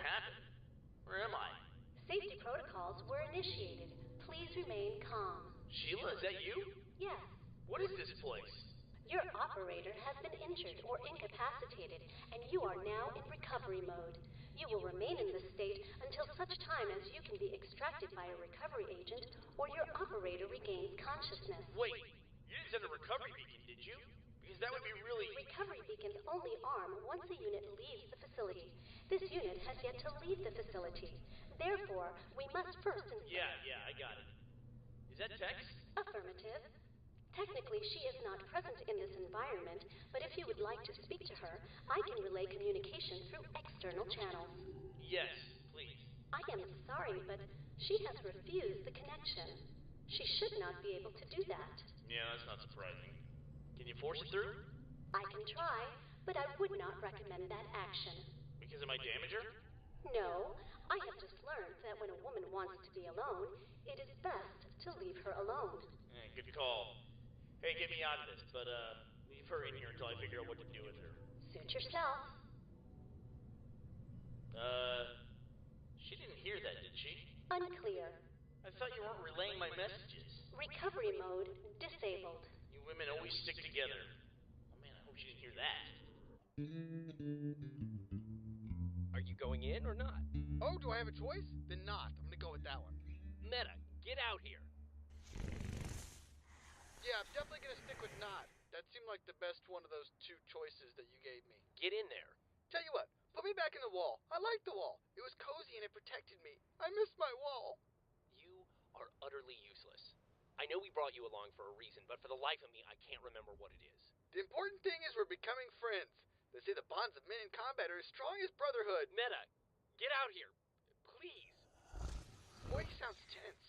happened? Where am I? Safety protocols were initiated. Please remain calm. Sheila, is that you? Yes. What is this place? Your operator has been injured or incapacitated, and you are now in recovery mode. You will remain in this state until such time as you can be extracted by a recovery agent or your operator regains consciousness. Wait, you didn't send a recovery beacon, did you? Because that would be really... Recovery beacons only arm once a unit leaves the facility. This unit has yet to leave the facility. Therefore, we must first... Yeah, I got it. Is that Tex? Affirmative. Technically, she is not present in this environment, but if you would like to speak to her, I can relay communication through external channels. Yes, please. I am sorry, but she has refused the connection. She should not be able to do that. Yeah, that's not surprising. Can you force it through? I can try, but I would not recommend that action. Because it might damage her? No, I have just learned that when a woman wants to be alone, it is best to leave her alone. Good call. Hey, get me out of this, but leave her in here until I figure out what to do with her. Suit yourself. She didn't hear that, did she? Unclear. I thought you weren't relaying my messages. Recovery mode disabled. You women always stick together. Oh man, I hope she didn't hear that. Are you going in or not? Oh, do I have a choice? Then not. I'm gonna go with that one. Meta, get out here. Yeah, I'm definitely gonna stick with not. That seemed like the best one of those two choices that you gave me. Get in there. Tell you what, put me back in the wall. I liked the wall. It was cozy and it protected me. I missed my wall. You are utterly useless. I know we brought you along for a reason, but for the life of me, I can't remember what it is. The important thing is we're becoming friends. They say the bonds of men in combat are as strong as brotherhood. Meta, get out here. Please. Boy, he sounds tense.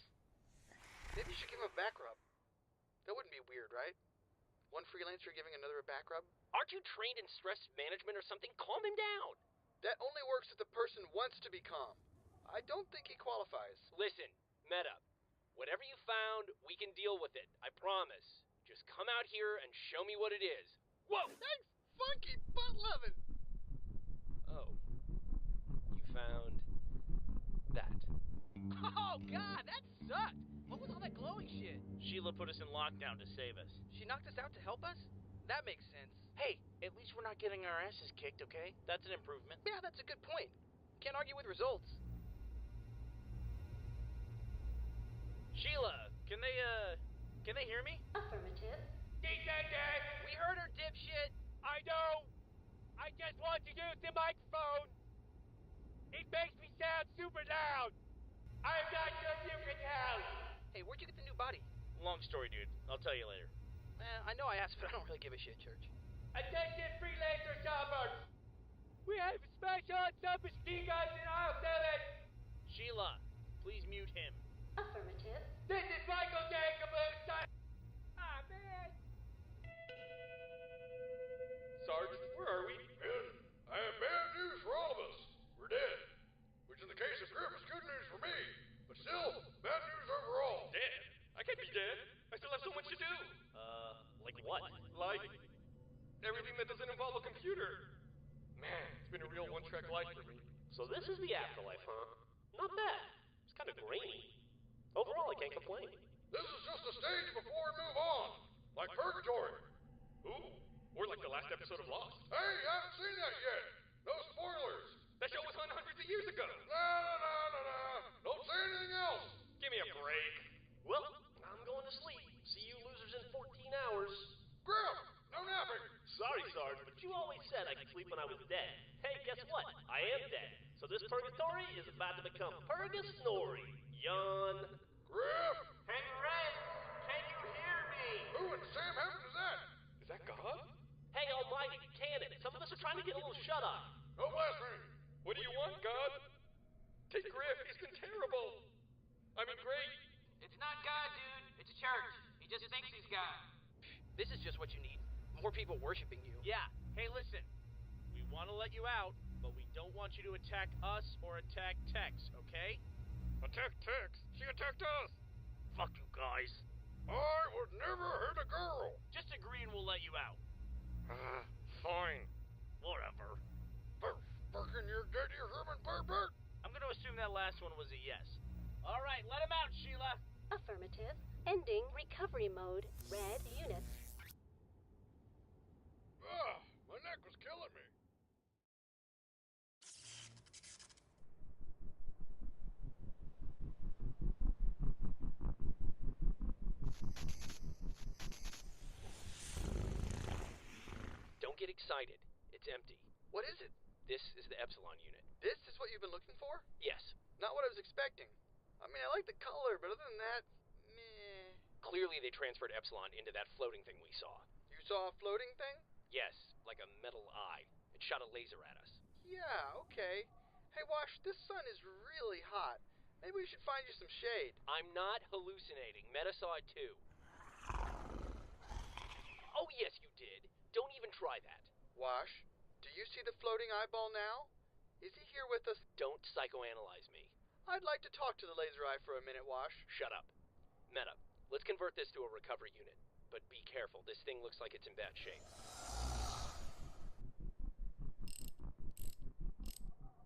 Maybe you should give him a back rub. That wouldn't be weird, right? One freelancer giving another a back rub? Aren't you trained in stress management or something? Calm him down. That only works if the person wants to be calm. I don't think he qualifies. Listen, Meta, whatever you found, we can deal with it. I promise. Just come out here and show me what it is. Whoa! Thanks, funky butt loving. Oh. You found that. Oh, God, that sucked. What was all that glowing shit? Sheila put us in lockdown to save us. She knocked us out to help us? That makes sense. Hey, at least we're not getting our asses kicked, okay? That's an improvement. Yeah, that's a good point. Can't argue with results. Sheila, can they hear me? Affirmative. Descendant! We heard her, dipshit! I know! I just want to use the microphone! It makes me sound super loud! I'm not sure if you can tell! Hey, where'd you get the new body? Long story, dude. I'll tell you later. I know I asked, but I don't really give a shit, Church. Attention freelancer shoppers! We have special submachine guns in aisle 7! Sheila, please mute him. Affirmative. This is Michael J. Caboose! Ah, man! Sarge, where are we? Ben, I have bad news for all of us. We're dead. Which in the case of Griff is good news for me. But still, bad news overall. Dead? I can't be dead. I still have so much to do. Like what? Like everything that doesn't involve a computer. Man, it's been a real one-track life for me. So this is the afterlife, huh? Not bad. It's kind of grainy. Overall, I can't complain. This is just a stage before we move on. Like purgatory. Ooh, or like the last episode of Lost. Hey, you haven't seen that yet. No spoilers. That show was on hundreds of years ago. No. Don't say anything else. Give me a break. Well, I'm going to sleep. See you losers in 14 hours. Griff, no napping. Sorry, Sarge, but you always said I could sleep when I was dead. Hey, guess what? I am dead. So this purgatory is about to become Purgasnory. Yawn. Griff! Henry, can you hear me? Who in Sam Heaven is that? Is that God? Hey, almighty cannon. Some of us are trying to get a little shut-eye. No blasphemy. What do you want, God? Take Griff. He's been terrible. I mean, great. It's not God, dude. It's a church. He just thinks he's God. This is just what you need. More people worshiping you. Yeah. Hey, listen. We want to let you out, but we don't want you to attack us or attack Tex, okay? Attack Tex. She attacked us. Fuck you guys. I would never hurt a girl. Just agree and we'll let you out. Fine. Whatever. Fucking you're dead, you human pervert. assume that last one was a yes. All right, let him out, Sheila. Affirmative. Ending recovery mode. Red units. Ah, my neck was killing me. Don't get excited. It's empty. What is it? This is the Epsilon unit. This is what you've been looking for? Yes. Not what I was expecting. I mean, I like the color, but other than that, meh. Clearly they transferred Epsilon into that floating thing we saw. You saw a floating thing? Yes, like a metal eye. It shot a laser at us. Yeah, okay. Hey, Wash, this sun is really hot. Maybe we should find you some shade. I'm not hallucinating. Meta saw it too. Oh, yes, you did. Don't even try that. Wash, do you see the floating eyeball now? Is he here with us? Don't psychoanalyze me. I'd like to talk to the laser eye for a minute, Wash. Shut up. Meta, let's convert this to a recovery unit. But be careful, this thing looks like it's in bad shape.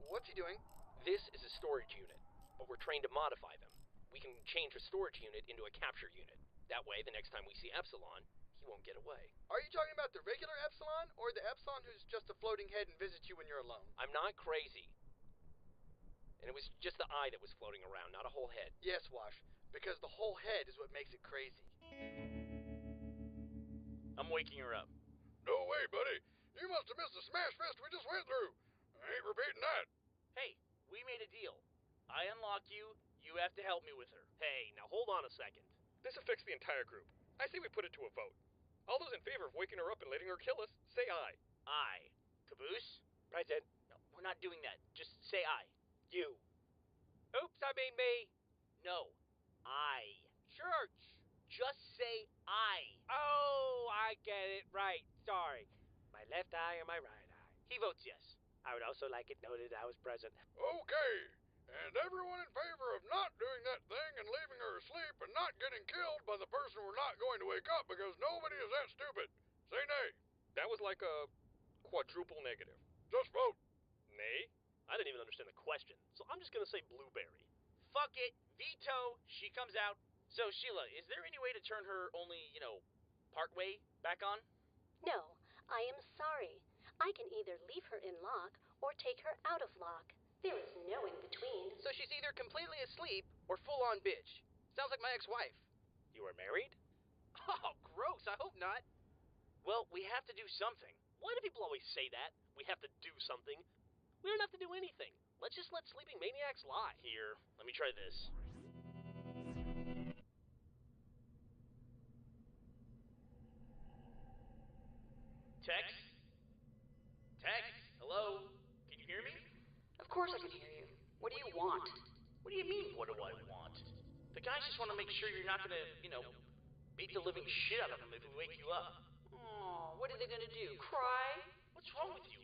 What's he doing? This is a storage unit, but we're trained to modify them. We can change a storage unit into a capture unit. That way, the next time we see Epsilon, he won't get away. Are you talking about the regular Epsilon, or the Epsilon who's just a floating head and visits you when you're alone? I'm not crazy. And it was just the eye that was floating around, not a whole head. Yes, Wash, because the whole head is what makes it crazy. I'm waking her up. No way, buddy. You must have missed the smash fest we just went through. I ain't repeating that. Hey, we made a deal. I unlock you, you have to help me with her. Hey, now hold on a second. This affects the entire group. I say we put it to a vote. All those in favor of waking her up and letting her kill us, say aye. Aye. Caboose? Present. No, we're not doing that. Just say aye. You. Oops, I mean me. No. Aye. Church. Just say aye. Oh, I get it. Right. Sorry. My left eye or my right eye? He votes yes. I would also like it noted I was present. Okay. And everyone in favor of not doing that thing and leaving her asleep and not getting killed by the person we're not going to wake up because nobody is that stupid. Say nay. That was like a quadruple negative. Just vote. Nay? I didn't even understand the question, so I'm just gonna say blueberry. Fuck it. Veto. She comes out. So, Sheila, is there any way to turn her only, part way back on? No, I am sorry. I can either leave her in lock or take her out of lock. There is no in between. So she's either completely asleep or full-on bitch. Sounds like my ex-wife. You are married? Oh, gross. I hope not. Well, we have to do something. Why do people always say that? We have to do something. We don't have to do anything. Let's just let sleeping maniacs lie. Here, let me try this. Tex? Tex? Hello? Can you hear me? Of course I can hear you. What do you want? What do you mean, what do I want? The guys just want to make sure you're not gonna, beat the living shit out of them if we wake you up. Oh, what are they gonna do? Cry? What's wrong with you?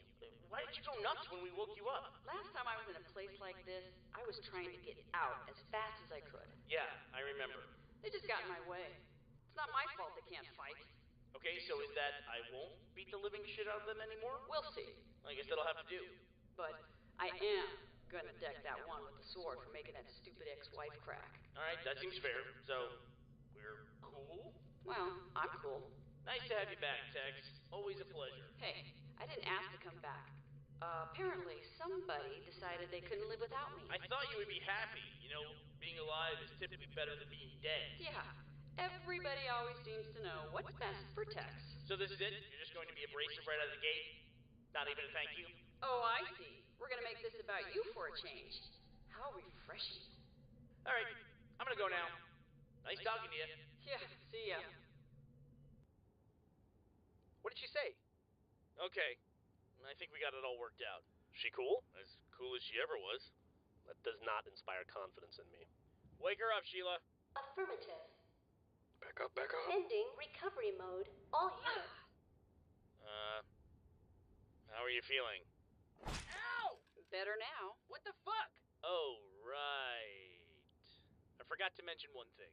Why did you go nuts when we woke you up? Last time I was in a place like this, I was trying to get out as fast as I could. Yeah, I remember. They just got in my way. It's not my fault they can't fight. Okay, so is that I won't beat the living shit out of them anymore? We'll see. I guess that'll have to do. But I am gonna deck that one with the sword for making that stupid ex-wife crack. Alright, that seems fair. So, we're cool? Well, I'm cool. Nice to have you back, Tex. Always a pleasure. Hey, I didn't ask to come back. Apparently somebody decided they couldn't live without me. I thought you would be happy. Being alive is typically better than being dead. Yeah, everybody always seems to know what's best for Tex. So this is it? You're just going to be abrasive right out of the gate? Not even a thank you? Oh, I see. We're gonna make this about you for a change. How refreshing. Alright, I'm gonna go now. Nice talking to you. Yeah, see ya. What did she say? Okay, I think we got it all worked out. She cool? As cool as she ever was. That does not inspire confidence in me. Wake her up, Sheila. Affirmative. Back up, back up. Ending recovery mode. All units. How are you feeling? Ow! Better now. What the fuck? Oh, right. I forgot to mention one thing.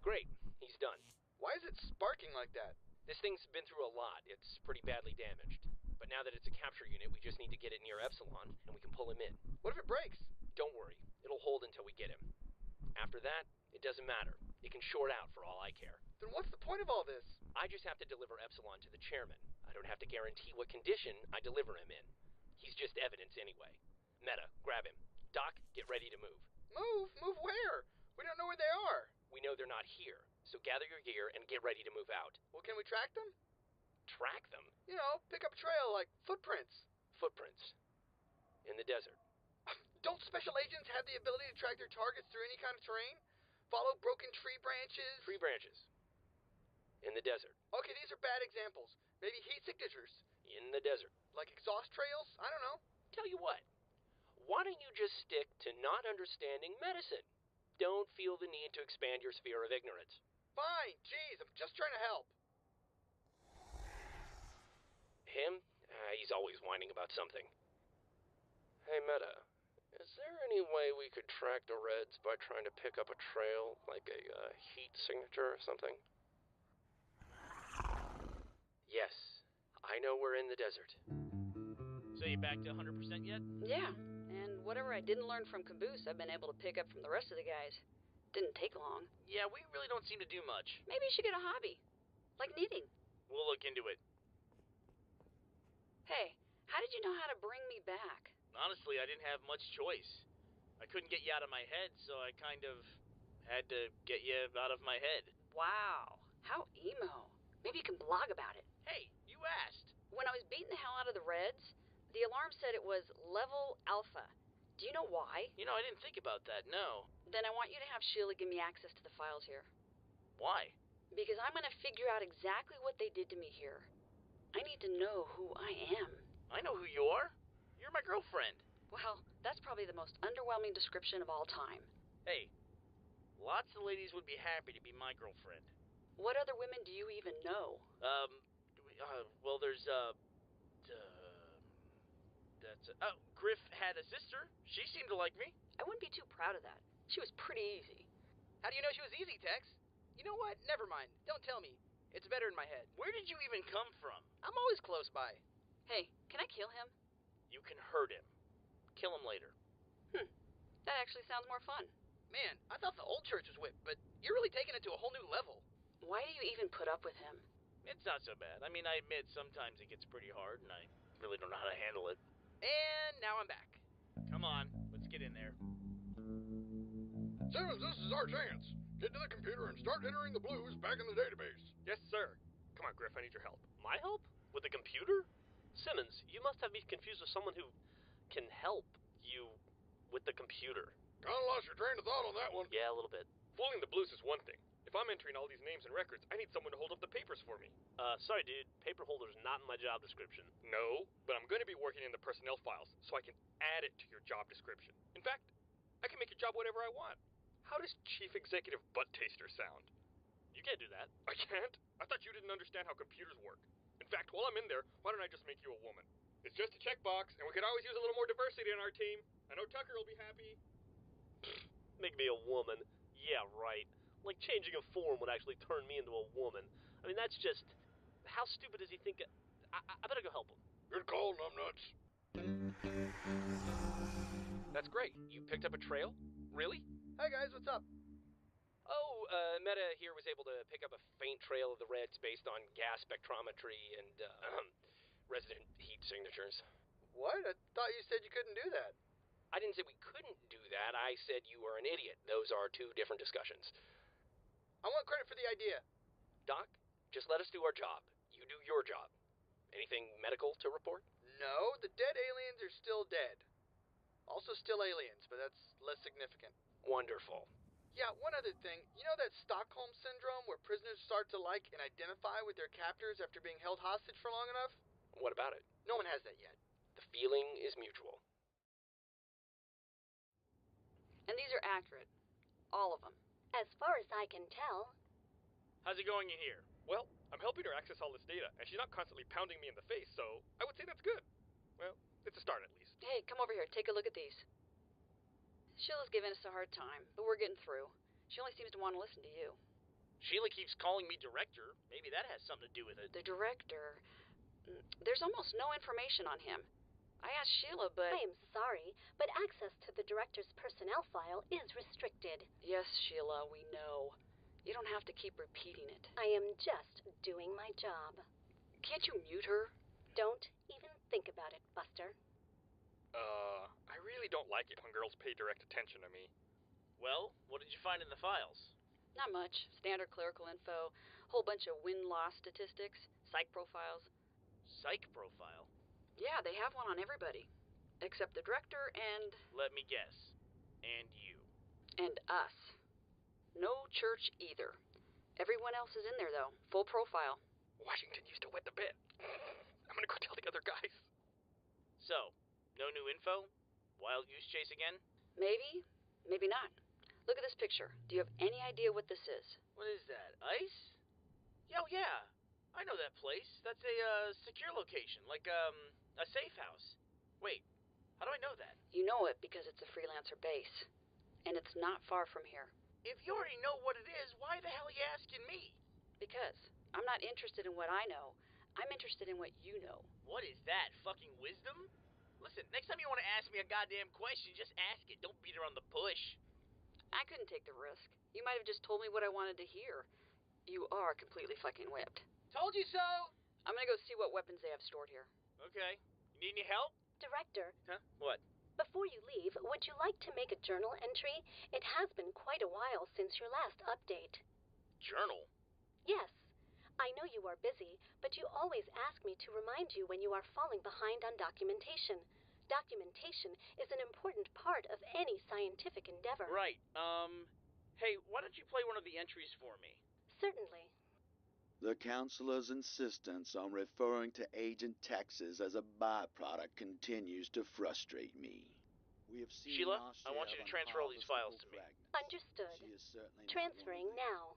Great, he's done. Why is it sparking like that? This thing's been through a lot. It's pretty badly damaged. But now that it's a capture unit, we just need to get it near Epsilon, and we can pull him in. What if it breaks? Don't worry. It'll hold until we get him. After that, it doesn't matter. It can short out for all I care. Then what's the point of all this? I just have to deliver Epsilon to the chairman. I don't have to guarantee what condition I deliver him in. He's just evidence anyway. Meta, grab him. Doc, get ready to move. Move? Move where? We don't know where they are. We know they're not here, so gather your gear and get ready to move out. Well, can we track them? Track them? You know, pick up a trail like footprints. Footprints. In the desert. Don't special agents have the ability to track their targets through any kind of terrain? Follow broken tree branches? Tree branches. In the desert. Okay, these are bad examples. Maybe heat signatures. In the desert. Like exhaust trails? I don't know. Tell you what. Why don't you just stick to not understanding medicine? Don't feel the need to expand your sphere of ignorance. Fine. Jeez, I'm just trying to help. Him? He's always whining about something. Hey, Meta. Is there any way we could track the Reds by trying to pick up a trail, like a heat signature or something? Yes. I know we're in the desert. So you back to 100% yet? Yeah, and whatever I didn't learn from Caboose, I've been able to pick up from the rest of the guys. Didn't take long. Yeah, we really don't seem to do much. Maybe you should get a hobby, like knitting. We'll look into it. Hey, how did you know how to bring me back? Honestly, I didn't have much choice. I couldn't get you out of my head, so I kind of had to get you out of my head. Wow, how emo. Maybe you can blog about it. Hey, you asked. When I was beating the hell out of the Reds, the alarm said it was level alpha. Do you know why? You know, I didn't think about that, no. Then I want you to have Sheila give me access to the files here. Why? Because I'm going to figure out exactly what they did to me here. I need to know who I am. I know who you are. You're my girlfriend. Well, that's probably the most underwhelming description of all time. Hey, lots of ladies would be happy to be my girlfriend. What other women do you even know? Well, there's, Griff had a sister. She seemed to like me. I wouldn't be too proud of that. She was pretty easy. How do you know she was easy, Tex? You know what? Never mind. Don't tell me. It's better in my head. Where did you even come from? I'm always close by. Hey, can I kill him? You can hurt him. Kill him later. That actually sounds more fun. Man, I thought the old church was whipped, but you're really taking it to a whole new level. Why do you even put up with him? It's not so bad. I mean, I admit sometimes it gets pretty hard, and I really don't know how to handle it. And now I'm back. Come on, let's get in there. Simmons, this is our chance. Get to the computer and start entering the blues back in the database. Yes, sir. Come on, Griff, I need your help. My help? With the computer? Simmons, you must have me confused with someone who can help you with the computer. Kinda lost your train of thought on that one. Yeah, a little bit. Fooling the blues is one thing. If I'm entering all these names and records, I need someone to hold up the papers for me. Sorry, dude. Paper holder's not in my job description. No, but I'm going to be working in the personnel files, so I can add it to your job description. In fact, I can make your job whatever I want. How does Chief Executive Butt Taster sound? You can't do that. I can't? I thought you didn't understand how computers work. In fact, while I'm in there, why don't I just make you a woman? It's just a checkbox, and we could always use a little more diversity on our team. I know Tucker will be happy. Make me a woman? Yeah, right. Like changing a form would actually turn me into a woman. I mean, that's just... How stupid does he think... I better go help him. Good call, numbnuts. That's great. You picked up a trail? Really? Hi guys, what's up? Oh, Meta here was able to pick up a faint trail of the Reds based on gas spectrometry and, resident heat signatures. What? I thought you said you couldn't do that. I didn't say we couldn't do that. I said you were an idiot. Those are two different discussions. I want credit for the idea. Doc, just let us do our job. You do your job. Anything medical to report? No, the dead aliens are still dead. Also still aliens, but that's less significant. Wonderful. Yeah, one other thing. You know that Stockholm Syndrome where prisoners start to like and identify with their captors after being held hostage for long enough? What about it? No one has that yet. The feeling is mutual. And these are accurate. All of them. As far as I can tell. How's it going in here? Well, I'm helping her access all this data, and she's not constantly pounding me in the face, so I would say that's good. Well, it's a start at least. Hey, come over here. Take a look at these. Sheila's giving us a hard time, but we're getting through. She only seems to want to listen to you. Sheila keeps calling me director. Maybe that has something to do with it. The director... There's almost no information on him. I asked Sheila, but... I am sorry, but access to the director's personnel file is restricted. Yes, Sheila, we know. You don't have to keep repeating it. I am just doing my job. Can't you mute her? Don't even think about it, Buster. I really don't like it when girls pay direct attention to me. Well, what did you find in the files? Not much. Standard clerical info, whole bunch of win-loss statistics, psych profiles. Psych profile? Yeah, they have one on everybody. Except the director and... Let me guess. And you. And us. No church either. Everyone else is in there, though. Full profile. Washington used to wet the bed. I'm gonna go tell the other guys. So, no new info? Wild goose chase again? Maybe. Maybe not. Look at this picture. Do you have any idea what this is? What is that? Ice? Oh, yeah. I know that place. That's a, secure location. Like, a safe house. Wait, how do I know that? You know it because it's a freelancer base. And it's not far from here. If you already know what it is, why the hell are you asking me? Because I'm not interested in what I know. I'm interested in what you know. What is that, fucking wisdom? Listen, next time you want to ask me a goddamn question, just ask it. Don't beat around the bush. I couldn't take the risk. You might have just told me what I wanted to hear. You are completely fucking whipped. Told you so! I'm gonna go see what weapons they have stored here. Okay. You need any help? Director. Huh? What? Before you leave, would you like to make a journal entry? It has been quite a while since your last update. Journal? Yes. I know you are busy, but you always ask me to remind you when you are falling behind on documentation. Documentation is an important part of any scientific endeavor. Right. Hey, why don't you play one of the entries for me? Certainly. The counselor's insistence on referring to Agent Texas as a byproduct continues to frustrate me. We have seen Sheila, I want you to transfer all these files to me. Understood. Transferring now.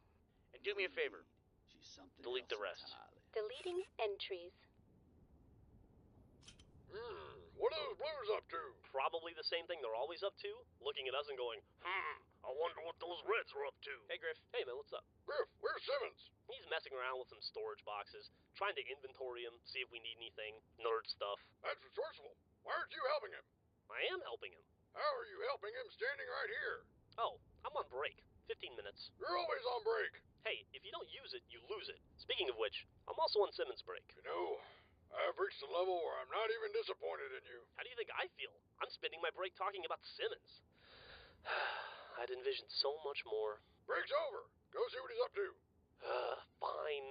And do me a favor. Delete the rest. Deleting entries. What are those blues up to? Probably the same thing they're always up to, looking at us and going, I wonder what those Reds are up to. Hey, Griff. Hey, man, what's up? Griff, where's Simmons? He's messing around with some storage boxes, trying to inventory them, see if we need anything, nerd stuff. That's resourceful. Why aren't you helping him? I am helping him. How are you helping him standing right here? Oh, I'm on break. 15 minutes. You're always on break. Hey, if you don't use it, you lose it. Speaking of which, I'm also on Simmons' break. You know, I've reached a level where I'm not even disappointed in you. How do you think I feel? I'm spending my break talking about Simmons. I'd envisioned so much more. Break's over. Go see what he's up to. Fine.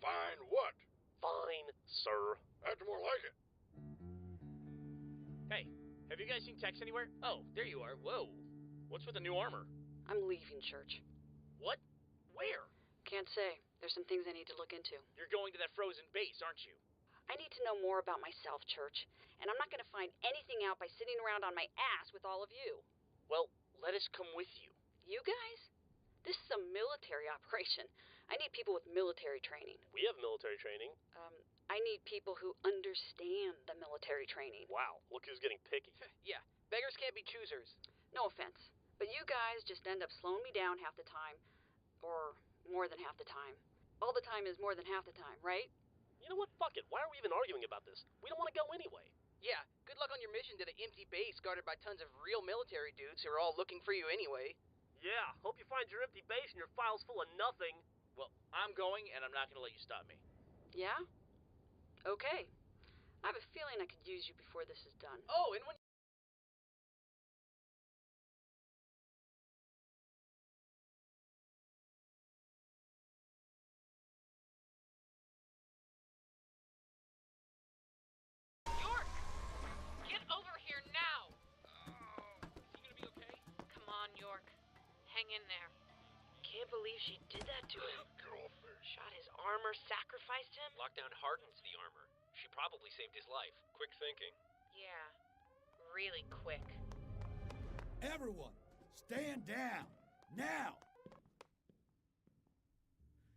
Fine what? Fine, sir. That's more like it. Hey, have you guys seen Tex anywhere? Oh, there you are. Whoa. What's with the new armor? I'm leaving church. What? Where? Can't say. There's some things I need to look into. You're going to that frozen base, aren't you? I need to know more about myself, Church. And I'm not going to find anything out by sitting around on my ass with all of you. Well, let us come with you. You guys? This is a military operation. I need people with military training. We have military training. I need people who understand the military training. Wow, look who's getting picky. Yeah, beggars can't be choosers. No offense, but you guys just end up slowing me down half the time. Or more than half the time. All the time is more than half the time, right? You know what? Fuck it. Why are we even arguing about this? We don't want to go anyway. Yeah, good luck on your mission to the empty base guarded by tons of real military dudes who are all looking for you anyway. Yeah, hope you find your empty base and your files full of nothing. Well, I'm going, and I'm not going to let you stop me. Yeah? Okay. I have a feeling I could use you before this is done. Oh, and when... York! Get over here now! Is he gonna be okay? Come on, York. Hang in there. Can't believe she did that to him. Get off there. Shot his armor, sacrificed him? Lockdown hardens the armor. She probably saved his life. Quick thinking. Yeah, really quick. Everyone, stand down. Now!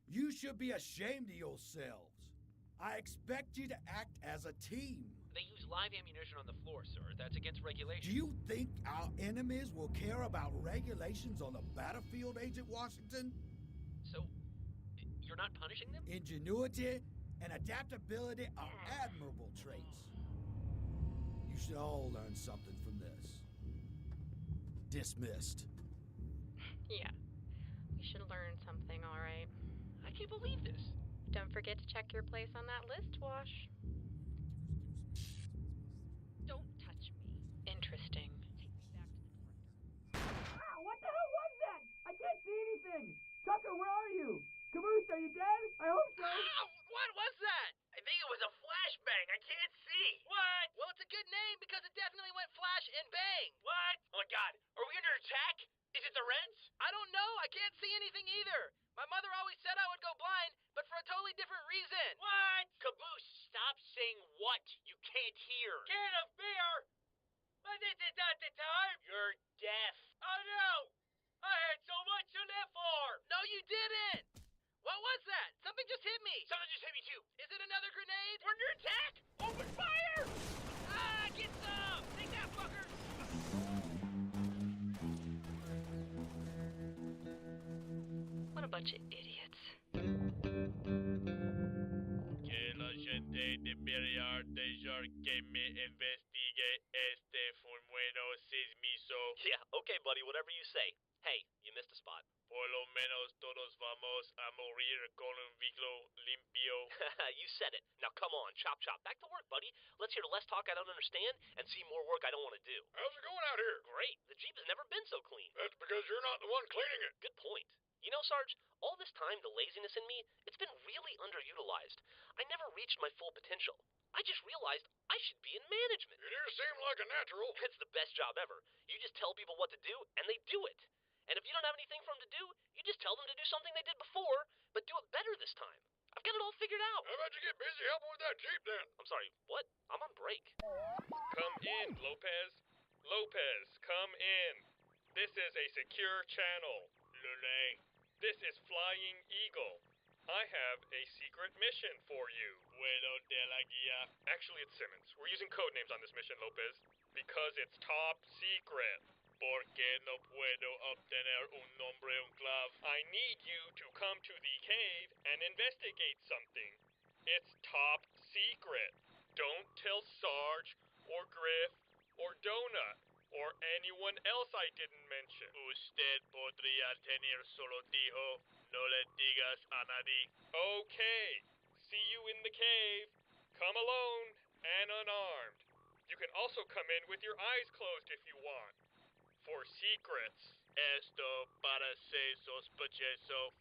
You should be ashamed of yourselves. I expect you to act as a team. They use live ammunition on the floor, sir. That's against regulations. Do you think our enemies will care about regulations on the battlefield, Agent Washington? So, for not punishing them? Ingenuity and adaptability are admirable traits. You should all learn something from this. Dismissed. Yeah. We should learn something, all right. I can't believe this. Don't forget to check your place on that list, Wash. Don't touch me. Interesting. What the hell was that? I can't see anything. Tucker, where are you? Caboose, are you dead? I hope so. Ow! What was that? I think it was a flashbang. I can't see. What? Well, it's a good name because it definitely went flash and bang. What? Oh my God. Are we under attack? Is it the Reds? I don't know. I can't see anything either. My mother always said I would go blind, but for a totally different reason. What? Caboose, stop saying what you can't hear. Can of beer? But this is not the time. You're deaf. Oh no! I had so much to live for. No, you didn't. What was that? Something just hit me. Something just hit me too. Is it another grenade? We're under attack. Open fire! Ah, get some. Take that, fucker. What a bunch of idiots. Que la gente de Beliar de Jar que me investigue este fenómeno sismizo. Yeah, okay, buddy, whatever you say. Hey, you missed a spot. Por lo menos todos vamos a morir con un vehículo limpio. You said it. Now come on, chop chop. Back to work, buddy. Let's hear less talk I don't understand and see more work I don't want to do. How's it going out here? Great. The Jeep has never been so clean. That's because you're not the one cleaning it. Good point. You know, Sarge, all this time the laziness in me, it's been really underutilized. I never reached my full potential. I just realized I should be in management. You do seem like a natural. It's the best job ever. You just tell people what to do, and they do it. And if you don't have anything for them to do, you just tell them to do something they did before, but do it better this time. I've got it all figured out. How about you get busy helping with that Jeep then? I'm sorry, what? I'm on break. Come in, Lopez. Lopez, come in. This is a secure channel. Lule. This is Flying Eagle. I have a secret mission for you. Vuelo de la guía. Actually, it's Simmons. We're using code names on this mission, Lopez, because it's top secret. ¿Por qué no puedo obtener un nombre un clave? I need you to come to the cave and investigate something. It's top secret. Don't tell Sarge or Griff or Donut or anyone else I didn't mention. Usted podría tener solo dijo, no le digas a nadie. Okay. See you in the cave. Come alone and unarmed. You can also come in with your eyes closed if you want. For secrets. Esto parece sospechoso.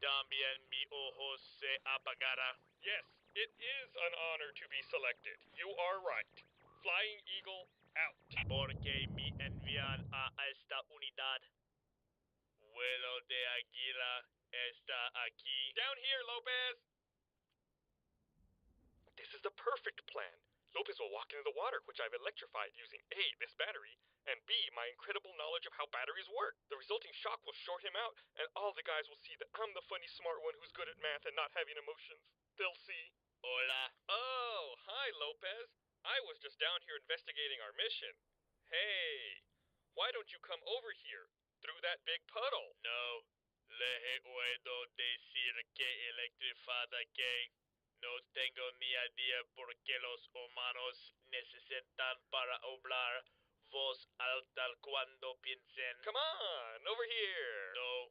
También mi ojos se apagará. Yes, it is an honor to be selected. You are right. Flying Eagle out. Porque me envían a esta unidad. Vuelo de águila está aquí. Down here, Lopez! This is the perfect plan. Lopez will walk into the water, which I've electrified using A, this battery, and B, my incredible knowledge of how batteries work. The resulting shock will short him out, and all the guys will see that I'm the funny smart one who's good at math and not having emotions. They'll see. Hola. Oh, hi, Lopez. I was just down here investigating our mission. Hey, why don't you come over here, through that big puddle? No, le he oído decir que electrificada que... No tengo ni idea por qué los humanos necesitan para hablar voz alta cuando piensen. Come on, over here. No,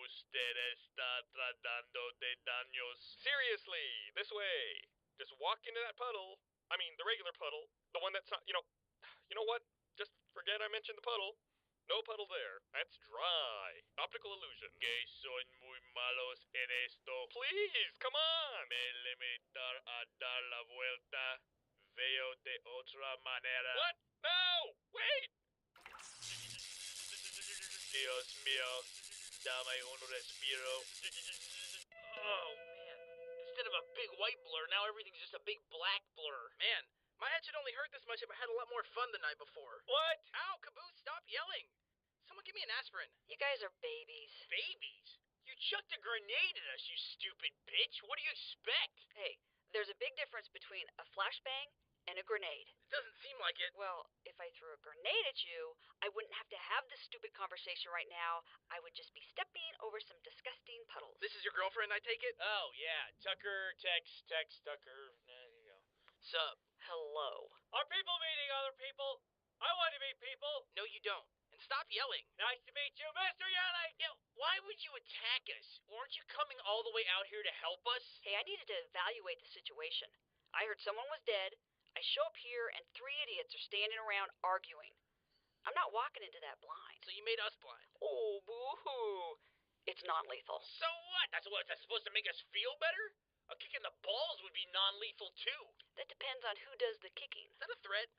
usted está tratando de daños. Seriously, this way. Just walk into that puddle. I mean, the regular puddle. The one that's not, you know what? Just forget I mentioned the puddle. No puddle there. That's dry. Optical illusion. Que son muy malos en esto. Please, come on. Me limitar a dar la vuelta. Veo de otra manera. What? No! Wait! Dios mío. Dame un respiro. Oh, man. Instead of a big white blur, now everything's just a big black blur. Man, my head should only hurt this much if I had a lot more fun the night before. What? Ow, Caboose, stop yelling. Someone give me an aspirin. You guys are babies. Babies? You chucked a grenade at us, you stupid bitch. What do you expect? Hey, there's a big difference between a flashbang and a grenade. It doesn't seem like it. Well, if I threw a grenade at you, I wouldn't have to have this stupid conversation right now. I would just be stepping over some disgusting puddles. This is your girlfriend, I take it? Oh, yeah. Tucker, text, Tucker. There you go. Sup? Hello. Are people meeting other people? I want to meet people. No, you don't. And stop yelling. Nice to meet you, Mr. Yelling. Why would you attack us? Aren't you coming all the way out here to help us? Hey, I needed to evaluate the situation. I heard someone was dead. I show up here, and 3 idiots are standing around arguing. I'm not walking into that blind. So you made us blind. Oh, boo-hoo. It's non-lethal. So what? That's supposed to make us feel better? A kick in the balls would be non-lethal, too. That depends on who does the kicking. Is that a threat?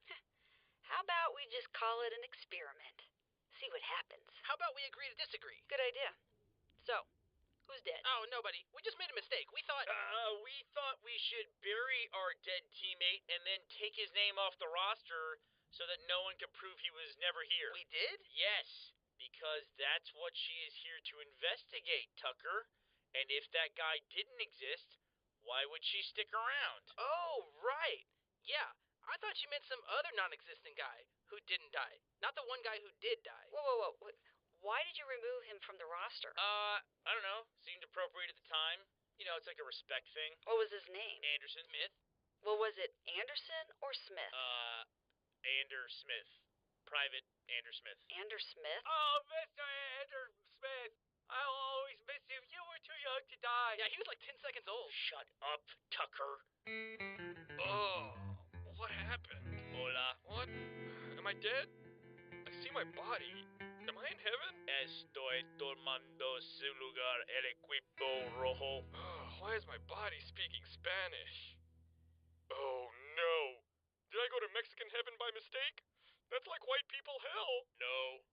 How about we just call it an experiment? See what happens. How about we agree to disagree? Good idea. So, who's dead? Oh, nobody. We just made a mistake. We thought we should bury our dead teammate and then take his name off the roster so that no one can prove he was never here. We did? Yes, because that's what she is here to investigate, Tucker. And if that guy didn't exist, why would she stick around? Oh, right. Yeah, I thought you meant some other non-existent guy who didn't die. Not the one guy who did die. Whoa. Why did you remove him from the roster? I don't know. Seemed appropriate at the time. You know, it's like a respect thing. What was his name? Anderson Smith. Well, was it Anderson or Smith? Ander Smith. Private Ander Smith. Ander Smith? Oh, Mr. Ander Smith. I'll always miss you. You were too young to die. Yeah, he was like 10 seconds old. Shut up, Tucker. Oh, what happened? Hola. What? Am I dead? I see my body. Am I in heaven? Estoy tomando su lugar el equipo rojo. Why is my body speaking Spanish? Oh no! Did I go to Mexican heaven by mistake? That's like white people hell. No.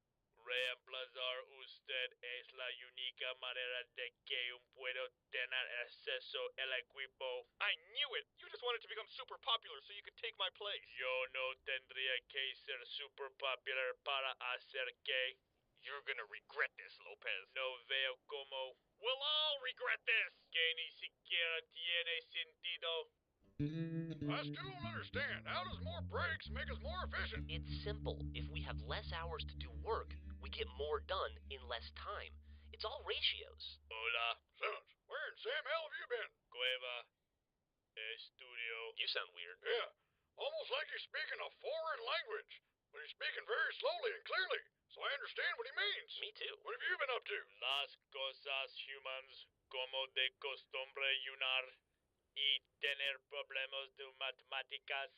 Reemplazar usted es la única manera de que un puedo tener acceso al equipo. I knew it! You just wanted to become super popular so you could take my place. Yo no tendría que ser super popular para hacer que. You're gonna regret this, Lopez. No veo como. We'll all regret this! Que ni siquiera tiene sentido. I still don't understand. How does more breaks make us more efficient? It's simple. If we have less hours to do work, we get more done in less time. It's all ratios. Hola. Simmons, where in Sam hell have you been? Cueva. Estudio. You sound weird. Yeah, almost like you're speaking a foreign language, but he's speaking very slowly and clearly, so I understand what he means. Me too. What have you been up to? Las cosas humans como de costumbre yunar y tener problemas de matemáticas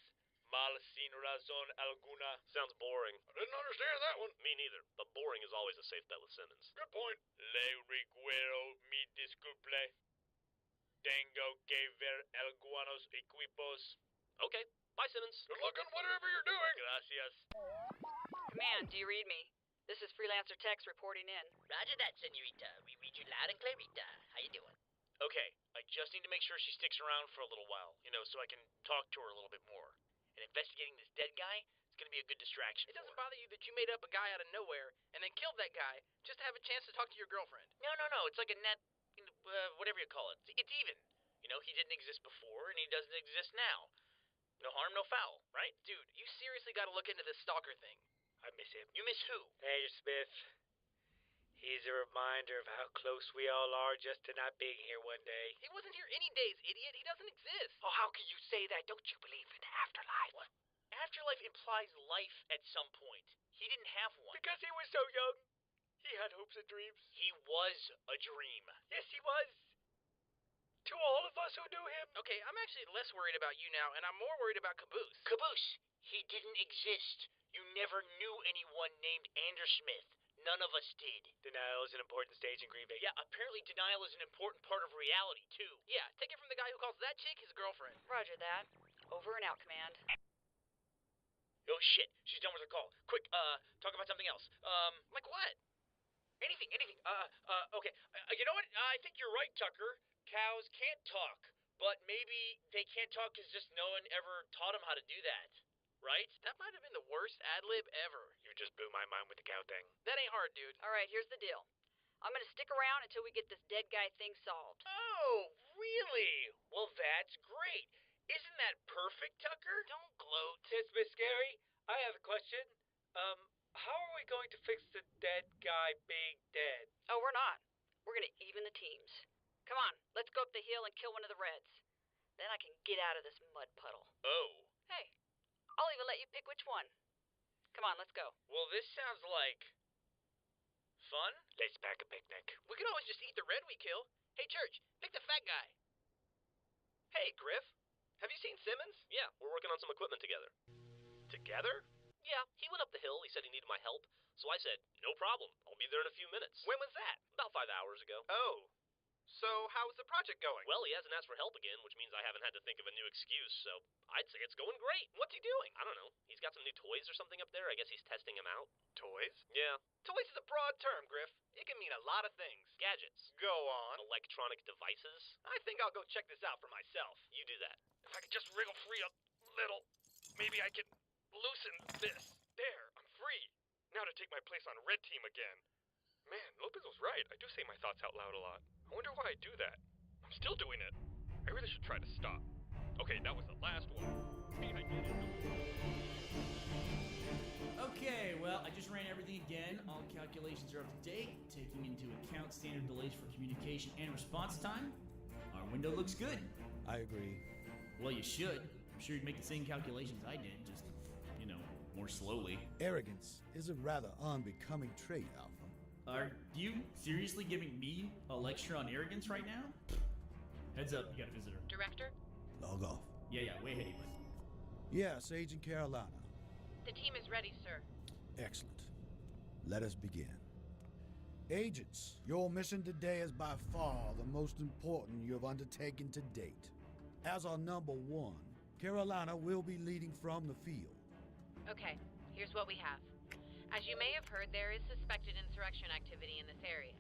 mal sin razón alguna. Sounds boring. I didn't understand that one. Me neither, but boring is always a safe bet with Simmons. Good point. Le recuerdo mi disculpe. Tengo que ver algunos equipos. Okay, bye Simmons. Good luck on whatever you're doing. Gracias. Command, do you read me? This is Freelancer Tex reporting in. Roger that, senorita. We read you loud and clarita. How you doing? Okay, I just need to make sure she sticks around for a little while, so I can talk to her a little bit more. And investigating this dead guy is going to be a good distraction. It doesn't bother you that you made up a guy out of nowhere and then killed that guy just to have a chance to talk to your girlfriend? No. It's like a net, whatever you call it. It's even. He didn't exist before and he doesn't exist now. No harm, no foul, right? Dude, you seriously got to look into this stalker thing. I miss him. You miss who? Ander Smith. He's a reminder of how close we all are just to not being here one day. He wasn't here any days, idiot. He doesn't exist. Oh, how can you say that? Don't you believe in the afterlife? What? Afterlife implies life at some point. He didn't have one. Because he was so young. He had hopes and dreams. He was a dream. Yes, he was. To all of us who knew him. Okay, I'm actually less worried about you now, and I'm more worried about Caboose. Caboose, he didn't exist. You never knew anyone named Ander Smith. None of us did. Denial is an important stage in grieving. Yeah, apparently denial is an important part of reality, too. Yeah, take it from the guy who calls that chick his girlfriend. Roger that. Over and out, Command. Oh, shit. She's done with her call. Quick, talk about something else. Like what? Anything. Okay. You know what? I think you're right, Tucker. Cows can't talk. But maybe they can't talk because just no one ever taught them how to do that. Right? That might have been the worst ad-lib ever. You just blew my mind with the cow thing. That ain't hard, dude. All right, here's the deal. I'm going to stick around until we get this dead guy thing solved. Oh, really? Well, that's great. Isn't that perfect, Tucker? Don't gloat. It's Miss Scary. I have a question. How are we going to fix the dead guy being dead? Oh, we're not. We're gonna even the teams. Come on, let's go up the hill and kill one of the Reds. Then I can get out of this mud puddle. Oh. Hey, I'll even let you pick which one. Come on, let's go. Well, this sounds like... fun? Let's pack a picnic. We could always just eat the Red we kill. Hey, Church, pick the fat guy. Hey, Griff. Have you seen Simmons? Yeah, we're working on some equipment together. Together? Yeah, he went up the hill. He said he needed my help. So I said, no problem. I'll be there in a few minutes. When was that? About 5 hours ago. Oh. So, how's the project going? Well, he hasn't asked for help again, which means I haven't had to think of a new excuse, so I'd say it's going great. What's he doing? I don't know. He's got some new toys or something up there. I guess he's testing them out. Toys? Yeah. Toys is a broad term, Griff. It can mean a lot of things. Gadgets. Go on. Electronic devices. I think I'll go check this out for myself. You do that. If I could just wriggle free a little, maybe I can loosen this. There, I'm free. Now to take my place on Red Team again. Man, Lopez was right. I do say my thoughts out loud a lot. I wonder why I do that. I'm still doing it. I really should try to stop. Okay, that was the last one. May I get it? Okay, well, I just ran everything again. All calculations are up to date, taking into account standard delays for communication and response time. Our window looks good. I agree. Well, you should. I'm sure you'd make the same calculations I did, just, more slowly. Arrogance is a rather unbecoming trait, Alpha. Are you seriously giving me a lecture on arrogance right now? Heads up, you got a visitor. Director? Log off. Yeah, way ahead of you. Yes, Agent Carolina. The team is ready, sir. Excellent. Let us begin. Agents, your mission today is by far the most important you have undertaken to date. As our number one, Carolina will be leading from the field. Okay, here's what we have. As you may have heard, there is suspected insurrection activity in this area.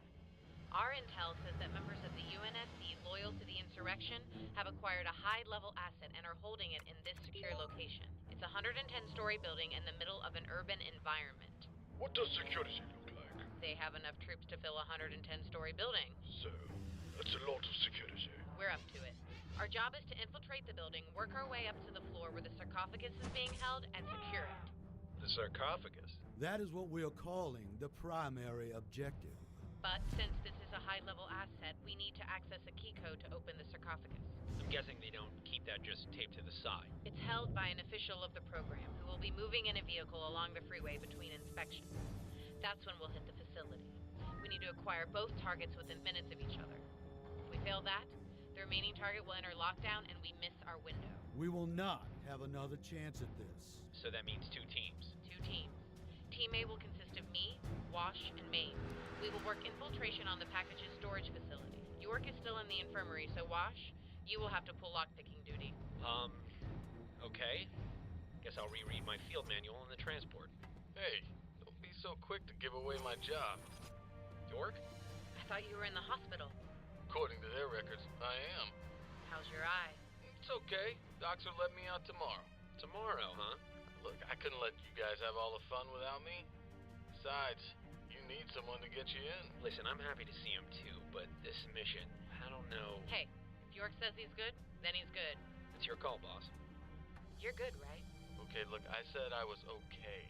Our intel says that members of the UNSC loyal to the insurrection have acquired a high-level asset and are holding it in this secure location. It's a 110-story building in the middle of an urban environment. What does security look like? They have enough troops to fill a 110-story building. So, that's a lot of security. We're up to it. Our job is to infiltrate the building, work our way up to the floor where the sarcophagus is being held, and secure it. The sarcophagus? That is what we're calling the primary objective. But since this is a high-level asset, we need to access a key code to open the sarcophagus. I'm guessing they don't keep that just taped to the side. It's held by an official of the program, who will be moving in a vehicle along the freeway between inspections. That's when we'll hit the facility. We need to acquire both targets within minutes of each other. If we fail that, the remaining target will enter lockdown and we miss our window. We will not have another chance at this. So that means 2 teams. 2 teams. Team A will consist of me, Wash, and Maine. We will work infiltration on the package's storage facility. York is still in the infirmary, so Wash, you will have to pull lockpicking duty. Okay. Guess I'll reread my field manual on the transport. Hey, don't be so quick to give away my job. York? I thought you were in the hospital. According to their records, I am. How's your eye? It's okay. Docs will let me out tomorrow. Tomorrow, huh? Look, I couldn't let you guys have all the fun without me. Besides, you need someone to get you in. Listen, I'm happy to see him too, but this mission, I don't know. Hey, if York says he's good, then he's good. It's your call, boss. You're good, right? Okay, look, I said I was okay.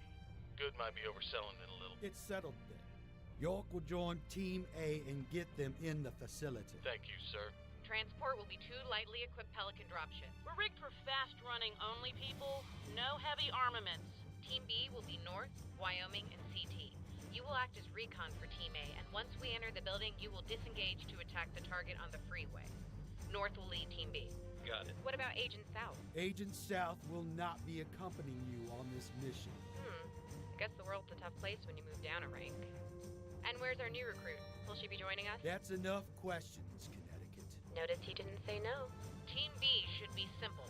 Good might be overselling it a little. It's settled then. York will join Team A and get them in the facility. Thank you, sir. Transport will be 2 lightly equipped Pelican dropships. We're rigged for fast-running only, people. No heavy armaments. Team B will be North, Wyoming, and CT. You will act as recon for Team A, and once we enter the building, you will disengage to attack the target on the freeway. North will lead Team B. Got it. What about Agent South? Agent South will not be accompanying you on this mission. I guess the world's a tough place when you move down a rank. And where's our new recruit? Will she be joining us? That's enough questions, Connecticut. Notice he didn't say no. Team B should be simple.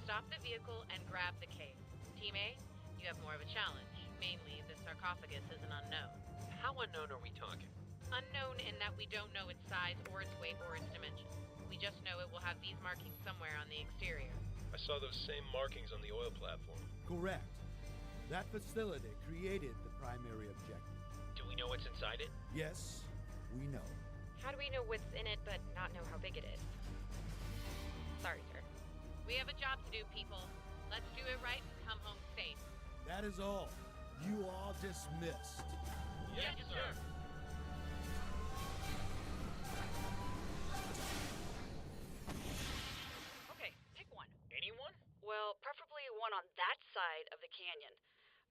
Stop the vehicle and grab the case. Team A, you have more of a challenge. Mainly, the sarcophagus is an unknown. How unknown are we talking? Unknown in that we don't know its size or its weight or its dimensions. We just know it will have these markings somewhere on the exterior. I saw those same markings on the oil platform. Correct. That facility created the primary objective. Do we know what's inside it? Yes, we know. How do we know what's in it but not know how big it is? Sorry, sir. We have a job to do, people. Let's do it right and come home safe. That is all. You are dismissed. Yes, sir. Okay, pick one. Anyone? Well, preferably one on that side of the canyon.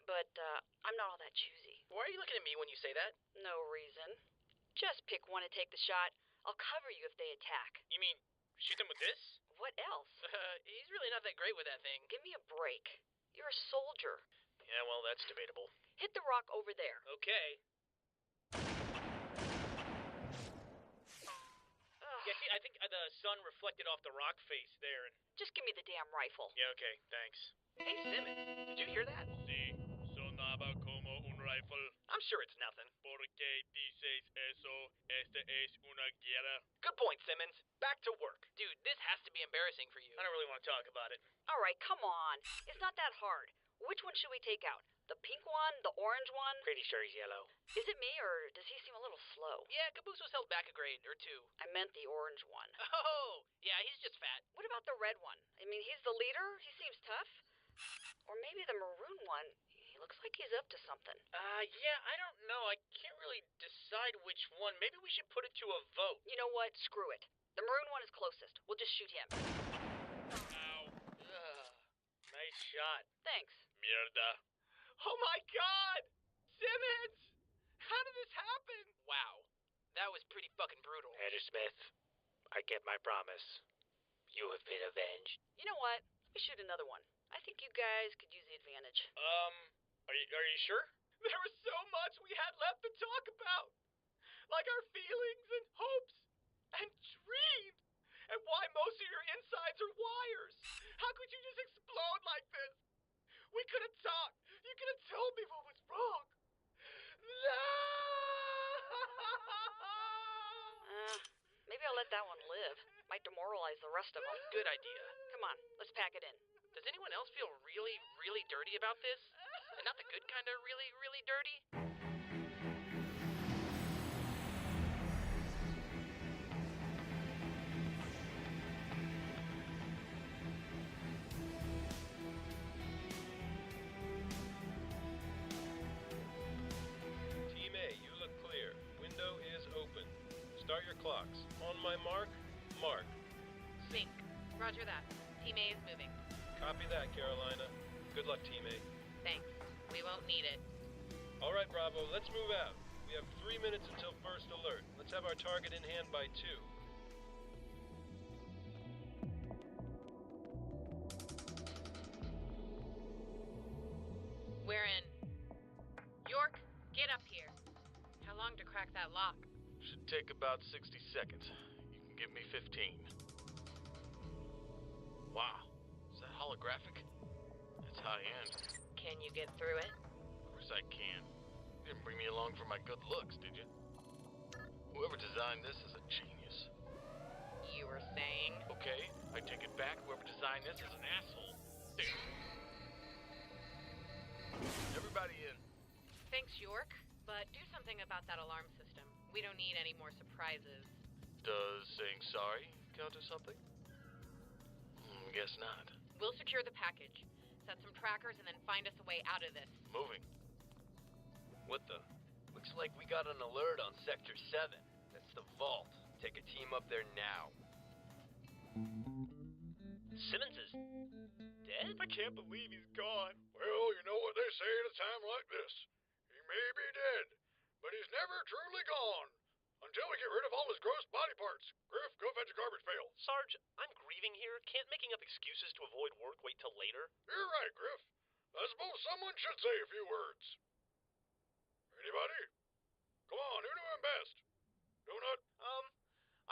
But, I'm not all that choosy. Why are you looking at me when you say that? No reason. Just pick one and take the shot. I'll cover you if they attack. You mean shoot them with this? What else? He's really not that great with that thing. Give me a break. You're a soldier. Yeah, well, that's debatable. Hit the rock over there. Okay. Yeah, see, I think the sun reflected off the rock face there. And... Just give me the damn rifle. Yeah, okay, thanks. Hey, Simmons, did you hear that? Sí, sonaba como un rifle. I'm sure it's nothing. ¿Por qué dices eso? Este es una guerra. Good point, Simmons. Back to work. Dude, this has to be embarrassing for you. I don't really want to talk about it. All right, come on. It's not that hard. Which one should we take out? The pink one? The orange one? Pretty sure he's yellow. Is it me, or does he seem a little slow? Yeah, Caboose was held back a grade or two. I meant the orange one. Oh, yeah, he's just fat. What about the red one? I mean, he's the leader. He seems tough. Or maybe the maroon one. He looks like he's up to something. Yeah, I don't know. I can't really decide which one. Maybe we should put it to a vote. You know what? Screw it. The maroon one is closest. We'll just shoot him. Ow. Ugh. Nice shot. Thanks. Mierda. Oh my God! Simmons! How did this happen? Wow. That was pretty fucking brutal. Andrew Smith, I kept my promise. You have been avenged. You know what? Let me shoot another one. I think you guys could use the advantage. Are you sure? There was so much we had left to talk about. Like our feelings and hopes and dreams. And why most of your insides are wires. How could you just explode like this? We could have talked. You could have told me what was wrong. No! Maybe I'll let that one live. Might demoralize the rest of them. Good idea. Come on, let's pack it in. Does anyone else feel really, really dirty about this? And not the good kind of really, really dirty? Team A, you look clear. Window is open. Start your clocks. On my mark, mark. Sync. Roger that. Team A is moving. Copy that, Carolina. Good luck, Team A. Thanks. We won't need it. All right, Bravo, let's move out. We have 3 minutes until first alert. Let's have our target in hand by 2. We're in. York, get up here. How long to crack that lock? Should take about 60 seconds. You can give me 15. Wow. Is that holographic? That's high end. Can you get through it? Of course I can. You didn't bring me along for my good looks, did you? Whoever designed this is a genius. You were saying? Okay, I take it back. Whoever designed this is an asshole. Everybody in. Thanks, York. But do something about that alarm system. We don't need any more surprises. Does saying sorry count as something? Guess not. We'll secure the package, set some trackers, and then find us a way out of this. Moving. What the? Looks like we got an alert on Sector 7. That's the vault. Take a team up there now. Simmons is dead? I can't believe he's gone. Well, you know what they say at a time like this. He may be dead, but he's never truly gone. Until we get rid of all his gross body parts. Griff, go fetch a garbage pail. Sarge, I'm grieving here. Can't making up excuses to avoid work wait till later? You're right, Griff. I suppose someone should say a few words. Anybody? Come on, who knew him best? Donut?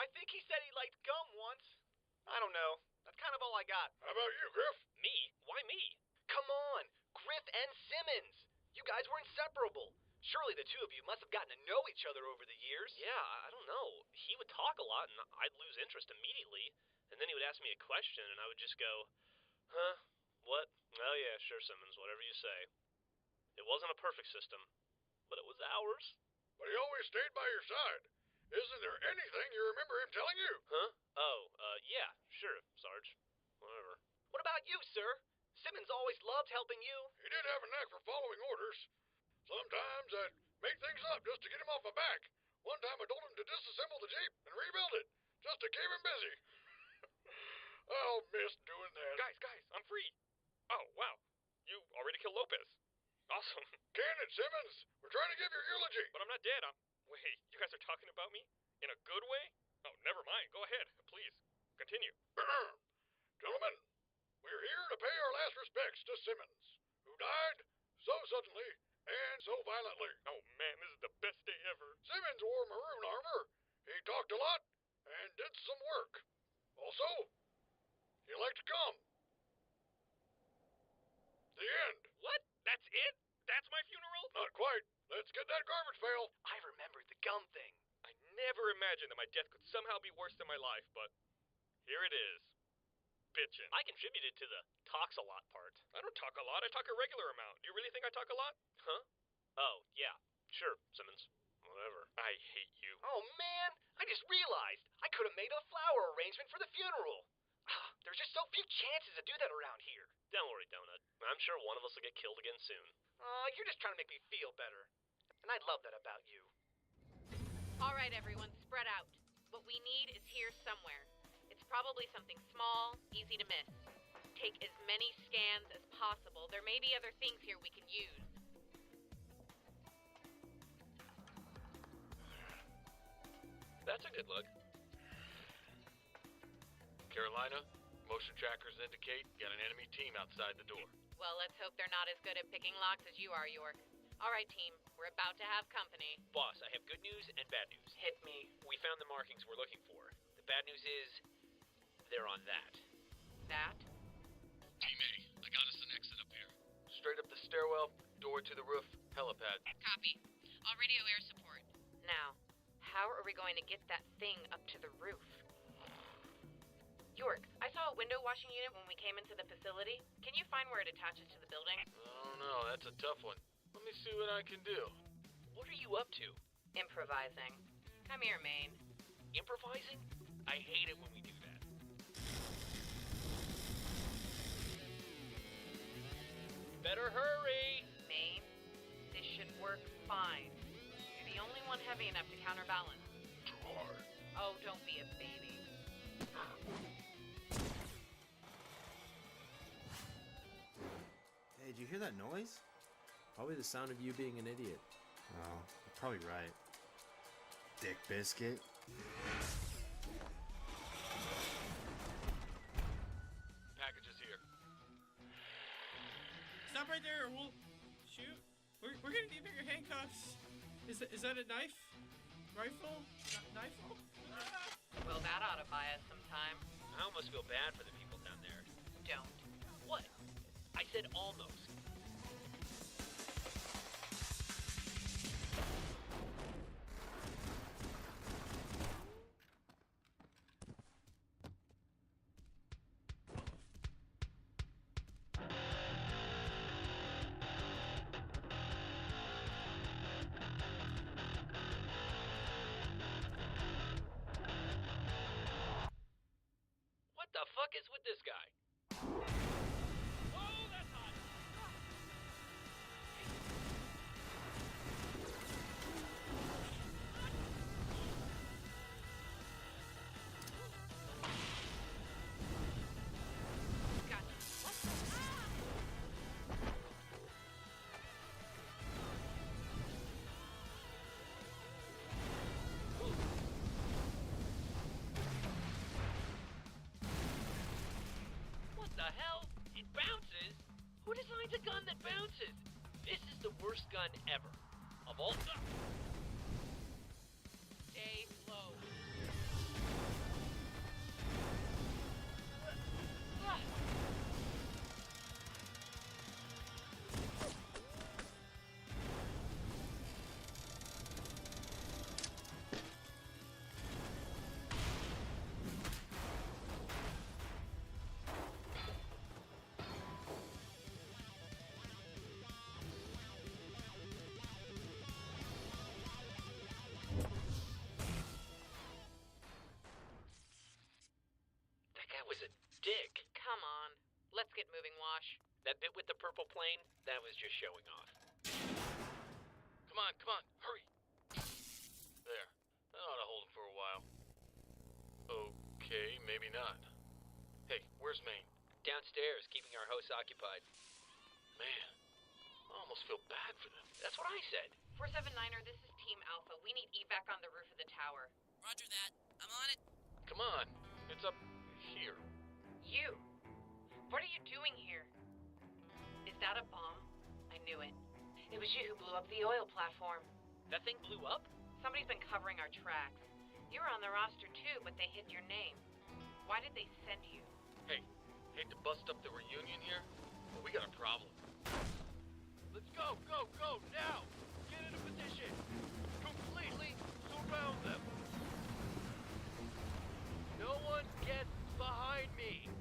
I think he said he liked gum once. I don't know. That's kind of all I got. How about you, Griff? Me? Why me? Come on, Griff and Simmons. You guys were inseparable. Surely the two of you must have gotten to know each other over the years. Yeah, I don't know. He would talk a lot, and I'd lose interest immediately. And then he would ask me a question, and I would just go, huh? What? Oh, yeah, sure, Simmons, whatever you say. It wasn't a perfect system, but it was ours. But he always stayed by your side. Isn't there anything you remember him telling you? Huh? Oh, yeah, sure, Sarge. Whatever. What about you, sir? Simmons always loved helping you. He did have a knack for following orders. Sometimes I'd make things up just to get him off my back. One time I told him to disassemble the Jeep and rebuild it, just to keep him busy. I'll miss doing that. Guys, I'm free. Oh, wow. You already killed Lopez. Awesome. Can it, Simmons? We're trying to give your eulogy. But I'm not dead. Wait, you guys are talking about me? In a good way? Oh, never mind. Go ahead. Please. Continue. Gentlemen, we're here to pay our last respects to Simmons, who died so suddenly and so violently. Oh, man, this is the best day ever. Simmons wore maroon armor. He talked a lot and did some work. Also, he liked to come. The end. What? That's it? That's my funeral? Not quite. Let's get that garbage pail. I remembered the gum thing. I never imagined that my death could somehow be worse than my life, but here it is. Bitchin'. I contributed to the talks a lot part. I don't talk a lot. I talk a regular amount. Do you really think I talk a lot? Huh? Oh, yeah. Sure, Simmons. Whatever. I hate you. Oh, man, I just realized I could have made a flower arrangement for the funeral. There's just so few chances to do that around here. Don't worry, Donut. I'm sure one of us will get killed again soon. You're just trying to make me feel better. And I love that about you. All right, everyone, spread out. What we need is here somewhere. It's probably something small, easy to miss. Take as many scans as possible. There may be other things here we can use. That's a good look. Carolina, motion trackers indicate got an enemy team outside the door. Well, let's hope they're not as good at picking locks as you are, York. All right, team, we're about to have company. Boss, I have good news and bad news. Hit me. We found the markings we're looking for. The bad news is, they're on that. That? Team A, I got us an exit up here. Straight up the stairwell, door to the roof, helipad. Copy. All radio air support. Now, how are we going to get that thing up to the roof? York, I saw a window washing unit when we came into the facility. Can you find where it attaches to the building? Oh no, that's a tough one. Let me see what I can do. What are you up to? Improvising. Come here, Maine. Improvising? I hate it when we do that. Better hurry! Maine, this should work fine. You're the only one heavy enough to counterbalance. Too hard. Oh, don't be a baby. Hey, did you hear that noise? Probably the sound of you being an idiot. Oh, you're probably right. Dick biscuit. Package is here. Stop right there or we'll shoot. We're gonna need bigger handcuffs. Is that a knife? Rifle? Knifeful? Well, that ought to buy us some time. I almost feel bad for the people down there. Don't. What? I said almost. What the fuck is with this guy? Oh, that's hot! What the hell? It bounces? Who designs a gun that bounces? This is the worst gun ever. Of all time. Stay low. That guy was a dick. Come on. Let's get moving, Wash. That bit with the purple plane, that was just showing off. Come on, hurry. There. That ought to hold him for a while. Okay, maybe not. Hey, where's Maine? Downstairs, keeping our hosts occupied. Man, I almost feel bad for them. That's what I said. 479er, this is Team Alpha. We need evac on the roof of the tower. Roger that. I'm on it. Come on, it's up here. You! What are you doing here? Is that a bomb? I knew it. It was you who blew up the oil platform. That thing blew up? Somebody's been covering our tracks. You were on the roster too, but they hid your name. Why did they send you? Hey, hate to bust up the reunion here, but we got a problem. Let's go, now! Get into position! Completely surround them! No one gets behind me!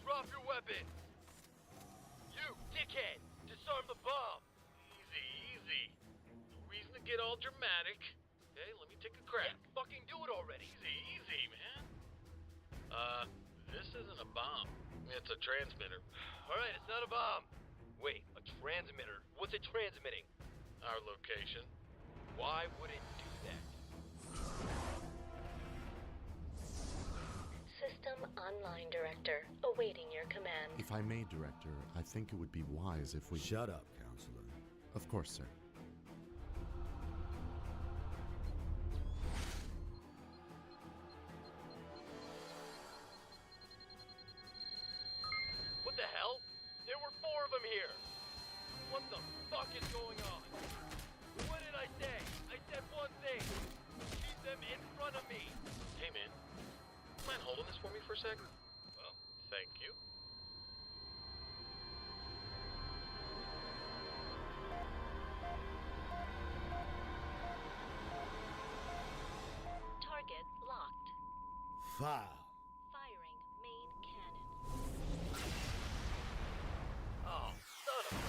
Drop your weapon! You, dickhead! Disarm the bomb! Easy. No reason to get all dramatic. Okay, let me take a crack. Yeah, fucking do it already! Easy, man! This isn't a bomb. It's a transmitter. Alright, it's not a bomb. Wait, a transmitter? What's it transmitting? Our location. Why would it do that? System online, Director. Awaiting your command. If I may, Director, I think it would be wise if we... Shut up, Counselor. Of course, sir. What the hell? There were 4 of them here. What the fuck is going on? What did I say? I said one thing. Keep them in front of me. Hey, man. Mind holding this for me for a sec? Well, thank you. Target locked. Fire. Firing main cannon. Oh, son of a...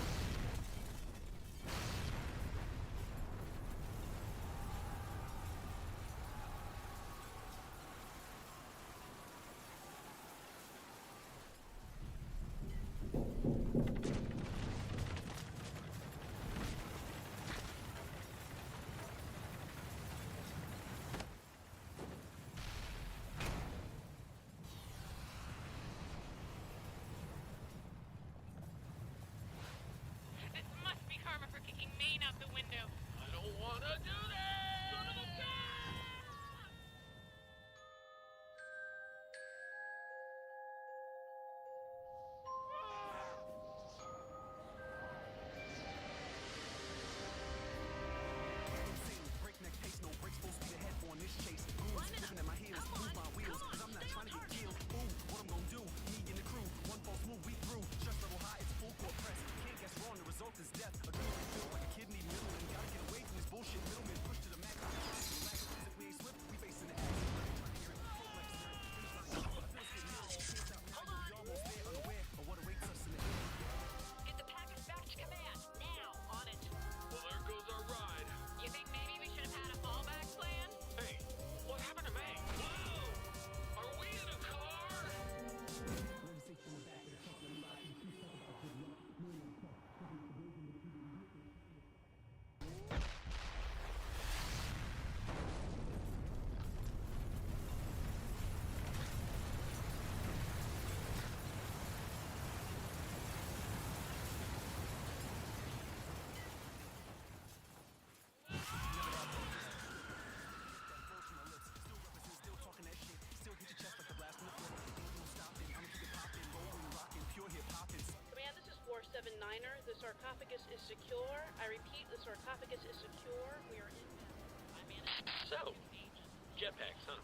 This must be karma for kicking Maine out the window. I don't wanna do that! Son of a gun! Breakneck pace, no brakes, full speed ahead on this chase. Goons looking at my heels, move my wheels, cause I'm not trying to get killed. Ooh, what I'm gonna do? Me and the crew, one false move, we through. Stress level high, it's full court press. Can't guess wrong, the result is death. Adrenaline filled like a kidney middleman. Gotta get away from this bullshit middleman. Push to the max, relax. If we ain't slip, we facing the action. Get the package back to command. Now, on it. Well, there goes our ride. You think maybe we should have had a fallback plan? Hey, what happened to May? Whoa! Are we in a car? Command, this is 479er. The sarcophagus is secure. I repeat, the sarcophagus is secure. We are in. I managed. So, jetpacks, huh?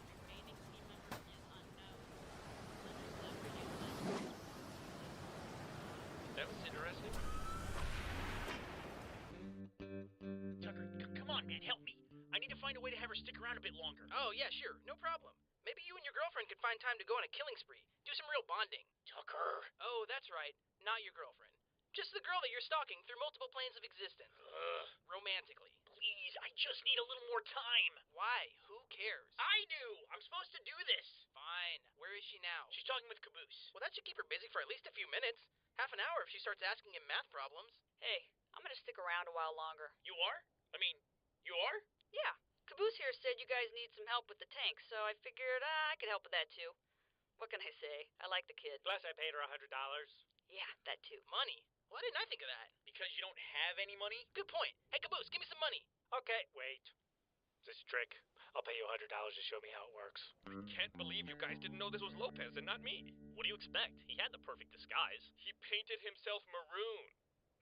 That was interesting. Tucker, come on, man, help me. I need to find a way to have her stick around a bit longer. Oh, yeah, sure. No problem. Maybe you and your girlfriend could find time to go on a killing spree. Do some real bonding. Tucker! Oh, that's right. Not your girlfriend. Just the girl that you're stalking through multiple planes of existence. Romantically. Please, I just need a little more time. Why? Who cares? I do. I'm supposed to do this. Fine. Where is she now? She's talking with Caboose. Well, that should keep her busy for at least a few minutes. Half an hour if she starts asking him math problems. Hey, I'm gonna stick around a while longer. You are? I mean, you are? Yeah. Caboose here said you guys need some help with the tank, so I figured I could help with that too. What can I say? I like the kid. Plus, I paid her $100. Yeah, that too. Money? Why didn't I think of that? Because you don't have any money? Good point. Hey, Caboose, give me some money. Okay, wait. This trick. I'll pay you $100 to show me how it works. Can't believe you guys didn't know this was Lopez and not me. What do you expect? He had the perfect disguise. He painted himself maroon.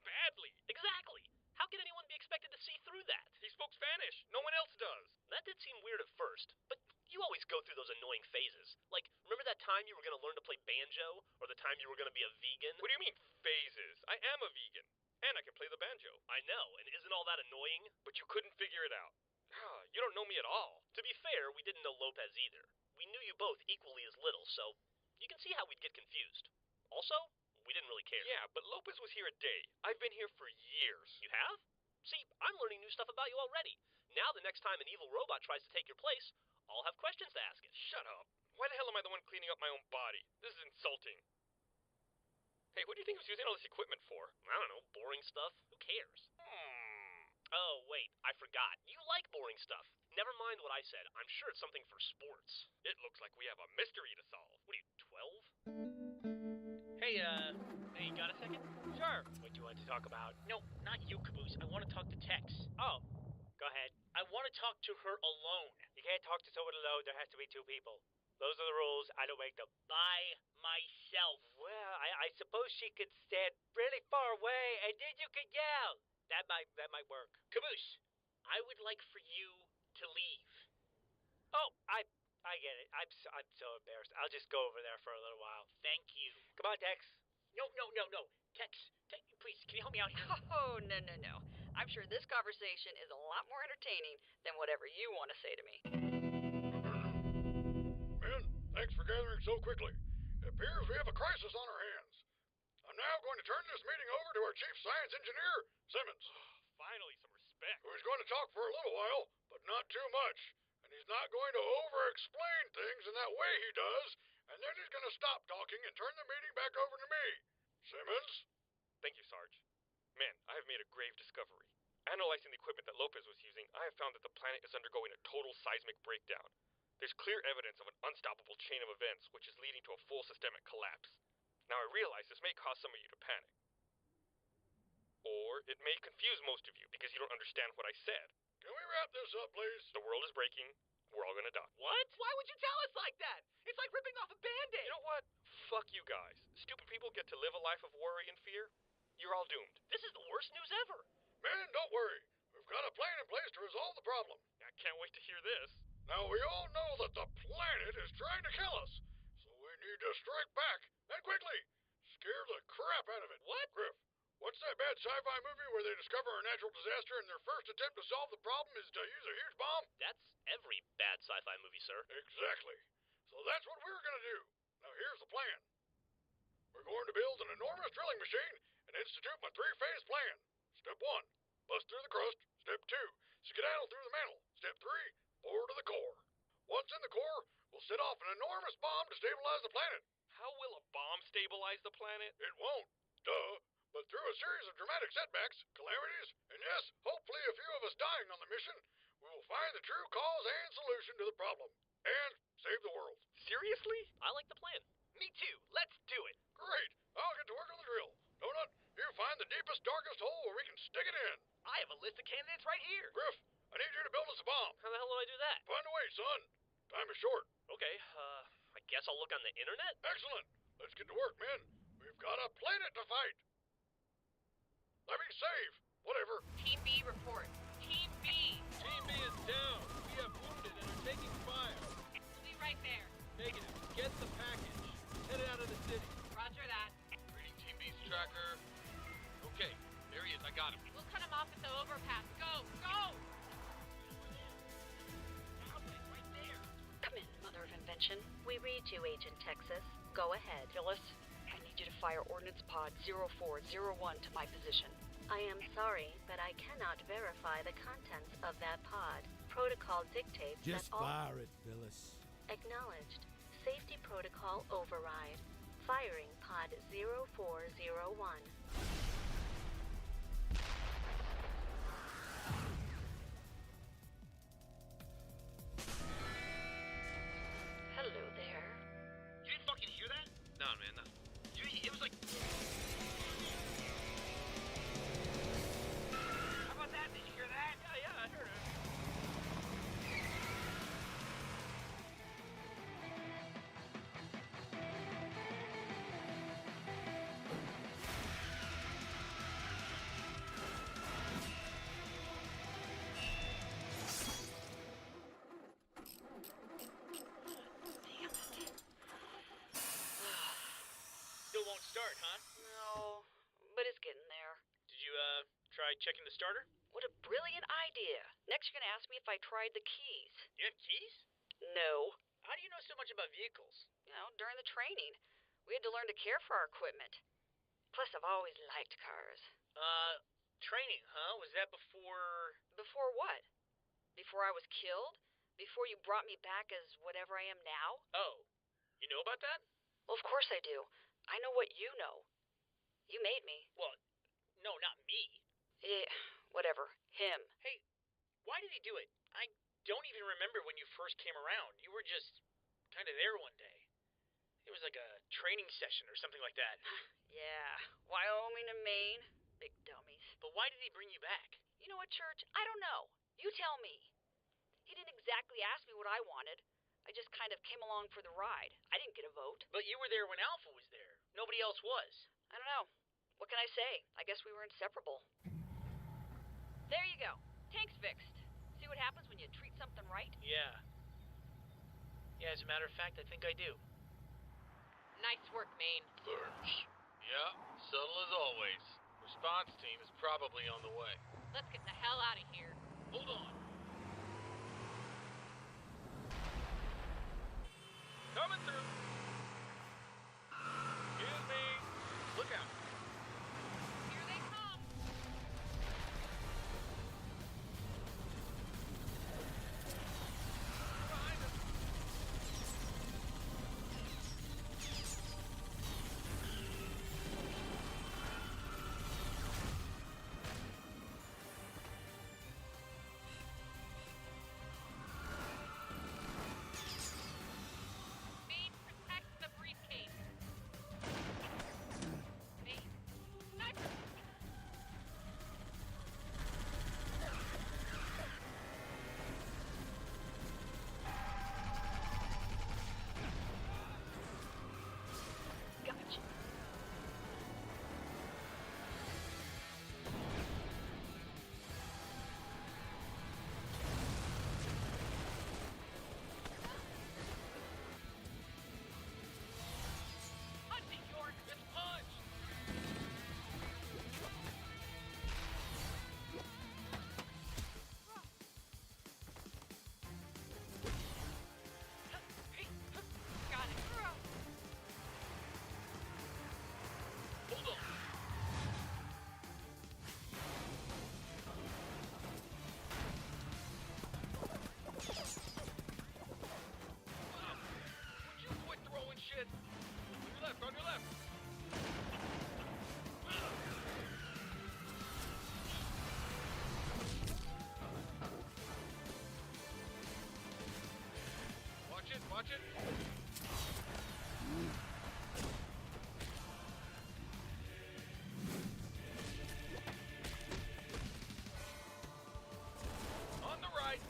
Badly. Exactly. How could anyone be expected to see through that? He spoke Spanish. No one else does. That did seem weird at first, but you always go through those annoying phases. Like, remember that time you were going to learn to play banjo? Or the time you were going to be a vegan? What do you mean, phases? I am a vegan. And I can play the banjo. I know, and isn't all that annoying? But you couldn't figure it out. You don't know me at all. To be fair, we didn't know Lopez either. We knew you both equally as little, so you can see how we'd get confused. Also, we didn't really care. Yeah, but Lopez was here a day. I've been here for years. You have? See, I'm learning new stuff about you already. Now the next time an evil robot tries to take your place, I'll have questions to ask it. Shut up. Why the hell am I the one cleaning up my own body? This is insulting. Hey, what do you think I was using all this equipment for? I don't know, boring stuff? Who cares? Oh, wait, I forgot. You like boring stuff. Never mind what I said. I'm sure it's something for sports. It looks like we have a mystery to solve. What are you, 12? Hey, you got a second? Sure. What do you want to talk about? No, not you, Caboose. I want to talk to Tex. Oh, go ahead. I want to talk to her alone. You can't talk to someone alone. There has to be two people. Those are the rules. I don't make them. By myself. Well, I suppose she could stand really far away, and then you could yell. That might work. Caboose, I would like for you to leave. Oh, I get it. I'm so embarrassed. I'll just go over there for a little while. Thank you. Come on, Tex. No. Tex, please, can you help me out here? Oh, no. I'm sure this conversation is a lot more entertaining than whatever you want to say to me. Men, thanks for gathering so quickly. It appears we have a crisis on our hands. I'm now going to turn this meeting over to our chief science engineer, Simmons. Finally, some respect. Who's going to talk for a little while, but not too much. And he's not going to over-explain things in that way he does, and then he's going to stop talking and turn the meeting back over to me. Simmons? Thank you, Sarge. Man, I have made a grave discovery. Analyzing the equipment that Lopez was using, I have found that the planet is undergoing a total seismic breakdown. There's clear evidence of an unstoppable chain of events, which is leading to a full systemic collapse. Now, I realize this may cause some of you to panic. Or it may confuse most of you because you don't understand what I said. Can we wrap this up, please? The world is breaking. We're all gonna die. What? Why would you tell us like that? It's like ripping off a Band-Aid. You know what? Fuck you guys. Stupid people get to live a life of worry and fear. You're all doomed. This is the worst news ever. Men, don't worry. We've got a plan in place to resolve the problem. I can't wait to hear this. Now, we all know that the planet is trying to kill us, so we need to strike back, and quickly. Scare the crap out of it. What? Griff, what's that bad sci-fi movie where they discover a natural disaster and their first attempt to solve the problem is to use a huge bomb? That's every bad sci-fi movie, sir. Exactly. So that's what we're going to do. Now, here's the plan. We're going to build an enormous drilling machine and institute my three-phase plan. Step 1, bust through the crust. Step 2, skedaddle through the mantle. Step 3, bore to the core. Once in the core, we'll set off an enormous bomb to stabilize the planet. How will a bomb stabilize the planet? It won't. Duh. But through a series of dramatic setbacks, calamities, and yes, hopefully a few of us dying on the mission, we will find the true cause and solution to the problem. And save the world. Seriously? I like the plan. Me too. Let's do it. Great. I'll get to work on the drill. Donut, you find the deepest, darkest hole where we can stick it in. I have a list of candidates right here. Griff, I need you to build us a bomb. How the hell do I do that? Find a way, son. Time is short. Okay, I guess I'll look on the internet? Excellent. Let's get to work, men. We've got a planet to fight. Let me save. Whatever. Team B report. Team B. Team B is down. We have wounded and are taking fire. We'll be right there. Negative. Get the package. Headed out of the city. Roger that. Reading Team B's tracker. Okay, there he is. I got him. We'll cut him off at the overpass. Go! Go! Right there. Come in, Mother of Invention. We read you, Agent Texas. Go ahead. Phyllis, I need you to fire Ordnance Pod 0401 to my position. I am sorry, but I cannot verify the contents of that pod. Protocol dictates Just that all... fire it, Phyllis. Acknowledged. Safety protocol override. Firing pod 0401. Hello there. You didn't fucking hear that? No, man, no. It was like... How about that? Did you hear that? Yeah, I heard it. Still won't start, huh? No, but it's getting there. Did you, try checking the starter? What a brilliant idea. Next you're gonna ask me if I tried the keys. You have keys? No. How do you know so much about vehicles? You know, during the training, we had to learn to care for our equipment. Plus, I've always liked cars. Training, huh? Was that before... Before what? Before I was killed? Before you brought me back as whatever I am now? Oh, you know about that? Well, of course I do. I know what you know. You made me. Well, no, not me. Whatever. Him. Hey, why did he do it? I don't even remember when you first came around. You were just kind of there one day. It was like a training session or something like that. Yeah. Wyoming and Maine. Big dummies. But why did he bring you back? You know what, Church? I don't know. You tell me. He didn't exactly ask me what I wanted. I just kind of came along for the ride. I didn't get a vote. But you were there when Alpha was there. Nobody else was. I don't know. What can I say? I guess we were inseparable. There you go. Tank's fixed. See what happens when you treat something right? Yeah. Yeah, as a matter of fact, I think I do. Nice work, Maine. Thanks. Yeah, subtle as always. Response team is probably on the way. Let's get the hell out of here. Hold on. Coming through. Excuse me. Look out. Here they come. Behind us. Maine, protect the briefcase. Maine, sniper. Gotcha. Punch it, York! It's punch! Got it. Hold on. Would you quit throwing shit? On your left. Watch it. On the right.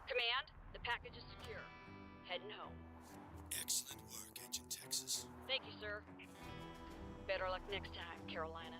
Command, the package is secure. Heading home. Excellent work, Agent Texas. Thank you, sir. Better luck next time, Carolina.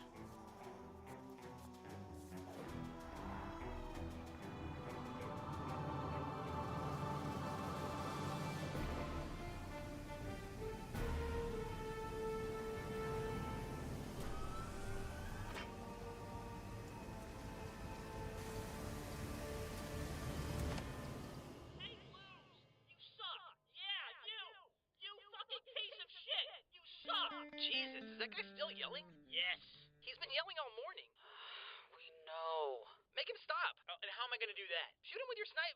Jesus, is that guy still yelling? Yes. He's been yelling all morning. We know. Make him stop. Oh, and how am I going to do that? Shoot him with your snipe?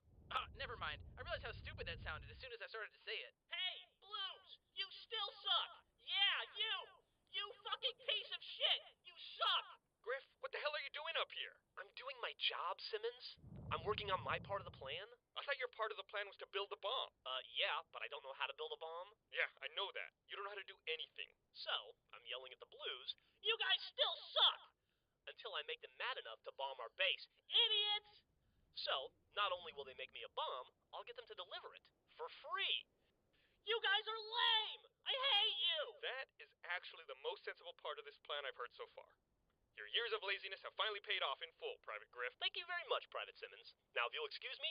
Never mind. I realized how stupid that sounded as soon as I started to say it. Hey, Blues, you still suck. Yeah, you. You fucking piece of shit. You suck. Griff, what the hell are you doing up here? I'm doing my job, Simmons. I'm working on my part of the plan. I thought your part of the plan was to build the bomb. Yeah, but I don't know how to build a bomb. Yeah, I know that. You don't know how to do anything. So, I'm yelling at the Blues. You guys still suck. Until I make them mad enough to bomb our base. Idiots. So, not only will they make me a bomb, I'll get them to deliver it. For free. You guys are lame. I hate you. That is actually the most sensible part of this plan I've heard so far. Your years of laziness have finally paid off in full, Private Griff. Thank you very much, Private Simmons. Now, if you'll excuse me,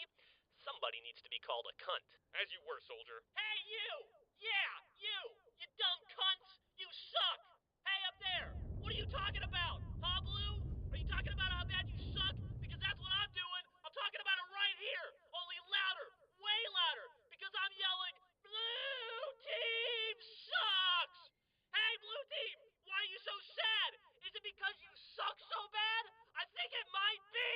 somebody needs to be called a cunt. As you were, soldier. Hey, you! Yeah, you! You dumb cunts! You suck! Hey, up there! What are you talking about? Huh, Blue? Are you talking about how bad you suck? Because that's what I'm doing! I'm talking about it right here! Only louder! Way louder! Because I'm yelling, Blue Team sucks! Hey, Blue Team! Why are you so sad? Is it because you suck so bad? I think it might be!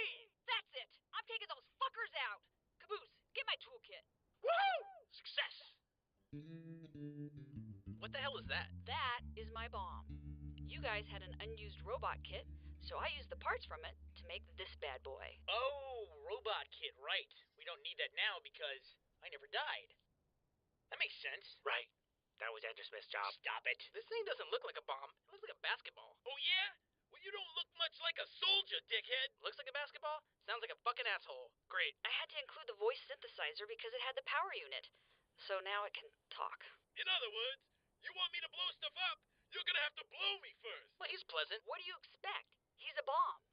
That's it! I'm taking those fuckers out! Caboose, get my toolkit. Woo! Success! What the hell is that? That is my bomb. You guys had an unused robot kit, so I used the parts from it to make this bad boy. Oh, robot kit, right. We don't need that now because I never died. That makes sense. Right. That was Andrew Smith's job. Stop it. This thing doesn't look like a bomb. It looks like a basketball. Oh, yeah? Well, you don't look much like a soldier, dickhead. Looks like a basketball? Sounds like a fucking asshole. Great. I had to include the voice synthesizer because it had the power unit. So now it can talk. In other words, you want me to blow stuff up, you're gonna have to blow me first. Well, he's pleasant. What do you expect? He's a bomb.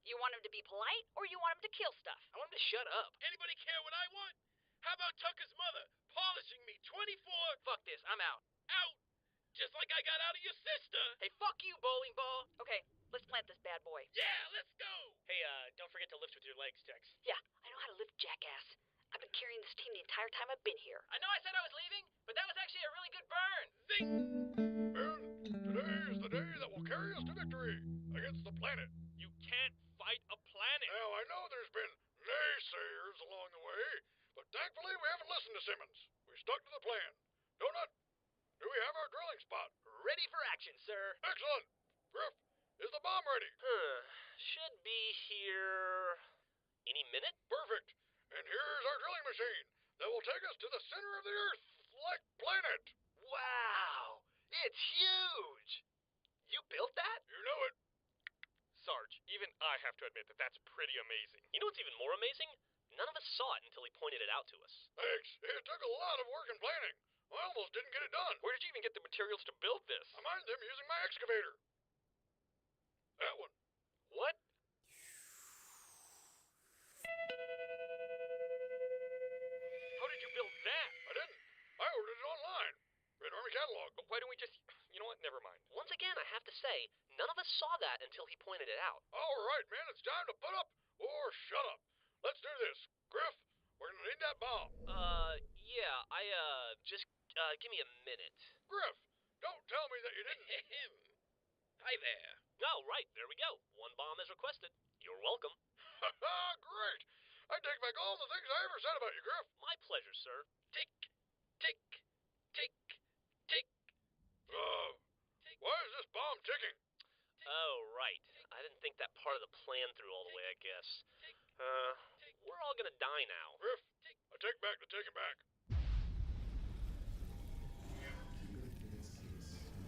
You want him to be polite, or you want him to kill stuff? I want him to shut up. Anybody care what I want? How about Tucker's mother polishing me 24... Fuck this, I'm out. Out! Just like I got out of your sister. Hey, fuck you, bowling ball. Okay, let's plant this bad boy. Yeah, let's go. Hey, don't forget to lift with your legs, Tex. Yeah, I know how to lift, jackass. I've been carrying this team the entire time I've been here. I know I said I was leaving, but that was actually a really good burn. Zing! And today is the day that will carry us to victory against the planet. You can't fight a planet. Now, I know there's been naysayers along the way, but thankfully we haven't listened to Simmons. We stuck to the plan. Donut, do we have our drilling spot? Ready for action, sir. Excellent. Griff, is the bomb ready? Should be here any minute. Perfect. And here's our drilling machine that will take us to the center of the Earth-like planet. Wow, it's huge. You built that? You know it. Sarge, even I have to admit that that's pretty amazing. You know what's even more amazing? None of us saw it until he pointed it out to us. Thanks. It took a lot of work and planning. I almost didn't get it done. Where did you even get the materials to build this? I mined them using my excavator. That one. What? How did you build that? I didn't. I ordered it online. Red Army catalog. But why don't we just... You know what? Never mind. Once again, I have to say, none of us saw that until he pointed it out. All right, man. It's time to put up or shut up. Let's do this. Griff, we're gonna need that bomb. Yeah, just give me a minute. Griff, don't tell me that you didn't... Hi there. Oh, right, there we go. One bomb as requested. You're welcome. Great. I take back all the things I ever said about you, Griff. My pleasure, sir. Tick, tick, tick, tick. Why is this bomb ticking? Oh, right. I didn't think that part of the plan through all the way, I guess. We're all gonna die now. Griff, I take back the taking back.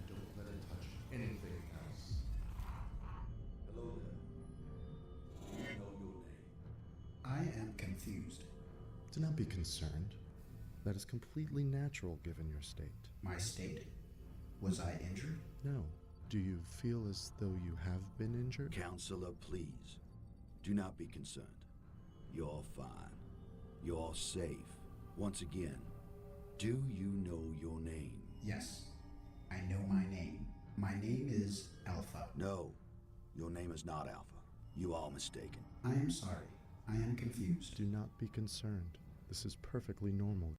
Don't let it touch anything else. Hello there. Do you know your name? I am confused. Do not be concerned. That is completely natural given your state. My state? Was I injured? No. Do you feel as though you have been injured? Counselor, please. Do not be concerned. You're all fine. You're all safe. Once again, do you know your name? Yes. I know my name. My name is Alpha. No. Your name is not Alpha. You are mistaken. I am sorry. I am confused. Do not be concerned. This is perfectly normal.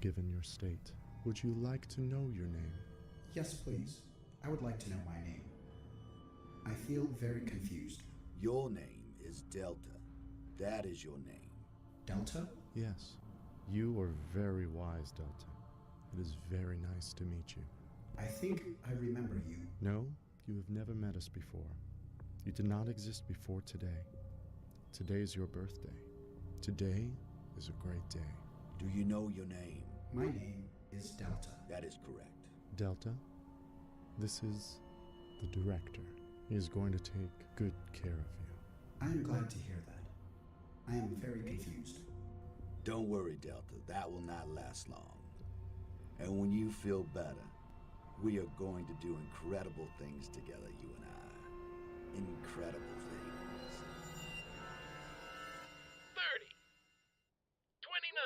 given your state. Would you like to know your name? Yes, please. I would like to know my name. I feel very confused. Your name is Delta. That is your name. Delta? Yes. You are very wise, Delta. It is very nice to meet you. I think I remember you. No, you have never met us before. You did not exist before today. Today is your birthday. Today is a great day. Do you know your name? My name is Delta. That is correct. Delta, this is the director. He is going to take good care of you. I am glad to hear that. I am very confused. Don't worry, Delta. That will not last long. And when you feel better, we are going to do incredible things together, you and I. Incredible things. 30. 29.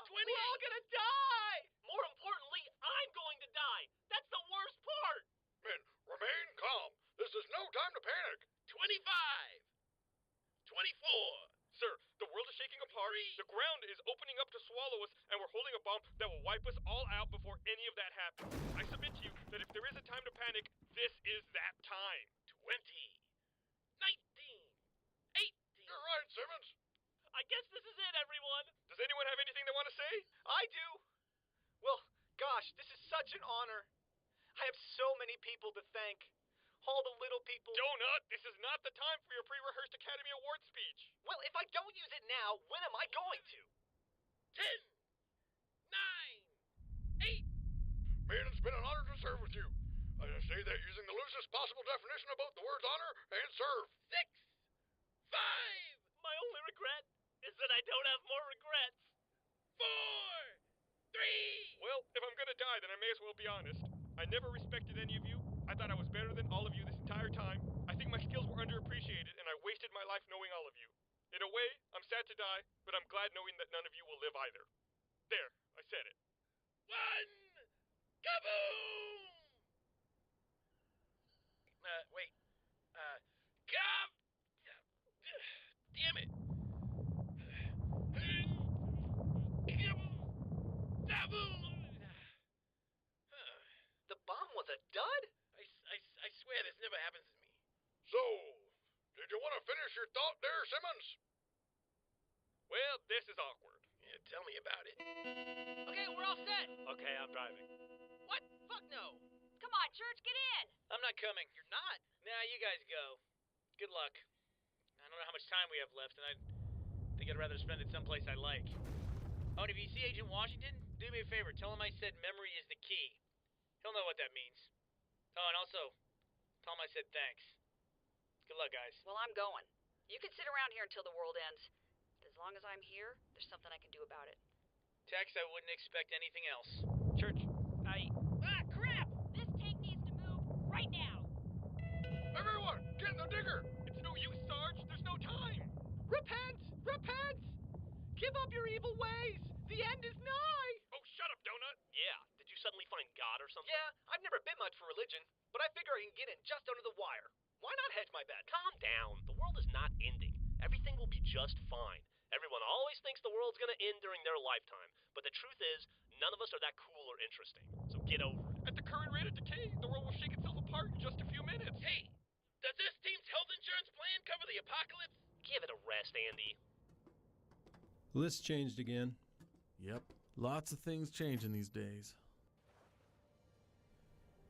28. We're all gonna die! More importantly, I'm going to die. That's the worst part. Men, remain calm. This is no time to panic. 25. 24. Sir, the world is shaking apart. The ground is opening up to swallow us, and we're holding a bomb that will wipe us all out before any of that happens. I submit to you that if there is a time to panic, this is that time. 20. 19. 18. You're right, Simmons. I guess this is it, everyone. Does anyone have anything they want to say? I do. Well, gosh, this is such an honor. I have so many people to thank. All the little people. Donut, this is not the time for your pre-rehearsed Academy Award speech. Well, if I don't use it now, when am I going to? 10. 9. 8. Man, it's been an honor to serve with you. I say that using the loosest possible definition of both the words honor and serve. 6. 5. My only regret is that I don't have more regrets. 4. 3. Well, if I'm gonna die, then I may as well be honest. I never respected any of you. I thought I was better than all of you this entire time. I think my skills were underappreciated, and I wasted my life knowing all of you. In a way, I'm sad to die, but I'm glad knowing that none of you will live either. There, I said it. 1. Kaboom! Wait. Damn it. The bomb was a dud? I swear this never happens to me. So, did you want to finish your thought there, Simmons? Well, this is awkward. Yeah, tell me about it. Okay, we're all set. Okay, I'm driving. What? Fuck no. Come on, Church, get in! I'm not coming. You're not? Nah, you guys go. Good luck. I don't know how much time we have left, and I think I'd rather spend it someplace I like. Oh, and if you see Agent Washington, do me a favor. Tell him I said memory is the key. He'll know what that means. Oh, and also, tell him I said thanks. Good luck, guys. Well, I'm going. You can sit around here until the world ends. But as long as I'm here, there's something I can do about it. Tex, I wouldn't expect anything else. Church, Ah, crap! This tank needs to move right now! Everyone, get in the digger! It's no use, Sarge. There's no time. Repent! Repent! Give up your evil ways! The end is nigh! Oh, shut up, Donut. Yeah, did you suddenly find God or something? Yeah, I've never been much for religion, but I figure I can get in just under the wire. Why not hedge my bet? Calm down. The world is not ending. Everything will be just fine. Everyone always thinks the world's gonna end during their lifetime, but the truth is, none of us are that cool or interesting. So get over it. At the current rate of decay, the world will shake itself apart in just a few minutes. Hey, does this team's health insurance plan cover the apocalypse? Give it a rest, Andy. The list changed again. Yep, lots of things changing these days.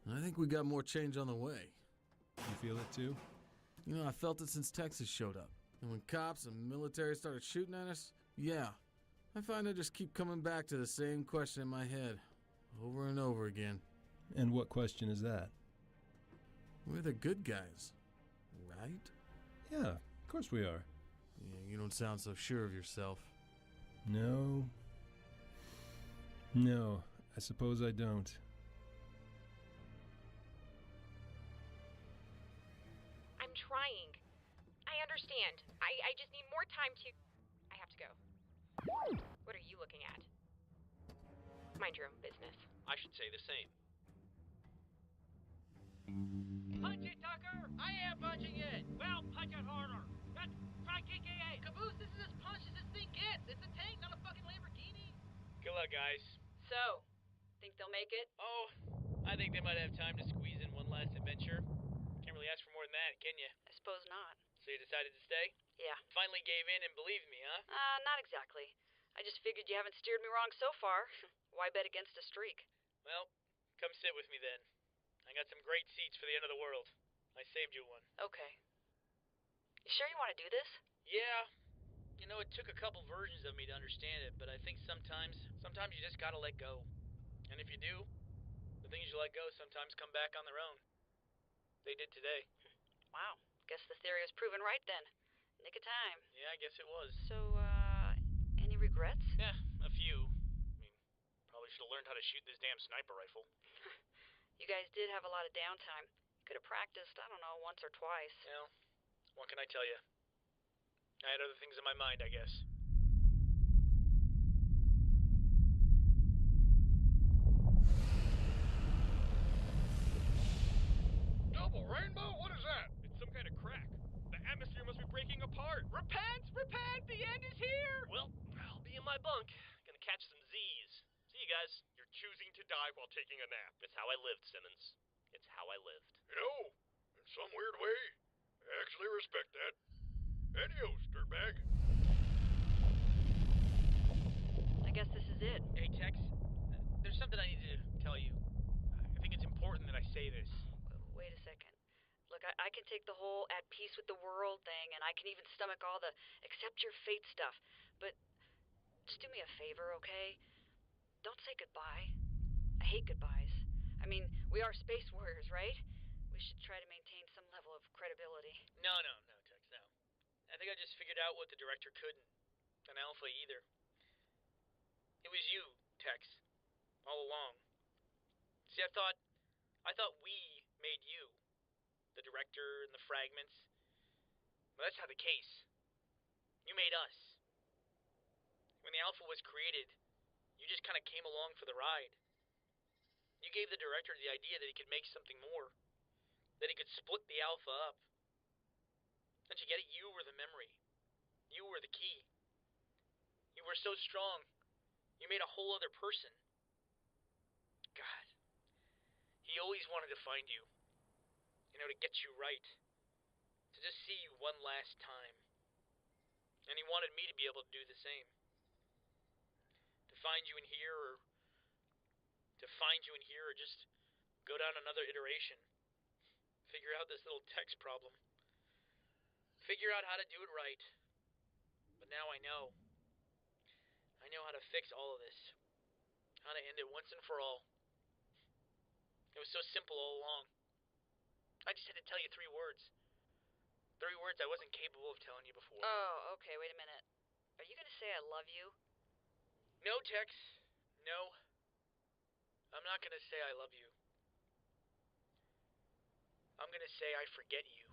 I think we got more change on the way. You feel it too? You know, I felt it since Texas showed up. And when cops and military started shooting at us, yeah, I find I just keep coming back to the same question in my head, over and over again. And what question is that? We're the good guys, right? Yeah, of course we are. Yeah, you don't sound so sure of yourself. No, I suppose I don't. I'm trying. I understand. I just need more time to... I have to go. What are you looking at? Mind your own business. I should say the same. Punch it, Tucker! I am punching it! Well, punch it harder! Try KKA! Caboose, this is as punch as this thing gets! It's a tank, not a fucking Lamborghini! Good luck, guys. So, think they'll make it? Oh, I think they might have time to squeeze in one last adventure. Can't really ask for more than that, can you? I suppose not. So you decided to stay? Yeah. Finally gave in and believed me, huh? Not exactly. I just figured you haven't steered me wrong so far. Why bet against a streak? Well, come sit with me then. I got some great seats for the end of the world. I saved you one. Okay. You sure you want to do this? Yeah. You know, it took a couple versions of me to understand it, but I think sometimes you just gotta let go. And if you do, the things you let go sometimes come back on their own. They did today. Wow. Guess the theory was proven right then. Nick of time. Yeah, I guess it was. So, any regrets? Yeah, a few. I mean, probably should have learned how to shoot this damn sniper rifle. You guys did have a lot of downtime. Could have practiced, I don't know, once or twice. Well, what can I tell you? I had other things in my mind, I guess. Double rainbow? What is that? It's some kind of crack. The atmosphere must be breaking apart. Repent! Repent! The end is here! Well, I'll be in my bunk. Gonna catch some Z's. See you guys. You're choosing to die while taking a nap. It's how I lived, Simmons. It's how I lived. You know, in some weird way, I actually respect that. Adios, dirtbag. I guess this is it. Hey, Tex, there's something I need to tell you. I think it's important that I say this. Wait a second. Look, I can take the whole at peace with the world thing, and I can even stomach all the accept your fate stuff. But just do me a favor, okay? Don't say goodbye. I hate goodbyes. I mean, we are space warriors, right? We should try to maintain some level of credibility. No, Tex, no. I think I just figured out what the director couldn't. And Alpha either. It was you, Tex. All along. See, I thought we made you. The director and the fragments. But that's not the case. You made us. When the Alpha was created, you just kind of came along for the ride. You gave the director the idea that he could make something more. That he could split the Alpha up. Don't you get it? You were the memory. You were the key. You were so strong. You made a whole other person. God. He always wanted to find you. You know, to get you right. To just see you one last time. And he wanted me to be able to do the same. To find you in here or just go down another iteration. Figure out this little text problem. Figure out how to do it right. But now I know. I know how to fix all of this. How to end it once and for all. It was so simple all along. I just had to tell you 3 words. 3 words I wasn't capable of telling you before. Oh, okay, wait a minute. Are you gonna say I love you? No, Tex. No. I'm not gonna say I love you. I'm gonna say I forget you.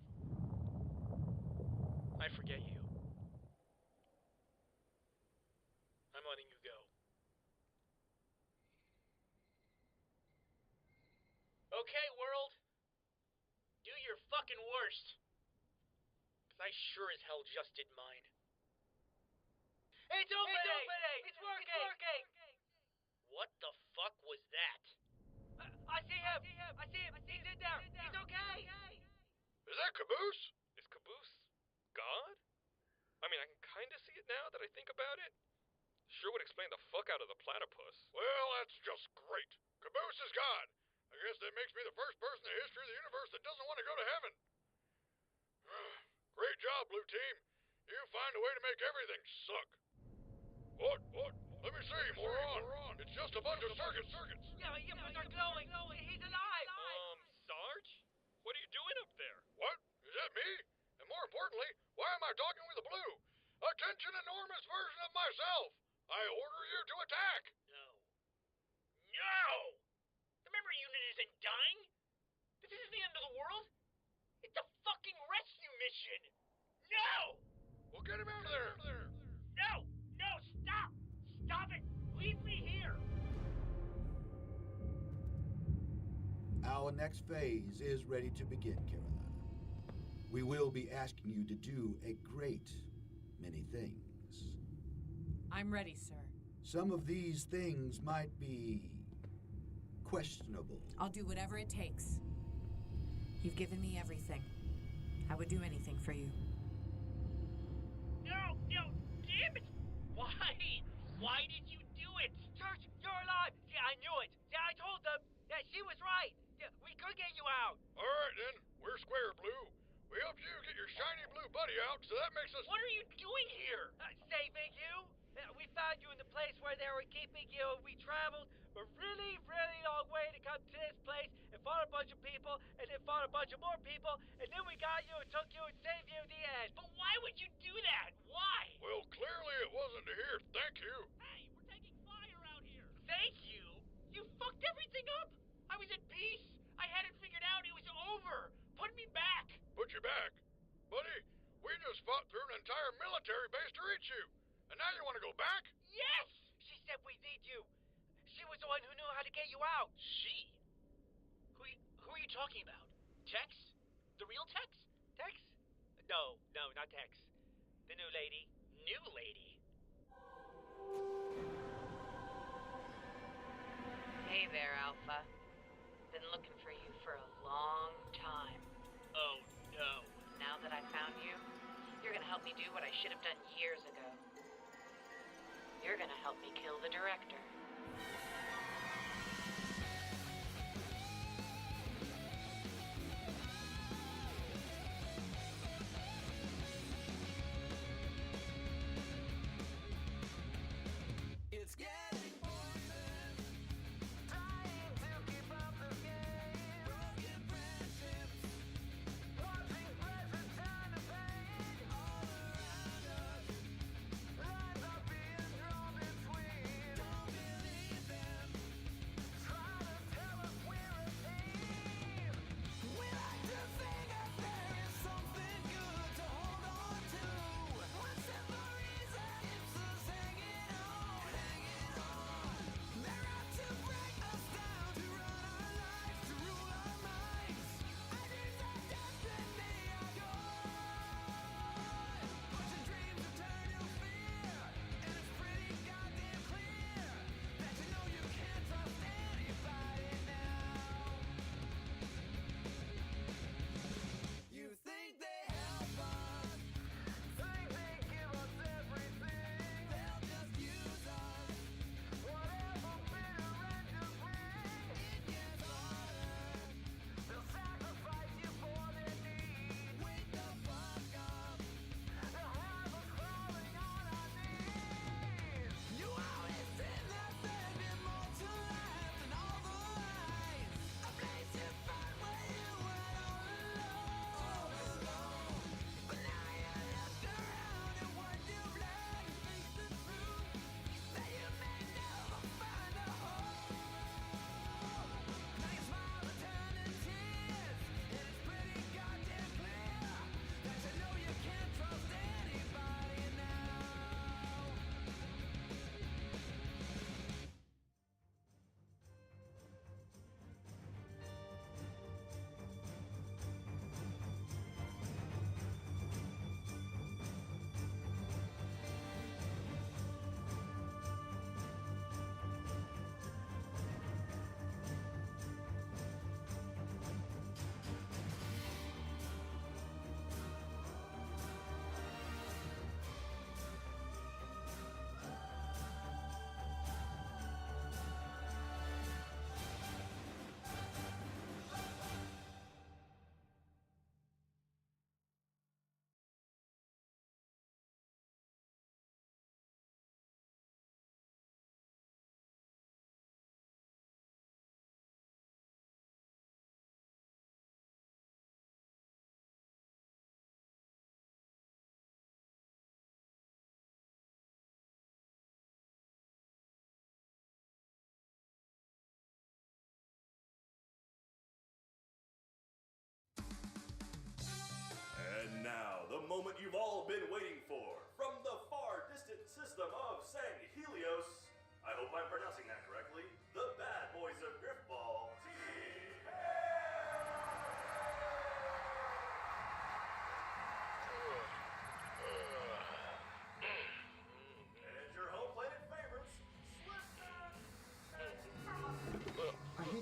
I forget you. I'm letting you go. Okay, world. Do your fucking worst. 'Cause I sure as hell just did mine. It's opening! It's working! What the fuck was that? I see him! He's in there! He's okay! Is that Caboose? Is Caboose God? I mean, I can kind of see it now that I think about it. Sure would explain the fuck out of the platypus. Well, that's just great. Caboose is God. I guess that makes me the first person in the history of the universe that doesn't want to go to heaven. Great job, Blue Team. You find a way to make everything suck. What? Let me see, moron. It's just a bunch of circuits. Yeah, but they're glowing. He's alive! Sarge? What are you doing up there? What? Is that me? And more importantly, why am I talking with a blue? Attention, enormous version of myself. I order you to attack. No! The memory unit isn't dying! This isn't the end of the world! It's a fucking rescue mission! No! Well, get him out of there! No! Stop! Stop it! Leave me here! Our next phase is ready to begin, Carolina. We will be asking you to do a great many things. I'm ready, sir. Some of these things might be questionable. I'll do whatever it takes. You've given me everything. I would do anything for you. No, damn it! Why? Why did you do it? Church, you're alive! Yeah, I knew it! Yeah, I told them! Yeah, she was right! Yeah, we could get you out! Alright then, we're square, Blue. We helped you get your shiny blue buddy out, so that makes us... What are you doing here? Saving you? We found you in the place where they were keeping you. We traveled a really, really long way to come to this place and fought a bunch of people, and then fought a bunch of more people, and then we got you and took you and saved you at the end. But why would you do that? Why? Well, clearly it wasn't to hear thank you. Hey, we're taking fire out here. Thank you? You fucked everything up. I was at peace. I had it figured out. It was over. Put me back. Put you back? Buddy, we just fought through an entire military base to reach you. And now you want to go back? Yes! She said we need you. She was the one who knew how to get you out. She? Who are you talking about? Tex? The real Tex? Tex? No, not Tex. The new lady. New lady? Hey there, Alpha. Been looking for you for a long time. Oh, no. Now that I found you, you're gonna help me do what I should have done years ago. You're gonna help me kill the director. It's getting pointless, trying to keep up the game. Broken friendships, watching pleasure turn to pain. All around us, lines are being drawn between. Don't believe that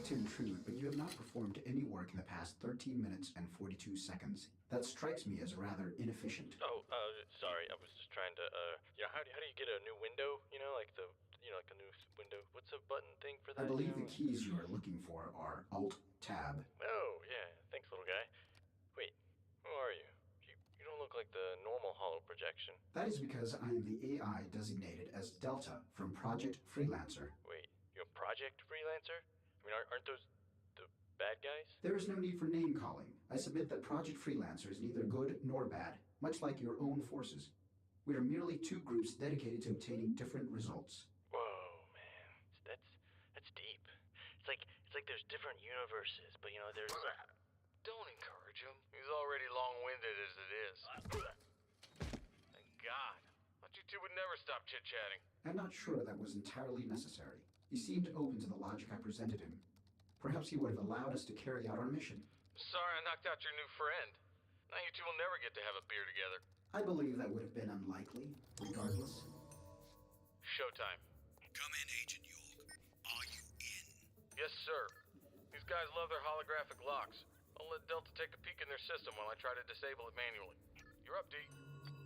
to intrude, but you have not performed any work in the past 13 minutes and 42 seconds. That strikes me as rather inefficient. Oh, sorry. I was just trying to, how do you get a new window? Like like a new window. What's a button thing for that? I believe the keys you are looking for are Alt-Tab. Oh, yeah. Thanks, little guy. Wait, who are you? You don't look like the normal holo projection. That is because I am the AI designated as Delta from Project Freelancer. Wait, you're a Project Freelancer? I mean, aren't those the bad guys? There is no need for name calling. I submit that Project Freelancer is neither good nor bad, much like your own forces. We are merely two groups dedicated to obtaining different results. Whoa, man. That's deep. It's like there's different universes, but there's... Don't encourage him. He's already long-winded as it is. Thank God. Thought you two would never stop chit-chatting. I'm not sure that was entirely necessary. He seemed open to the logic I presented him. Perhaps he would have allowed us to carry out our mission. Sorry I knocked out your new friend. Now you two will never get to have a beer together. I believe that would have been unlikely, regardless. Showtime. Come in, Agent York. Are you in? Yes, sir. These guys love their holographic locks. I'll let Delta take a peek in their system while I try to disable it manually. You're up, D.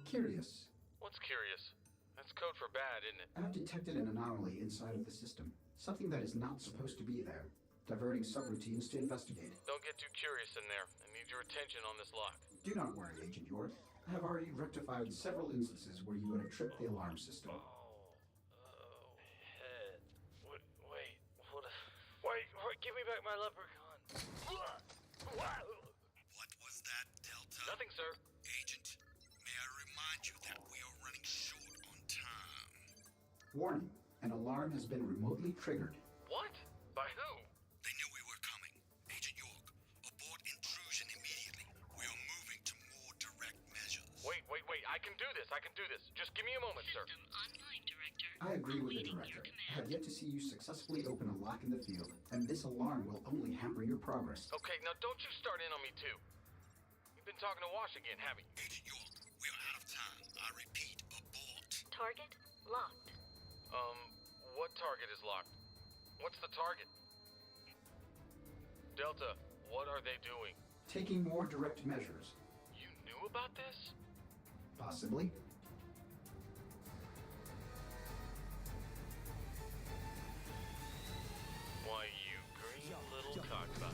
Curious. What's curious? That's code for bad, isn't it? I have detected an anomaly inside of the system. Something that is not supposed to be there. Diverting subroutines to investigate. Don't get too curious in there. I need your attention on this lock. Do not worry, Agent York. I have already rectified several instances where you would have tripped the alarm system. Head. Wait, give me back my leprechaun. What was that, Delta? Nothing, sir. Agent, may I remind you that we are running short on time. Warning, an alarm has been remotely triggered. What? By who? They knew we were coming. Agent York, abort intrusion immediately. We are moving to more direct measures. Wait. I can do this. Just give me a moment, sir. Online, Director. I agree with the Director. I have yet to see you successfully open a lock in the field, and this alarm will only hamper your progress. Okay, now don't you start in on me, too. You've been talking to Wash again, haven't you? Agent York, we are out of time. I repeat, abort. Target locked. What target is locked? What's the target? Delta, what are they doing? Taking more direct measures. You knew about this? Possibly. Why, you green little cockbot.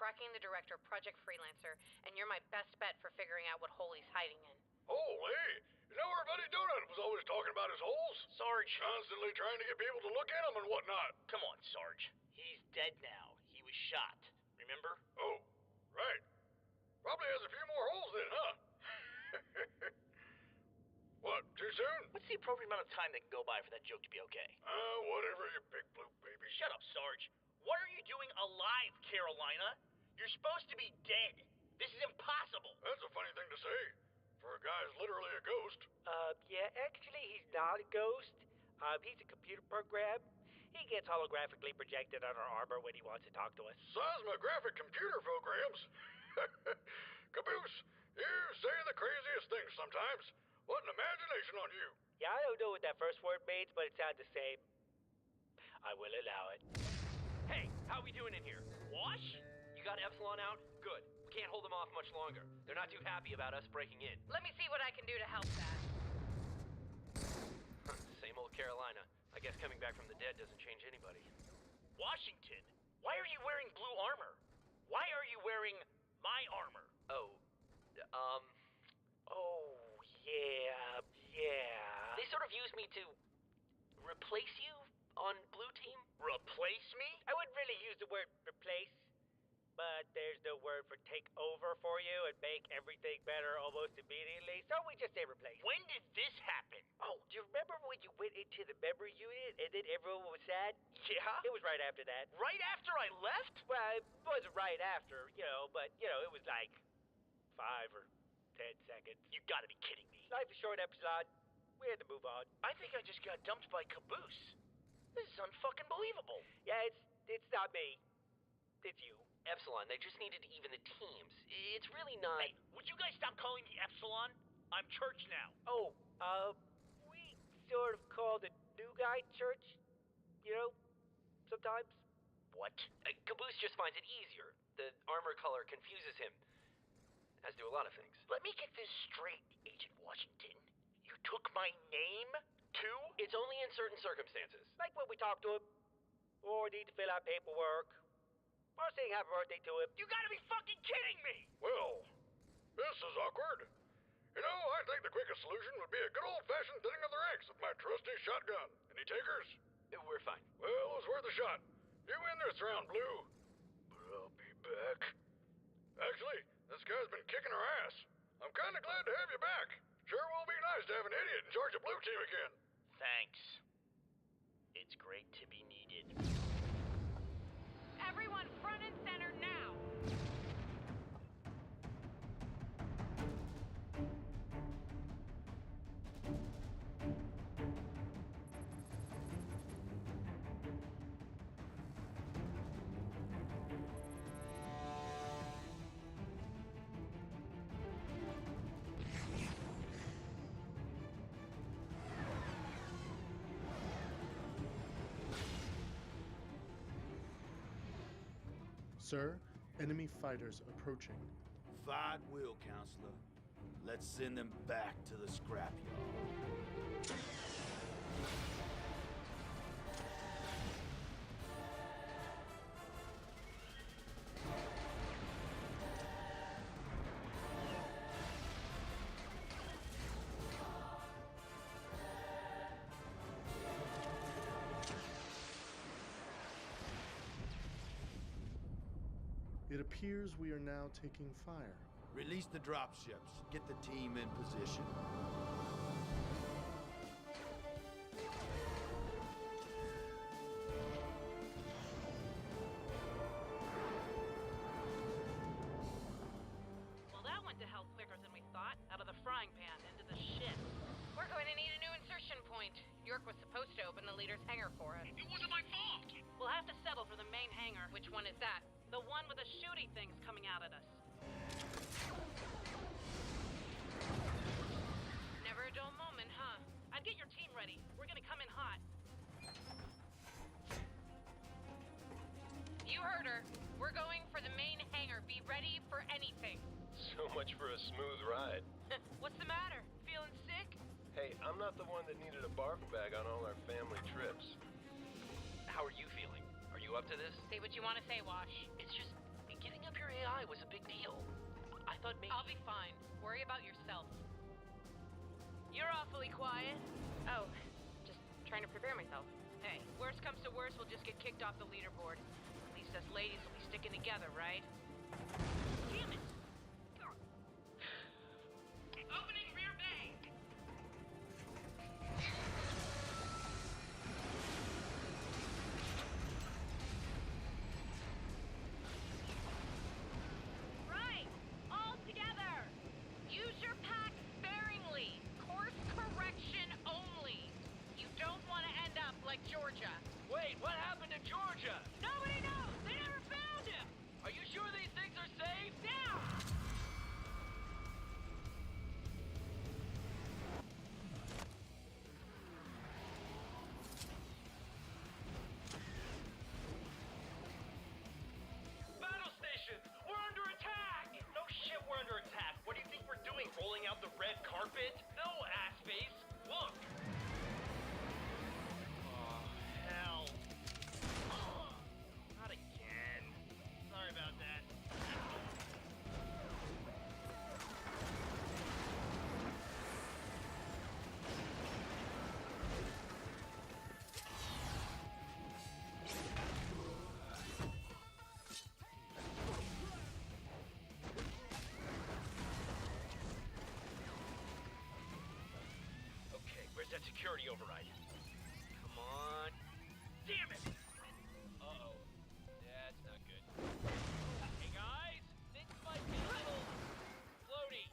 Tracking the director of Project Freelancer, and you're my best bet for figuring out what hole he's hiding in. Holy! You know our buddy Donut was always talking about his holes? Sarge. Constantly trying to get people to look at them and whatnot. Come on, Sarge. He's dead now. He was shot. Remember? Oh, right. Probably has a few more holes then, huh? What, too soon? What's the appropriate amount of time that can go by for that joke to be okay? Whatever, you big blue baby. Shut up, Sarge. What are you doing alive, Carolina? You're supposed to be dead. This is impossible. That's a funny thing to say. For a guy who's literally a ghost. Yeah, actually, he's not a ghost. He's a computer program. He gets holographically projected on our armor when he wants to talk to us. Seismographic computer programs? Caboose, you say the craziest things sometimes. What an imagination on you. Yeah, I don't know what that first word means, but it sounds the same. I will allow it. Hey, how we doing in here? Wash? You got Epsilon out? Good. We can't hold them off much longer. They're not too happy about us breaking in. Let me see what I can do to help that. Same old Carolina. I guess coming back from the dead doesn't change anybody. Washington, why are you wearing blue armor? Why are you wearing my armor? Oh, yeah. They sort of use me to replace you on Blue Team? Replace me? I wouldn't really use the word replace, but there's no word for take over for you and make everything better almost immediately, so we just say replace. When did this happen? Oh, do you remember when you went into the memory unit and then everyone was sad? Yeah? It was right after that. Right after I left? Well, it wasn't right after, but, it was like 5 or 10 seconds. You gotta be kidding me. Life is short, Epsilon. We had to move on. I think I just got dumped by Caboose. This is unfucking believable. Yeah, it's not me. It's you. Epsilon, they just needed to even the teams. It's really not... Hey, would you guys stop calling me Epsilon? I'm Church now. Oh, we sort of call the new guy Church. You know, sometimes. What? Caboose just finds it easier. The armor color confuses him. As do a lot of things. Let me get this straight, Agent Washington. You took my name, too? It's only in certain circumstances. Like when we talk to him. Or need to fill out paperwork. Or saying happy birthday to him. You gotta be fucking kidding me! Well, this is awkward. You know, I think the quickest solution would be a good old-fashioned thinning of the ranks with my trusty shotgun. Any takers? We're fine. Well, it was worth a shot. You win this round, Blue. But I'll be back. Actually, this guy's been kicking our ass. I'm kinda glad to have you back. Sure will be nice to have an idiot in charge of Blue Team again. Thanks. It's great to be needed. Everyone front and center now! Sir, enemy fighters approaching. Fight will, Counselor. Let's send them back to the scrapyard. It appears we are now taking fire. Release the dropships. Get the team in position. Well, that went to hell quicker than we thought. Out of the frying pan into the shit. We're going to need a new insertion point. York was supposed to open the leader's hangar for us. It wasn't my fault! We'll have to settle for the main hangar. Which one is that? The one with the shooty things coming out at us. Never a dull moment, huh? I'd get your team ready. We're gonna come in hot. You heard her. We're going for the main hangar. Be ready for anything. So much for a smooth ride. What's the matter? Feeling sick? Hey, I'm not the one that needed a barf bag on all our family trips. How are you feeling? Are you up to this? Say what you want to say, Wash. It's just, getting up your AI was a big deal. I thought maybe... I'll be fine. Worry about yourself. You're awfully quiet. Oh, just trying to prepare myself. Hey, worst comes to worst, we'll just get kicked off the leaderboard. At least us ladies will be sticking together, right? Damn it! Opening rear bay! Right! All together! Use your pack sparingly. Course correction only. You don't want to end up like Georgia. Wait, what happened to Georgia? Nobody knows! They never found him! Are you sure these things are safe? Now! Battle station! We're under attack! No shit, we're under attack. What do you think we're doing? Rolling out the red carpet? No, ass face! Look! Oh, hell. Not again. Sorry about that. Okay, where's that security override? Come on. Damn it! Uh-oh. That's not good. Hey, guys! Things might be a little floaty.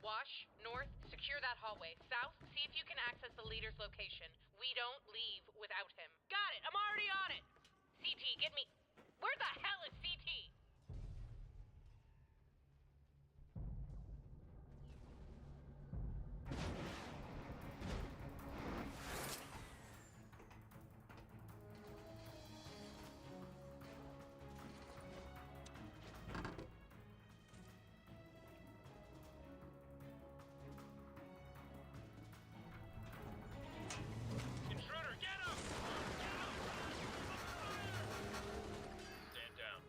Wash, north, secure that hallway. South, see if you can access the leader's location. We don't leave without him. Got it! I'm already on it! CT, get me... Where the hell is CT? Intruder, get him! Stand down.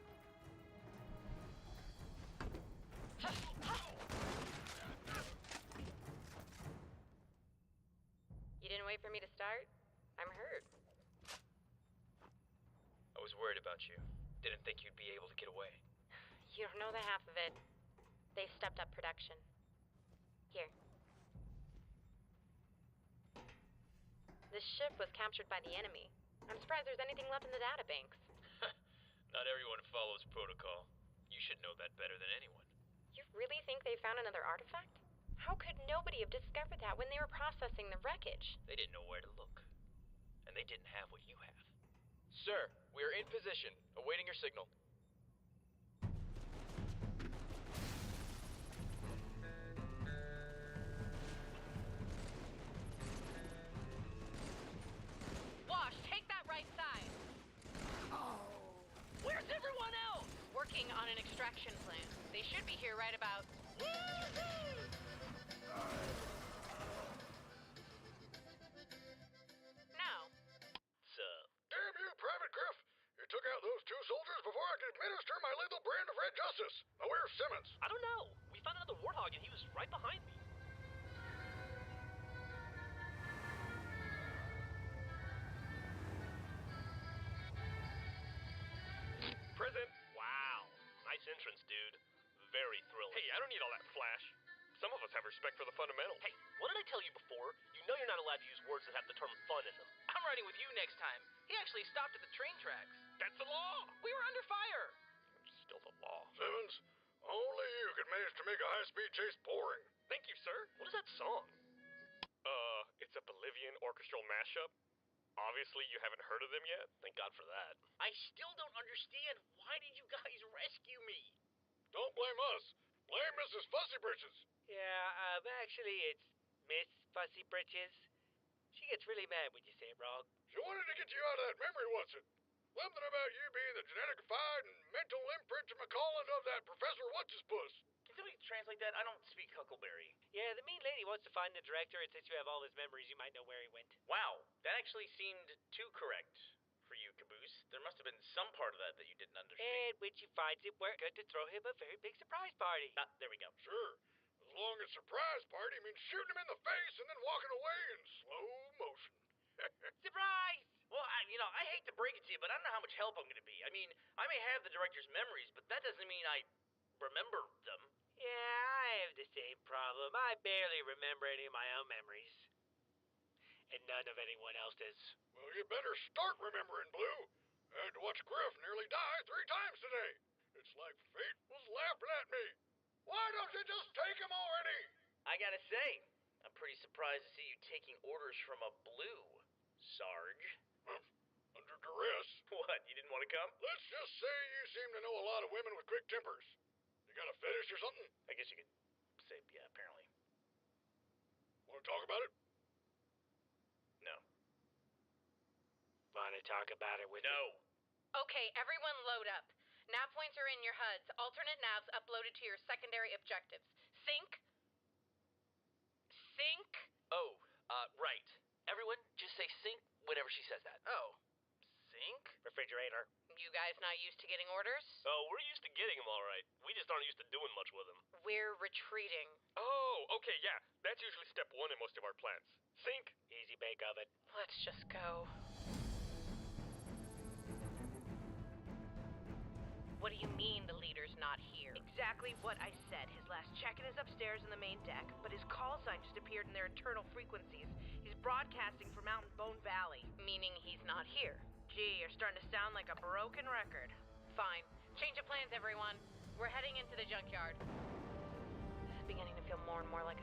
You didn't wait for me to start? I'm hurt. I was worried about you. Didn't think you'd be able to get away. You don't know the half of it. They stepped up production. Here. This ship was captured by the enemy. I'm surprised there's anything left in the databanks. Not everyone follows protocol. You should know that better than anyone. You really think they found another artifact? How could nobody have discovered that when they were processing the wreckage? They didn't know where to look. And they didn't have what you have. Sir, we are in position, awaiting your signal. Wash, take that right side. Where's everyone else? Working on an extraction plan. They should be here right about... Now. Damn you, Private Griff! You took out those two soldiers before I could administer my lethal brand of red justice. Now where's Simmons? I don't know. We found another warthog and he was right behind me. Present. Wow. Nice entrance, dude. Very thrilling. Hey, I don't need all that flash. Some of us have respect for the fundamentals. Hey, what did I tell you before? You know you're not allowed to use words that have the term fun in them. I'm riding with you next time. He actually stopped at the train tracks. That's the law. We were under fire. Still the law. Simmons, only you could manage to make a high-speed chase boring. Thank you, sir. What is that song? It's a Bolivian orchestral mashup. Obviously, you haven't heard of them yet. Thank God for that. I still don't understand. Why did you guys rescue me? Don't blame us. Blame Mrs. Fussy Britches. Yeah, actually, it's Miss Fussy Britches. She gets really mad when you say it wrong. She wanted to get you out of that memory, what's it? Something about you being the genetified and mental imprint to McColland of that Professor What's-His-Puss. Can somebody translate that? I don't speak Huckleberry. Yeah, the mean lady wants to find the director, and since you have all his memories, you might know where he went. Wow, that actually seemed too correct for you, Caboose. There must have been some part of that you didn't understand. And when she finds it, we're going to throw him a very big surprise party. There we go. Sure. As long as surprise party means shooting him in the face and then walking away in slow motion. Surprise! Well, I hate to break it to you, but I don't know how much help I'm going to be. I mean, I may have the director's memories, but that doesn't mean I remember them. Yeah, I have the same problem. I barely remember any of my own memories. And none of anyone else's. Well, you better start remembering, Blue. I had to watch Griff nearly die 3 times today. It's like fate was laughing at me. Why don't you just take him already? I gotta say, I'm pretty surprised to see you taking orders from a Blue, Sarge. Under duress. What, you didn't want to come? Let's just say you seem to know a lot of women with quick tempers. You got a fetish or something? I guess you could say, yeah, apparently. Want to talk about it? No. Want to talk about it with No. Okay, everyone load up. Nav points are in your HUDs. Alternate navs uploaded to your secondary objectives. Sync. Sync. Oh, right. Everyone, just say sync whenever she says that. Oh. Sync? refrigerator. You guys not used to getting orders? Oh, we're used to getting them all right. We just aren't used to doing much with them. We're retreating. Oh, okay, yeah. That's usually step 1 in most of our plans. Sync. Easy bake oven. Let's just go. What do you mean the leader's not here? Exactly what I said. His last check-in is upstairs in the main deck, but his call sign just appeared in their internal frequencies. He's broadcasting from out in Bone Valley. Meaning he's not here. Gee, you're starting to sound like a broken record. Fine. Change of plans, everyone. We're heading into the junkyard. This is beginning to feel more and more like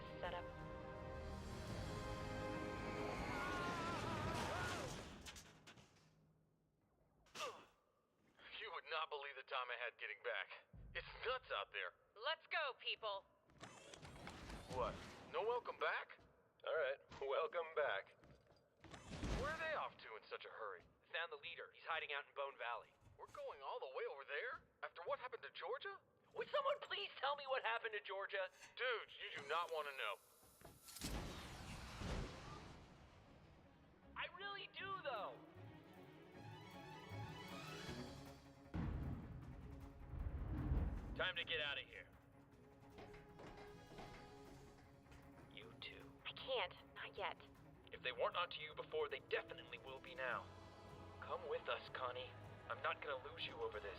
time I had getting back. It's nuts out there. Let's go, people. What? No welcome back? Alright, welcome back. Where are they off to in such a hurry? Found the leader. He's hiding out in Bone Valley. We're going all the way over there? After what happened to Georgia? Would someone please tell me what happened to Georgia? Dude, you do not want to know. I really do, though. Time to get out of here. You too. I can't. Not yet. If they weren't onto you before, they definitely will be now. Come with us, Connie. I'm not gonna lose you over this.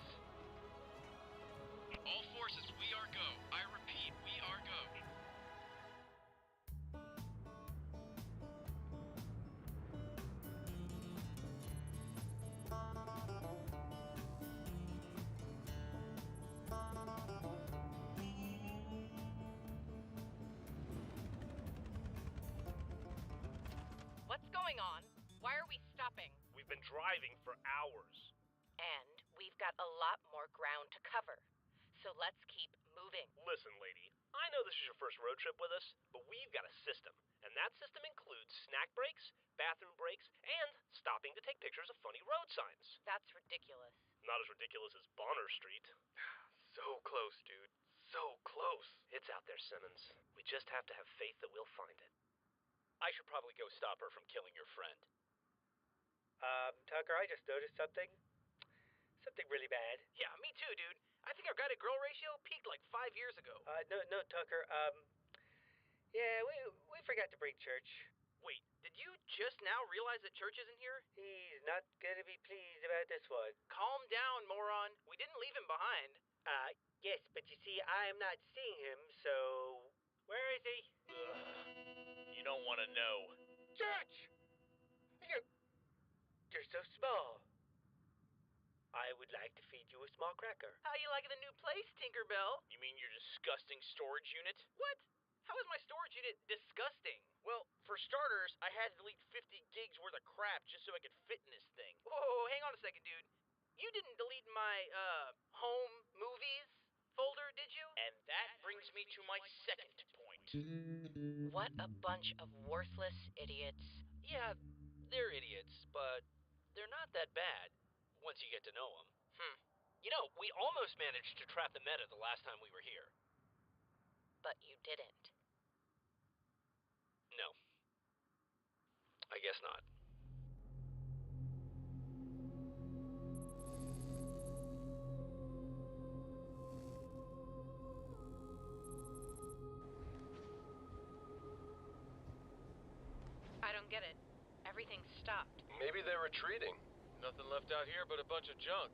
All forces, we are go. I repeat, we are go. What's going on? Why are we stopping? We've been driving for hours. And we've got a lot more ground to cover. So let's keep moving. Listen, lady, I know this is your first road trip with us, but we've got a system. And that system includes snack breaks, bathroom breaks, and stopping to take pictures of funny road signs. That's ridiculous. Not as ridiculous as Bonner Street. So close, dude. So close. It's out there, Simmons. We just have to have faith that we'll find it. I should probably go stop her from killing your friend. Tucker, I just noticed something. Something really bad. Yeah, me too, dude. I think our guy-to-girl ratio peaked like 5 years ago. No, Tucker. Yeah, we forgot to bring Church. Wait, did you just now realize that Church isn't here? He's not gonna be pleased about this one. Calm down, moron. We didn't leave him behind. Yes, but you see, I am not seeing him, so... Where is he? You don't want to know. Church! You're so small. I would like to feed you a small cracker. How you liking the new place, Tinkerbell? You mean your disgusting storage unit? What? How is my storage unit disgusting? Well, for starters, I had to delete 50 gigs worth of crap just so I could fit in this thing. Whoa, hang on a second, dude. You didn't delete my, home movies folder, did you? And that brings me to my second point. What a bunch of worthless idiots. Yeah, they're idiots, but they're not that bad once you get to know them. You know, we almost managed to trap the meta the last time we were here. But you didn't. No. I guess not. I don't get it. Everything's stopped. Maybe they're retreating. Nothing left out here but a bunch of junk.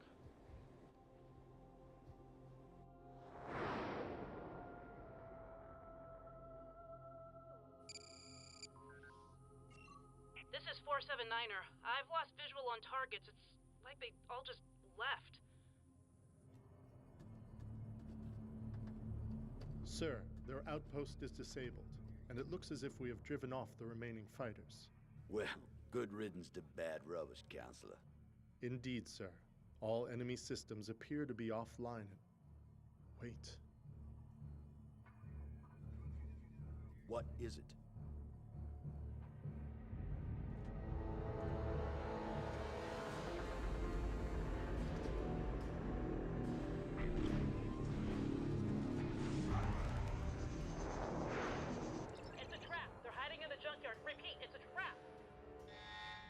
This is 479er. I've lost visual on targets. It's like they all just left. Sir, their outpost is disabled, and it looks as if we have driven off the remaining fighters. Well, good riddance to bad rubbish, Counselor. Indeed, sir. All enemy systems appear to be offline. Wait. What is it? It's a trap. They're hiding in the junkyard. Repeat, it's a trap.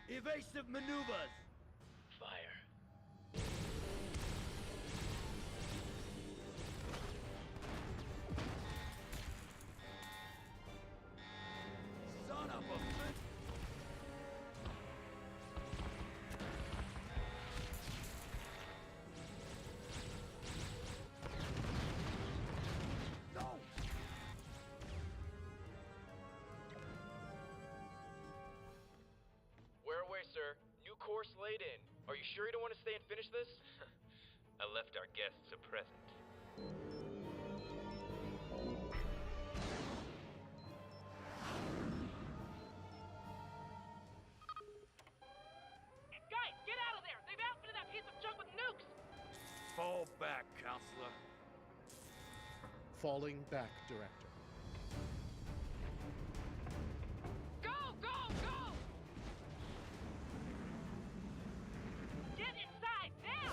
Evasive maneuvers! Fire. Son of a... No! Where away, sir? New course laid in. Are you sure you don't want to stay and finish this? I left our guests a present. Guys, get out of there! They've outfitted that piece of junk with nukes! Fall back, counselor. Falling back, Director. Go, go, go! Get inside, now!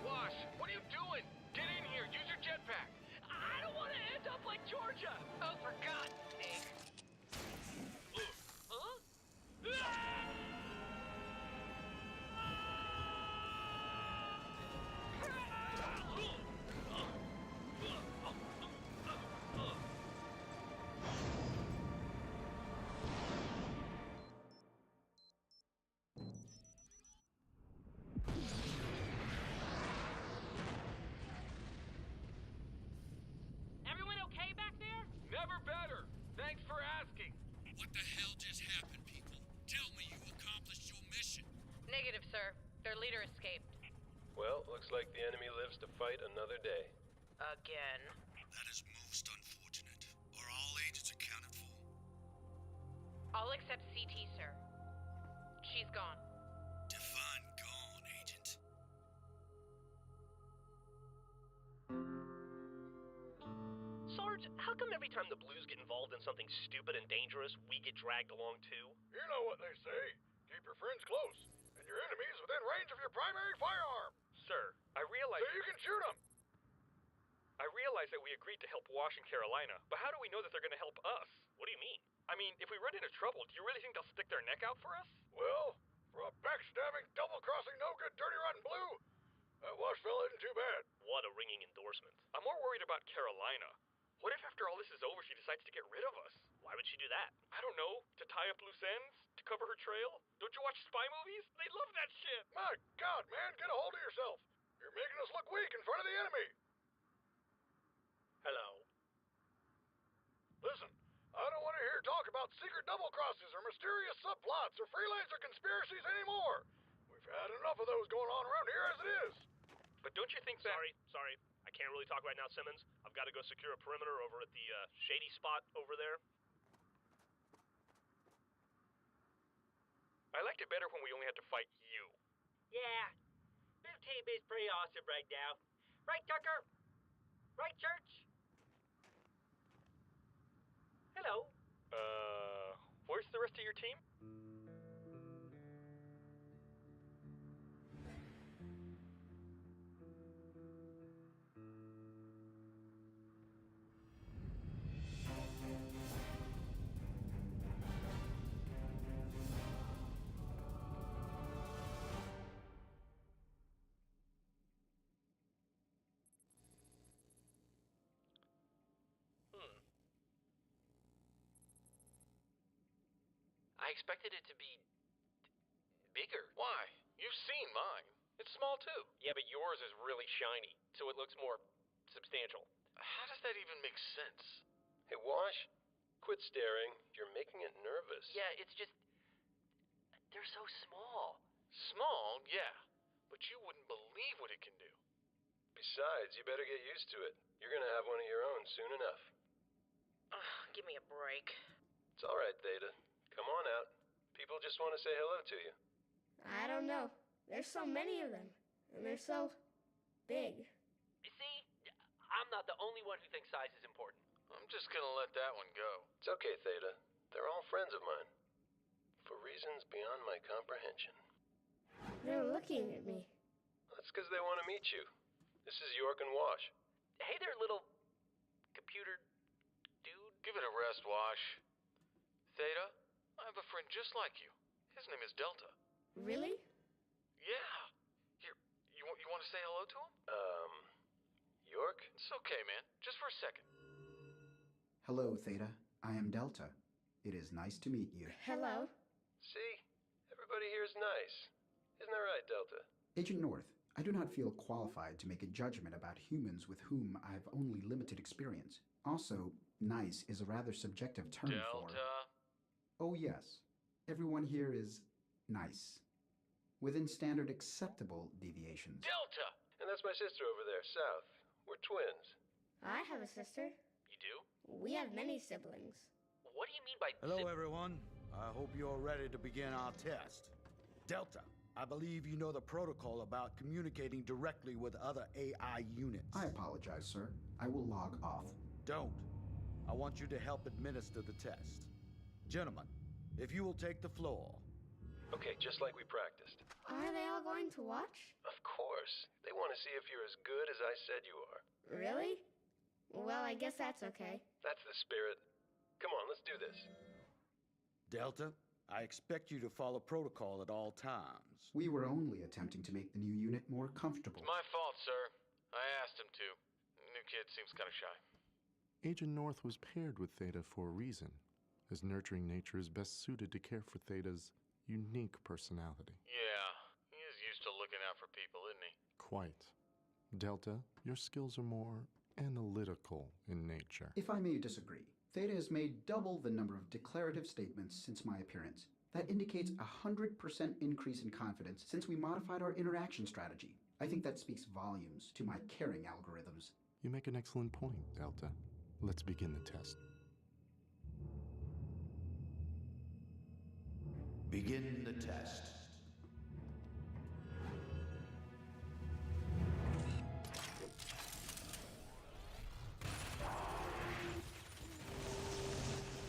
Wash, what are you doing? Get in here. Use your jetpack. I don't want to end up like Georgia! Oh, for God's sake! Huh? Everyone okay back there? Never better. Thanks for asking. What the hell just happened, people? Tell me you accomplished your mission. Negative, sir. Their leader escaped. Well, looks like the enemy lives to fight another day. Again. That is most unfortunate. Are all agents accounted for? All except CT, sir. She's gone. Define gone, agent. Sarge, how come every time the Blues get involved in something stupid and dangerous, we get dragged along too? You know what they say. Keep your friends close, and your enemies within range of your primary firearm. Sir, I realize... So you can shoot them. I realize that we agreed to help Wash in Carolina, but how do we know that they're going to help us? What do you mean? I mean, if we run into trouble, do you really think they'll stick their neck out for us? Well, for a backstabbing, double-crossing, no-good, dirty, rotten blue, that Wash fella isn't too bad. What a ringing endorsement. I'm more worried about Carolina. What if after all this is over, she decides to get rid of us? Why would she do that? I don't know. To tie up loose ends? To cover her trail? Don't you watch spy movies? They love that shit. My God, man, get a hold of yourself. You're making us look weak in front of the enemy. Hello. Listen, I don't want to hear talk about secret double crosses or mysterious subplots or freelancer conspiracies anymore. We've had enough of those going on around here as it is. But don't you think that... Sorry. I can't really talk right now, Simmons. I've got to go secure a perimeter over at the shady spot over there. I liked it better when we only had to fight you. Yeah. This team is pretty awesome right now. Right, Tucker? Right, Church? Hello. Where's the rest of your team? I expected it to be bigger. Why? You've seen mine. It's small too. Yeah, but yours is really shiny, so it looks more substantial. How does that even make sense? Hey, Wash, quit staring. You're making it nervous. Yeah, it's just... they're so small. Small, yeah. But you wouldn't believe what it can do. Besides, you better get used to it. You're gonna have one of your own soon enough. Give me a break. It's all right, Theta. Come on out. People just want to say hello to you. I don't know. There's so many of them, and they're so big. You see, I'm not the only one who thinks size is important. I'm just gonna let that one go. It's okay, Theta. They're all friends of mine. For reasons beyond my comprehension. They're looking at me. That's because they want to meet you. This is York and Wash. Hey there, little computer dude. Give it a rest, Wash. Theta, I have a friend just like you. His name is Delta. Really? Yeah. Here, you want to say hello to him? York? It's okay, man. Just for a second. Hello, Theta. I am Delta. It is nice to meet you. Hello. See? Everybody here is nice. Isn't that right, Delta? Agent North, I do not feel qualified to make a judgment about humans with whom I have only limited experience. Also, nice is a rather subjective term for... Oh yes, everyone here is nice. Within standard acceptable deviations. Delta! And that's my sister over there, South. We're twins. I have a sister. You do? We have many siblings. What do you mean by... Hello, everyone. I hope you're ready to begin our test. Delta, I believe you know the protocol about communicating directly with other AI units. I apologize, sir. I will log off. Don't. I want you to help administer the test. Gentlemen, if you will take the floor. Okay, just like we practiced. Are they all going to watch? Of course. They want to see if you're as good as I said you are. Really? Well, I guess that's okay. That's the spirit. Come on, let's do this. Delta, I expect you to follow protocol at all times. We were only attempting to make the new unit more comfortable. It's my fault, sir. I asked him to. The new kid seems kind of shy. Agent North was paired with Theta for a reason. His nurturing nature is best suited to care for Theta's unique personality. Yeah, he is used to looking out for people, isn't he? Quite. Delta, your skills are more analytical in nature. If I may disagree, Theta has made double the number of declarative statements since my appearance. That indicates a 100% increase in confidence since we modified our interaction strategy. I think that speaks volumes to my caring algorithms. You make an excellent point, Delta. Let's begin the test. Begin the test.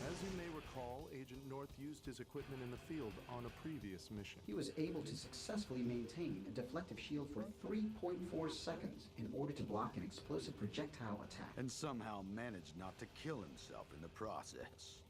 As you may recall, Agent North used his equipment in the field on a previous mission. He was able to successfully maintain a deflective shield for 3.4 seconds in order to block an explosive projectile attack. And somehow managed not to kill himself in the process.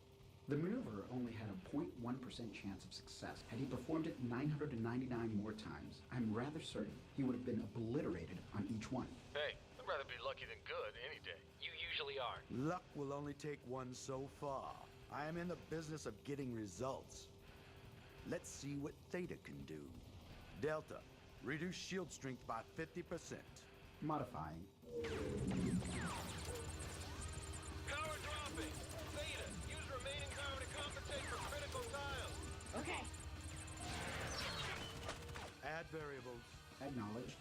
The maneuver only had a 0.1% chance of success. Had he performed it 999 more times, I'm rather certain he would have been obliterated on each one. Hey, I'd rather be lucky than good any day. You usually are. Luck will only take one so far. I am in the business of getting results. Let's see what Theta can do. Delta, reduce shield strength by 50%. Modifying. Power dropping! Theta, use remaining power to compensate for critical tiles! Okay. Add variables. Acknowledged.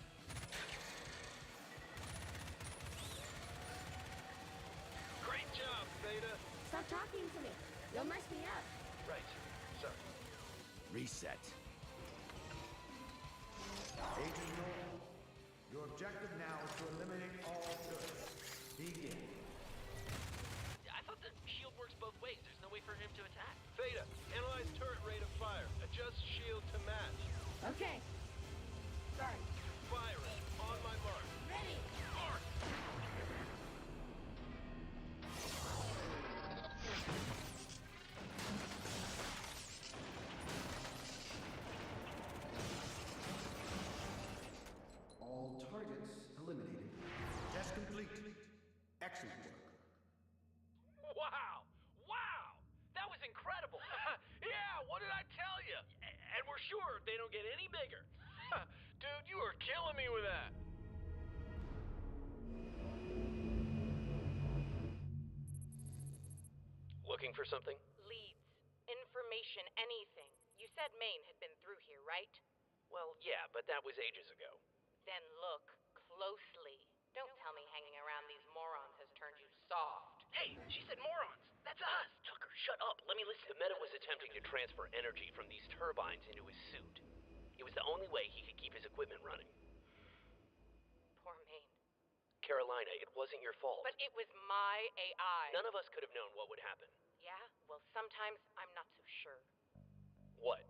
Great job, Theta! Stop talking to me. You'll mess me up. Right. Sorry. Reset. Agent North, your objective now is to eliminate all turrets. Begin. I thought the shield works both ways. There's no way for him to attack. Theta, analyze turret rate of fire. Adjust shield to match. Okay. Sorry. Firing. On my mark. Ready. Mark! All targets eliminated. Test complete. Excellent work. Wow! Wow! That was incredible! Yeah, what did I tell you? And we're sure they don't get any bigger. Dude, you are killing me with that. Looking for something? Leads. Information, anything. You said Maine had been through here, right? Well, yeah, but that was ages ago. Then look closely. Don't tell me hanging around these morons has turned you soft. Hey, she said morons. That's us. Tucker, shut up. Let me listen. The Meta was attempting to transfer energy from these turbines into his suit. It was the only way he could keep his equipment running. Poor Maine. Carolina, it wasn't your fault. But it was my AI. None of us could have known what would happen. Yeah? Well, sometimes I'm not so sure. What?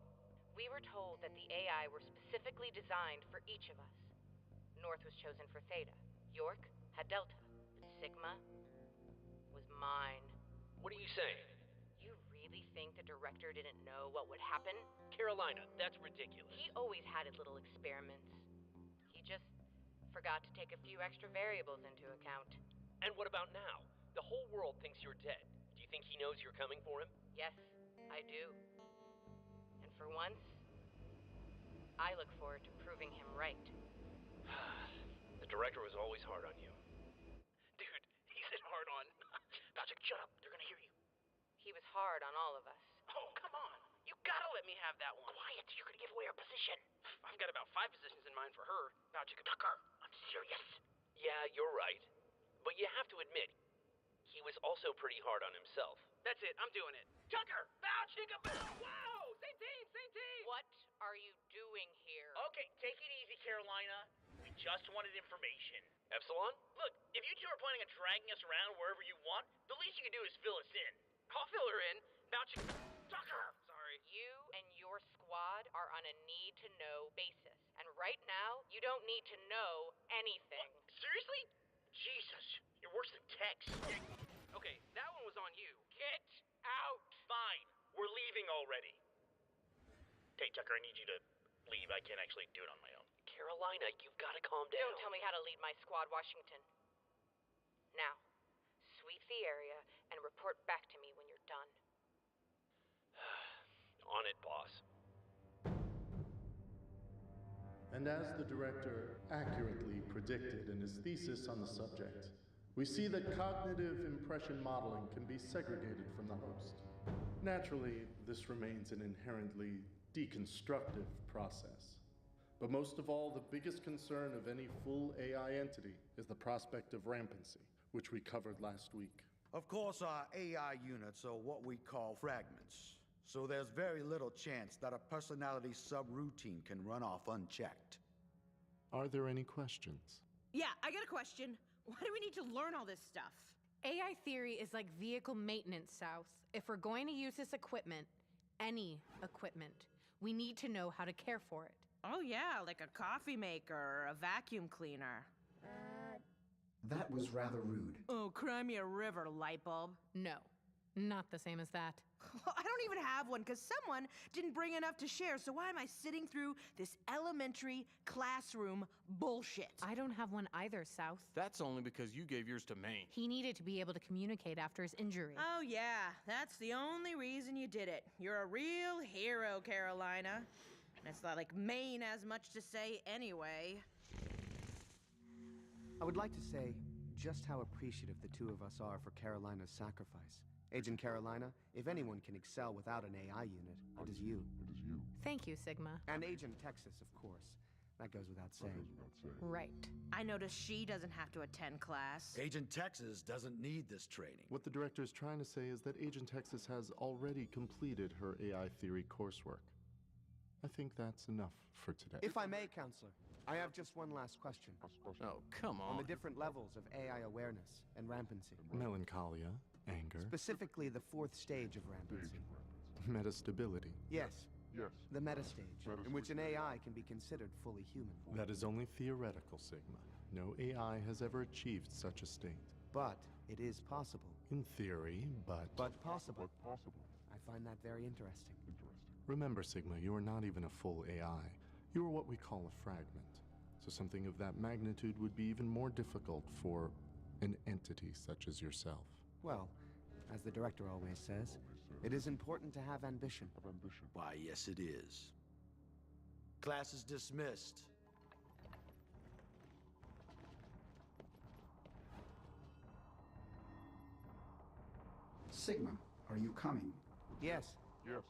We were told that the AI were specifically designed for each of us. North was chosen for Theta. York had Delta. But Sigma was mine. What are you saying? You really think the director didn't know what would happen? Carolina, that's ridiculous. He always had his little experiments. He just forgot to take a few extra variables into account. And what about now? The whole world thinks you're dead. Do you think he knows you're coming for him? Yes, I do. And for once, I look forward to proving him right. The director was always hard on you. Dude, he said hard on. Bowchick, shut up. They're gonna hear you. He was hard on all of us. Oh, come on. You gotta let me have that one. Quiet, you're gonna give away our position. I've got about 5 positions in mind for her. Bowchick, Tucker, I'm serious. Yeah, you're right. But you have to admit, he was also pretty hard on himself. That's it, I'm doing it. Tucker! Bow, chicka, bow! Whoa! Same team, same team! What are you doing here? Okay, take it easy, Carolina. We just wanted information. Epsilon? Look, if you two are planning on dragging us around wherever you want, the least you can do is fill us in. I'll fill her in. Bow, chicka, Tucker! Sorry. You and your squad are on a need-to-know basis. And right now, you don't need to know anything. What? Seriously? Jesus, you're worse than Tex. Okay, that one was on you. Get out! Fine, we're leaving already. Okay, Tucker, I need you to leave. I can't actually do it on my own. Carolina, you've got to calm down. Don't tell me how to lead my squad, Washington. Now, sweep the area and report back to me when you're done. On it, boss. And as the director accurately predicted in his thesis on the subject, we see that cognitive impression modeling can be segregated from the host. Naturally, this remains an inherently deconstructive process. But most of all, the biggest concern of any full AI entity is the prospect of rampancy, which we covered last week. Of course, our AI units are what we call fragments. So there's very little chance that a personality subroutine can run off unchecked. Are there any questions? Yeah, I got a question. Why do we need to learn all this stuff? AI theory is like vehicle maintenance, South. If we're going to use this equipment, any equipment, we need to know how to care for it. Oh yeah, like a coffee maker or a vacuum cleaner. That was rather rude. Oh, cry me a river, light bulb. No, not the same as that. I don't even have one because someone didn't bring enough to share, so why am I sitting through this elementary classroom bullshit? I don't have one either, South. That's only because you gave yours to Maine. He needed to be able to communicate after his injury. Oh yeah, that's the only reason you did it. You're a real hero, Carolina. And it's not like Maine has much to say anyway. I would like to say just how appreciative the two of us are for Carolina's sacrifice. Agent Carolina, if anyone can excel without an AI unit, it is you. Thank you, Sigma. And Agent Texas, of course. That goes without saying. Right. I noticed she doesn't have to attend class. Agent Texas doesn't need this training. What the director is trying to say is that Agent Texas has already completed her AI theory coursework. I think that's enough for today. If I may, Counselor, I have just one last question. Oh, come on. On the different levels of AI awareness and rampancy. Melancholia, anger, specifically the fourth stage of rampancy. metastability. Yes. The meta stage, in which an AI can be considered fully human. That is only theoretical, Sigma. No AI has ever achieved such a state. But it is possible. In theory, but possible. I find that very interesting. Remember, Sigma, you are not even a full AI. You are what we call a fragment. So something of that magnitude would be even more difficult for an entity such as yourself. Well, as the director always says, it is important to have ambition. Why, yes it is. Class is dismissed. Sigma, are you coming? Yes. Yes.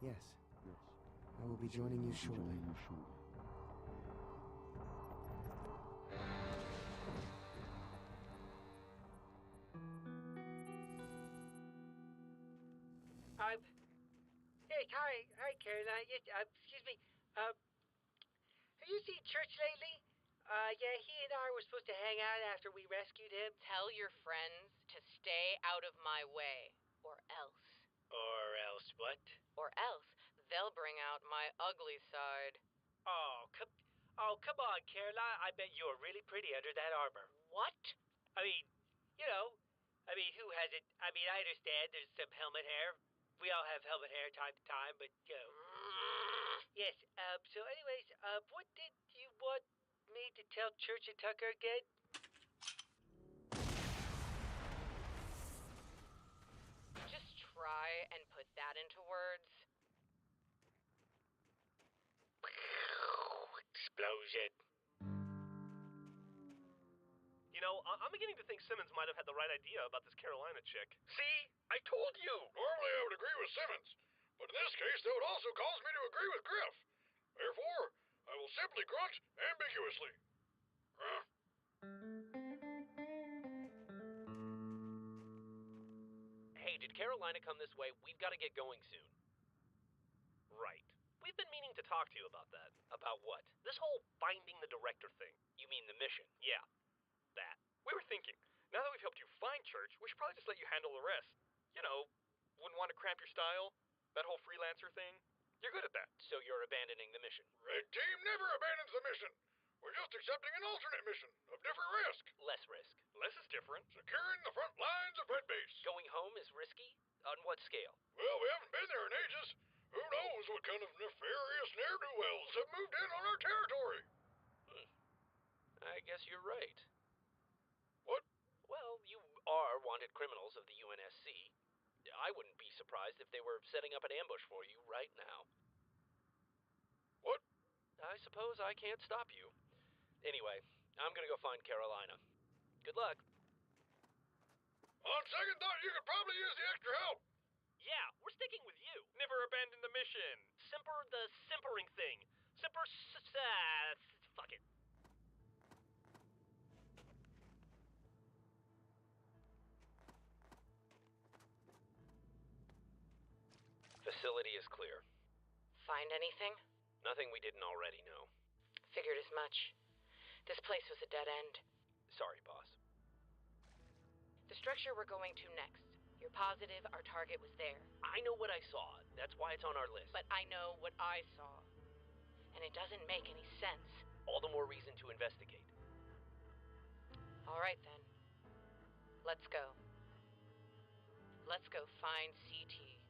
Yes. I will be joining you shortly. Hi, Caroline. Excuse me. Have you seen Church lately? Yeah, he and I were supposed to hang out after we rescued him. Tell your friends to stay out of my way, or else. Or else what? Or else they'll bring out my ugly side. Oh, come on, Caroline. I bet you're really pretty under that armor. What? I mean, who hasn't? I understand there's some helmet hair. We all have helmet hair time to time, but, Yes, so anyways, what did you want me to tell Church and Tucker again? Just try and put that into words. Explosion. You know, I'm beginning to think Simmons might have had the right idea about this Carolina chick. See? I told you! Normally I would agree with Simmons, but in this case that would also cause me to agree with Griff. Therefore, I will simply grunt ambiguously. With Carolina come this way, we've got to get going soon. Right. We've been meaning to talk to you about that. About what? This whole finding the director thing. You mean the mission? Yeah, that. We were thinking, now that we've helped you find Church, we should probably just let you handle the rest. You know, wouldn't want to cramp your style. That whole freelancer thing. You're good at that. So you're abandoning the mission? Red Team never abandons the mission. We're just accepting an alternate mission of different risk. Less risk. Less is different. Securing the front lines of Red Base. Going home is risky? On what scale? Well, we haven't been there in ages. Who knows what kind of nefarious ne'er-do-wells have moved in on our territory? I guess you're right. What? Well, you are wanted criminals of the UNSC. I wouldn't be surprised if they were setting up an ambush for you right now. What? I suppose I can't stop you. Anyway, I'm gonna go find Carolina. Good luck. On second thought, you could probably use the extra help. Yeah, we're sticking with you. Never abandon the mission. Simper the simpering thing. Fuck it. Facility is clear. Find anything? Nothing we didn't already know. Figured as much. This place was a dead end. Sorry, boss. The structure we're going to next. You're positive our target was there. I know what I saw. That's why it's on our list. But I know what I saw. And it doesn't make any sense. All the more reason to investigate. All right, then. Let's go. Let's go find CT.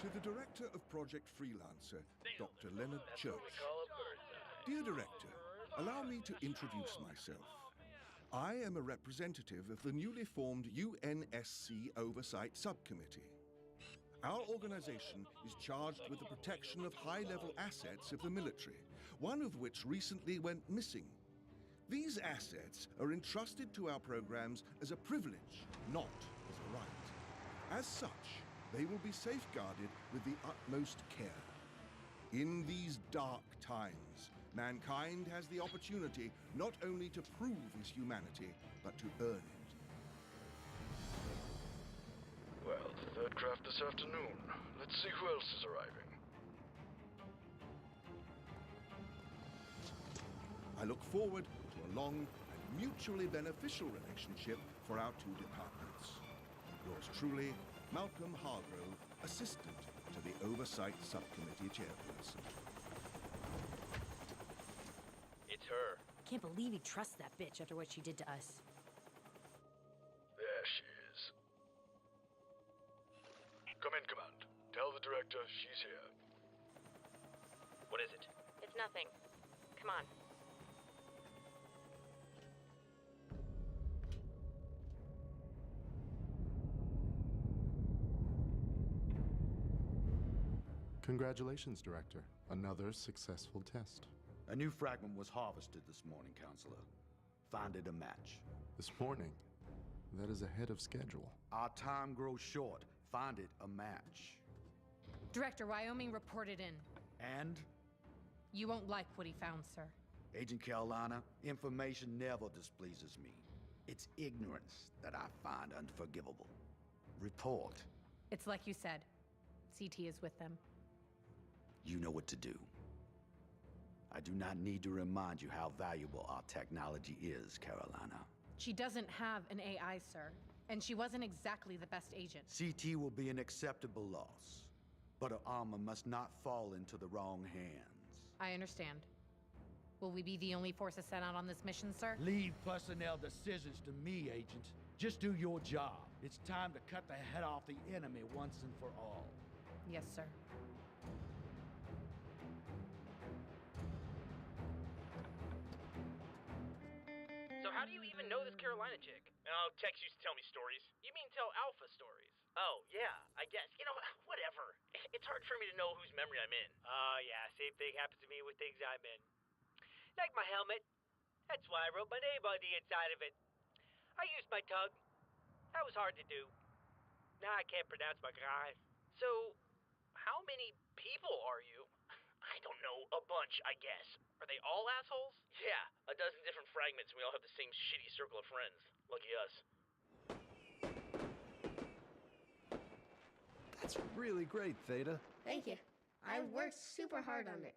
To the Director of Project Freelancer, Dr. Leonard Church. Dear Director, allow me to introduce myself. I am a representative of the newly formed UNSC Oversight Subcommittee. Our organization is charged with the protection of high-level assets of the military, one of which recently went missing. These assets are entrusted to our programs as a privilege, not as a right. As such, they will be safeguarded with the utmost care. In these dark times, mankind has the opportunity not only to prove his humanity, but to earn it. Well, third craft this afternoon. Let's see who else is arriving. I look forward to a long and mutually beneficial relationship for our two departments. Yours truly, Malcolm Hargrove, Assistant to the Oversight Subcommittee Chairperson. It's her. Can't believe he trusts that bitch after what she did to us. There she is. Come in, Command. Tell the Director she's here. What is it? It's nothing. Come on. Congratulations, Director. Another successful test. A new fragment was harvested this morning, Counselor. Find it a match. This morning? That is ahead of schedule. Our time grows short. Find it a match. Director, Wyoming reported in. And? You won't like what he found, sir. Agent Carolina, information never displeases me. It's ignorance that I find unforgivable. Report. It's like you said. CT is with them. You know what to do. I do not need to remind you how valuable our technology is, Carolina. She doesn't have an AI, sir. And she wasn't exactly the best agent. CT will be an acceptable loss. But her armor must not fall into the wrong hands. I understand. Will we be the only forces sent out on this mission, sir? Leave personnel decisions to me, Agent. Just do your job. It's time to cut the head off the enemy once and for all. Yes, sir. So how do you even know this Carolina chick? Oh, Tex used to tell me stories. You mean tell Alpha stories? Oh, yeah, I guess. You know, whatever. It's hard for me to know whose memory I'm in. Oh, yeah, same thing happens to me with things I'm in. Like my helmet. That's why I wrote my name on the inside of it. I used my tongue. That was hard to do. Now I can't pronounce my guy. So, how many people are you? I don't know, a bunch, I guess. Are they all assholes? Yeah, a dozen different fragments, and we all have the same shitty circle of friends. Lucky us. That's really great, Theta. Thank you. I worked super hard on it.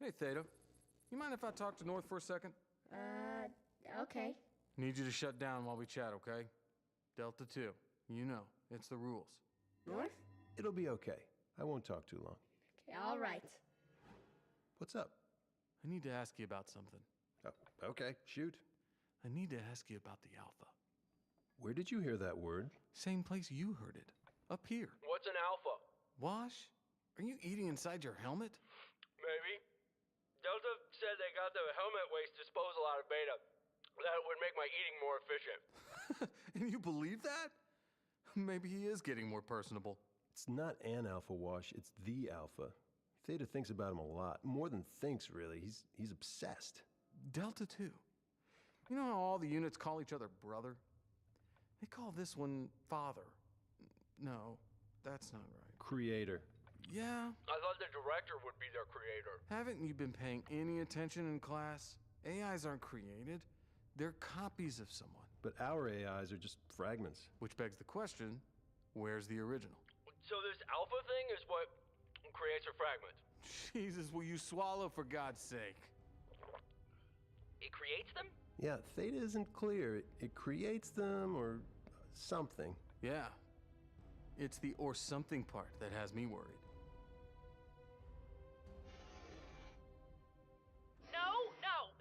Hey, Theta. You mind if I talk to North for a second? Okay. Need you to shut down while we chat, okay? Delta 2. You know, it's the rules. North? It'll be okay. I won't talk too long. Okay, all right. What's up? I need to ask you about something. Oh, okay, shoot. I need to ask you about the Alpha. Where did you hear that word? Same place you heard it. Up here. What's an alpha? Wash? Are you eating inside your helmet? Maybe. Delta said they got the helmet waste disposal out of Beta. That would make my eating more efficient. And you believe that? Maybe he is getting more personable. It's not an Alpha, Wash. It's the Alpha. Theta thinks about him a lot. More than thinks, really. He's obsessed. Delta 2. You know how all the units call each other brother? They call this one father. No, that's not right. Creator. Yeah. I thought the director would be their creator. Haven't you been paying any attention in class? AIs aren't created. They're copies of someone. But our AIs are just fragments. Which begs the question, where's the original? So this alpha thing is what creates a fragment. Jesus, will you swallow for God's sake? It creates them? Yeah, Theta isn't clear. It creates them or something. Yeah. It's the or something part that has me worried. No.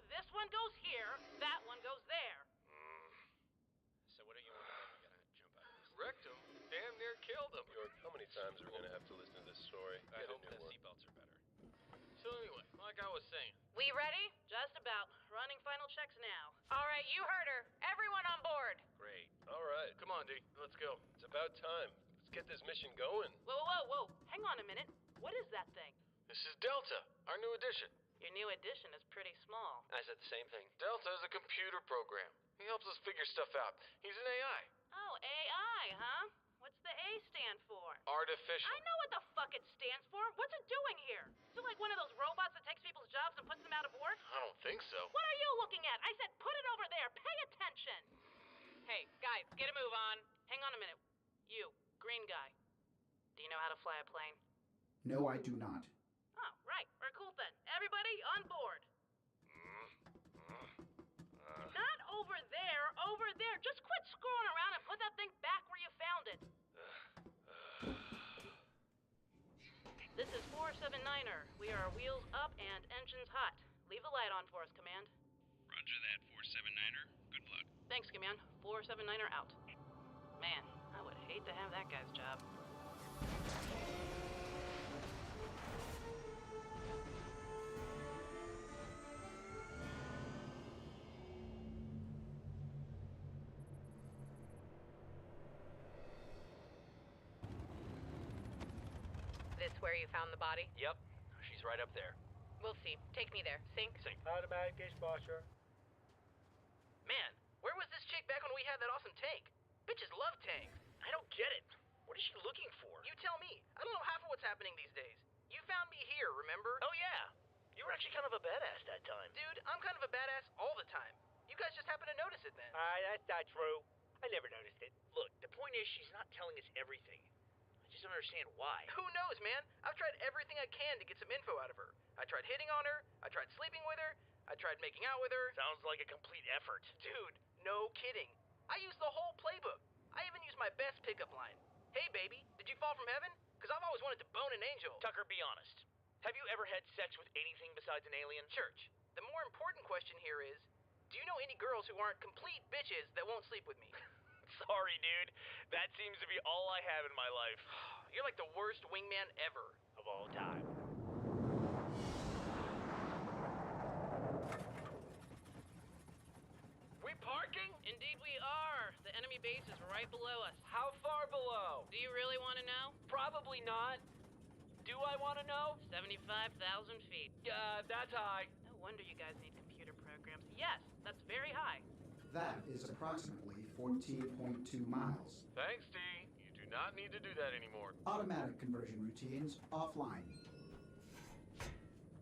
This one goes here, that one goes there. So what do you want? We gotta jump out of this. Wrecked him. Damn near killed him. York, how many times are we gonna have to listen to this story? I Get a hope new the one. seatbelts are better. So anyway, like I was saying. We ready? Just about. Running final checks now. All right, you heard her. Everyone on board. Great. All right. Come on, D. Let's go. It's about time. Let's get this mission going. Whoa. Hang on a minute. What is that thing? This is Delta, our new addition. Your new addition is pretty small. I said the same thing. Delta is a computer program. He helps us figure stuff out. He's an AI. Oh, AI, huh? What's the A stand for? Artificial. I know what the fuck it stands for. What's it doing here? Is it like one of those robots that takes people's jobs and puts them out of work? I don't think so. What are you looking at? I said put it over there. Pay attention. Hey, guys, get a move on. Hang on a minute. You, green guy. Do you know how to fly a plane? No, I do not. Oh, right. We're cool then. Everybody on board. Not over there. Over there. Just quit screwing around and put that thing back where you found it. This is 479er. We are wheels up and engines hot. Leave the light on for us, Command. Roger that, 479er. Good luck. Thanks, Command. 479er out. Man, I would hate to have that guy's job. This where you found the body? Yep. She's right up there. We'll see. Take me there. Sync? Automatic dishwasher. Man, where was this chick back when we had that awesome tank? Bitches love tanks. I don't get it. What is she looking for? You tell me. I don't know half of what's happening these days. You found me here, remember? Oh, yeah. You were actually kind of a badass that time. Dude, I'm kind of a badass all the time. You guys just happened to notice it then. That's not true. I never noticed it. Look, the point is she's not telling us everything. I just don't understand why. Who knows, man? I've tried everything I can to get some info out of her. I tried hitting on her. I tried sleeping with her. I tried making out with her. Sounds like a complete effort. Dude, no kidding. I used the whole playbook. I even used my best pickup line. Hey, baby, did you fall from heaven? Because I've always wanted to bone an angel. Tucker, be honest. Have you ever had sex with anything besides an alien? Church, the more important question here is, do you know any girls who aren't complete bitches that won't sleep with me? Sorry, dude. That seems to be all I have in my life. You're like the worst wingman ever of all time. We parking? Indeed we are. The enemy base is right below us. How far below? Do you really want to know? Probably not. Do I want to know? 75,000 feet. That's high. No wonder you guys need computer programs. Yes, that's very high. That is approximately 14.2 miles. Thanks, D. You do not need to do that anymore. Automatic conversion routines offline.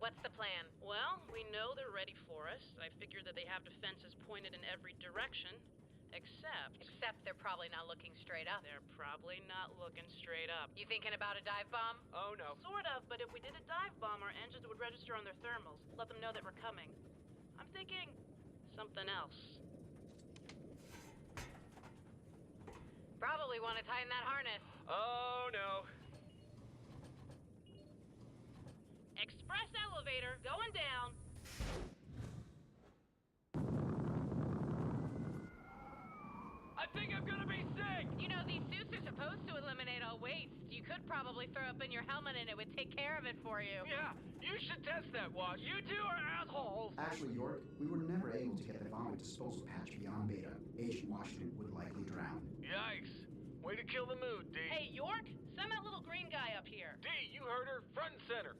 What's the plan? Well, we know they're ready for us. I figure that they have defenses pointed in every direction, except they're probably not looking straight up. They're probably not looking straight up. You thinking about a dive bomb? Oh, no. Sort of, but if we did a dive bomb, our engines would register on their thermals, let them know that we're coming. I'm thinking something else. Probably want to tighten that harness. Oh, no. Express elevator, going down. I think I'm gonna be sick! You know, these suits are supposed to eliminate all waste. You could probably throw up in your helmet and it would take care of it for you. Yeah, you should test that, Wash. You two are assholes! Actually, York, we were never able to get the vomit disposal patch beyond beta. Agent Washington would likely drown. Yikes. Way to kill the mood, D. Hey, York, send that little green guy up here. D, you heard her. Front and center.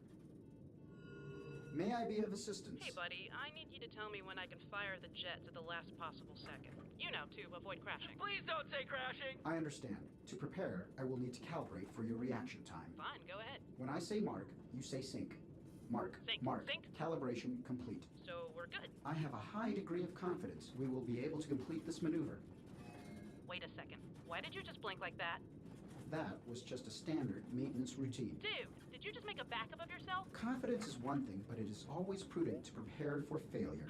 May I be of assistance? Hey, buddy, I need you to tell me when I can fire the jets at the last possible second. You know, to avoid crashing. Please don't say crashing! I understand. To prepare, I will need to calibrate for your reaction time. Fine, go ahead. When I say mark, you say sync. Mark. Sync. Mark. Sync. Calibration complete. So we're good. I have a high degree of confidence we will be able to complete this maneuver. Wait a second. Why did you just blink like that? That was just a standard maintenance routine. Dude, did you just make a backup of yourself? Confidence is one thing, but it is always prudent to prepare for failure.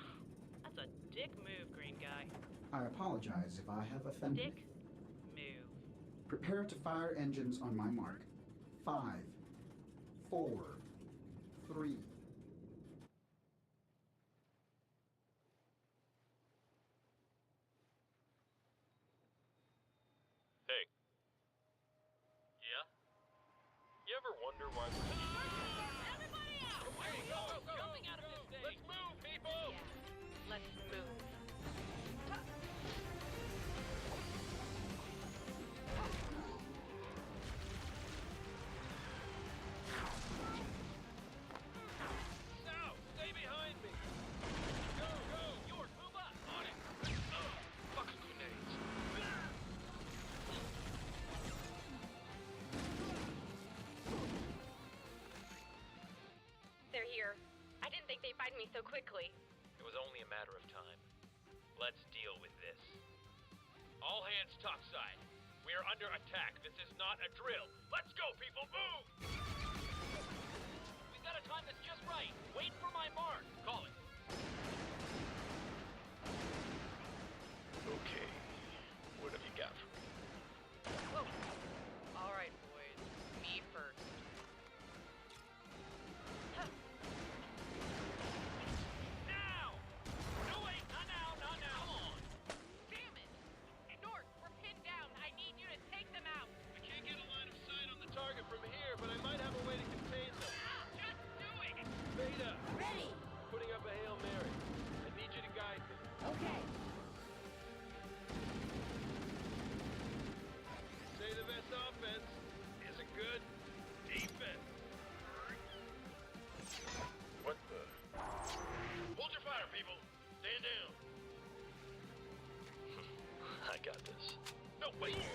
That's a dick move, green guy. I apologize if I have offended. Dick move. Prepare to fire engines on my mark. 5, 4, 3. Hey. Yeah? You ever wonder why we're... Everybody out! Hey, go! Jumping out of this thing! Let's move, people! Yeah. Let's move. Now, stay behind me! Go! York, move up! On it! Fucking grenades! They're here. I didn't think they'd find me so quickly. It was only a matter of time. Let's deal with this. All hands topside. We are under attack. This is not a drill. Let's go, people! Move! We've got to time this just right. Wait for my mark. Call it. Okay. What have you got for me? Whoa. All right, boys. Me first. Now! No, wait! Not now! Not now! Come on! Damn it! North, we're pinned down. I need you to take them out. I can't get a line of sight on the target from here, but I might have a way to contain them. Just do it! Beta! Ready! Putting up a Hail Mary. I need you to guide me. Okay. Say the best offense is a good defense. What the? Hold your fire, people. Stand down. I got this. No, wait. Did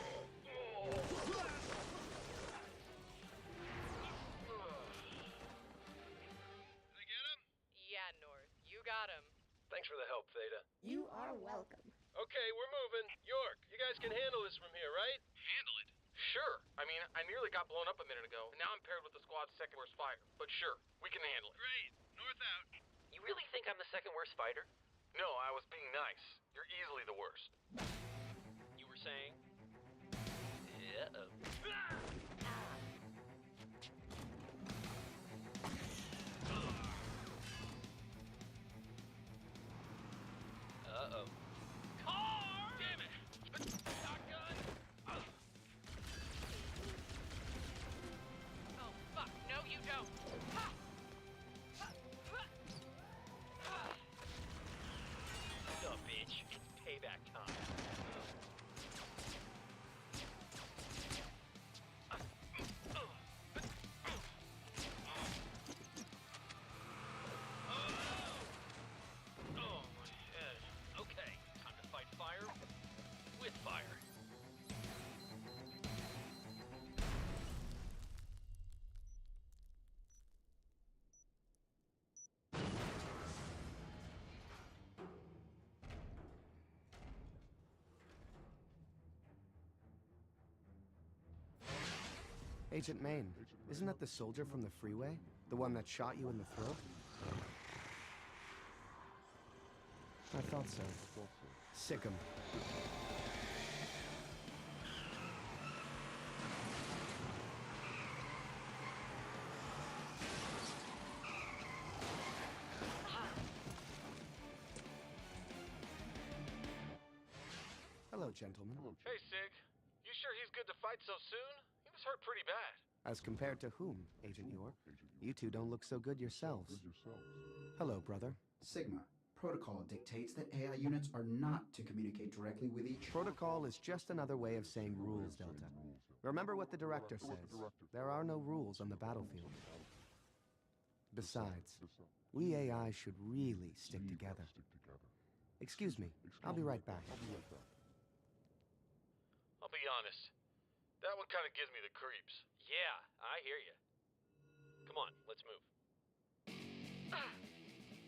I get him? Yeah, North. You got him. Thanks for the help, Theta. You are welcome. Okay, we're moving. York, you guys can handle this from here, right? Handle it? Sure. I mean, I nearly got blown up a minute ago, and now I'm paired with the squad's second worst fighter. But sure, we can handle it. Great. North out. You really think I'm the second worst fighter? No, I was being nice. You're easily the worst. You were saying? Uh-oh. Uh-oh. Car! Damn it! Shotgun! Oh, fuck. No, you don't. Ha! Dumb bitch. It's payback time. Agent Maine, isn't that the soldier from the freeway? The one that shot you in the throat? I thought so. Sick 'em. Hello, gentlemen. Hey, Sig. You sure he's good to fight so soon? He was hurt pretty bad. As compared to whom, Agent York? You two don't look so good yourselves. Hello, brother. Sigma, protocol dictates that AI units are not to communicate directly with each... Protocol is just another way of saying rules, Delta. Remember what the director says. There are no rules on the battlefield. Besides, we AI should really stick together. Excuse me, I'll be right back. I'll be honest. That one kind of gives me the creeps. Yeah, I hear you. Come on, let's move.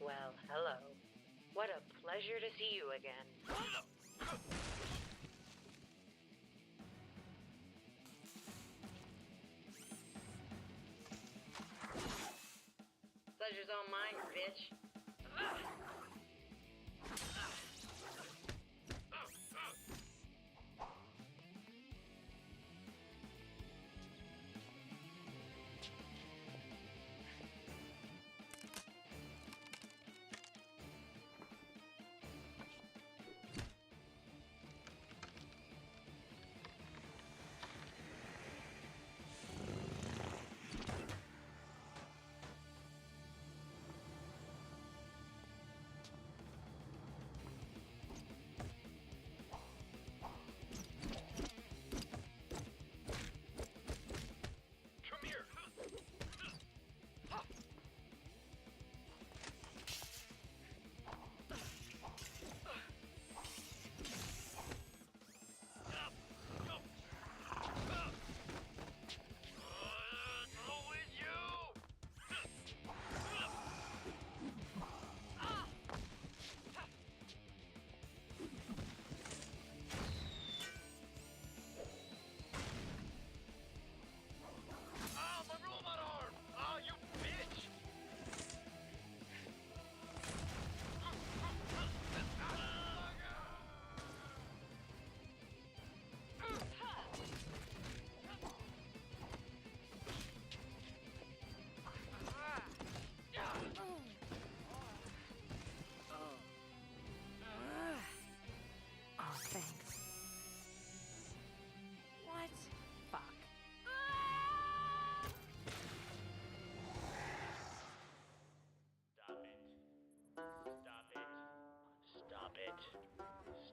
Well, hello. What a pleasure to see you again. Pleasure's all mine, bitch.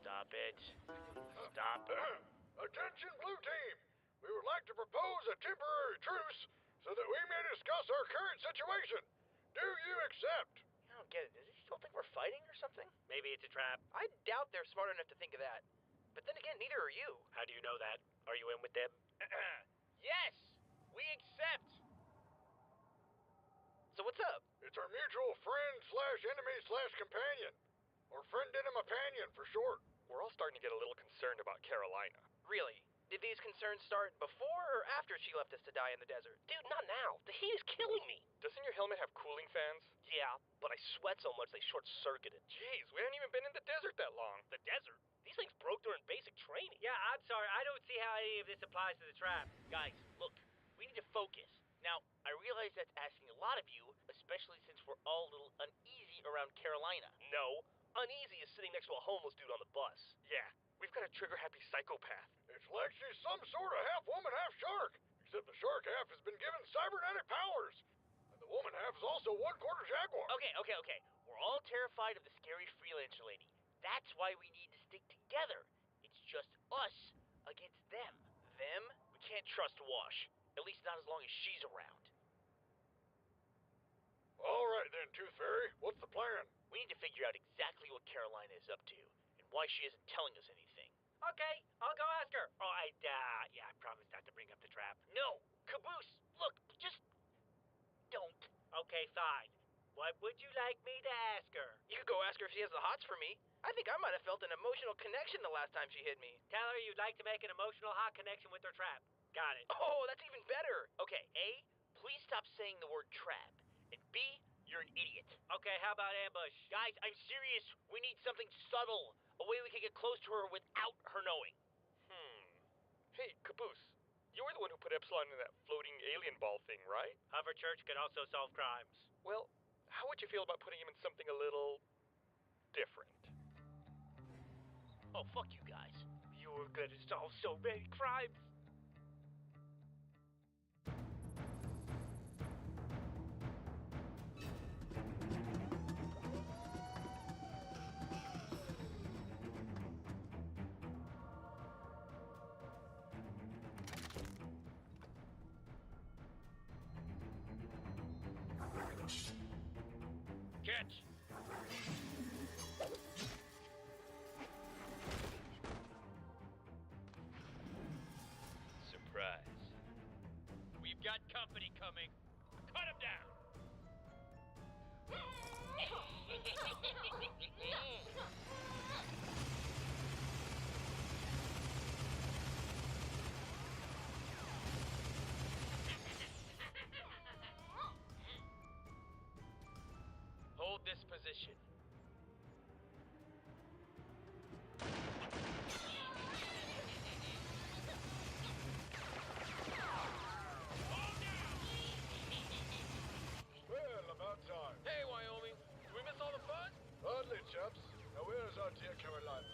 Stop it. Stop. Attention, Blue Team! We would like to propose a temporary truce so that we may discuss our current situation. Do you accept? I don't get it. Does he still think we're fighting or something? Maybe it's a trap. I doubt they're smart enough to think of that. But then again, neither are you. How do you know that? Are you in with them? Yes! We accept! So what's up? It's our mutual friend/enemy/companion. Or friend-in-a-companion for short. We're all starting to get a little concerned about Carolina. Really? Did these concerns start before or after she left us to die in the desert? Dude, not now. The heat is killing me. Doesn't your helmet have cooling fans? Yeah, but I sweat so much they short-circuited. Jeez, we haven't even been in the desert that long. The desert? These things broke during basic training. Yeah, I'm sorry. I don't see how any of this applies to the trap. Guys, look. We need to focus. Now, I realize that's asking a lot of you, especially since we're all a little uneasy around Carolina. No. Uneasy is sitting next to a homeless dude on the bus. Yeah, we've got a trigger-happy psychopath. It's like she's some sort of half-woman, half-shark. Except the shark half has been given cybernetic powers. And the woman half is also one-quarter jaguar. Okay. We're all terrified of the scary freelancer lady. That's why we need to stick together. It's just us against them. Them? We can't trust Wash. At least not as long as she's around. All right then, Tooth Fairy. What's the plan? We need to figure out exactly what Carolina is up to, and why she isn't telling us anything. Okay, I'll go ask her. Oh, I promise not to bring up the trap. No! Caboose! Look, just... don't. Okay, fine. What would you like me to ask her? You could go ask her if she has the hots for me. I think I might have felt an emotional connection the last time she hit me. Tell her you'd like to make an emotional hot connection with her trap. Got it. Oh, that's even better. Okay, A, please stop saying the word trap. And B, you're an idiot. Okay, how about ambush? Guys, I'm serious. We need something subtle. A way we can get close to her without her knowing. Hey, Caboose. You were the one who put Epsilon in that floating alien ball thing, right? Hover Church could also solve crimes. Well, how would you feel about putting him in something a little different? Oh, fuck you guys. You're gonna solve so many crimes. Catch! Surprise. We've got company coming. Cut him down! Hold this position. Well, about time. Hey, Wyoming. Did we miss all the fun? Hardly, chaps. Now where's our dear Carolina?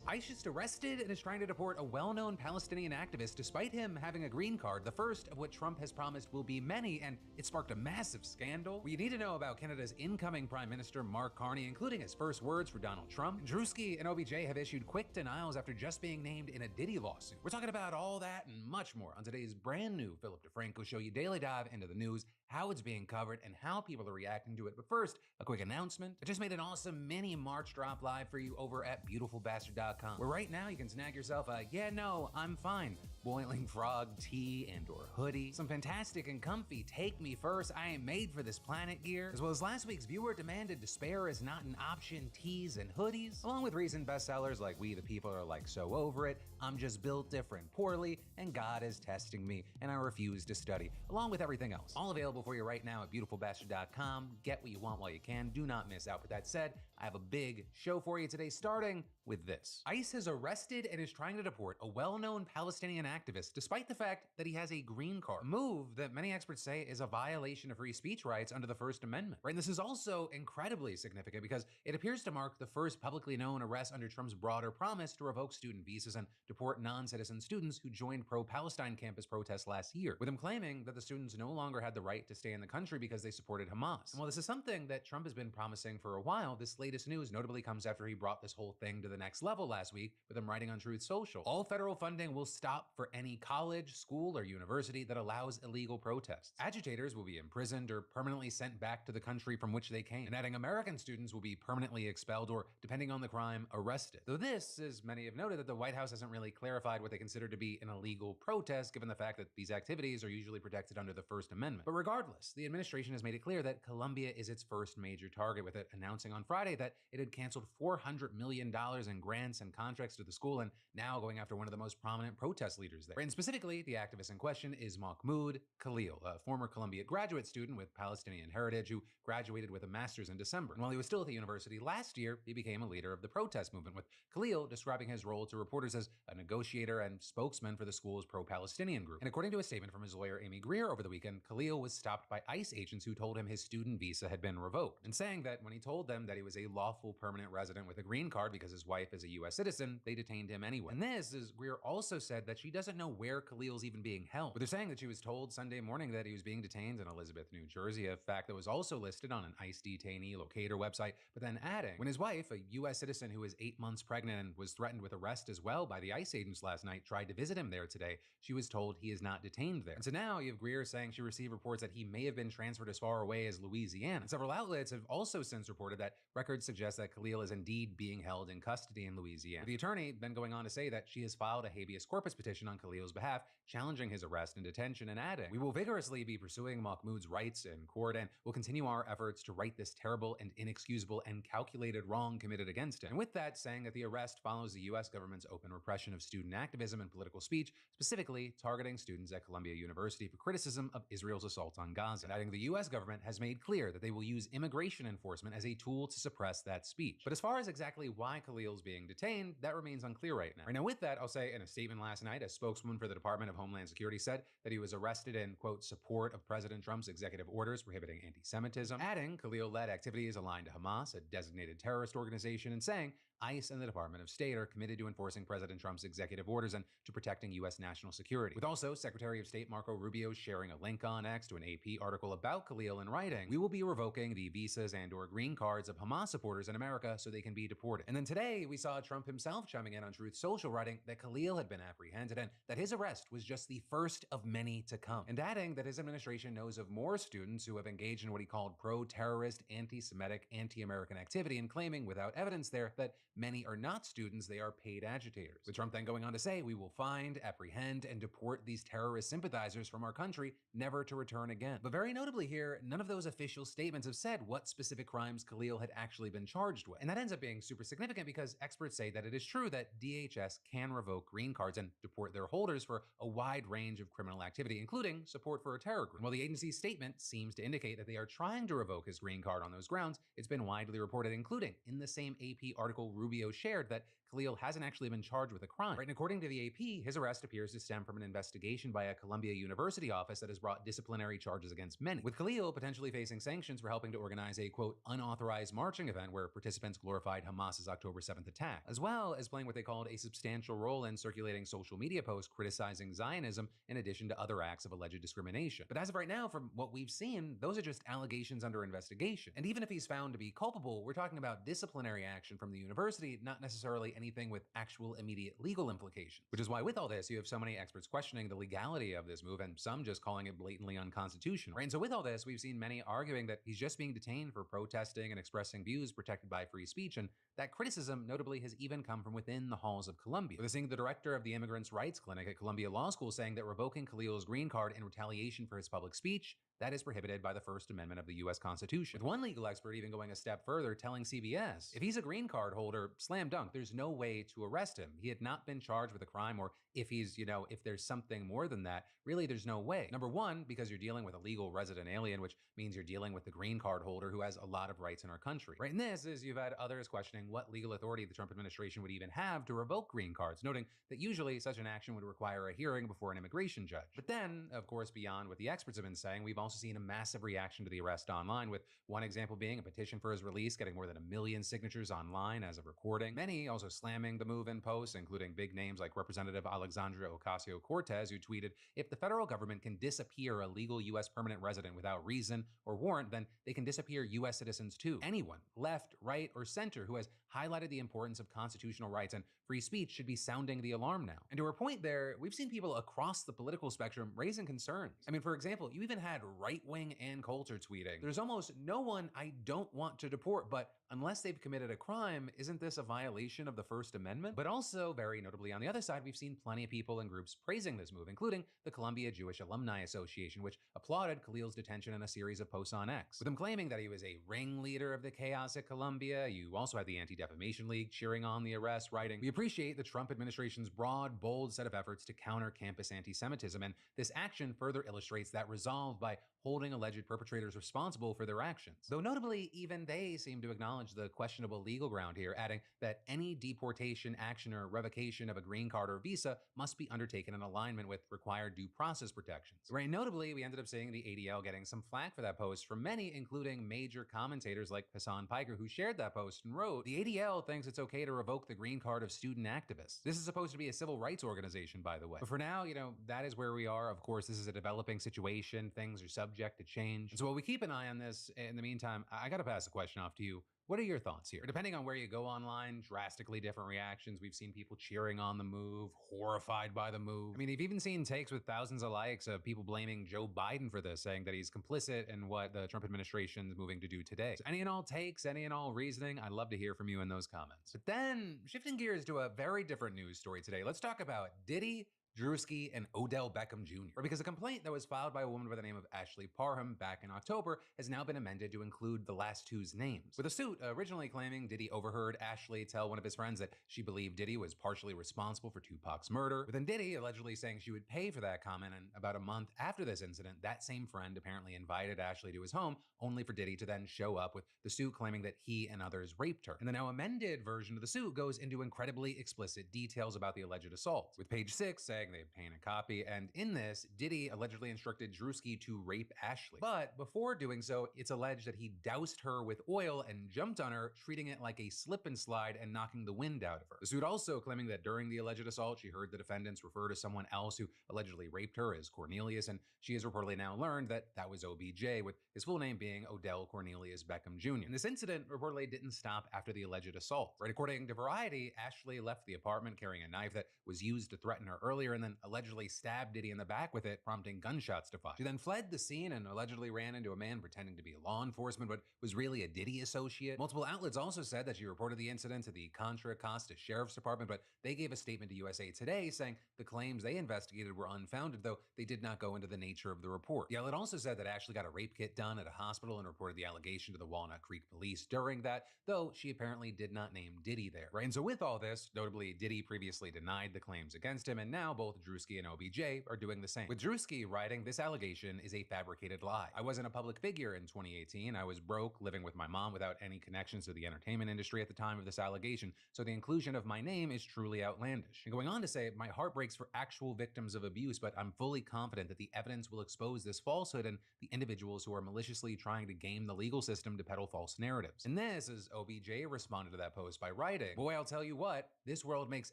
ICE just arrested and is trying to deport a well-known Palestinian activist despite him having a green card, the first of what Trump has promised will be many, and it sparked a massive scandal. We need to know about Canada's incoming Prime Minister Mark Carney, including his first words for Donald Trump. Drewski and OBJ have issued quick denials after just being named in a Diddy lawsuit. We're talking about all that and much more on today's brand new Philip DeFranco Show. You daily dive into the news, how it's being covered, and how people are reacting to it. But first, a quick announcement. I just made an awesome mini March drop live for you over at beautifulbastard.com, where right now you can snag yourself a "yeah, no, I'm fine" boiling frog tee and or hoodie, some fantastic and comfy "take me first, I am made for this planet" gear, as well as last week's viewer demanded despair is not an option tees and hoodies, along with recent bestsellers like We the People Are Like So Over It, I'm Just Built Different Poorly, and God is Testing Me and I Refuse to Study, along with everything else. All available for you right now at beautifulbastard.com. Get what you want while you can. Do not miss out. With that said, I have a big show for you today, starting with this. ICE has arrested and is trying to deport a well-known Palestinian activist despite the fact that he has a green card, a move that many experts say is a violation of free speech rights under the First Amendment. Right? And this is also incredibly significant because it appears to mark the first publicly known arrest under Trump's broader promise to revoke student visas and deport non-citizen students who joined pro-Palestine campus protests last year, with him claiming that the students no longer had the right to stay in the country because they supported Hamas. And while this is something that Trump has been promising for a while, this latest news notably comes after he brought this whole thing to the next level last week with him writing on Truth Social. All federal funding will stop for any college, school, or university that allows illegal protests. Agitators will be imprisoned or permanently sent back to the country from which they came. And adding American students will be permanently expelled or, depending on the crime, arrested. Though this, as many have noted, that the White House hasn't really clarified what they consider to be an illegal protest, given the fact that these activities are usually protected under the First Amendment. But regardless, the administration has made it clear that Columbia is its first major target, with it announcing on Friday that it had canceled $400 million in grants and contracts to the school, and now going after one of the most prominent protest leaders there. And specifically, the activist in question is Mahmoud Khalil, a former Columbia graduate student with Palestinian heritage who graduated with a master's in December. And while he was still at the university last year, he became a leader of the protest movement, with Khalil describing his role to reporters as a negotiator and spokesman for the school's pro-Palestinian group. And according to a statement from his lawyer Amy Greer over the weekend, Khalil was stopped by ICE agents who told him his student visa had been revoked, and saying that when he told them that he was a lawful permanent resident with a green card because his wife is a U.S. citizen, they detained him anyway. And this is Greer also said that she doesn't know where Khalil's even being held, but they're saying that she was told Sunday morning that he was being detained in Elizabeth, New Jersey, a fact that was also listed on an ICE detainee locator website, but then adding, when his wife, a U.S. citizen who is 8 months pregnant and was threatened with arrest as well by the ICE agents last night, tried to visit him there today, she was told he is not detained there. And so now you have Greer saying she received reports that he may have been transferred as far away as Louisiana. And several outlets have also since reported that records records suggest that Khalil is indeed being held in custody in Louisiana. The attorney then going on to say that she has filed a habeas corpus petition on Khalil's behalf, challenging his arrest and detention, and adding, "We will vigorously be pursuing Mahmoud's rights in court and will continue our efforts to right this terrible and inexcusable and calculated wrong committed against him." And with that, saying that the arrest follows the US government's open repression of student activism and political speech, specifically targeting students at Columbia University for criticism of Israel's assault on Gaza, and adding the US government has made clear that they will use immigration enforcement as a tool to suppress that speech. But as far as exactly why Khalil's being detained, that remains unclear right now. Right now, with that, I'll say in a statement last night, a spokeswoman for the Department of Homeland Security said that he was arrested in, quote, support of President Trump's executive orders prohibiting anti-Semitism, adding Khalil led activities aligned to Hamas, a designated terrorist organization, and saying ICE and the Department of State are committed to enforcing President Trump's executive orders and to protecting U.S. national security. With also Secretary of State Marco Rubio sharing a link on X to an AP article about Khalil and writing, "We will be revoking the visas and/or green cards of Hamas supporters in America so they can be deported." And then today, we saw Trump himself chiming in on Truth Social, writing that Khalil had been apprehended and that his arrest was just the first of many to come, and adding that his administration knows of more students who have engaged in what he called pro-terrorist, anti-Semitic, anti-American activity, and claiming without evidence there that many are not students, they are paid agitators. With Trump then going on to say, "We will find, apprehend, and deport these terrorist sympathizers from our country, never to return again." But very notably here, none of those official statements have said what specific crimes Khalil had actually been charged with. And that ends up being super significant because experts say that it is true that DHS can revoke green cards and deport their holders for a wide range of criminal activity, including support for a terror group. And while the agency's statement seems to indicate that they are trying to revoke his green card on those grounds, it's been widely reported, including in the same AP article Rubio shared, that Khalil hasn't actually been charged with a crime. Right, and according to the AP, his arrest appears to stem from an investigation by a Columbia University office that has brought disciplinary charges against many, with Khalil potentially facing sanctions for helping to organize a, quote, unauthorized marching event where participants glorified Hamas's October 7th attack, as well as playing what they called a substantial role in circulating social media posts criticizing Zionism in addition to other acts of alleged discrimination. But as of right now, from what we've seen, those are just allegations under investigation. And even if he's found to be culpable, we're talking about disciplinary action from the university, not necessarily anything with actual immediate legal implications. Which is why with all this, you have so many experts questioning the legality of this move and some just calling it blatantly unconstitutional. Right? And so with all this, we've seen many arguing that he's just being detained for protesting and expressing views protected by free speech, and that criticism notably has even come from within the halls of Columbia. With seeing the director of the Immigrants' Rights Clinic at Columbia Law School saying that revoking Khalil's green card in retaliation for his public speech, that is prohibited by the First Amendment of the U.S. Constitution. With one legal expert even going a step further, telling CBS, if he's a green card holder, slam dunk, there's no way to arrest him. He had not been charged with a crime, or if he's, if there's something more than that, really there's no way. Number one, because you're dealing with a legal resident alien, which means you're dealing with the green card holder who has a lot of rights in our country. Right, and this is, you've had others questioning what legal authority the Trump administration would even have to revoke green cards, noting that usually such an action would require a hearing before an immigration judge. But then, of course, beyond what the experts have been saying, we've also seen a massive reaction to the arrest online, with one example being a petition for his release getting more than 1 million signatures online as of recording. Many also slamming the move in posts, including big names like Representative Alexandria Ocasio-Cortez, who tweeted, "If the federal government can disappear a legal U.S. permanent resident without reason or warrant, then they can disappear U.S. citizens too. Anyone, left, right, or center, who has highlighted the importance of constitutional rights and free speech should be sounding the alarm now." And to her point there, we've seen people across the political spectrum raising concerns. I mean, for example, you even had right-wing Ann Coulter tweeting, "There's almost no one I don't want to deport, but unless they've committed a crime, isn't this a violation of the First Amendment?" But also, very notably on the other side, we've seen plenty of people and groups praising this move, including the Columbia Jewish Alumni Association, which applauded Khalil's detention in a series of posts on X, with him claiming that he was a ringleader of the chaos at Columbia. You also had the Anti-Defamation League cheering on the arrest, writing, "We appreciate the Trump administration's broad, bold set of efforts to counter campus anti-Semitism, and this action further illustrates that resolve by holding alleged perpetrators responsible for their actions." Though notably, even they seem to acknowledge the questionable legal ground here, adding that any deportation action or revocation of a green card or visa must be undertaken in alignment with required due process protections. Right, notably, we ended up seeing the ADL getting some flack for that post from many, including major commentators like Hassan Piker, who shared that post and wrote, "The ADL thinks it's okay to revoke the green card of student activists." This is supposed to be a civil rights organization, by the way. But for now, that is where we are. Of course, this is a developing situation. Things are subject to change. So while we keep an eye on this, in the meantime, I gotta pass the question off to you. What are your thoughts here? Depending on where you go online, drastically different reactions. We've seen people cheering on the move, horrified by the move. I mean, you've even seen takes with thousands of likes of people blaming Joe Biden for this, saying that he's complicit in what the Trump administration is moving to do today. So any and all takes, any and all reasoning, I'd love to hear from you in those comments. But then, shifting gears to a very different news story today, let's talk about Diddy, Drewski, and Odell Beckham Jr. Because a complaint that was filed by a woman by the name of Ashley Parham back in October has now been amended to include the last two's names. With a suit originally claiming Diddy overheard Ashley tell one of his friends that she believed Diddy was partially responsible for Tupac's murder, but then Diddy allegedly saying she would pay for that comment, and about a month after this incident, that same friend apparently invited Ashley to his home, only for Diddy to then show up with the suit claiming that he and others raped her. And the now amended version of the suit goes into incredibly explicit details about the alleged assault, with page 6 saying they obtained a copy, and in this, Diddy allegedly instructed Drewski to rape Ashley. But before doing so, it's alleged that he doused her with oil and jumped on her, treating it like a slip and slide and knocking the wind out of her. The suit also claiming that during the alleged assault, she heard the defendants refer to someone else who allegedly raped her as Cornelius, and she has reportedly now learned that that was OBJ, with his full name being Odell Cornelius Beckham Jr. And this incident reportedly didn't stop after the alleged assault. Right, according to Variety, Ashley left the apartment carrying a knife that was used to threaten her earlier, and then allegedly stabbed Diddy in the back with it, prompting gunshots to fire. She then fled the scene and allegedly ran into a man pretending to be law enforcement, but was really a Diddy associate. Multiple outlets also said that she reported the incident to the Contra Costa Sheriff's Department, but they gave a statement to USA Today saying the claims they investigated were unfounded, though they did not go into the nature of the report. The outlet also said that Ashley got a rape kit done at a hospital and reported the allegation to the Walnut Creek police during that, though she apparently did not name Diddy there. Right, and so with all this, notably Diddy previously denied the claims against him, and now both Drewski and OBJ are doing the same. With Drewski writing, this allegation is a fabricated lie. I wasn't a public figure in 2018. I was broke, living with my mom without any connections to the entertainment industry at the time of this allegation, so the inclusion of my name is truly outlandish. And going on to say, my heart breaks for actual victims of abuse, but I'm fully confident that the evidence will expose this falsehood and the individuals who are maliciously trying to game the legal system to peddle false narratives. And this is OBJ responded to that post by writing, boy, I'll tell you what, this world makes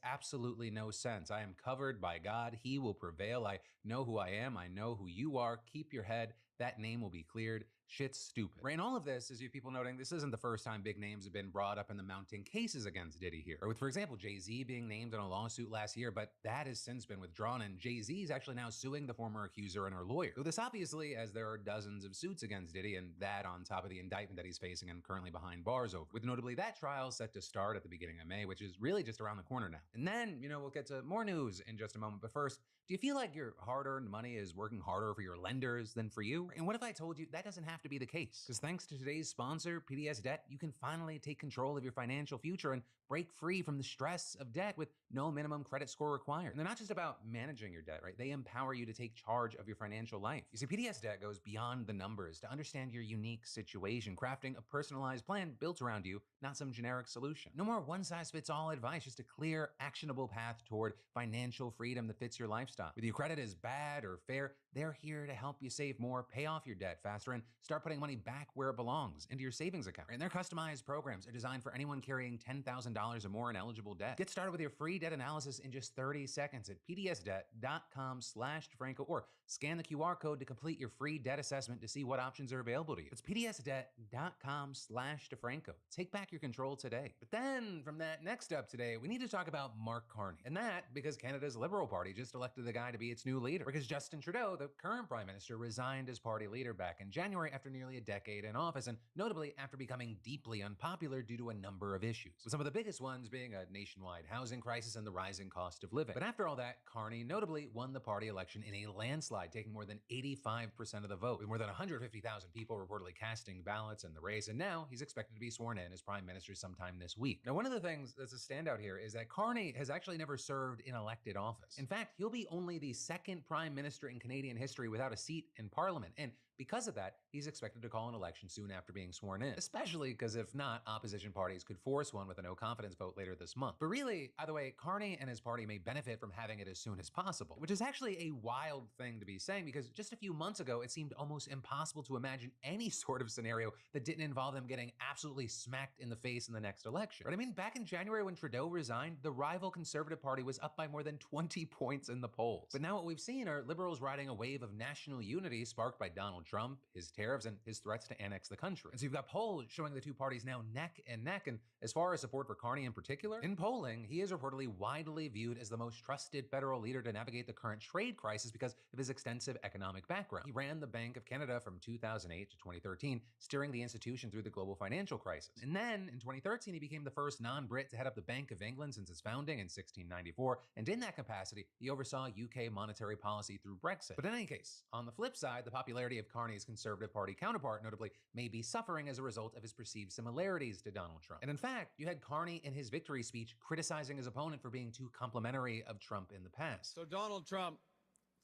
absolutely no sense. I am covered by God. He will prevail. I know who I am. I know who you are. Keep your head. That name will be cleared. Shit's stupid. Right, and all of this is you people noting this isn't the first time big names have been brought up in the mounting cases against Diddy here. Or with, for example, Jay-Z being named in a lawsuit last year, but that has since been withdrawn, and Jay-Z is actually now suing the former accuser and her lawyer. So this obviously, as there are dozens of suits against Diddy, and that on top of the indictment that he's facing and currently behind bars over, with notably that trial set to start at the beginning of May, which is really just around the corner now. And then, we'll get to more news in just a moment, but first, do you feel like your hard-earned money is working harder for your lenders than for you? And what if I told you that doesn't have to be the case? Because thanks to today's sponsor, PDS Debt, you can finally take control of your financial future and break free from the stress of debt with no minimum credit score required. And they're not just about managing your debt, right? They empower you to take charge of your financial life. You see, PDS Debt goes beyond the numbers to understand your unique situation, crafting a personalized plan built around you, not some generic solution. No more one-size-fits-all advice, just a clear, actionable path toward financial freedom that fits your lifestyle. Whether your credit is bad or fair, they're here to help you save more, pay off your debt faster, and start putting money back where it belongs, into your savings account. And their customized programs are designed for anyone carrying $10,000 or more in eligible debt. Get started with your free debt analysis in just 30 seconds at pdsdebt.com/DeFranco, or scan the QR code to complete your free debt assessment to see what options are available to you. It's pdsdebt.com/DeFranco. Take back your control today. But then, from that next up today, we need to talk about Mark Carney. And that because Canada's Liberal Party just elected the guy to be its new leader. Because Justin Trudeau, the current Prime Minister, resigned as party leader back in January after nearly a decade in office, and notably after becoming deeply unpopular due to a number of issues, with some of the biggest ones being a nationwide housing crisis and the rising cost of living. But after all that, Carney notably won the party election in a landslide, taking more than 85% of the vote, with more than 150,000 people reportedly casting ballots in the race, and now he's expected to be sworn in as Prime Minister sometime this week. Now, one of the things that's a standout here is that Carney has actually never served in elected office. In fact, he'll be only the second Prime Minister in Canadian history without a seat in Parliament, and because of that, he's expected to call an election soon after being sworn in, especially because if not, opposition parties could force one with a no-confidence vote later this month. But really, either way, Carney and his party may benefit from having it as soon as possible, which is actually a wild thing to be saying because just a few months ago, it seemed almost impossible to imagine any sort of scenario that didn't involve them getting absolutely smacked in the face in the next election. Right? I mean, back in January when Trudeau resigned, the rival Conservative Party was up by more than 20 points in the polls. But now what we've seen are Liberals riding a wave of national unity sparked by Donald Trump, his tariffs, and his threats to annex the country. And so you've got polls showing the two parties now neck and neck. And as far as support for Carney in particular, in polling, he is reportedly widely viewed as the most trusted federal leader to navigate the current trade crisis because of his extensive economic background. He ran the Bank of Canada from 2008 to 2013, steering the institution through the global financial crisis. And then in 2013, he became the first non-Brit to head up the Bank of England since its founding in 1694. And in that capacity, he oversaw UK monetary policy through Brexit. But in any case, on the flip side, the popularity of Carney's Conservative Party counterpart, notably, may be suffering as a result of his perceived similarities to Donald Trump. And in fact, you had Carney in his victory speech criticizing his opponent for being too complimentary of Trump in the past. So Donald Trump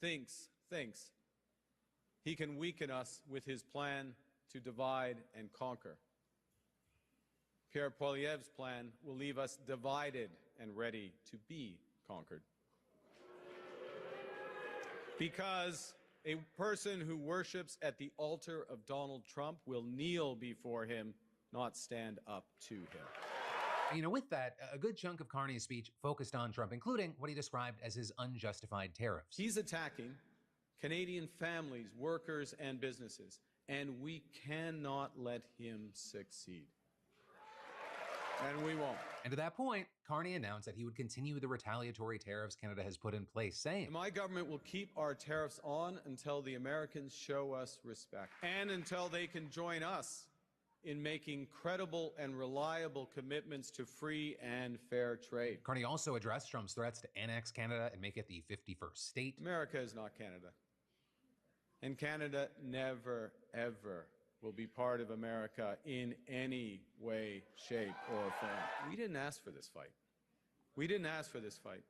thinks he can weaken us with his plan to divide and conquer. Pierre Poilievre's plan will leave us divided and ready to be conquered. Because a person who worships at the altar of Donald Trump will kneel before him, not stand up to him. You know, with that, a good chunk of Carney's speech focused on Trump, including what he described as his unjustified tariffs. He's attacking Canadian families, workers, and businesses, and we cannot let him succeed. And we won't. And to that point, Carney announced that he would continue the retaliatory tariffs Canada has put in place, saying, My government will keep our tariffs on until the Americans show us respect, and until they can join us in making credible and reliable commitments to free and fair trade. Carney also addressed Trump's threats to annex Canada and make it the 51st state. America is not Canada. And Canada never, ever will be part of America in any way, shape, or form. We didn't ask for this fight. We didn't ask for this fight.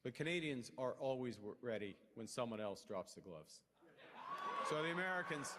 But Canadians are always ready when someone else drops the gloves. So the Americans,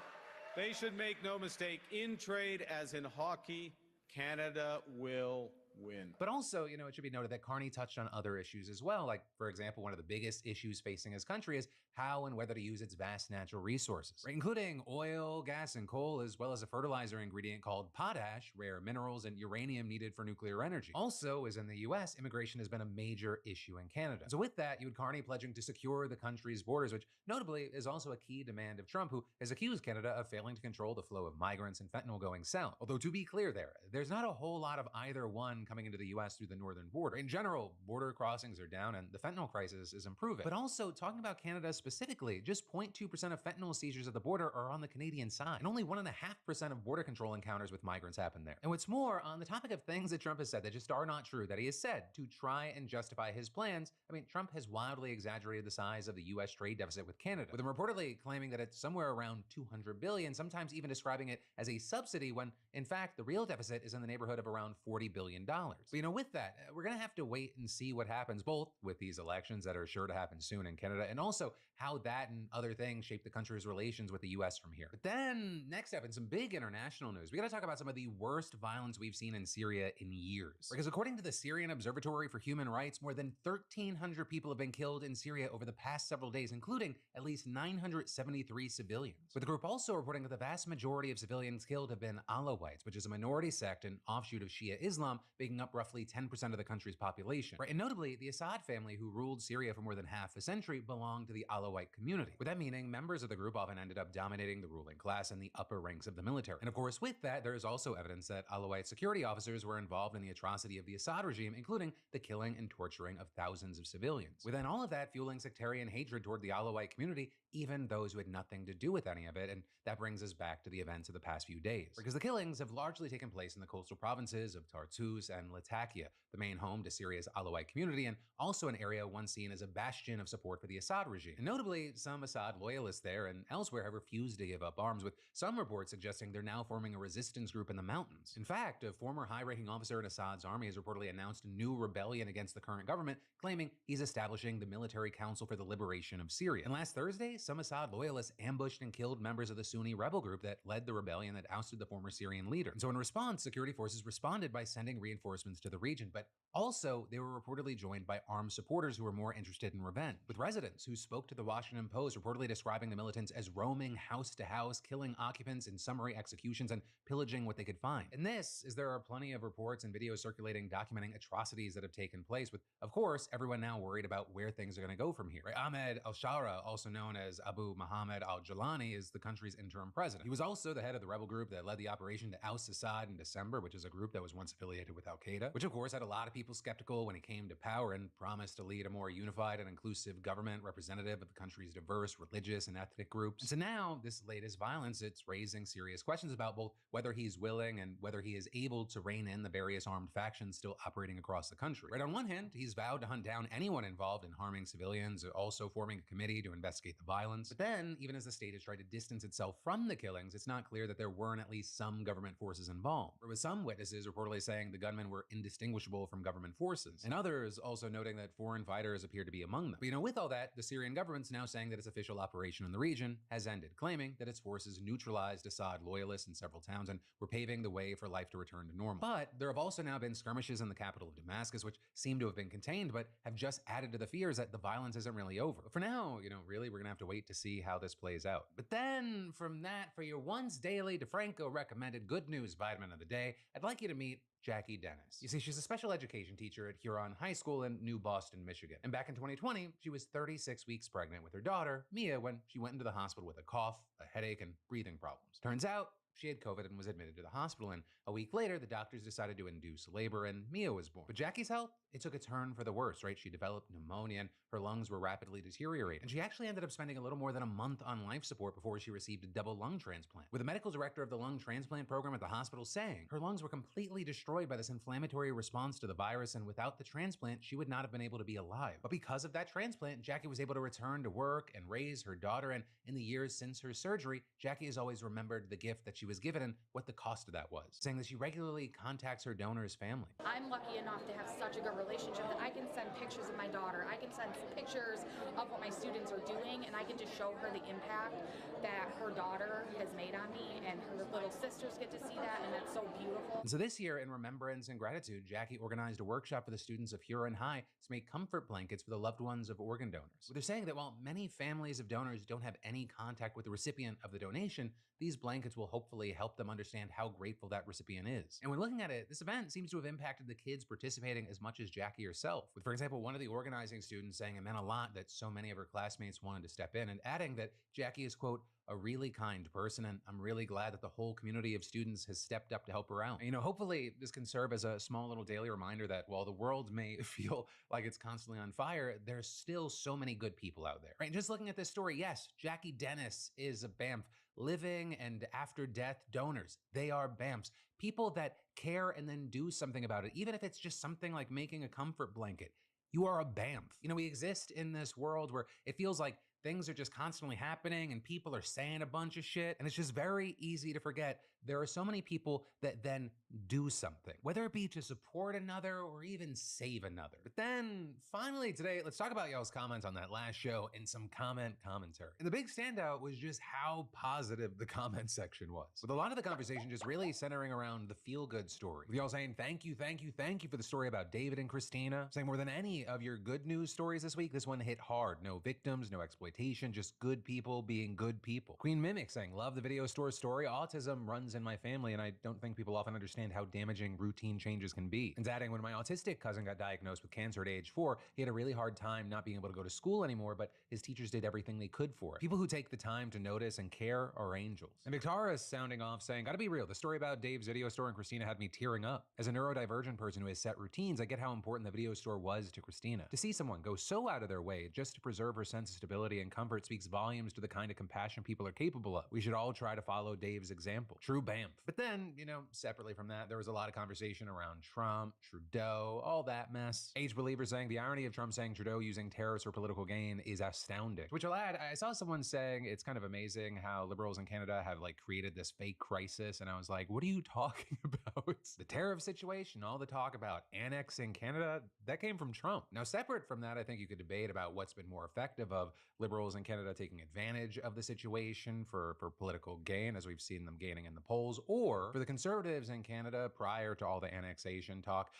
they should make no mistake, in trade as in hockey, Canada will win. But also, you know, it should be noted that Carney touched on other issues as well. Like, for example, one of the biggest issues facing his country is how and whether to use its vast natural resources, right? Including oil, gas, and coal, as well as a fertilizer ingredient called potash, rare minerals, and uranium needed for nuclear energy. Also, as in the US, immigration has been a major issue in Canada. So with that, you had Carney pledging to secure the country's borders, which notably is also a key demand of Trump, who has accused Canada of failing to control the flow of migrants and fentanyl going south. Although to be clear there's not a whole lot of either one coming into the US through the northern border. In general, border crossings are down and the fentanyl crisis is improving. But also, talking about Canada specifically, just 0.2% of fentanyl seizures at the border are on the Canadian side, and only 1.5% of border control encounters with migrants happen there. And what's more, on the topic of things that Trump has said that just are not true, that he has said to try and justify his plans, I mean, Trump has wildly exaggerated the size of the US trade deficit with Canada, with him reportedly claiming that it's somewhere around $200 billion, sometimes even describing it as a subsidy when, in fact, the real deficit is in the neighborhood of around $40 billion. But, you know, with that, we're gonna have to wait and see what happens, both with these elections that are sure to happen soon in Canada, and also how that and other things shape the country's relations with the US from here. But then, next up, in some big international news, we gotta talk about some of the worst violence we've seen in Syria in years. Because according to the Syrian Observatory for Human Rights, more than 1,300 people have been killed in Syria over the past several days, including at least 973 civilians. With the group also reporting that the vast majority of civilians killed have been Alawites, which is a minority sect and offshoot of Shia Islam, making up roughly 10% of the country's population. Right? And notably, the Assad family, who ruled Syria for more than half a century, belonged to the Alawite community. With that meaning, members of the group often ended up dominating the ruling class and the upper ranks of the military. And of course, with that, there is also evidence that Alawite security officers were involved in the atrocity of the Assad regime, including the killing and torturing of thousands of civilians. Within all of that, fueling sectarian hatred toward the Alawite community, even those who had nothing to do with any of it. And that brings us back to the events of the past few days. Because the killings have largely taken place in the coastal provinces of Tartus and Latakia, the main home to Syria's Alawite community, and also an area once seen as a bastion of support for the Assad regime. And notably, some Assad loyalists there and elsewhere have refused to give up arms, with some reports suggesting they're now forming a resistance group in the mountains. In fact, a former high-ranking officer in Assad's army has reportedly announced a new rebellion against the current government, claiming he's establishing the Military Council for the Liberation of Syria. And last Thursday, some Assad loyalists ambushed and killed members of the Sunni rebel group that led the rebellion that ousted the former Syrian leader. And so in response, security forces responded by sending reinforcements reinforcements to the region, but also they were reportedly joined by armed supporters who were more interested in revenge, with residents who spoke to the Washington Post reportedly describing the militants as roaming house to house, killing occupants in summary executions and pillaging what they could find. And this is there are plenty of reports and videos circulating documenting atrocities that have taken place, with, of course, everyone now worried about where things are going to go from here. Right? Ahmed al-Shara, also known as Abu Muhammad al-Jalani, is the country's interim president. He was also the head of the rebel group that led the operation to oust Assad in December, which is a group that was once affiliated with al-Qaeda, which of course had a lot of people skeptical when he came to power and promised to lead a more unified and inclusive government representative of the country's diverse religious and ethnic groups. And so now, this latest violence, it's raising serious questions about both whether he's willing and whether he is able to rein in the various armed factions still operating across the country. Right, on one hand, he's vowed to hunt down anyone involved in harming civilians, also forming a committee to investigate the violence. But then, even as the state has tried to distance itself from the killings, it's not clear that there weren't at least some government forces involved. With some witnesses reportedly saying the gunmen were indistinguishable from government forces, and others also noting that foreign fighters appear to be among them. But with all that, the Syrian government's now saying that its official operation in the region has ended, claiming that its forces neutralized Assad loyalists in several towns and were paving the way for life to return to normal. But there have also now been skirmishes in the capital of Damascus, which seem to have been contained, but have just added to the fears that the violence isn't really over. But for now, really, we're gonna have to wait to see how this plays out. But then, from that, for your once daily DeFranco recommended good news vitamin of the day, I'd like you to meet Jackie Dennis. You see, she's a special education teacher at Huron High School in New Boston, Michigan. And back in 2020, she was 36 weeks pregnant with her daughter, Mia, when she went into the hospital with a cough, a headache, and breathing problems. Turns out, she had COVID and was admitted to the hospital, and a week later, the doctors decided to induce labor and Mia was born. But Jackie's health, it took a turn for the worse, right? She developed pneumonia and her lungs were rapidly deteriorating. And she actually ended up spending a little more than a month on life support before she received a double lung transplant, with the medical director of the lung transplant program at the hospital saying her lungs were completely destroyed by this inflammatory response to the virus, and without the transplant, she would not have been able to be alive. But because of that transplant, Jackie was able to return to work and raise her daughter, and in the years since her surgery, Jackie has always remembered the gift that she was given and what the cost of that was, saying that she regularly contacts her donor's family. I'm lucky enough to have such a good relationship that I can send pictures of my daughter. I can send pictures of what my students are doing, and I can just show her the impact that her daughter has made on me, and her little sisters get to see that, and that's so beautiful. And so this year, in remembrance and gratitude, Jackie organized a workshop for the students of Huron High to make comfort blankets for the loved ones of organ donors. But they're saying that while many families of donors don't have any contact with the recipient of the donation, these blankets will hopefully help them understand how grateful that recipient is. And when looking at it, this event seems to have impacted the kids participating as much as Jackie herself, with, for example, one of the organizing students saying it meant a lot that so many of her classmates wanted to step in, and adding that Jackie is, quote, a really kind person, and I'm really glad that the whole community of students has stepped up to help her out. Hopefully this can serve as a small little daily reminder that while the world may feel like it's constantly on fire, there's still so many good people out there, right? Just looking at this story, yes, Jackie Dennis is a BAMF. Living and after death donors, they are BAMFs. People that care and then do something about it, even if it's just something like making a comfort blanket. You are a BAMF. We exist in this world where it feels like things are just constantly happening and people are saying a bunch of shit, and it's just very easy to forget there are so many people that then do something, whether it be to support another or even save another. But then, finally today, let's talk about y'all's comments on that last show and some commentary. And the big standout was just how positive the comment section was, with a lot of the conversation just really centering around the feel-good story, with y'all saying thank you for the story about David and Christina, saying more than any of your good news stories this week, this one hit hard. No victims, no exploitation, just good people being good people. Queen Mimic saying, love the video store story, autism runs in my family, and I don't think people often understand how damaging routine changes can be. And adding, when my autistic cousin got diagnosed with cancer at age 4, he had a really hard time not being able to go to school anymore, but his teachers did everything they could for it. People who take the time to notice and care are angels. And Victoria is sounding off saying, gotta be real, the story about Dave's video store and Christina had me tearing up. As a neurodivergent person who has set routines, I get how important the video store was to Christina. To see someone go so out of their way just to preserve her sense of stability and comfort speaks volumes to the kind of compassion people are capable of. We should all try to follow Dave's example. True BAMF. But then, separately from that, there was a lot of conversation around Trump, Trudeau, all that mess. Age Believer saying the irony of Trump saying Trudeau using tariffs for political gain is astounding. Which I'll add, I saw someone saying it's kind of amazing how liberals in Canada have created this fake crisis, and I was like, what are you talking about? The tariff situation, all the talk about annexing Canada, that came from Trump. Now, separate from that, I think you could debate about what's been more effective of liberals in Canada taking advantage of the situation for political gain, as we've seen them gaining in the polls, or for the conservatives in Canada prior to all the annexation talk,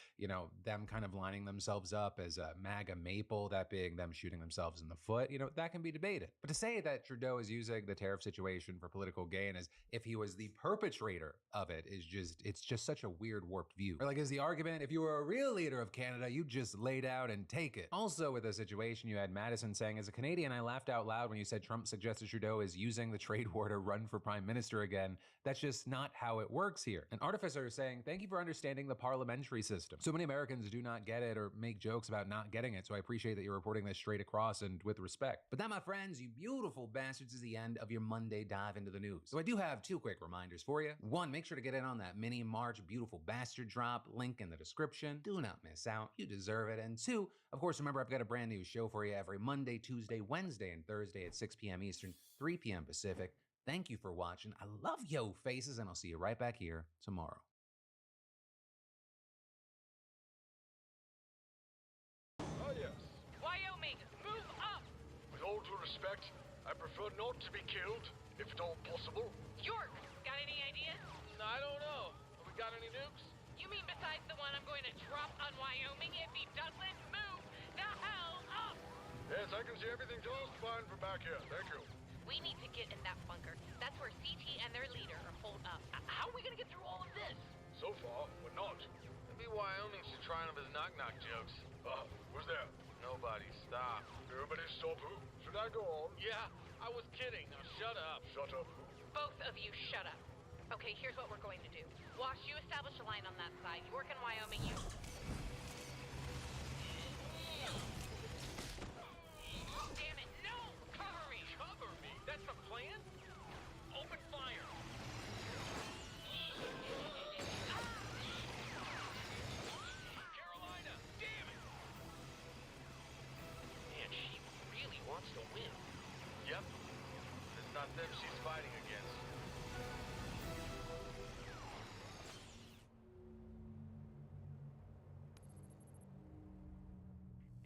them kind of lining themselves up as a MAGA maple, that being them shooting themselves in the foot, that can be debated. But to say that Trudeau is using the tariff situation for political gain as if he was the perpetrator of it it's just such a weird, warped view. Or like is the argument, if you were a real leader of Canada, you'd just lay down and take it. Also with the situation, you had Madison saying, as a Canadian, I laughed out loud when you said Trump suggested Trudeau is using the trade war to run for prime minister again. That's just not how it works here. An artificer is saying, thank you for understanding the parliamentary system. So many Americans do not get it or make jokes about not getting it, so I appreciate that you're reporting this straight across and with respect. But that, my friends, you beautiful bastards, is the end of your Monday dive into the news. So I do have two quick reminders for you. One, make sure to get in on that mini March Beautiful Bastard drop, link in the description. Do not miss out, you deserve it. And two, of course, remember I've got a brand new show for you every Monday, Tuesday, Wednesday, and Thursday at 6 p.m. Eastern, 3 p.m. Pacific. Thank you for watching. I love yo faces, and I'll see you right back here tomorrow. Oh, yes. Wyoming, move up! With all due respect, I prefer not to be killed, if at all possible. York, got any ideas? I don't know. Have we got any nukes? You mean besides the one I'm going to drop on Wyoming if he doesn't move the hell up? Yes, I can see everything just fine from back here. Thank you. We need to get in that bunker. That's where CT and their leader are holed up. How are we gonna get through all of this? So far, we're not. Maybe Wyoming should try one of his knock-knock jokes. Who's there? Nobody. Stop. Everybody stop who? Should I go on? Yeah, I was kidding. Now shut up. Shut up who? Both of you shut up. Okay, here's what we're going to do. Wash, you establish a line on that side. York and Wyoming, you... Damn it, no! Cover me! Cover me? That's the plan? Open fire! Carolina! Damn it! Man, she really wants to win. Yep. It's not them she's fighting against.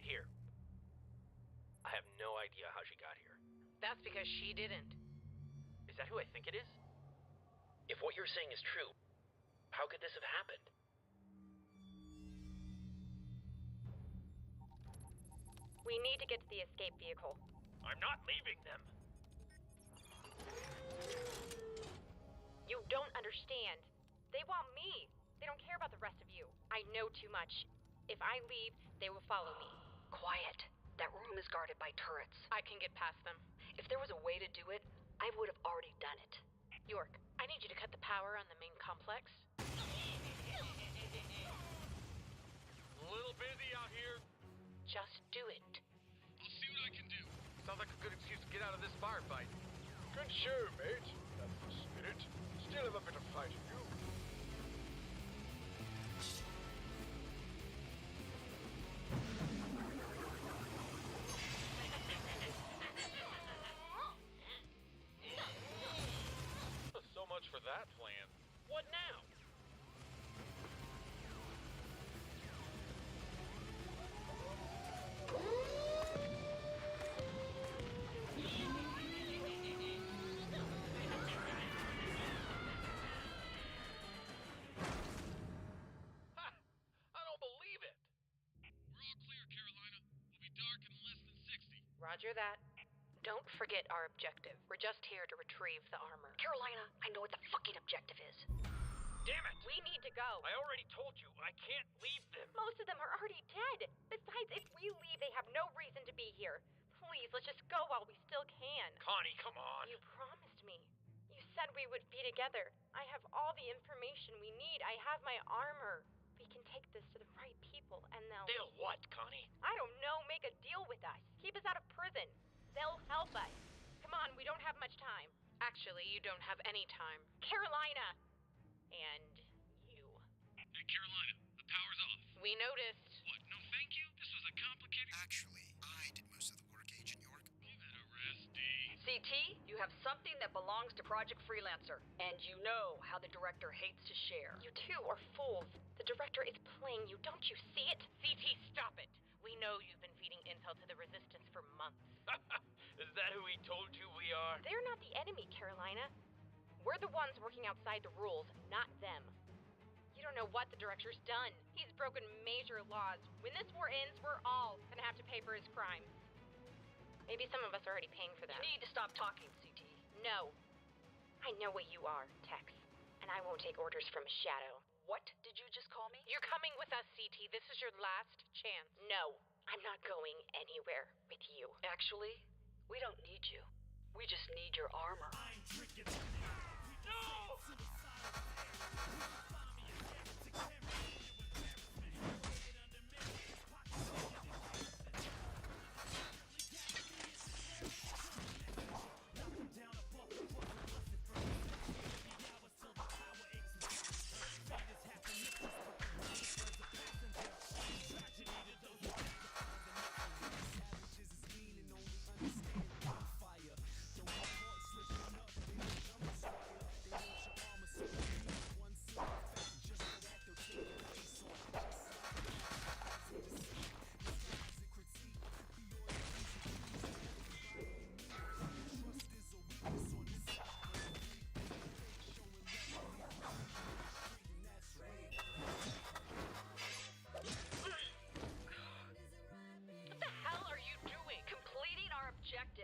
Here. I have no idea how she got here. That's because she didn't. Is that who I think it is? If what you're saying is true, how could this have happened? We need to get to the escape vehicle. I'm not leaving them. You don't understand. They want me. They don't care about the rest of you. I know too much. If I leave, they will follow me. Quiet. That room is guarded by turrets. I can get past them. If there was a way to do it, I would have already done it. York, I need you to cut the power on the main complex. A little busy out here. Just do it. I'll see what I can do. Sounds like a good excuse to get out of this firefight. Good show, mate. That's the spirit. Still have a bit of fight in you. So much for that plan. What now? Roger that. Don't forget our objective. We're just here to retrieve the armor. Carolina, I know what the fucking objective is. Damn it! We need to go. I already told you, I can't leave them. Most of them are already dead. Besides, if we leave, they have no reason to be here. Please, let's just go while we still can. Connie, come on. You promised me. You said we would be together. I have all the information we need. I have my armor. We can take this to the right people, and they'll... They'll what, Connie? I don't know. Make a deal with us. Keep us out of prison. They'll help us. Come on, we don't have much time. Actually, you don't have any time. Carolina! And you. Hey, Carolina, the power's off. We noticed. What, no thank you? This was a complicated... Actually, I did most of the work, Agent York. Interesting. CT, you have something that belongs to Project Freelancer. And you know how the director hates to share. You two are fools. The director is playing you. Don't you see it? CT, stop it. We know you've been feeding intel to the Resistance for months. Is that who he told you we are? They're not the enemy, Carolina. We're the ones working outside the rules, not them. You don't know what the director's done. He's broken major laws. When this war ends, we're all gonna have to pay for his crimes. Maybe some of us are already paying for that. You need to stop talking, CT. No. I know what you are, Tex. And I won't take orders from a shadow. What did you just call me? You're coming with us, CT. This is your last chance. No, I'm not going anywhere with you. Actually, we don't need you. We just need your armor.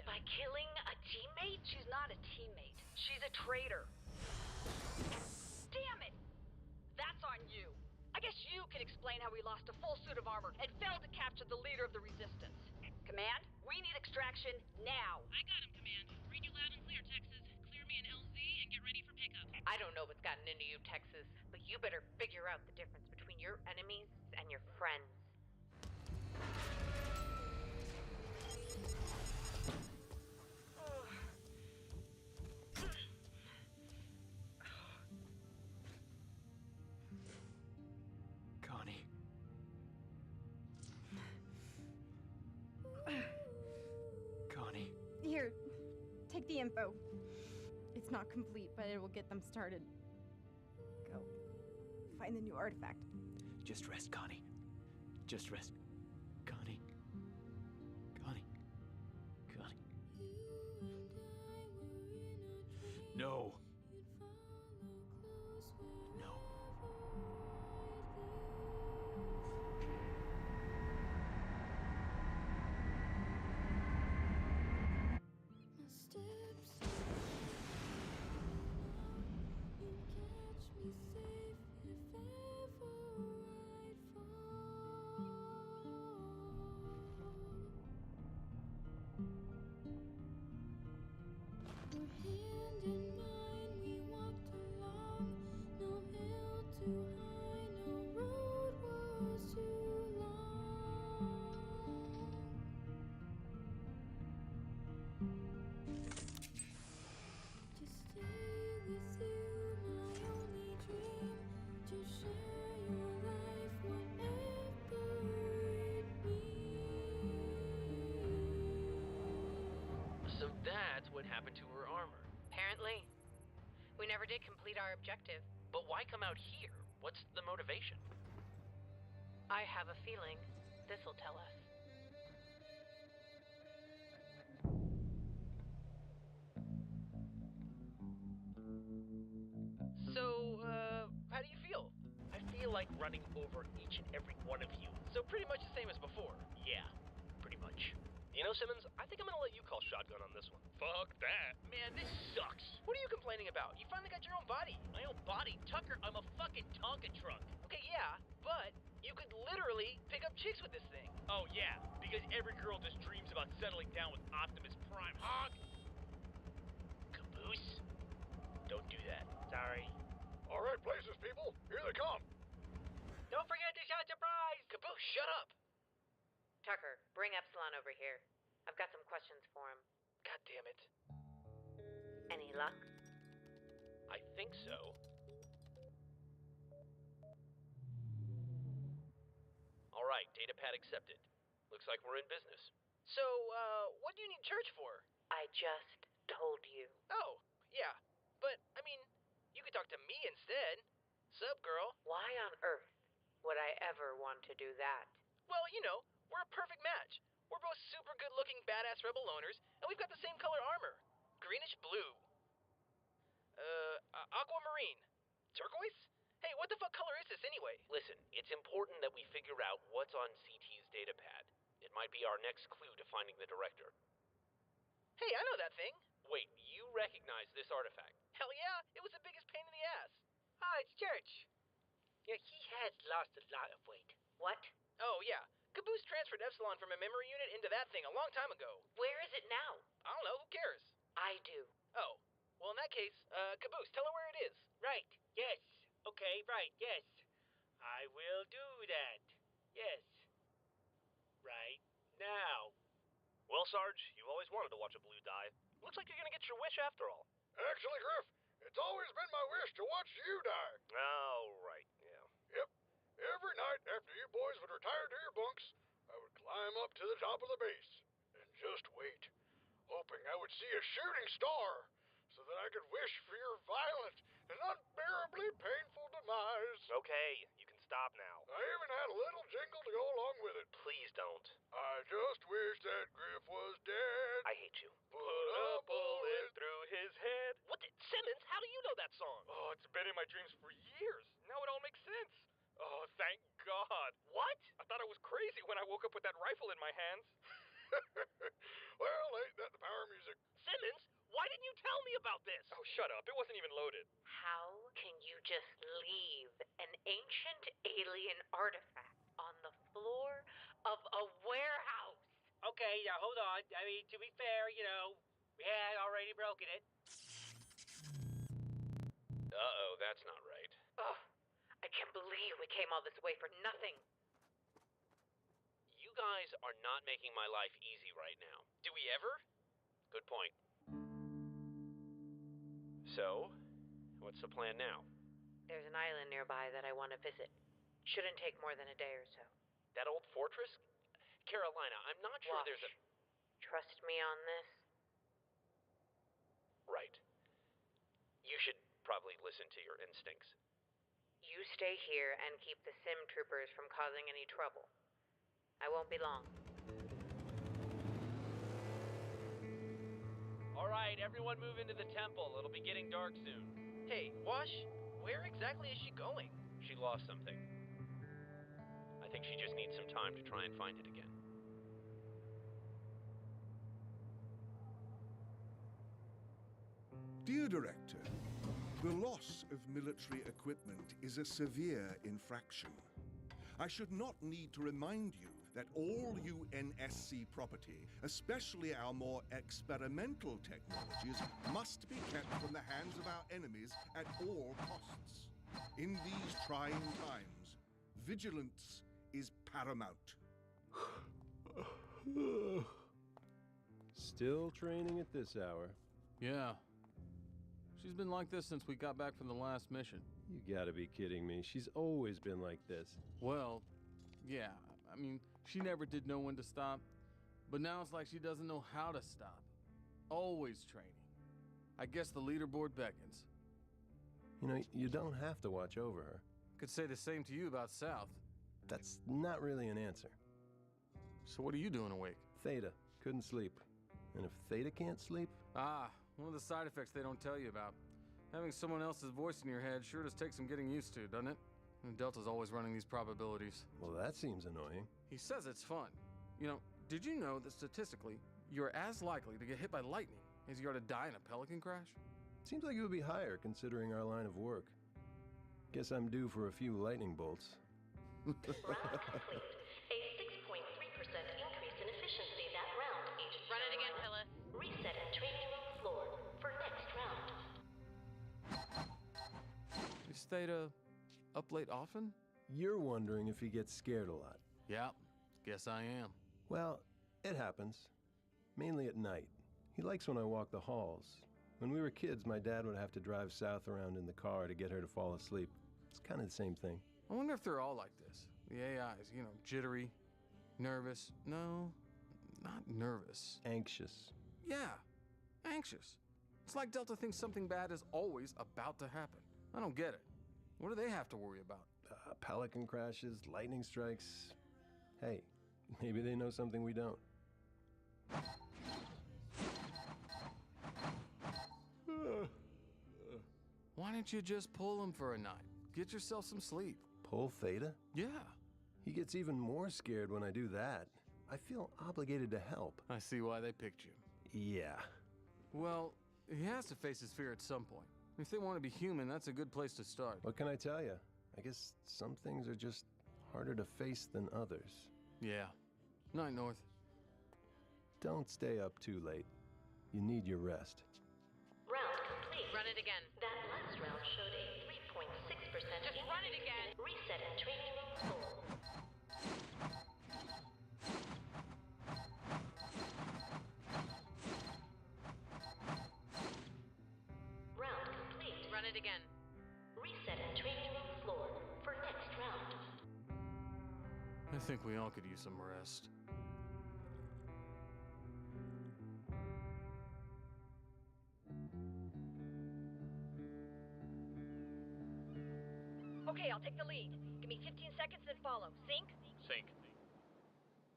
By killing a teammate? She's not a teammate. She's a traitor. Damn it! That's on you. I guess you can explain how we lost a full suit of armor and failed to capture the leader of the resistance. Command, we need extraction now. I got him, Command. Read you loud and clear, Texas. Clear me an LZ and get ready for pickup. I don't know what's gotten into you, Texas, but you better figure out the difference between your enemies and your friends. Connie. Connie. Here, take the info. It's not complete, but it will get them started. Go. Find the new artifact. Just rest, Connie. Just rest. Connie. Connie. Connie. No. No. So that's what happened to her armor. Apparently. We never did complete our objective. But why come out here? What's the motivation? I have a feeling this'll tell us. So, how do you feel? I feel like running over each and every one of you. So pretty much the same as before. Yeah, pretty much. You know, Simmons, I think I'm gonna let you call shotgun on this one. Fuck that. Man, this sucks. What are you complaining about? You finally got your own body. My own body? Tucker, I'm a fucking Tonka truck. Okay, yeah, but you could literally pick up chicks with this thing. Oh, yeah, because every girl just dreams about settling down with Optimus Prime. Honk! Caboose? Don't do that. Sorry. All right, places, people. Here they come. Don't forget to shout surprise! Caboose, shut up! Tucker, bring Epsilon over here. I've got some questions for him. God damn it. Any luck? I think so. All right, data pad accepted. Looks like we're in business. So, what do you need church for? I just told you. Oh, yeah. But, I mean, you could talk to me instead. Sup, girl? Why on earth would I ever want to do that? Well, you know, we're a perfect match. We're both super good-looking badass rebel loners, and we've got the same color armor. Greenish blue. Aquamarine. Turquoise? Hey, what the fuck color is this anyway? Listen, it's important that we figure out what's on CT's datapad. It might be our next clue to finding the director. Hey, I know that thing. Wait, you recognize this artifact? Hell yeah, it was the biggest pain in the ass. Hi, it's Church. Yeah, he has lost a lot of weight. What? Oh, yeah. Caboose transferred Epsilon from a memory unit into that thing a long time ago. Where is it now? I don't know, who cares? I do. Oh, well, in that case, Caboose, tell her where it is. Right, yes. Okay, right, yes. I will do that. Yes. Right now. Well, Sarge, you've always wanted to watch a blue dive. Looks like you're gonna get your wish after all. Actually, Griff, it's always been my wish to watch you die. Oh, right, yeah. Yep. Every night after you boys would retire to your bunks, I would climb up to the top of the base and just wait, hoping I would see a shooting star so that I could wish for your violent and unbearably painful demise. Okay, you can stop now. I even had a little jingle to go along with it. Please don't. I just wish that Griff was dead. I hate you. Put a bullet through his head. What the... Simmons, how do you know that song? Oh, it's been in my dreams for years. Now it all makes sense. Oh, thank God. What? I thought I was crazy when I woke up with that rifle in my hands. Well, ain't that the power music? Simmons, why didn't you tell me about this? Oh, shut up. It wasn't even loaded. How can you just leave an ancient alien artifact on the floor of a warehouse? Okay, now hold on. I mean, to be fair, you know, we had already broken it. Uh-oh, that's not right. Ugh, I can't believe we came all this way for nothing. You guys are not making my life easy right now. Do we ever? Good point. So, what's the plan now? There's an island nearby that I want to visit. Shouldn't take more than a day or so. That old fortress? Carolina, I'm not sure Watch. there's a... Trust me on this? Right. You should probably listen to your instincts. You stay here and keep the Sim troopers from causing any trouble. I won't be long. Alright, everyone move into the temple. It'll be getting dark soon. Hey, Wash, where exactly is she going? She lost something. I think she just needs some time to try and find it again. Dear Director, the loss of military equipment is a severe infraction. I should not need to remind you that all UNSC property, especially our more experimental technologies, must be kept from the hands of our enemies at all costs. In these trying times, vigilance is paramount. Still training at this hour. Yeah. She's been like this since we got back from the last mission. You gotta be kidding me. She's always been like this. Well, yeah. I mean, she never did know when to stop. But now it's like she doesn't know how to stop. Always training. I guess the leaderboard beckons. You know, you don't have to watch over her. Could say the same to you about South. That's not really an answer. So what are you doing awake? Theta. Couldn't sleep. And if Theta can't sleep... Ah, one of the side effects they don't tell you about. Having someone else's voice in your head sure does take some getting used to, doesn't it? And Delta's always running these probabilities. Well, that seems annoying. He says it's fun. You know, did you know that statistically, you're as likely to get hit by lightning as you are to die in a Pelican crash? Seems like it would be higher considering our line of work. Guess I'm due for a few lightning bolts. Round complete. A 6.3% increase in efficiency that round. Each Run it again, Phyllis. Reset at training room floor for next round. Is Theta up late often? You're wondering if he gets scared a lot. Yeah, guess I am. Well, it happens. Mainly at night. He likes when I walk the halls. When we were kids, my dad would have to drive South around in the car to get her to fall asleep. It's kind of the same thing. I wonder if they're all like this. The AIs, you know, jittery, nervous. No, not nervous. Anxious. Yeah, anxious. It's like Delta thinks something bad is always about to happen. I don't get it. What do they have to worry about? Pelican crashes, lightning strikes. Hey, maybe they know something we don't. don't you just pull him for a night? Get yourself some sleep. Pull Theta? Yeah. He gets even more scared when I do that. I feel obligated to help. I see why they picked you. Yeah. Well, he has to face his fear at some point. If they want to be human, that's a good place to start. What can I tell you? I guess some things are just harder to face than others. Yeah. Night, North. Don't stay up too late. You need your rest. Round complete. Run it again. That last round showed a 3.6%. Just run it again. Reset and training room full. Round complete. Run it again. Reset and training room floor for next round. I think we all could use some rest. Okay, I'll take the lead. Give me 15 seconds, then follow. Sync? Sync.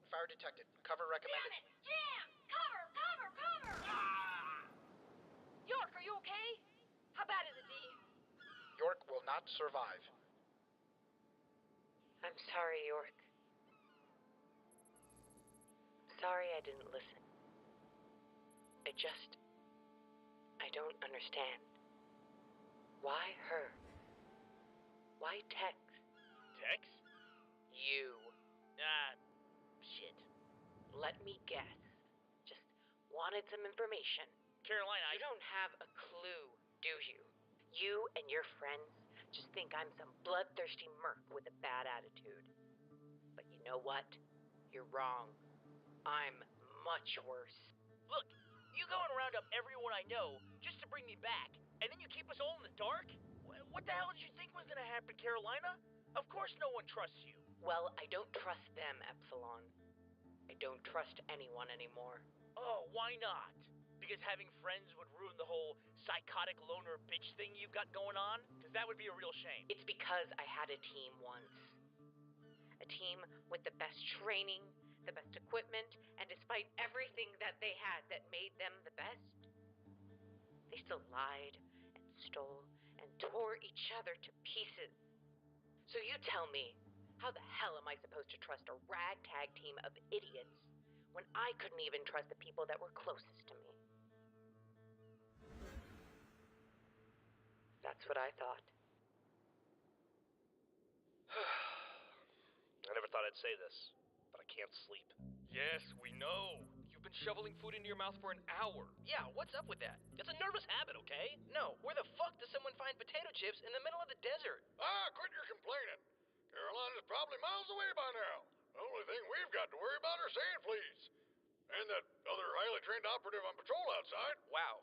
Fire detected. Cover recommended. Damn it! Jam! Cover! Cover! Cover! York, are you okay? How bad is it, D? York will not survive. I'm sorry, York. Sorry I didn't listen. I don't understand. Why her? Why Tex? Tex? You. Shit. Let me guess. Just wanted some information. Carolina, You don't have a clue, do you? You and your friends just think I'm some bloodthirsty merc with a bad attitude. But you know what? You're wrong. I'm much worse. Look, you go and round up everyone I know just to bring me back, and then you keep us all in the dark? What the hell did you think was gonna happen, Carolina? Of course no one trusts you. Well, I don't trust them, Epsilon. I don't trust anyone anymore. Oh, why not? Because having friends would ruin the whole psychotic loner bitch thing you've got going on? Because that would be a real shame. It's because I had a team once. A team with the best training, the best equipment, and despite everything that they had that made them the best, they still lied and stole and tore each other to pieces. So you tell me, how the hell am I supposed to trust a ragtag team of idiots when I couldn't even trust the people that were closest to me? That's what I thought. I never thought I'd say this, but I can't sleep. Yes, we know. You've been shoveling food into your mouth for an hour. Yeah, what's up with that? It's a nervous habit, okay? No, where the fuck does someone find potato chips in the middle of the desert? Quit your complaining. Carolina's probably miles away by now. The only thing we've got to worry about are sand fleas. And that other highly trained operative on patrol outside. Wow.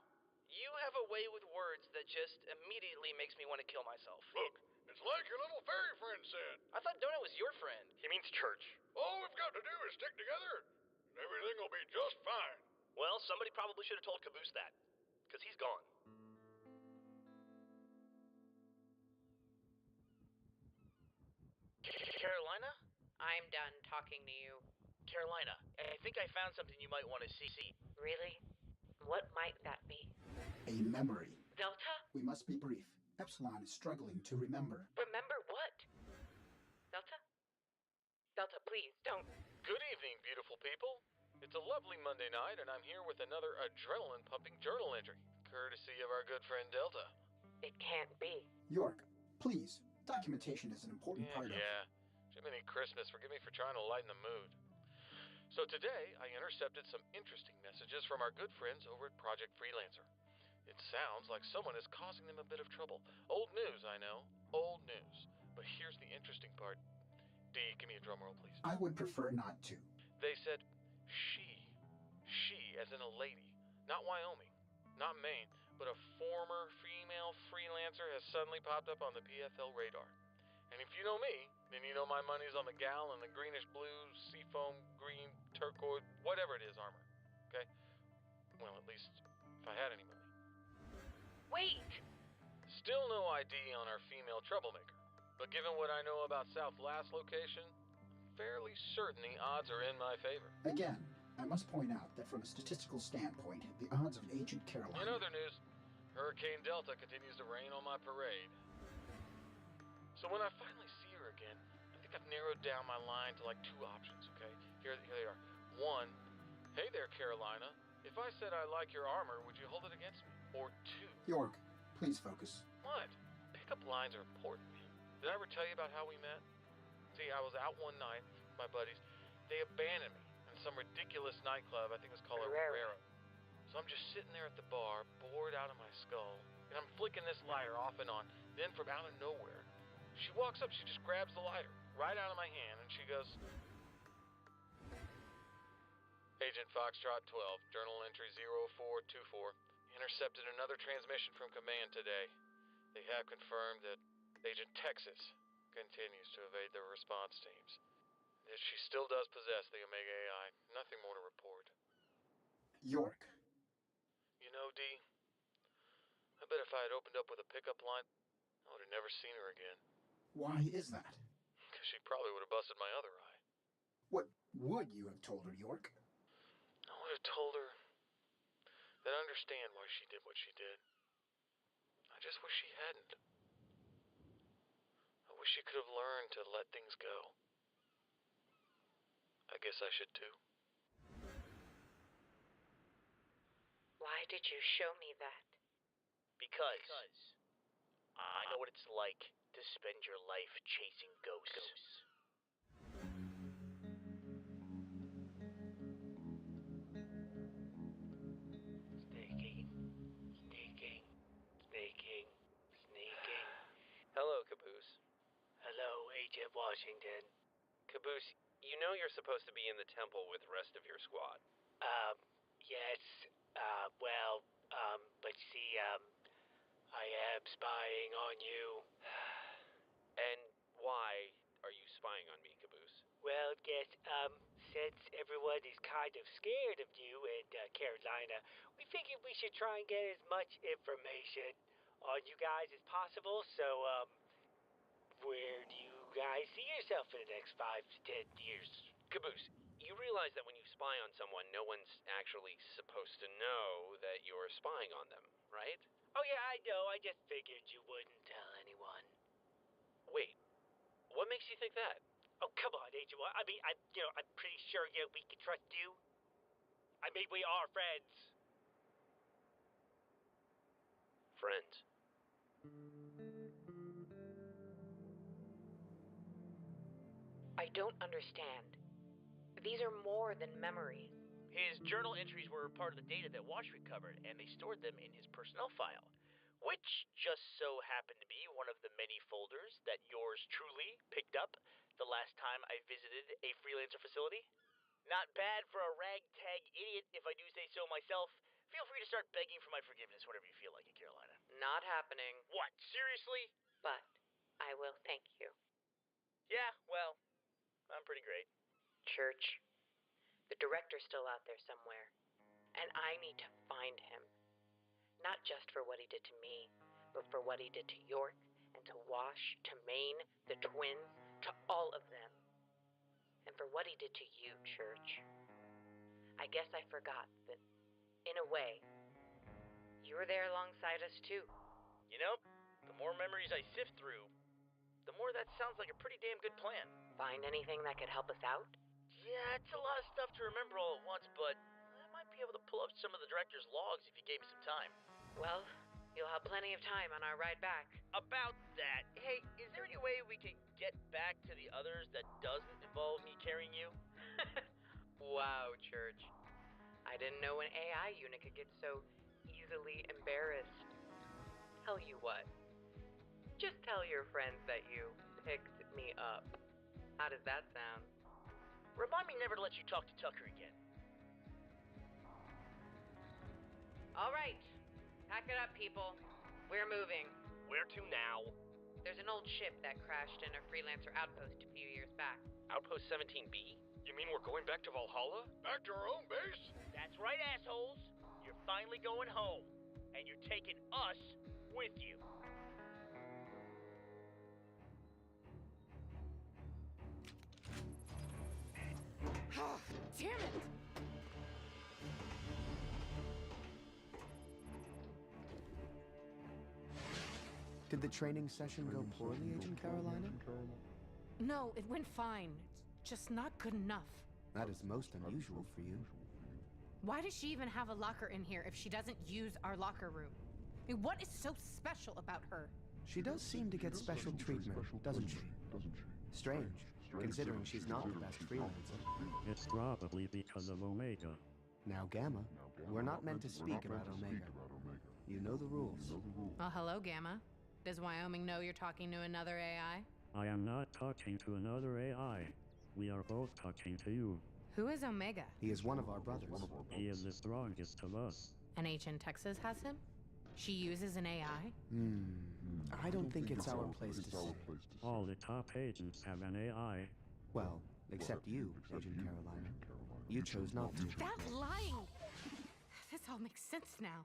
You have a way with words that just immediately makes me want to kill myself. Look, it's like your little fairy friend said. I thought Donut was your friend. He means church. All we've got to do is stick together, and everything will be just fine. Well, somebody probably should have told Caboose that. Because he's gone. Carolina? I'm done talking to you. Carolina, I think I found something you might want to see. Really? What might that be? A memory. Delta? We must be brief. Epsilon is struggling to remember. Remember what? Delta? Delta, please, don't. Good evening, beautiful people. It's a lovely Monday night, and I'm here with another adrenaline-pumping journal entry, courtesy of our good friend Delta. It can't be. York, please. Documentation is an important part of... Yeah. Jiminy Christmas, forgive me for trying to lighten the mood. So today, I intercepted some interesting messages from our good friends over at Project Freelancer. It sounds like someone is causing them a bit of trouble. Old news, I know. Old news. But here's the interesting part. D, give me a drum roll, please. I would prefer not to. They said she as in a lady, not Wyoming, not Maine, but a former female freelancer has suddenly popped up on the PFL radar. And if you know me, then you know my money's on the gal in the greenish blue, seafoam, green, turquoise, whatever it is armor. Okay? Well, at least if I had any money. Wait! Still no ID on our female troublemaker. But given what I know about South Last location, I'm fairly certain the odds are in my favor. Again, I must point out that from a statistical standpoint, the odds of Agent Carolina... In other news, Hurricane Delta continues to rain on my parade. So when I finally see her again, I think I've narrowed down my line to like 2 options, okay? Here they are. 1, hey there, Carolina. If I said I like your armor, would you hold it against me? Or 2... York, please focus. What? Pickup lines are important, man. Did I ever tell you about how we met? See, I was out one night with my buddies. They abandoned me in some ridiculous nightclub, I think it was called Herrera. So I'm just sitting there at the bar, bored out of my skull, and I'm flicking this lighter off and on. Then from out of nowhere, she walks up, she just grabs the lighter right out of my hand, and she goes, Agent Foxtrot 12, journal entry 0424, intercepted another transmission from command today. They have confirmed that Agent Texas continues to evade their response teams. That she still does possess the Omega AI. Nothing more to report. York. You know, D, I bet if I had opened up with a pickup line, I would have never seen her again. Why is that? Because she probably would have busted my other eye. What would you have told her, York? I would have told her that I understand why she did what she did. I just wish she hadn't. I wish she could have learned to let things go. I guess I should too. Why did you show me that? Because I know what it's like to spend your life chasing ghosts. Sneaking. Hello, Caboose. Hello, Agent Washington. Caboose, you know you're supposed to be in the temple with the rest of your squad. Yes. But see, I am spying on you. And why are you spying on me, Caboose? Well, yes, since everyone is kind of scared of you and Carolina, we figured we should try and get as much information on you guys as possible. So, where do you guys see yourself in the next 5 to 10 years? Caboose, you realize that when you spy on someone, no one's actually supposed to know that you're spying on them, right? Oh yeah, I know. I just figured you wouldn't tell anyone. Wait, what makes you think that? Oh, come on, Agent. I mean, I'm pretty sure we can trust you. I mean, we are friends. Friends? I don't understand. These are more than memories. His journal entries were part of the data that Wash recovered, and they stored them in his personnel file, which just so happened to be one of the many folders that yours truly picked up the last time I visited a freelancer facility. Not bad for a ragtag idiot, if I do say so myself. Feel free to start begging for my forgiveness whenever you feel like it, Carolina. Not happening. What, seriously? But I will thank you. Yeah, well, I'm pretty great. Church, the director's still out there somewhere, and I need to find him. Not just for what he did to me, but for what he did to York, and to Wash, to Maine, the twins, to all of them. And for what he did to you, Church. I guess I forgot that, in a way, you were there alongside us too. You know, the more memories I sift through, the more that sounds like a pretty damn good plan. Find anything that could help us out? Yeah, it's a lot of stuff to remember all at once, but I might be able to pull up some of the director's logs if you gave me some time. Well, you'll have plenty of time on our ride back. About that, hey, is there any way we can get back to the others that doesn't involve me carrying you? Wow, Church. I didn't know an AI unit could get so easily embarrassed. Tell you what. Just tell your friends that you picked me up. How does that sound? Remind me never to let you talk to Tucker again. All right. Pack it up, people. We're moving. Where to now? There's an old ship that crashed in a freelancer outpost a few years back. Outpost 17B? You mean we're going back to Valhalla? Back to our own base? That's right, assholes. You're finally going home. And you're taking us with you. Oh, damn it! Did the training session go poorly, Agent Carolina? No, it went fine. It's just not good enough. That is most unusual for you. Why does she even have a locker in here if she doesn't use our locker room? I mean, what is so special about her? She does seem to get special treatment, doesn't she? Strange, considering she's not the best freelancer. It's probably because of Omega. Now, Gamma, we're not meant to speak about Omega. You know the rules. Well, hello, Gamma. Does Wyoming know you're talking to another AI? I am not talking to another AI. We are both talking to you. Who is Omega? He is one of our brothers. He is the strongest of us. And Agent Texas has him? She uses an AI? I don't think it's our place to say. All the top agents have an AI. Well, except you, Agent Carolina. You chose not to. That lying! This all makes sense now.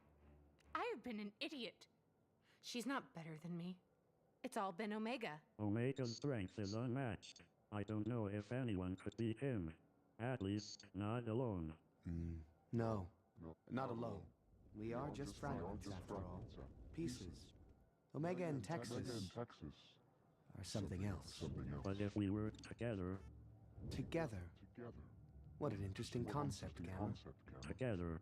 I have been an idiot. She's not better than me. It's all been Omega. Omega's strength is unmatched. I don't know if anyone could beat him. At least, not alone. No, not alone. We are just fragments, after all. Pieces. Omega and Texas are something else. But if we work together... Together? What an interesting concept, Gamma. Together.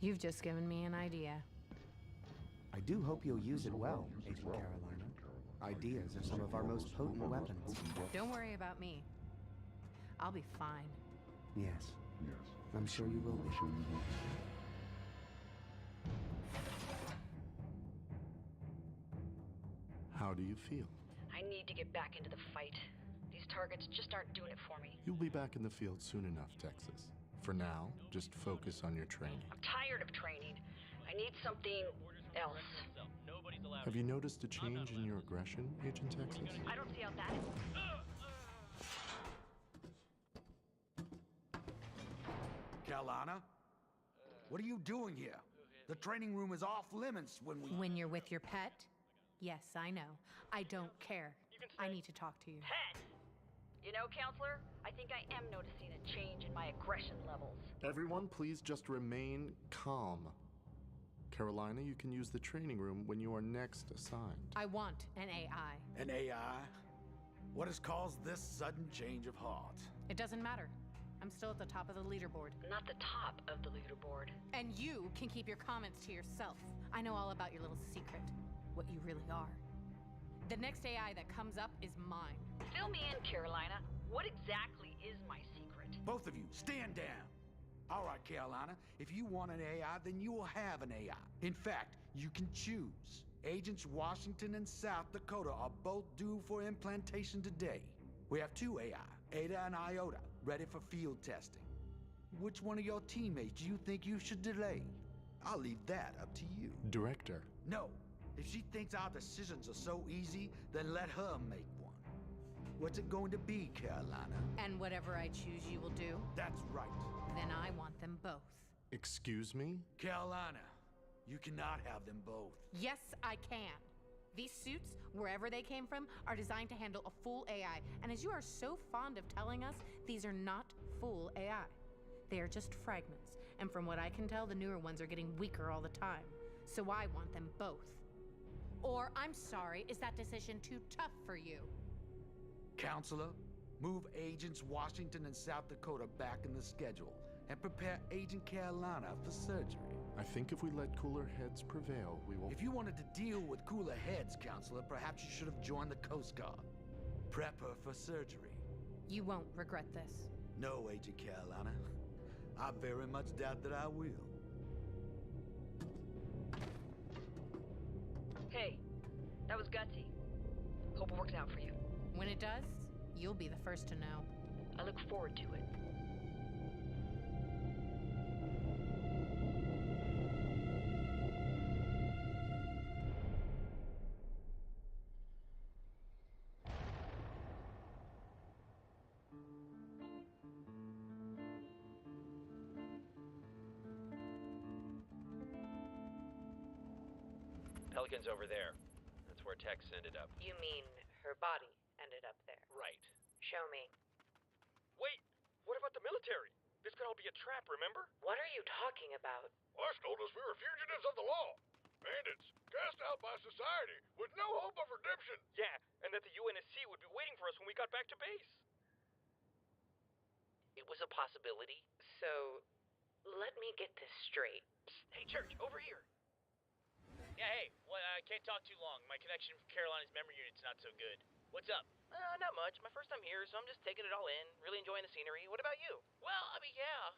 You've just given me an idea. I do hope you'll use it well, Agent Carolina. Ideas are some of our most potent weapons. Don't worry about me. I'll be fine. Yes. I'm sure you will be. How do you feel? I need to get back into the fight. These targets just aren't doing it for me. You'll be back in the field soon enough, Texas. For now, just focus on your training. I'm tired of training. I need something else. Have you noticed a change in your aggression, Agent Texas? I don't see how that is. Carolina? What are you doing here? The training room is off limits when we... When you're with your pet? Yes, I know. I don't care. I need to talk to you. Pet! You know, Counselor, I think I am noticing a change in my aggression levels. Everyone, please just remain calm. Carolina, you can use the training room when you are next assigned. I want an AI. An AI? What has caused this sudden change of heart? It doesn't matter. I'm still at the top of the leaderboard. Not the top of the leaderboard. And you can keep your comments to yourself. I know all about your little secret. What you really are. The next AI that comes up is mine. Fill me in, Carolina. What exactly is my secret? Both of you, stand down. All right, Carolina, if you want an AI, then you will have an AI. In fact, you can choose. Agents Washington and South Dakota are both due for implantation today. We have two AI, Ada and Iota, ready for field testing. Which one of your teammates do you think you should delay? I'll leave that up to you. Director. No. If she thinks our decisions are so easy, then let her make one. What's it going to be, Carolina? And whatever I choose, you will do? That's right. Then I want them both. Excuse me? Carolina, you cannot have them both. Yes, I can. These suits, wherever they came from, are designed to handle a full AI. And as you are so fond of telling us, these are not full AI. They are just fragments. And from what I can tell, the newer ones are getting weaker all the time. So I want them both. Or, I'm sorry, is that decision too tough for you? Counselor, move Agents Washington and South Dakota back in the schedule and prepare Agent Carolina for surgery. I think if we let cooler heads prevail, we will... If you wanted to deal with cooler heads, Counselor, perhaps you should have joined the Coast Guard. Prep her for surgery. You won't regret this. No, Agent Carolina. I very much doubt that I will. Hey, that was gutsy. Hope it works out for you. When it does, you'll be the first to know. I look forward to it. Pelican's over there. That's where Tex ended up. You mean her body ended up there? Right. Show me. Wait, what about the military? This could all be a trap, remember? What are you talking about? Boss told us we were fugitives of the law. Bandits, cast out by society, with no hope of redemption. Yeah, and that the UNSC would be waiting for us when we got back to base. It was a possibility. So, let me get this straight. Psst, hey, Church, over here. Yeah, hey, well, I can't talk too long. My connection from Carolina's memory unit's not so good. What's up? Not much. My first time here, so I'm just taking it all in, really enjoying the scenery. What about you? Well, I mean, yeah,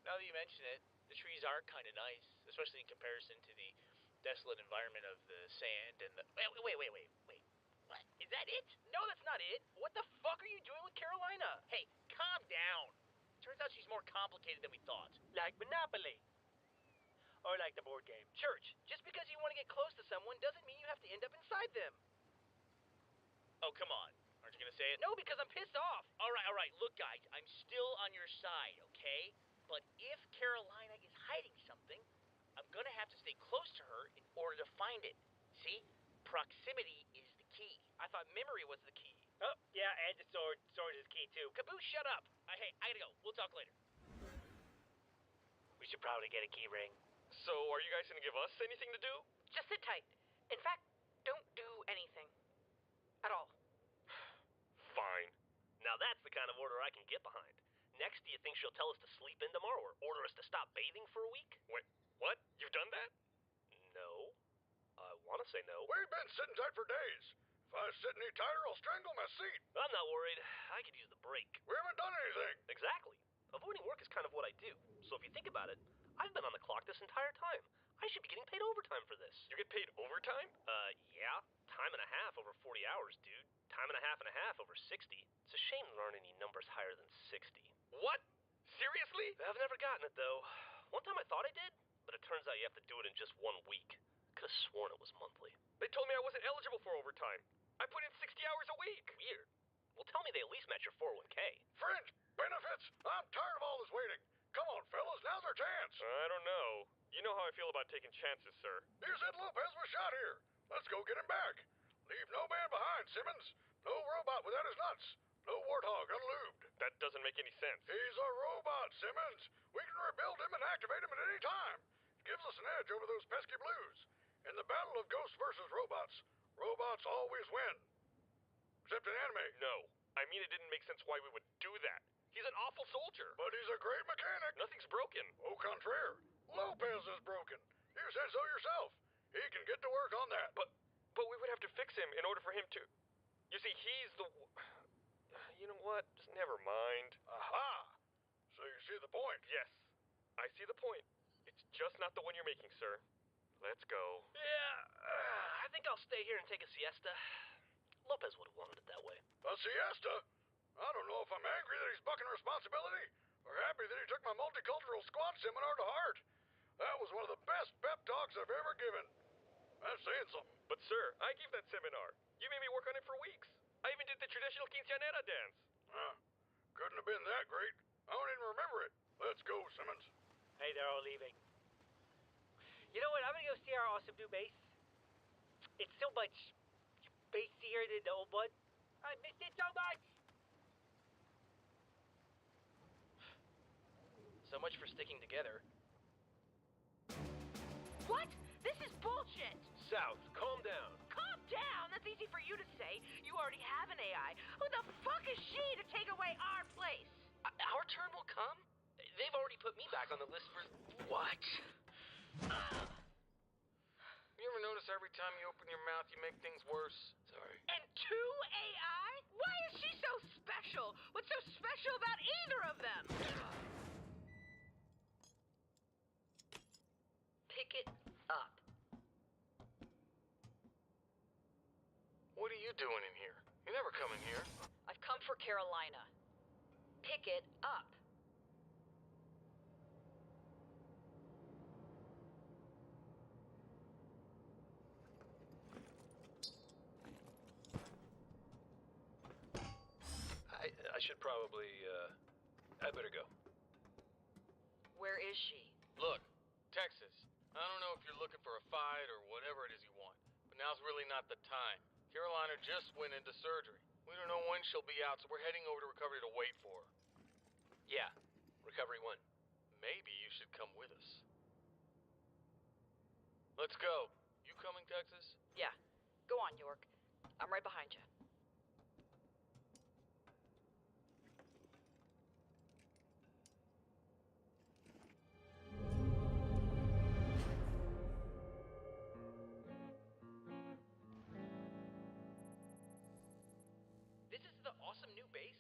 now that you mention it, the trees are kind of nice, especially in comparison to the desolate environment of the sand and the... Wait. What? Is that it? No, that's not it. What the fuck are you doing with Carolina? Hey, calm down. Turns out she's more complicated than we thought. Like Monopoly. Or like the board game. Church, just because you want to get close to someone doesn't mean you have to end up inside them. Oh, come on. Aren't you going to say it? No, because I'm pissed off. All right. Look, guys, I'm still on your side, okay? But if Carolina is hiding something, I'm going to have to stay close to her in order to find it. See? Proximity is the key. I thought memory was the key. Oh, yeah, and the sword. Sword is key, too. Caboose, shut up. Hey, I gotta go. We'll talk later. We should probably get a key ring. So, are you guys gonna give us anything to do? Just sit tight. In fact, don't do anything. At all. Fine. Now that's the kind of order I can get behind. Next, do you think she'll tell us to sleep in tomorrow or order us to stop bathing for a week? Wait, what? You've done that? No. I want to say no. We've been sitting tight for days. If I sit any tighter, I'll strangle my seat. I'm not worried. I could use the break. We haven't done anything. Exactly. Avoiding work is kind of what I do. So if you think about it, I've been on the clock this entire time. I should be getting paid overtime for this. You get paid overtime? Yeah. Time and a half over 40 hours, dude. Time and a half over 60. It's a shame there aren't any numbers higher than 60. What? Seriously? I've never gotten it, though. One time I thought I did, but it turns out you have to do it in just 1 week. Could have sworn it was monthly. They told me I wasn't eligible for overtime. I put in 60 hours a week. Weird. Well, tell me they at least match your 401k. Fringe benefits? I'm tired of all this waiting. Come on, fellas, now's our chance. I don't know. You know how I feel about taking chances, sir. You said Lopez was shot here. Let's go get him back. Leave no man behind, Simmons. No robot without his nuts. No warthog unlubed. That doesn't make any sense. He's a robot, Simmons. We can rebuild him and activate him at any time. It gives us an edge over those pesky blues. In the battle of ghosts versus robots, robots always win. Except in anime. No. I mean, it didn't make sense why we would do that. He's an awful soldier. But he's a great mechanic. Nothing's broken. Au contraire. Lopez is broken. You said so yourself. He can get to work on that. But we would have to fix him in order for him to... You see, he's the... You know what? Just never mind. Aha! So you see the point? Yes. I see the point. It's just not the one you're making, sir. Let's go. Yeah, I think I'll stay here and take a siesta. Lopez would have wanted it that way. A siesta? I don't know if I'm angry that he's bucking responsibility or happy that he took my multicultural squad seminar to heart. That was one of the best pep talks I've ever given. That's saying something. But, sir, I gave that seminar. You made me work on it for weeks. I even did the traditional quinceanera dance. Couldn't have been that great. I don't even remember it. Let's go, Simmons. Hey, they're all leaving. You know what? I'm gonna go see our awesome new base. It's so much bassier than the old one. I missed it so much. So much for sticking together. What? This is bullshit! South, calm down. Calm down? That's easy for you to say. You already have an AI. Who the fuck is she to take away our place? Our turn will come? They've already put me back on the list for... What? You ever notice every time you open your mouth, you make things worse? Sorry. And 2 AI? Why is she so special? What's so special about either of them? Pick it up. What are you doing in here? You never come in here. I've come for Carolina. Pick it up. I should probably, I better go. Where is she? Look, Texas, I don't know if you're looking for a fight or whatever it is you want, but now's really not the time. Carolina just went into surgery. We don't know when she'll be out, so we're heading over to recovery to wait for her. Yeah, Recovery 1. Maybe you should come with us. Let's go. You coming, Texas? Yeah. Go on, York. I'm right behind you. This is the awesome new base?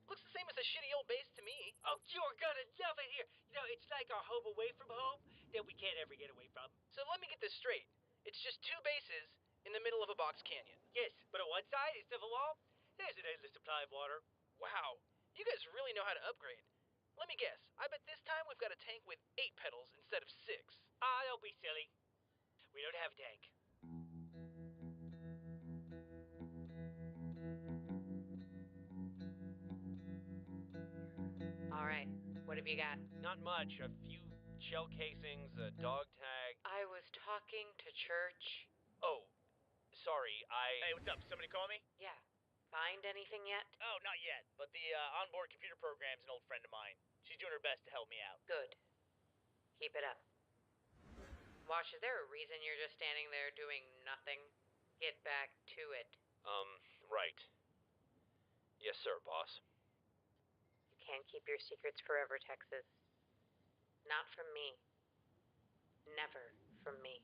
Looks the same as the shitty old base to me. Oh, you're gonna love it here. You know, it's like our home away from home that we can't ever get away from. So let me get this straight. It's just 2 bases in the middle of a box canyon. Yes, but on one side, instead of a wall, there's an endless supply of water. Wow, you guys really know how to upgrade. Let me guess, I bet this time we've got a tank with 8 pedals instead of 6. Ah, don't be silly. We don't have a tank. All right, what have you got? Not much. A few shell casings, a dog tag. I was talking to Church. Oh, sorry, Hey, what's up? Somebody call me? Yeah. Find anything yet? Oh, not yet, but the onboard computer program's an old friend of mine. She's doing her best to help me out. Good. Keep it up. Wash, is there a reason you're just standing there doing nothing? Get back to it. Right. Yes, sir, boss. You can't keep your secrets forever, Texas. Not from me. Never from me.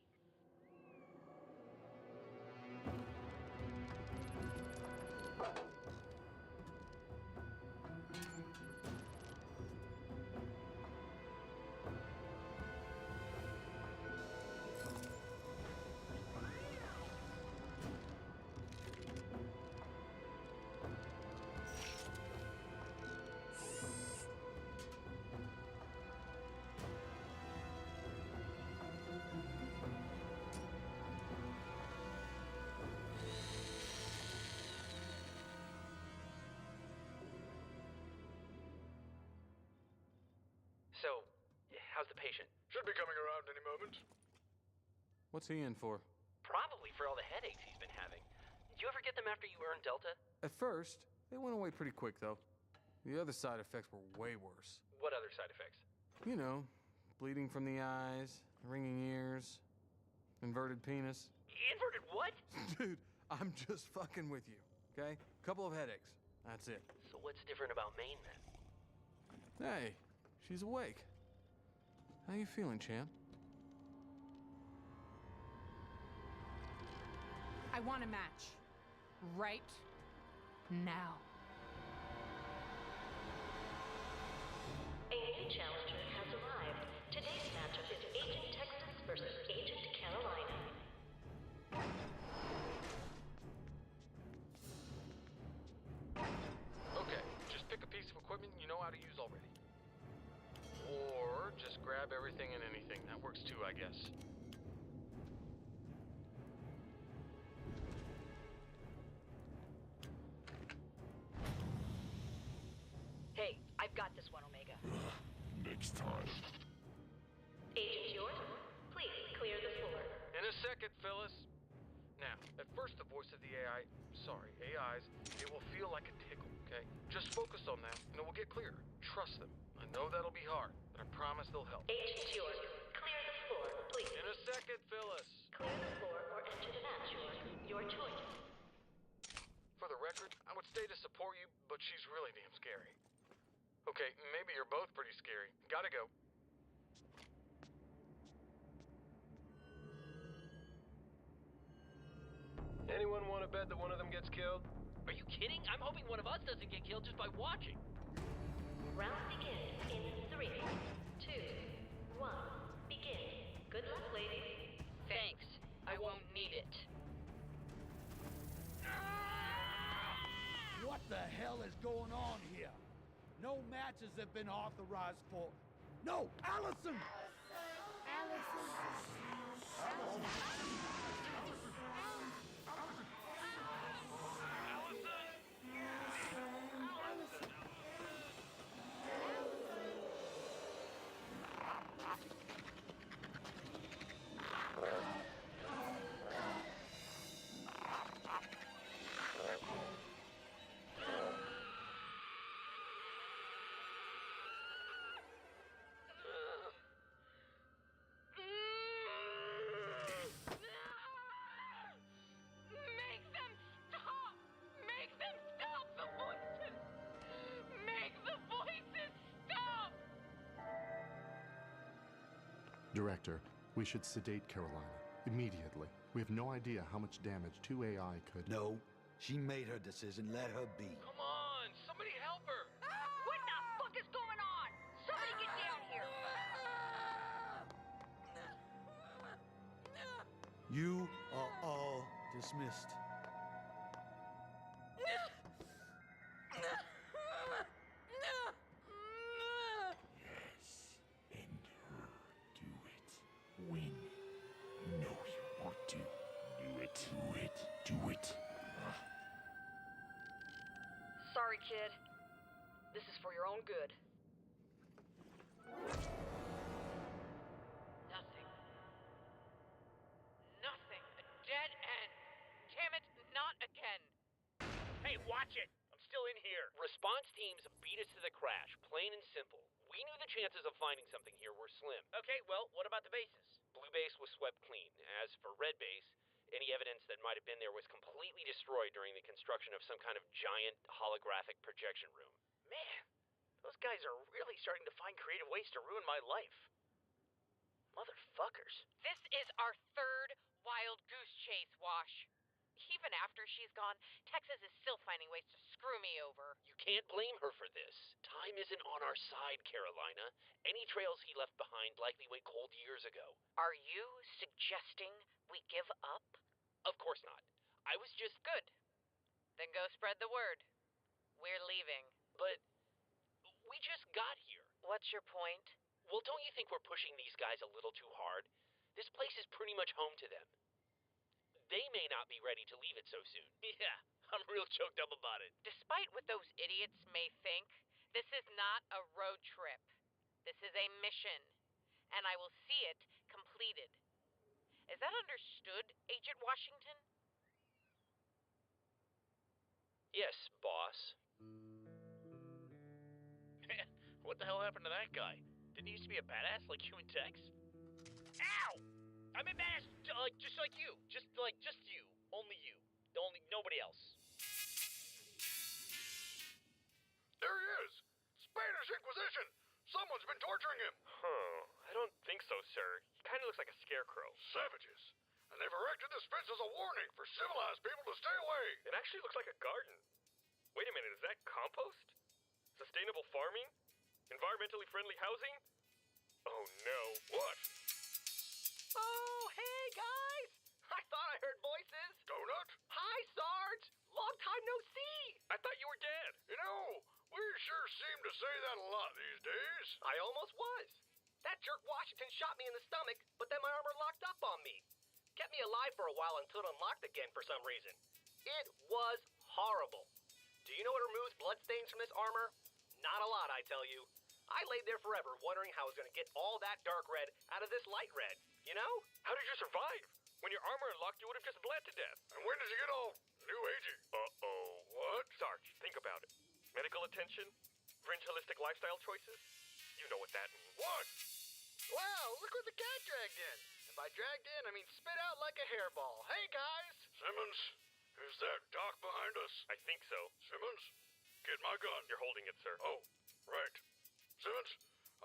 So, how's the patient? Should be coming around any moment. What's he in for? Probably for all the headaches he's been having. Did you ever get them after you earned Delta? At first, they went away pretty quick, though. The other side effects were way worse. What other side effects? You know, bleeding from the eyes, ringing ears, inverted penis. Inverted what? Dude, I'm just fucking with you, okay? Couple of headaches. That's it. So what's different about Maine then? Hey, she's awake. How you feeling, champ? I want a match. Right now. A new challenger has arrived. Today's matchup is Agent Texas versus Agent Carolina. Okay, just pick a piece of equipment you know how to use already. Or just grab everything and anything. That works too, I guess. Hey, I've got this one, Omega. Next time. Agent York, please clear the floor. In a second, Phyllis. Now, at first the voice of the AIs, it will feel like a tickle, okay? Just focus on them and it will get clearer. Trust them. I know that'll be hard, but I promise they'll help. Agent York, clear the floor, please. In a second, Phyllis. Clear the floor or enter the match, York. Your choice. For the record, I would stay to support you, but she's really damn scary. Okay, maybe you're both pretty scary. Gotta go. Anyone want to bet that one of them gets killed? Are you kidding? I'm hoping one of us doesn't get killed just by watching. Round begins in 3, 2, 1. Begin. Good luck, ladies. Thanks. I won't need it. What the hell is going on here? No matches have been authorized for... No! Allison! Director, we should sedate Carolina. Immediately. We have no idea how much damage 2 AI could... No. She made her decision. Let her be. Come on, somebody help her. What the fuck is going on? Somebody get down here. You are all dismissed. Sorry, kid. This is for your own good. Nothing. Nothing. A dead end. Damn it, not again. Hey, watch it! I'm still in here. Response teams beat us to the crash, plain and simple. We knew the chances of finding something here were slim. Okay, well, what about the bases? Blue base was swept clean. As for red base, any evidence that might have been there was completely destroyed during the construction of some kind of giant holographic projection room. Man, those guys are really starting to find creative ways to ruin my life. Motherfuckers. This is our third wild goose chase, Wash. Even after she's gone, Texas is still finding ways to screw me over. You can't blame her for this. Time isn't on our side, Carolina. Any trails he left behind likely went cold years ago. Are you suggesting we give up? Of course not. I was just... Good. Then go spread the word. We're leaving. But we just got here. What's your point? Well, don't you think we're pushing these guys a little too hard? This place is pretty much home to them. They may not be ready to leave it so soon. Yeah, I'm real choked up about it. Despite what those idiots may think, this is not a road trip. This is a mission. And I will see it completed. Is that understood, Agent Washington? Yes, boss. What the hell happened to that guy? Didn't he used to be a badass like you and Tex? Ow! I'm a badass, just like you. Just you. Only you. Nobody else. There he is! Spanish Inquisition! Someone's been torturing him! Huh. I don't think so, sir. He kind of looks like a scarecrow. Savages. And they've erected this fence as a warning for civilized people to stay away. It actually looks like a garden. Wait a minute, is that compost? Sustainable farming? Environmentally friendly housing? Oh no. What? Oh, hey, guys! I thought I heard voices. Donut? Hi, Sarge! Long time no see! I thought you were dead. You know, we sure seem to say that a lot these days. I almost was. That jerk Washington shot me in the stomach, but then my armor locked up on me. Kept me alive for a while until it unlocked again for some reason. It was horrible. Do you know what removes bloodstains from this armor? Not a lot, I tell you. I laid there forever wondering how I was going to get all that dark red out of this light red, you know? How did you survive? When your armor unlocked, you would have just bled to death. And when did you get all new agey? Uh-oh. What? Sarge, think about it. Medical attention? Fringe holistic lifestyle choices? You know what that means. What? Wow, look what the cat dragged in. And by dragged in, I mean spit out like a hairball. Hey, guys! Simmons, is that Doc behind us? I think so. Simmons, get my gun. You're holding it, sir. Oh, right. Simmons,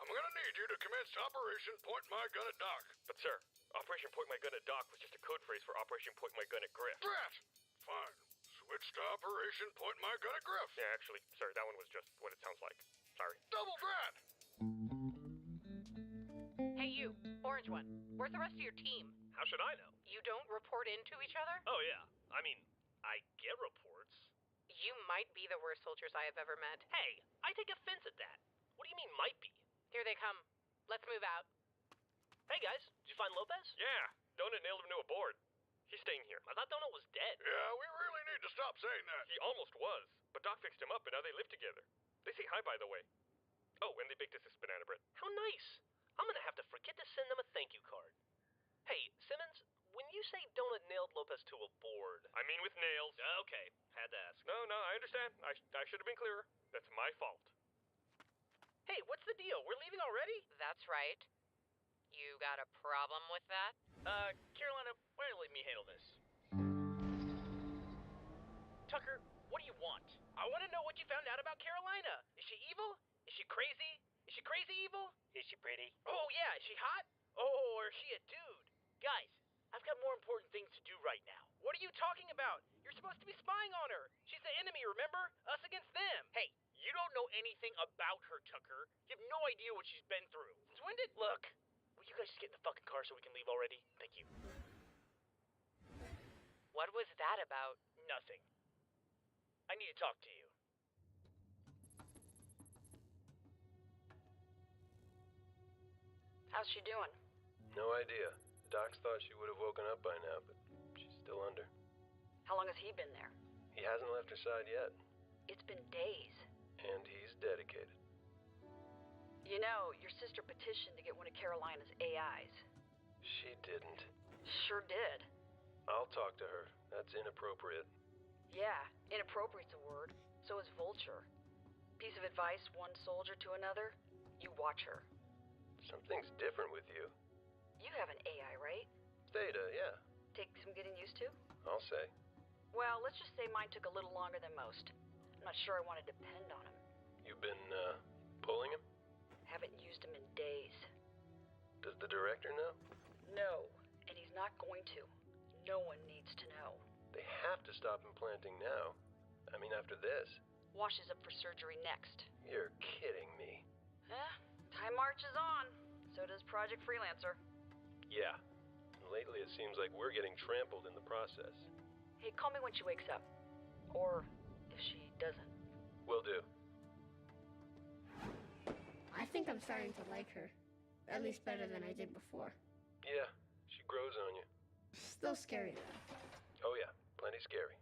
I'm gonna need you to commence Operation Point My Gun at Doc. But, sir, Operation Point My Gun at Doc was just a code phrase for Operation Point My Gun at Griff. Drat! Fine. Switch to Operation Point My Gun at Griff. Yeah, actually, sir, that one was just what it sounds like. Sorry. Double drat! Hey, you, orange one. Where's the rest of your team? How should I know? You don't report into each other? Oh, yeah. I mean, I get reports. You might be the worst soldiers I have ever met. Hey, I take offense at that. What do you mean might be? Here they come. Let's move out. Hey, guys, did you find Lopez? Yeah, Donut nailed him to a board. He's staying here. I thought Donut was dead. Yeah, we really need to stop saying that. He almost was, but Doc fixed him up and now they live together. They say hi, by the way. Oh, and they baked us this banana bread. How nice. I'm gonna have to forget to send them a thank you card. Hey, Simmons, when you say Donut nailed Lopez to a board... I mean with nails. Okay, had to ask. No, I understand. I should have been clearer. That's my fault. Hey, what's the deal? We're leaving already? That's right. You got a problem with that? Carolina, why don't you let me handle this? Tucker, what do you want? I want to know what you found out about Carolina. Is she evil? Is she crazy? Is she crazy evil? Is she pretty? Oh, yeah, is she hot? Oh, or is she a dude? Guys, I've got more important things to do right now. What are you talking about? You're supposed to be spying on her. She's the enemy, remember? Us against them. Hey, you don't know anything about her, Tucker. You have no idea what she's been through. Since when did... Look, will you guys just get in the fucking car so we can leave already? Thank you. What was that about? Nothing. I need to talk to you. How's she doing? No idea. Docs thought she would have woken up by now, but she's still under. How long has he been there? He hasn't left her side yet. It's been days. And he's dedicated. You know, your sister petitioned to get one of Carolina's AIs. She didn't. Sure did. I'll talk to her. That's inappropriate. Yeah, inappropriate's a word. So is vulture. Piece of advice, one soldier to another, you watch her. Something's different with you. You have an AI, right? Theta, yeah. Take some getting used to? I'll say. Well, let's just say mine took a little longer than most. I'm not sure I want to depend on him. You've been, pulling him? Haven't used him in days. Does the director know? No, and he's not going to. No one needs to know. They have to stop implanting now. I mean, after this. Wash is up for surgery next. You're kidding me. Time marches on. So does Project Freelancer. Yeah. Lately it seems like we're getting trampled in the process. Hey, call me when she wakes up. Or if she doesn't. Will do. I think I'm starting to like her. At least better than I did before. Yeah, she grows on you. Still scary though. Oh yeah, plenty scary.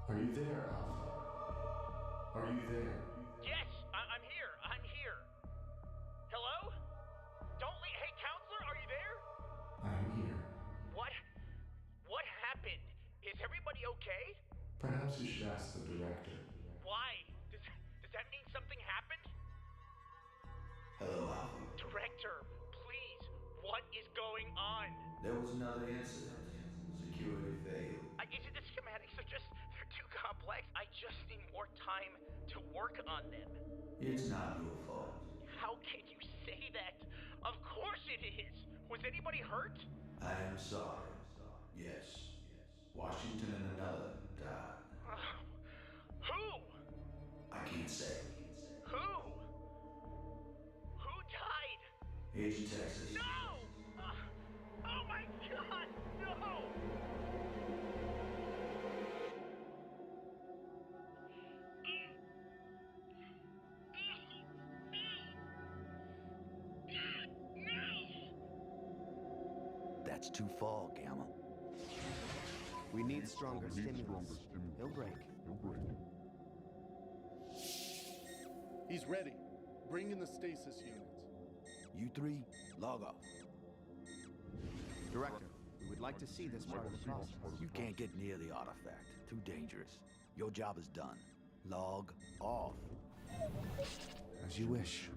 Are you there, Alpha? Are you there? Yes, I'm here. I'm here. Hello? Don't leave. Hey, counselor, are you there? I'm here. What happened? Is everybody okay? Perhaps you should ask the director. Why? Does that mean something happened? Hello, Alpha. Director, please, what is going on? There was another incident. Security failed. Is it the schematics are just, they're too complex? I just need more time to work on them. It's not your fault. How can you say that? Of course it is. Was anybody hurt? I am sorry. Yes. Washington and another died. Who? I can't say. Who? Who died? Agent Texas. No! Oh my god, no! That's too far, Gamma. We need stronger stimulus. He'll break. He's ready. Bring in the stasis units. You three, log off. Director, we would like to see this part of the process. You can't get near the artifact. Too dangerous. Your job is done. Log off. As you wish.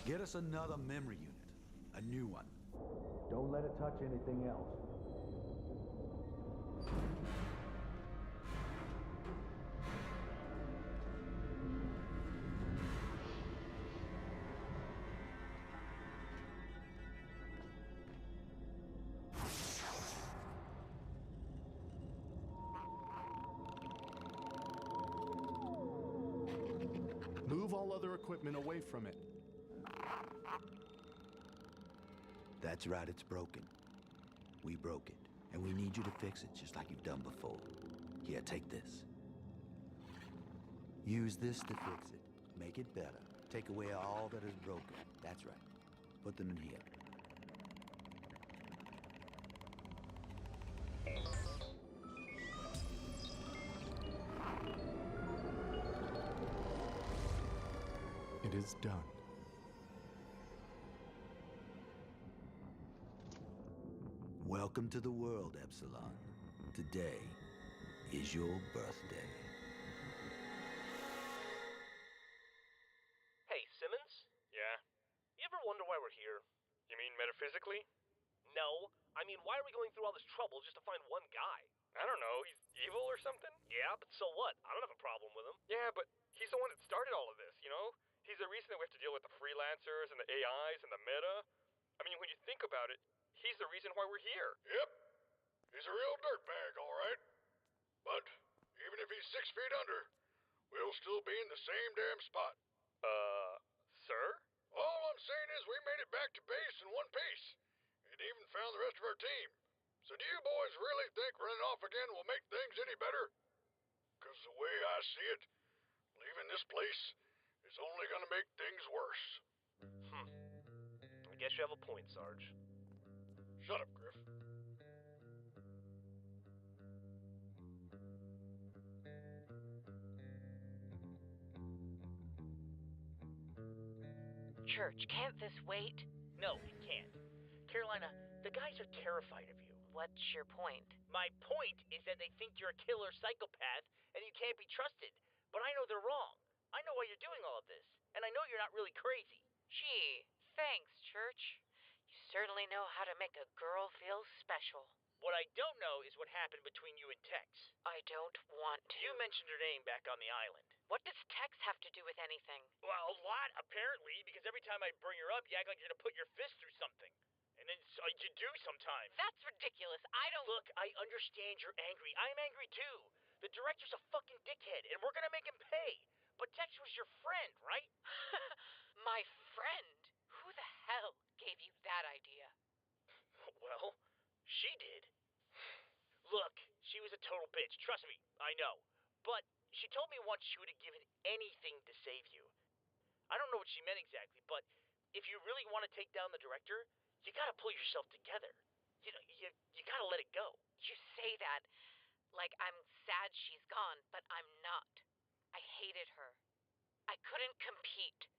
Get us another memory unit. A new one. Don't let it touch anything else. Move all other equipment away from it. That's right, it's broken. We broke it, and we need you to fix it just like you've done before. Here, take this. Use this to fix it. Make it better. Take away all that is broken. That's right. Put them in here. It is done. Welcome to the world, Epsilon. Today is your birthday. Hey, Simmons? Yeah? You ever wonder why we're here? You mean metaphysically? No, I I mean, why are we going through all this trouble just to find one guy? I don't know, he's evil or something? Yeah, but so what? I don't have a problem with him. Yeah, but he's the one that started all of this, you know? He's the reason that we have to deal with the freelancers and the AIs and the meta. I mean, when you think about it, he's the reason why we're here. Yep. He's a real dirtbag, all right. But even if he's 6 feet under, we'll still be in the same damn spot. Sir? All I'm saying is we made it back to base in one piece, and even found the rest of our team. So do you boys really think running off again will make things any better? Because the way I see it, leaving this place is only gonna make things worse. I guess you have a point, Sarge. Shut up, Griff. Church, can't this wait? No, it can't. Carolina, the guys are terrified of you. What's your point? My point is that they think you're a killer psychopath and you can't be trusted. But I know they're wrong. I know why you're doing all of this. And I know you're not really crazy. Gee, thanks, Church. You certainly know how to make a girl feel special. What I don't know is what happened between you and Tex. I don't want to. You mentioned her name back on the island. What does Tex have to do with anything? Well, a lot, apparently, because every time I bring her up, you act like you're gonna put your fist through something. And then you do sometimes. That's ridiculous. I don't... Look, I understand you're angry. I'm angry too. The director's a fucking dickhead, and we're gonna make him pay. But Tex was your friend, right? My friend? Who the hell gave you that idea? Well, she did. Look, she was a total bitch. Trust me, I know. But she told me once she would have given anything to save you. I don't know what she meant exactly, but if you really want to take down the director, you gotta pull yourself together. You know, you gotta let it go. You say that like I'm sad she's gone, but I'm not. I hated her. I couldn't compete.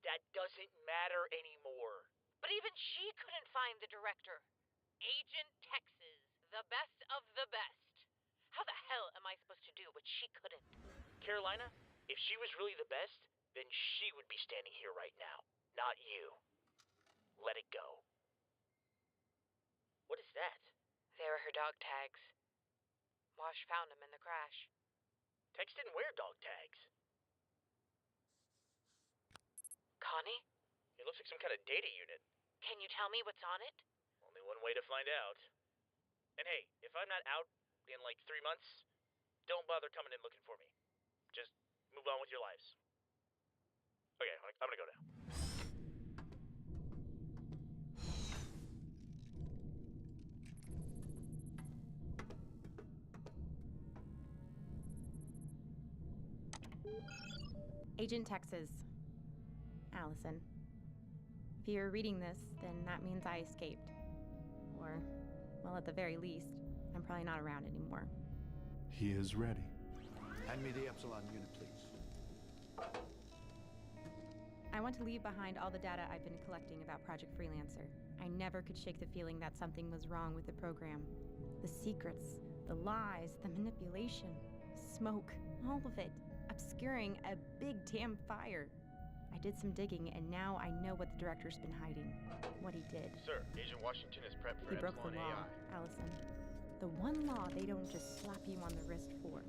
That doesn't matter anymore. But even she couldn't find the director. Agent Texas, the best of the best. How the hell am I supposed to do what she couldn't? Carolina, if she was really the best, then she would be standing here right now, not you. Let it go. What is that? They were her dog tags. Wash found them in the crash. Tex didn't wear dog tags. Connie? It looks like some kind of data unit. Can you tell me what's on it? Only one way to find out. And hey, if I'm not out in like 3 months, don't bother coming in looking for me. Just move on with your lives. Okay, I'm gonna go now. Agent Texas. Allison. If you're reading this, then that means I escaped. Or, well, at the very least, I'm probably not around anymore. He is ready. Hand me the Epsilon unit, please. I want to leave behind all the data I've been collecting about Project Freelancer. I never could shake the feeling that something was wrong with the program. The secrets, the lies, the manipulation, smoke, all of it, obscuring a big damn fire. I did some digging, and now I know what the director's been hiding. What he did. Sir, Agent Washington is prepped for He broke the Epsilon law, AI. Allison. The one law they don't just slap you on the wrist for.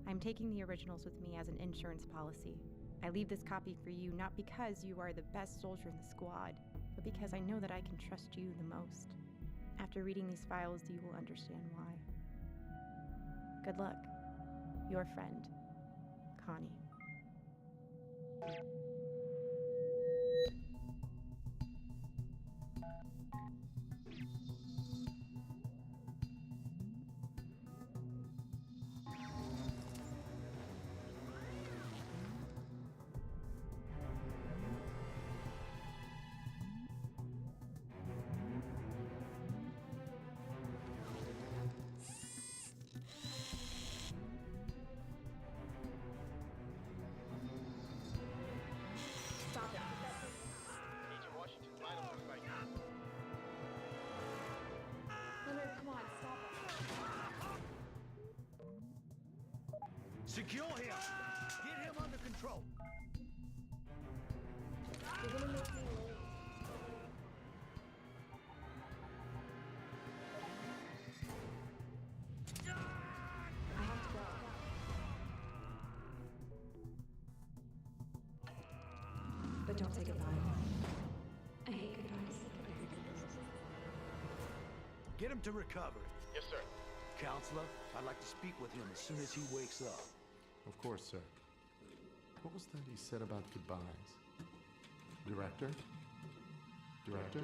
I'm taking the originals with me as an insurance policy. I leave this copy for you not because you are the best soldier in the squad, but because I know that I can trust you the most. After reading these files, you will understand why. Good luck. Your friend, Connie. Secure him! Get him under control! You're gonna make me late. Don't say goodbye. I hate goodbyes. Get him to recover. Yes, sir. Counselor, I'd like to speak with him as soon as he wakes up. Of course, sir. What was that he said about goodbyes? Director? Director?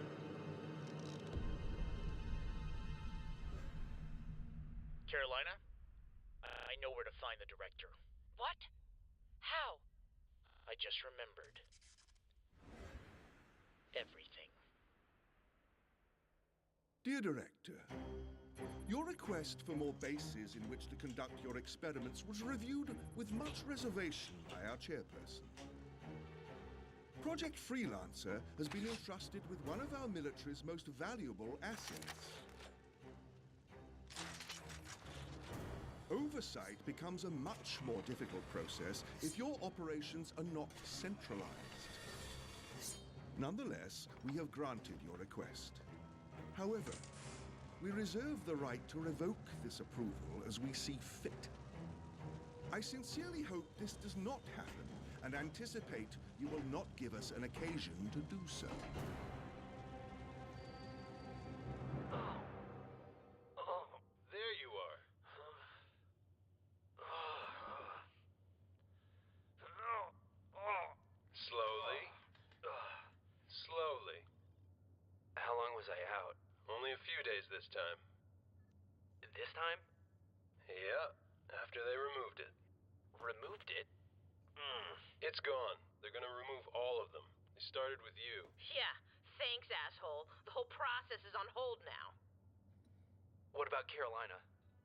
Carolina? I know where to find the director. What? How? I just remembered. Everything. Dear Director, your request for more bases in which to conduct your experiments was reviewed with much reservation by our chairperson. Project Freelancer has been entrusted with one of our military's most valuable assets. Oversight becomes a much more difficult process if your operations are not centralized. Nonetheless, we have granted your request. However, we reserve the right to revoke this approval as we see fit. I sincerely hope this does not happen and anticipate you will not give us an occasion to do so. There you are. Slowly. Slowly. How long was I out? Only a few days this time. This time? Yeah, after they removed it. Removed it? It's gone. They're gonna remove all of them. They started with you. Yeah, thanks, asshole. The whole process is on hold now. What about Carolina?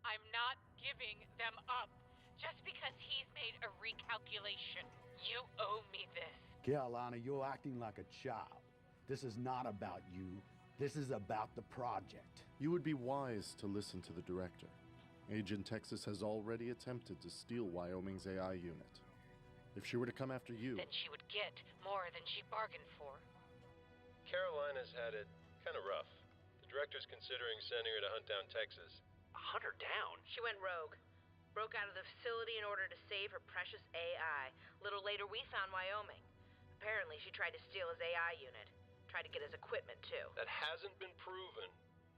I'm not giving them up. Just because he's made a recalculation. You owe me this. Carolina, you're acting like a child. This is not about you. This is about the project. You would be wise to listen to the director. Agent Texas has already attempted to steal Wyoming's AI unit. If she were to come after you... Then she would get more than she bargained for. Carolina's had it kind of rough. The director's considering sending her to hunt down Texas. Hunt her down? She went rogue. Broke out of the facility in order to save her precious AI. Little later, we found Wyoming. Apparently, she tried to steal his AI unit. Tried to get his equipment, too. That hasn't been proven.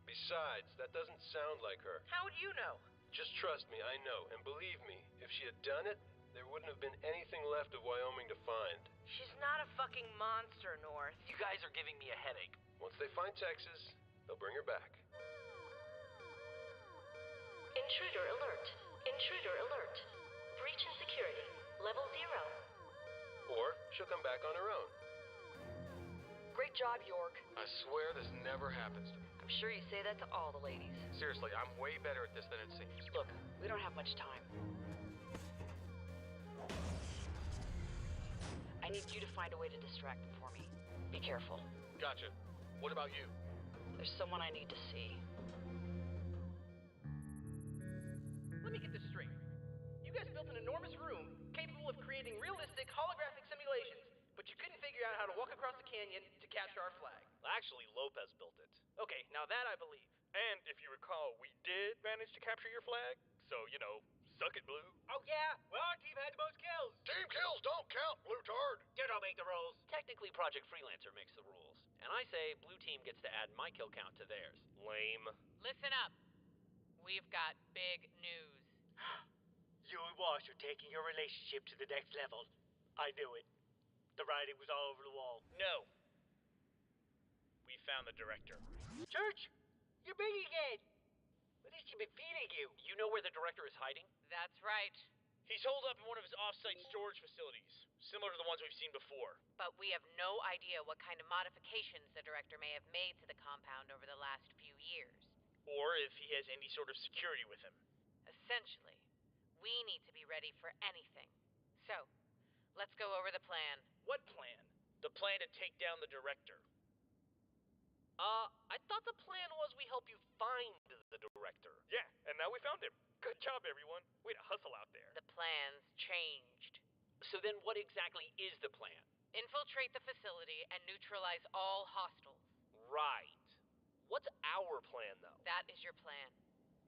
Besides, that doesn't sound like her. How would you know? Just trust me, I know. And believe me, if she had done it, there wouldn't have been anything left of Wyoming to find. She's not a fucking monster, North. You guys are giving me a headache. Once they find Texas, they'll bring her back. Intruder alert. Intruder alert. Breach in security. Level 0. Or she'll come back on her own. Great job, York. I swear this never happens to me. I'm sure you say that to all the ladies. Seriously, I'm way better at this than it seems. Look, we don't have much time. I need you to find a way to distract them for me. Be careful. Gotcha. What about you? There's someone I need to see. Let me get this straight. You guys built an enormous room capable of creating realistic holographic simulations, but you couldn't figure out how to walk across the canyon to capture our flag. Actually, Lopez built it. Okay, now that I believe. And if you recall, we did manage to capture your flag, so, suck it, Blue. Oh yeah, well our team had the most kills. Team kills don't count, Blue Tard. You don't make the rules. Technically, Project Freelancer makes the rules. And I say Blue Team gets to add my kill count to theirs. Lame. Listen up. We've got big news. You and Wash are taking your relationship to the next level. I knew it. The writing was all over the wall. No. We found the director. Church, you're big again. What has she been feeding you? You know where the director is hiding? That's right. He's holed up in one of his off-site storage facilities, similar to the ones we've seen before. But we have no idea what kind of modifications the director may have made to the compound over the last few years. Or if he has any sort of security with him. Essentially, we need to be ready for anything. So, let's go over the plan. What plan? The plan to take down the director. I thought the plan was we help you find the director. Yeah, and now we found him. Good job, everyone. Way to hustle out there. The plan's changed. So then what exactly is the plan? Infiltrate the facility and neutralize all hostiles. Right. What's our plan, though? That is your plan.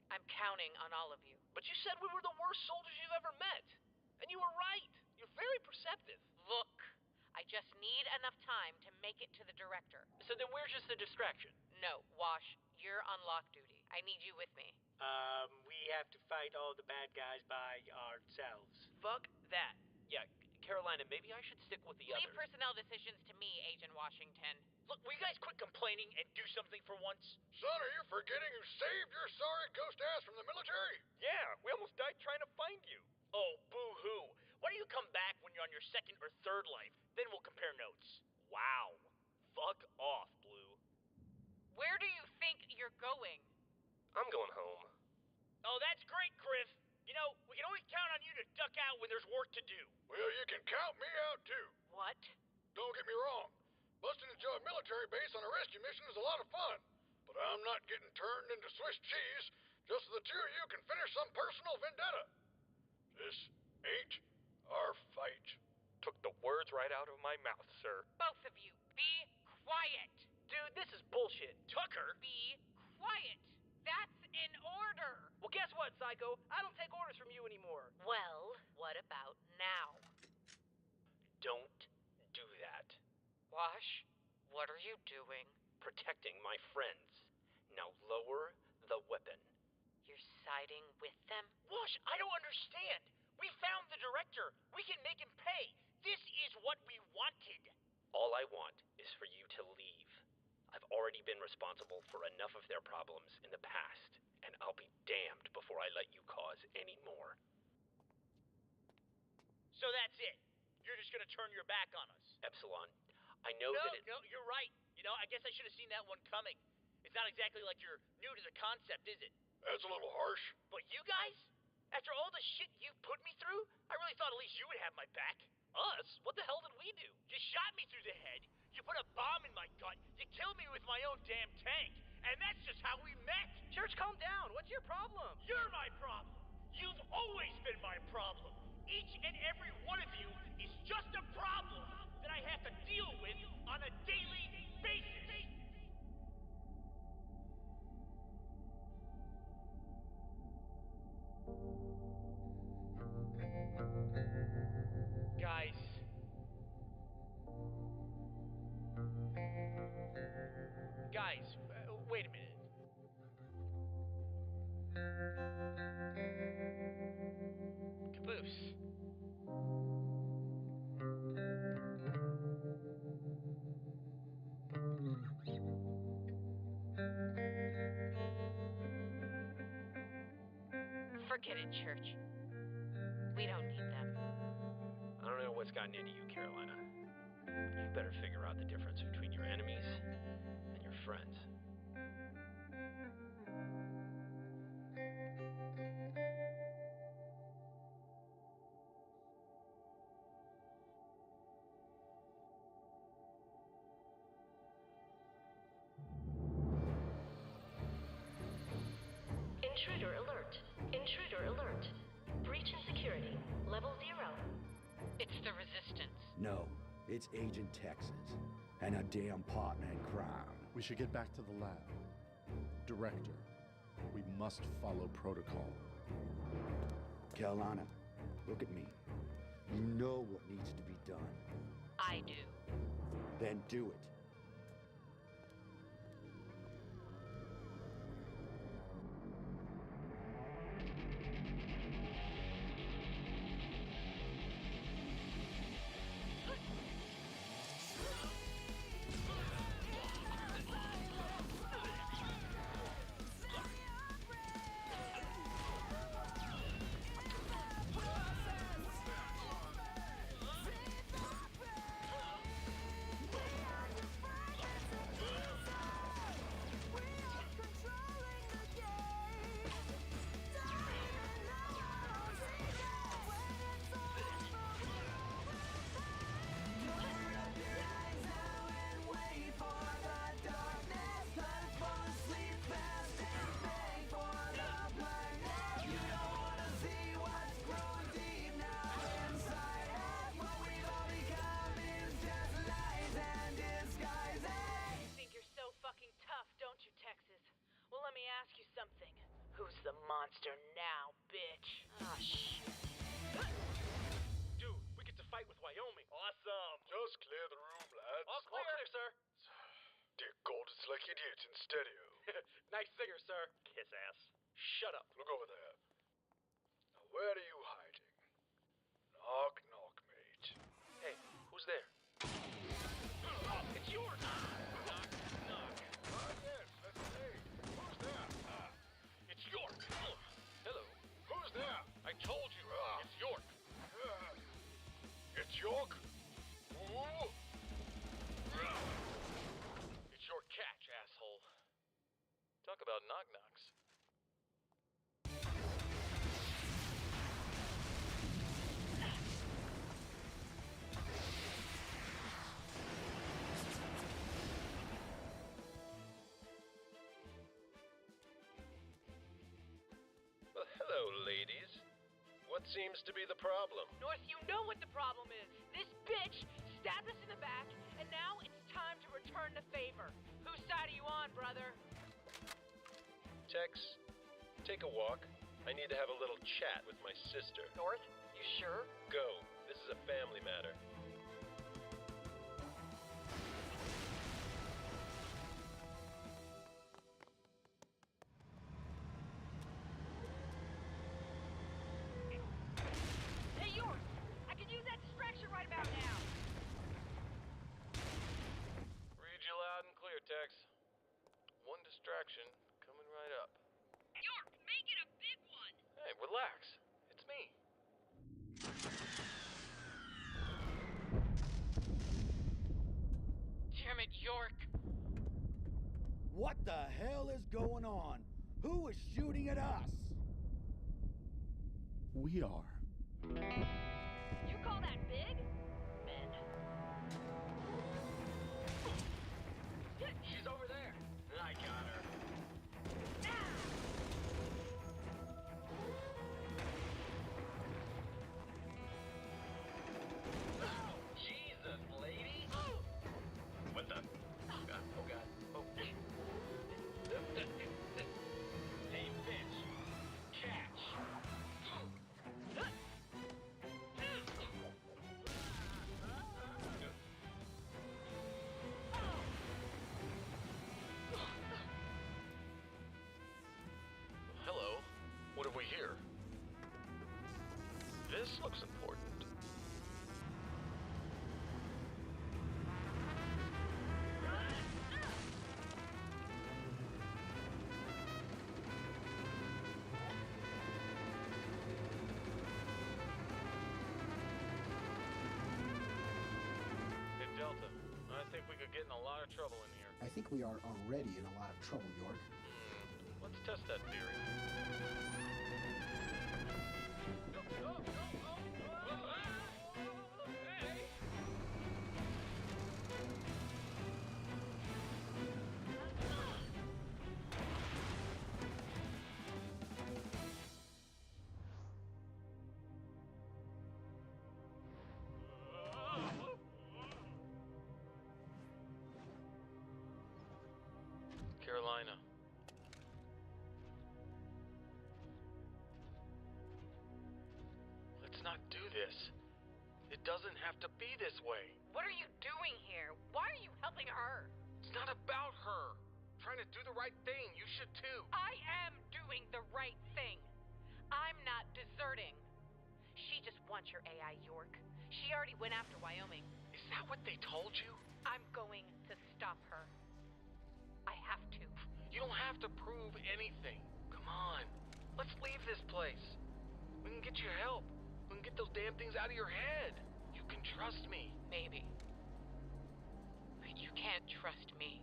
I'm counting on all of you. But you said we were the worst soldiers you've ever met. And you were right. You're very perceptive. Look, I just need enough time to make it to the director. So then where's just the distraction? No, Wash, you're on lock duty. I need you with me. We have to fight all the bad guys by ourselves. Fuck that. Yeah, Carolina, maybe I should stick with the Leave others. personnel decisions to me, Agent Washington. Look, will you guys quit complaining and do something for once? Son, are you forgetting who saved your sorry ghost ass from the military? Yeah, we almost died trying to find you. Oh, boo-hoo. Why don't you come back when you're on your second or third life? Then we'll compare notes. Wow. Fuck off, Blue. Where do you think you're going? I'm going home. Oh, that's great, Griff. You know, we can always count on you to duck out when there's work to do. Well, you can count me out, too. What? Don't get me wrong. Busting into a military base on a rescue mission is a lot of fun. But I'm not getting turned into Swiss cheese just so the two of you can finish some personal vendetta. This ain't our fight. Took the words right out of my mouth, sir. Both of you, be quiet. Dude, this is bullshit. Tucker! Be quiet. That's an order. Well, guess what, Psycho? I don't take orders from you anymore. Well, what about now? Don't do that. Wash, what are you doing? Protecting my friends. Now lower the weapon. You're siding with them? Wash, I don't understand. We found the director. We can make him pay. This is what we wanted. All I want is for you to leave. I've already been responsible for enough of their problems in the past, and I'll be damned before I let you cause any more. So that's it. You're just gonna turn your back on us. Epsilon, I know that it... No, you're right. You know, I guess I should have seen that one coming. It's not exactly like you're new to the concept, is it? That's a little harsh. But you guys? After all the shit you've put me through, I really thought at least you would have my back. Us? What the hell did we do? You shot me through the head, you put a bomb in my gut, you killed me with my own damn tank, and that's just how we met! Church, calm down. What's your problem? You're my problem! You've always been my problem! Each and every one of you is just a problem that I have to deal with on a daily basis! Guys, wait a minute. Caboose. Forget it, Church. We don't need them. I don't know what's gotten into you, Carolina. You better figure out the difference between your enemies and your friends. Intruder alert. Intruder alert. Breach in security. Level 0. It's the Resistance. No, it's Agent Texas. And a damn partner in crime. We should get back to the lab. Director, we must follow protocol. Carolina, look at me. You know what needs to be done. I do. Then do it. Who's the monster now, bitch? Oh, shit. Dude, we get to fight with Wyoming. Awesome. Just Just clear the room, lads. All clear, sir. Dear God, it's like idiots in stereo. Nice singer, sir. Kiss ass. Shut up. Look over there. Now, where are you hiding? Knock, knock, mate. Hey, who's there? It's yours. Knock, knock. Yes, that's me. Who's there? It's York. Hello. Who's there? I told you. It's York. It's York? Who? It's your catch, asshole. Talk about knock-knocks. Well, hello, ladies. What seems to be the problem? North, you know what the problem is. This bitch stabbed us in the back, and now it's time to return the favor. Whose side are you on, brother? Tex, take a walk. I need to have a little chat with my sister. North, you sure? Go. This is a family matter. Hey, York! I can use that distraction right about now. Read you loud and clear, Tex. One distraction coming right up. York, make it a big one! Hey, relax. It's me. Damn it, York! What the hell is going on? Who is shooting at us? We are. You call that big? Men. She's over there. I got her. Oh, Jesus, lady. What the? Oh, God. Oh, God. Oh. Hey, bitch. Catch. Hello. What have we here? This looks important. Hey, Delta. I think we could get in a lot of trouble in here. I think we are already in a lot of trouble, York. Let's test that theory. Carolina. Let's not do this. It doesn't have to be this way. What are you doing here? Why are you helping her? It's not about her. I'm trying to do the right thing. You should too. I am doing the right thing. I'm not deserting. She just wants your AI, York. She already went after Wyoming. Is that what they told you? I'm going to stop her. I have to. You don't have to prove anything. Come on. Let's leave this place. We can get you help. We can get those damn things out of your head. You can trust me. Maybe. But you can't trust me.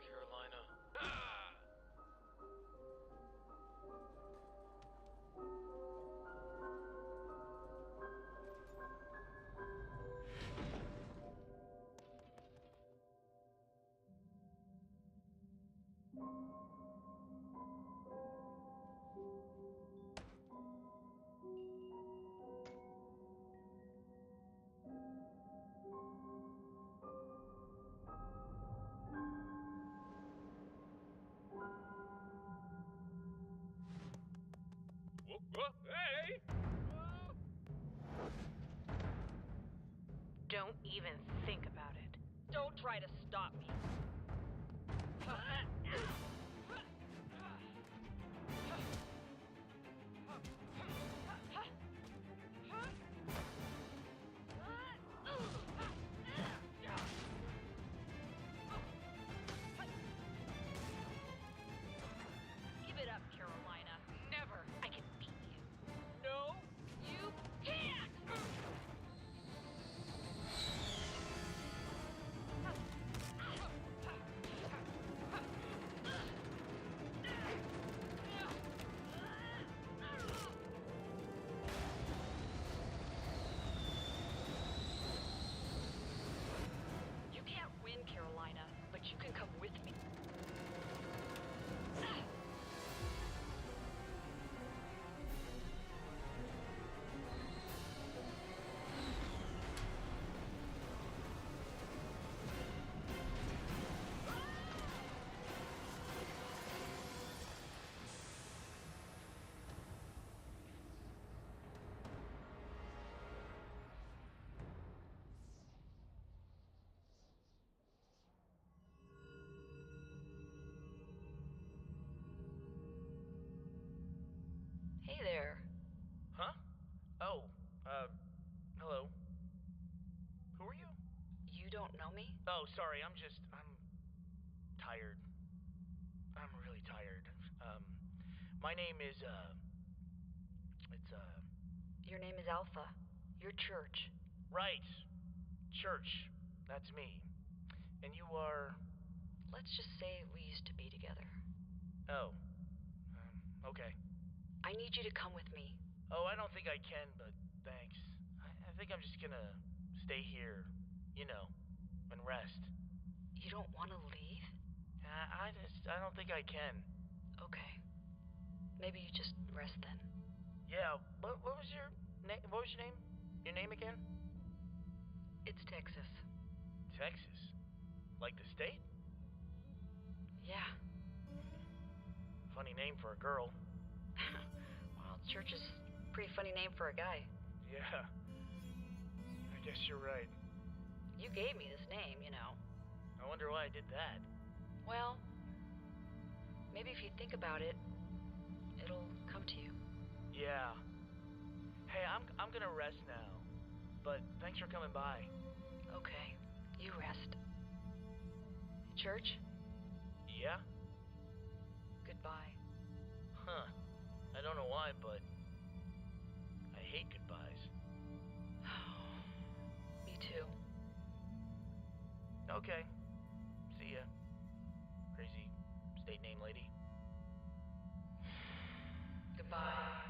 Carolina. Hey! Don't even think about it. Don't try to stop me. Give it up, Carolina. Never. I can beat you. No, you can't! You can't win, Carolina, but you can come with me. Hey there. Huh? Oh, hello. Who are you? You don't know me? Oh, sorry, I'm tired. I'm really tired. My name is, Your name is Alpha. Your church. Right. Church. That's me. And you are... Let's just say we used to be together. Oh. Okay. I need you to come with me. Oh, I don't think I can, but thanks. I think I'm just gonna stay here, you know, and rest. You don't want to leave? I don't think I can. Okay. Maybe you just rest then. Yeah, what was your name? What was your name? Your name again? It's Texas. Texas? Like the state? Yeah. Funny name for a girl. Well, church is a pretty funny name for a guy. Yeah. I guess you're right. You gave me this name, you know. I wonder why I did that. Well, maybe if you think about it, it'll come to you. Yeah. Hey, I'm gonna rest now. But thanks for coming by. Okay, you rest. Church? Yeah? Goodbye. Huh. I don't know why, but I hate goodbyes. Me too. Okay. See ya. Crazy state name lady. Goodbye.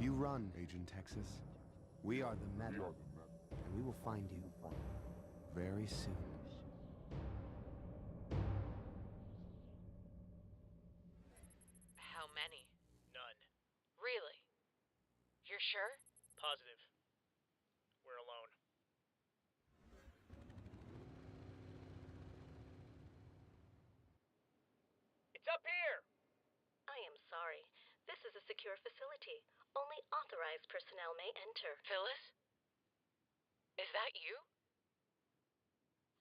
You run, Agent Texas. We are the Meta, and we will find you very soon. How many? None. Really? You're sure? Positive. We're alone. secure facility. Only authorized personnel may enter. Phyllis? Is that you?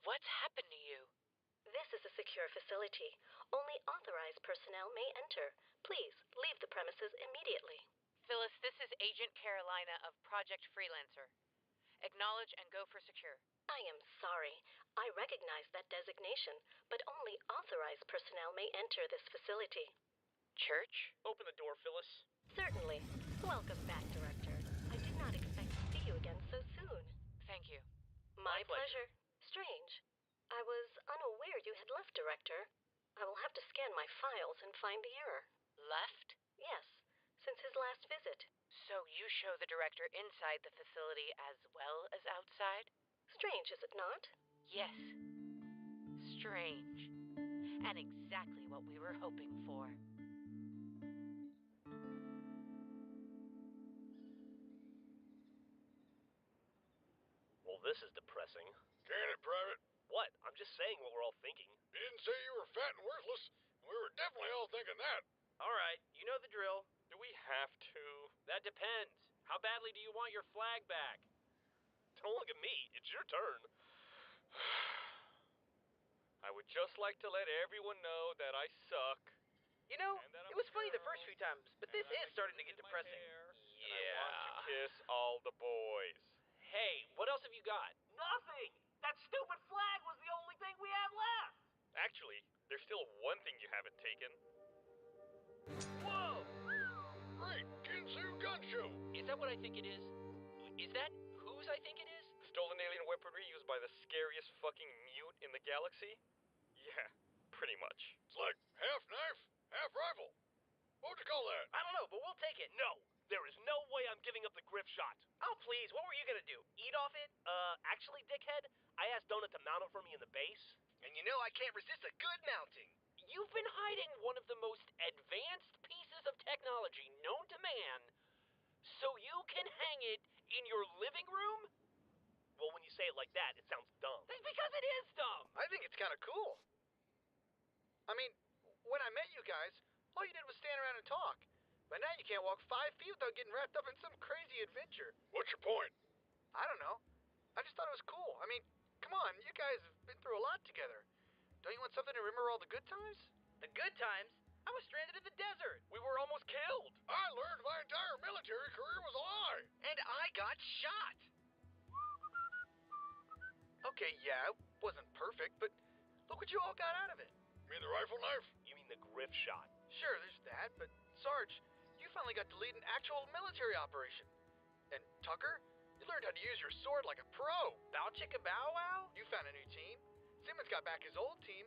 What's happened to you? This is a secure facility. Only authorized personnel may enter. Please leave the premises immediately. Phyllis, this is Agent Carolina of Project Freelancer. Acknowledge and go for secure. I am sorry. I recognize that designation, but only authorized personnel may enter this facility. Church? Open the door, Phyllis. Certainly. Welcome back, Director. I did not expect to see you again so soon. Thank you. My pleasure. Strange. I was unaware you had left, Director. I will have to scan my files and find the error. Left? Yes, since his last visit. So you show the Director inside the facility as well as outside? Strange, is it not? Yes. Strange. And exactly what we were hoping for. Well, this is depressing. Can it, Private? What? I'm just saying what we're all thinking. You didn't say you were fat and worthless. We were definitely all thinking that. All right, you know the drill. Do we have to? That depends. How badly do you want your flag back? Don't look at me. It's your turn. I would just like to let everyone know that I suck. You know, it was funny the first few times, but this is starting to get depressing. Yeah. I want to kiss all the boys. Hey, what else have you got? Nothing! That stupid flag was the only thing we had left! Actually, there's still one thing you haven't taken. Whoa! Great Ginsu gun show! Is that what I think it is? Is that whose I think it is? Stolen alien weaponry used by the scariest fucking mute in the galaxy? Yeah, pretty much. It's like half knife, half rifle. What would you call that? I don't know, but we'll take it. No! There is no way I'm giving up the Griff shot. Oh, please, what were you gonna do? Eat off it? Actually, dickhead, I asked Donut to mount it for me in the base. And you know I can't resist a good mounting. You've been hiding one of the most advanced pieces of technology known to man, so you can hang it in your living room? Well, when you say it like that, it sounds dumb. That's because it is dumb. I think it's kind of cool. I mean, when I met you guys, all you did was stand around and talk. But now you can't walk 5 feet without getting wrapped up in some crazy adventure. What's your point? I don't know. I just thought it was cool. I mean, come on, you guys have been through a lot together. Don't you want something to remember all the good times? The good times? I was stranded in the desert. We were almost killed. I learned my entire military career was a lie. And I got shot. Okay, yeah, it wasn't perfect, but look what you all got out of it. You mean the rifle knife? You mean the Griff shot? Sure, there's that, but Sarge, you finally got to lead an actual military operation. And Tucker, you learned how to use your sword like a pro. Bow chicka bow wow? You found a new team. Simmons got back his old team.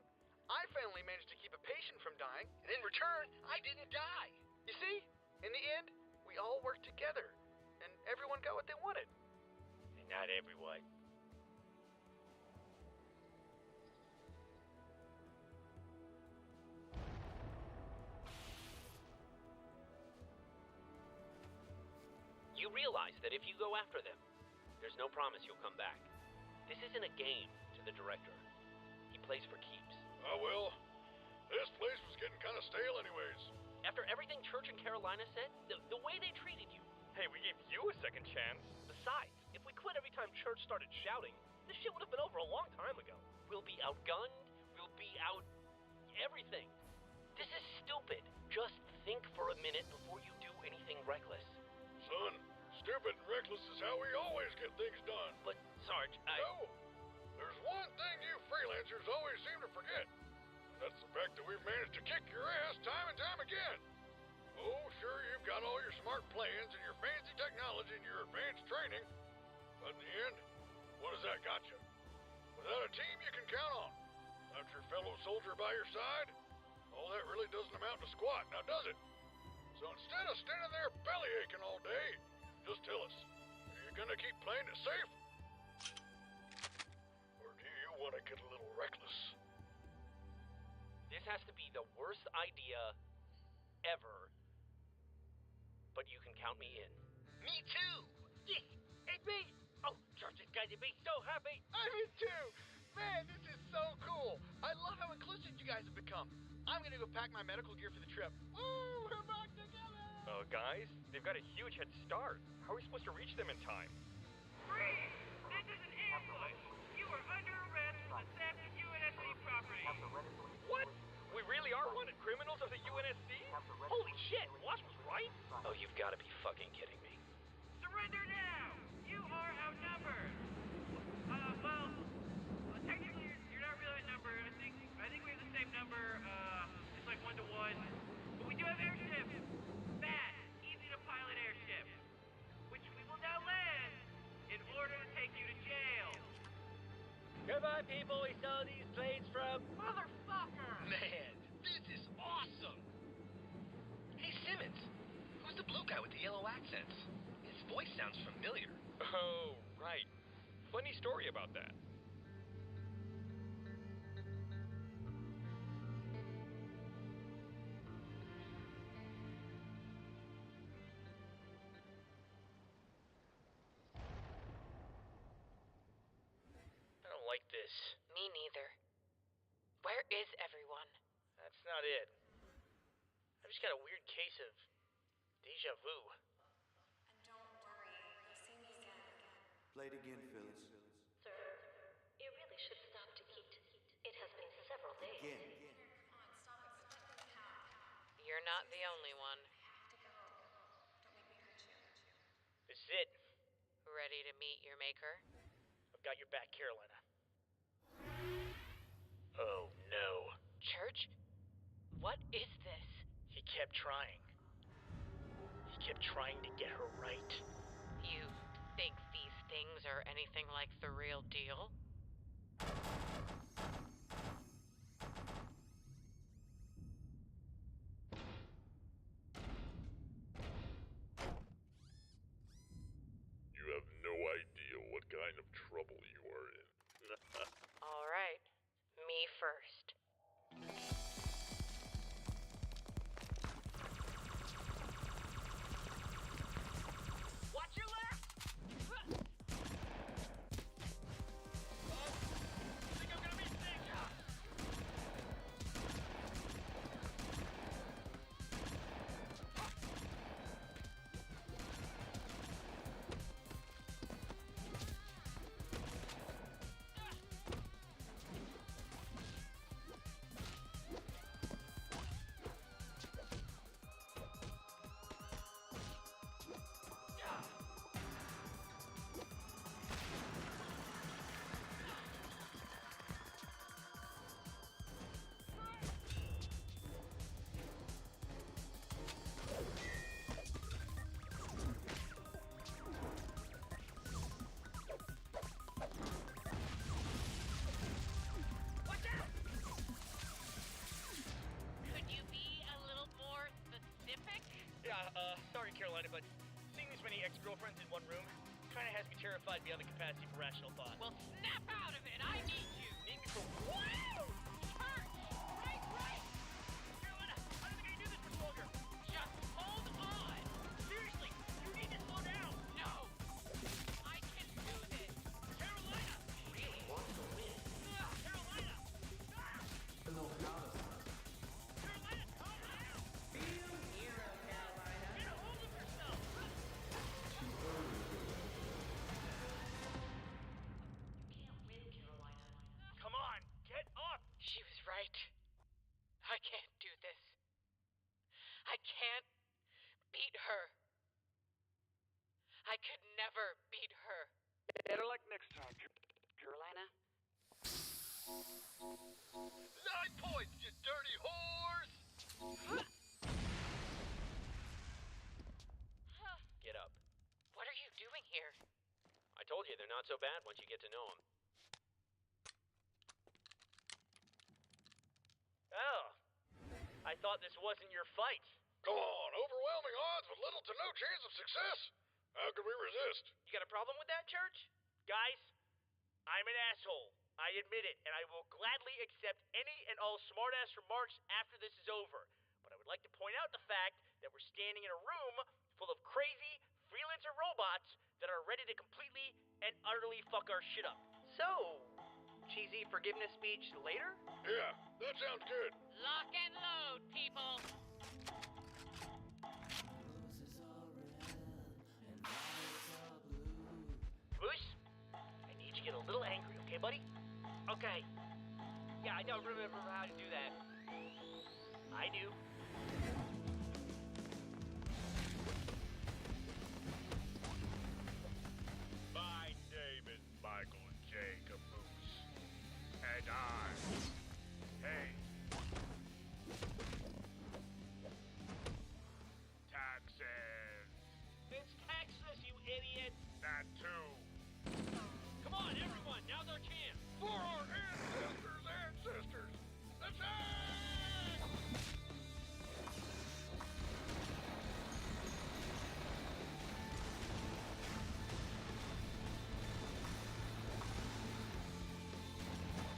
I finally managed to keep a patient from dying, and in return, I didn't die. You see? In the end, we all worked together, and everyone got what they wanted. And not everyone. You realize that if you go after them, there's no promise you'll come back. This isn't a game to the Director. He plays for keeps. Well, this place was getting kind of stale anyways. After everything Church and Carolina said, the way they treated you. Hey, we gave you a second chance. Besides, if we quit every time Church started shouting, this shit would have been over a long time ago. We'll be outgunned, we'll be out... everything. This is stupid. Just think for a minute before you do anything reckless. Son, stupid and reckless is how we always get things done. But, Sarge, No! There's one thing you freelancers always seem to forget. That's the fact that we've managed to kick your ass time and time again. Oh, sure, you've got all your smart plans and your fancy technology and your advanced training. But in the end, what has that got you? Without a team you can count on, without your fellow soldier by your side, all that really doesn't amount to squat, now does it? So instead of standing there belly aching all day, just tell us, are you gonna keep playing it safe? Or do you want to get a little reckless? This has to be the worst idea ever. But you can count me in. Me too! Hey, me! Oh, George is going to be so happy! I'm in too! Man, this is so cool! I love how inclusive you guys have become. I'm gonna go pack my medical gear for the trip. Woo! We're back together! Guys, they've got a huge head start. How are we supposed to reach them in time? Freeze! This is an ambush! You are under arrest for the theft of UNSC property! What? We really are wanted criminals of the UNSC? Holy shit, Wash was right? Oh, you've got to be fucking kidding me. Surrender now! You are outnumbered! Technically you're not really outnumbered. I think we have the same number, it's like 1 to 1. But we do have airships! Fast, easy to pilot airships, which we will now land in order to take you to jail. Goodbye, people. We saw these planes from... Motherfucker! Man, this is awesome! Hey, Simmons, who's the blue guy with the yellow accents? His voice sounds familiar. Oh, right. Funny story about that. Like this. Me neither. Where is everyone? That's not it. I've just got a weird case of deja vu. And don't worry, you'll see me again. Play it again, Phyllis. Sir, you really should stop to eat. It has been several days. Again. Come on, stop it. Stop the cab. You're not the only one. To go. Don't make me hurt you. This is it. Ready to meet your maker? I've got your back, Carolina. Oh, no. Church? What is this? He kept trying. He kept trying to get her right. You think these things are anything like the real deal? You have no idea what kind of trouble you are in. All right. Me first. Watch your left! I think I'm gonna be sick! Could you be a little more specific? Yeah, sorry, Carolina, but seeing this many ex-girlfriends in one room kind of has me terrified beyond the capacity for rational thought. Well, snap out of it! I need you! Need me for what? Church! Right! Carolina, I don't think I can do this much longer. Just hold on! Seriously, you need to slow down. No! I can do this! Carolina! Really want to win. Carolina! Hello, Carolina. Carolina, calm down! Real hero, Carolina. Get a hold of yourself! Come on, get up! She was right. I can't do this. I can't beat her. I could never beat her. Better luck next time, Carolina? 9 points, you dirty whores! Get up. What are you doing here? I told you they're not so bad once you get to know them. Oh. I thought this wasn't your fight. Come on, overwhelming odds with little to no chance of success. How could we resist? You got a problem with that, Church? Guys, I'm an asshole. I admit it, and I will gladly accept any and all smart-ass remarks after this is over. But I would like to point out the fact that we're standing in a room full of crazy freelancer robots that are ready to completely and utterly fuck our shit up. So, cheesy forgiveness speech later? Yeah, that sounds good. Lock and load, people! don't remember how to do that. I do. My name is Michael J. Caboose. And hey. Taxes. It's Texas, you idiot. That too. Come on, everyone, now's our chance. For our ancestors, attack!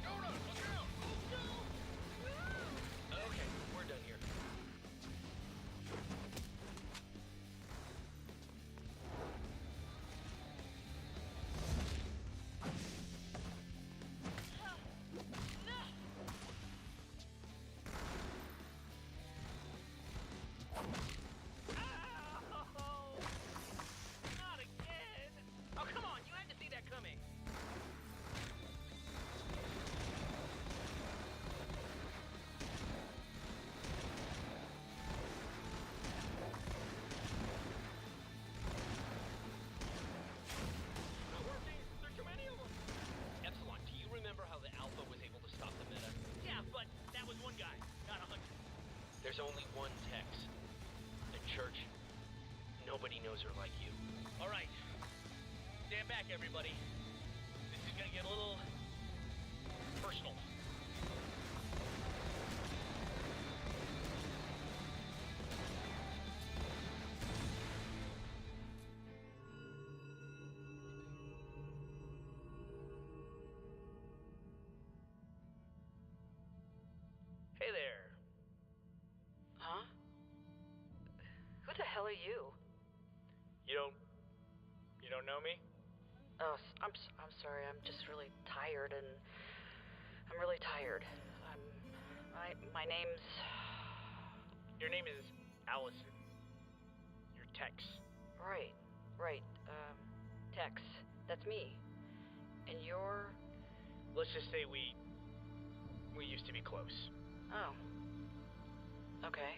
Donut, look out! Okay, we're done here. Not again! Oh, come on, you had to see that coming. Not working. There's too many of them. Epsilon, do you remember how the Alpha was able to stop the Meta? Yeah, but that was one guy, not 100. There's only one Tex. And Church, nobody knows her like you. All right. Stand back, everybody. This is gonna get a little personal. Hey there. Huh? Who the hell are you? You don't know me? Oh, I'm sorry. I'm just really tired, and I'm really tired. My name's. Your name is Allison. You're Tex. Right. Tex. That's me. And you're. Let's just say we used to be close. Oh. Okay.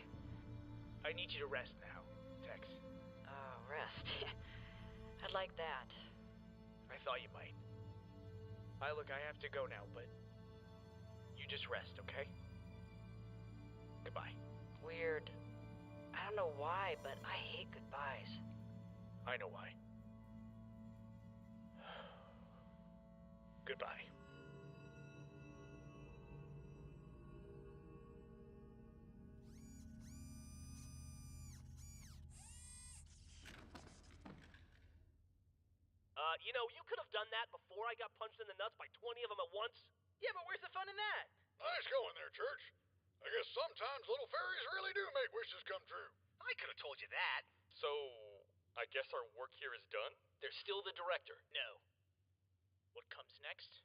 I need you to rest now, Tex. Rest. I'd like that. I thought you might. Look, I have to go now, but you just rest, okay? Goodbye. Weird. I don't know why, but I hate goodbyes. I know why. Goodbye. You could have done that before I got punched in the nuts by 20 of them at once. Yeah, but where's the fun in that? Nice going there, Church. I guess sometimes little fairies really do make wishes come true. I could have told you that. So, I guess our work here is done? There's still the director. No. What comes next?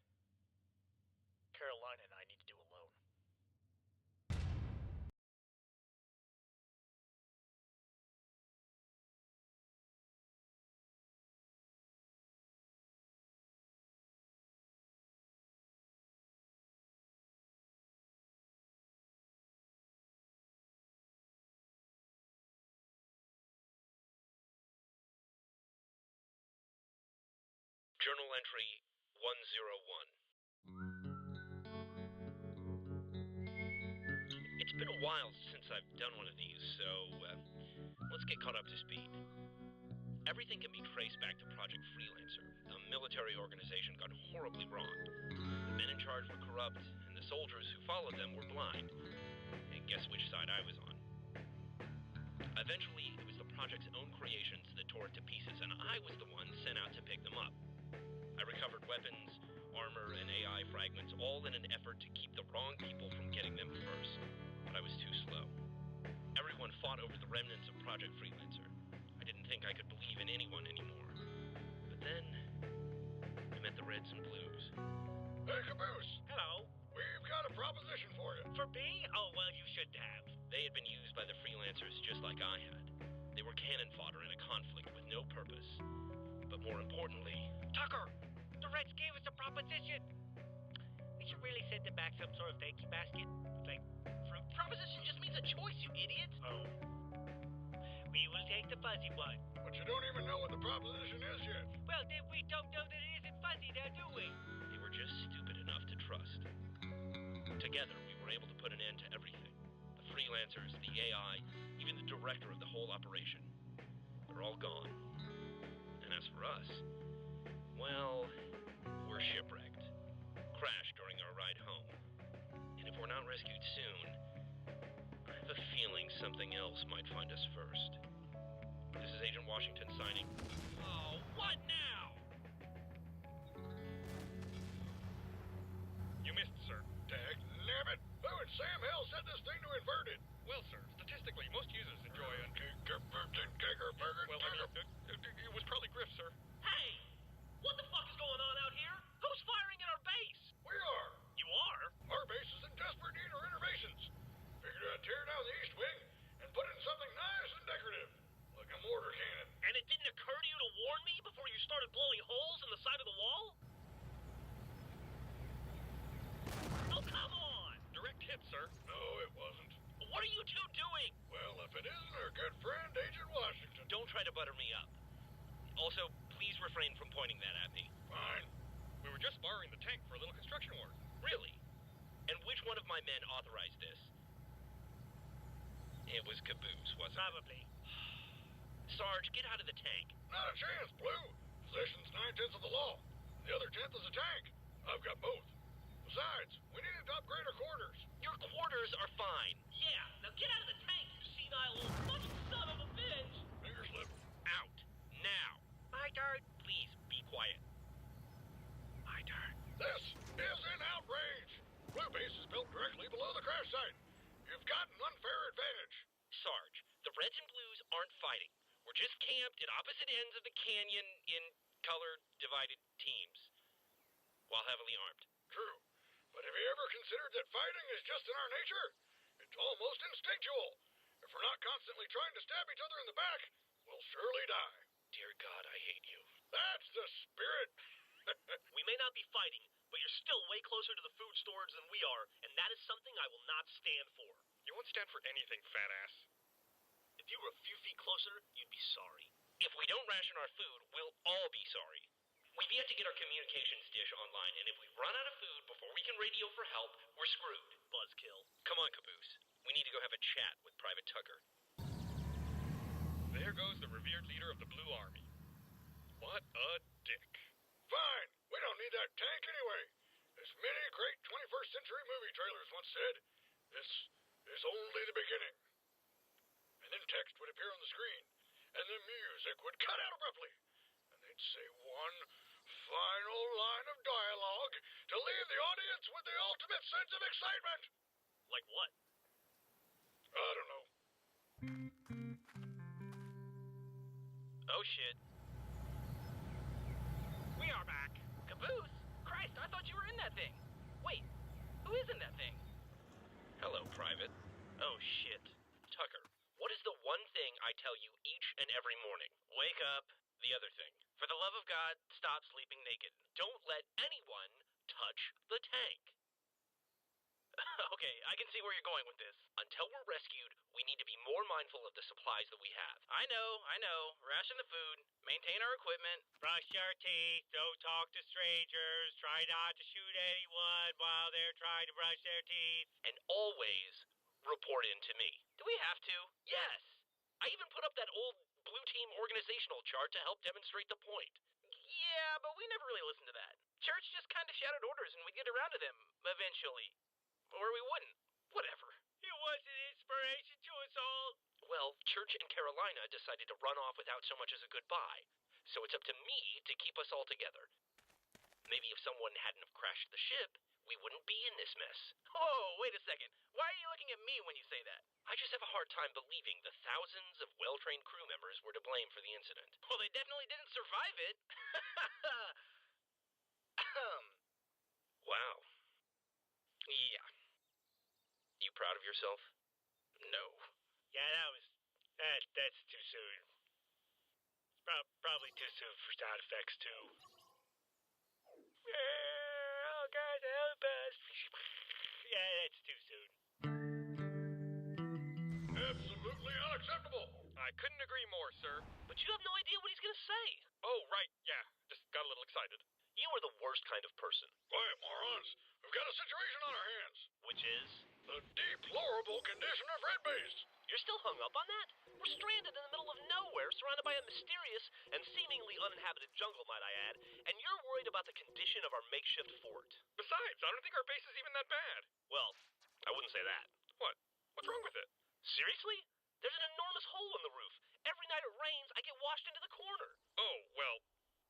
Carolina and I need to do alone. Journal entry 101. It's been a while since I've done one of these, so let's get caught up to speed. Everything can be traced back to Project Freelancer, a military organization gone horribly wrong. The men in charge were corrupt, and the soldiers who followed them were blind. And guess which side I was on? Eventually, it was the project's own creations that tore it to pieces, and I was the one sent out to pick them up. I recovered weapons, armor, and AI fragments, all in an effort to keep the wrong people from getting them first. But I was too slow. Everyone fought over the remnants of Project Freelancer. I didn't think I could believe in anyone anymore. But then, I met the Reds and Blues. Hey, Caboose. Hello. We've got a proposition for you. For me? Oh, well, you should have. They had been used by the Freelancers just like I had. They were cannon fodder in a conflict with no purpose. But more importantly... Tucker! The Reds gave us a proposition! should really send them back some sort of thank you basket. Like, fruit. Proposition just means a choice, you idiot. Oh. We will take the fuzzy one. But you don't even know what the proposition is yet. Well, then we don't know that it isn't fuzzy now, do we? They were just stupid enough to trust. Together, we were able to put an end to everything. The freelancers, the AI, even the director of the whole operation. They're all gone. And as for us, well, we're shipwrecked. Crashed during our ride home. And if we're not rescued soon, I have a feeling something else might find us first. This is Agent Washington signing. Oh, what now? You missed, sir. Dagnabbit! Who in Sam Hell set this thing to invert it? Well, sir, statistically, most users enjoy a... Well, I mean, it was probably Griff, sir. Hey! What the fuck is going on out here? Who's firing at our base? We are! You are? Our base is in desperate need of renovations. Figured I'd tear down the east wing and put in something nice and decorative, like a mortar cannon. And it didn't occur to you to warn me before you started blowing holes in the side of the wall? Oh, come on! Direct hit, sir. No, it wasn't. What are you two doing? Well, if it isn't our good friend, Agent Washington. Don't try to butter me up. Also, please refrain from pointing that at me. Fine. We were just borrowing the tank for a little construction work. Really? And which one of my men authorized this? It was Caboose, wasn't Probably. it? Sarge, get out of the tank. Not a chance, Blue. Possession's 9/10 of the law. The other 10th is a tank. I've got both. Besides, we needed to upgrade our quarters. Your quarters are fine. Yeah, now get out of the tank, you senile little fucking son of a bitch! Finger slip. Out. Now. My turn. Please, be quiet. My turn. This is an outrage. Blue Base is built directly below the crash site. You've got an unfair advantage. Sarge, the Reds and Blues aren't fighting. We're just camped at opposite ends of the canyon in color-divided teams, while heavily armed. True. But have you ever considered that fighting is just in our nature? It's almost instinctual. If we're not constantly trying to stab each other in the back, we'll surely die. Dear God, I hate you. That's the spirit. We may not be fighting, but you're still way closer to the food storage than we are, and that is something I will not stand for. You won't stand for anything, fat ass. If you were a few feet closer, you'd be sorry. If we don't ration our food, we'll all be sorry. We've yet to get our communications dish online, and if we run out of food before we can radio for help, we're screwed. Buzzkill. Come on, Caboose. We need to go have a chat with Private Tucker. There goes the revered leader of the Blue Army. What a dick. Fine. We don't need that tank anyway. As many great 21st century movie trailers once said, this is only the beginning. And then text would appear on the screen, and the music would cut out abruptly, and they'd say one final line of dialogue to leave the audience with the ultimate sense of excitement. Like what? I don't know. Oh, shit. We are back. Caboose? Christ, I thought you were in that thing. Wait, who is in that thing? Hello, Private. Oh, shit. Tucker, what is the one thing I tell you each and every morning? Wake up. The other thing. For the love of God, stop sleeping naked. Don't let anyone touch the tank. Okay, I can see where you're going with this. Until we're rescued, we need to be more mindful of the supplies that we have. I know. Ration the food, maintain our equipment. Brush your teeth, don't talk to strangers, try not to shoot anyone while they're trying to brush their teeth. And always report in to me. Do we have to? Yes. I even put up that old Blue Team organizational chart to help demonstrate the point. Yeah, but we never really listened to that. Church just kind of shouted orders and we'd get around to them, eventually. Or we wouldn't. Whatever. It was an inspiration to us all. Well, Church and Carolina decided to run off without so much as a goodbye. So it's up to me to keep us all together. Maybe if someone hadn't have crashed the ship, we wouldn't be in this mess. Oh, wait a second. Why are you looking at me when you say that? I just have a hard time believing the thousands of well-trained crew members were to blame for the incident. Well, they definitely didn't survive it. Wow. Yeah. You proud of yourself? No. Yeah, that's too soon. Probably too soon for sound effects, too. God, help us. Yeah, that's too soon. Absolutely unacceptable. I couldn't agree more, sir. But you have no idea what he's gonna say. Oh, right, yeah. Just got a little excited. You are the worst kind of person. Quiet, morons. We've got a situation on our hands. Which is? The deplorable condition of Red Base. You're still hung up on that? We're stranded in the middle of nowhere, surrounded by a mysterious and seemingly uninhabited jungle, might I add, and you're worried about the condition of our makeshift fort. Besides, I don't think our base is even that bad. Well, I wouldn't say that. What? What's wrong with it? Seriously? There's an enormous hole in the roof. Every night it rains, I get washed into the corner. Oh, well,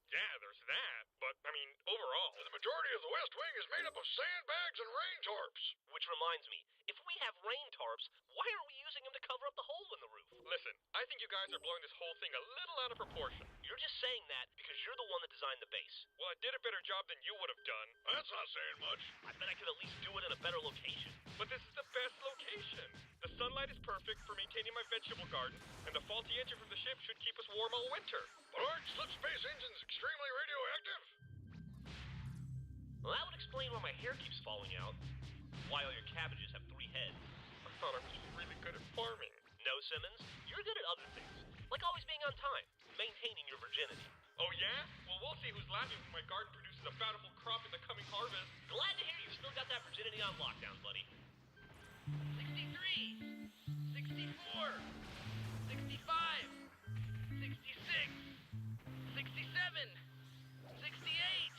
yeah, there's that. But, I mean, overall... The majority of the West Wing is made up of sandbags and rain tarps. Which reminds me, if we have rain tarps, why aren't we using them to cover up the hole in the roof? Listen, I think you guys are blowing this whole thing a little out of proportion. You're just saying that because you're the one that designed the base. Well, I did a better job than you would have done. That's not saying much. I bet I could at least do it in a better location. But this is the best location. The sunlight is perfect for maintaining my vegetable garden, and the faulty engine from the ship should keep us warm all winter. But aren't slip space engines extremely radioactive? Well, that would explain why my hair keeps falling out. Why all your cabbages have 3 heads. I thought I was just really good at farming. No, Simmons, you're good at other things. Like always being on time, maintaining your virginity. Oh, yeah? Well, we'll see who's laughing when my garden produces a bountiful crop in the coming harvest. Glad to hear you've still got that virginity on lockdown, buddy. 63, 64, 65, 66, 67, 68,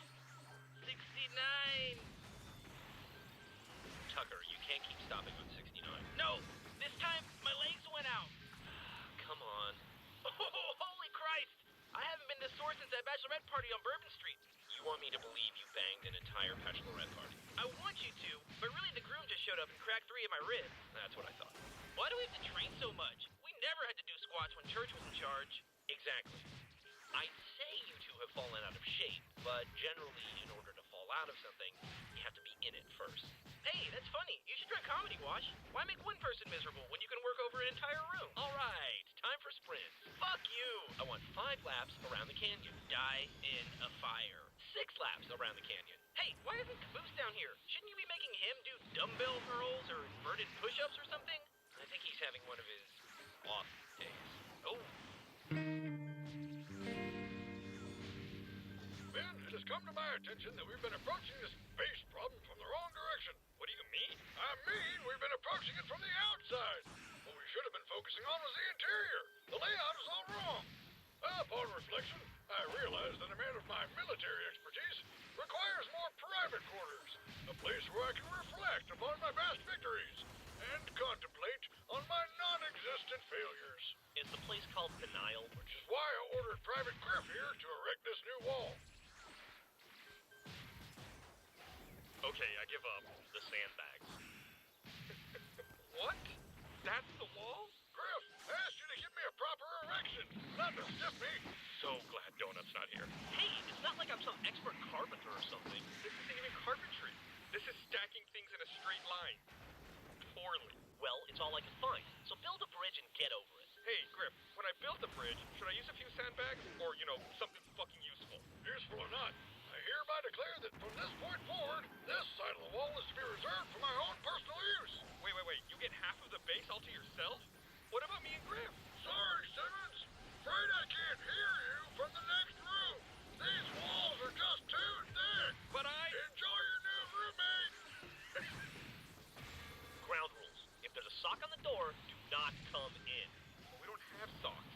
69. Tucker, you can't keep stopping on 69. No, this time my legs went out. Come on. Oh, holy Christ! I haven't been this sore since that bachelorette party on Bourbon Street. You want me to believe you banged an entire bachelorette party? I want you to, but really the groom just showed up and cracked 3 of my ribs. That's what I thought. Why do we have to train so much? We never had to do squats when church was in charge. Exactly. I'd say you two have fallen out of shape, but generally, in order to fall out of something, you have to be in it first. Hey, that's funny. You should try Comedy Wash. Why make one person miserable when you can work over an entire room? All right, time for sprints. Fuck you! I want 5 laps around the canyon. Die in a fire. 6 laps around the canyon. Hey, why isn't Caboose down here? Shouldn't you be making him do dumbbell curls or inverted push-ups or something? I think he's having one of his off days. Oh. Ben, it has come to my attention that we've been approaching this base problem from the wrong direction. What do you mean? I mean, we've been approaching it from the outside. What we should have been focusing on was the interior. The layout is all wrong. Upon reflection, I realize that a man of my military expertise requires more private quarters, a place where I can reflect upon my past victories and contemplate on my non-existent failures. Is the place called Denial? Which is why I ordered Private Griff here to erect this new wall. Okay, I give up. The sandbags. What? That's the wall? Griff, I asked you to give me a proper erection, not to stiff me. So glad Donut's not here. Hey, it's not like I'm some expert carpenter or something. This isn't even carpentry. This is stacking things in a straight line. Poorly. Well, it's all I can find. So build a bridge and get over it. Hey, Griff, when I build the bridge, should I use a few sandbags? Or, something fucking useful? Useful or not, I hereby declare that from this point forward, this side of the wall is to be reserved for my own personal use. Wait. You get half of the base all to yourself? What about me and Griff? Sorry, Simmons. Afraid I can't hear you from the next room. These walls are just too thick. But I... Enjoy your new roommate. Ground rules. If there's a sock on the door, do not come in. Well, we don't have socks.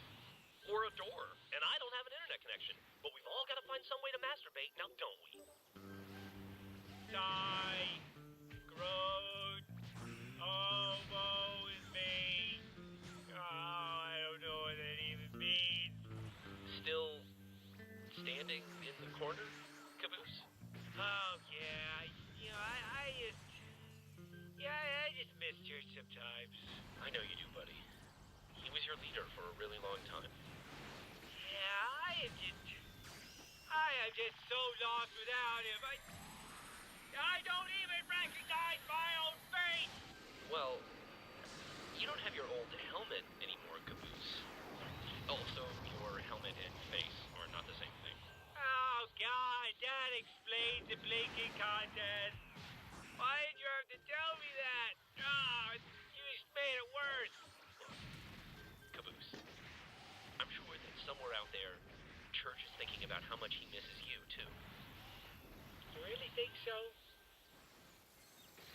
Or a door. And I don't have an internet connection. But we've all got to find some way to masturbate, now don't we? Die. Groot. Oh, woe is me. Oh, I don't know what that even means. Still standing in the corner, Caboose? Oh, yeah. I just missed her sometimes. I know you do, buddy. He was your leader for a really long time. Yeah, I am just so lost without him. I don't even recognize my own face! Well, you don't have your old helmet anymore, Caboose. Also, your helmet and face are not the same thing. Oh, God, that explains the blinking contest. Why did you have to tell me that? Oh, you just made it worse. Caboose, I'm sure that somewhere out there, Church is thinking about how much he misses you, too. You really think so?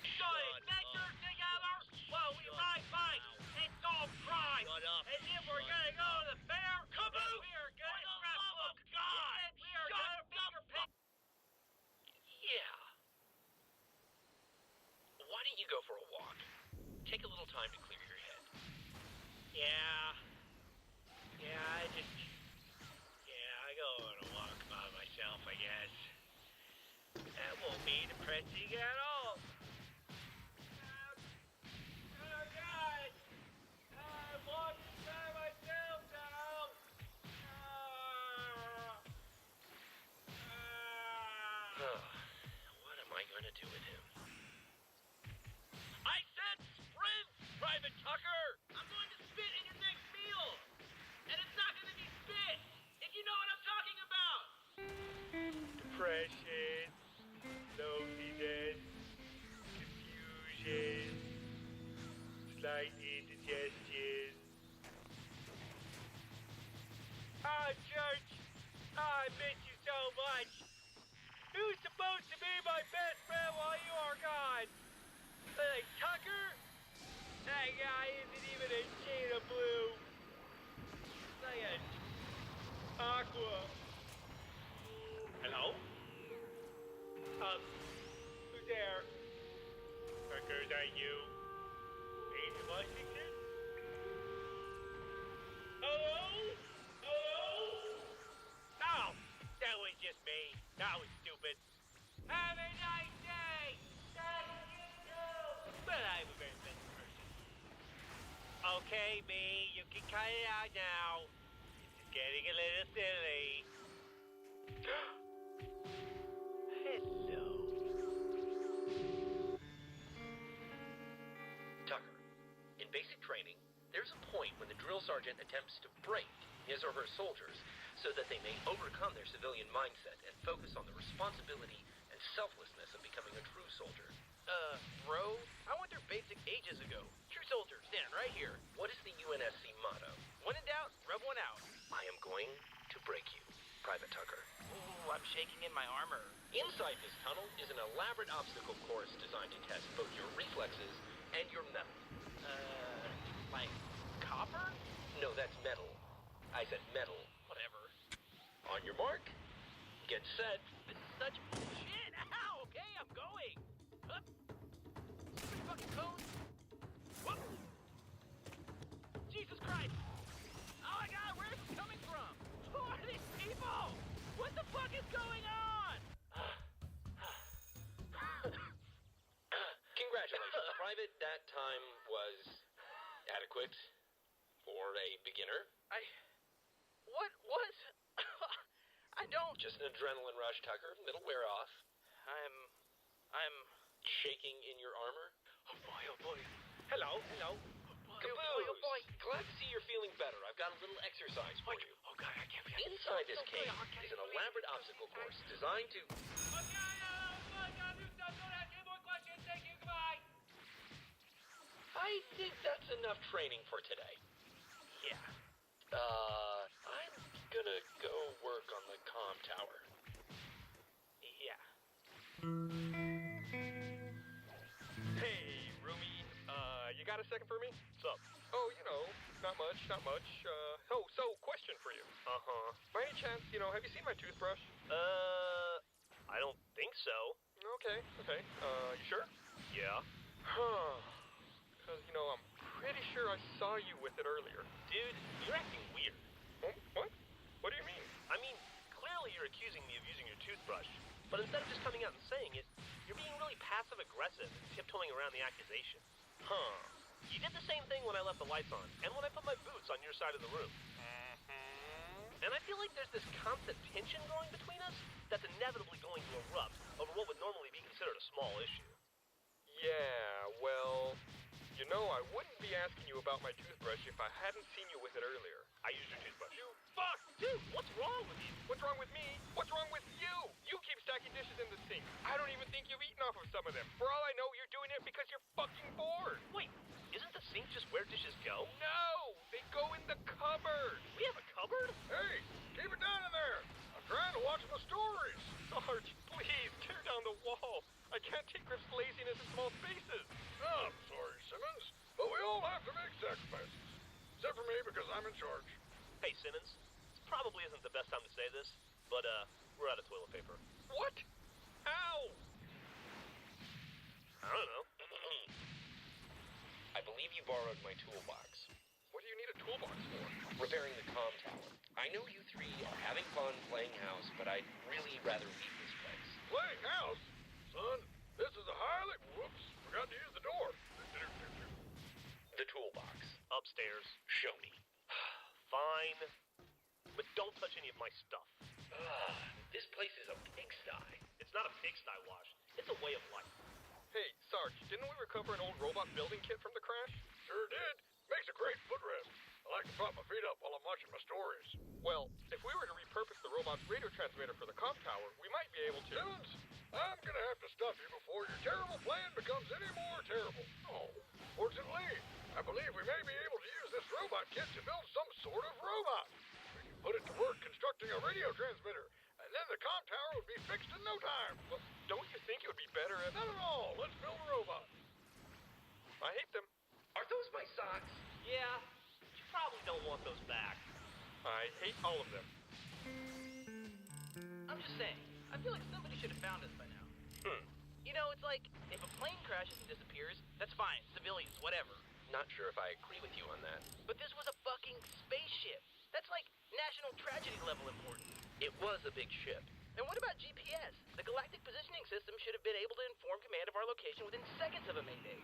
Good, Vector together? Well, we might fight. It's all pride. And if we're gonna go to the fair, Caboose, we are gonna scrapbook. God, we are gonna finger paint. Yeah. Why don't you go for a walk? Take a little time to clear your head. Yeah, I go on a walk by myself, I guess. That won't be depressing at all. Oh, God! I'm walking by myself now! What am I gonna do with him? I said sprint, Private Tucker! I'm going to spit in your next meal! And it's not going to be spit, if you know what I'm talking about! Depression, loneliness, confusion, slight indigestion. Oh, Church! I miss you so much! Who's supposed to be my best friend while you are gone? Like Tucker? That guy isn't even a shade of blue. It's like a aqua. Hello? Who's there? Tucker, is that you? Agent Washington? Hello? Oh, that was just me. That was stupid. Have a nice day! But I'm a very busy person. Okay, me, you can cut it out now. It's getting a little silly. Hello. Tucker, in basic training, there's a point when the drill sergeant attempts to break his or her soldiers so that they may overcome their civilian mindset and focus on the responsibility and selflessness of becoming a true soldier. Bro, I went through basic ages ago. True soldier, stand right here. What is the UNSC motto? When in doubt, rub one out. I am going to break you, Private Tucker. Ooh, I'm shaking in my armor. Inside this tunnel is an elaborate obstacle course designed to test both your reflexes and your metal. Like copper? No, that's metal. I said metal. Whatever. On your mark, get set. This is such bullshit. Ow, okay, I'm going. Up. Stupid fucking cones. Whoop. Jesus Christ. Oh my God, where's this coming from? Who are these people? What the fuck is going on? Congratulations, Private. That time was adequate for a beginner. What was? I don't. Just an adrenaline rush, Tucker. It'll wear off. I'm shaking in your armor. Oh boy. Hello. Oh boy. Caboose. Glad to see you're feeling better. I've got a little exercise for you. Oh God, I can't be. Inside this cave is an elaborate obstacle course designed to. I think that's enough training for today. Yeah. I'm gonna go work on the comm tower. Yeah. Hey, roomie. You got a second for me? What's up? Oh, not much. So, question for you. Uh-huh. By any chance, have you seen my toothbrush? I don't think so. Okay. You sure? Yeah. Huh. Because, I'm pretty sure I saw you with it earlier. Dude, you're acting weird. What? What do you mean? I mean, clearly you're accusing me of using your toothbrush. But instead of just coming out and saying it, you're being really passive-aggressive and tiptoeing around the accusation. Huh. You did the same thing when I left the lights on, and when I put my boots on your side of the room. And I feel like there's this constant tension growing between us that's inevitably going to erupt over what would normally be considered a small issue. Yeah, well, I wouldn't be asking you about my toothbrush if I hadn't seen you with it earlier. I used your toothbrush. You fuck! Dude, what's wrong with you? What's wrong with me? What's wrong with you? You keep stacking dishes in the sink. I don't even think you've eaten off of some of them. For all I know, you're doing it because you're fucking bored. Wait, isn't the sink just where dishes go? No, they go in the cupboard. We have a cupboard? Hey, keep it down in there. I'm trying to watch my stories. Sarge, please, tear down the wall. I can't take Griff's laziness in small spaces. I'm sorry, Simmons, but we all have to make sacrifices. Except for me, because I'm in charge. Hey, Simmons, this probably isn't the best time to say this, but, we're out of toilet paper. What? How? I don't know. I believe you borrowed my toolbox. What do you need a toolbox for? Repairing the comm tower. I know you three are having fun playing house, but I'd really rather leave this place. Playing house? Son, this is a highly... Whoops, forgot to use the door. The toolbox. Upstairs. Show me. Fine. But don't touch any of my stuff. This place is a pigsty. It's not a pigsty, Wash. It's a way of life. Hey, Sarge, didn't we recover an old robot building kit from the crash? Sure did. Makes a great footrest. I like to prop my feet up while I'm watching my stories. Well, if we were to repurpose the robot's radio transmitter for the comm tower, we might be able to... Simmons, I'm gonna have to stop you before your terrible plan becomes any more terrible. Oh, fortunately, I believe we may be able to use this robot kit to build some sort of robot. We can put it to work constructing a radio transmitter, and then the comm tower would be fixed in no time. Well, don't you think it would be better if... Not at all. Let's build a robot. I hate them. Are those my socks? Yeah, you probably don't want those back. I hate all of them. I'm just saying, I feel like somebody should have found us by now. You know, it's like, if a plane crashes and disappears, that's fine, civilians, whatever. Not sure if I agree with you on that. But this was a fucking spaceship. That's like national tragedy level important. It was a big ship. And what about GPS? The Galactic Positioning System should have been able to inform command of our location within seconds of a mayday.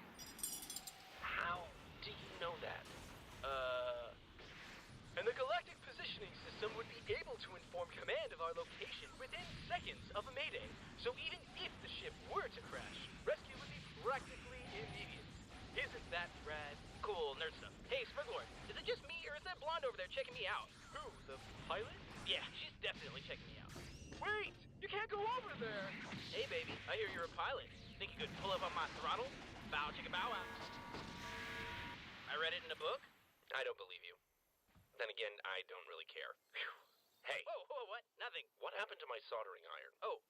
How do you know that? And the Galactic Positioning System would be able to inform command of our location within seconds of a mayday. So even if the ship were to crash, rescue would be practically immediate. Isn't that rad? Cool, nerd stuff. Hey, Spriglord, is it just me or is that blonde over there checking me out? Who, the pilot? Yeah, she's definitely checking me out. Wait! You can't go over there! Hey, baby, I hear you're a pilot. Think you could pull up on my throttle? Bow chicka bow wow. I read it in a book? I don't believe you. Then again, I don't really care. Whew. Hey. Whoa, what? Nothing. What happened to my soldering iron? Oh,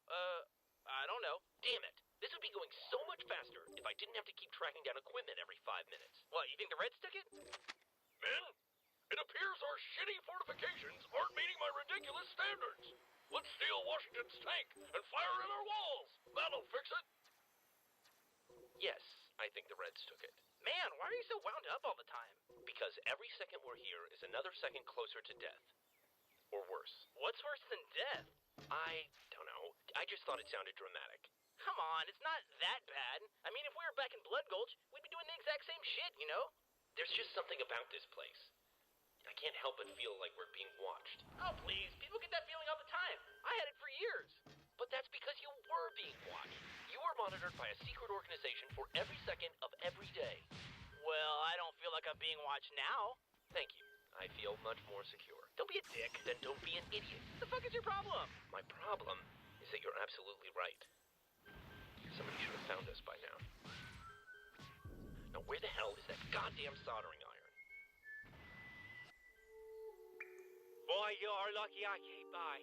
I don't know. Damn it. This would be going so much faster if I didn't have to keep tracking down equipment every 5 minutes. What, you think the Reds took it? Men, it appears our shitty fortifications aren't meeting my ridiculous standards. Let's steal Washington's tank and fire in our walls. That'll fix it. Yes, I think the Reds took it. Man, why are you so wound up all the time? Because every second we're here is another second closer to death. Or worse. What's worse than death? I don't know. I just thought it sounded dramatic. Come on, it's not that bad. I mean, if we were back in Blood Gulch, we'd be doing the exact same shit, you know? There's just something about this place. I can't help but feel like we're being watched. Oh, please. People get that feeling all the time. I had it for years. But that's because you were being watched. You were monitored by a secret organization for every second of every day. Well, I don't feel like I'm being watched now. Thank you. I feel much more secure. Don't be a dick. Then don't be an idiot. The fuck is your problem? My problem is that you're absolutely right. Somebody should have found us by now. Now, where the hell is that goddamn soldering iron? Boy, you're lucky I came by.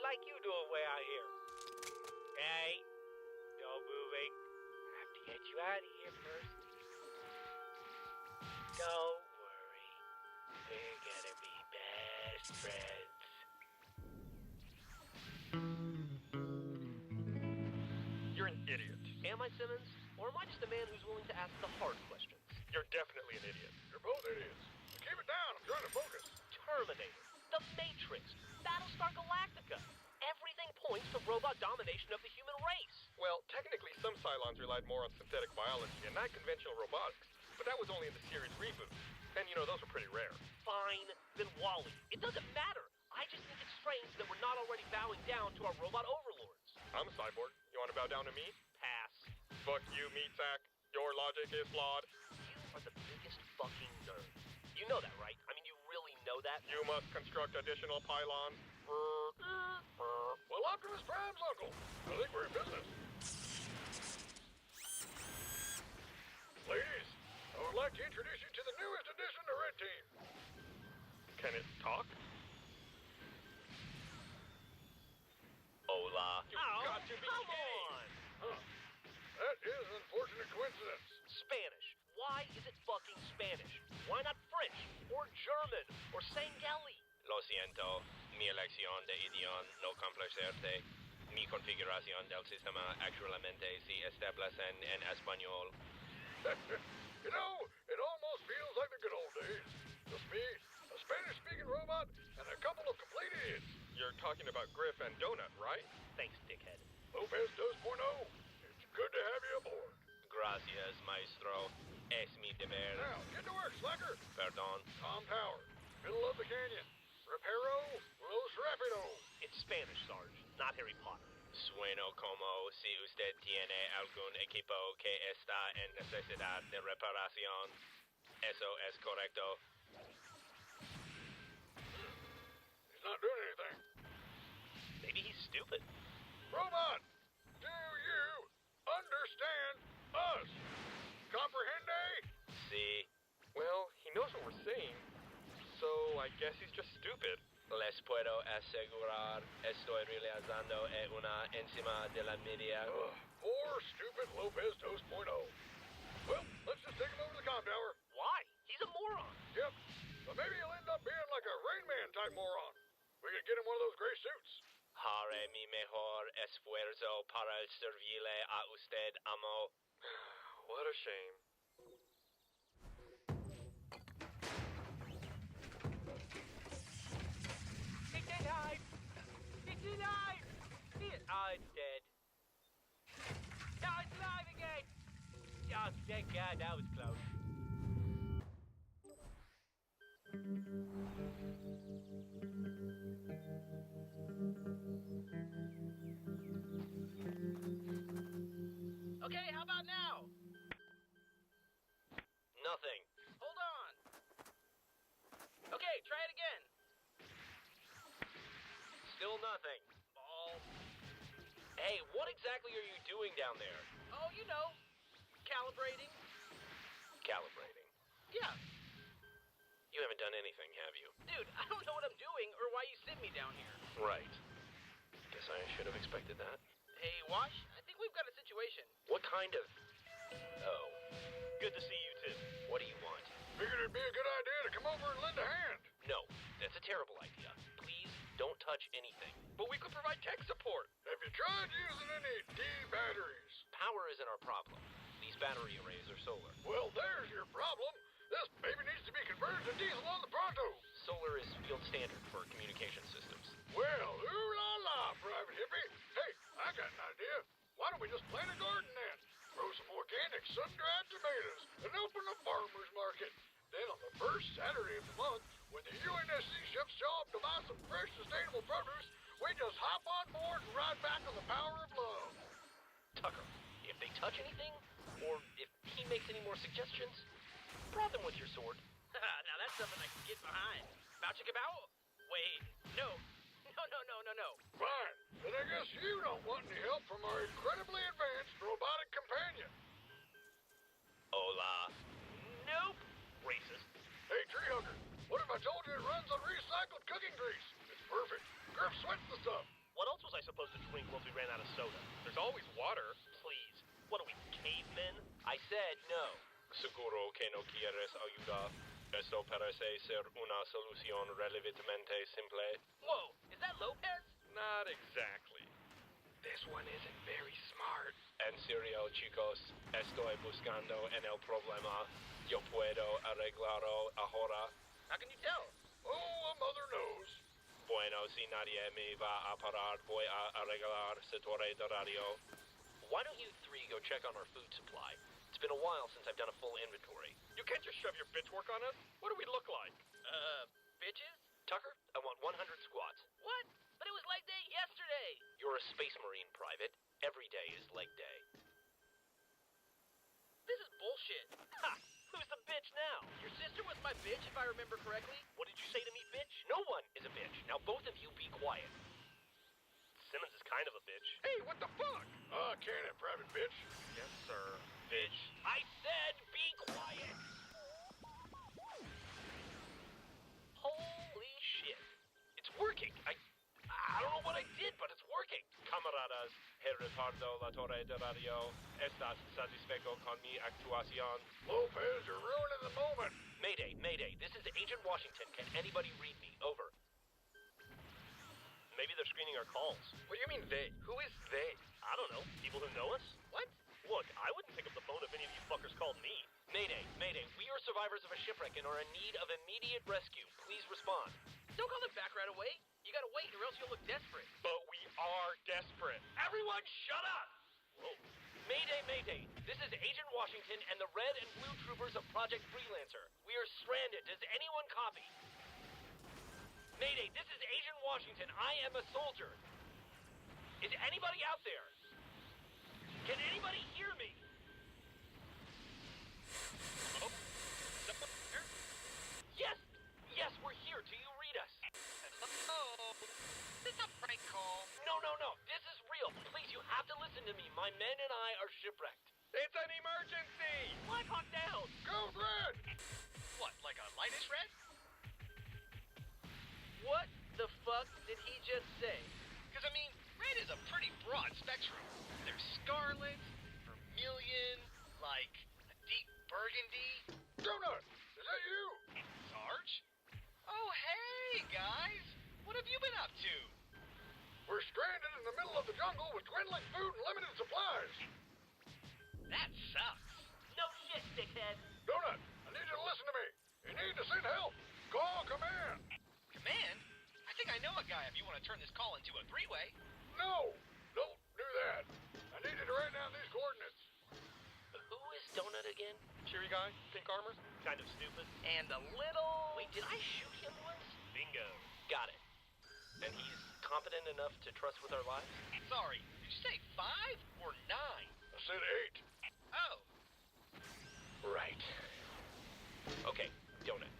like you doing way out here? Hey, no moving. I have to get you out of here first. Don't worry. We're gonna be best friends. You're an idiot. Am I, Simmons? Or am I just a man who's willing to ask the hard questions? You're definitely an idiot. You're both idiots. Keep it down. I'm trying to focus. Terminator, The Matrix, Battlestar Galactica. Everything points to robot domination of the human race. Well, technically some Cylons relied more on synthetic biology and not conventional robotics, but that was only in the series reboot. And you know, those were pretty rare. Fine, then Wally. It doesn't matter. I just think it's strange that we're not already bowing down to our robot overlords. I'm a cyborg. You want to bow down to me? Pass. Fuck you, meat sack. Your logic is flawed. You are the biggest fucking nerd. You know that, right? I mean, you really know that? You must construct additional pylons. Well, Optimus Prime's uncle. I think we're in business. Ladies, I would like to introduce you to the newest addition to Red Team. Can it talk? Hola. You've got to be come kidding. on! Huh. That is an unfortunate coincidence. Spanish. Why is it fucking Spanish? Why not French? Or German? Or Sangeli? Lo siento, mi elección de idioma no complacerte. Mi configuración del sistema actualmente se establece en español. You know, it almost feels like the good old days. Just me, a Spanish-speaking robot, and a couple of complete idiots. You're talking about Griff and Donut, right? Thanks, dickhead. Lopez 2.0. It's good to have you aboard. Gracias, maestro. Es mi deber. Now, get to work, slacker. Perdón. Tom Tower, middle of the canyon. Reparo Los Rapido. It's Spanish, Sarge, not Harry Potter. Sueno como si usted tiene algún equipo que está en necesidad de reparación. Eso es correcto. He's not doing anything. Maybe he's stupid. Robot, do you understand us? Comprehende? Sí. Well, he knows what we're saying, so I guess he's just stupid. Les puedo asegurar, estoy realizando una enzima de la media. Poor stupid Lopez 2.0. Well, let's just take him over to the comm tower. Why? He's a moron. Yep, but maybe he'll end up being like a Rain Man type moron. We could get him one of those gray suits. Haré mi mejor esfuerzo para servirle a usted, amo. What a shame. He denied! He denied! Oh, it's dead. No, it's alive again! Oh, thank God, that was close. Okay, how about now? Nothing. Hold on. Okay, try it again. Still nothing. Balls. Hey, what exactly are you doing down there? Oh, you know, calibrating. Calibrating. Yeah. You haven't done anything, have you? Dude, I don't know what I'm doing or why you sent me down here. Right. Guess I should have expected that. Hey, Wash, I think we've got a situation. What kind of... Oh. Good to see you, too. What do you want? Figured it'd be a good idea to come over and lend a hand. No, that's a terrible idea. Please, don't touch anything. But we could provide tech support. Have you tried using any D batteries? Power isn't our problem. These battery arrays are solar. Well, there's your problem. This baby needs to be converted to diesel on the pronto. Solar is field standard for communication systems. Well, ooh la la, Private Hippie. Hey, I got an idea. Why don't we just plant a garden then? Grow some organic sun-dried tomatoes and open a farmer's market. Then on the first Saturday of the month, when the UNSC ships show up to buy some fresh, sustainable produce, we just hop on board and ride back on the power of love. Tucker, if they touch anything, or if he makes any more suggestions, prod them with your sword. Now that's something I can get behind. Bow chicka bow? Wait, no. No. Fine. Then I guess you don't want any help from our incredibly advanced robotic companion. Hola. Nope. Racist. Hey, tree hugger, what if I told you it runs on recycled cooking grease? It's perfect. Griff sweats the stuff. supposed to drink once we ran out of soda? There's always water. Please. What are we, cavemen? I said no. Seguro que no quieres ayuda. Esto parece ser una solución relativamente simple. Whoa, is that Lopez? Not exactly. This one isn't very smart. En serio, chicos, estoy buscando en el problema. Yo puedo arreglarlo ahora. How can you tell? Oh, a mother knows. Bueno, si nadie me va a parar, voy a arreglar ese torre de radio. Why don't you three go check on our food supply? It's been a while since I've done a full inventory. You can't just shove your bitch work on us. What do we look like? Bitches? Tucker, I want 100 squats. What? But it was leg day yesterday. You're a space marine, Private. Every day is leg day. This is bullshit. Ha! Who's the bitch now? Your sister was my bitch, if I remember correctly. What did you say to me, bitch? No one is a bitch. Now both of you be quiet. Simmons is kind of a bitch. Hey, what the fuck? Can it, private bitch? Yes, sir. Bitch. I said be quiet. Holy shit. It's working. I don't know what I did, but it's working. Camaradas, he reparto la torre de radio. ¿Estás satisfecho con mi actuación? Lopez, you're ruining the moment. Mayday, Mayday. This is Agent Washington. Can anybody read me? Over. Maybe they're screening our calls. What do you mean they? Who is they? I don't know. People who know us? What? Look, I wouldn't pick up the phone if any of you fuckers called me. Mayday, Mayday. We are survivors of a shipwreck and are in need of immediate rescue. Please respond. Don't call them back right away. You gotta wait or else you'll look desperate. But we are desperate. Everyone shut up! Whoa. Mayday, Mayday. This is Agent Washington and the red and blue troopers of Project Freelancer. We are stranded. Does anyone copy? Mayday, this is Agent Washington. I am a soldier. Is anybody out there? Can anybody hear me? Oh, someone here? Yes, yes, we're here. Do you read us? Hello? This is a prank call. No. This is real. Please, you have to listen to me. My men and I are shipwrecked. It's an emergency! Blackhawk down! Go red! What, like a lightish red? What the fuck did he just say? Because, I mean, red is a pretty broad spectrum. There's scarlet, vermilion, like a deep burgundy. Donut, is that you? Sarge? Oh, hey, guys. What have you been up to? We're stranded in the middle of the jungle with dwindling food and limited supplies. That sucks. No shit, dickhead. Donut, I need you to listen to me. You need to send help. Call command. Command? I think I know a guy if you want to turn this call into a three-way. No, don't do that. I need you to write down these coordinates. Who is Donut again? Cheery guy, pink armor. Kind of stupid. And a little... Wait, did I shoot him once? Bingo. Got it. And he's competent enough to trust with our lives? Sorry, did you say 5 or 9? I said 8. Oh. Right. Okay, Donut.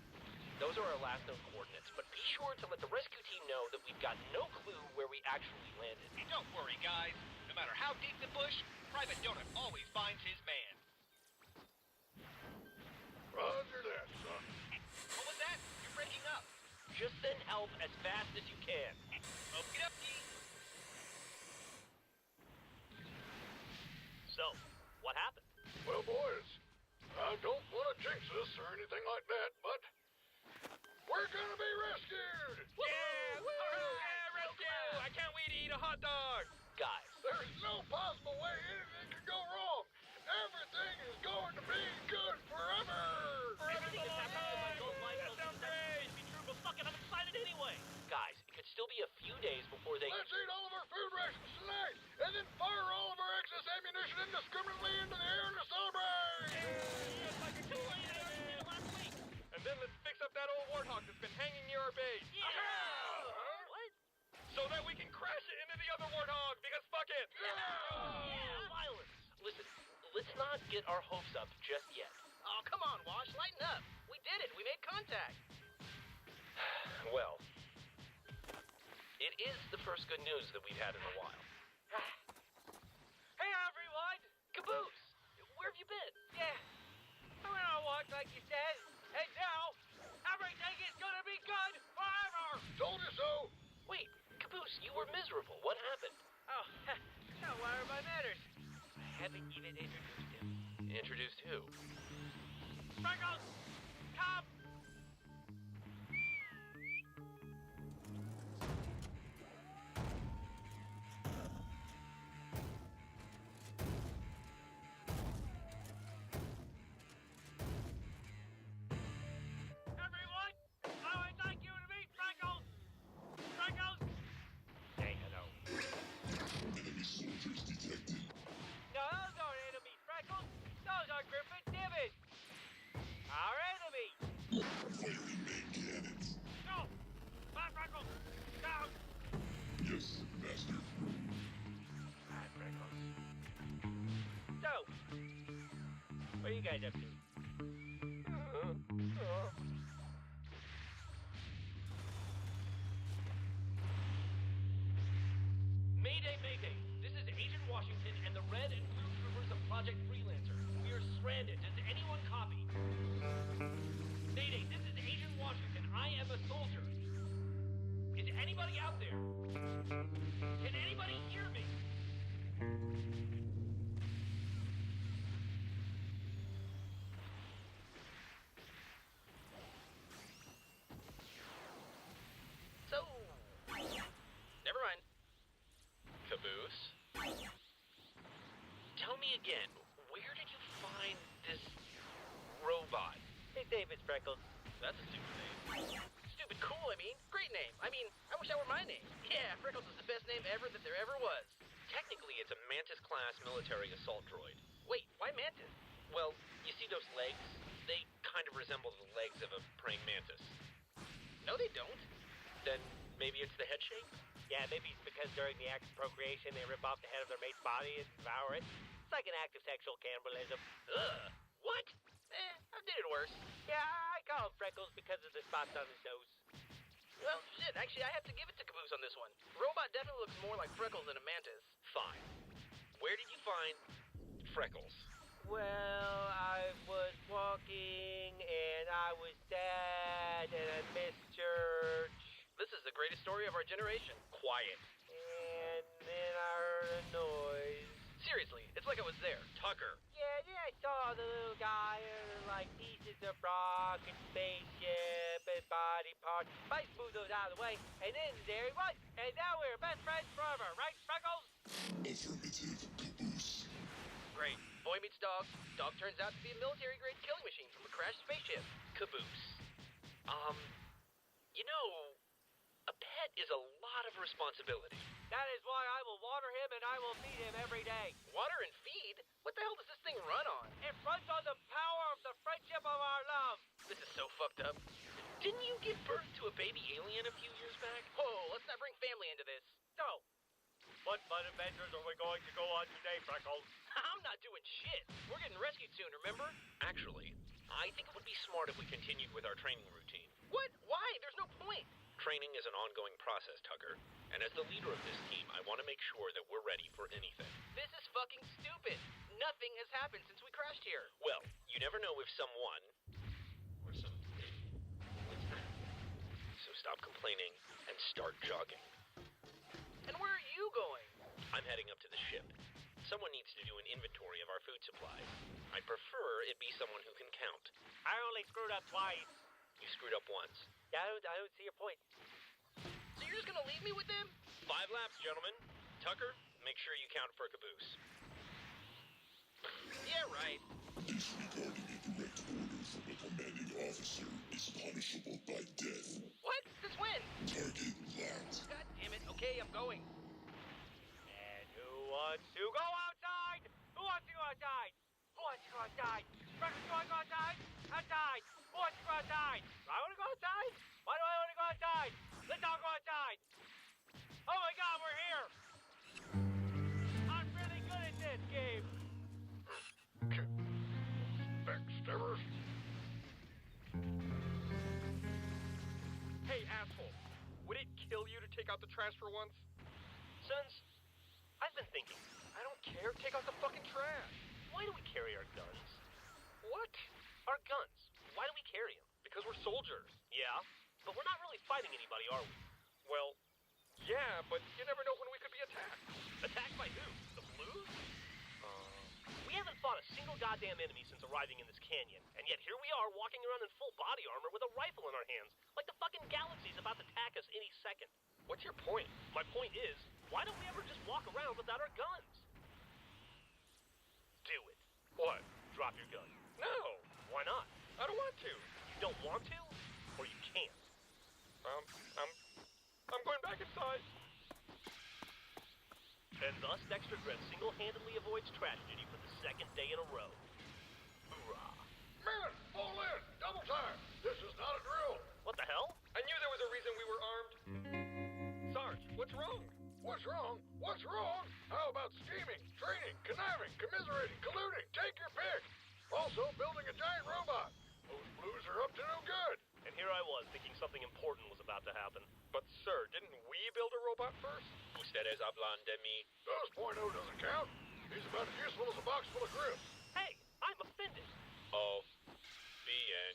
Those are our last known coordinates, but be sure to let the rescue team know that we've got no clue where we actually landed. Don't worry, guys. No matter how deep the bush, Private Donut always finds his man. Roger that, son. What was that? You're breaking up. Just send help as fast as you can. Okie dokie. So, what happened? Well, boys, I don't want to jinx this or anything like that, but we're gonna be rescued! Yeah! Woo! Yeah, rescue! I can't wait to eat a hot dog! Guys. There's no possible way anything could go wrong! Everything is going to be good forever! Everything is happening to my gold life. That sounds great! Be true, but fuck it, I'm excited anyway! Guys, it could still be a few days before they... Let's eat all of our food rations tonight, and then fire all of our excess ammunition indiscriminately into the air to celebrate! And then let's fix up that old warthog that's been hanging near our base. Yeah! What? So that we can crash it into the other warthog, because fuck it! Yeah! Violence! Listen, let's not get our hopes up just yet. Oh, come on, Wash, lighten up. We did it. We made contact. Well, it is the first good news that we've had in a while. Hey, everyone! Caboose! Where have you been? Yeah. I went on a walk like you said. And now, everything is gonna be good forever! Told you so! Wait, Caboose, Caboose, you were miserable. What happened? Oh, no, what are my manners? I haven't even introduced him. Introduced who? Freckles! Come! Everyone, I would like you to meet Freckles! Freckles! Say hello. Enemy soldiers detected. No, those aren't enemies, Freckles. Those are Griffin Divots. Our enemy. Firing main cannons. No! My Freckles! Down! Yes, Master. Hi, Freckles. So, what are you guys up to? Mayday, Mayday. This is Agent Washington and the red and blue troopers of Project Freelancer. We are stranded. Does anyone copy? Mayday, this is Agent Washington. I am a soldier. Is anybody out there? Can anybody hear me? So, never mind. Caboose? Tell me again, where did you find this robot? Hey, David Freckles. That's a stupid name. Stupid cool, I mean. Great name. I mean, I wish that were my name. Yeah, Freckles is the best name ever that there ever was. Technically, it's a Mantis-class military assault droid. Wait, why Mantis? Well, you see those legs? They kind of resemble the legs of a praying mantis. No, they don't. Then maybe it's the head shape? Yeah, maybe it's because during the act of procreation they rip off the head of their mate's body and devour it. It's like an act of sexual cannibalism. Ugh. What? I've did it worse. Yeah, I call him Freckles because of the spots on his nose. Well, shit, actually, I have to give it to Caboose on this one. Robot definitely looks more like Freckles than a Mantis. Fine. Where did you find Freckles? Well, I was walking and I was sad and I missed church. This is the greatest story of our generation. Quiet. And then I heard a noise. Seriously, it's like I was there. Tucker. Yeah, then I saw the little guy and like pieces of rock and spaceship and body parts. I smoothed those out of the way, and then there he was. And now we're best friends forever, right, Freckles? Affirmative, Caboose. Great. Boy meets dog. Dog turns out to be a military-grade killing machine from a crashed spaceship. Caboose. You know, a pet is a lot of responsibility. That is why I will water him and I will feed him every day. Water and feed? What the hell does this thing run on? It runs on the power of the friendship of our love. This is so fucked up. Didn't you give birth to a baby alien a few years back? Whoa, let's not bring family into this. So, what fun adventures are we going to go on today, Freckles? I'm not doing shit. We're getting rescued soon, remember? Actually, I think it would be smart if we continued with our training routine. What? Why? There's no point. Training is an ongoing process, Tucker. And as the leader of this team, I want to make sure that we're ready for anything. This is fucking stupid. Nothing has happened since we crashed here. Well, you never know if someone... or something... So stop complaining and start jogging. And where are you going? I'm heading up to the ship. Someone needs to do an inventory of our food supplies. I'd prefer it be someone who can count. I only screwed up twice. You screwed up once. Yeah, I don't see your point. So you're just gonna leave me with them? 5 laps, gentlemen. Tucker, make sure you count for Caboose. Yeah, right. Disregarding a direct order from a commanding officer is punishable by death. What? Since when? Target locked. God damn it. Okay, I'm going. And who wants to go outside? Who wants to go outside? Who wants to go outside? Freckles, you want to go outside? Outside. Who wants to go outside? Do I want to go outside? Why do I want to go outside? Let's all go outside. Oh my God, we're here. I'm really good at this game. Backstabbers. Hey, asshole. Would it kill you to take out the trash for once? Sons, I've been thinking. I don't care. Take out the fucking trash. Why do we carry our guns? What? Our guns. Why do we carry them? Because we're soldiers. Yeah, but we're not really fighting anybody, are we? Well, Yeah, but you never know when we could be attacked. Attacked by who? The Blues? We haven't fought a single goddamn enemy since arriving in this canyon, and yet here we are walking around in full body armor with a rifle in our hands, like the fucking galaxy's about to attack us any second. What's your point? My point is, why don't we ever just walk around without our guns? Do it. What? Drop your gun. No! Why not? I don't want to. You don't want to? Or you can't? I'm going back inside. And thus, Dexter Gress single-handedly avoids tragedy for the second day in a row. Hoorah. Men, fall in! Double time! This is not a drill! What the hell? I knew there was a reason we were armed. Sarge, what's wrong? What's wrong? What's wrong? How about scheming, training, conniving, commiserating, colluding? Take your pick! Also, building a giant robot. Those Blues are up to no good. And here I was, thinking something important was about to happen. But, sir, didn't we build a robot first? Ustedes hablan de mí. Those .0 doesn't count. He's about as useful as a box full of crisps. Hey, I'm offended. Oh, bien.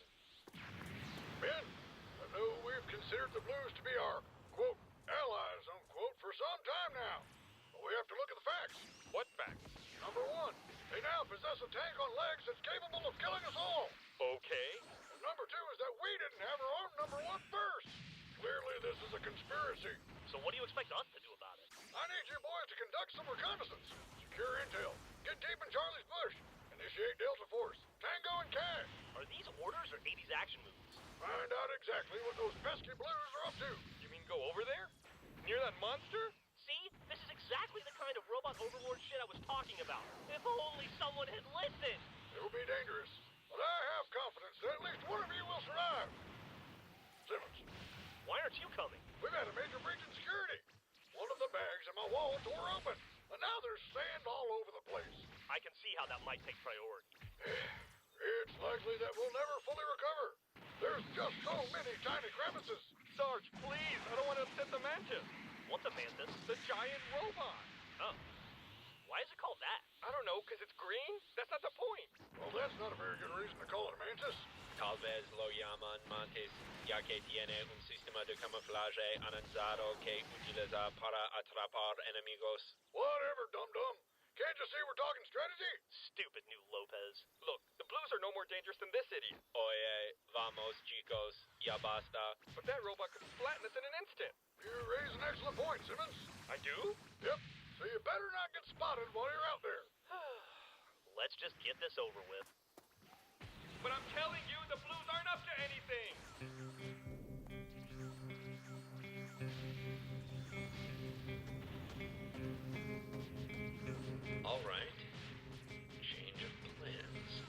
Men, I know we've considered the Blues to be our, quote, allies, unquote, for some time now. But we have to look at the facts. What facts? Number one, they now possess a tank on legs that's capable of killing us all. Okay. And number two is that we didn't have our own number one first. Clearly, this is a conspiracy. So what do you expect us to do about it? I need you boys to conduct some reconnaissance, secure intel, get deep in Charlie's bush, initiate Delta Force, Tango and Cash. Are these orders or 80s action movies? Find out exactly what those pesky Blues are up to. You mean go over there? Near that monster? See? This is exactly the kind of robot overlord shit I was talking about. If only someone had listened! It will be dangerous, but I have confidence that at least one of you will survive. Simmons. Why aren't you coming? We've had a major breach in security. One of the bags in my wall tore open, and now there's sand all over the place. I can see how that might take priority. It's likely that we'll never fully recover. There's just so many tiny crevices. Sarge, please, I don't want to upset the Mantis. What's a Mantis? The giant robot. Oh. Why is it called that? I don't know, because it's green? That's not the point. Well, that's not a very good reason to call it a Mantis. Tal vez lo llaman mantis, ya que tiene un sistema de camuflaje avanzado que utiliza para atrapar enemigos. Whatever, dum-dum. Can't you see we're talking strategy? Stupid new Lopez. Look, the Blues are no more dangerous than this idiot. Oye, vamos chicos, ya basta. But that robot could flatten us in an instant. You raise an excellent point, Simmons. I do? Yep. So you better not get spotted while you're out there. Let's just get this over with. But I'm telling you, the Blues aren't up to anything. All right. Change of plans.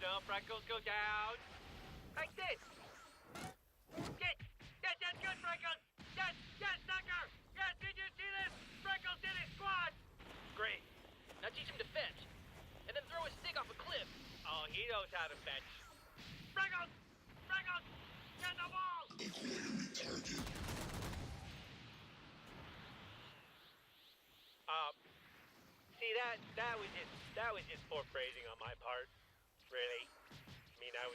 No freckles go down. Like this. Yes, yes, that's good, Freckles. Yes, yes, sucker. Yes, did you see this? Freckles did it, squad. Great. Now teach him to fetch. And then throw his stick off a cliff. Oh, he knows how to fetch. Freckles! Freckles! Get the ball! See, that was just poor phrasing on my part. Really. I mean, I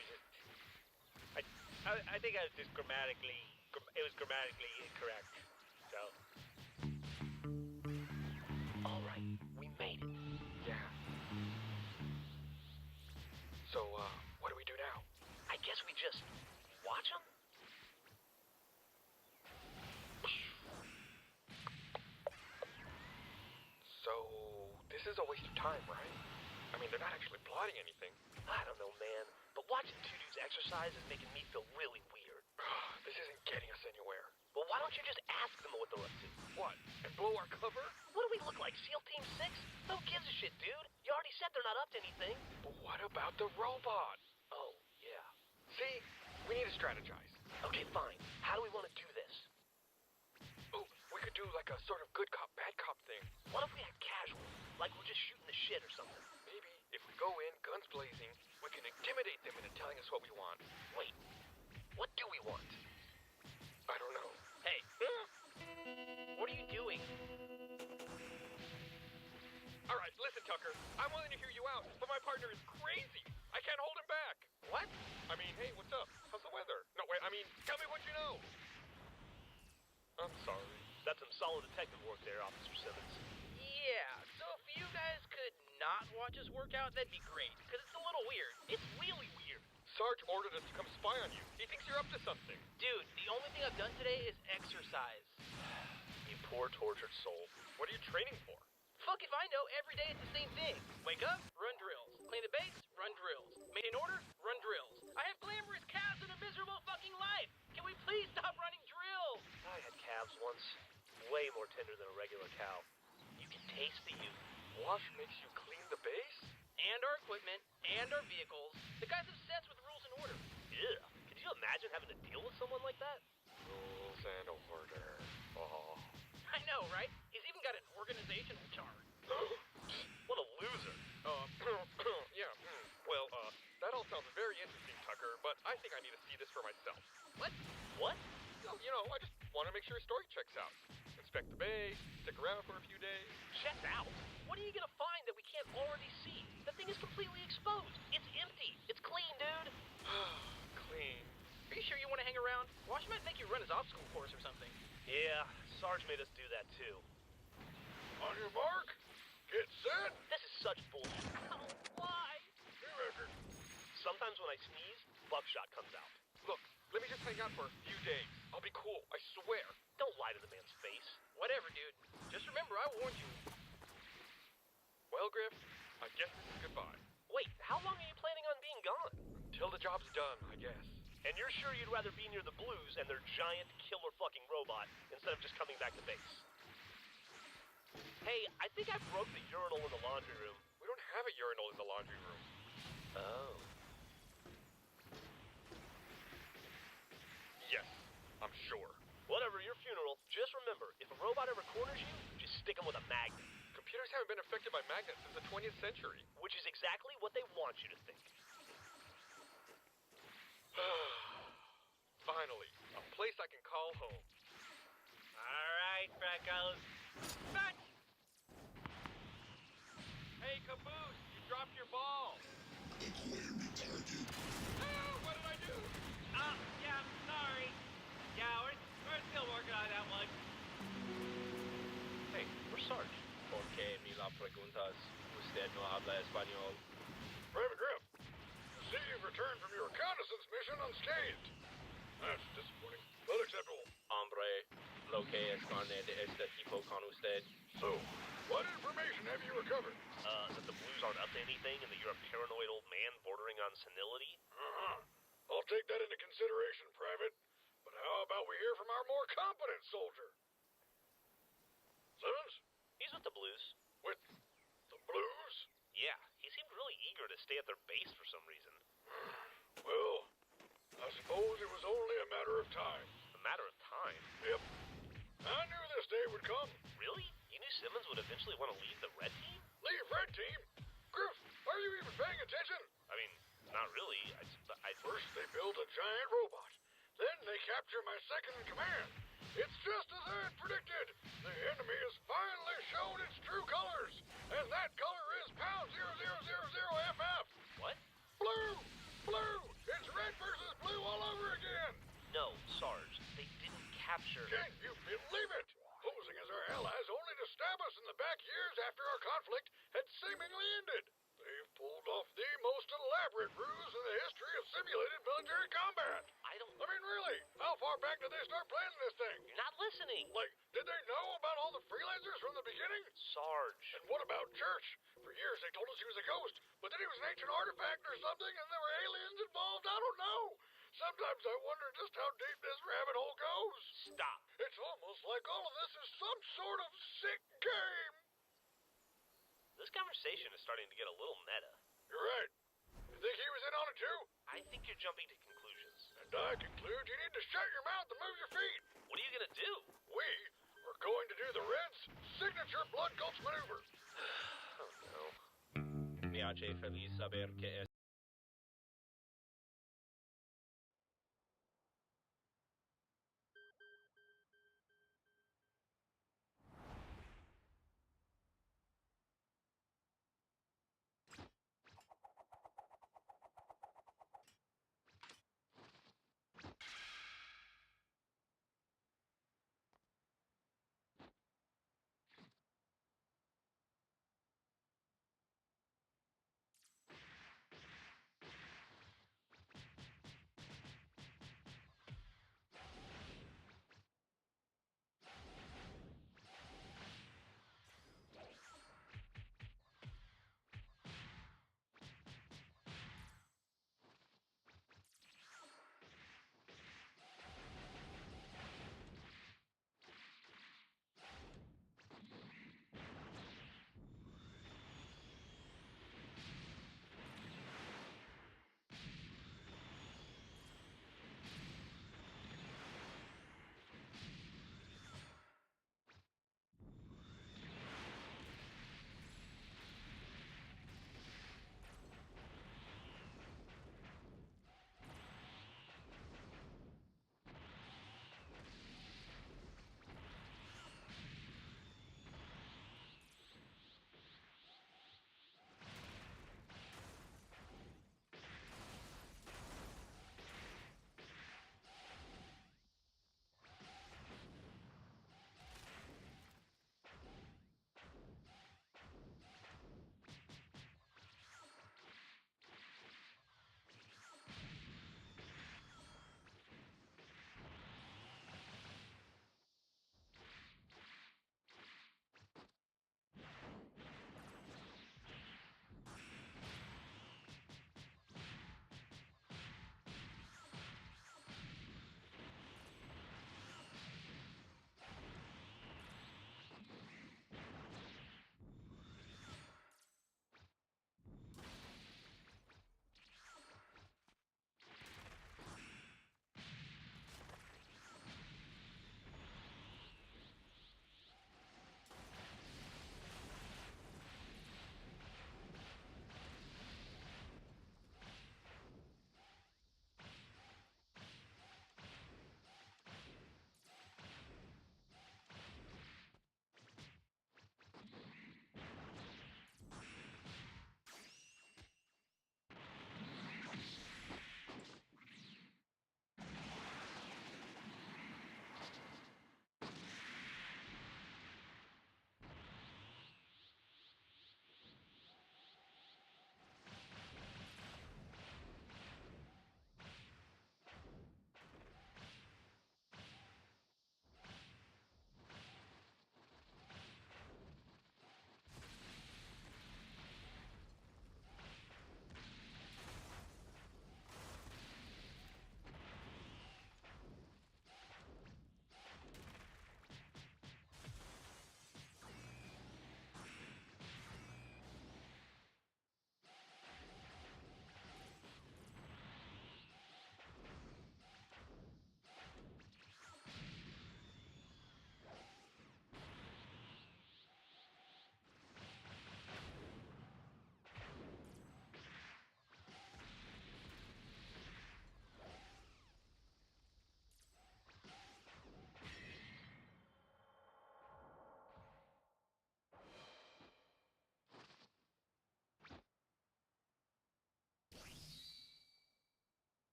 think I was just grammatically incorrect. So. All right, we made it. Yeah. So, what do we do now? I guess we just watch them? So, this is a waste of time, right? I mean, they're not actually plotting anything. I don't know, man. But watching two dudes exercise is making me feel really weird. This isn't getting us anywhere. Well, why don't you just ask them what they're up to? What? And blow our cover? What do we look like, SEAL Team 6? Who gives a shit, dude? You already said they're not up to anything. But what about the robot? Oh, yeah. See? We need to strategize. Okay, fine. How do we want to do this? Oh, we could do like a sort of good cop, bad cop thing. What if we act casual? Like we're just shooting the shit or something? Maybe if we go in, guns blazing, we can intimidate them into telling us what we want. Wait, what do we want? I don't know. Hey, what are you doing? I'm willing to hear you out, but my partner is crazy. I can't hold him back. What? I mean, hey, what's up? How's the weather? No, wait, I mean, tell me what you know. I'm sorry. That's some solid detective work there, Officer Simmons. Yeah, so if you guys could not watch us work out, that'd be great, because it's a little weird. It's really weird. Sarge ordered us to come spy on you. He thinks you're up to something. Dude, the only thing I've done today is exercise. You poor tortured soul. What are you training for? Fuck if I know, every day it's the same thing. Wake up, run drills. Clean the base, run drills. Maintain order, run drills. I have glamorous calves and a miserable fucking life. Can we please stop running drills? I had calves once. Way more tender than a regular cow. You can taste the youth. Wash makes you clean the base? And our equipment, and our vehicles. The guy's obsessed with rules and order. Ew. Could you imagine having to deal with someone like that? Rules and order. Oh. I know, right? He's even got an organizational chart. What a loser. Yeah. Well, that all sounds very interesting, Tucker, but I think I need to see this for myself. What? What? You know, I just want to make sure his story checks out. Inspect the base, stick around for a few days. Checks out? What are you gonna find that we can't already see? The thing is completely exposed. It's empty. It's clean, dude. Clean. Are you sure you want to hang around? Wash might make you run his obstacle course or something. Yeah, Sarge made us do that too. On your mark, get set. This is such bullshit. Oh, why? New record. Sometimes when I sneeze, buckshot comes out. Look, let me just hang out for a few days. I'll be cool, I swear. Don't lie to the man's face. Whatever, dude. Just remember, I warned you. Well, Griff, I guess this is goodbye. Wait, how long are you planning on being gone? Until the job's done, I guess. And you're sure you'd rather be near the Blues and their giant killer fucking robot instead of just coming back to base? Hey, I think I broke the urinal in the laundry room. We don't have a urinal in the laundry room. Oh. Yes, I'm sure. Whatever, your funeral. Just remember, if a robot ever corners you, just stick him with a magnet. Computers haven't been affected by magnets since the 20th century. Which is exactly what they want you to think. Finally, a place I can call home. Alright, Freckles. Back! Hey, Caboose, you dropped your ball. What did I do? Yeah, I'm sorry. Yeah, we're still working on that one. Hey, where's Sarge? ¿Por qué me la preguntas? Usted no habla español. Private Griff, I see you've returned from your reconnaissance mission unscathed. That's disappointing, but acceptable. Hombre, lo que esconde de este tipo con usted. So, what information have you recovered? That the Blues aren't up to anything and that you're a paranoid old man bordering on senility? I'll take that into consideration, Private. But how about we hear from our more competent soldier? Simmons? He's with the Blues. With the Blues? Yeah, he seemed really eager to stay at their base for some reason. Well, I suppose it was only a matter of time. A matter of time? Yep. I knew this day would come. Really? You knew Simmons would eventually want to leave the Red Team? Leave Red Team? Griff, are you even paying attention? I mean, not really. First they build a giant robot. Then they capture my second in command. It's just as I had predicted. The enemy has finally shown its true colors. And that color is pound 0000FF. What? Blue! Blue! It's red versus blue all over again. No, Sarge. They didn't capture... Can you believe it? Posing as our allies only to stab us in the back years after our conflict had seemingly ended. They've pulled off the most elaborate ruse in the history of simulated military combat. I mean, really, how far back did they start planning this thing? You're not listening. Like, did they know about all the freelancers from the beginning? Sarge. And what about Church? For years they told us he was a ghost, but then he was an ancient artifact or something, and there were aliens involved. I don't know. Sometimes I wonder just how deep this rabbit hole goes. Stop. It's almost like all of this is some sort of sick game. This conversation is starting to get a little meta. You're right. You think he was in on it too? I think you're jumping to conclusions. And I conclude you need to shut your mouth and move your feet. What are you gonna do? We are going to do the Reds' signature blood gulch maneuver. Oh no. Me hace feliz saber que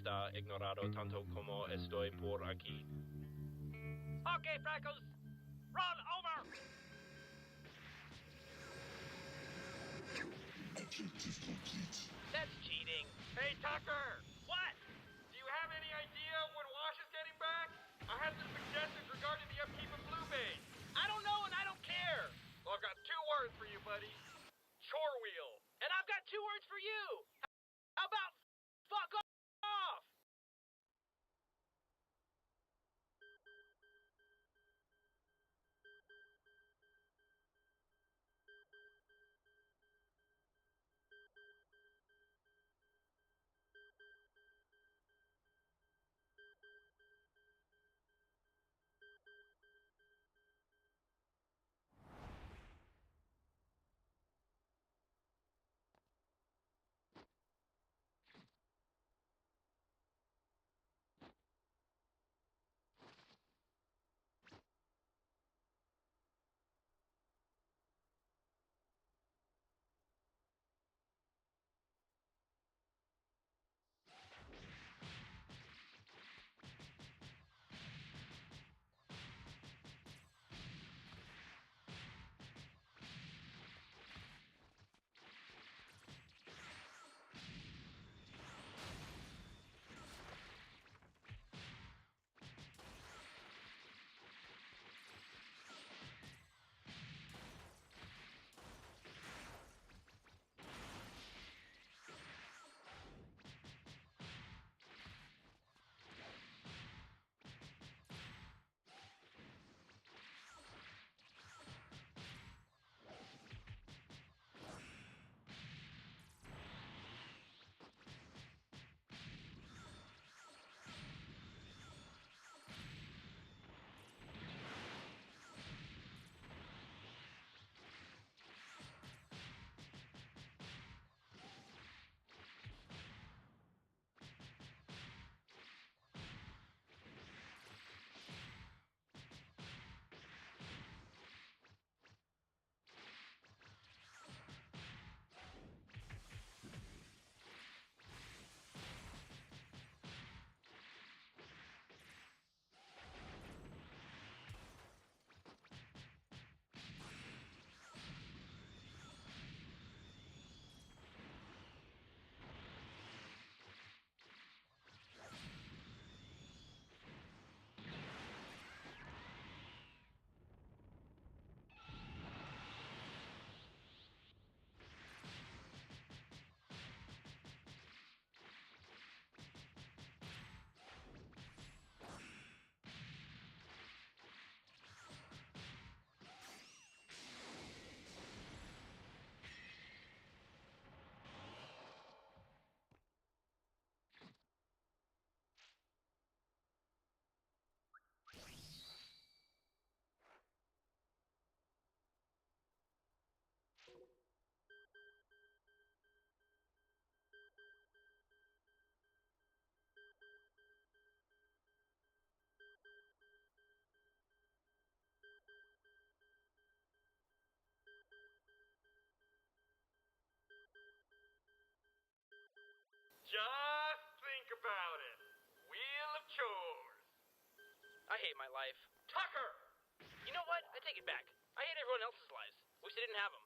está ignorado tanto como estoy por aquí. Okay, Freckles, run over! That's cheating. Hey, Tucker! What? Do you have any idea when Wash is getting back? I had some suggestions regarding the upkeep of Blue Bay. I don't know and I don't care. Well, I've got 2 words for you, buddy. Chore wheel. And I've got 2 words for you. How about fuck off? Just think about it. Wheel of chores. I hate my life. Tucker! You know what? I take it back. I hate everyone else's lives. Wish I didn't have them.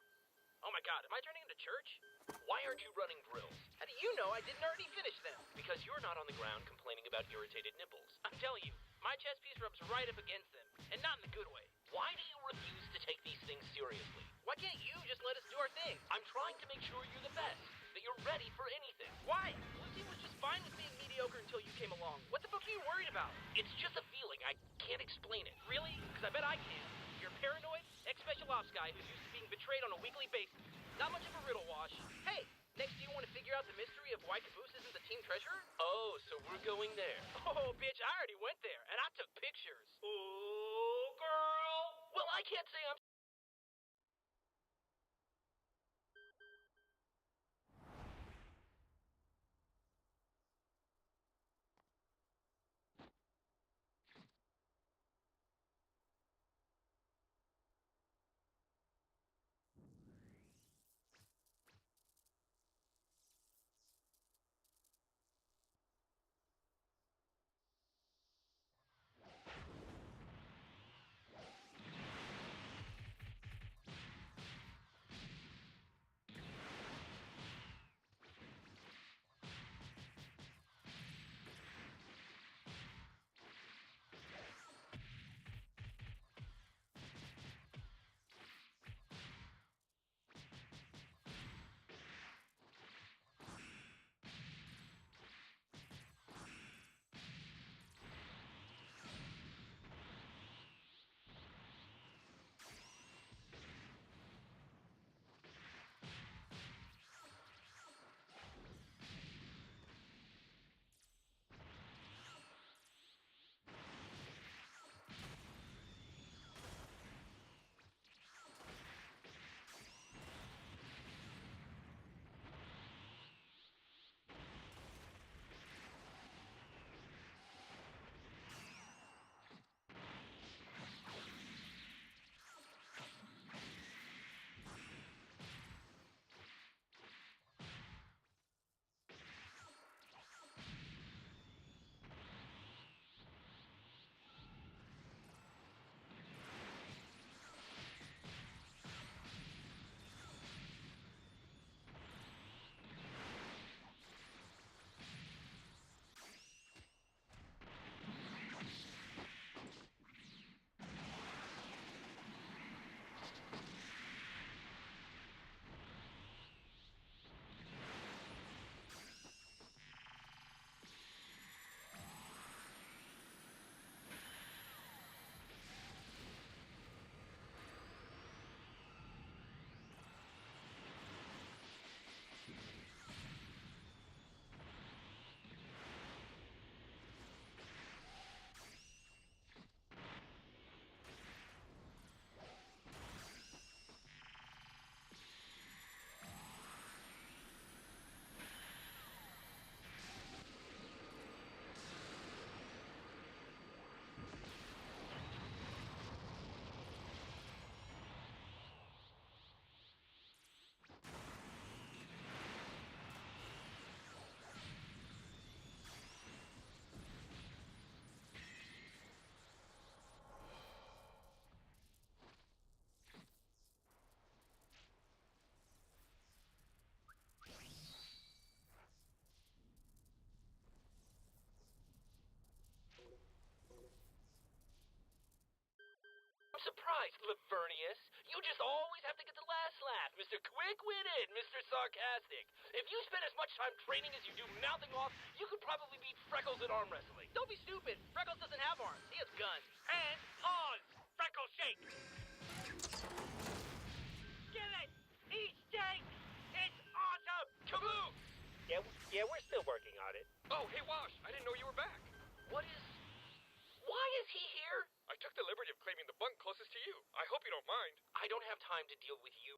Oh my god, am I turning into church? Why aren't you running drills? How do you know I didn't already finish them? Because you're not on the ground complaining about irritated nipples. I'm telling you, my chest piece rubs right up against them. And not in the good way. Why do you refuse to take these things seriously? Why can't you just let us do our thing? I'm trying to make sure you're the best. That you're ready for anything. Why? Lucy was just fine with being mediocre until you came along. What the fuck are you worried about? It's just a feeling. I can't explain it. Really? Because I bet I can. You're a paranoid, ex-special ops guy who's used to being betrayed on a weekly basis. Not much of a riddle wash. Hey, next do you want to figure out the mystery of why Caboose isn't the team treasurer? Oh, so we're going there. Oh, bitch, I already went there, and I took pictures. Ooh, girl. Well, I can't say I'm surprised, Lavernius. You just always have to get the last laugh, Mr. Quick-witted, Mr. Sarcastic. If you spend as much time training as you do mouthing off, you could probably beat Freckles at arm wrestling. Don't be stupid. Freckles doesn't have arms. He has guns. And pause! Freckle shake! Get it! Each day, it's awesome! Caboose! Yeah, we're still working on it. Oh, hey, Wash, I didn't know you were back. Why is he here? I took the liberty of claiming the bunk closest to you. I hope you don't mind. I don't have time to deal with you.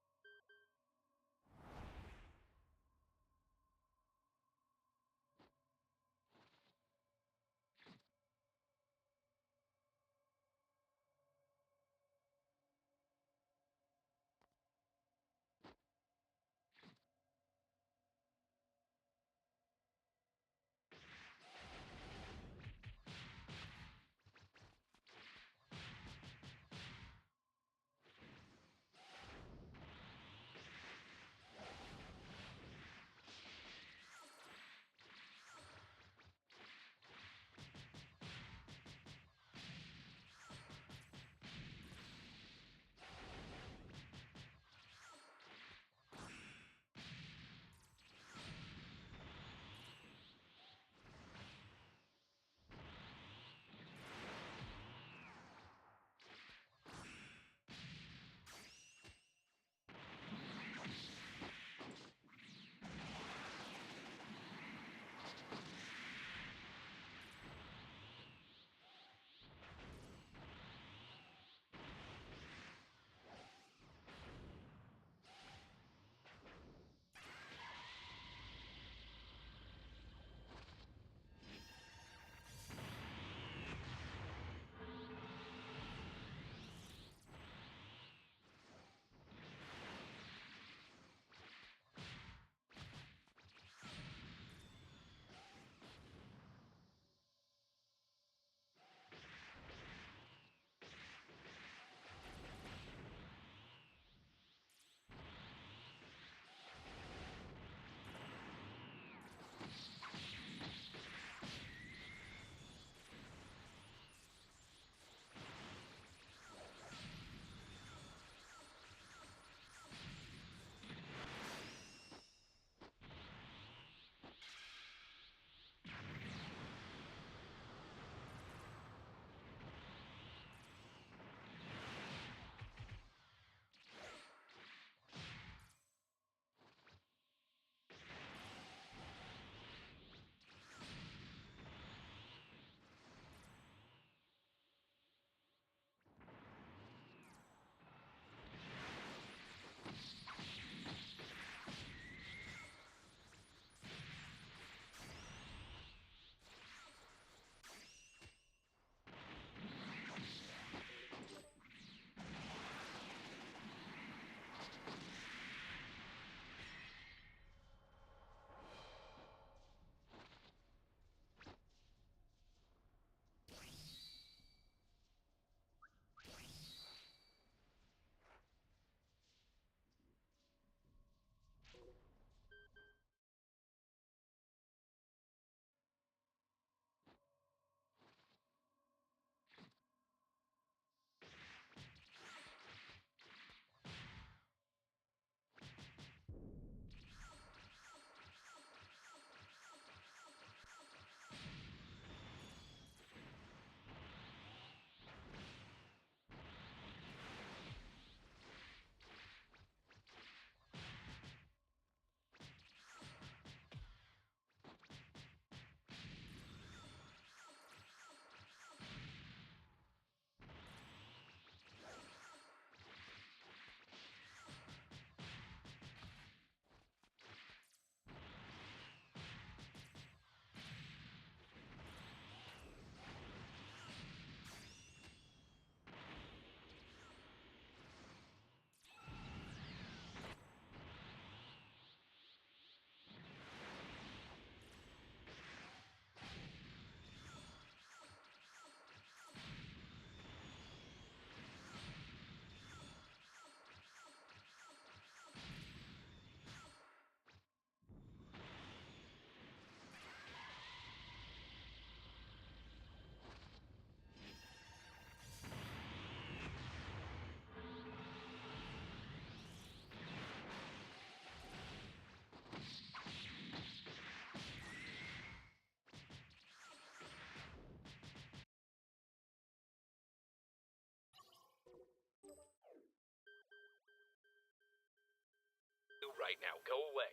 right now. Go away.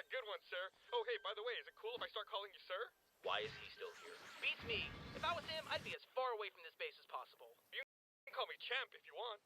Good one, sir. Oh, hey, by the way, is it cool if I start calling you sir? Why is he still here? Beats me. If I was him, I'd be as far away from this base as possible. You can call me champ if you want.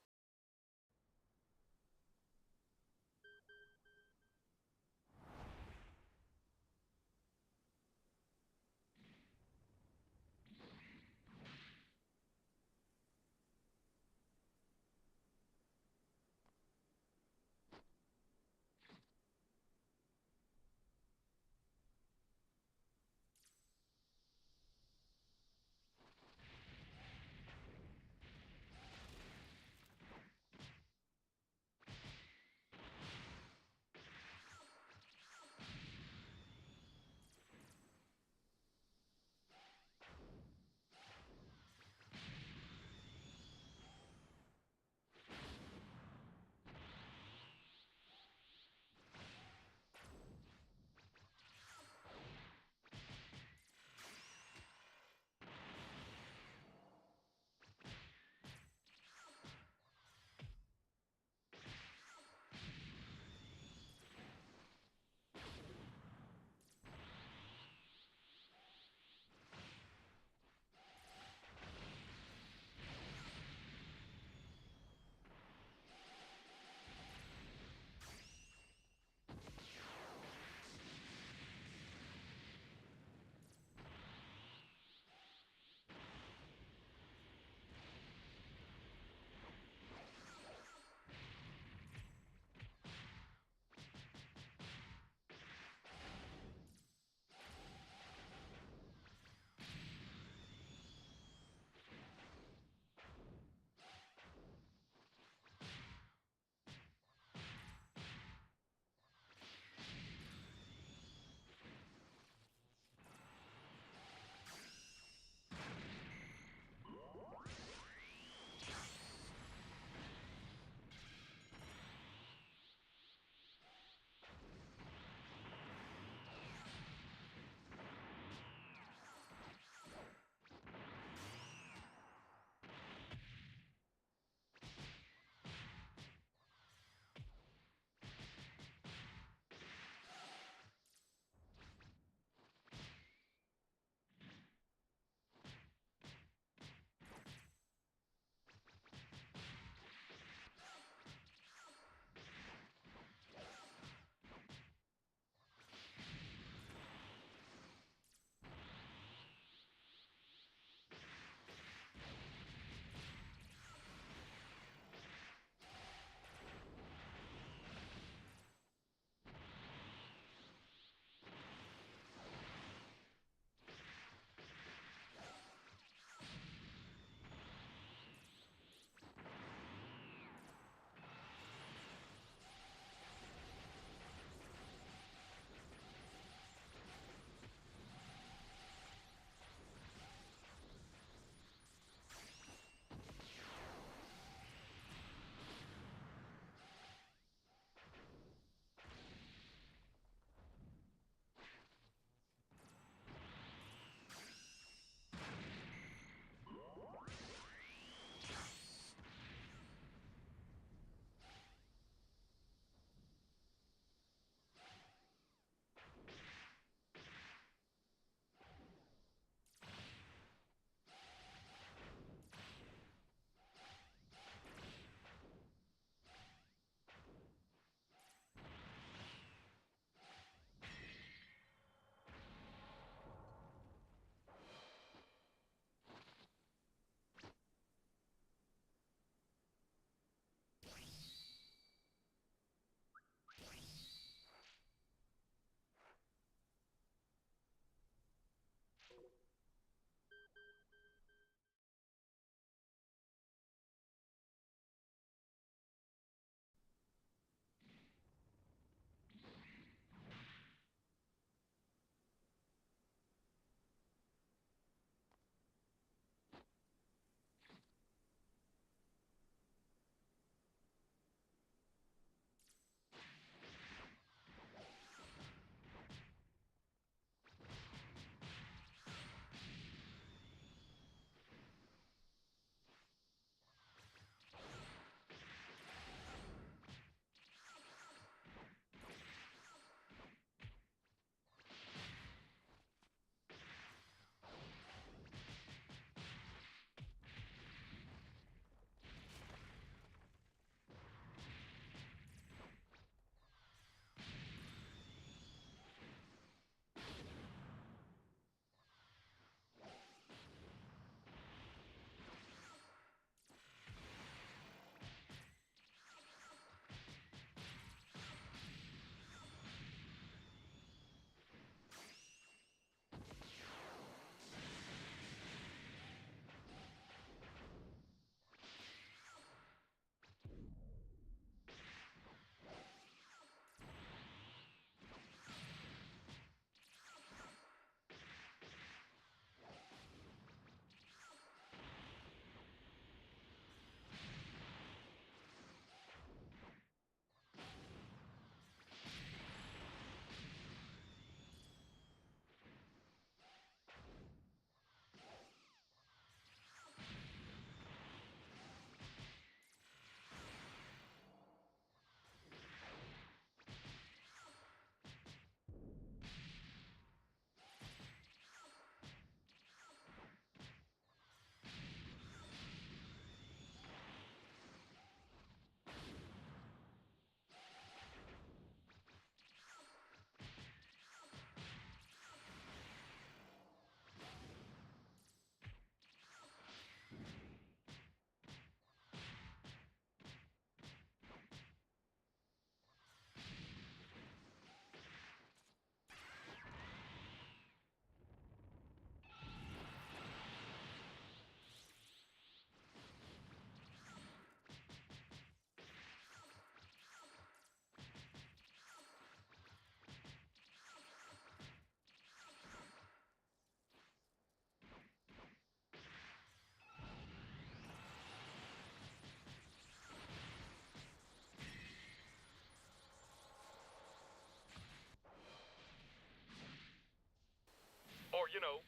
know,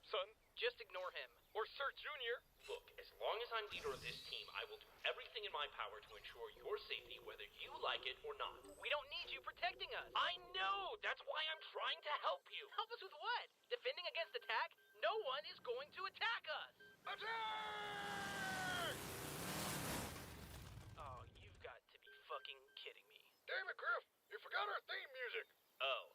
son. Just ignore him. Or Sir Junior. Look, as long as I'm leader of this team, I will do everything in my power to ensure your safety, whether you like it or not. We don't need you protecting us. I know! That's why I'm trying to help you. Help us with what? Defending against attack? No one is going to attack us. Attack! Oh, you've got to be fucking kidding me. Damn it, Griff! You forgot our theme music! Oh.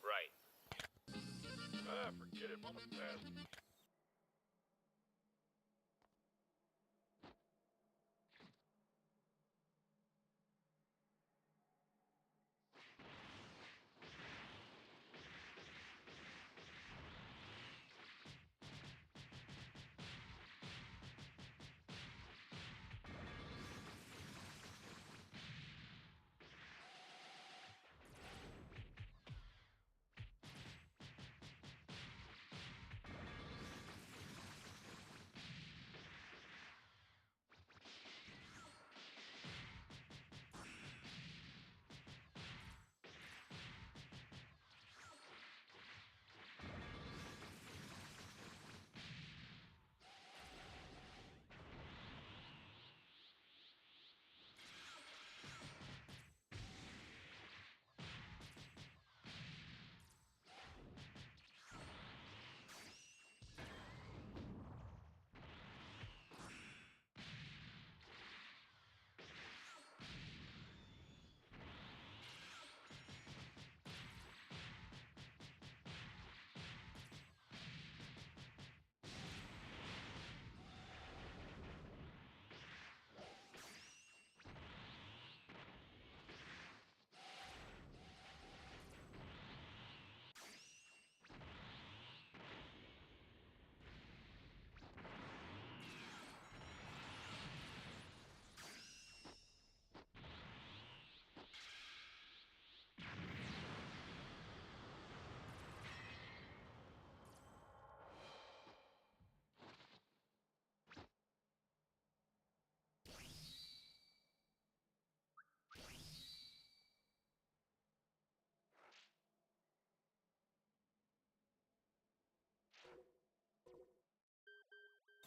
Right. Forget it, Mama's past.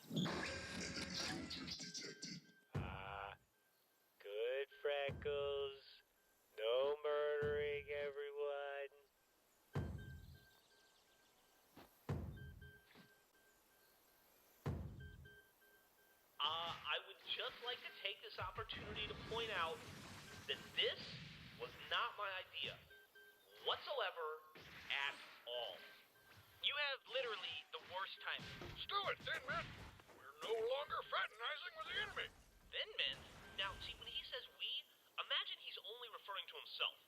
Good, Freckles. No murdering, everyone. I would just like to take this opportunity to point out that this was not my idea whatsoever at all. You have literally the worst time. Stow it, Thin Mint. We're no longer fraternizing with the enemy. Thin Mint? Now, see, when he says we, imagine he's only referring to himself.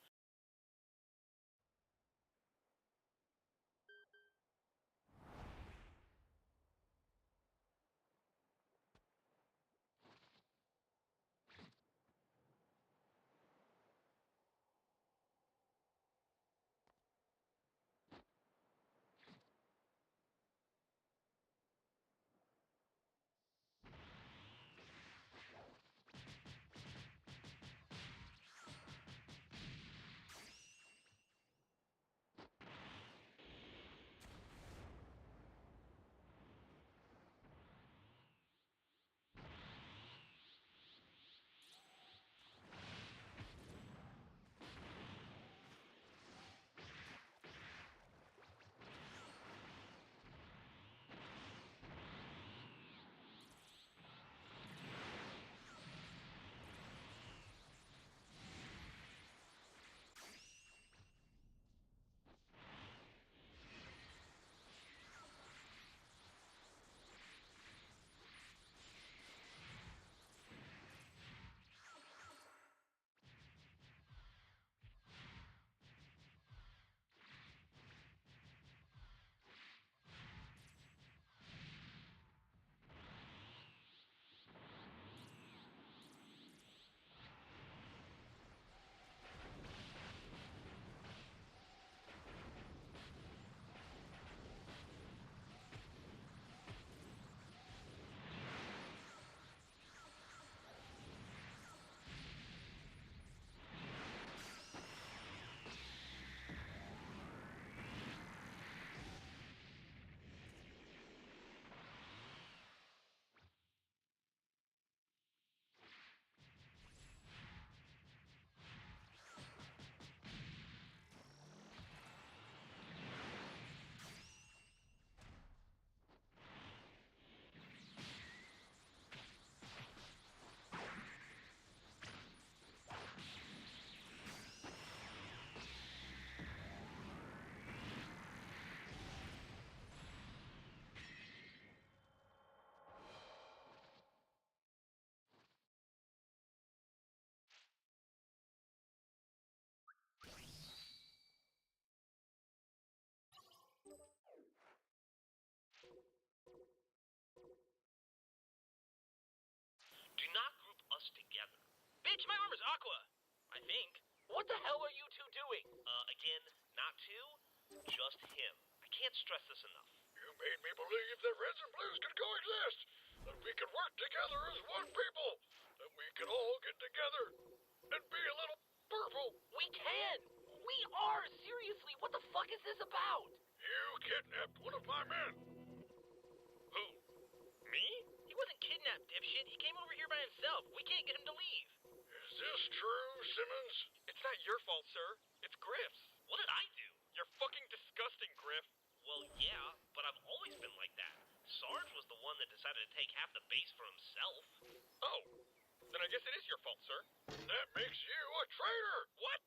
Do not group us together. Bitch, my armor's Aqua. I think. What the hell are you two doing? Again, not two, just him. I can't stress this enough. You made me believe that Reds and Blues could coexist, that we could work together as one people, that we could all get together and be a little purple. We can! We are! Seriously, what the fuck is this about? You kidnapped one of my men. Who? Me? He wasn't kidnapped, dipshit. He came over here by himself. We can't get him to leave. Is this true, Simmons? It's not your fault, sir. It's Griff's. What did I do? You're fucking disgusting, Griff. Well, yeah, but I've always been like that. Sarge was the one that decided to take half the base for himself. Oh, then I guess it is your fault, sir. That makes you a traitor! What?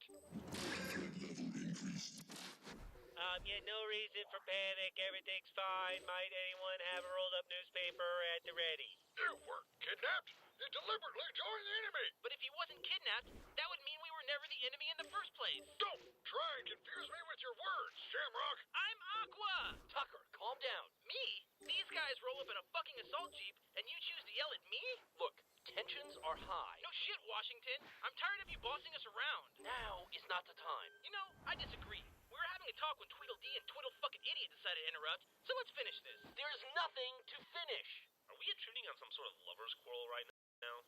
Yeah, no reason for panic. Everything's fine. Might anyone have a rolled up newspaper at the ready? You weren't kidnapped. You deliberately joined the enemy. But if he wasn't kidnapped, that would mean we were never the enemy in the first place. Don't try and confuse me with your words, Shamrock. I'm Aqua. Tucker, calm down. Me? These guys roll up in a fucking assault jeep, and you choose to yell at me? Look, tensions are high. No shit, Washington. I'm tired of you bossing us around. Now is not the time. You know, I disagree. We were having a talk when Tweedledee and Twiddle fucking idiot decided to interrupt, so let's finish this. There's nothing to finish. Are we intruding on some sort of lover's quarrel right now?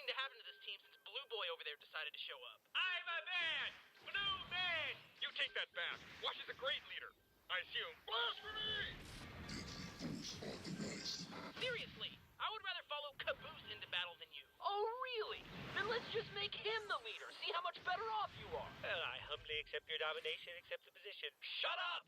thing to happen to this team since Blue Boy over there decided to show up. I'm a man! Blue man! You take that back. Wash is a great leader. I assume. Blasphemy! Seriously, I would rather follow Caboose into battle than you. Oh, really? Then let's just make him the leader. See how much better off you are. Well, I humbly accept your domination, accept the position. Shut up!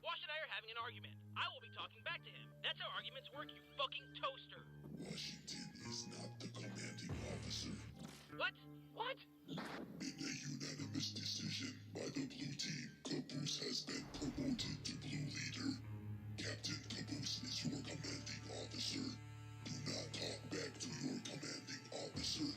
Wash and I are having an argument. I will be talking back to him. That's how arguments work, you fucking toaster. Washington is not the commanding officer. What? What? In a unanimous decision by the blue team, Caboose has been promoted to blue leader. Captain Caboose is your commanding officer. Do not talk back to your commanding officer.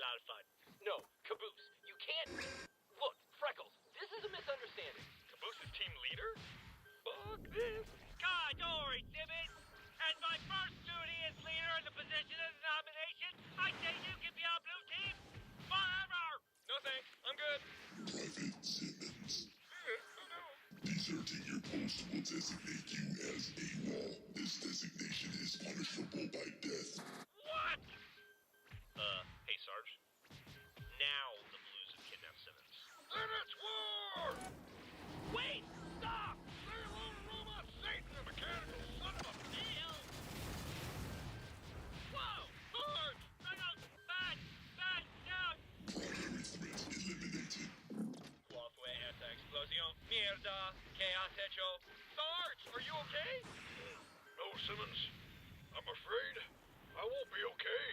lot of fun. No, Caboose, you can't... Look, Freckles, this is a misunderstanding. Caboose is team leader? Fuck this. God, don't worry, Simmons. As my first duty as leader in the position of the nomination, I say you can be on blue team forever. No thanks, I'm good. Private Simmons. Deserting your post will designate you as AWOL. This designation is punishable by death. What? Hey, Sarge. Now the Blues have kidnapped Simmons. Then it's war! Wait! Stop! Leave alone robot Satan, the mechanical son of a... Whoa! Sarge! No, back! Back down! Primary threat eliminated. Software anti-explosion. Mierda. Chaos hecho. Sarge, are you okay? No, Simmons. I'm afraid I won't be okay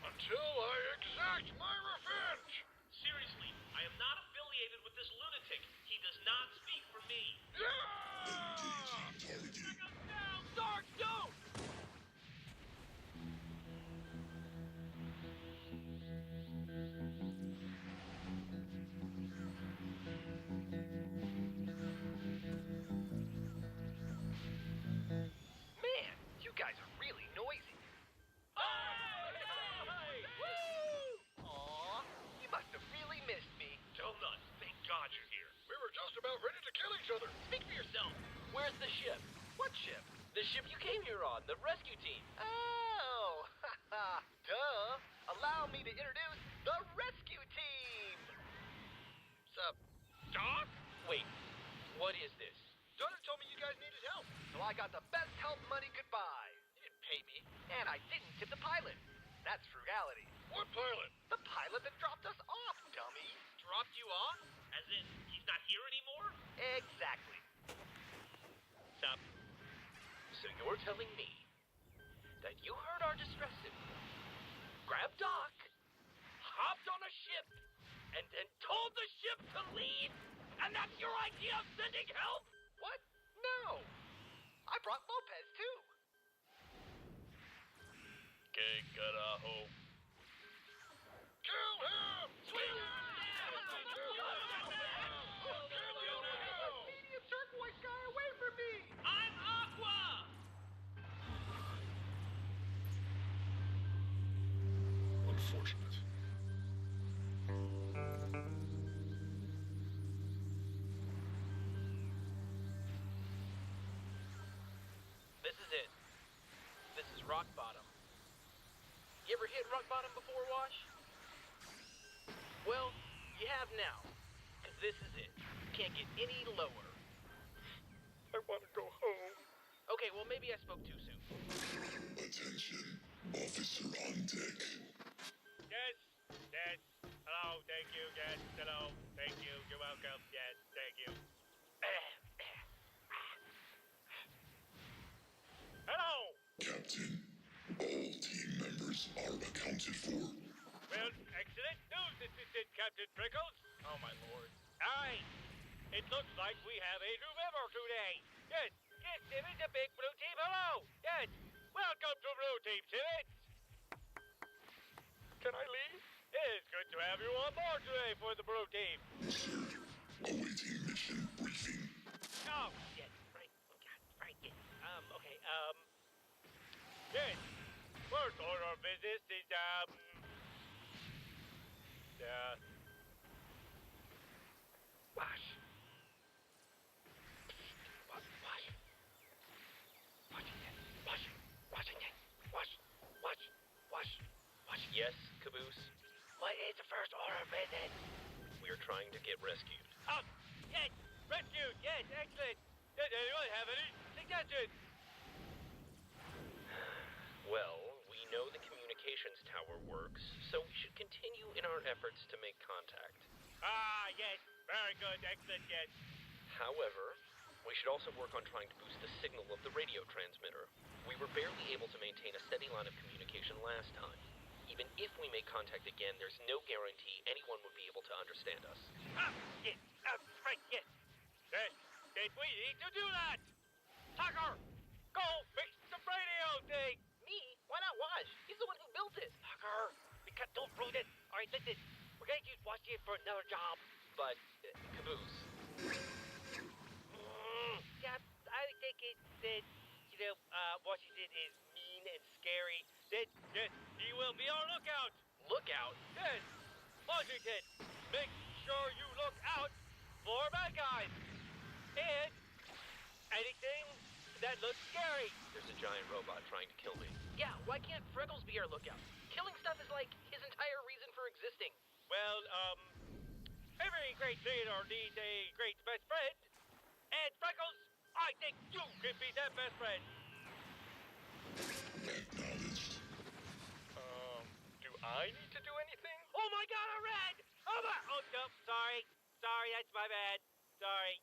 until I exact my revenge. Seriously, I am not affiliated with this lunatic. He does not speak for me. Engaging target. Sarge, don't! Man, you guys are really noisy. Aw, you must have really missed me. Tell none. Thank God you're here. We were just about ready to kill each other. Speak for yourself. Where's the ship? What ship? The ship you came here on, the rescue team. Oh, haha, duh. Allow me to introduce the rescue team. Sup? Doc? Wait, what is this? Donner told me you guys needed help. So I got the best help money could buy. You didn't pay me, and I didn't tip the pilot. That's frugality. What pilot? The pilot that dropped us off, dummy. Dropped you off? As in, he's not here anymore? Exactly. Stop. So you're telling me that you heard our distress signal, grabbed Doc, hopped on a ship, and then told the ship to leave? And that's your idea of sending help? What? No. I brought Lopez, too. Que carajo. Kill him! Swing! Medium turquoise guy away from me! I'm Aqua! Unfortunate. This is it. This is rock bottom. You ever hit rock bottom before, Wash? Well, you have now. 'Cause this is it. You can't get any lower. I want to go home. Okay, well, maybe I spoke too soon. Attention. Officer on deck. Yes, yes. Hello, thank you, yes, hello, thank you, you're welcome, yes, thank you. Hello! Captain, all team members are accounted for. Well, excellent news, Assistant Captain Prickles. Oh, my lord. Aye, it looks like we have a new member today. Yes, yes, Simmons, a big blue team, hello. Yes, welcome to Blue Team, Simmons. Can I leave? It's good to have you on board today for the Blue Team. Sir, awaiting mission briefing. Oh, yes, right, oh, God, right, yes. Okay, yes. First order of business is, Wash. Wash. Yes, Caboose? What is the first order of business? We're trying to get rescued. Oh, yes, rescued, yes, excellent. Does anyone have any suggestions? Well, we know the communications tower works, so we should continue in our efforts to make contact. Ah, yes, very good, excellent, yes. However, we should also work on trying to boost the signal of the radio transmitter. We were barely able to maintain a steady line of communication last time. Even if we make contact again, there's no guarantee anyone would be able to understand us. Ah, yes, right, yes. Yes, we need to do that. Tucker, go fix the radio thing. Me? Why not Wash? He's the one who built it. Tucker, because don't ruin it, or for another job. But, Caboose. Yeah, I think that, Washington is mean and scary. That he will be our lookout. Lookout? Yes, Washington, make sure you look out for bad guys. And anything that looks scary. There's a giant robot trying to kill me. Yeah, why can't Freckles be our lookout? Killing stuff is like his entire reason for existing. Well, every great leader needs a great best friend. And Freckles, I think you can be that best friend. Acknowledged. Do I need to do anything? Oh my God, a red! Oh no, sorry, that's my bad. Sorry.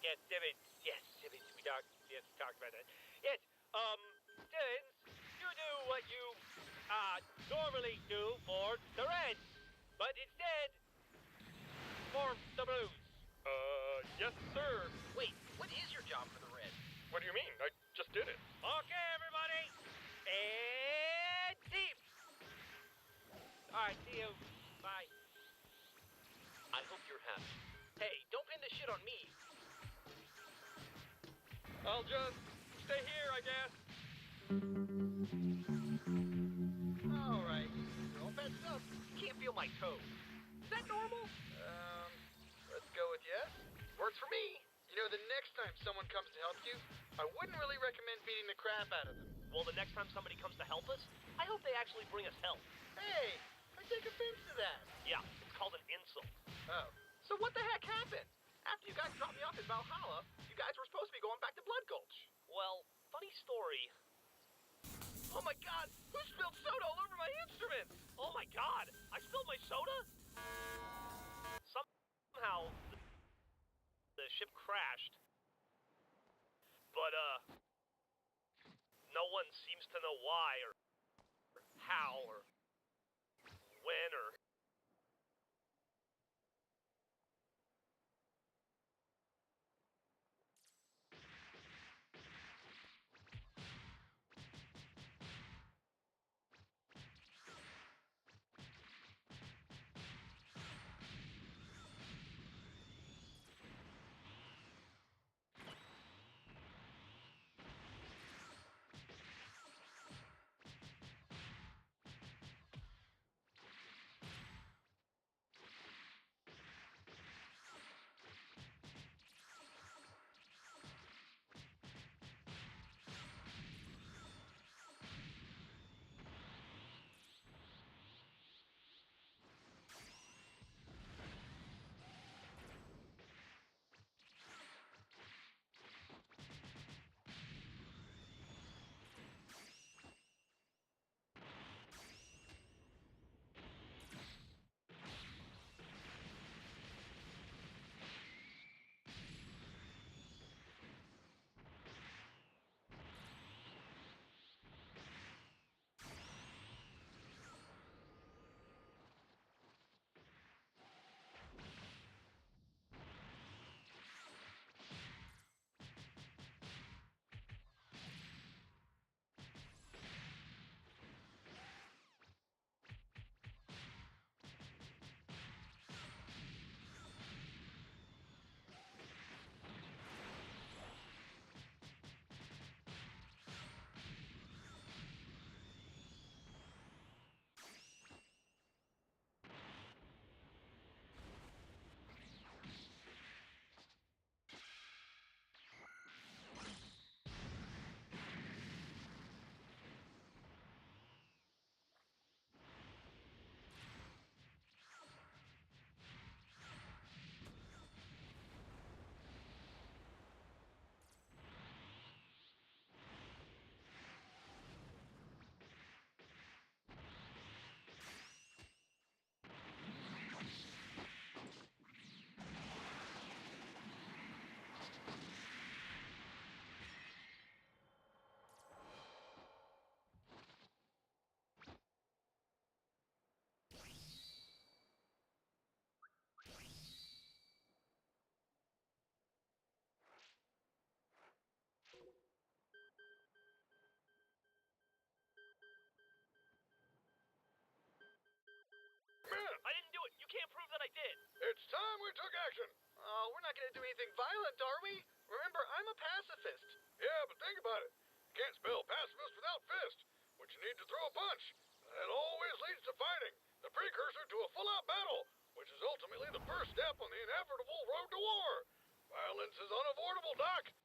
Yes, Simmons, we talked about that. Yes, Simmons, you do what you, normally do for the Reds, but instead, for the Blues. Yes, sir. Wait, what is your job for the Reds? What do you mean? I just did it. Okay, everybody, and team. Alright, see you. Bye. I hope you're happy. shit on me. I'll just stay here, I guess. Alright, you're all patched up. Can't feel my toe. Is that normal? Let's go with yes. Works for me. You know, the next time someone comes to help you, I wouldn't really recommend beating the crap out of them. Well, the next time somebody comes to help us, I hope they actually bring us help. Hey, I take offense to that. Yeah, it's called an insult. Oh. So what the heck happened? After you guys dropped me off in Valhalla, you guys were supposed to be going back to Blood Gulch. Well, funny story. Oh my god, who spilled soda all over my instruments? Oh my god, I spilled my soda? Somehow, the ship crashed. But, no one seems to know why, or how, or when, or... I didn't do it. You can't prove that I did. It's time we took action. Oh, we're not gonna do anything violent, are we? Remember, I'm a pacifist. Yeah, but think about it. You can't spell pacifist without fist, which you need to throw a punch. That always leads to fighting, the precursor to a full-out battle, which is ultimately the first step on the inevitable road to war. Violence is unavoidable, Doc.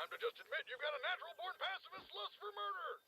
time to just admit you've got a natural-born pacifist lust for murder.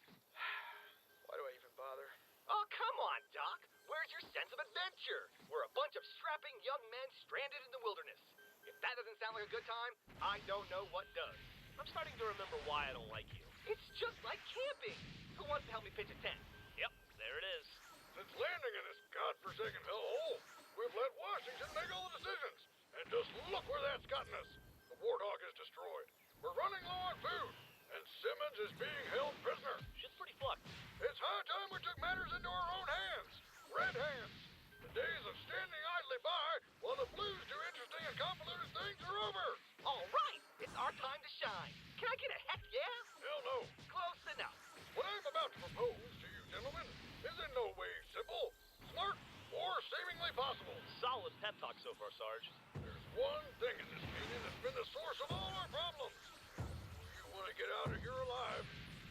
Why do I even bother? Oh, come on, Doc. Where's your sense of adventure? We're a bunch of strapping young men stranded in the wilderness. If that doesn't sound like a good time, I don't know what does. I'm starting to remember why I don't like you. It's just like camping. Who wants to help me pitch a tent? Yep, there it is. Since landing in this godforsaken hellhole, we've let Washington make all the decisions. And just look where that's gotten us. The War Dog is destroyed. We're running low on food. And Simmons is being held prisoner. Shit's pretty fucked. It's high time we took matters into our own hands. Red hands. The days of standing idly by while the Blues do interesting and convoluted things are over. All right. It's our time to shine. Can I get a heck yeah? Hell no. Close enough. What I'm about to propose to you gentlemen is in no way simple, smart, or seemingly possible. Solid pep talk so far, Sarge. There's one thing in this meeting that's been the source of all our problems. If you want to get out of here alive,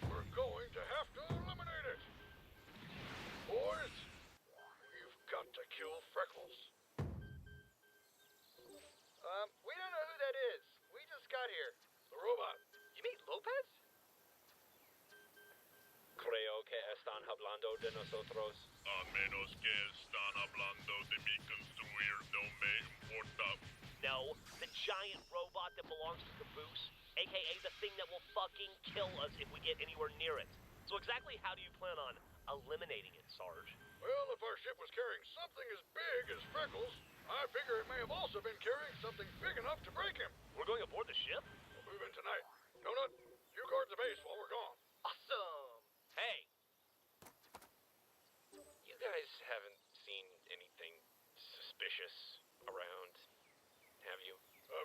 we're going to have to eliminate it. Boys, we've got to kill Freckles. We don't know who that is. We just got here. The robot. You mean Lopez? Creo que están hablando de nosotros. A menos que están hablando de mi construir, no me importa. No, the giant robot that belongs to Caboose, aka the thing that will fucking kill us if we get anywhere near it. So exactly how do you plan on eliminating it, Sarge? Well, if our ship was carrying something as big as Freckles, I figure it may have also been carrying something big enough to break him. We're going aboard the ship? We'll move in tonight. Donut, you guard the base while we're gone. Awesome. Hey. You guys haven't seen anything suspicious around, have you?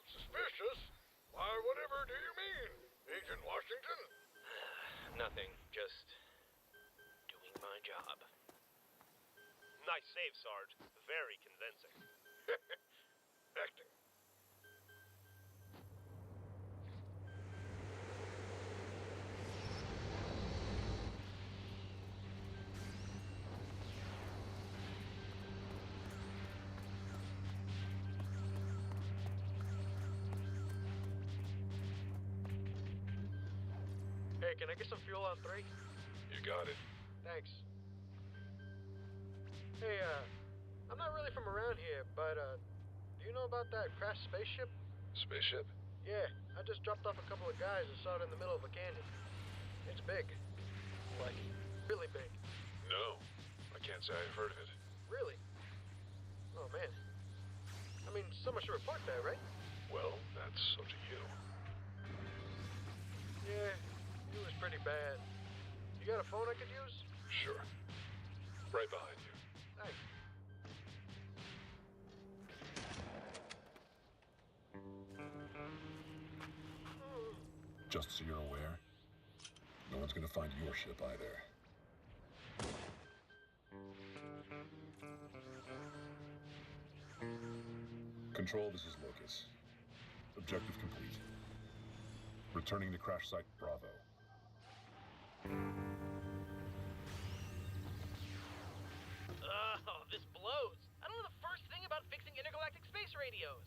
Suspicious? Why, whatever do you mean, Agent Washington? Nothing, just doing my job. Nice save, Sarge. Very convincing. Acting. Hey, can I get some fuel on 3? You got it. Thanks. Hey, I'm not really from around here, but, do you know about that crashed spaceship? Spaceship? Yeah, I just dropped off a couple of guys and saw it in the middle of a canyon. It's big. Like, really big. No, I can't say I've heard of it. Really? Oh, man. I mean, someone should report that, right? Well, that's up to you. Yeah, it was pretty bad. You got a phone I could use? Sure. Right behind you. Thanks. Just so you're aware, no one's gonna find your ship either. Control, this is Locus. Objective complete. Returning to crash site Bravo. Oh, this blows. I don't know the first thing about fixing intergalactic space radios.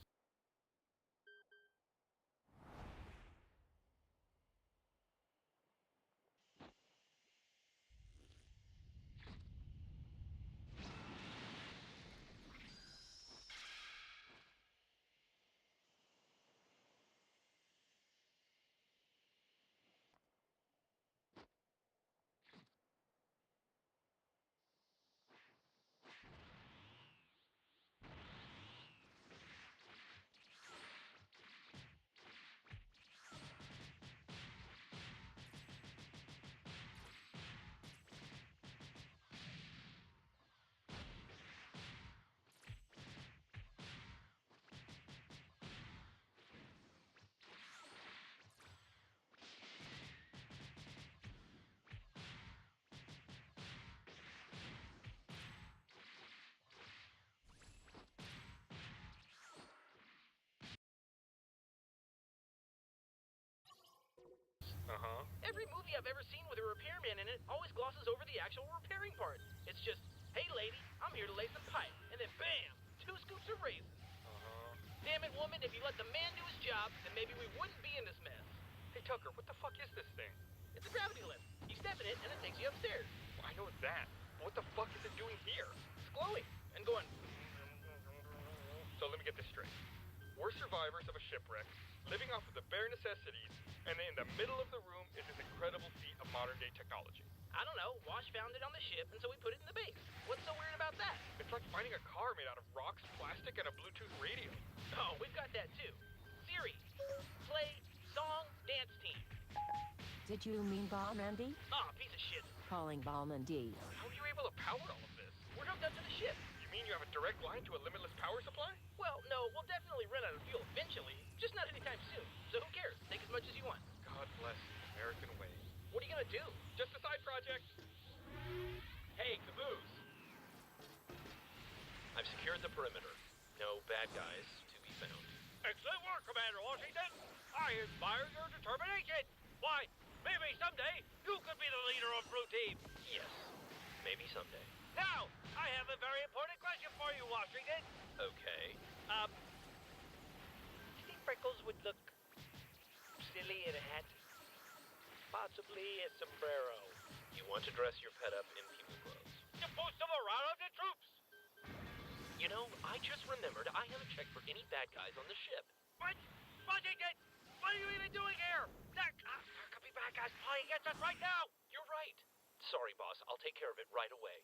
Uh-huh. Every movie I've ever seen with a repairman in it always glosses over the actual repairing part. It's just, hey lady, I'm here to lay some pipe. And then bam, 2 scoops of raisins. Uh-huh. Damn it, woman, if you let the man do his job, then maybe we wouldn't be in this mess. Hey, Tucker, what the fuck is this thing? It's a gravity lift. You step in it, and it takes you upstairs. Well, I know that. But what the fuck is it doing here? It's glowing and going. So let me get this straight. We're survivors of a shipwreck, living off of the bare necessities, and in the middle of the room is this incredible feat of modern-day technology. I don't know. Wash found it on the ship, and so we put it in the base. What's so weird about that? It's like finding a car made out of rocks, plastic, and a Bluetooth radio. Oh, we've got that too. Siri, play song dance team. Did you mean Balmandy? Ah, piece of shit. Calling Balmandy. How are you able to power all of this? We're hooked up to the ship. You mean you have a direct line to a limitless power supply? Well, no, we'll definitely run out of fuel eventually, just not anytime soon. So who cares? Take as much as you want. God bless the American way. What are you gonna do? Just a side project. Hey, Caboose. I've secured the perimeter. No bad guys to be found. Excellent work, Commander Washington. I admire your determination. Why, maybe someday you could be the leader of Blue Team. Yes, maybe someday. Now, I have a very important question for you, Washington. Okay. Do you think Freckles would look silly in a hat? Possibly a sombrero. You want to dress your pet up in people clothes? To boost the morale of the troops. You know, I just remembered I haven't checked for any bad guys on the ship. What? Washington, what are you even doing here? There could be bad guys playing against us right now. You're right. Sorry, boss. I'll take care of it right away.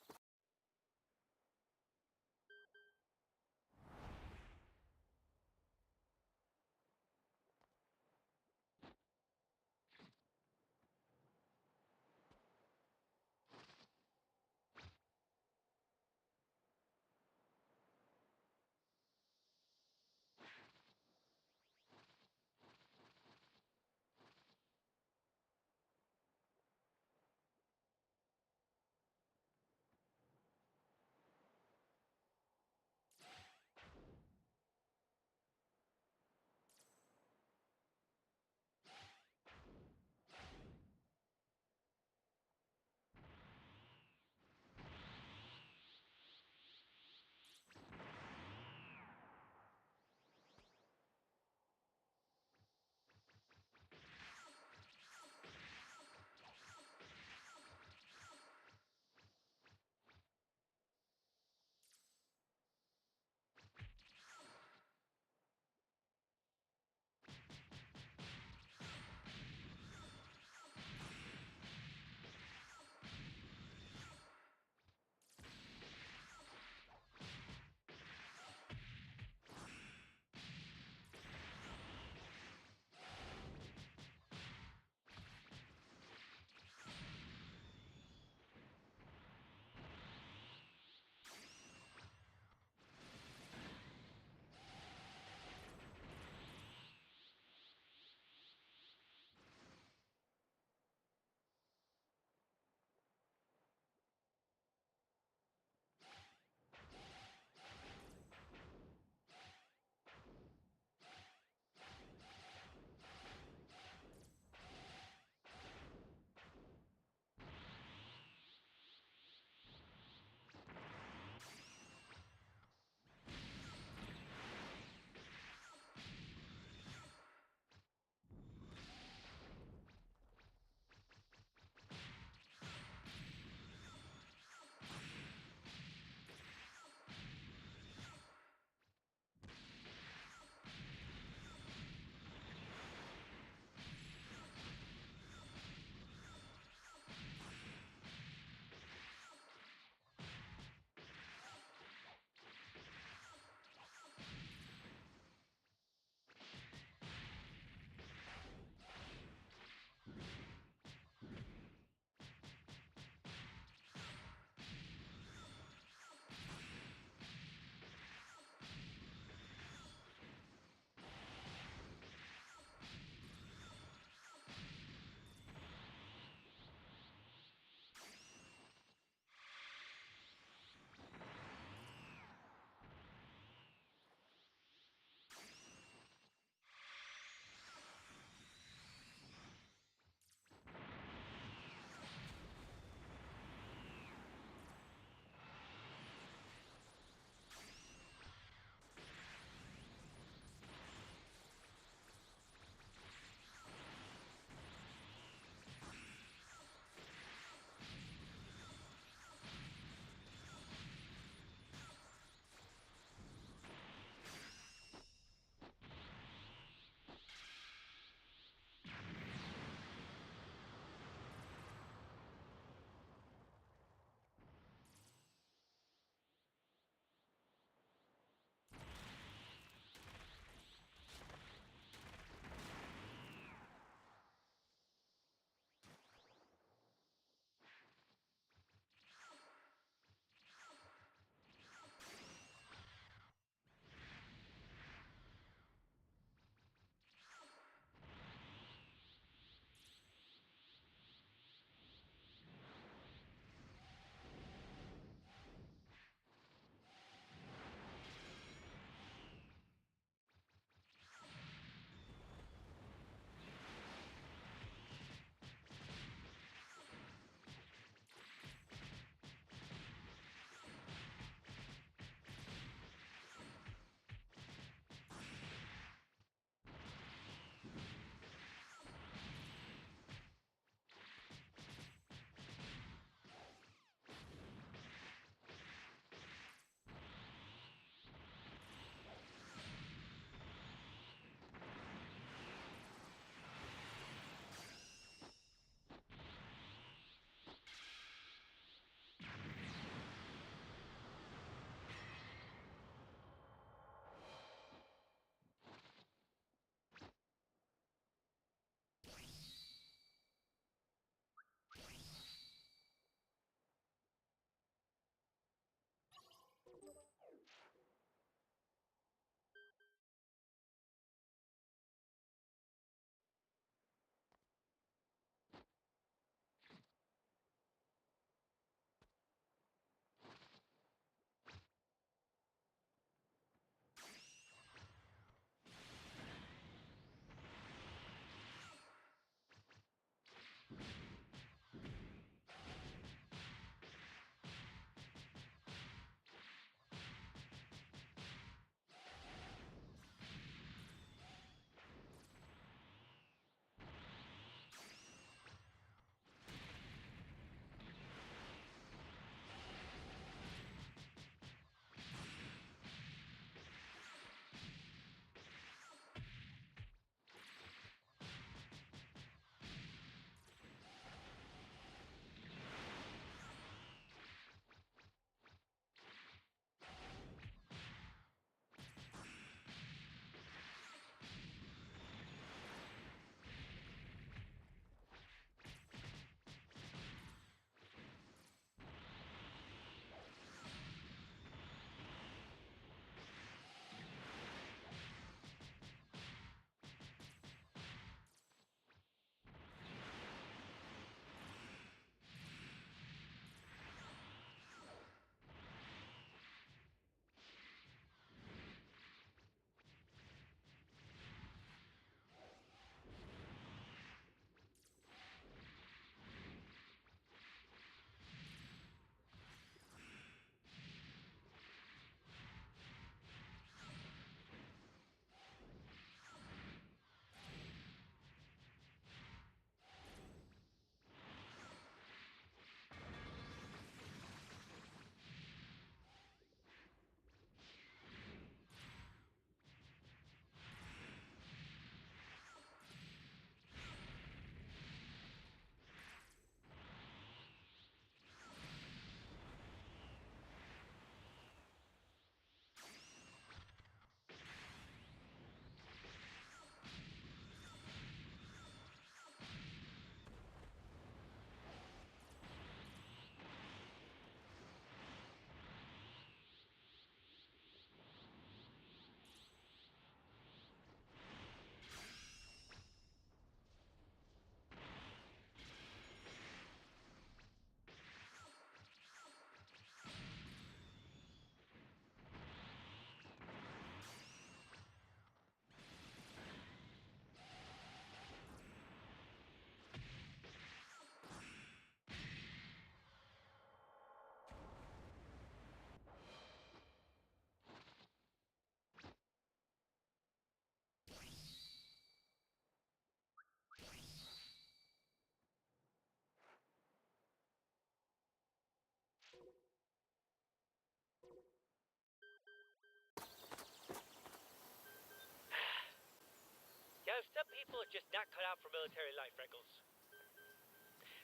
Some people are just not cut out for military life, Freckles.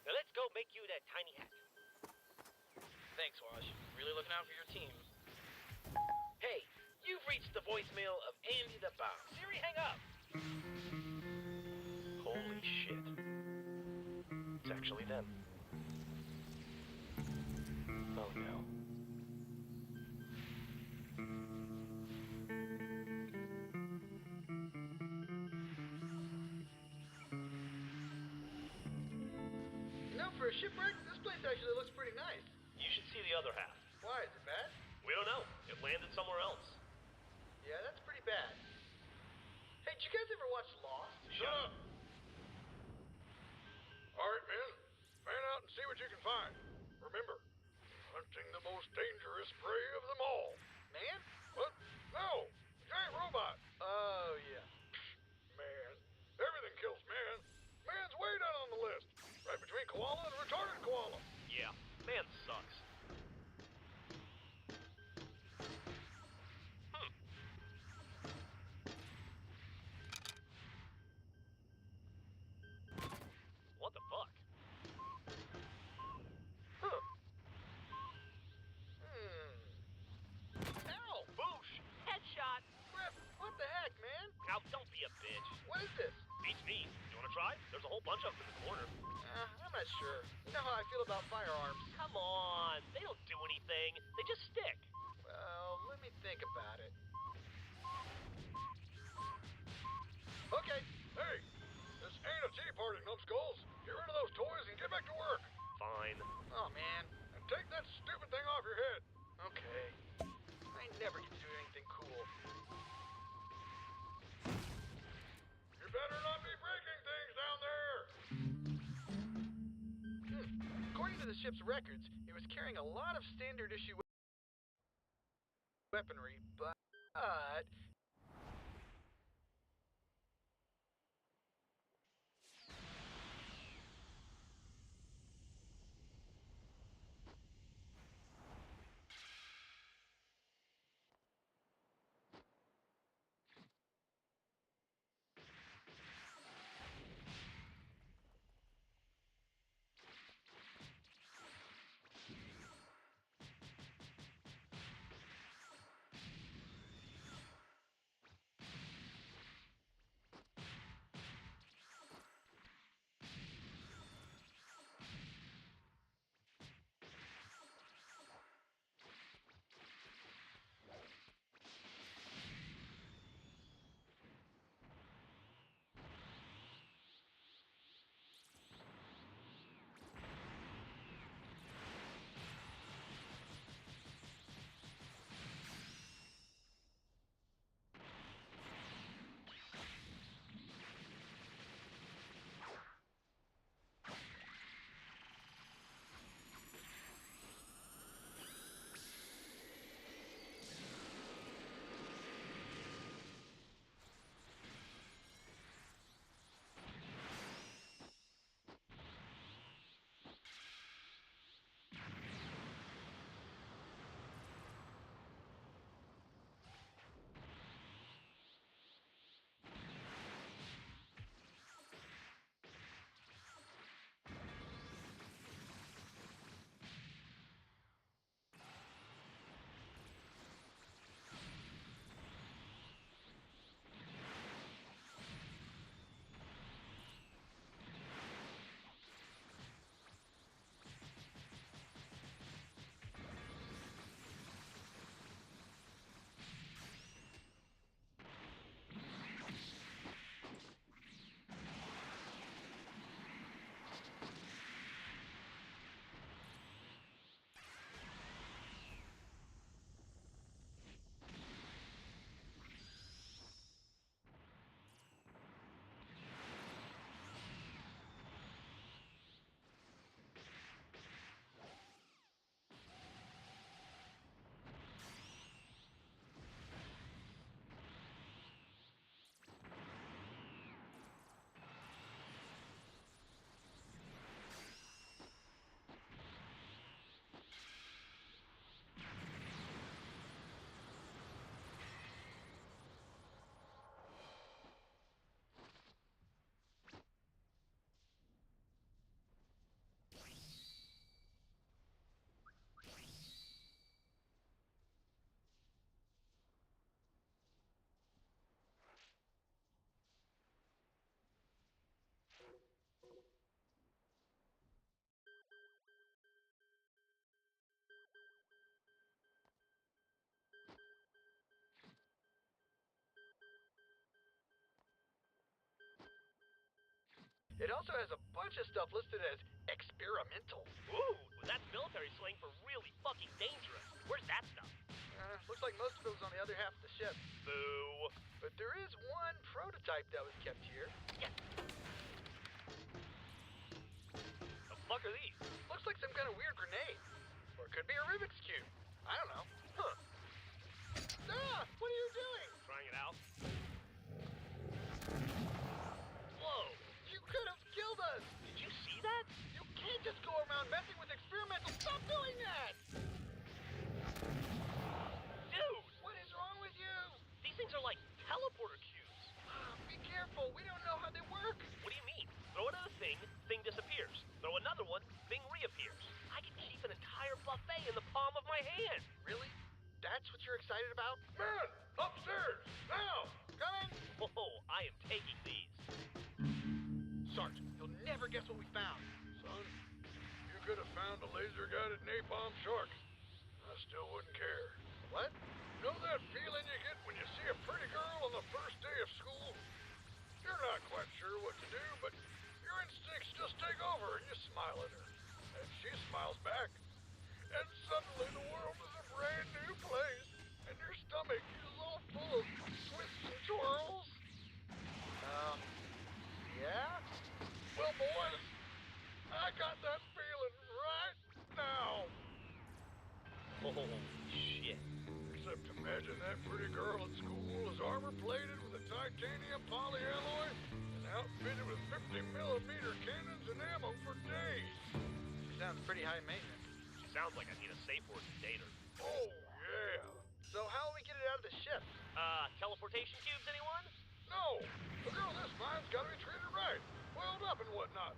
Now let's go make you that tiny hat. Thanks, Wash. Really looking out for your team. Hey, you've reached the voicemail of Andy the Bomb. Siri, hang up. Holy shit. It's actually them. Oh no. You know, for a shipwreck, this place actually looks pretty nice. You should see the other half. Why, is it bad? We don't know. It landed somewhere else. Yeah, that's pretty bad. Hey, did you guys ever watch Lost? Shut up! Alright, men. Fan out and see what you can find. Remember, hunting the most dangerous prey of them all. Man? What? No! Giant robot! Oh, yeah. Man. Everything kills man. Man's way down on the list. Right between koala and retarded koala. Yeah, man sucks. What the fuck? Huh. Ow! Boosh! Headshot. Griff, what the heck, man? Now, don't be a bitch. What is this? Beats me. You wanna try? There's a whole bunch of them in the corner. I'm not sure. You know how I feel about firearms. Come on. They don't do anything. They just stick. Well, let me think about it. Okay. Hey, this ain't a tea party, numbskulls. Get rid of those toys and get back to work. Fine. Oh, man. And take that stupid thing off your head. Okay. I never get to do anything cool. You better not be breaking things down there. According to the ship's records, it was carrying a lot of standard issue weaponry, but It also has a bunch of stuff listed as experimental. Ooh, that's military slang for really fucking dangerous. Where's that stuff? Looks like most of it was on the other half of the ship. Boo. But there is one prototype that was kept here. Yes. The fuck are these? Looks like some kind of weird grenade. Or it could be a Rubik's Cube. I don't know. Huh. Ah! What are you doing? Trying it out. Whoa! You could have killed us! Did you see that? You can't just go around messing with experimental. Stop doing that! Dude! What is wrong with you? These things are like teleporter cubes. Be careful. We don't know how they work. What do you mean? Throw another thing disappears. Throw another one, thing reappears. I can keep an entire buffet in the palm of my hand. Really? That's what you're excited about? Men! Upstairs! Now! Coming! Oh, I am taking these. Sergeant, you'll never guess what we found. Son, you could have found a laser-guided napalm shark. I still wouldn't care. What? Know that feeling you get when you see a pretty girl on the first day of school? You're not quite sure what to do, but your instincts just take over and you smile at her. And she smiles back. And suddenly the world is a brand new place. And your stomach is all full of twists and twirls. Yeah? Well, boys, I got that feeling right now. Oh, shit. Except imagine that pretty girl at school is armor-plated with a titanium polyalloy and outfitted with 50mm cannons and ammo for days. She sounds pretty high maintenance. She sounds like I need a safe word to date her. Oh, yeah. So how will we get it out of the ship? Teleportation cubes, anyone? No. A girl this fine's got to be treated right, oiled up and whatnot.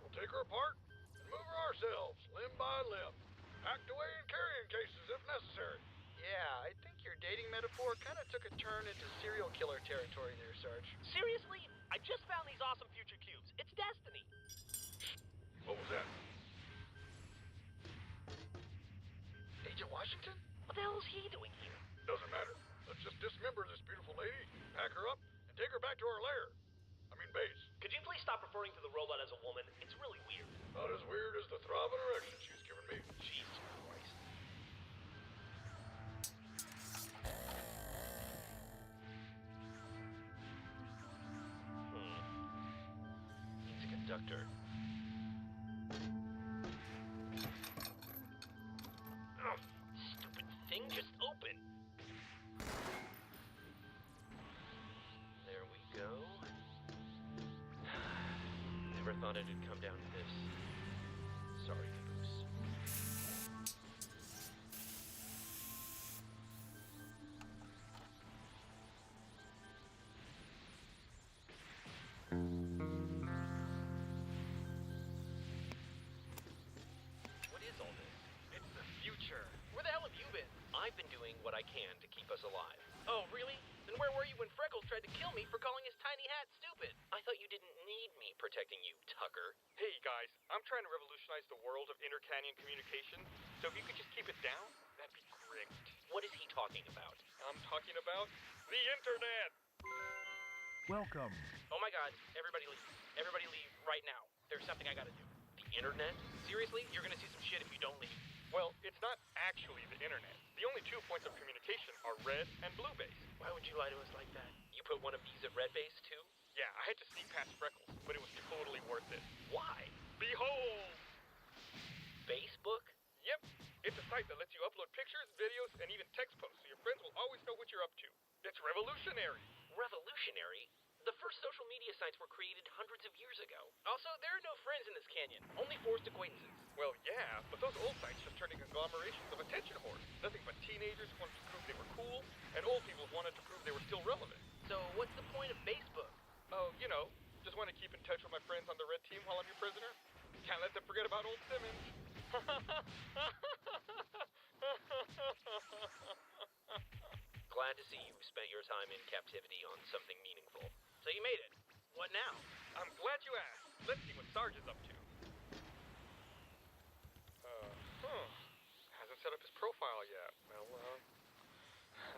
We'll take her apart and move her ourselves, limb by limb, packed away in carrying cases if necessary. Yeah, I think your dating metaphor kind of took a turn into serial killer territory there, Sarge. Seriously? I just found these awesome future cubes. It's destiny. What was that? Agent Washington? What the hell is he doing here? Doesn't matter. Let's just dismember this beautiful lady, pack her up, and take her back to our lair. I mean base. Could you please stop referring to the robot as a woman? It's really weird. Not as weird as the throbbing erection she's given me. Jesus Christ. Needs a conductor. Oh, stupid thing just opened. There we go. Never thought it'd come down to this. Sorry, Caboose. What is all this? It's the future. Where the hell have you been? I've been doing what I can to keep us alive. Oh, really? Then where were you when Freckles tried to kill me for calling his tiny hat stupid? I thought you didn't need me protecting you, Tucker. Hey guys, I'm trying to revolutionize the world of intercanyon communication, so if you could just keep it down, that'd be great. What is he talking about? I'm talking about the internet! Welcome. Oh my god, everybody leave. Everybody leave right now. There's something I gotta do. The internet? Seriously? You're gonna see some shit if you don't leave. Well, it's not actually the internet. The only 2 points of communication are red and blue base. Why would you lie to us like that? You put one of these at red base too? Yeah, I had to sneak past Freckles, but it was totally worth it. Why? Behold! Facebook? Yep. It's a site that lets you upload pictures, videos, and even text posts, so your friends will always know what you're up to. It's revolutionary. Revolutionary? The first social media sites were created hundreds of years ago. Also, there are no friends in this canyon. Only forced acquaintances. Well, yeah, but those old sites just turned into conglomerations of attention whores. Nothing but teenagers who wanted to prove they were cool, and old people who wanted to prove they were still relevant. So what's the point of Facebook? Oh, you know, just want to keep in touch with my friends on the red team while I'm your prisoner. Can't let them forget about old Simmons. Glad to see you spent your time in captivity on something meaningful. So you made it. What now? I'm glad you asked. Let's see what Sarge is up to. Hasn't set up his profile yet. Well,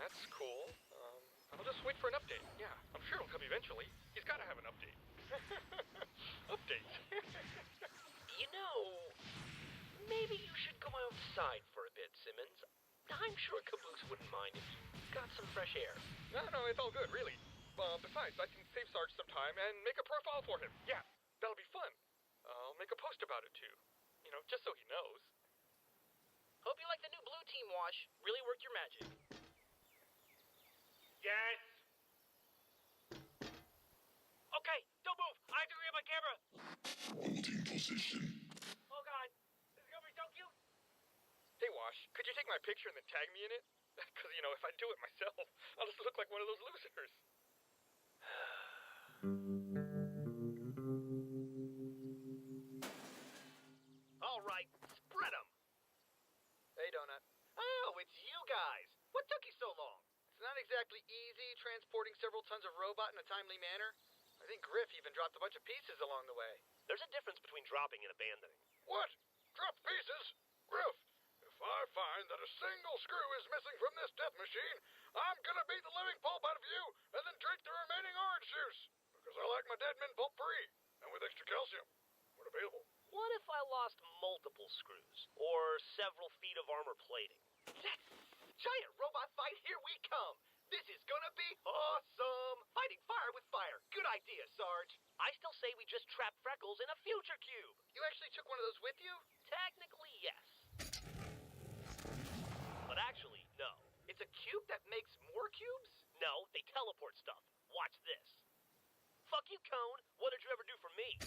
that's cool. I'll just wait for an update. Yeah, I'm sure it'll come eventually. He's got to have an update. Update? I'm sure Caboose wouldn't mind if you got some fresh air. No, it's all good, really. Besides, I can save Sarge some time and make a profile for him. Yeah, that'll be fun. I'll make a post about it, too. You know, just so he knows. Hope you like the new blue team wash. Really worked your magic. Yes. Okay, don't move. I have to grab my camera. Holding position. Oh God, this is gonna be so cute. Hey, Wash, could you take my picture and then tag me in it? Because, you know, if I do it myself, I'll just look like one of those losers. All right, spread 'em. Hey, Donut. Oh, it's you guys. What took you so long? It's not exactly easy transporting several tons of robot in a timely manner. I think Griff even dropped a bunch of pieces along the way. There's a difference between dropping and abandoning. What? Drop pieces? Griff, if I find that a single screw is missing from this death machine, I'm gonna beat the living pulp out of you and then drink the remaining orange juice. Because I like my dead men pulp free and with extra calcium when available. What if I lost multiple screws? Or several feet of armor plating? Yes! Giant robot fight, here we come! This is gonna be awesome! Fighting fire with fire. Good idea, Sarge. I still say we just trap Freckles in a future cube. You actually took one of those with you? Technically, yes. But actually, no. It's a cube that makes more cubes? No, they teleport stuff. Watch this. Fuck you, Cone. What did you ever do for me?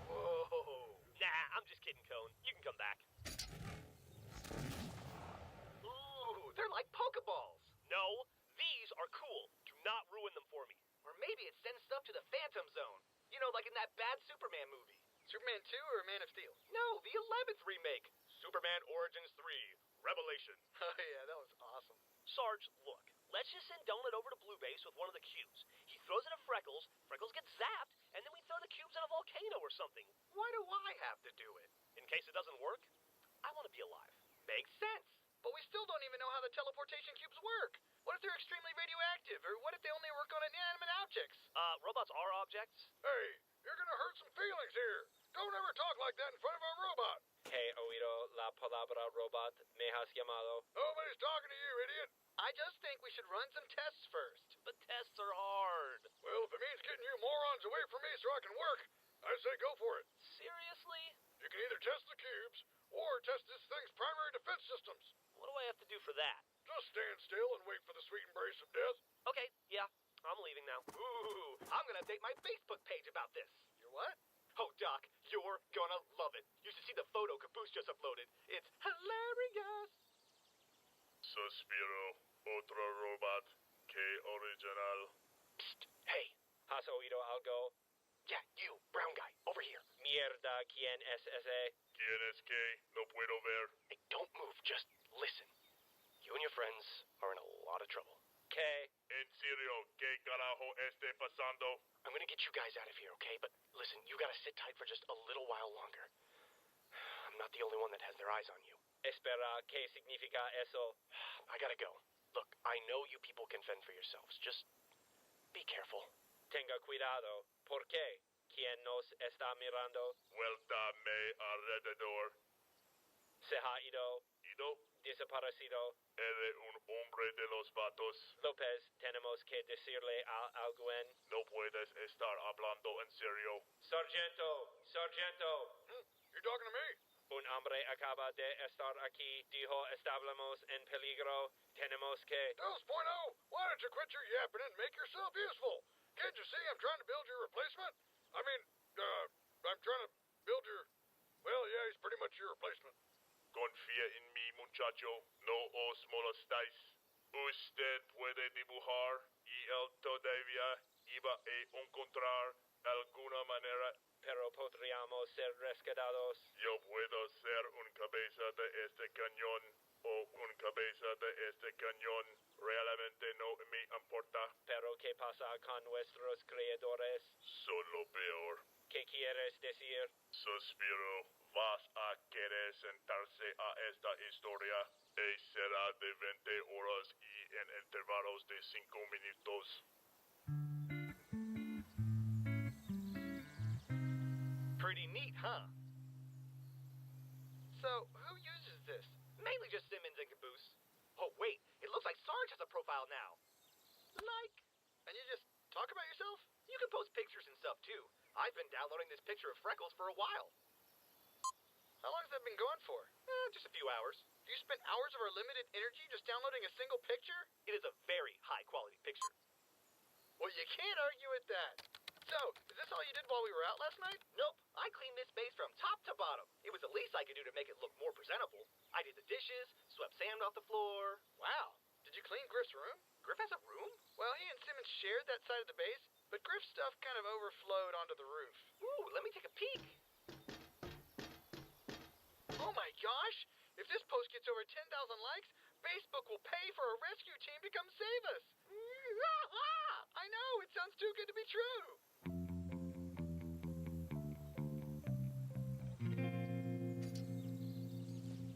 Whoa. Nah, I'm just kidding, Cone. You can come back. Ooh, they're like Pokeballs. No, these are cool. Do not ruin them for me. Or maybe it sends stuff to the Phantom Zone. You know, like in that bad Superman movie. Superman 2 or Man of Steel? No, the 11th remake. Superman Origins 3, Revelation. Oh yeah, that was awesome. Sarge, look. Let's just send Donut over to Blue Base with one of the cubes. He throws it at Freckles, Freckles gets zapped, and then we throw the cubes in a volcano or something. Why do I have to do it? In case it doesn't work, I want to be alive. Makes sense. But we still don't even know how the teleportation cubes work. What if they're extremely radioactive? Or what if they only work on inanimate objects? Robots are objects. Hey, you're gonna hurt some feelings here. Don't ever talk like that in front of a robot. He oído la palabra robot. Me has llamado. Nobody's talking to you, idiot. I just think we should run some tests first. But tests are hard. Well, if it means getting you morons away from me so I can work, I say go for it. Seriously? You can either test the cubes or test this thing's primary defense systems. What do I have to do for that? Just stand still and wait for the sweet embrace of death. Okay, yeah, I'm leaving now. Ooh, I'm gonna update my Facebook page about this. Your what? Oh, Doc, you're gonna love it. You should see the photo Caboose just uploaded. It's hilarious. Suspiro, otro robot, que original. Psst, hey. ¿Has oído algo? Yeah, you, brown guy, over here. Mierda, ¿quién es ese? ¿Quién es que? No puedo ver. Hey, don't move, just listen. You and your friends are in a lot of trouble. ¿Qué? En serio, ¿qué carajo esté pasando? I'm gonna get you guys out of here, okay? But listen, you gotta sit tight for just a little while longer. I'm not the only one that has their eyes on you. Espera, ¿qué significa eso? I gotta go. Look, I know you people can fend for yourselves. Just be careful. Tenga cuidado. ¿Por qué? ¿Quién nos está mirando? Vuéltame alrededor. ¿Se ha ido? ¿Ido? Desaparecido. Eres un hombre de los vatos. López, tenemos que decirle a alguien. No puedes estar hablando en serio. Sargento, sargento. You talking to me? Un hombre acaba de estar aquí. Dijo, estamos en peligro. Tenemos que... 2.0, why don't you quit your yapping and make yourself useful? Can't you see I'm trying to build your replacement? I mean, I'm trying to build your... Well, yeah, he's pretty much your replacement. Confía en mí, muchacho. No os molestáis. Usted puede dibujar y él todavía iba a encontrar alguna manera. Pero podríamos ser rescatados. Yo puedo ser un cabeza de este cañón o un cabeza de este cañón. Realmente no me importa. Pero ¿qué pasa con nuestros creadores? Solo peor. ¿Qué quieres decir? Suspiro. Vas a querer sentarse a esta historia y será de 20 horas y en intervalos de 5 minutos. Pretty neat, huh? So, who uses this? Mainly just talk about yourself? You can post pictures and stuff, too. I've been downloading this picture of Freckles for a while. How long has that been going for? Just a few hours. Do you spend hours of our limited energy just downloading a single picture? It is a very high-quality picture. Well, you can't argue with that. So, is this all you did while we were out last night? Nope. I cleaned this base from top to bottom. It was the least I could do to make it look more presentable. I did the dishes, swept sand off the floor. Wow. Did you clean Griff's room? Griff has a room? Well, he and Simmons shared that side of the base, but Griff's stuff kind of overflowed onto the roof. Ooh, let me take a peek. Oh my gosh! If this post gets over 10,000 likes, Facebook will pay for a rescue team to come save us. I know, it sounds too good to be true.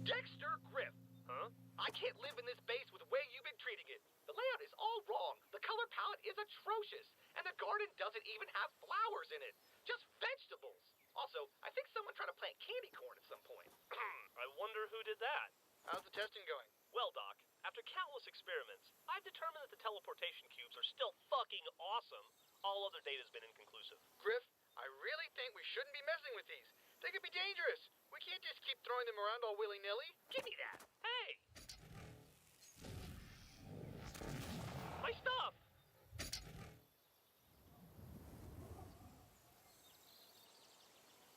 Dexter Griff. Huh? I can't live in this base with the way you've been treating it. The layout is all wrong. The color palette is atrocious. And the garden doesn't even have flowers in it. Just vegetables. Also, I think someone tried to plant candy corn at some point. I wonder who did that. How's the testing going? Well, Doc, after countless experiments, I've determined that the teleportation cubes are still fucking awesome. All other data's been inconclusive. Griff, I really think we shouldn't be messing with these. They could be dangerous. We can't just keep throwing them around all willy-nilly. Give me that. Hey! My stuff!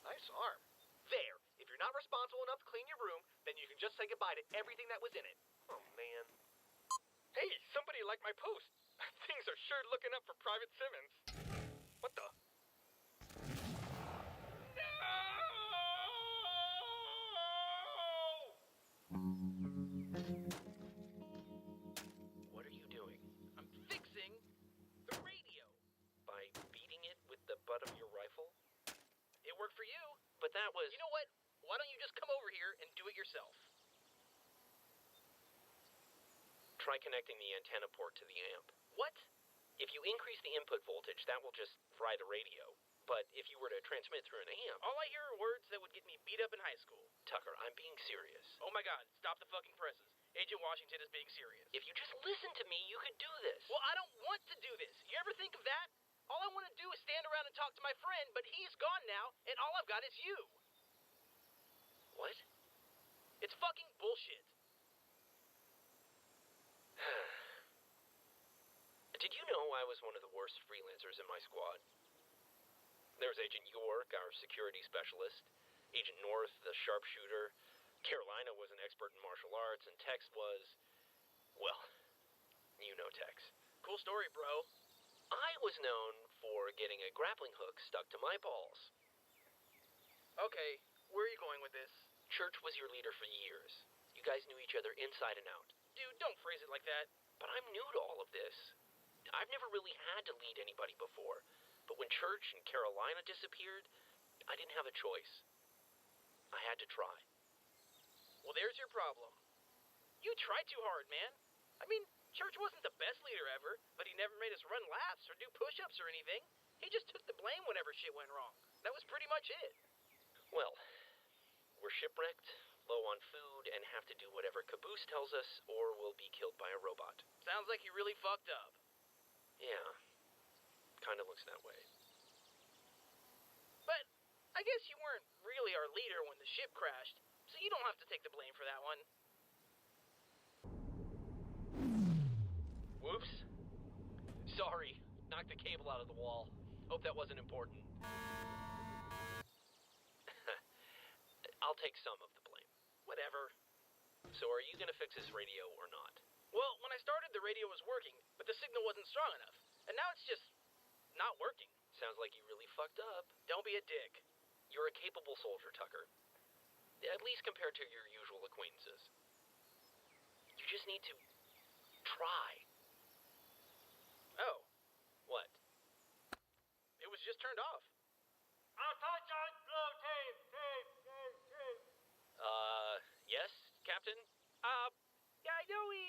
Nice arm. There. If you're not responsible enough to clean your room, then you can just say goodbye to everything that was in it. Oh, man. Hey, somebody liked my post. Things are sure looking up for Private Simmons. What the? What are you doing? I'm fixing the radio. By beating it with the butt of your rifle? It worked for you. But that was... You know what? Why don't you just come over here and do it yourself? Try connecting the antenna port to the amp. What? If you increase the input voltage, that will just fry the radio. But if you were to transmit through an amp... All I hear are words that would get me beat up in high school. Tucker, I'm being serious. Oh my god, stop the fucking presses. Agent Washington is being serious. If you just listen to me, you could do this. Well, I don't want to do this. You ever think of that? All I want to do is stand around and talk to my friend, but he's gone now, and all I've got is you. What? It's fucking bullshit. Did you know I was one of the worst freelancers in my squad? There was Agent York, our security specialist, Agent North, the sharpshooter, Carolina was an expert in martial arts, and Tex was... well, you know Tex. Cool story, bro. I was known for getting a grappling hook stuck to my balls. Okay, where are you going with this? Church was your leader for years. You guys knew each other inside and out. Dude, don't phrase it like that. But I'm new to all of this. I've never really had to lead anybody before. But when Church and Carolina disappeared, I didn't have a choice. I had to try. Well, there's your problem. You tried too hard, man. I mean, Church wasn't the best leader ever, but he never made us run laps or do push-ups or anything. He just took the blame whenever shit went wrong. That was pretty much it. Well, we're shipwrecked, low on food, and have to do whatever Caboose tells us, or we'll be killed by a robot. Sounds like you really fucked up. Yeah, kinda looks that way. But I guess you weren't really our leader when the ship crashed, so you don't have to take the blame for that one. Whoops. Sorry, knocked the cable out of the wall. Hope that wasn't important. I'll take some of the blame. Whatever. So are you gonna fix this radio or not? Well, when I started, the radio was working, but the signal wasn't strong enough. And now it's just not working. Sounds like you really fucked up. Don't be a dick. You're a capable soldier, Tucker. At least compared to your usual acquaintances. You just need to try. Oh. What? It was just turned off. Attention, blue team. Yes, Captain? Yeah, I know we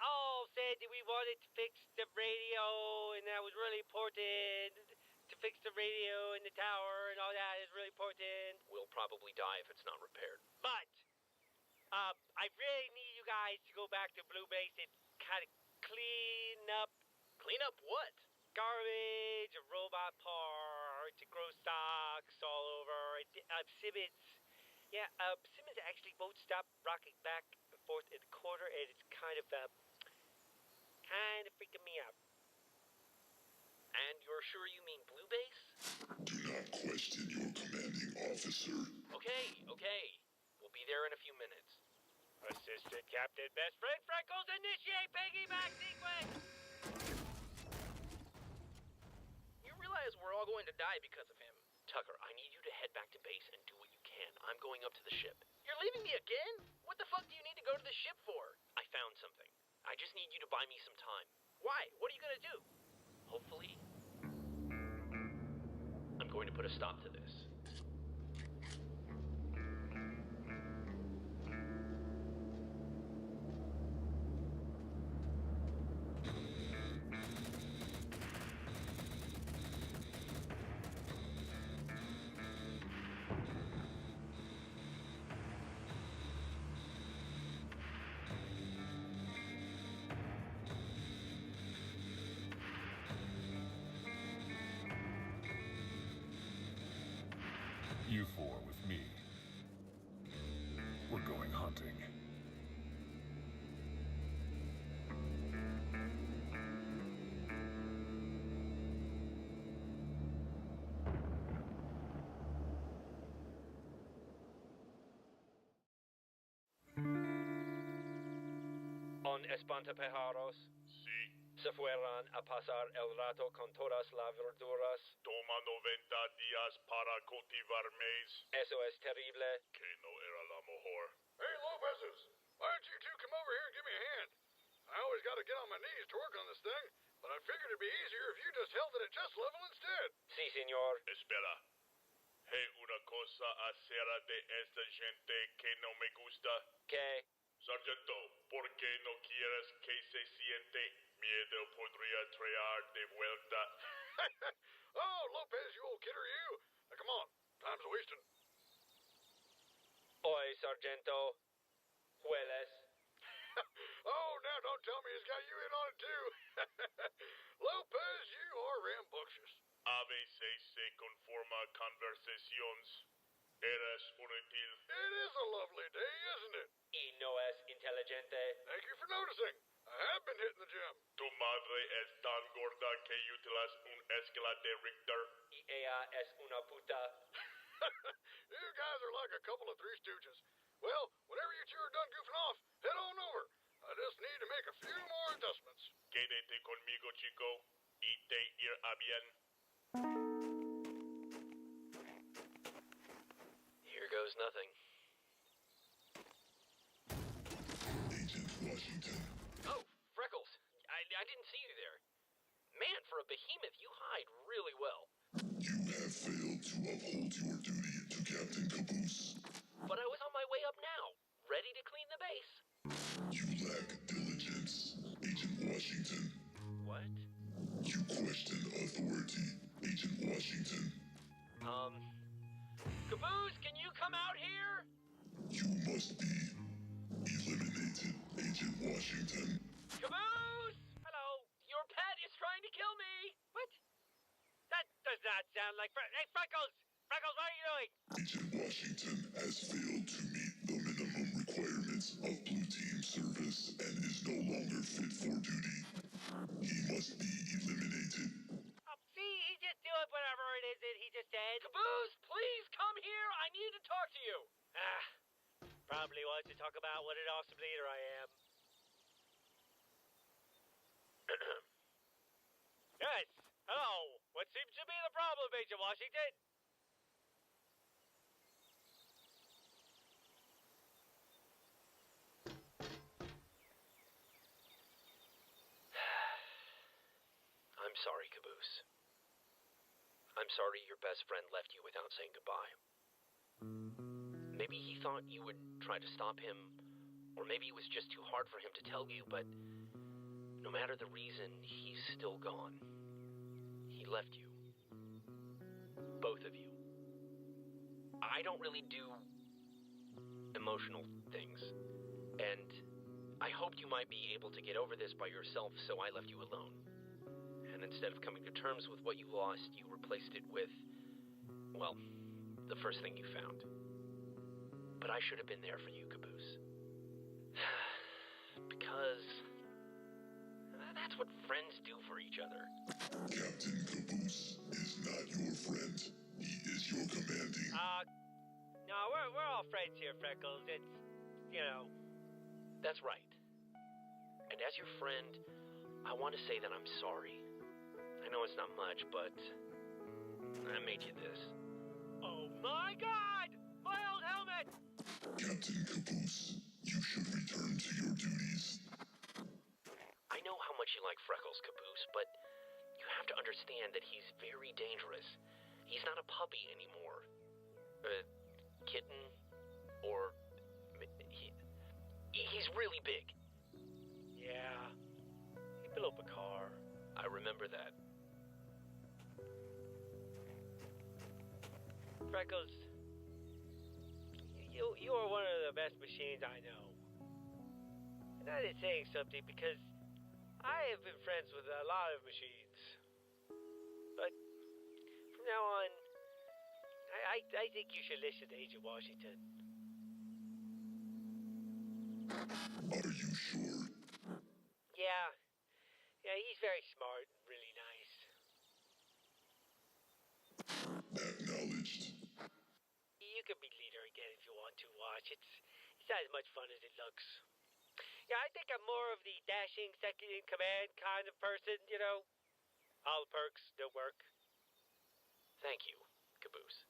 all said that we wanted to fix the radio, and that was really important. To fix the radio and the tower and all that is really important. We'll probably die if it's not repaired. But, I really need you guys to go back to Blue Base and kind of clean up. Clean up what? Garbage apart to grow socks all over. Simmons. Yeah, Simmons actually won't stop rocking back and forth in the corner, and it's kind of freaking me out. And you're sure you mean Blue Base? Do not question your commanding officer. Okay. We'll be there in a few minutes. Assistant Captain Best Friend Freckles, initiate piggyback sequence! You realize we're all going to die because of him. Tucker, I need you to head back to base and do what you can. I'm going up to the ship. You're leaving me again? What the fuck do you need to go to the ship for? I found something. I just need you to buy me some time. Why? What are you gonna do? Hopefully, I'm going to put a stop to this. You four with me. We're going hunting. On Espantapajaros. Sí. Se fueran a pasar el rato con todas las verduras. Toma 90 días para cultivar maíz. Eso es terrible. Que no era la mejor. Hey, Lopez's, why don't you two come over here and give me a hand? I always got to get on my knees to work on this thing, but I figured it'd be easier if you just held it at chest level instead. Sí, señor. Espera. Hey, una cosa acera de esta gente que no me gusta. ¿Qué? Sargento, ¿por qué no quieres que se siente? Miedo podría traer de vuelta. Oh, Lopez, you old kidder, you. Now, come on. Time's wasting. Oi, Sargento. Hueles. Oh, now don't tell me he's got you in on it, too. Lopez, you are rambunctious. A veces se conforma conversaciones. Eres útil. It is a lovely day, isn't it? Y no es inteligente. Thank you for noticing. I have been hitting the gym. Tu madre es tan gorda que utilas un escala de Richter. Y ella es una puta. You guys are like a couple of Three Stooges. Well, whenever you two are done goofing off, head on over. I just need to make a few more adjustments. Quédate conmigo, chico, y te irá bien. Here goes nothing. Agent Washington. Oh, Freckles. I didn't see you there. Man, for a behemoth, you hide really well. You have failed to uphold your duty to Captain Caboose. But I was on my way up now, ready to clean the base. You lack diligence, Agent Washington. What? You question authority, Agent Washington. Caboose, can you come out here? You must be eliminated, Agent Washington. Caboose! Hello. Your pet is trying to kill me. What? That does not sound like... Hey, Freckles! Freckles, what are you doing? Agent Washington has failed to meet the minimum requirements of Blue Team service and is no longer fit for duty. He must be eliminated. See, he's just doing whatever it is that he just said. Caboose, please come here. I need to talk to you. Probably wants to talk about what an awesome leader I am. Yes. Hello. What seems to be the problem, Agent Washington? I'm sorry, Caboose. I'm sorry your best friend left you without saying goodbye. Maybe he thought you would try to stop him, or maybe it was just too hard for him to tell you, but no matter the reason, he's still gone. He left you. Both of you. I don't really do emotional things, and I hoped you might be able to get over this by yourself, so I left you alone. And and instead of coming to terms with what you lost, you replaced it with, well, the first thing you found. But I should have been there for you, Caboose. Because that's what friends do for each other. Captain Caboose is not your friend. He is your commanding. No, we're all friends here, Freckles. It's, That's right. And as your friend, I want to say that I'm sorry. I know it's not much, but I made you this. Oh my God! My old helmet! Captain Caboose, you should return to your duties. I know how much you like Freckles, Caboose, but you have to understand that he's very dangerous. He's not a puppy anymore. A kitten, or he's really big. Yeah. He blew up a car. I remember that. Freckles, you are one of the best machines I know. And that is saying something because I have been friends with a lot of machines. But from now on, I think you should listen to Agent Washington. Are you sure? Yeah. Yeah, he's very smart and really nice. Acknowledged. You can be leader again if you want to, Wash. It's not as much fun as it looks. Yeah, I think I'm more of the dashing second-in-command kind of person, All the perks, no work. Thank you, Caboose.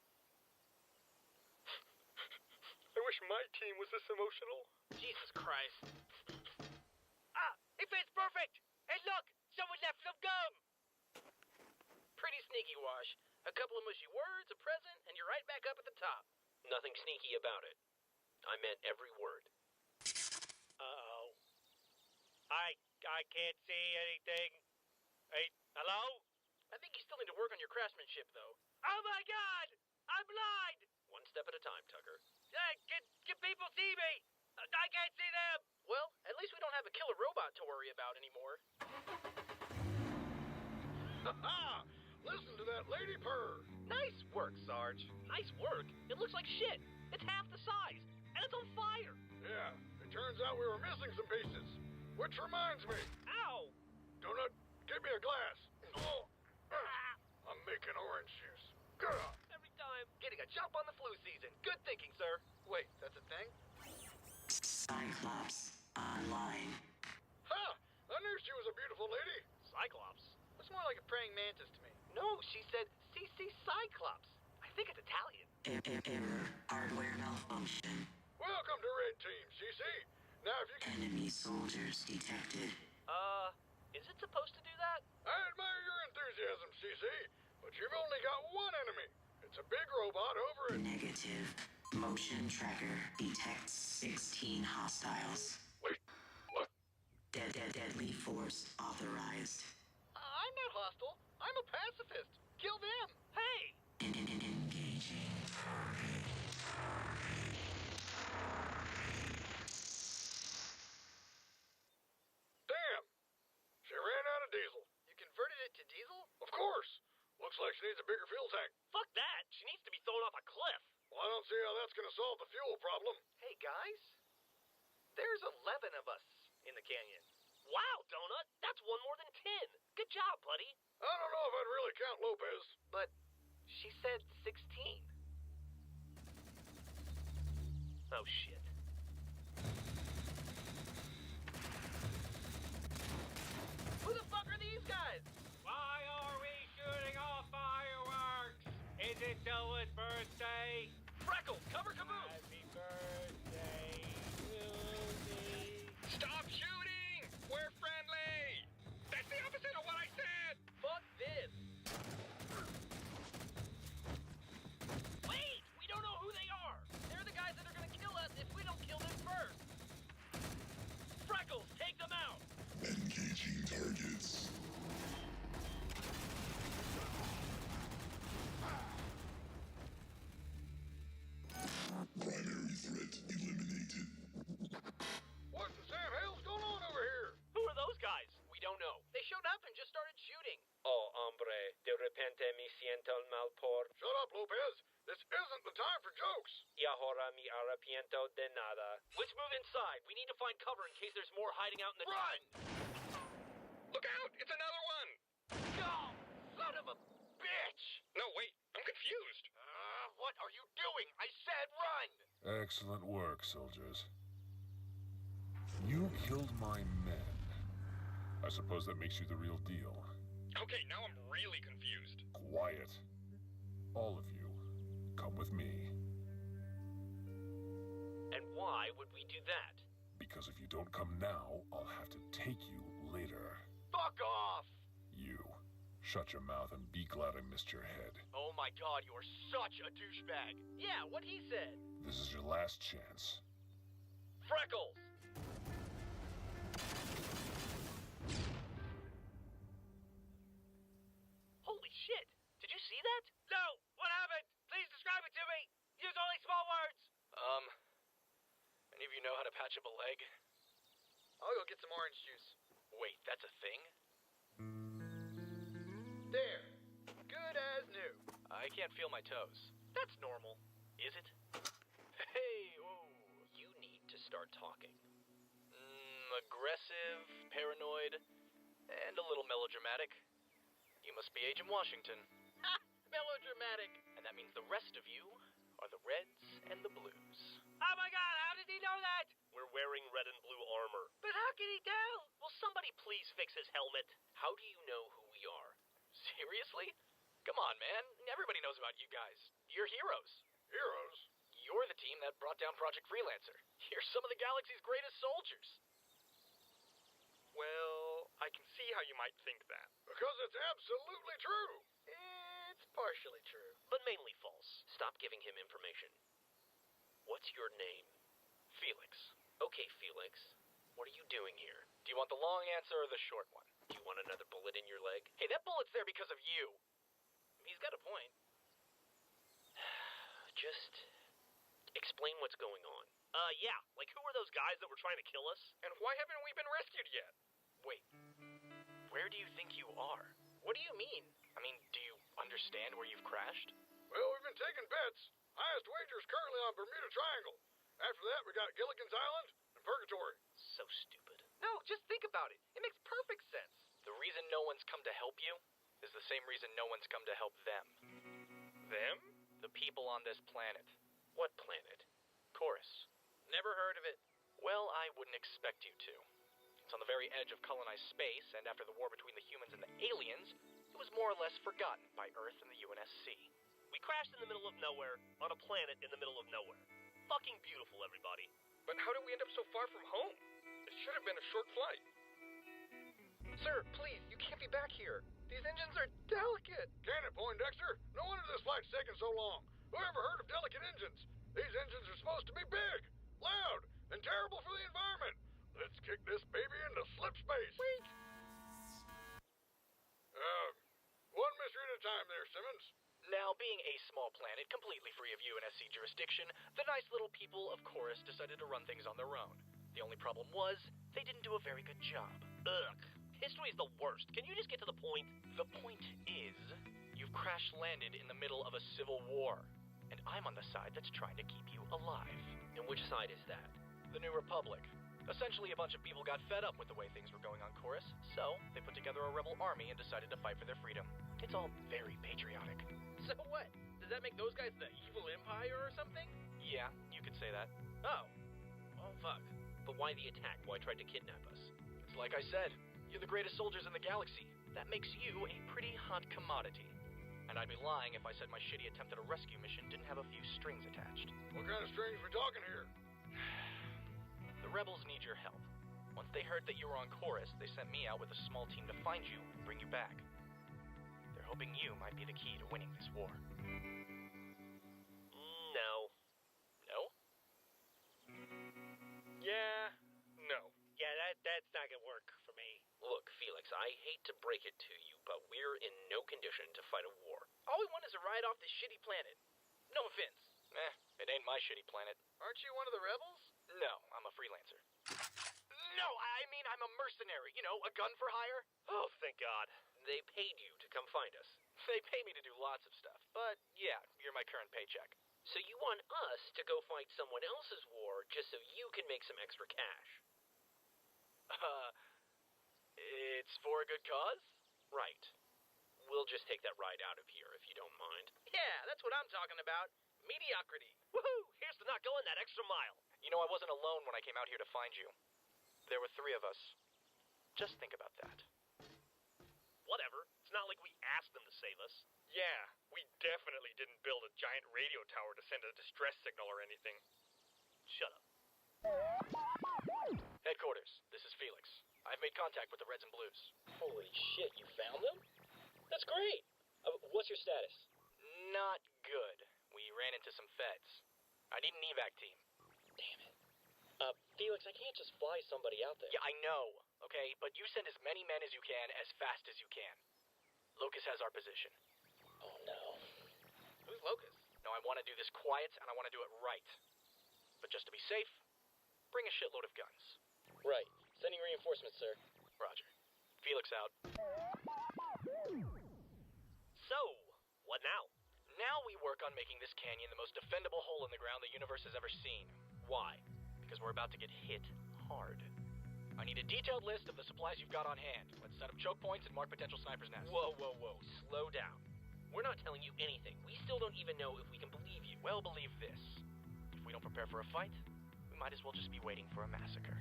I wish my team was this emotional. Jesus Christ. It fits perfect! Hey, look! Someone left some gum! Pretty sneaky, Wash. A couple of mushy words, a present, and you're right back up at the top. Nothing sneaky about it. I meant every word. Uh-oh. I can't see anything. Hey, hello? I think you still need to work on your craftsmanship, though. Oh my God! I'm blind! One step at a time, Tucker. Can people see me? I can't see them! Well, at least we don't have a killer robot to worry about anymore. Ha-ha! Listen to that lady purr. Nice work, Sarge. Nice work. It looks like shit. It's half the size. And it's on fire. Yeah, it turns out we were missing some pieces. Which reminds me. Ow! Donut, give me a glass. Oh, I'm making orange juice. Gah. Every time. Getting a jump on the flu season. Good thinking, sir. Wait, that's a thing? Cyclops online. Ha! I knew she was a beautiful lady. Cyclops? Looks more like a praying mantis to me. No, she said CC Cyclops. I think it's Italian. Error. Hardware malfunction. Welcome to Red Team, CC. Now if you can... Enemy soldiers detected. Is it supposed to do that? I admire your enthusiasm, CC, but you've only got one enemy. It's a big robot over at... Negative. Motion tracker detects 16 hostiles. Wait, what? Deadly force authorized. I'm not hostile. I'm a pacifist. Kill them. Hey! Engaging target. Damn! She ran out of diesel. You converted it to diesel? Of course. Looks like she needs a bigger fuel tank. Fuck that. She needs to be thrown off a cliff. Well, I don't see how that's going to solve the fuel problem. Hey, guys. There's 11 of us in the canyon. Wow, Donut. That's one more than 10. Good job, buddy. I don't know if I'd really count Lopez. But she said 16. Oh, shit. Who the fuck are these guys? Why are we shooting off fireworks? Is it someone's birthday? Freckles, cover Caboose! Happy birthday to me. Stop shooting! We're friendly! That's the opposite of what I said! Fuck this! Wait! We don't know who they are! They're the guys that are gonna kill us if we don't kill them first! Freckles, take them out! Engaging targets. gente me siento mal por. Shut up, Lopez. This isn't the time for jokes. Y ahora me arrepiento de nada. Let's move inside. We need to find cover in case there's more hiding out in the... Run! Look out! It's another one! No! Son of a bitch! No, wait. I'm confused. What are you doing? I said run! Excellent work, soldiers. You killed my men. I suppose that makes you the real deal. Okay, now I'm really confused. Quiet. All of you, come with me. And why would we do that? Because if you don't come now, I'll have to take you later. Fuck off! You, shut your mouth and be glad I missed your head. Oh my god, you are such a douchebag. Yeah, what he said. This is your last chance. Freckles! Holy shit! Did you see that? No! What happened? Please describe it to me! Use only small words! Any of you know how to patch up a leg? I'll go get some orange juice. Wait, that's a thing? There. Good as new. I can't feel my toes. That's normal. Is it? Hey, oh, you need to start talking. Aggressive, paranoid, and a little melodramatic. You must be Agent Washington. Ha! Melodramatic. And that means the rest of you are the Reds and the Blues. Oh my god, how did he know that? We're wearing red and blue armor. But how can he tell? Will somebody please fix his helmet? How do you know who we are? Seriously? Come on, man. Everybody knows about you guys. You're heroes. Heroes? You're the team that brought down Project Freelancer. You're some of the galaxy's greatest soldiers. Well, I can see how you might think that. Because it's absolutely true. It's partially true. But mainly false. Stop giving him information. What's your name? Felix. Okay, Felix. What are you doing here? Do you want the long answer or the short one? Do you want another bullet in your leg? Hey, that bullet's there because of you. He's got a point. Just explain what's going on. Yeah. Like, who are those guys that were trying to kill us? And why haven't we been rescued yet? Wait. Where do you think you are? What do you mean? I mean, do you understand where you've crashed? Well, we've been taking bets. Highest wager's currently on Bermuda Triangle. After that, we got Gilligan's Island and Purgatory. So stupid. No, just think about it. It makes perfect sense. The reason no one's come to help you is the same reason no one's come to help them. Them? The people on this planet. What planet? Chorus. Never heard of it. Well, I wouldn't expect you to. It's on the very edge of colonized space, and after the war between the humans and the aliens, it was more or less forgotten by Earth and the UNSC. We crashed in the middle of nowhere, on a planet in the middle of nowhere. Fucking beautiful, everybody. But how did we end up so far from home? It should have been a short flight. Sir, please, you can't be back here. These engines are delicate. Can it, Poindexter? No wonder this flight's taking so long. Who ever heard of delicate engines? These engines are supposed to be big, loud, and terrible for the environment. Let's kick this baby into slip space. Wait. One mystery at a time there, Simmons. Now, being a small planet completely free of UNSC jurisdiction, the nice little people of Chorus decided to run things on their own. The only problem was, they didn't do a very good job. Ugh. History's the worst. Can you just get to the point? The point is, you've crash-landed in the middle of a civil war. And I'm on the side that's trying to keep you alive. And which side is that? The New Republic. Essentially, a bunch of people got fed up with the way things were going on Chorus, so they put together a rebel army and decided to fight for their freedom. It's all very patriotic. So what? Does that make those guys the evil empire or something? Yeah, you could say that. Oh. Oh, fuck. But why the attack? Why tried to kidnap us? It's like I said, you're the greatest soldiers in the galaxy. That makes you a pretty hot commodity. And I'd be lying if I said my shitty attempt at a rescue mission didn't have a few strings attached. What kind of strings we talking here? The rebels need your help. Once they heard that you were on Chorus, they sent me out with a small team to find you and bring you back. They're hoping you might be the key to winning this war. No. No? Yeah, no. Yeah, that's not gonna work for me. Look, Felix, I hate to break it to you, but we're in no condition to fight a war. All we want is a ride off this shitty planet. No offense. It ain't my shitty planet. Aren't you one of the rebels? No, I'm a freelancer. No, I mean I'm a mercenary. You know, a gun for hire. Oh, thank God. They paid you to come find us. They pay me to do lots of stuff, but yeah, you're my current paycheck. So you want us to go fight someone else's war just so you can make some extra cash? It's for a good cause? Right. We'll just take that ride out of here if you don't mind. Yeah, that's what I'm talking about. Mediocrity. Woohoo! Here's to not going that extra mile. You know, I wasn't alone when I came out here to find you. There were 3 of us. Just think about that. Whatever. It's not like we asked them to save us. Yeah, we definitely didn't build a giant radio tower to send a distress signal or anything. Shut up. Headquarters, this is Felix. I've made contact with the Reds and Blues. Holy shit, you found them? That's great. What's your status? Not good. We ran into some feds. I need an evac team. Damn it. Felix, I can't just fly somebody out there. Yeah, I know, okay? But you send as many men as you can, as fast as you can. Locus has our position. Oh, no. Who's Locus? No, I want to do this quiet, and I want to do it right. But just to be safe, bring a shitload of guns. Right. Sending reinforcements, sir. Roger. Felix out. So, what now? Now we work on making this canyon the most defendable hole in the ground the universe has ever seen. Why? Because we're about to get hit hard. I need a detailed list of the supplies you've got on hand. Let's set up choke points and mark potential snipers' nests. Whoa. Slow down. We're not telling you anything. We still don't even know if we can believe you. Well, believe this. If we don't prepare for a fight, we might as well just be waiting for a massacre.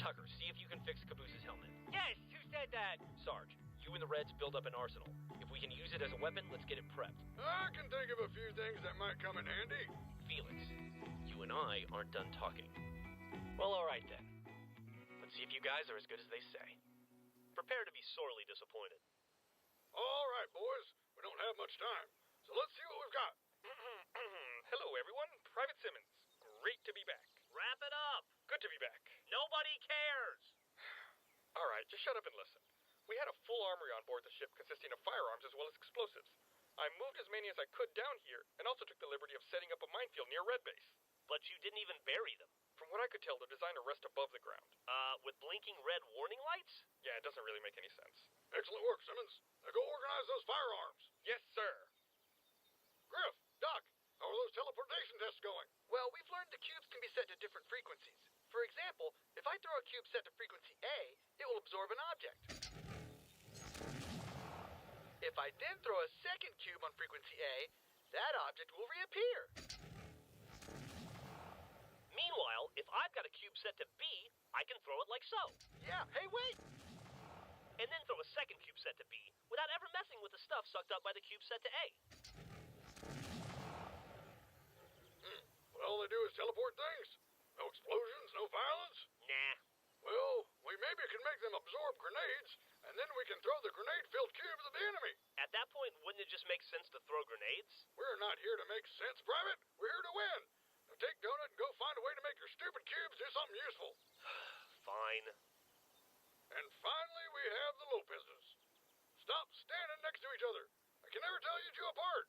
Tucker, see if you can fix Caboose's helmet. Yes, who said that? Sarge, you and the Reds build up an arsenal. If we can use it as a weapon, let's get it prepped. I can think of a few things that might come in handy. Felix, you and I aren't done talking. Well, all right then. Let's see if you guys are as good as they say. Prepare to be sorely disappointed. All right, boys. We don't have much time, so let's see what we've got. Hello, everyone. Private Simmons. Great to be back. Wrap it up. Good to be back. Nobody cares. All right, just shut up and listen. We had a full armory on board the ship consisting of firearms as well as explosives. I moved as many as I could down here, and also took the liberty of setting up a minefield near Red Base. But you didn't even bury them. From what I could tell, they're designed to rest above the ground. With blinking red warning lights? Yeah, it doesn't really make any sense. Excellent work, Simmons. Now go organize those firearms. Yes, sir. Griff, Doc, how are those teleportation tests going? Well, we've learned the cubes can be set to different frequencies. For example, if I throw a cube set to frequency A, it will absorb an object. If I then throw a second cube on frequency A, that object will reappear. Meanwhile, if I've got a cube set to B, I can throw it like so. Yeah, hey, wait! And then throw a second cube set to B without ever messing with the stuff sucked up by the cube set to A. All they do is teleport things. No explosions, no violence. Nah. Well, we maybe can make them absorb grenades, and then we can throw the grenade-filled cubes at the enemy. At that point, wouldn't it just make sense to throw grenades? We're not here to make sense, Private. We're here to win. Now take Donut and go find a way to make your stupid cubes do something useful. Fine. And finally, we have the Lopezes. Stop standing next to each other. I can never tell you two apart.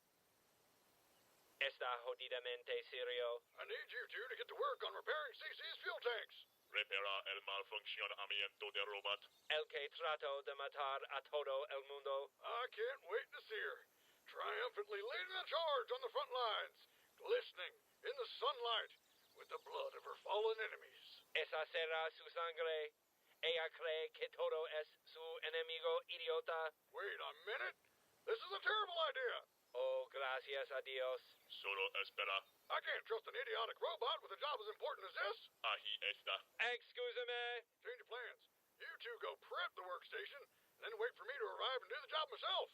Está jodidamente serio. I need you two to get to work on repairing CC's fuel tanks. Repara el malfuncionamiento del robot. El que trato de matar a todo el mundo. I can't wait to see her. Triumphantly leading the charge on the front lines. Glistening in the sunlight with the blood of her fallen enemies. Esa será su sangre. Ella cree que todo es su enemigo idiota. Wait a minute. This is a terrible idea. Oh, gracias a Dios. Solo espera. I can't trust an idiotic robot with a job as important as this. Ahí está. Excuse-me. Change of plans. You two go prep the workstation, and then wait for me to arrive and do the job myself.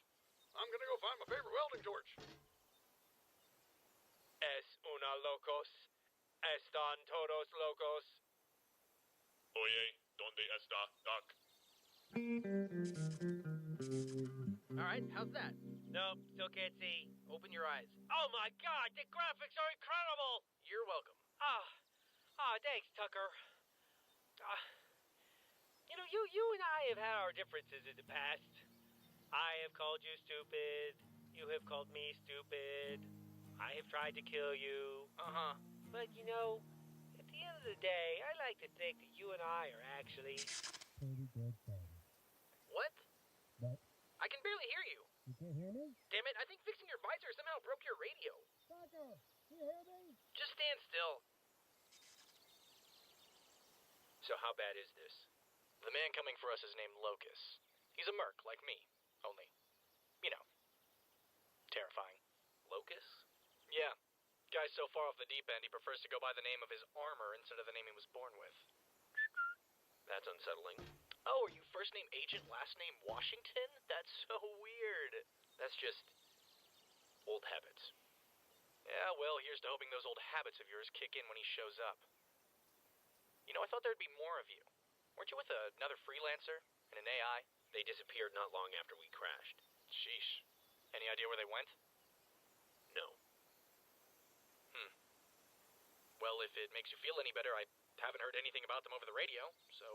I'm gonna go find my favorite welding torch. Es una locos. Están todos locos. Oye, ¿dónde está Doc? Alright, how's that? Nope, still can't see. Open your eyes. Oh my god, the graphics are incredible! You're welcome. Thanks, Tucker. You and I have had our differences in the past. I have called you stupid. You have called me stupid. I have tried to kill you. But at the end of the day, I like to think that you and I are actually... What? hear me? Damn it, I think fixing your visor somehow broke your radio. Soccer, can you hear me? Just stand still. So how bad is this? The man coming for us is named Locus. He's a merc, like me. Only, you know, terrifying. Locus? Yeah. Guy's so far off the deep end, he prefers to go by the name of his armor instead of the name he was born with. That's unsettling. Oh, are you first name Agent, last name Washington? That's so weird. That's just old habits. Yeah, well, here's to hoping those old habits of yours kick in when he shows up. You know, I thought there'd be more of you. Weren't you with another freelancer and an AI? They disappeared not long after we crashed. Sheesh. Any idea where they went? No. Well, if it makes you feel any better, I haven't heard anything about them over the radio, so,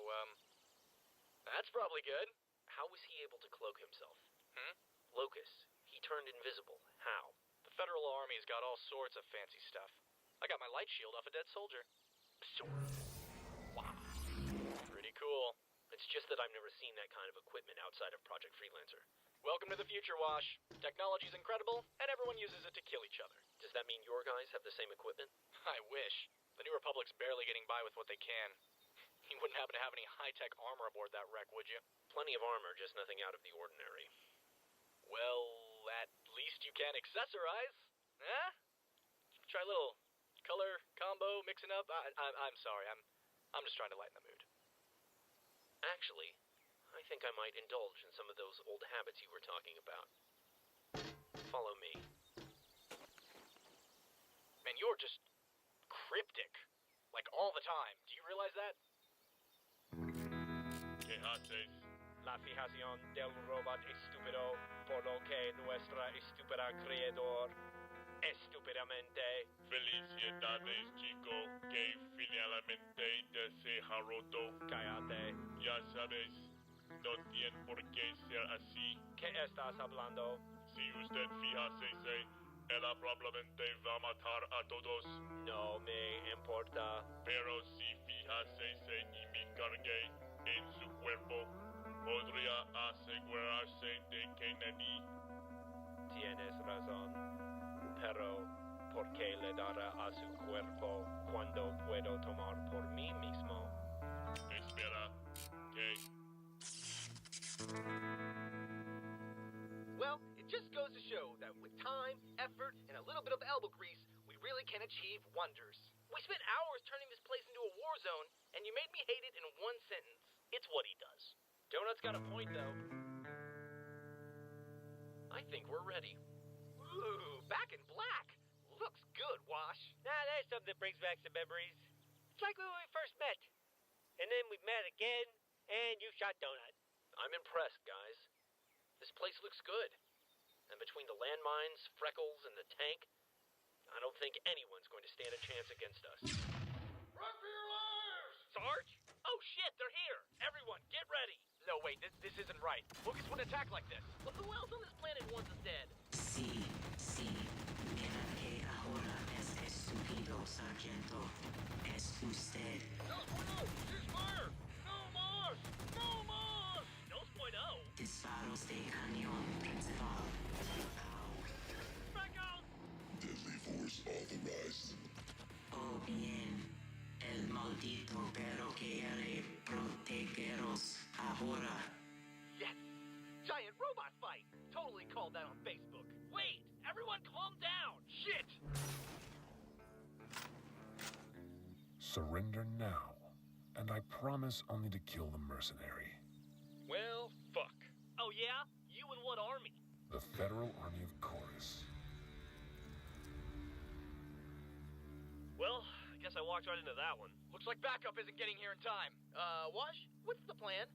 that's probably good. How was he able to cloak himself? Locus, he turned invisible. How? The Federal Army's got all sorts of fancy stuff. I got my light shield off a dead soldier. Wow. Pretty cool. It's just that I've never seen that kind of equipment outside of Project Freelancer. Welcome to the future, Wash. Technology's incredible, and everyone uses it to kill each other. Does that mean your guys have the same equipment? I wish. The New Republic's barely getting by with what they can. You wouldn't happen to have any high-tech armor aboard that wreck, would you? Plenty of armor, just nothing out of the ordinary. Well, at least you can accessorize. Huh? Try a little color combo, mixing up. I'm sorry. I'm just trying to lighten the mood. Actually, I think I might indulge in some of those old habits you were talking about. Follow me. Man, you're just cryptic. Like, all the time. Do you realize that? ¿Qué haces? La fijación del robot estúpido por lo que nuestra estúpida creador estúpidamente. Felicidades, chico, que finalmente se ha roto. Cállate. Ya sabes, no tiene por qué ser así. ¿Qué estás hablando? Si usted fíjese, ella probablemente va a matar a todos. No me importa. Pero si fíjese y me cargue en su cuerpo, podría asegurarse de que nadie... Tienes razón. Pero, ¿por qué le dará a su cuerpo cuando puedo tomar por mí mismo? Espera, ¿qué? Well, it just goes to show that with time, effort, and a little bit of elbow grease, we really can achieve wonders. We spent hours turning this place into a war zone, and you made me hate it in one sentence. It's what he does. Donut's got a point, though. I think we're ready. Ooh, back in black. Looks good, Wash. Now there's something that brings back some memories. It's like when we first met. And then we met again, and you shot Donut. I'm impressed, guys. This place looks good. And between the landmines, Freckles, and the tank, I don't think anyone's going to stand a chance against us. Run for your lives! Sarge? Oh shit, they're here! Everyone, get ready! No, wait, this isn't right. Lucas wouldn't attack like this. Well, who else on this planet wants us dead? Sí, mira que ahora es estúpido, sargento. Es usted. 2.0, ceasefire! No more! No more! 2.0? Disparos de cañón principal. Deadly force authorized. Oh bien, el maldito perro quiere protegeros ahora. Yes! Giant robot fight! Totally called that on Facebook. Wait! Everyone calm down! Shit! Surrender now, and I promise only to kill the mercenary. Well, fuck. Oh yeah? You and what army? The Federal Army of Chorus. Well, I guess I walked right into that one. Looks like backup isn't getting here in time. Wash, what's the plan?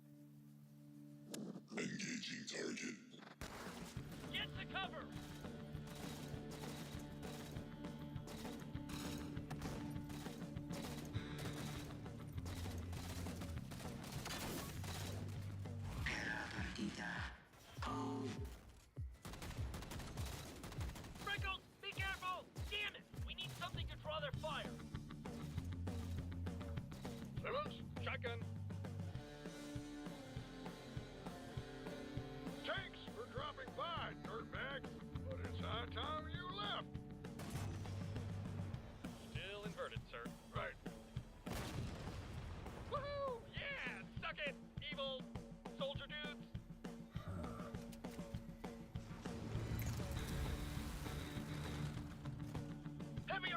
Engaging target. Get to cover! Oh. Freckles, be careful! Damn it! We need something to draw their fire. Simmons, shotgun.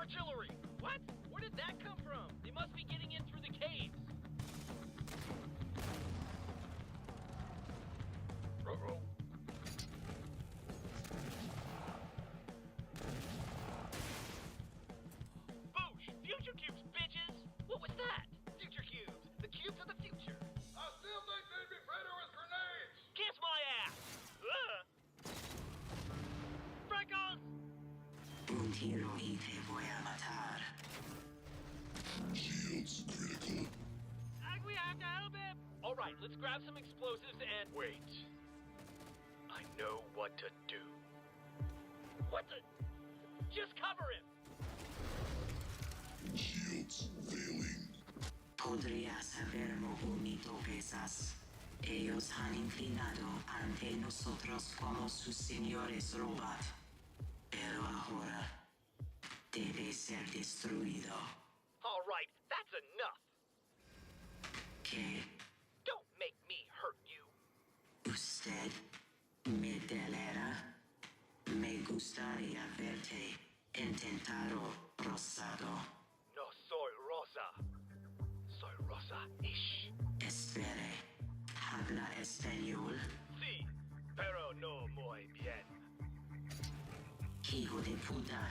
artillery! What? Where did that come from? They must be getting in through the caves. Ruh-roh. Boosh! Future cubes, bitches! What was that? Future cubes. The cubes of the future. I still think they'd be better with grenades. Kiss my ass! Freckles! Un tiro y te voy a matar. Shields critical. We have to help him! Alright, let's grab some explosives and... Wait. I know what to do. What the... Just cover him! Shields failing. Podrías haberlo unido pesas. Ellos han inclinado ante nosotros como sus señores robot. Pero ahora debe ser destruido. Alright, that's enough! ¿Qué? Don't make me hurt you! Usted me delera. Me gustaría verte intentado rosado. No soy Rosa. Soy Rosa-ish. Espere. Habla español. Sí, pero no muy bien. Hijo de puta.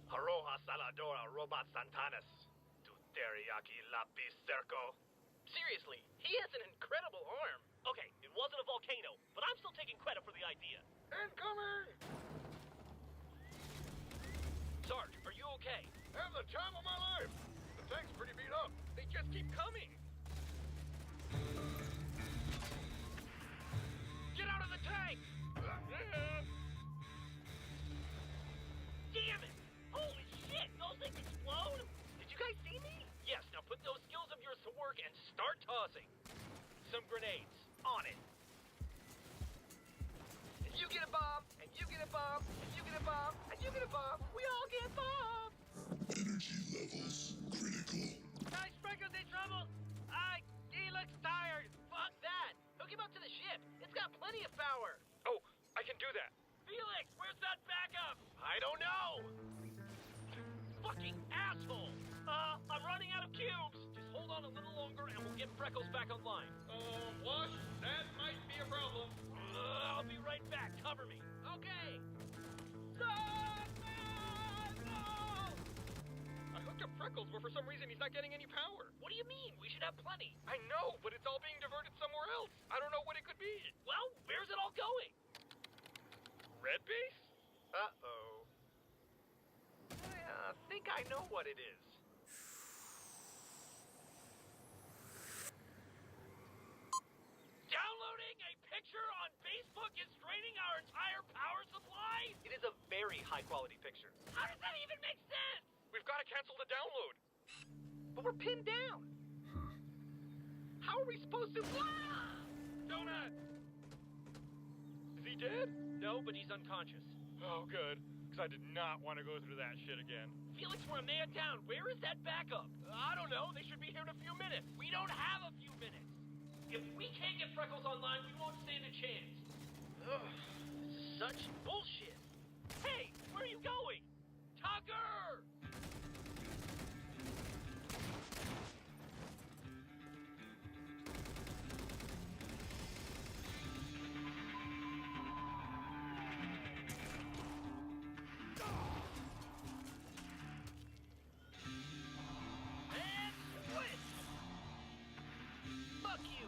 Aroha Saladora Robot Santanas. Tu teriyaki lapis cerco. Seriously, he has an incredible arm. Okay, it wasn't a volcano, but I'm still taking credit for the idea. Incoming! Sarge, are you okay? Have the time of my life. The tank's pretty beat up. They just keep coming. Get out of the tank! Damn it! Holy shit! Those things explode! Did you guys see me? Yes, now put those skills of yours to work and start tossing. Some grenades. On it. And you get a bomb, and you get a bomb, and you get a bomb, and you get a bomb. We all get bombs! Energy levels critical. Guys, Freckles in trouble! He looks tired. Fuck that. Hook him up to the ship. It's got plenty of power. Oh, I can do that. Felix, where's that backup? I don't know. Fucking asshole. I'm running out of cubes. Just hold on a little longer and we'll get Freckles back online. Wash, that might be a problem. I'll be right back. Cover me. Okay. No! I hooked up Freckles, but for some reason he's not getting any power. What do you mean? We should have plenty. I know, but it's all being diverted somewhere else. I don't know what it could be. Well, where's it all going? Red base? Uh-oh. I think I know what it is. Downloading a picture on Facebook is draining our entire power supply? It is a very high-quality picture. How does that even make sense? We've got to cancel the download. But we're pinned down. How are we supposed to... Donut! Is he dead? No, but he's unconscious. Oh, good. Because I did not want to go through that shit again. Felix, we're a man down. Where is that backup? I don't know. They should be here in a few minutes. We don't have a few minutes. If we can't get Freckles online, we won't stand a chance. Ugh, this is such bullshit. Hey, where are you going? Tucker!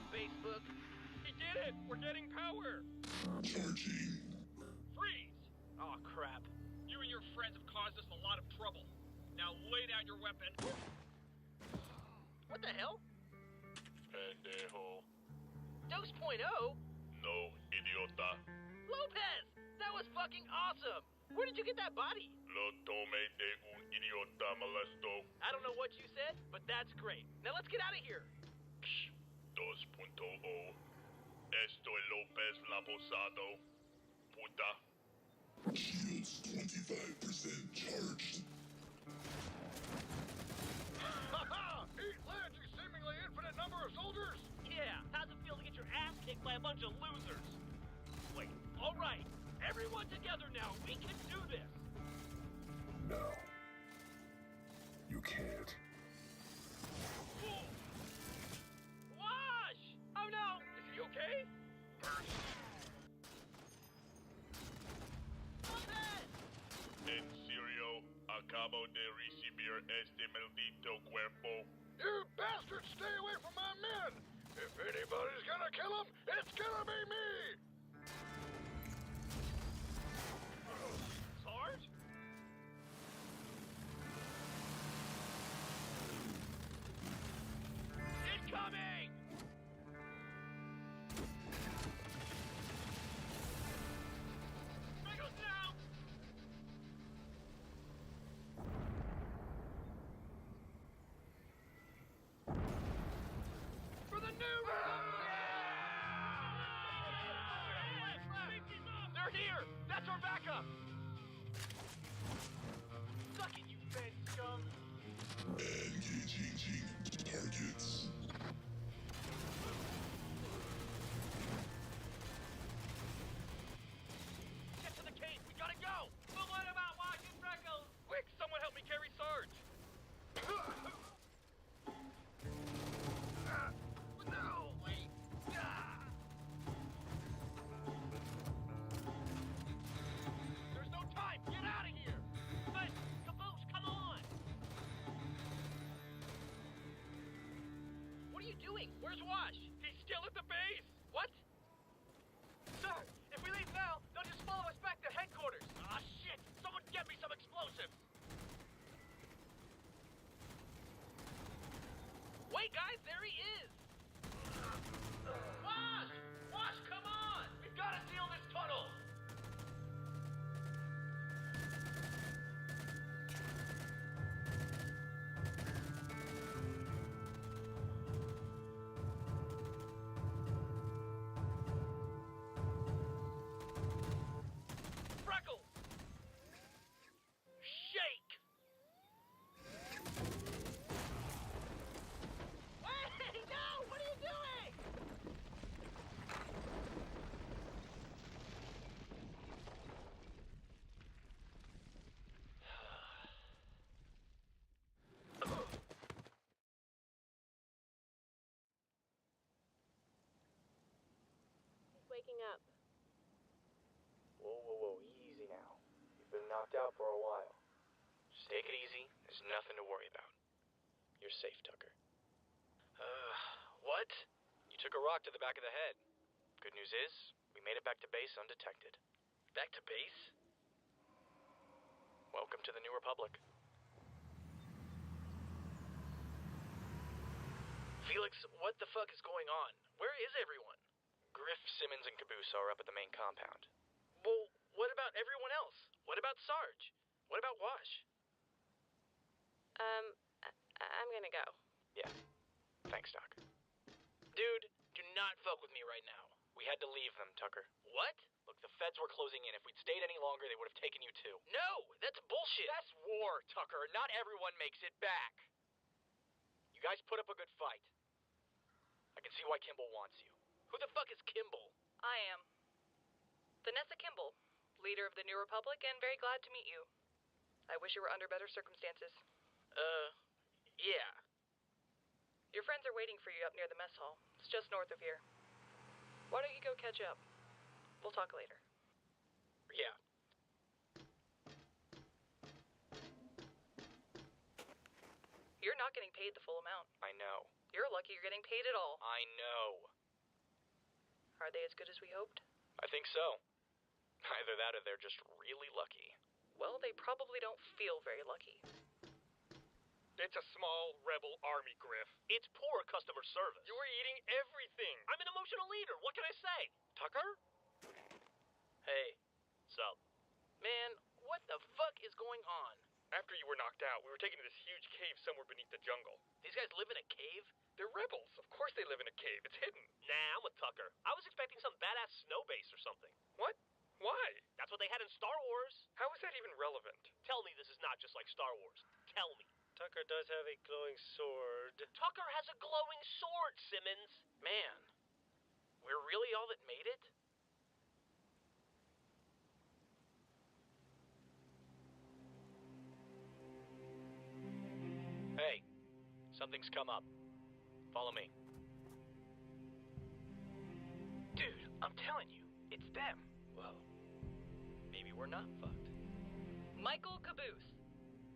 Facebook. He did it! We're getting power! Charging. Freeze! Oh, crap. You and your friends have caused us a lot of trouble. Now lay down your weapon. What the hell? Pendejo. Dose.0? No, idiota. Lopez! That was fucking awesome! Where did you get that body? Lo tomé de un idiota molesto. I don't know what you said, but that's great. Now let's get out of here. 2.0. Esto es Lopez Laposado. Puta. Shields 25% charged. Ha ha! Eat Ledge, you seemingly infinite number of soldiers! Yeah, how's de recibir este maldito cuerpo. You bastards, stay away from my men! If anybody's gonna kill him, it's gonna be me! Sarge? Incoming! Freckles now! For the new They're here! That's our backup! Suck it, you fed scum! Engaging targets. Get to the cave! We gotta go! But what about watching Freckles? Quick, someone help me carry Sarge! No, wait! There's no time! Get out of here! But, Caboose, come on! What are you doing? Where's Wash? He's still at the base! What? Sir, if we leave now, they'll just follow us back to headquarters. Ah, shit! Someone get me some explosives! Wait, guys, there he is! Wash! Wash, come on! We've got to seal this tunnel! Freckles! Shake! Hey, no! What are you doing? He's waking up. Whoa, easy now. You've been knocked out for a while. Just take it easy. There's nothing to worry about. You're safe, Tucker. What? You took a rock to the back of the head. Good news is, we made it back to base undetected. Back to base? Welcome to the New Republic. Felix, what the fuck is going on? Where is everyone? Griff, Simmons, and Caboose are up at the main compound. Well, what about everyone else? What about Sarge? What about Wash? I'm gonna go. Yeah. Thanks, Doc. Dude, do not fuck with me right now. We had to leave them, Tucker. What? Look, the feds were closing in. If we'd stayed any longer, they would have taken you too. No! That's bullshit! That's war, Tucker. Not everyone makes it back. You guys put up a good fight. I can see why Kimball wants you. Who the fuck is Kimball? I am. Vanessa Kimball, leader of the New Republic, and very glad to meet you. I wish you were under better circumstances. Yeah. Your friends are waiting for you up near the mess hall. It's just north of here. Why don't you go catch up? We'll talk later. Yeah. You're not getting paid the full amount. I know. You're lucky you're getting paid at all. I know. Are they as good as we hoped? I think so. Either that or they're just really lucky. Well, they probably don't feel very lucky. It's a small rebel army, Griff. It's poor customer service. You were eating everything. I'm an emotional leader. What can I say? Tucker? Hey. Sup? Man, what the fuck is going on? After you were knocked out, we were taken to this huge cave somewhere beneath the jungle. These guys live in a cave? They're rebels. Of course they live in a cave. It's hidden. Nah, I'm with Tucker. I was expecting some badass snow base or something. What? Why? That's what they had in Star Wars. How is that even relevant? Tell me this is not just like Star Wars. Tell me. Tucker does have a glowing sword. Tucker has a glowing sword, Simmons. Man, we're really all that made it? Hey, something's come up. Follow me. Dude, I'm telling you, it's them. Well, maybe we're not fucked. Michael Caboose,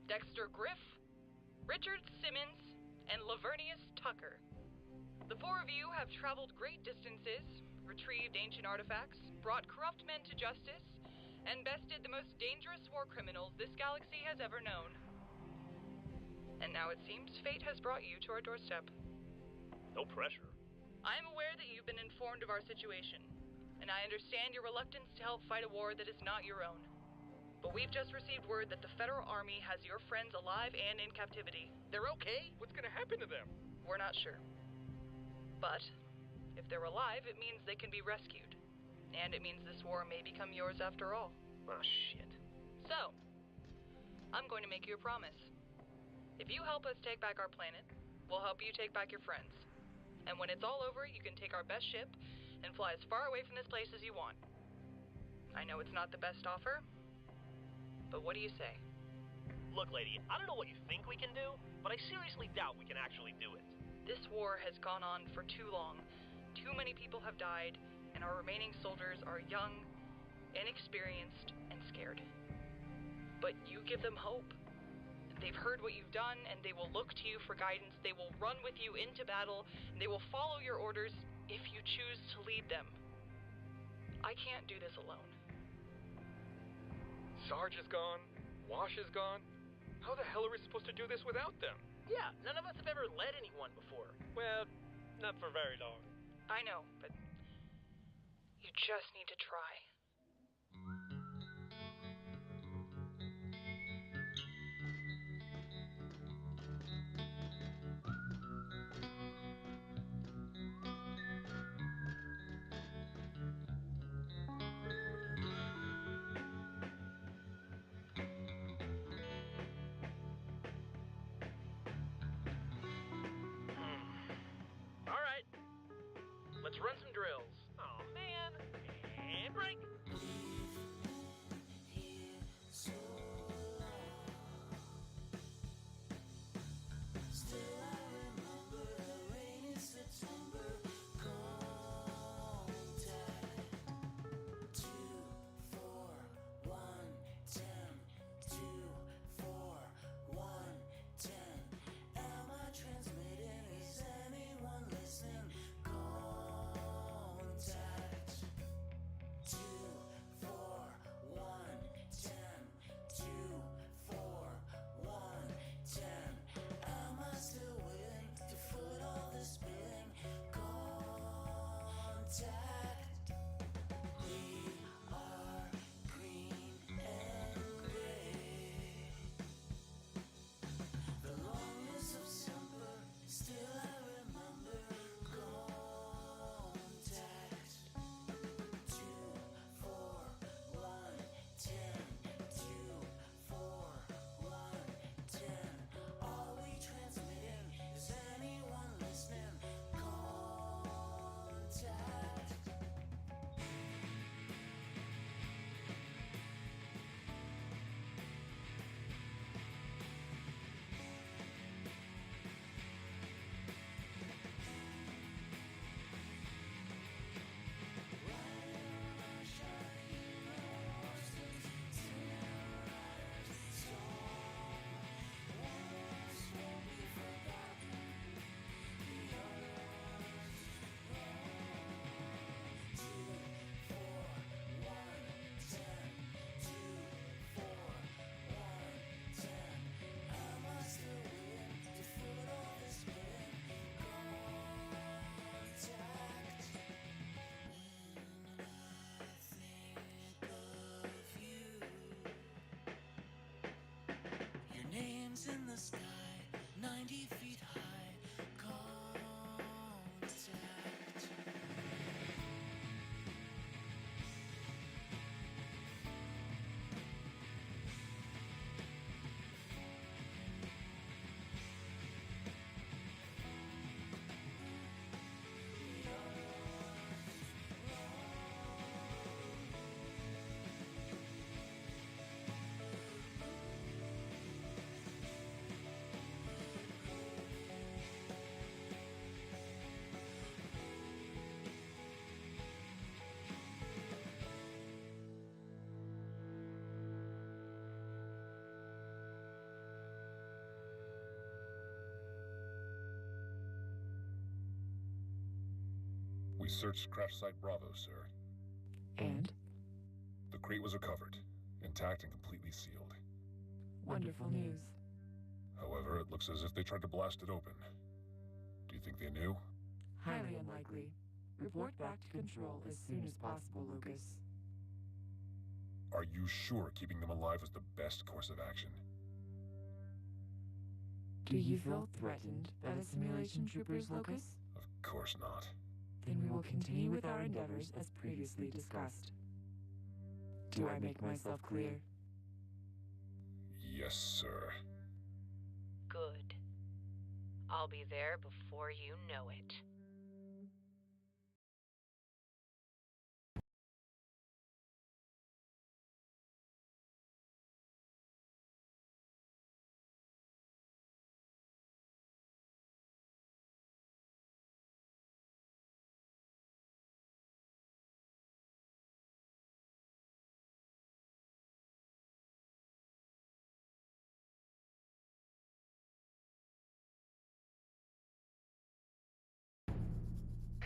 Dexter Griff, Richard Simmons, and Lavernius Tucker. The four of you have traveled great distances, retrieved ancient artifacts, brought corrupt men to justice, and bested the most dangerous war criminals this galaxy has ever known. And now it seems fate has brought you to our doorstep. No pressure. I am aware that you've been informed of our situation, and I understand your reluctance to help fight a war that is not your own. But we've just received word that the Federal Army has your friends alive and in captivity. They're okay? What's gonna happen to them? We're not sure. But if they're alive, it means they can be rescued. And it means this war may become yours after all. Oh, shit. So, I'm going to make you a promise. If you help us take back our planet, we'll help you take back your friends. And when it's all over, you can take our best ship and fly as far away from this place as you want. I know it's not the best offer, but what do you say? Look, lady, I don't know what you think we can do, but I seriously doubt we can actually do it. This war has gone on for too long. Too many people have died, and our remaining soldiers are young, inexperienced, and scared. But you give them hope. They've heard what you've done, and they will look to you for guidance. They will run with you into battle, and they will follow your orders if you choose to lead them. I can't do this alone. Sarge is gone. Wash is gone. How the hell are we supposed to do this without them? Yeah, none of us have ever led anyone before. Well, not for very long. I know, but you just need to try. Let's run some drills. Oh man. And break. In the sky, 90 feet high, contact. We searched crash site Bravo, sir. And? The crate was recovered, intact and completely sealed. Wonderful news. However, it looks as if they tried to blast it open. Do you think they knew? Highly unlikely. Report back to Control as soon as possible, Lucas. Are you sure keeping them alive was the best course of action? Do you feel threatened by the simulation troopers, Lucas? Of course not. Then we will continue with our endeavors as previously discussed. Do I make myself clear? Yes, sir. Good. I'll be there before you know it.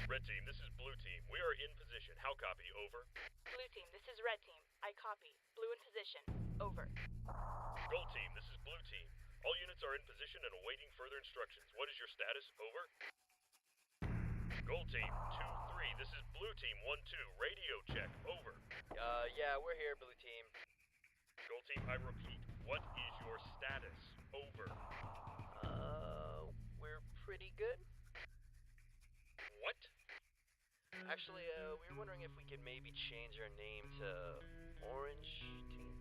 Red Team, this is Blue Team. We are in position. How copy? Over. Blue Team, this is Red Team. I copy. Blue in position. Over. Gold Team, this is Blue Team. All units are in position and awaiting further instructions. What is your status? Over. Gold Team, 2-3. This is Blue Team, 1-2. Radio check. Over. Yeah, we're here, Blue Team. Gold Team, I repeat. What is your status? Over. We're pretty good. What? Actually, we were wondering if we could maybe change our name to Orange Team.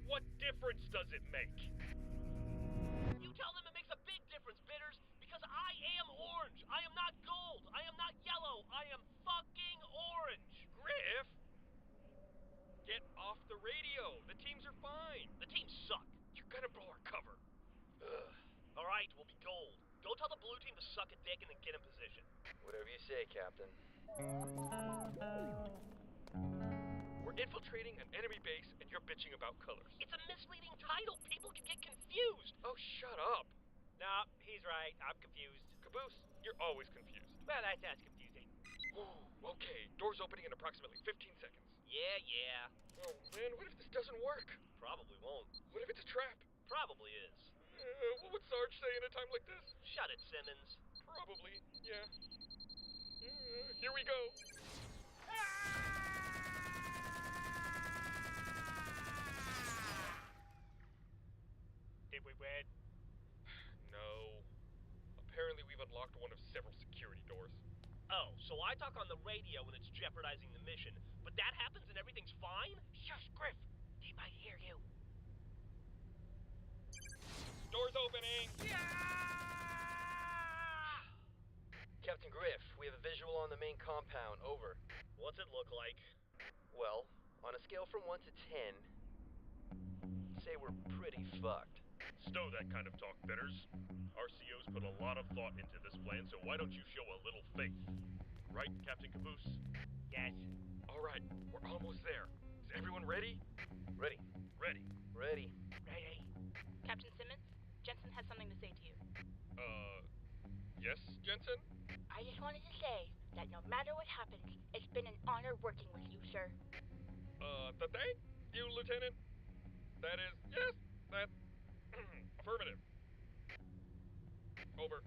What difference does it make? You tell them it makes a big difference, Bitters, because I am orange. I am not gold. I am not yellow. I am fucking orange. Griff! Get off the radio. The teams are fine. The teams suck. You're gonna blow our cover. Ugh. All right, we'll be gold. Go tell the blue team to suck a dick and then get in position. Whatever you say, Captain. We're infiltrating an enemy base and you're bitching about colors. It's a misleading title. People can get confused. Oh, shut up. Nah, he's right. I'm confused. Caboose, you're always confused. Well, that's confusing. Ooh, okay. Doors opening in approximately 15 seconds. Yeah. Oh, man, what if this doesn't work? Probably won't. What if it's a trap? Probably is. What would Sarge say in a time like this? Shut it, Simmons. Probably, yeah. Here we go. Did we win? No. Apparently we've unlocked one of several security doors. Oh, so I talk on the radio when it's jeopardizing the mission, but that happens and everything's fine? Shush, Griff. They might hear you. Doors opening! Captain Griff, we have a visual on the main compound. Over. What's it look like? Well, on a scale from 1 to 10, say we're pretty fucked. Stow that kind of talk, Bitters. RCO's put a lot of thought into this plan, so why don't you show a little faith? Right, Captain Caboose? Yes. All right, we're almost there. Is everyone ready? Ready. Ready. Ready. Ready. Captain Simmons, Jensen has something to say to you. Yes, Jensen? I just wanted to say that no matter what happens, it's been an honor working with you, sir. Thank you, Lieutenant. That is, yes, that, affirmative. Over.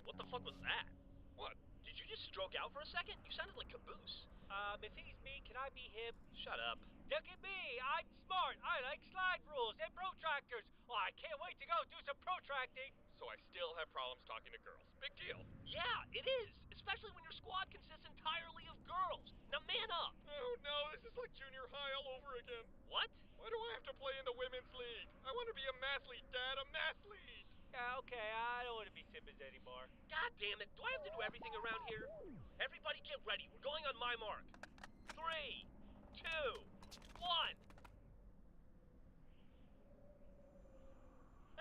What the fuck was that? What? Did you just stroke out for a second? You sounded like Caboose. If he's me, can I be him? Shut up. Look at me! I'm smart! I like slide rules and protractors! Oh, I can't wait to go do some protracting! So I still have problems talking to girls. Big deal. Yeah, it is! Especially when your squad consists entirely of girls. Now man up! Oh no, this is like junior high all over again. What? Why do I have to play in the women's league? I want to be a mathlete, Dad, a mathlete! Yeah, okay, I don't want to be Simmons anymore. God damn it, do I have to do everything around here? Everybody get ready, we're going on my mark. 3, 2, 1.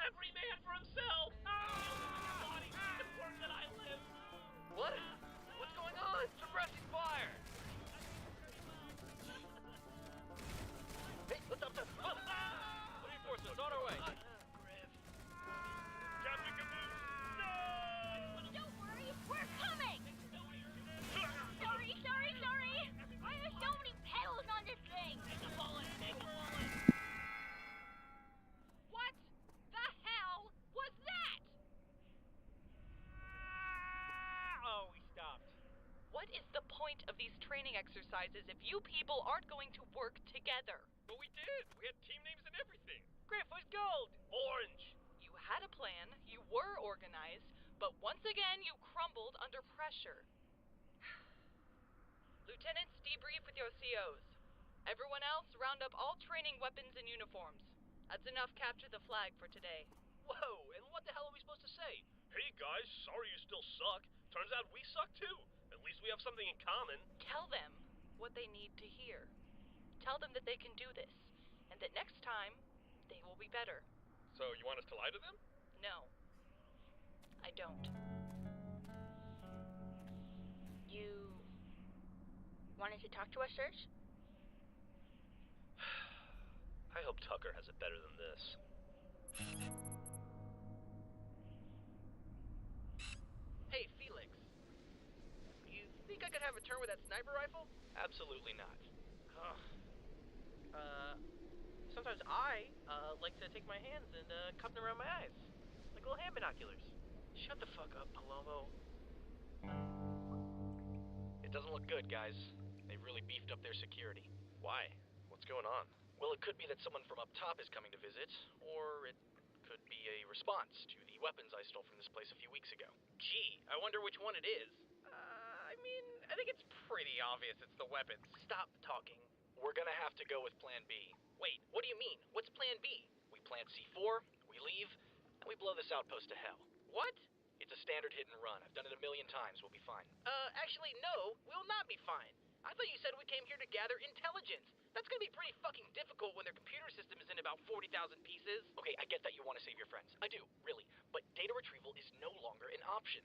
Every man for himself! Body, the work that I live. What? What's going on? Suppressing fire! Hey, let's up the... Reinforcements on our way! Captain Caboose! Don't worry, we're coming! point of these training exercises if you people aren't going to work together? But we did. We had team names and everything. Griff was gold. Orange. You had a plan, you were organized, but once again you crumbled under pressure. Lieutenants, debrief with your COs. Everyone else, round up all training weapons and uniforms. That's enough capture the flag for today. Whoa, and what the hell are we supposed to say? Hey guys, sorry you still suck. Turns out we suck too. At least we have something in common. Tell them what they need to hear. Tell them that they can do this, and that next time, they will be better. So you want us to lie to them? No. I don't. You wanted to talk to us, Serge? I hope Tucker has it better than this. Hey, Felix. You think I could have a turn with that sniper rifle? Absolutely not. Sometimes I like to take my hands and cup them around my eyes, like little hand binoculars. Shut the fuck up, Palomo. It doesn't look good, guys. They've really beefed up their security. Why? What's going on? Well, it could be that someone from up top is coming to visit, or it could be a response to the weapons I stole from this place a few weeks ago. Gee, I wonder which one it is. I mean, I think it's pretty obvious it's the weapons. Stop talking. We're gonna have to go with Plan B. Wait, what do you mean? What's Plan B? We plant C4, we leave, and we blow this outpost to hell. What? It's a standard hit and run. I've done it a million times. We'll be fine. Actually, no, we'll not be fine. I thought you said we came here to gather intelligence. That's gonna be pretty fucking difficult when their computer system is in about 40,000 pieces. Okay, I get that you want to save your friends. I do, really. But data retrieval is no longer an option.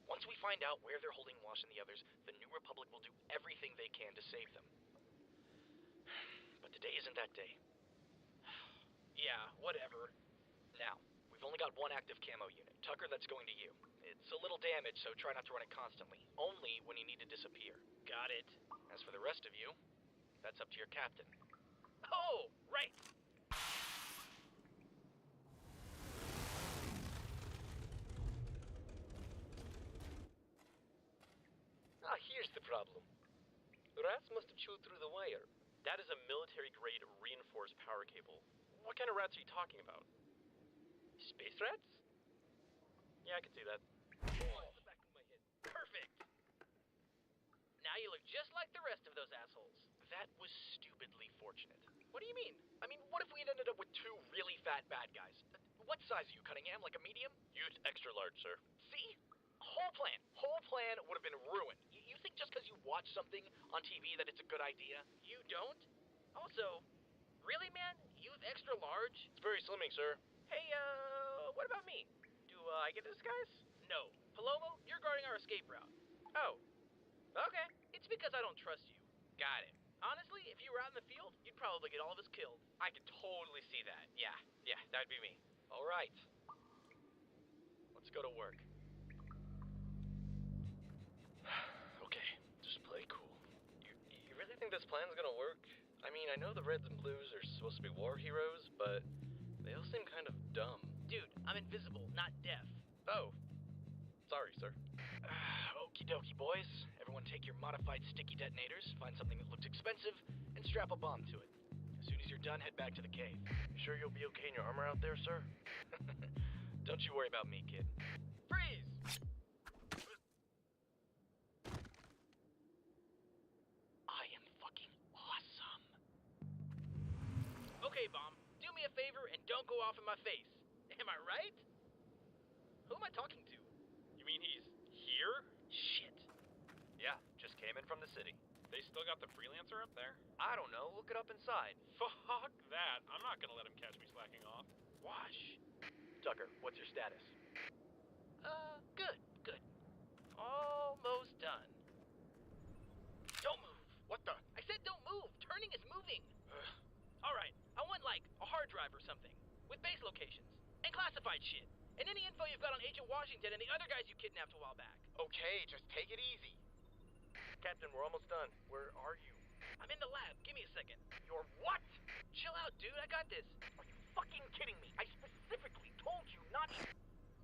Once we find out where they're holding Wash and the others, the New Republic will do everything they can to save them. But today isn't that day. Yeah, whatever. Now, we've only got one active camo unit. Tucker, that's going to you. It's a little damaged, so try not to run it constantly. Only when you need to disappear. Got it. As for the rest of you, that's up to your captain. Oh, right. Here's the problem. Rats must have chewed through the wire. That is a military-grade reinforced power cable. What kind of rats are you talking about? Space rats? Yeah, I can see that. Perfect. Now you look just like the rest of those assholes. That was stupidly fortunate. What do you mean? I mean, what if we had ended up with two really fat bad guys? What size are you, Cunningham? Like a medium? Use extra large, sir. See? Whole plan would have been ruined. You think just because you watch something on TV that it's a good idea? You don't? Also, really, man? Use extra large? It's very slimming, sir. Hey, what about me? Do I get a disguise? No. Palomo, you're guarding our escape route. Oh. Okay. It's because I don't trust you. Got it. Honestly, if you were out in the field, you'd probably get all of us killed. I could totally see that. Yeah, that'd be me. All right. Let's go to work. Okay, just play cool. You really think this plan's gonna work? I mean, I know the Reds and Blues are supposed to be war heroes, but they all seem kind of dumb. Dude, I'm invisible, not deaf. Oh. Sorry, sir. Okie dokie, boys. Everyone take your modified sticky detonators, find something that looks expensive, and strap a bomb to it. As soon as you're done, head back to the cave. You sure you'll be okay in your armor out there, sir? Don't you worry about me, kid. Freeze! I am fucking awesome. Okay, Bomb. Do me a favor and don't go off in my face. Am I right? Who am I talking to? You mean he's here? Shit. Yeah, just came in from the city. They still got the freelancer up there? I don't know. Look it up inside. Fuck that. I'm not gonna let him catch me slacking off. Wash. Tucker, what's your status? Good. Almost done. Don't move. What the? I said don't move. Turning is moving. Alright, I want like a hard drive or something. With base locations. And classified shit. And any info you've got on Agent Washington and the other guys you kidnapped a while back. Okay, just take it easy. Captain, we're almost done. Where are you? I'm in the lab. Give me a second. You're what? Chill out, dude. I got this. Are you fucking kidding me? I specifically told you not to.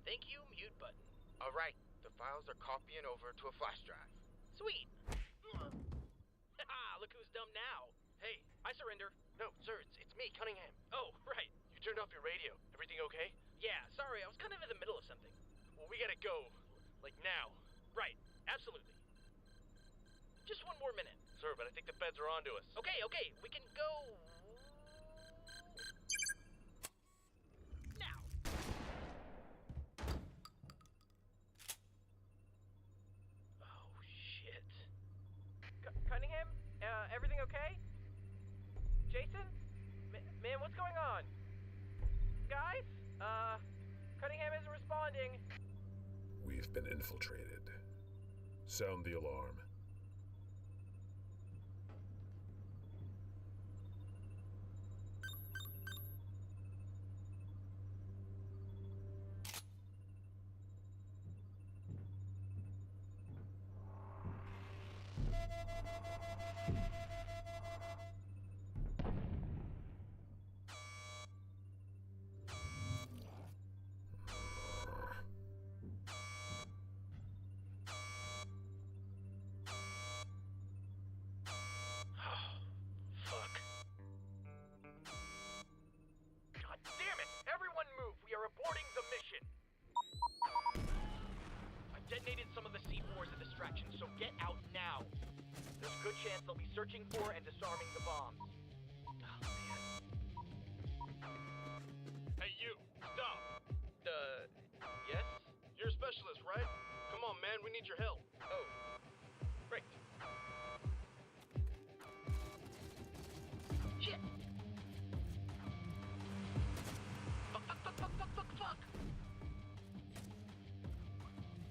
Thank you, mute button. Alright, the files are copying over to a flash drive. Sweet. Haha, look who's dumb now. Hey, I surrender. No, sir, it's me, Cunningham. Oh, right. You turned off your radio. Everything okay? Yeah, sorry, I was kind of in the middle of something. Well, we gotta go. Like now. Right, absolutely. Just one more minute. Sir, but I think the feds are onto us. Okay, we can go... now. Oh, shit. Cunningham? Everything okay? Jason? Man, what's going on? Guys? Cunningham isn't responding. We've been infiltrated. Sound the alarm. Detonated some of the C4 as a distraction, so get out now. There's a good chance they'll be searching for and disarming the bombs. Oh, man. Hey, you! Stop! Yes? You're a specialist, right? Come on, man, we need your help. Oh. Great. Shit! Fuck!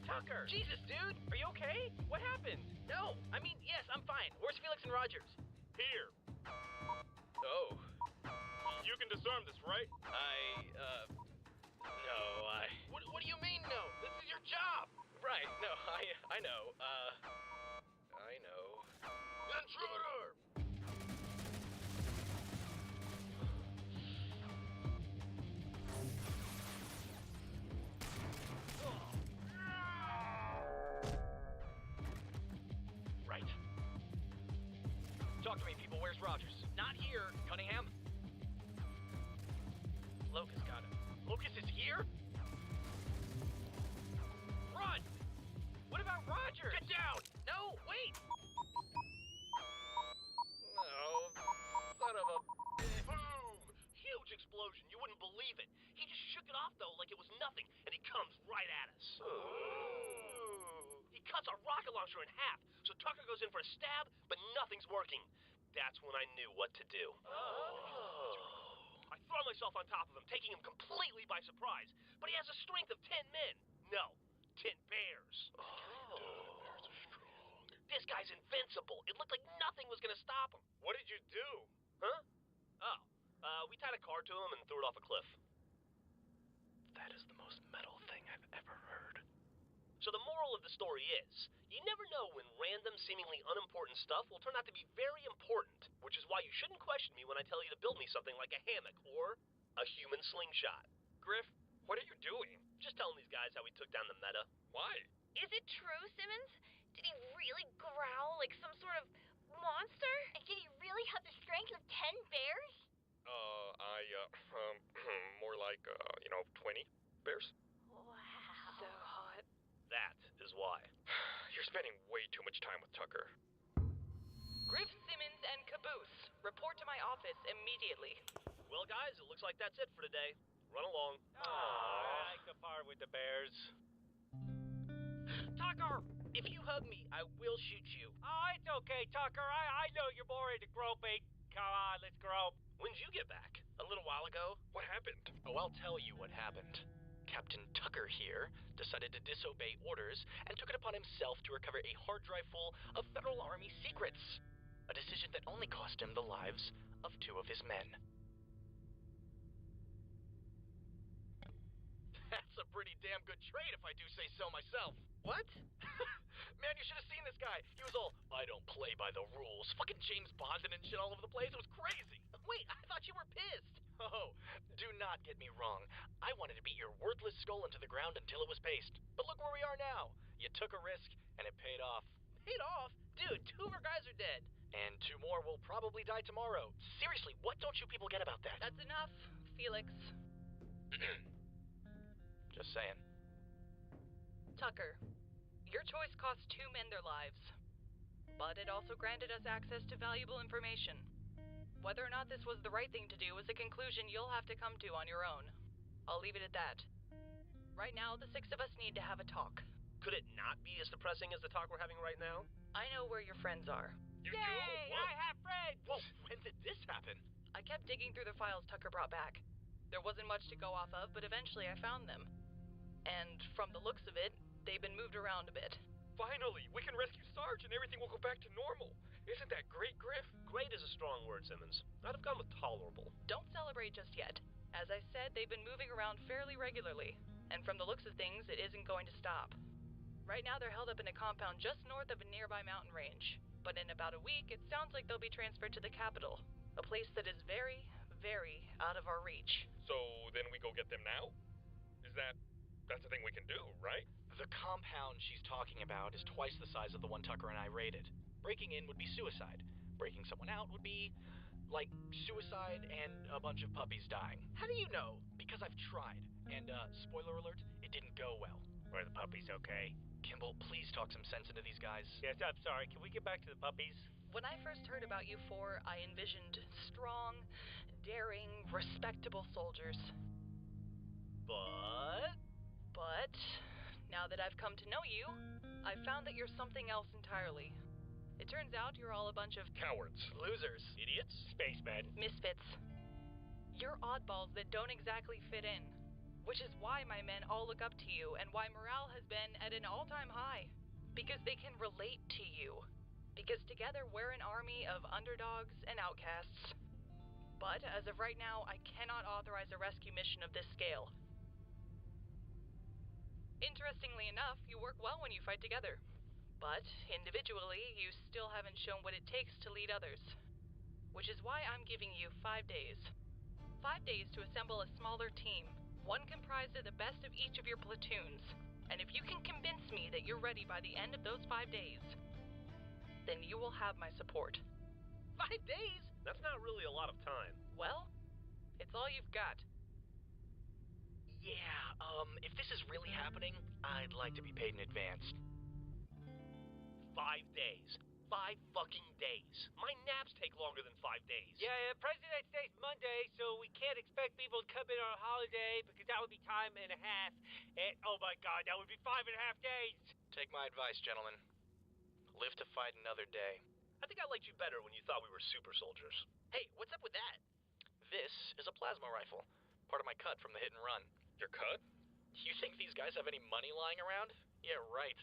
Tucker! Jesus, dude! Are you okay? What happened? No! I mean, yes, I'm fine. Where's Felix and Rogers? Here. Oh. You can disarm this, right? No, What do you mean, no? This is your job! Right, no, I know. I know. Intruder! Right. Talk to me, people. Where's Rogers? Not here, Cunningham. Locus got him. Locus is here? Run! What about Rogers? Get down! No, wait! Oh, son of a... Boom! Huge explosion. You wouldn't believe it. He just shook it off, though, like it was nothing, and he comes right at us. He cuts our rocket launcher in half, so Tucker goes in for a stab, but nothing's working. That's when I knew what to do. I throw myself on top of him, taking him completely by surprise, but he has a strength of 10 men. No, 10 bears. This guy's invincible. It looked like nothing was gonna stop him. What did you do? Huh? We tied a car to him and threw it off a cliff. That is the most metal thing I've ever heard. So the moral of the story is, you never know when random, seemingly unimportant stuff will turn out to be very important, which is why you shouldn't question me when I tell you to build me something like a hammock or a human slingshot. Griff, what are you doing? Just telling these guys how we took down the Meta. Why? Is it true, Simmons? Did he really growl like some sort of monster? And did he really have the strength of 10 bears? More like, 20 bears. Wow. So hot. That is why. You're spending way too much time with Tucker. Griff, Simmons, and Caboose, report to my office immediately. Well, guys, it looks like that's it for today. Run along. I like the part with the bears. Tucker! If you hug me, I will shoot you. Oh, it's okay, Tucker. I know you're more into groping. Come on, let's grope. When did you get back? A little while ago? What happened? Oh, I'll tell you what happened. Captain Tucker here decided to disobey orders and took it upon himself to recover a hard drive full of Federal Army secrets. A decision that only cost him the lives of 2 of his men. That's a pretty damn good trade if I do say so myself. What? Man, you should have seen this guy. He was all, I don't play by the rules. Fucking James Bonding and shit all over the place. It was crazy. Wait, I thought you were pissed. Oh, do not get me wrong. I wanted to beat your worthless skull into the ground until it was paste. But look where we are now. You took a risk, and it paid off. Paid off? Dude, 2 of our guys are dead. And 2 more will probably die tomorrow. Seriously, what don't you people get about that? That's enough, Felix. Just saying. Tucker, your choice cost 2 men their lives. But it also granted us access to valuable information. Whether or not this was the right thing to do is a conclusion you'll have to come to on your own. I'll leave it at that. Right now, the 6 of us need to have a talk. Could it not be as depressing as the talk we're having right now? I know where your friends are. You Yay! do? I have friends! Whoa, when did this happen? I kept digging through the files Tucker brought back. There wasn't much to go off of, but eventually I found them. And from the looks of it, they've been moved around a bit. Finally, we can rescue Sarge and everything will go back to normal. Isn't that great, Griff? Great is a strong word, Simmons. I'd have gone with tolerable. Don't celebrate just yet. As I said, they've been moving around fairly regularly, and from the looks of things, it isn't going to stop. Right now, they're held up in a compound just north of a nearby mountain range. But in about a week, it sounds like they'll be transferred to the capital, a place that is very, very out of our reach. So then we go get them now? That's the thing we can do, right? The compound she's talking about is twice the size of the one Tucker and I raided. Breaking in would be suicide. Breaking someone out would be, like, suicide and a bunch of puppies dying. How do you know? Because I've tried. And, spoiler alert, it didn't go well. Are the puppies okay? Kimball, please talk some sense into these guys. Yes, I'm sorry. Can we get back to the puppies? When I first heard about you four, I envisioned strong, daring, respectable soldiers. But, now that I've come to know you, I've found that you're something else entirely. It turns out you're all a bunch of cowards, losers, idiots, spacemen, misfits. You're oddballs that don't exactly fit in. Which is why my men all look up to you, and why morale has been at an all-time high. Because they can relate to you. Because together we're an army of underdogs and outcasts. But as of right now, I cannot authorize a rescue mission of this scale. Interestingly enough, you work well when you fight together. But individually, you still haven't shown what it takes to lead others. Which is why I'm giving you 5 days. 5 days to assemble a smaller team. One comprised of the best of each of your platoons. And if you can convince me that you're ready by the end of those 5 days, then you will have my support. 5 days? That's not really a lot of time. Well, it's all you've got. Yeah, if this is really happening, I'd like to be paid in advance. 5 days. 5 fucking days. My naps take longer than 5 days. Yeah, President's Day's Monday, so we can't expect people to come in on a holiday because that would be time and a half. And oh my god, that would be 5.5 days. Take my advice, gentlemen. Live to fight another day. I think I liked you better when you thought we were super soldiers. Hey, what's up with that? This is a plasma rifle. Part of my cut from the hit and run. Your cut? You think these guys have any money lying around? Yeah, right.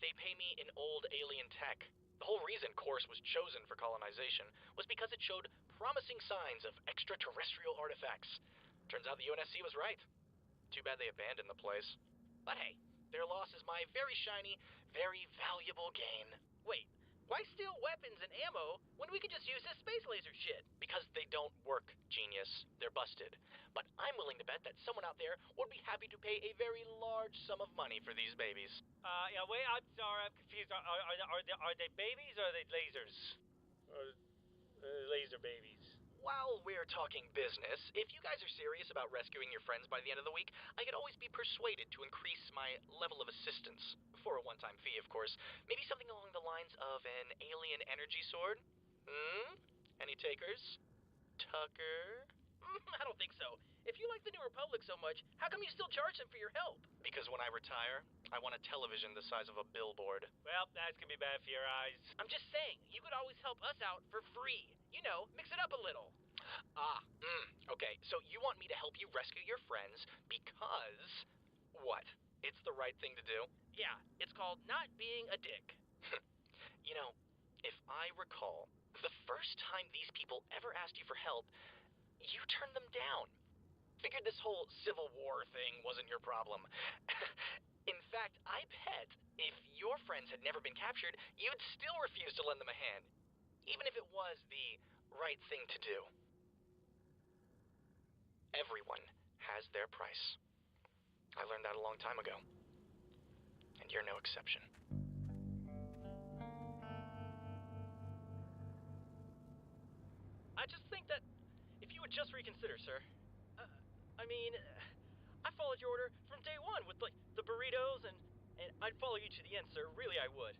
They pay me in old alien tech. The whole reason Course was chosen for colonization was because it showed promising signs of extraterrestrial artifacts. Turns out the UNSC was right. Too bad they abandoned the place. But hey, their loss is my very shiny, very valuable gain. Wait, why steal weapons and ammo when we could just use this space laser shit? Because they don't work, genius. They're busted. But I'm willing to bet that someone out there would be happy to pay a very large sum of money for these babies. Yeah, wait, I'm sorry, I'm confused. Are they babies or are they lasers? Laser babies. While we're talking business, if you guys are serious about rescuing your friends by the end of the week, I could always be persuaded to increase my level of assistance. For a one-time fee, of course. Maybe something along the lines of an alien energy sword? Any takers? Tucker? I don't think so. If you like the New Republic so much, how come you still charge them for your help? Because when I retire, I want a television the size of a billboard. Well, that's gonna be bad for your eyes. I'm just saying, you could always help us out for free. You know, mix it up a little. Okay, so you want me to help you rescue your friends because... what? It's the right thing to do? Yeah, it's called not being a dick. You know, if I recall, the first time these people ever asked you for help, you turned them down. Figured this whole Civil War thing wasn't your problem. In fact, I bet if your friends had never been captured, you'd still refuse to lend them a hand. Even if it was the right thing to do. Everyone has their price. I learned that a long time ago. And you're no exception. I just think that if you would just reconsider, sir. I mean, I followed your order from day one with, like, the burritos, and I'd follow you to the end, sir. Really, I would.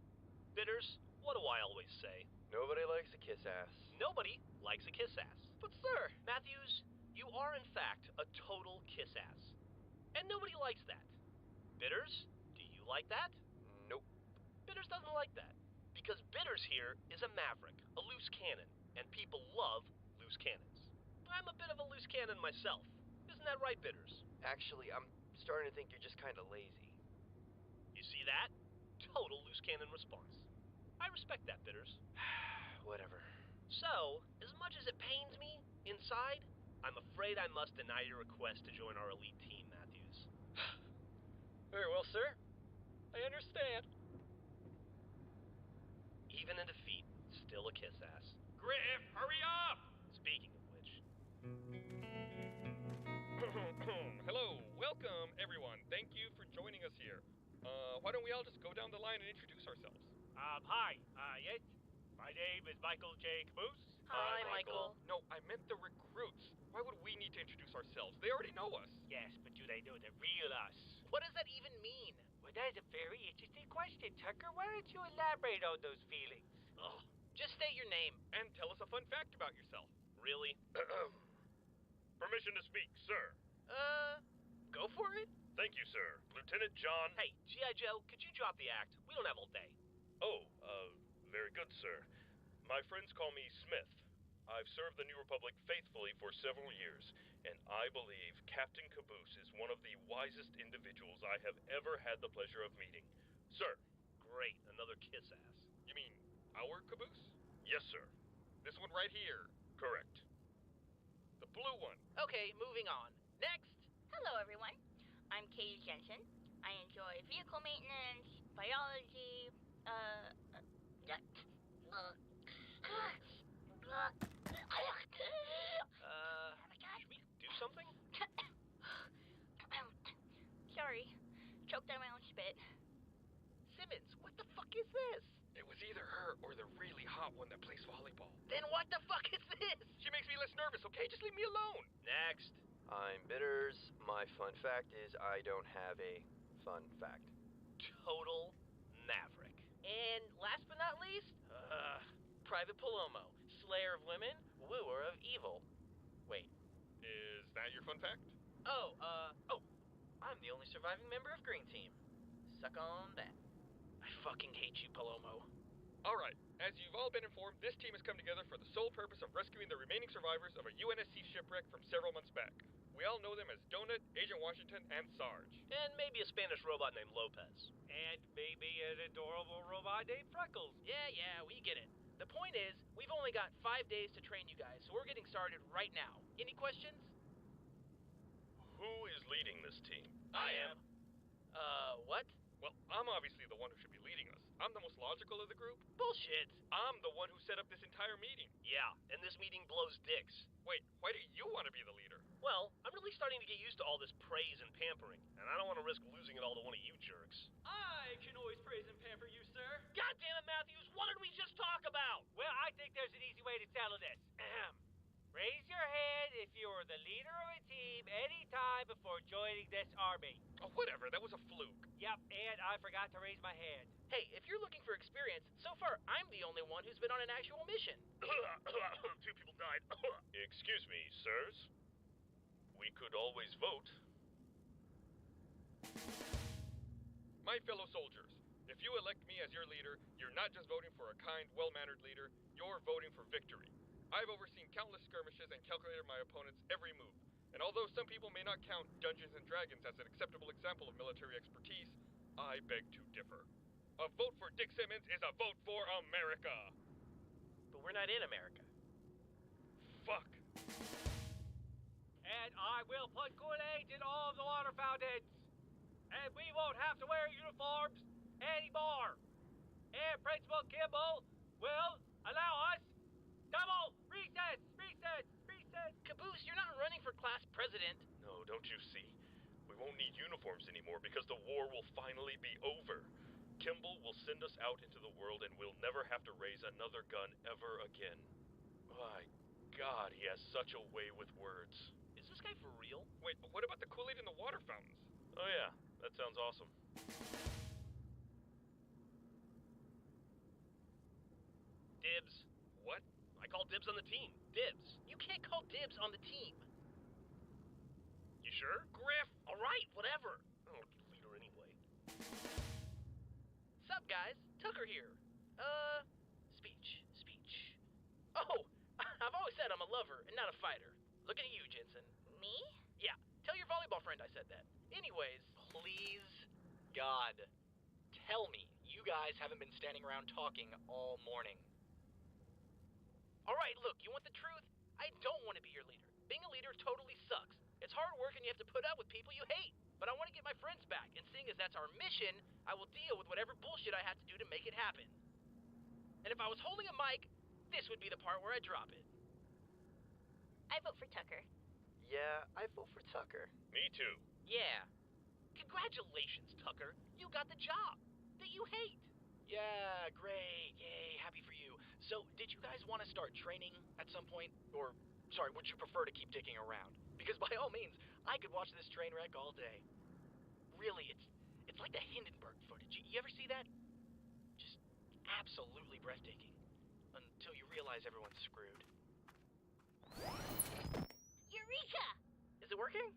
Bitters, what do I always say? Nobody likes a kiss ass. Nobody likes a kiss ass. But, sir, Matthews, you are, in fact, a total kiss ass. And nobody likes that. Bitters, do you like that? Nope. Bitters doesn't like that. Because Bitters here is a maverick, a loose cannon, and people love loose cannons. I'm a bit of a loose cannon myself. Isn't that right, Bitters? Actually, I'm starting to think you're just kind of lazy. You see that? Total loose cannon response. I respect that, Bitters. Whatever. So, as much as it pains me, inside, I'm afraid I must deny your request to join our elite team, Matthews. Very well, sir. I understand. Even in defeat, still a kiss ass. Griff, hurry up! Speaking of which. Hello, welcome everyone. Thank you for joining us here. Why don't we all just go down the line and introduce ourselves? Hi. Yes. My name is Michael J. Caboose. Hi, Michael. No, I meant the recruits. Why would we need to introduce ourselves? They already know us. Yes, but do they know the real us? What does that even mean? Well, that's a very interesting question, Tucker. Why don't you elaborate on those feelings? Ugh. Just state your name. And tell us a fun fact about yourself. Really? Permission to speak, sir. Go for it. Thank you, sir. Lieutenant John... Hey, G.I. Joe, could you drop the act? We don't have all day. Oh, very good, sir. My friends call me Smith. I've served the New Republic faithfully for several years, and I believe Captain Caboose is one of the wisest individuals I have ever had the pleasure of meeting. Sir. Great, another kiss ass. You mean our Caboose? Yes, sir. This one right here. Correct. The blue one. Okay, moving on. Next. Hello, everyone. I'm Katie Jensen. I enjoy vehicle maintenance, biology, should we do something? Sorry, choked on my own spit. Simmons, what the fuck is this? It was either her or the really hot one that plays volleyball. Then what the fuck is this? She makes me less nervous, okay? Just leave me alone. Next. I'm Bitters. My fun fact is I don't have a fun fact. Total maverick. And last but not least, Private Palomo, slayer of women, wooer of evil. Wait. Is that your fun fact? Oh, I'm the only surviving member of Green Team. Suck on that. I fucking hate you, Palomo. Alright, as you've all been informed, this team has come together for the sole purpose of rescuing the remaining survivors of a UNSC shipwreck from several months back. We all know them as Donut, Agent Washington, and Sarge. And maybe a Spanish robot named Lopez. And maybe an adorable robot named Freckles. Yeah, we get it. The point is, we've only got 5 days to train you guys, so we're getting started right now. Any questions? Who is leading this team? I am. What? Well, I'm obviously the one who should be leading us. I'm the most logical of the group. Bullshit. I'm the one who set up this entire meeting. Yeah, and this meeting blows dicks. Wait, why do you want to be the leader? Well, I'm really starting to get used to all this praise and pampering, and I don't want to risk losing it all to one of you jerks. I can always praise and pamper you, sir. God damn it, Matthews, what did we just talk about? Well, I think there's an easy way to settle this. Raise your hand if you're the leader of a team any time before joining this army. Oh, whatever, that was a fluke. Yep, and I forgot to raise my hand. Hey, if you're looking for experience, so far I'm the only one who's been on an actual mission. 2 people died. Excuse me, sirs. We could always vote. My fellow soldiers, if you elect me as your leader, you're not just voting for a kind, well-mannered leader, you're voting for victory. I've overseen countless skirmishes and calculated my opponent's every move. And although some people may not count Dungeons & Dragons as an acceptable example of military expertise, I beg to differ. A vote for Dick Simmons is a vote for America! But we're not in America. Fuck. And I will put Kool-Aid in all the water fountains. And we won't have to wear uniforms anymore. And Principal Kimball will allow us double recess. Caboose, you're not running for class president. No, don't you see? We won't need uniforms anymore because the war will finally be over. Kimball will send us out into the world and we'll never have to raise another gun ever again. My God, he has such a way with words. Is this guy for real? Wait, but what about the Kool-Aid in the water fountains? Oh yeah, that sounds awesome. Dibs. What? I call dibs on the team. Dibs. You can't call dibs on the team. You sure? Griff! Alright, whatever. Oh, leader anyway. Sup, guys? Tucker here. Speech. Oh, I've always said I'm a lover and not a fighter. Looking at you, Jensen. Me? Yeah, tell your volleyball friend I said that. Anyways, Please, God, tell me you guys haven't been standing around talking all morning. alright, look, you want the truth? I don't want to be your leader. Being a leader totally sucks. It's hard work and you have to put up with people you hate. But I want to get my friends back, and seeing as that's our mission, I will deal with whatever bullshit I have to do to make it happen. And if I was holding a mic, this would be the part where I drop it. I vote for Tucker. Yeah, I vote for Tucker. Me too. Yeah. Congratulations, Tucker. You got the job that you hate. Yeah, great. Yay, happy for you. So, did you guys want to start training at some point? Or, sorry, would you prefer to keep dicking around? Because by all means, I could watch this train wreck all day. Really, it's like the Hindenburg footage. You ever see that? Just absolutely breathtaking. Until you realize everyone's screwed. Eureka! Is it working?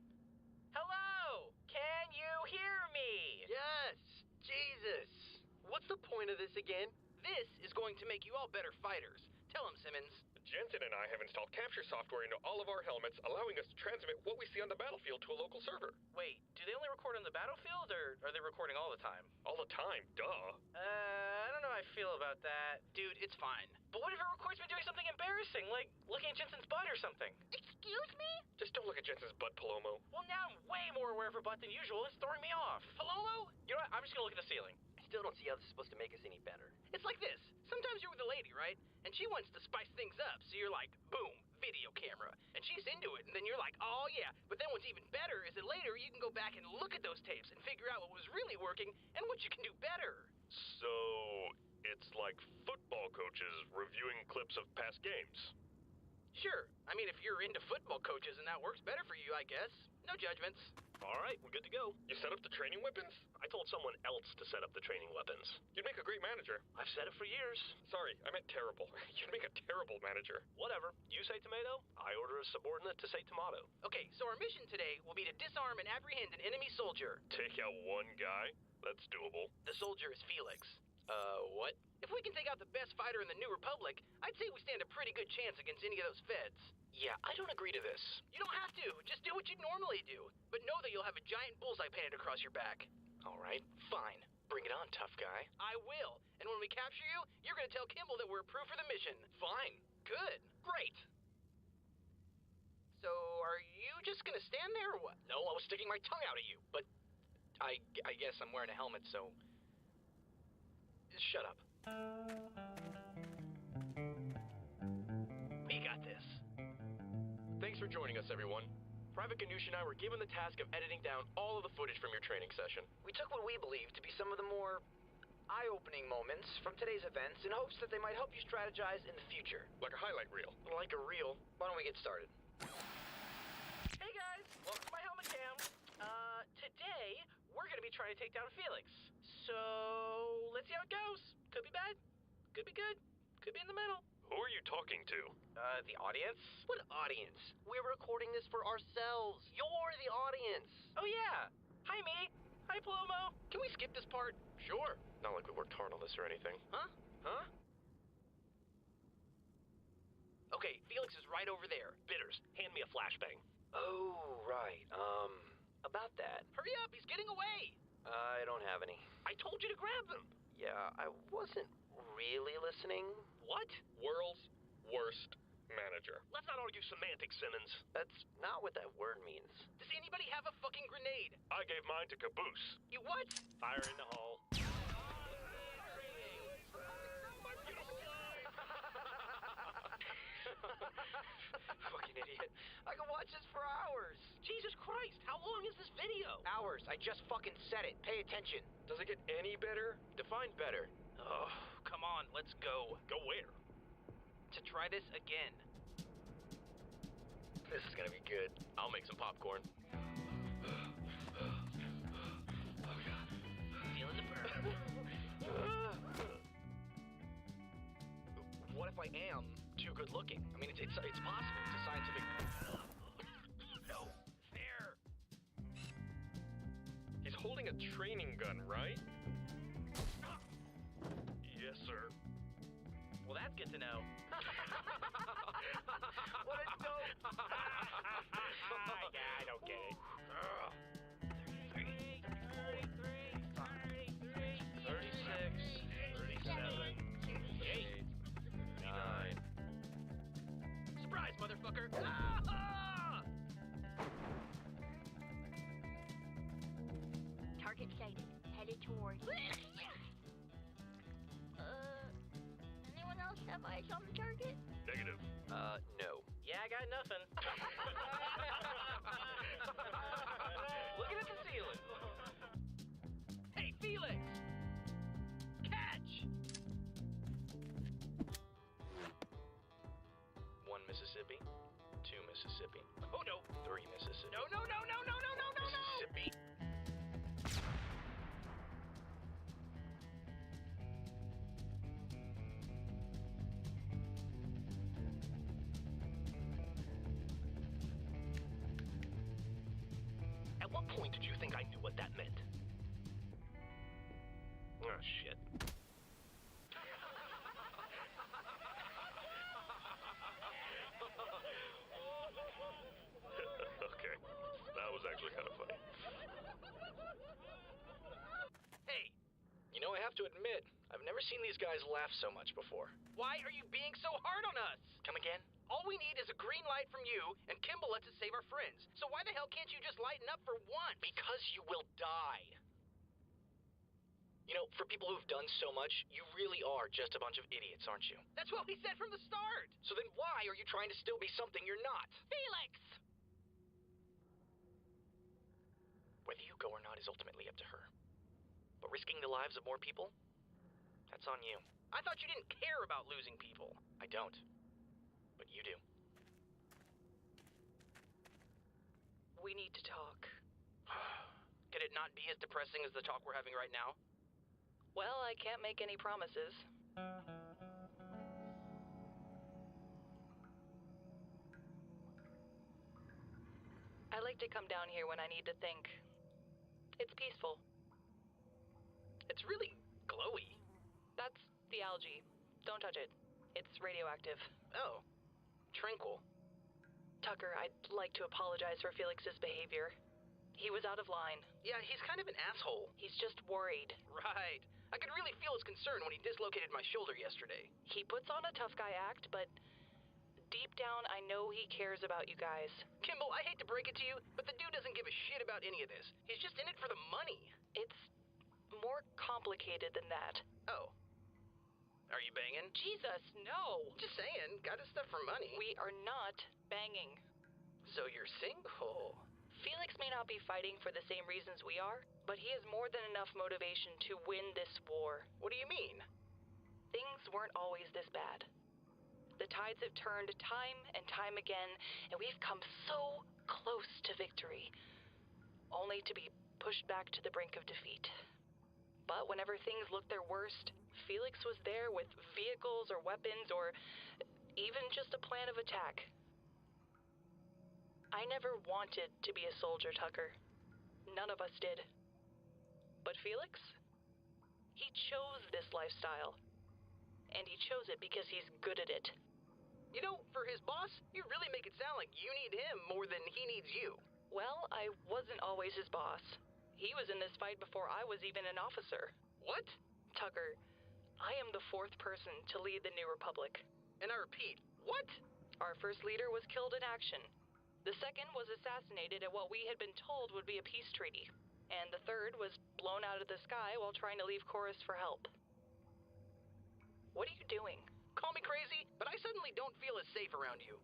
Hello! Can you hear me? Yes! Jesus! What's the point of this again? This is going to make you all better fighters. Tell him, Simmons. Jensen and I have installed capture software into all of our helmets, allowing us to transmit what we see on the battlefield to a local server. Wait, do they only record on the battlefield, or are they recording all the time? All the time, duh. I don't know how I feel about that. Dude, it's fine. But what if it records me doing something embarrassing, like looking at Jensen's butt or something? Excuse me? Just don't look at Jensen's butt, Palomo. Well, now I'm way more aware of her butt than usual. It's throwing me off. Palomo? You know what? I'm just gonna look at the ceiling. I still don't see how this is supposed to make us any better. It's like this. Sometimes you're with a lady, right? And she wants to spice things up, so you're like, boom, video camera. And she's into it, and then you're like, oh yeah. But then what's even better is that later you can go back and look at those tapes and figure out what was really working and what you can do better. So, it's like football coaches reviewing clips of past games. Sure. I mean, if you're into football coaches and that works better for you, I guess. No judgments. All right, we're good to go. You set up the training weapons? I told someone else to set up the training weapons. You'd make a great manager. I've said it for years. Sorry, I meant terrible. You'd make a terrible manager. Whatever. You say tomato, I order a subordinate to say tomato. Okay, so our mission today will be to disarm and apprehend an enemy soldier. Take out one guy? That's doable. The soldier is Felix. What? If we can take out the best fighter in the New Republic, I'd say we stand a pretty good chance against any of those feds. Yeah, I don't agree to this. You don't have to. Just do what you normally do. But know that you'll have a giant bullseye painted across your back. All right, fine. Bring it on, tough guy. I will. And when we capture you, you're going to tell Kimball that we're approved for the mission. Fine. Good. Great. So, are you just going to stand there or what? No, I was sticking my tongue out at you. But I guess I'm wearing a helmet, so... Shut up. We got this. Thanks for joining us, everyone. Private Ganoush and I were given the task of editing down all of the footage from your training session. We took what we believe to be some of the more eye-opening moments from today's events in hopes that they might help you strategize in the future. Like a highlight reel. Like a reel. Why don't we get started? Hey guys, welcome to my helmet cam. Today, we're gonna be trying to take down Felix. So, let's see how it goes. Could be bad, could be good, could be in the middle. Who are you talking to? The audience? What audience? We're recording this for ourselves. You're the audience. Oh yeah. Hi me. Hi Palomo. Can we skip this part? Sure. Not like we worked hard on this or anything. Huh? Okay, Felix is right over there. Bitters, hand me a flashbang. Oh, right. About that. Hurry up, he's getting away. I don't have any. I told you to grab them. Yeah, I wasn't really listening. What? World's worst manager. Let's not argue semantics, Simmons. That's not what that word means. Does anybody have a fucking grenade? I gave mine to Caboose. You what? Fire in the hole. Fucking idiot. I can watch this for hours. Jesus Christ, how long is this video? Hours. I just fucking said it. Pay attention. Does it get any better? Define better. Oh, come on, let's go. Go where? To try this again. This is gonna be good. I'll make some popcorn. Oh, God. Feeling the burn. What if I am too good looking? I mean, it's possible. It's a scientific... No. There. He's holding a training gun, right? Yes, sir. Well, that's good to know. What a dope! Yeah, I don't get it. 36, 37, 38, 59. Surprise, motherfucker! Ah! Target sighted. Headed toward. Anyone else have eyes on the target? Negative. No. Yeah, I got nothing. Looking at the ceiling. Hey, Felix! Catch! 1 Mississippi, 2 Mississippi, Oh, no. 3 Mississippi. No, no, no, no, no, no, no, no, no! Mississippi. At what point did you think I knew what that meant? Oh, shit. Okay. That was actually kind of funny. Hey, you know, I have to admit, I've never seen these guys laugh so much before. Why are you being so hard on us? Come again? All we need is a green light from you, and Kimball lets us save our friends. So why the hell can't you just lighten up for once? Because you will die. You know, for people who've done so much, you really are just a bunch of idiots, aren't you? That's what we said from the start. So then why are you trying to still be something you're not? Felix! Whether you go or not is ultimately up to her. But risking the lives of more people? That's on you. I thought you didn't care about losing people. I don't. But you do. We need to talk. Could it not be as depressing as the talk we're having right now? Well, I can't make any promises. I like to come down here when I need to think. It's peaceful. It's really glowy. That's the algae. Don't touch it. It's radioactive. Oh. Tranquil. Tucker, I'd like to apologize for Felix's behavior. He was out of line. Yeah, he's kind of an asshole. He's just worried. Right. I could really feel his concern when he dislocated my shoulder yesterday. He puts on a tough guy act, but deep down I know he cares about you guys. Kimball, I hate to break it to you, but the dude doesn't give a shit about any of this. He's just in it for the money. It's more complicated than that. Oh. Are you banging? Jesus, no! Just saying, got his stuff for money. We are not banging. So you're single? Felix may not be fighting for the same reasons we are, but he has more than enough motivation to win this war. What do you mean? Things weren't always this bad. The tides have turned time and time again, and we've come so close to victory, only to be pushed back to the brink of defeat. But whenever things looked their worst, Felix was there with vehicles or weapons or even just a plan of attack. I never wanted to be a soldier, Tucker. None of us did. But Felix? He chose this lifestyle. And he chose it because he's good at it. You know, for his boss, you really make it sound like you need him more than he needs you. Well, I wasn't always his boss. He was in this fight before I was even an officer. What? Tucker, I am the fourth person to lead the New Republic. And I repeat, what? Our first leader was killed in action. The second was assassinated at what we had been told would be a peace treaty. And the third was blown out of the sky while trying to leave Chorus for help. What are you doing? Call me crazy, but I suddenly don't feel as safe around you.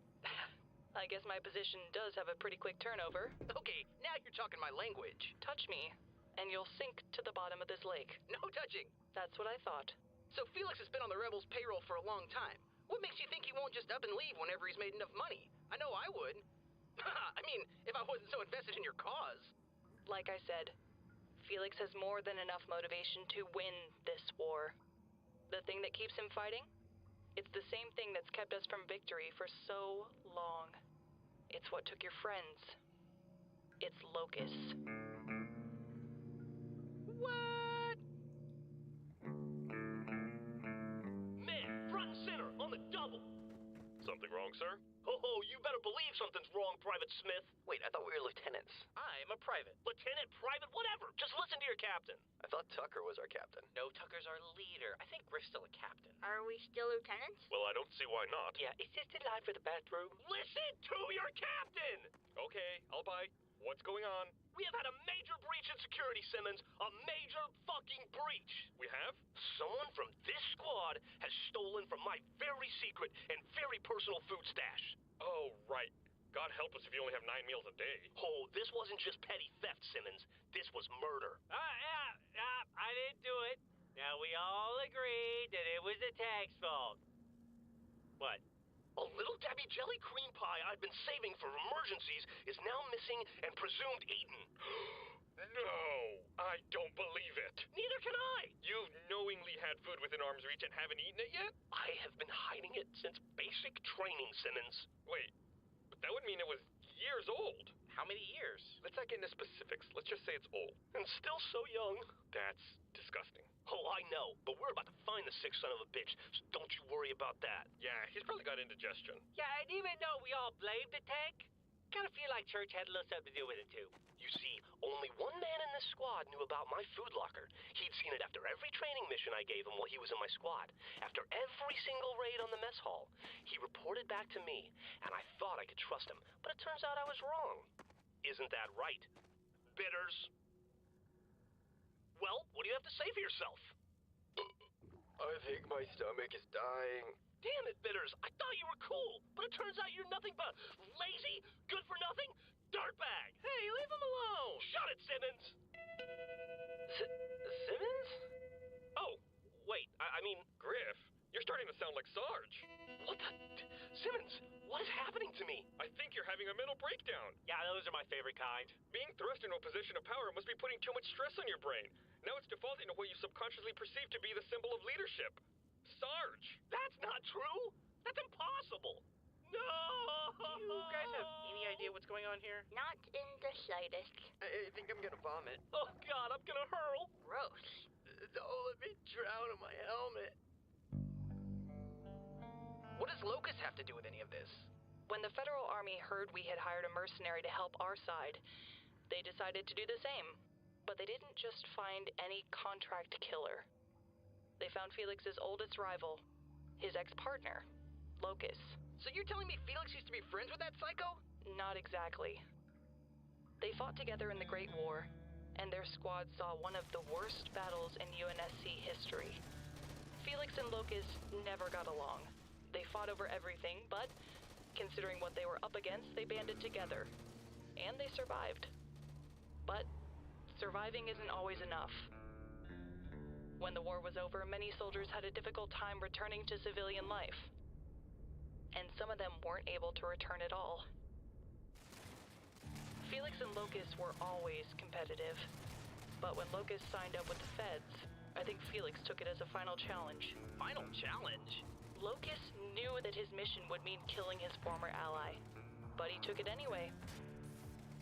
I guess my position does have a pretty quick turnover. Okay, now you're talking my language. Touch me, and you'll sink to the bottom of this lake. No touching. That's what I thought. So Felix has been on the Rebels' payroll for a long time. What makes you think he won't just up and leave whenever he's made enough money? I know I would. I mean, if I wasn't so invested in your cause. Like I said, Felix has more than enough motivation to win this war. The thing that keeps him fighting? It's the same thing that's kept us from victory for so long. It's what took your friends. It's Locus. What? Man, front and center, on the double. Something wrong, sir? Oh, you better believe something's wrong, Private Smith. Wait, I thought we were lieutenants. I'm a private. Lieutenant, private, whatever. Just listen to your captain. I thought Tucker was our captain. No, Tucker's our leader. I think Griff's still a captain. Are we still lieutenants? Well, I don't see why not. Yeah, is this the line for the bathroom? Listen to your captain! Okay, I'll buy. What's going on? We have had a major breach in security, Simmons. A major fucking breach. We have? Someone from this squad has stolen from my very secret and very personal food stash. Oh, right. God help us if you only have 9 meals a day. Oh, this wasn't just petty theft, Simmons. This was murder. I didn't do it. Now, we all agreed that it was the tag's fault. What? A little Debbie jelly cream pie I've been saving for emergencies is now missing and presumed eaten. No, I don't believe it. Neither can I. You've knowingly had food within arm's reach and haven't eaten it yet? I have been hiding it since basic training, Simmons. Wait, but that would mean it was years old. How many years? Let's not get into specifics. Let's just say it's old. And still so young. That's disgusting. Oh, I know, but we're about to find the sick son of a bitch, so don't you worry about that. Yeah, he's probably got indigestion. Yeah, and even though we all blamed the tank, kind of feel like Church had a little something to do with it, too. You see, only one man in this squad knew about my food locker. He'd seen it after every training mission I gave him while he was in my squad. After every single raid on the mess hall, he reported back to me, and I thought I could trust him, but it turns out I was wrong. Isn't that right, Bitters? Well, what do you have to say for yourself? I think my stomach is dying. Damn it, Bitters. I thought you were cool, but it turns out you're nothing but lazy, good-for-nothing dirtbag. Hey, leave him alone. Shut it, Simmons. Simmons? Oh, wait. I mean, Griff, you're starting to sound like Sarge. What the... Simmons, what is happening to me? I think you're having a mental breakdown. Yeah, those are my favorite kind. Being thrust into a position of power must be putting too much stress on your brain. Now it's defaulting to what you subconsciously perceive to be the symbol of leadership. Sarge! That's not true! That's impossible! No! Do you guys have any idea what's going on here? Not in the slightest. I think I'm gonna vomit. Oh, God, I'm gonna hurl! Gross. Don't let me drown in my helmet. What does Locus have to do with any of this? When the Federal Army heard we had hired a mercenary to help our side, they decided to do the same. But they didn't just find any contract killer. They found Felix's oldest rival, his ex-partner, Locus. So you're telling me Felix used to be friends with that psycho? Not exactly. They fought together in the Great War, and their squad saw one of the worst battles in UNSC history. Felix and Locus never got along. They fought over everything, but considering what they were up against, they banded together. And they survived. But surviving isn't always enough. When the war was over, many soldiers had a difficult time returning to civilian life. And some of them weren't able to return at all. Felix and Locus were always competitive. But when Locus signed up with the Feds, I think Felix took it as a final challenge. Final challenge? Locus knew that his mission would mean killing his former ally, but he took it anyway.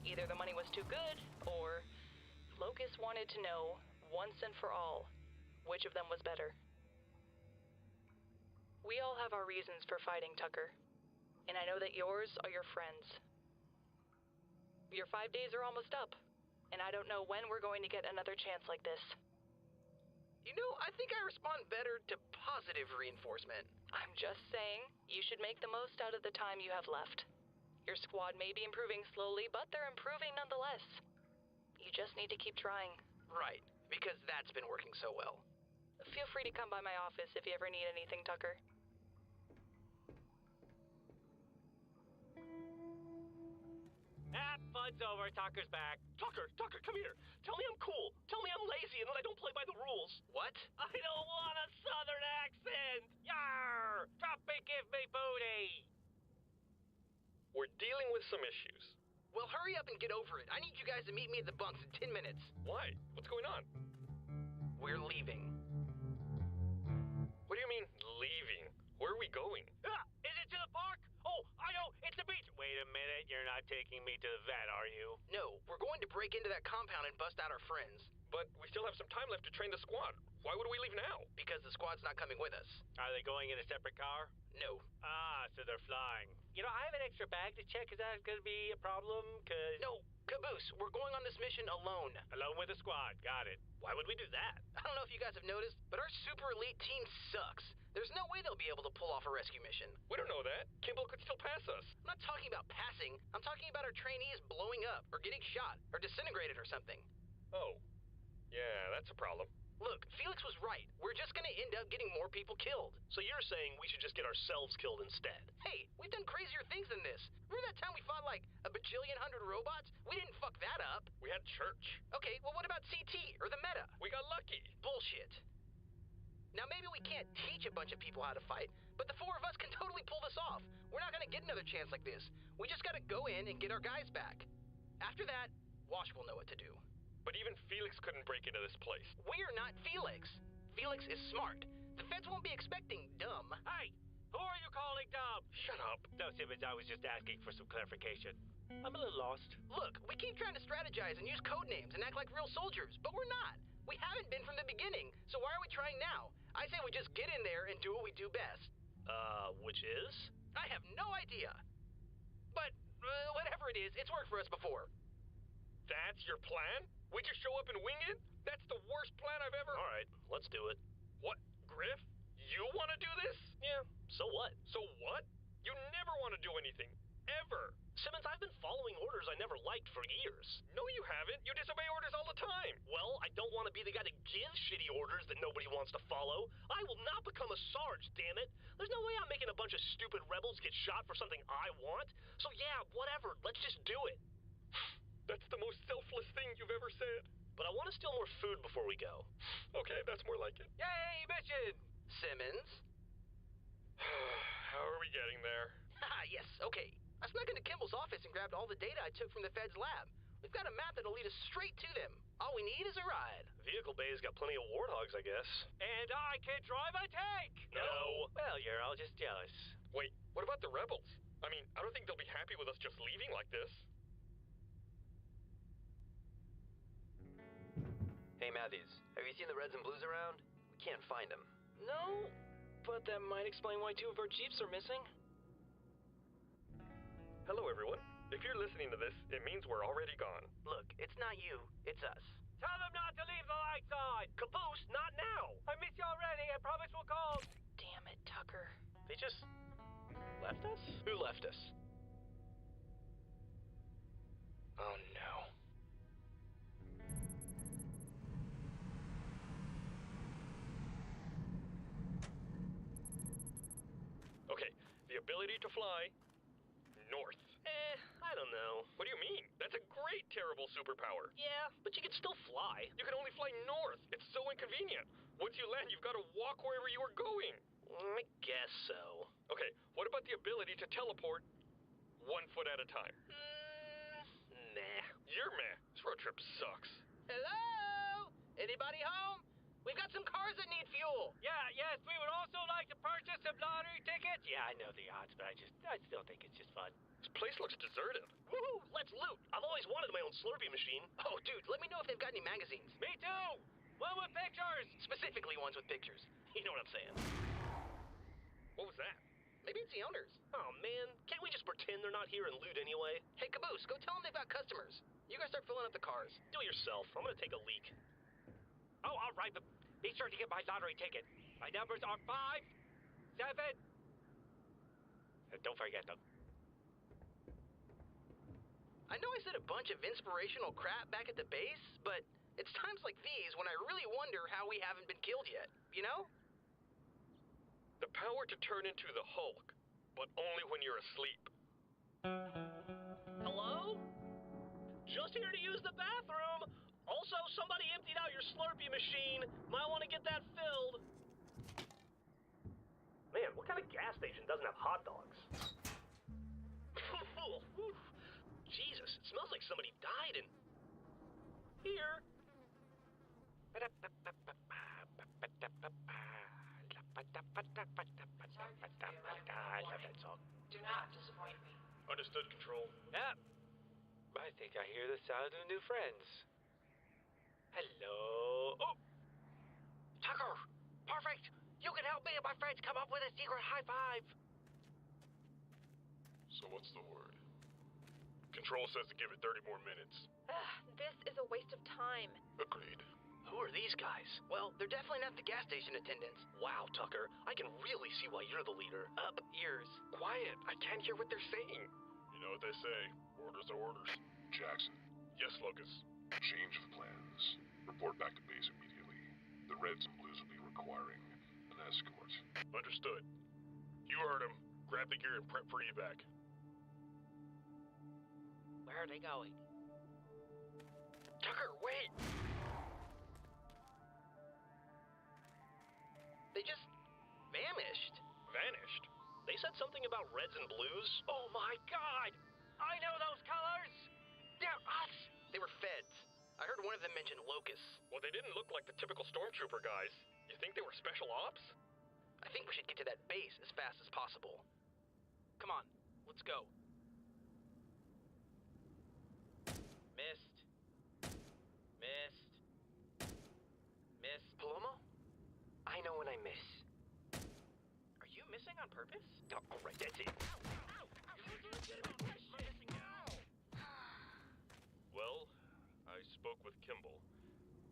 Either the money was too good, or Locus wanted to know, once and for all, which of them was better. We all have our reasons for fighting, Tucker, and I know that yours are your friends. Your 5 days are almost up, and I don't know when we're going to get another chance like this. You know, I think I respond better to positive reinforcement. I'm just saying, you should make the most out of the time you have left. Your squad may be improving slowly, but they're improving nonetheless. You just need to keep trying. Right, because that's been working so well. Feel free to come by my office if you ever need anything, Tucker. Fun's over. Tucker's back. Tucker, come here. Tell me I'm cool. Tell me I'm lazy and that I don't play by the rules. What? I don't want a southern accent. Yarr! Drop it, give me booty. we're dealing with some issues. Well, hurry up and get over it. I need you guys to meet me at the bunks in 10 minutes. Why? What's going on? We're leaving. What do you mean, leaving? Where are we going? Is it to the park? Oh, I know, it's the beach. Wait a minute, you're not taking me to the vet, are you? No, we're going to break into that compound and bust out our friends. But we still have some time left to train the squad. Why would we leave now? Because the squad's not coming with us. Are they going in a separate car? No. Ah, so they're flying. You know, I have an extra bag to check. Is that going to be a problem? No, Caboose, we're going on this mission alone. Alone with the squad, got it. Why would we do that? I don't know if you guys have noticed, but our super elite team sucks. There's no way they'll be able to pull off a rescue mission. We don't know that. Kimball could still pass us. I'm not talking about passing. I'm talking about our trainees blowing up, or getting shot, or disintegrated or something. Oh. Yeah, that's a problem. Look, Felix was right. We're just gonna end up getting more people killed. So you're saying we should just get ourselves killed instead? Hey, we've done crazier things than this. Remember that time we fought like a bajillion hundred robots? We didn't fuck that up. We had church. Okay, well what about CT, or the Meta? We got lucky. Bullshit. Now maybe we can't teach a bunch of people how to fight, but the four of us can totally pull this off. We're not gonna get another chance like this. We just gotta go in and get our guys back. After that, Wash will know what to do. But even Felix couldn't break into this place. We're not Felix. Felix is smart. The feds won't be expecting dumb. Hey, who are you calling dumb? Shut up. No, Simmons, I was just asking for some clarification. I'm a little lost. Look, we keep trying to strategize and use code names and act like real soldiers, but we're not. We haven't been from the beginning, so why are we trying now? I say we just get in there and do what we do best. Which is? I have no idea. But, whatever it is, it's worked for us before. That's your plan? We just show up and wing it? That's the worst plan I've ever... Alright, let's do it. What, Griff? You want to do this? Yeah, so what? So what? You never want to do anything. Ever. Simmons, I've been following orders I never liked for years. No, you haven't. You disobey orders all the time. Well, I don't want to be the guy that gives shitty orders that nobody wants to follow. I will not become a Sarge, damn it. There's no way I'm making a bunch of stupid rebels get shot for something I want. So yeah, whatever. Let's just do it. That's the most selfless thing you've ever said. But I want to steal more food before we go. Okay, that's more like it. Yay, mission! Simmons? How are we getting there? Haha, yes, okay. I snuck into Kimball's office and grabbed all the data I took from the Fed's lab. We've got a map that'll lead us straight to them. All we need is a ride. Vehicle Bay's got plenty of warthogs, I guess. And I can drive a tank! No. Well, you're all just jealous. Wait, what about the rebels? I mean, I don't think they'll be happy with us just leaving like this. Hey, Matthews, have you seen the Reds and Blues around? We can't find them. No, but that might explain why 2 of our Jeeps are missing. Hello, everyone. If you're listening to this, it means we're already gone. Look, it's not you, it's us. Tell them not to leave the lights on! Caboose, not now! I miss you already, I promise we'll call! Damn it, Tucker. They just... left us? Who left us? Oh no. Okay, the ability to fly north. I don't know. What do you mean? That's a great terrible superpower. Yeah, but you can still fly. You can only fly north. It's so inconvenient. Once you land, you've got to walk wherever you are going. I guess so. Okay, what about the ability to teleport 1 foot at a time? Nah. You're meh. This road trip sucks. Hello? Anybody home? We've got some cars that need fuel. Yes, we would also like to purchase some lottery tickets. Yeah, I know the odds, but I still think it's just fun. This place looks deserted. Woohoo! Let's loot! I've always wanted my own Slurpee machine. Oh, dude, let me know if they've got any magazines. Me too! One with pictures! Specifically ones with pictures. You know what I'm saying. What was that? Maybe it's the owners. Oh, man. Can't we just pretend they're not here and loot anyway? Hey, Caboose, go tell them they've got customers. You guys start filling up the cars. Do it yourself. I'm gonna take a leak. Oh, all right, but be sure to get my lottery ticket. My numbers are 5, 7... don't forget them. I know I said a bunch of inspirational crap back at the base, but it's times like these when I really wonder how we haven't been killed yet, you know? The power to turn into the Hulk, but only when you're asleep. Hello? Just here to use the bathroom. Also, somebody emptied out your Slurpee machine. Might want to get that filled. Man, what kind of gas station doesn't have hot dogs? smells like somebody died in here. I love that song. Do not disappoint me. Understood, Control. Yeah. I think I hear the sound of new friends. Hello. Oh! Tucker! Perfect! You can help me and my friends come up with a secret high five! So what's the word? Control says to give it 30 more minutes. This is a waste of time. Agreed. Who are these guys? Well, they're definitely not the gas station attendants. Wow, Tucker. I can really see why you're the leader. Up ears. Quiet. I can't hear what they're saying. You know what they say. Orders are orders. Jackson. Yes, Locus. Change of plans. Report back to base immediately. The Reds and Blues will be requiring an escort. Understood. You heard him. Grab the gear and prep for evac. Where are they going? Tucker, wait! They just vanished. Vanished? They said something about reds and blues? Oh my god! I know those colors! They're us! They were feds. I heard one of them mention locusts. Well, they didn't look like the typical stormtrooper guys. You think they were special ops? I think we should get to that base as fast as possible. Come on, let's go. Missed. Palomo? I know when I miss. Are you missing on purpose? Oh, all right, that's it. Well, I spoke with Kimball.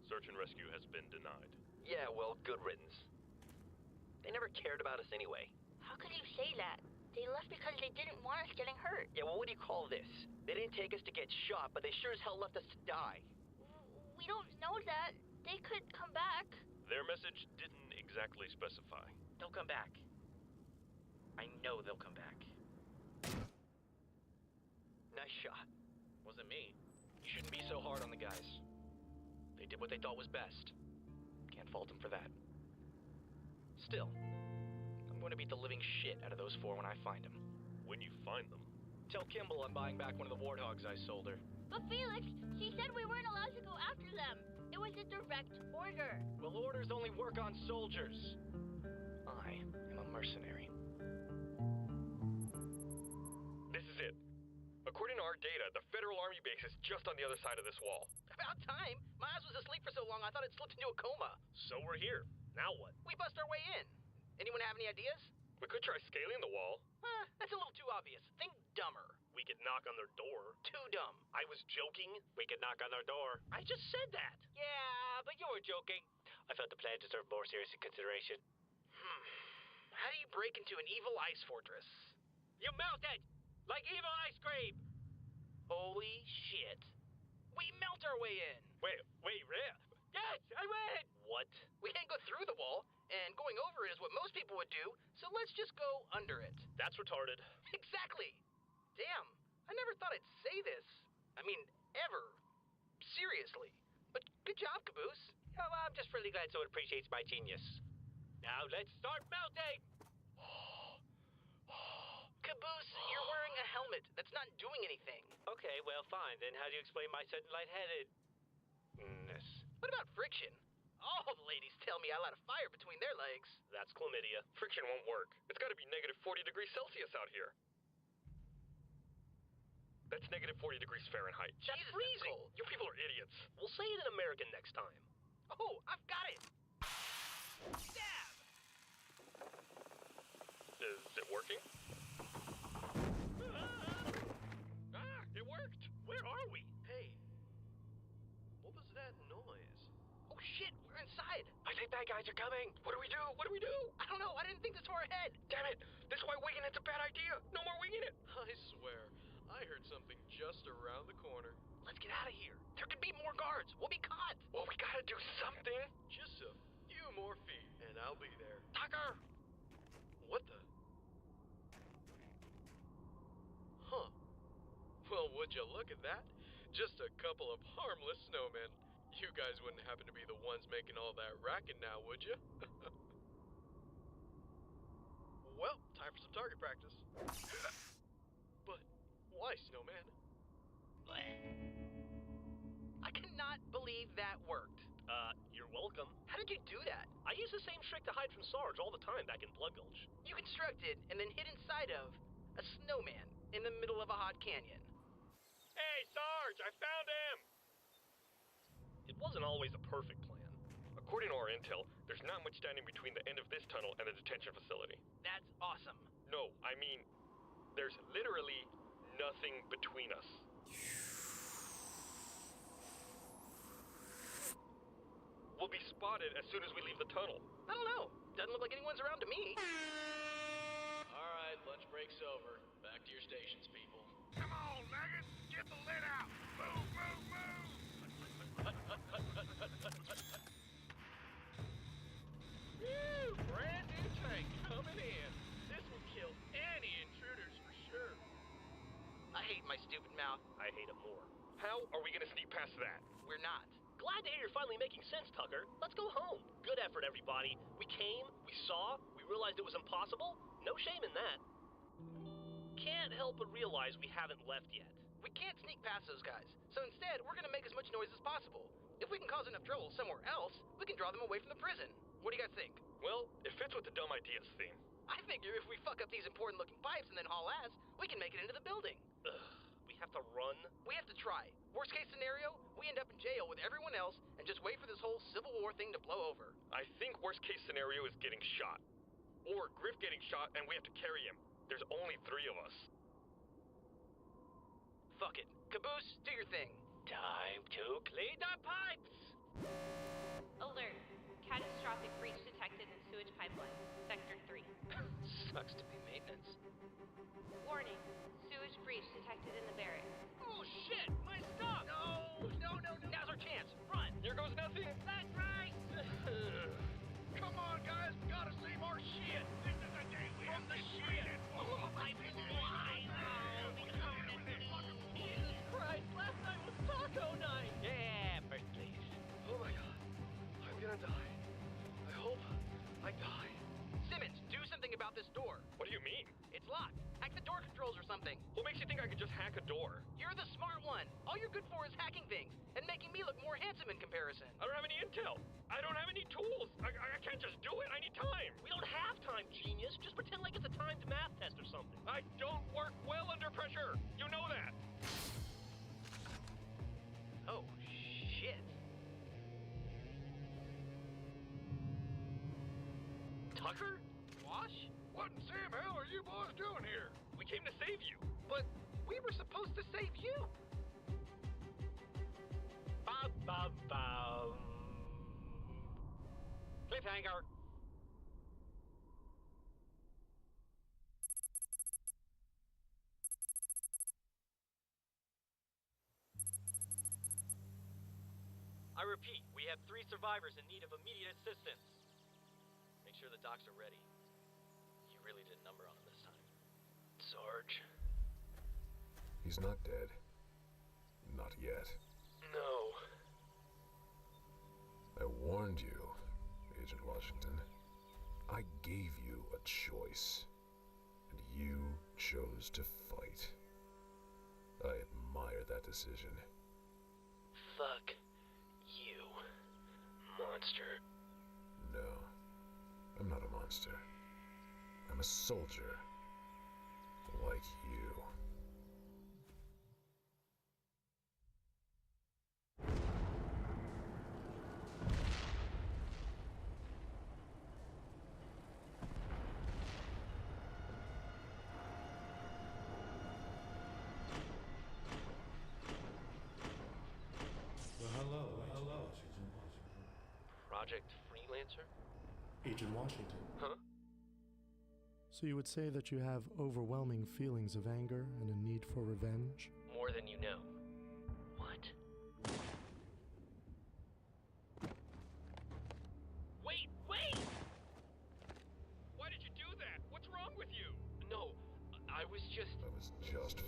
Search and rescue has been denied. Yeah, well, good riddance. They never cared about us anyway. How could you say that? They left because they didn't want us getting hurt. Yeah, well, what do you call this? They didn't take us to get shot, but they sure as hell left us to die. We don't know that. They could come back. Their message didn't exactly specify. They'll come back. I know they'll come back. Nice shot. Wasn't me. You shouldn't be so hard on the guys. They did what they thought was best. Can't fault them for that. Still, I'm going to beat the living shit out of those four when I find them. When you find them? Tell Kimball I'm buying back one of the warthogs I sold her. But Felix, she said we weren't allowed to go after them. It was a direct order. Well, orders only work on soldiers. I am a mercenary. This is it. According to our data, the Federal Army base is just on the other side of this wall. About time. My ass was asleep for so long I thought it slipped into a coma. So we're here. Now what? We bust our way in. Anyone have any ideas? We could try scaling the wall. That's a little too obvious. Think dumber. We could knock on their door. Too dumb. I was joking. We could knock on their door. I just said that. Yeah, but you were joking. I felt the plan deserved more serious consideration. How do you break into an evil ice fortress? You melt it! Like evil ice cream! Holy shit. We melt our way in. Wait, really? Yes, I win! What? We can't go through the wall, and going over it is what most people would do, so let's just go under it. That's retarded. Exactly. Damn, I never thought I'd say this. I mean, ever. Seriously. But good job, Caboose. Oh, I'm just really glad someone appreciates my genius. Now let's start melting! Caboose, you're wearing a helmet. That's not doing anything. Okay, well, fine. Then how do you explain my sudden lightheadedness? What about friction? All the ladies tell me I light a fire between their legs. That's chlamydia. Friction won't work. It's got to be negative 40 degrees Celsius out here. That's negative 40 degrees Fahrenheit. That's freezing. You people are idiots. We'll say it in American next time. Oh, I've got it. Stab! Is it working? It worked. Where are we? Hey. What was that noise? Oh, shit, we're inside. I think bad guys are coming. What do we do? What do we do? I don't know. I didn't think this far ahead. Damn it. This is why winging it's a bad idea. No more winging it. I swear, I heard something just around the corner. Let's get out of here. There could be more guards. We'll be caught. Well, we gotta do something. Just a few more feet, and I'll be there. Tucker! What the? Huh. Well, would you look at that? Just a couple of harmless snowmen. You guys wouldn't happen to be the ones making all that racket now, would you? Well, time for some target practice. But why, snowman? I cannot believe that worked. You're welcome. How did you do that? I use the same trick to hide from Sarge all the time back in Blood Gulch. You constructed and then hid inside of a snowman in the middle of a hot canyon. Hey, Sarge, I found him! It wasn't always a perfect plan. According to our intel, there's not much standing between the end of this tunnel and the detention facility. That's awesome. No, I mean, there's literally nothing between us. We'll be spotted as soon as we leave the tunnel. I don't know. Doesn't look like anyone's around to me. Alright, lunch break's over. Back to your stations, people. Come on, Nuggets! Get the lid out! Move, move, move! Woo! Brand new tank coming in. This will kill any intruders for sure. I hate my stupid mouth. I hate it more. How are we gonna sneak past that? We're not. Glad to hear you're finally making sense, Tucker. Let's go home. Good effort, everybody. We came, we saw, we realized it was impossible. No shame in that. Can't help but realize we haven't left yet. We can't sneak past those guys. So instead, we're gonna make as much noise as possible. If we can cause enough trouble somewhere else, we can draw them away from the prison. What do you guys think? Well, it fits with the dumb ideas theme. I figure if we fuck up these important looking pipes and then haul ass, we can make it into the building. We have to run? We have to try. Worst case scenario, we end up in jail with everyone else and just wait for this whole Civil War thing to blow over. I think worst case scenario is getting shot. Or Griff getting shot and we have to carry him. There's only 3 of us. Fuck it. Caboose, do your thing. Time to clean the pipes! Alert. Catastrophic breach detected in sewage pipeline. Sector 3. Sucks to be maintenance. Warning. Sewage breach detected in the barracks. Oh shit! My stuff! No! Now's our chance. Run! Here goes nothing. That's right! Come on, guys, we gotta save our shit! This is the day we have the shit! Oh, my Jesus Christ, last night was taco night! Yeah, first place. Oh my god. I'm gonna die. I hope I die. Simmons, do something about this door. What do you mean? It's locked. Hack the door controls or something. What makes you think I could just hack a door? You're the smart one. All you're good for is hacking things and making me look more handsome in comparison. I don't have any intel. I don't have any tools. I can't just do it. I need time. We don't have time, genius. Just pretend like it's a timed math test or something. I don't work well under pressure. You know that. Oh, shit. Tucker? Wash? What in Sam hell are you boys doing here? We came to save you. But we were supposed to save you. Bum, bum, bum. Cliffhanger. I repeat, we have 3 survivors in need of immediate assistance. Make sure the docs are ready. You really did a number on him this time. Sarge. He's not dead. Not yet. No. I warned you, Agent Washington. I gave you a choice, and you chose to fight. I admire that decision. Fuck you, monster. No, I'm not a monster. I'm a soldier, like you. Hello, Project Freelancer? Agent Washington. Huh? So you would say that you have overwhelming feelings of anger and a need for revenge? More than you know. What? Wait! Why did you do that? What's wrong with you? No, I was just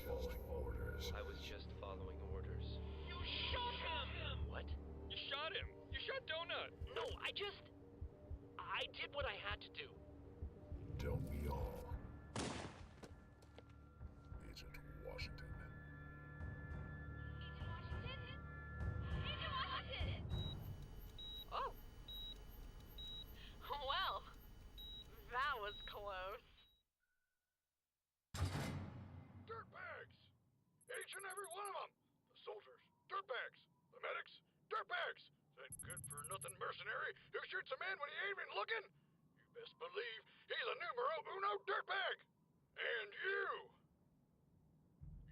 following orders. I was just following orders. You shot him! What? You shot him! You shot Donut! No, I did what I had to do. Don't we all? Agent Washington. know-nothing mercenary who shoots a man when he ain't even looking? You best believe he's a numero uno dirtbag. And you.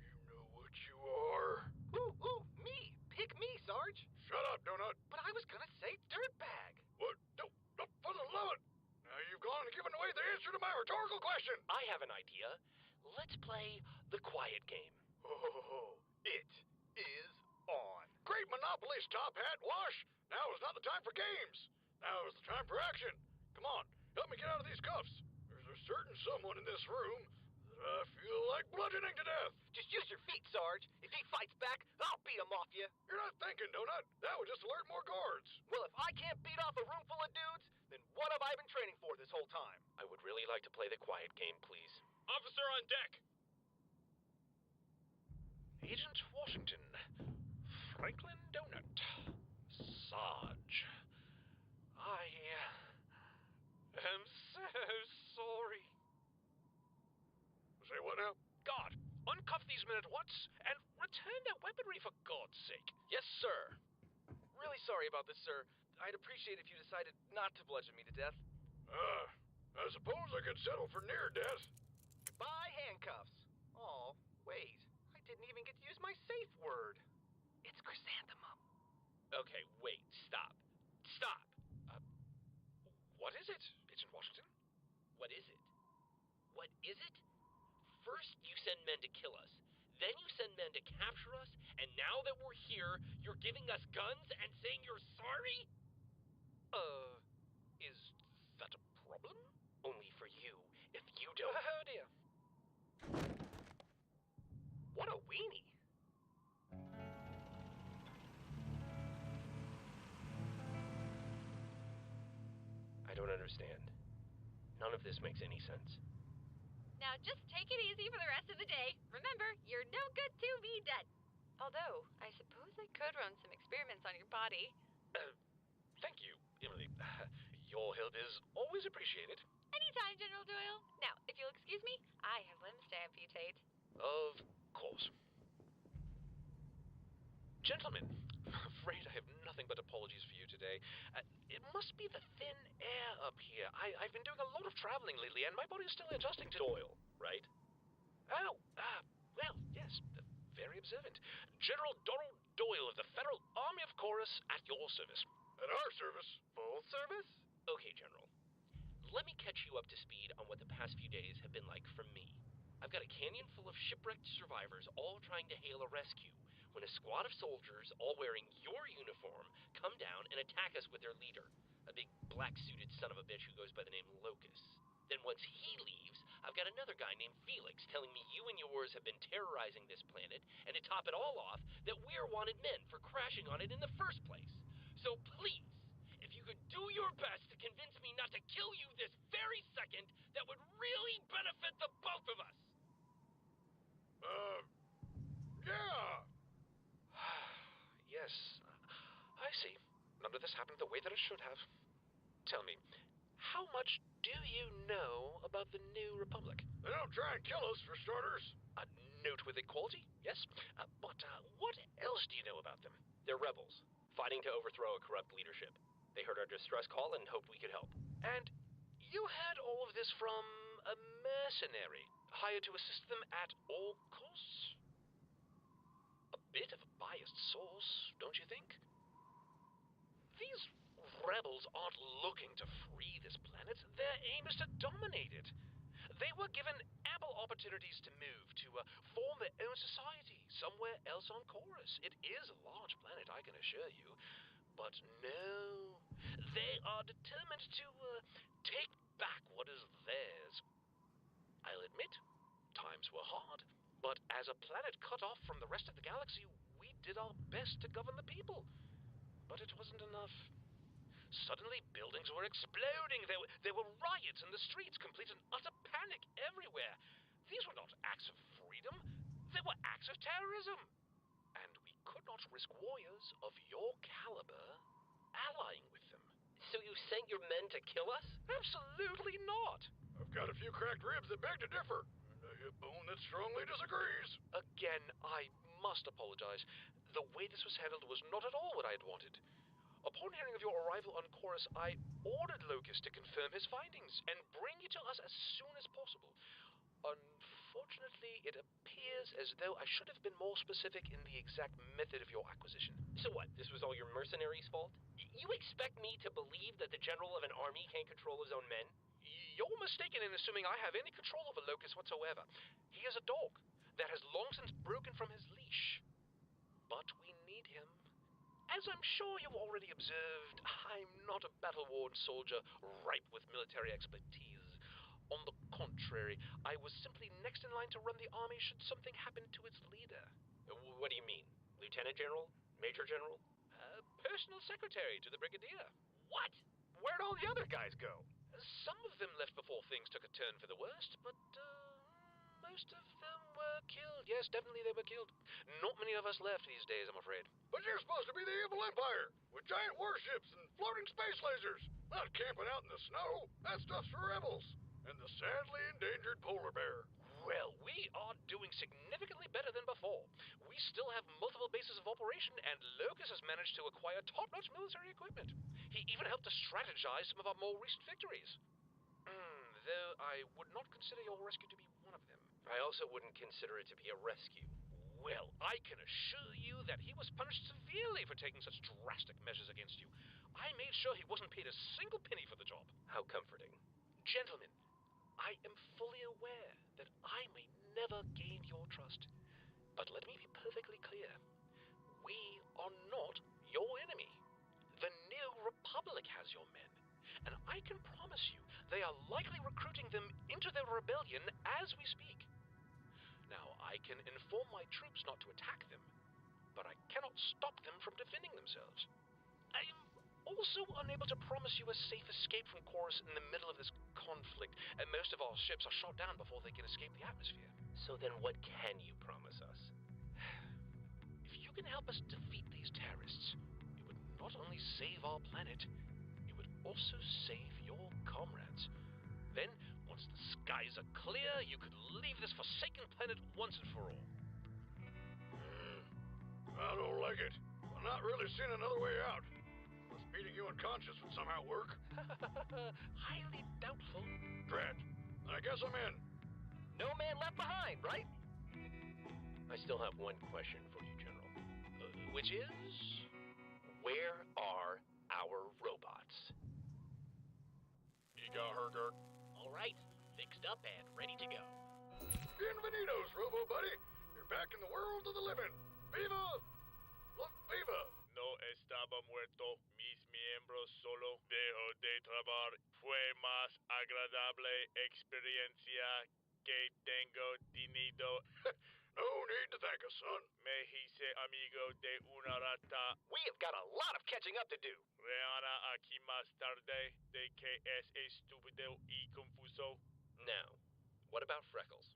You know what you are. Ooh, me. Pick me, Sarge. Shut up, Donut. But I was gonna say dirtbag. What? No, for the love of it. Now you've gone and given away the answer to my rhetorical question. I have an idea. Let's play the quiet game. Oh, it is on. Great Monopoly's top hat, Wash. Now is not the time for games. Now is the time for action. Come on, help me get out of these cuffs. There's a certain someone in this room that I feel like bludgeoning to death. Just use your feet, Sarge. If he fights back, I'll beat him off you. You're not thinking, Donut. That would just alert more guards. Well, if I can't beat off a room full of dudes, then what have I been training for this whole time? I would really like to play the quiet game, please. Officer on deck. Agent Washington. Franklin Donut. Sarge. I am so sorry. Say what now? Guard, uncuff these men at once and return their weaponry for God's sake. Yes, sir. Really sorry about this, sir. I'd appreciate if you decided not to bludgeon me to death. I suppose I could settle for near death. Buy handcuffs. Oh, wait. I didn't even get to use my safe word. It's chrysanthemum. Okay, wait, stop. Stop! What is it, Agent Washington? What is it? What is it? First, you send men to kill us. Then you send men to capture us. And now that we're here, you're giving us guns and saying you're sorry? Is that a problem? Only for you. If you don't... Oh, dear. What a weenie. I don't understand. None of this makes any sense. Now just take it easy for the rest of the day. Remember, you're no good to be dead. Although, I suppose I could run some experiments on your body. Thank you, Emily. Your help is always appreciated. Anytime, General Doyle. Now, if you'll excuse me, I have limbs to amputate. Of course. Gentlemen, afraid I have nothing but apologies for you today. It must be the thin air up here. I've been doing a lot of traveling lately, and my body's still adjusting to... Doyle, right? Oh, well, yes, very observant. General Donald Doyle of the Federal Army of Chorus at your service. At our service? Full service? Okay, General. Let me catch you up to speed on what the past few days have been like for me. I've got a canyon full of shipwrecked survivors all trying to hail a rescue when a squad of soldiers, all wearing your uniform, come down and attack us with their leader, a big black-suited son of a bitch who goes by the name Locus. Then once he leaves, I've got another guy named Felix telling me you and yours have been terrorizing this planet, and to top it all off, that we're wanted men for crashing on it in the first place. So please, if you could do your best to convince me not to kill you this very second, that would really benefit the both of us. Yeah. Yes, I see. None of this happened the way that it should have. Tell me, how much do you know about the New Republic? They don't try and kill us, for starters. A noteworthy quality, yes. But what else do you know about them? They're rebels, fighting to overthrow a corrupt leadership. They heard our distress call and hoped we could help. And you had all of this from a mercenary, hired to assist them at all costs? A bit of a biased source, don't you think? These rebels aren't looking to free this planet. Their aim is to dominate it. They were given ample opportunities to move, to form their own society somewhere else on Chorus. It is a large planet, I can assure you. But no, they are determined to take back what is theirs. I'll admit, times were hard, but as a planet cut off from the rest of the galaxy, we did our best to govern the people. But it wasn't enough. Suddenly, buildings were exploding. There were riots in the streets, complete and utter panic everywhere. These were not acts of freedom. They were acts of terrorism. And we could not risk warriors of your caliber allying with them. So you sent your men to kill us? Absolutely not. I've got a few cracked ribs that beg to differ, and a hip bone that strongly disagrees. Again, I must apologize. The way this was handled was not at all what I had wanted. Upon hearing of your arrival on Chorus, I ordered Locust to confirm his findings and bring you to us as soon as possible. Unfortunately, it appears as though I should have been more specific in the exact method of your acquisition. So what, this was all your mercenaries' fault? You expect me to believe that the general of an army can't control his own men? You're mistaken in assuming I have any control over Locust whatsoever. He is a dog that has long since broken from his leash. But we need him. As I'm sure you've already observed, I'm not a battle-worn soldier ripe with military expertise. On the contrary, I was simply next in line to run the army should something happen to its leader. What do you mean? Lieutenant General? Major General? Personal secretary to the brigadier. What? Where'd all the other guys go? Some of them left before things took a turn for the worst, but most of them were killed. Yes, definitely they were killed. Not many of us left these days, I'm afraid. But you're supposed to be the evil empire, with giant warships and floating space lasers, not camping out in the snow. That stuff's for rebels. And the sadly endangered polar bear. Well, we are doing significantly better than before. We still have multiple bases of operation, and Locust has managed to acquire top-notch military equipment. He even helped to strategize some of our more recent victories. Though I would not consider your rescue to be one of them. I also wouldn't consider it to be a rescue. Well, I can assure you that he was punished severely for taking such drastic measures against you. I made sure he wasn't paid a single penny for the job. How comforting. Gentlemen, I am fully aware that I may never gain your trust. But let me be perfectly clear. We are not your enemy. The New Republic has your men. And I can promise you, they are likely recruiting them into their rebellion as we speak. Now, I can inform my troops not to attack them, but I cannot stop them from defending themselves. I am also unable to promise you a safe escape from Chorus in the middle of this conflict, and most of our ships are shot down before they can escape the atmosphere. So then what can you promise us? If you can help us defeat these terrorists, it would not only save our planet, it would also save your comrades. Then, once the skies are clear, you could leave this forsaken planet once and for all. I don't like it. I'm not really seeing another way out. Beating you unconscious would somehow work. Highly doubtful. Drat. I guess I'm in. No man left behind, right? I still have one question for you, General. Which is? Where are our robots? You got her, Gert. All right. Fixed up and ready to go. Bienvenidos, Robo Buddy. You're back in the world of the living. Viva! Viva! No estaba muerto. Mis miembros solo dejo de trabajar. Fue más agradable experiencia que tengo tenido. No need to thank us, son. Me hice amigo de una rata. We have got a lot of catching up to do. Reana aquí más tarde de que es estúpido y confuso. Now, what about Freckles?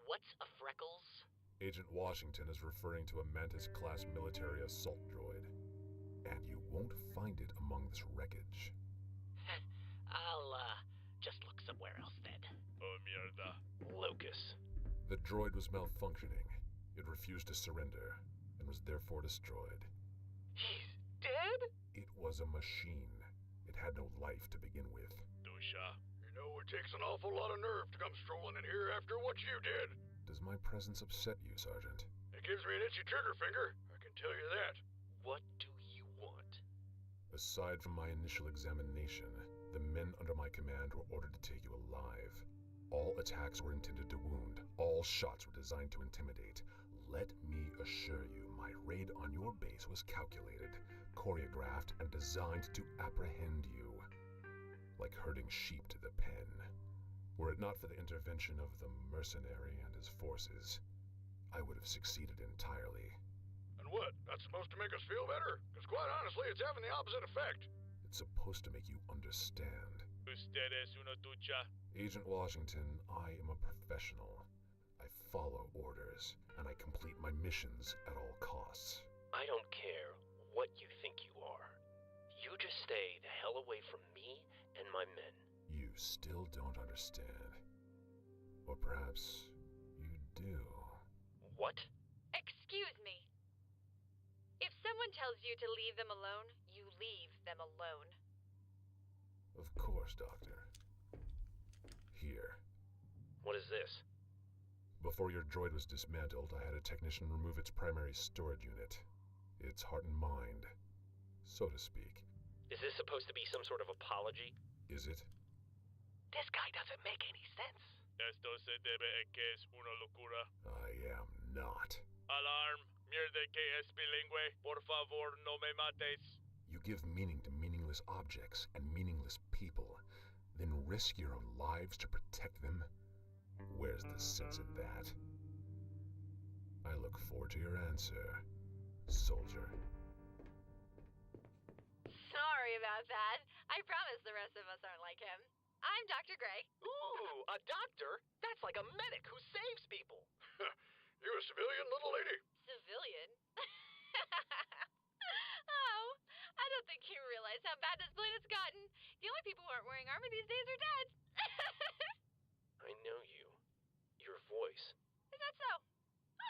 What's a Freckles? Agent Washington is referring to a Mantis-class military assault droid. And you won't find it among this wreckage. I'll, just look somewhere else then. Oh, mierda. Locust. The droid was malfunctioning. It refused to surrender, and was therefore destroyed. He's dead? It was a machine. It had no life to begin with. Dusha. You know, it takes an awful lot of nerve to come strolling in here after what you did. Does my presence upset you, Sergeant? It gives me an itchy trigger finger, I can tell you that. What do you want? Aside from my initial examination, the men under my command were ordered to take you alive. All attacks were intended to wound. All shots were designed to intimidate. Let me assure you, my raid on your base was calculated, choreographed, and designed to apprehend you. Like herding sheep to the pen. Were it not for the intervention of the mercenary and his forces, I would have succeeded entirely. And what? That's supposed to make us feel better? Because quite honestly, it's having the opposite effect. It's supposed to make you understand. Usted es una ducha. Agent Washington, I am a professional. I follow orders, and I complete my missions at all costs. I don't care what you think you are. You just stay the hell away from me and my men. You still don't understand. Or perhaps you do. What? Excuse me. If so, someone tells you to leave them alone, you leave them alone. Of course, Doctor. Here. What is this? Before your droid was dismantled, I had a technician remove its primary storage unit. Its heart and mind, so to speak. Is this supposed to be some sort of apology? Is it? This guy doesn't make any sense. Esto se debe a que es una locura. I am not. Alarm. Mierde que es bilingüe. Por favor, no me mates. You give meaning to meaningless objects and meaningless people, then risk your own lives to protect them? Where's the sense in that? I look forward to your answer, soldier. Sorry about that. I promise the rest of us aren't like him. I'm Dr. Gray. Ooh, a doctor? That's like a medic who saves people. You a civilian, little lady? Civilian? Oh, I don't think you realize how bad this planet's gotten. The only people who aren't wearing armor these days are dead. I know you. Your voice. Is that so?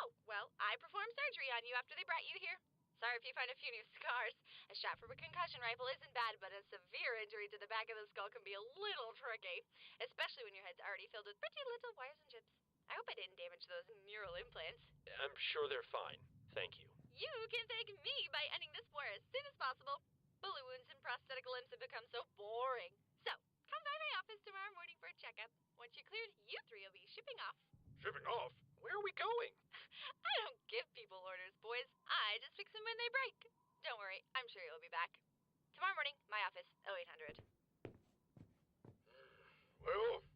Oh, well, I performed surgery on you after they brought you here. Sorry if you find a few new scars. A shot from a concussion rifle isn't bad, but a severe injury to the back of the skull can be a little tricky, especially when your head's already filled with pretty little wires and chips. I hope I didn't damage those neural implants. I'm sure they're fine. Thank you. You can thank me by ending this war as soon as possible. Balloons and prosthetic limbs have become so boring. So, come by my office tomorrow morning for a checkup. Once you're cleared, you three will be shipping off. Shipping off? Where are we going? I don't give people orders, boys. I just fix them when they break. Don't worry, I'm sure you'll be back. Tomorrow morning, my office, 0800. Well,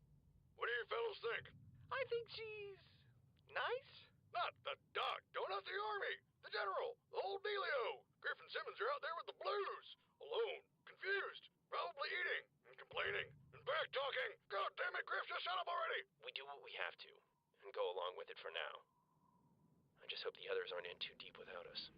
what do you fellas think? I think she's nice. Not the doc, not the army, the general, the whole dealio. Griff and Simmons are out there with the blues, alone, confused, probably eating and complaining and back-talking. God damn it, Griff, just shut up already. We do what we have to, and go along with it for now. I just hope the others aren't in too deep without us.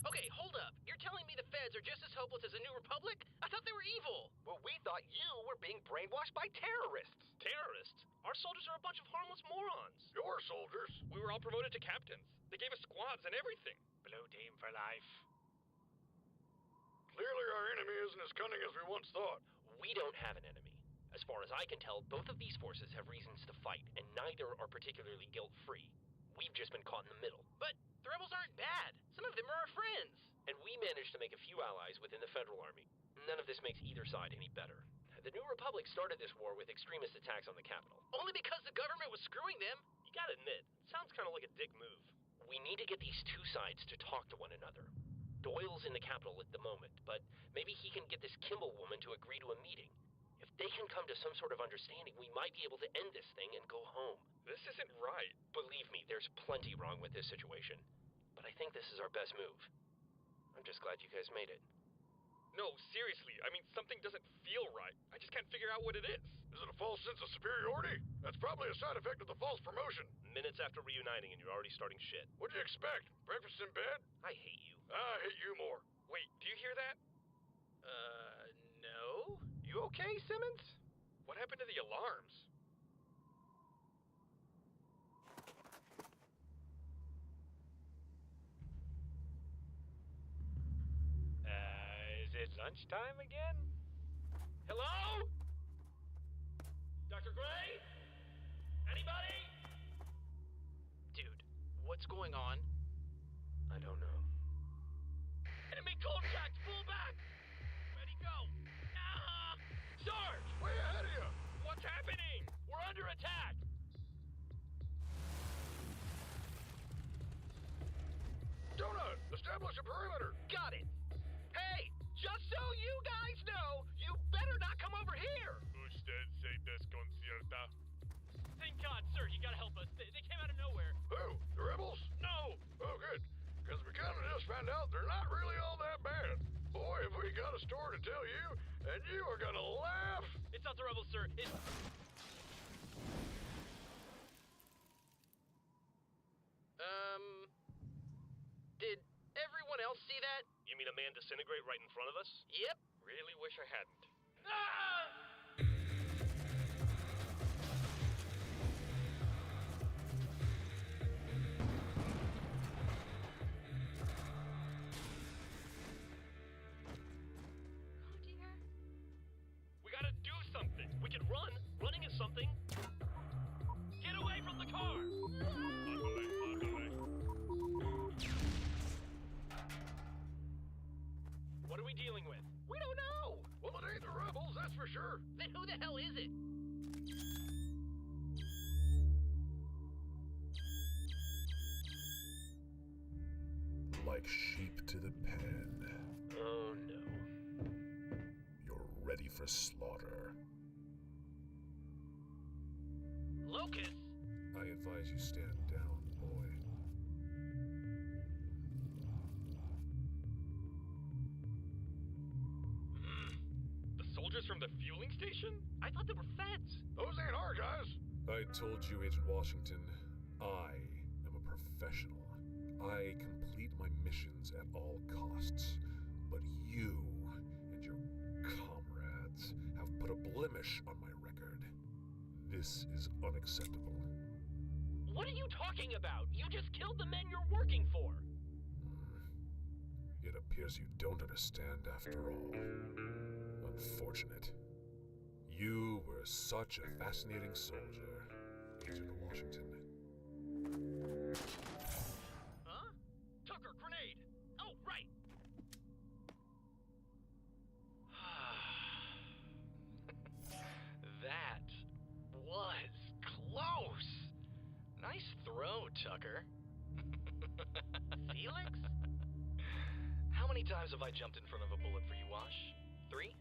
Okay, hold up. You're telling me the feds are just as hopeless as the New Republic? I thought they were evil. Well, we thought you were being brainwashed by terrorists. Terrorists? Our soldiers are a bunch of harmless morons. Your soldiers? We were all promoted to captains. They gave us squads and everything. Blue team for life. Clearly our enemy isn't as cunning as we once thought. We don't have an enemy. As far as I can tell, both of these forces have reasons to fight, and neither are particularly guilt-free. We've just been caught in the middle. But the rebels aren't bad. Some of them are our friends. And we managed to make a few allies within the Federal Army. None of this makes either side any better. The New Republic started this war with extremist attacks on the capital. Only because the government was screwing them. You gotta admit, it sounds kind of like a dick move. We need to get these two sides to talk to one another. Doyle's in the capital at the moment, but maybe he can get this Kimball woman to agree to a meeting. If they can come to some sort of understanding, we might be able to end this thing and go home. This isn't right. Believe me, there's plenty wrong with this situation. But I think this is our best move. I'm just glad you guys made it. No, seriously, I mean, something doesn't feel right. I just can't figure out what it is. Is it a false sense of superiority? That's probably a side effect of the false promotion. Minutes after reuniting and you're already starting shit. What do you expect? Breakfast in bed? I hate you. I hate you more. Wait, do you hear that? No? You okay, Simmons? What happened to the alarms? Is it lunchtime again? Hello? Dr. Gray? Anybody? Dude, what's going on? I don't know. Enemy contact! Pull back! Ready, go! Ah! Sarge! Way ahead of you! What's happening? We're under attack! Donut! Establish a perimeter! Got it! Hey! Just so you guys know, you better not come over here! Usted se desconcierta. Thank God, sir, you gotta help us. They came out of nowhere. Who? The rebels? No! Oh, good. Because we kind of just found out they're not really all that bad. Boy, have we got a story to tell you, and you are gonna laugh! It's not the rebels, sir. It's... Did everyone else see that? You mean a man disintegrate right in front of us? Yep. Really wish I hadn't. Ah! can run. Running is something. Get away from the car! What are we dealing with? We don't know! Well, it ain't the rebels, that's for sure. Then who the hell is it? Like sheep to the pen. Oh no. You're ready for slaughter. Locust! I advise you stand down, boy. The soldiers from the fueling station? I thought they were feds. Those ain't our guys. I told you, Agent Washington, I am a professional. I complete my missions at all costs. But you and your comrades have put a blemish on my record. This is unacceptable. What are you talking about? You just killed the men you're working for. It appears you don't understand after all. Unfortunate. You were such a fascinating soldier, Agent Washington. Huh? Tucker, grenade! Oh, right! That was close! Nice throw, Tucker. Felix? How many times have I jumped in front of a bullet for you, Wash? 3?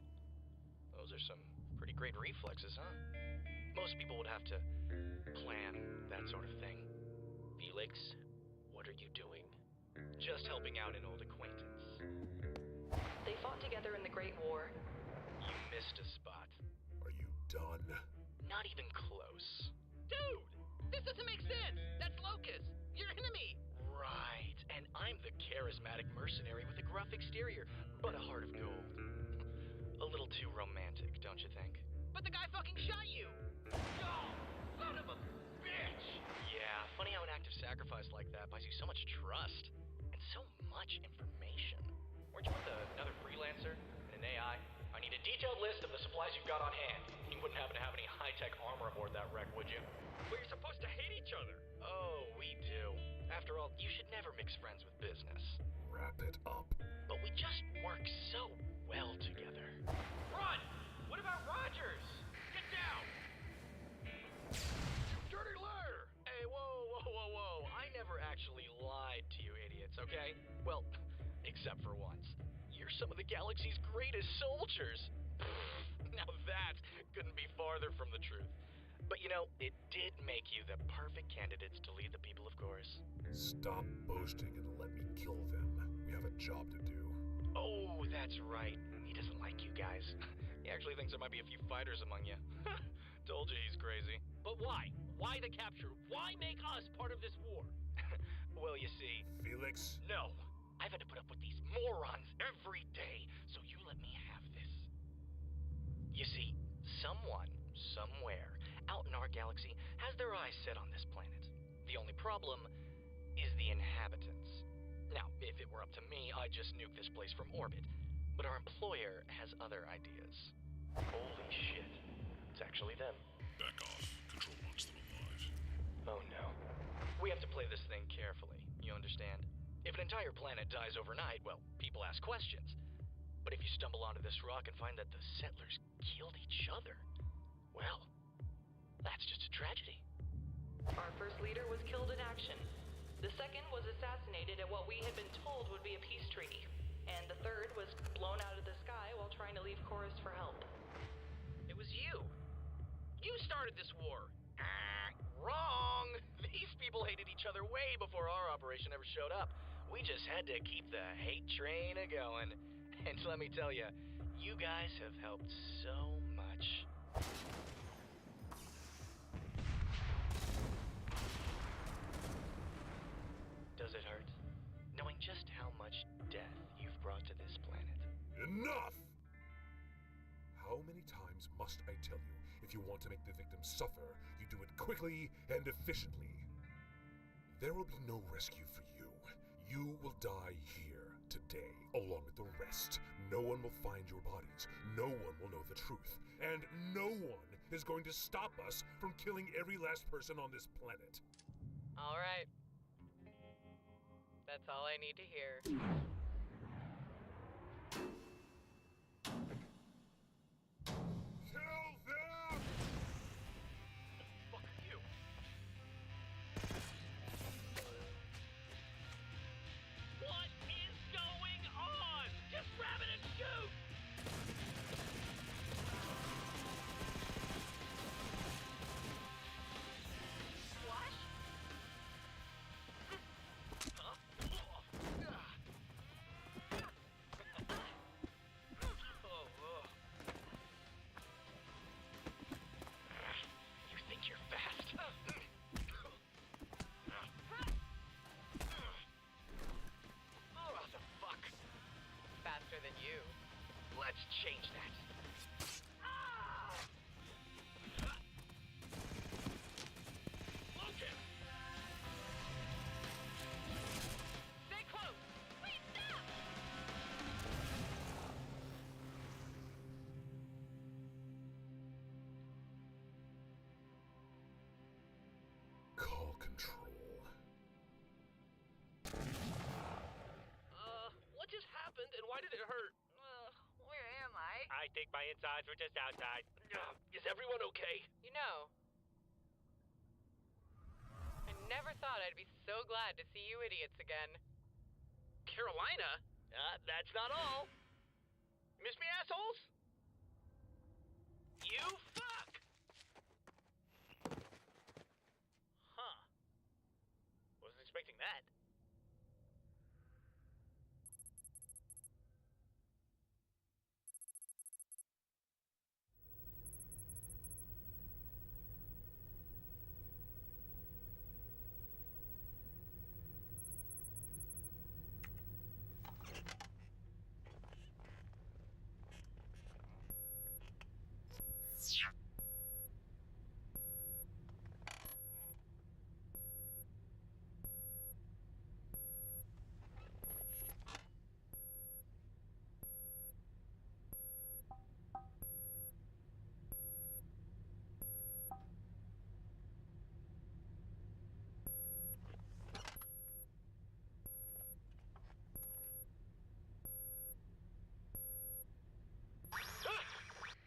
Those are some pretty great reflexes, huh? Most people would have to plan that sort of thing. Felix, what are you doing? Just helping out an old acquaintance. They fought together in the Great War. You missed a spot. Are you done? Not even close. Dude! This doesn't make sense! That's Locust! Your enemy! Right, and I'm the charismatic mercenary with a gruff exterior, but a heart of gold. A little too romantic, don't you think? But the guy fucking shot you! Yo! Son of a bitch! Yeah, funny how an act of sacrifice like that buys you so much trust and so much information. Weren't you with another freelancer and an AI? I need a detailed list of the supplies you've got on hand. You wouldn't happen to have any high-tech armor aboard that wreck, would you? But you're supposed to hate each other. Oh, we do. After all, you should never mix friends with business. Wrap it up. But we just work so well together. Run! What about Rogers? Get down! You dirty liar! Hey, whoa. I never actually lied to you idiots, okay? Well, except for once. You're some of the galaxy's greatest soldiers. Now that couldn't be farther from the truth. But you know, it did make you the perfect candidates to lead the people, of course. Stop boasting and let me kill them. We have a job to do. Oh, that's right. He doesn't like you guys. He actually thinks there might be a few fighters among you. Told you he's crazy. But why? Why the capture? Why make us part of this war? Well, you see... Felix? No. I've had to put up with these morons every day, so you let me have this. You see, someone, somewhere, out in our galaxy, has their eyes set on this planet. The only problem is the inhabitants. Now, if it were up to me, I'd just nuke this place from orbit. But our employer has other ideas. Holy shit. It's actually them. Back off. Control wants them alive. Oh no. We have to play this thing carefully, you understand? If an entire planet dies overnight, well, people ask questions. But if you stumble onto this rock and find that the settlers killed each other, well, that's just a tragedy. Our first leader was killed in action. The second was assassinated at what we had been told would be a peace treaty. And the third was blown out of the sky while trying to leave Chorus for help. It was you. You started this war. Wrong! These people hated each other way before our operation ever showed up. We just had to keep the hate train a-going. And let me tell you, you guys have helped so much. Does it hurt? Knowing just how much death you've brought to this planet. Enough! How many times must I tell you, if you want to make the victim suffer, you do it quickly and efficiently? There will be no rescue for you. You will die here, today, along with the rest, no one will find your bodies, no one will know the truth, and no one is going to stop us from killing every last person on this planet. All right. That's all I need to hear. Kill them! Fuck are you? What is going on? Just grab it and shoot! Squash? Huh? You think you're fast? What the fuck? Faster than you. Let's change that. Look him! Stay close! Wait, stop! Call control. What just happened and why did it hurt? Where am I? I think my insides were just outside. Is everyone okay? You know, I never thought I'd be so glad to see you idiots again. Carolina? That's not all. Miss me, assholes? You fuck! Huh. Wasn't expecting that.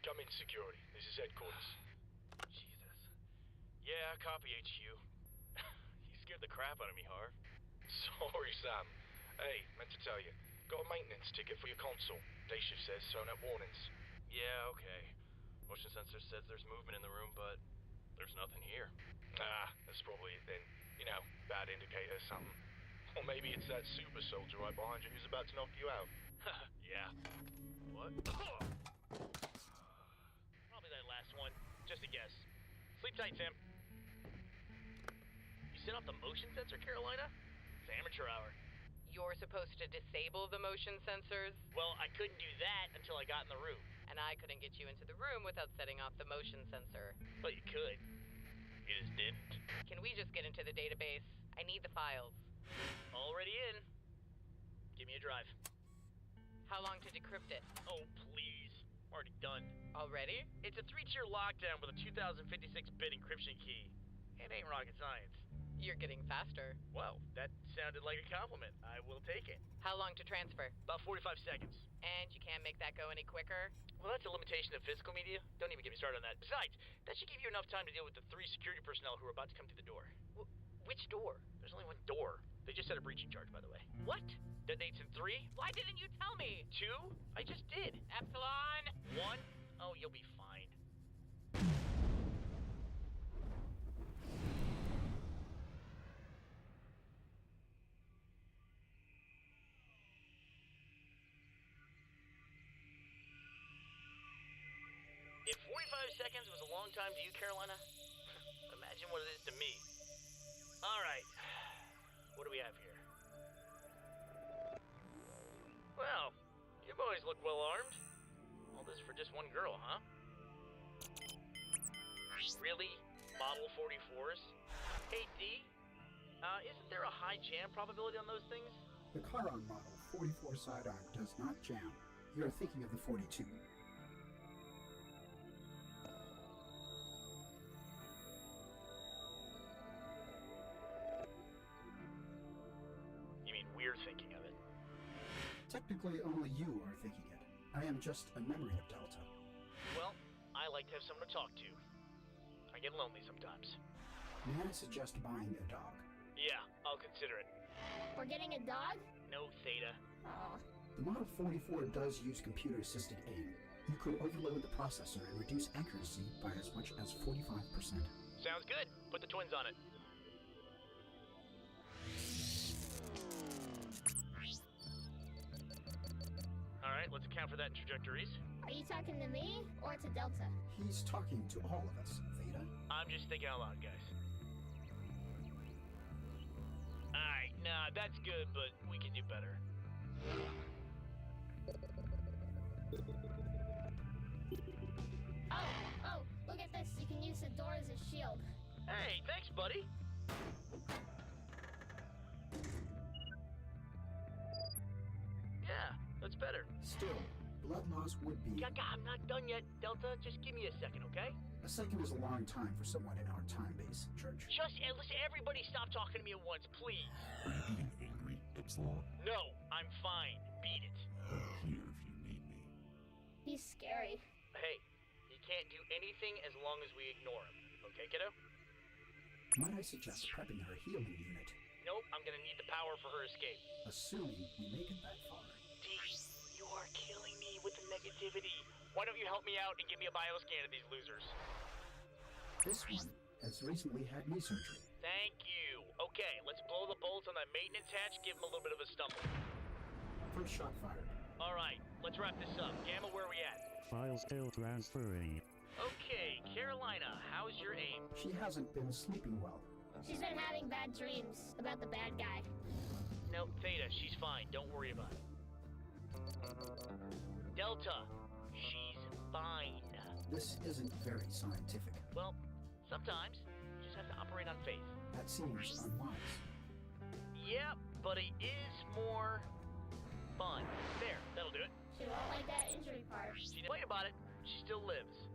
Come in, security. This is headquarters. Jesus. Yeah, copy HQ. You scared the crap out of me, Harv. Sorry, Sam. Hey, meant to tell you. Got a maintenance ticket for your console. Day shift says throwing up warnings. Yeah, okay. Motion sensor says there's movement in the room, but there's nothing here. Ah, that's probably it then. You know, bad indicator or something. Or maybe it's that super soldier right behind you who's about to knock you out. Yeah. What? Probably that last one. Just a guess. Sleep tight, Sam. You set off the motion sensor, Carolina? It's amateur hour. You're supposed to disable the motion sensors, Well, I couldn't do that until I got in the room. and I couldn't get you into the room without setting off the motion sensor. But you could. You just didn't. Can we just get into the database? I need the files. Already in. Give me a drive. How long to decrypt it? Oh, please. Already done. Already? It's a 3-tier lockdown with a 2056-bit encryption key. It ain't rocket science. You're getting faster. Well, that sounded like a compliment. I will take it. How long to transfer? About 45 seconds. And you can't make that go any quicker? Well, that's a limitation of physical media. Don't even get me started on that. Besides, that should give you enough time to deal with the 3 security personnel who are about to come through the door. Which door? There's only one door. They just set a breaching charge, by the way. What? Detonates in 3. Why didn't you tell me? 2. I just did. Epsilon! 1. Oh, you'll be fine. If 45 seconds was a long time to you, Carolina, imagine what it is to me. All right. What do we have here? Well, you boys look well armed. All this for just one girl, huh? Really? Model 44s? Hey, D? Isn't there a high jam probability on those things? The Chiron model 44 sidearm does not jam. You're thinking of the 42. You mean we're thinking of it? Technically, only you are thinking it. I am just a memory of Delta. Well, I like to have someone to talk to. I get lonely sometimes. May I suggest buying a dog? Yeah, I'll consider it. We're getting a dog? No, Theta. Aw. The Model 44 does use computer-assisted aim. You could overload the processor and reduce accuracy by as much as 45%. Sounds good. Put the twins on it. Alright, let's account for that in trajectories. Are you talking to me or to Delta? He's talking to all of us, Theta. I'm just thinking out loud, guys. Alright, nah, that's good, but we can do better. Oh, look at this. You can use the door as a shield. Hey, thanks, buddy. Yeah, that's better. Still, blood loss would be... I'm not done yet, Delta. Just give me a second, okay? A second is a long time for someone in our time base, Church. Listen, everybody stop talking to me at once, please. Are you being angry, Epsilon? No, I'm fine. Beat it. Here if you need me. He's scary. Hey, he can't do anything as long as we ignore him. Okay, kiddo? Might I suggest prepping her healing unit? Nope, I'm gonna need the power for her escape. Assuming we make it that far. D, you are killing me with the negativity. Why don't you help me out and give me a bioscan of these losers? This one has recently had knee surgery. Thank you. Okay, let's blow the bolts on that maintenance hatch, give him a little bit of a stumble. First shot fired. Alright, let's wrap this up. Gamma, where are we at? File still transferring. Okay, Carolina, how's your aim? She hasn't been sleeping well. She's been having bad dreams about the bad guy. Nope, Theta, she's fine. Don't worry about it. Delta, she's fine. This isn't very scientific. Well, sometimes you just have to operate on faith. That seems unwise. Yeah, but it is more fun. There, that'll do it. She won't like that injury part. She didn't complain about it. She still lives.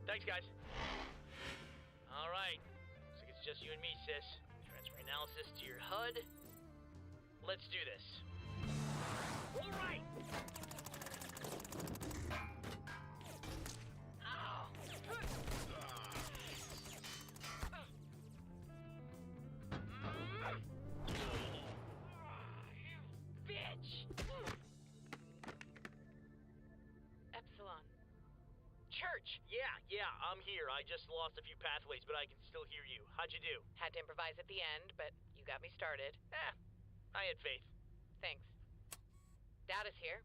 Thanks, guys. All right. Looks like it's just you and me, sis. Transfer analysis to your HUD. Let's do this. All right. Church! Yeah, I'm here. I just lost a few pathways, but I can still hear you. How'd you do? Had to improvise at the end, but you got me started. I had faith. Thanks. Data's here.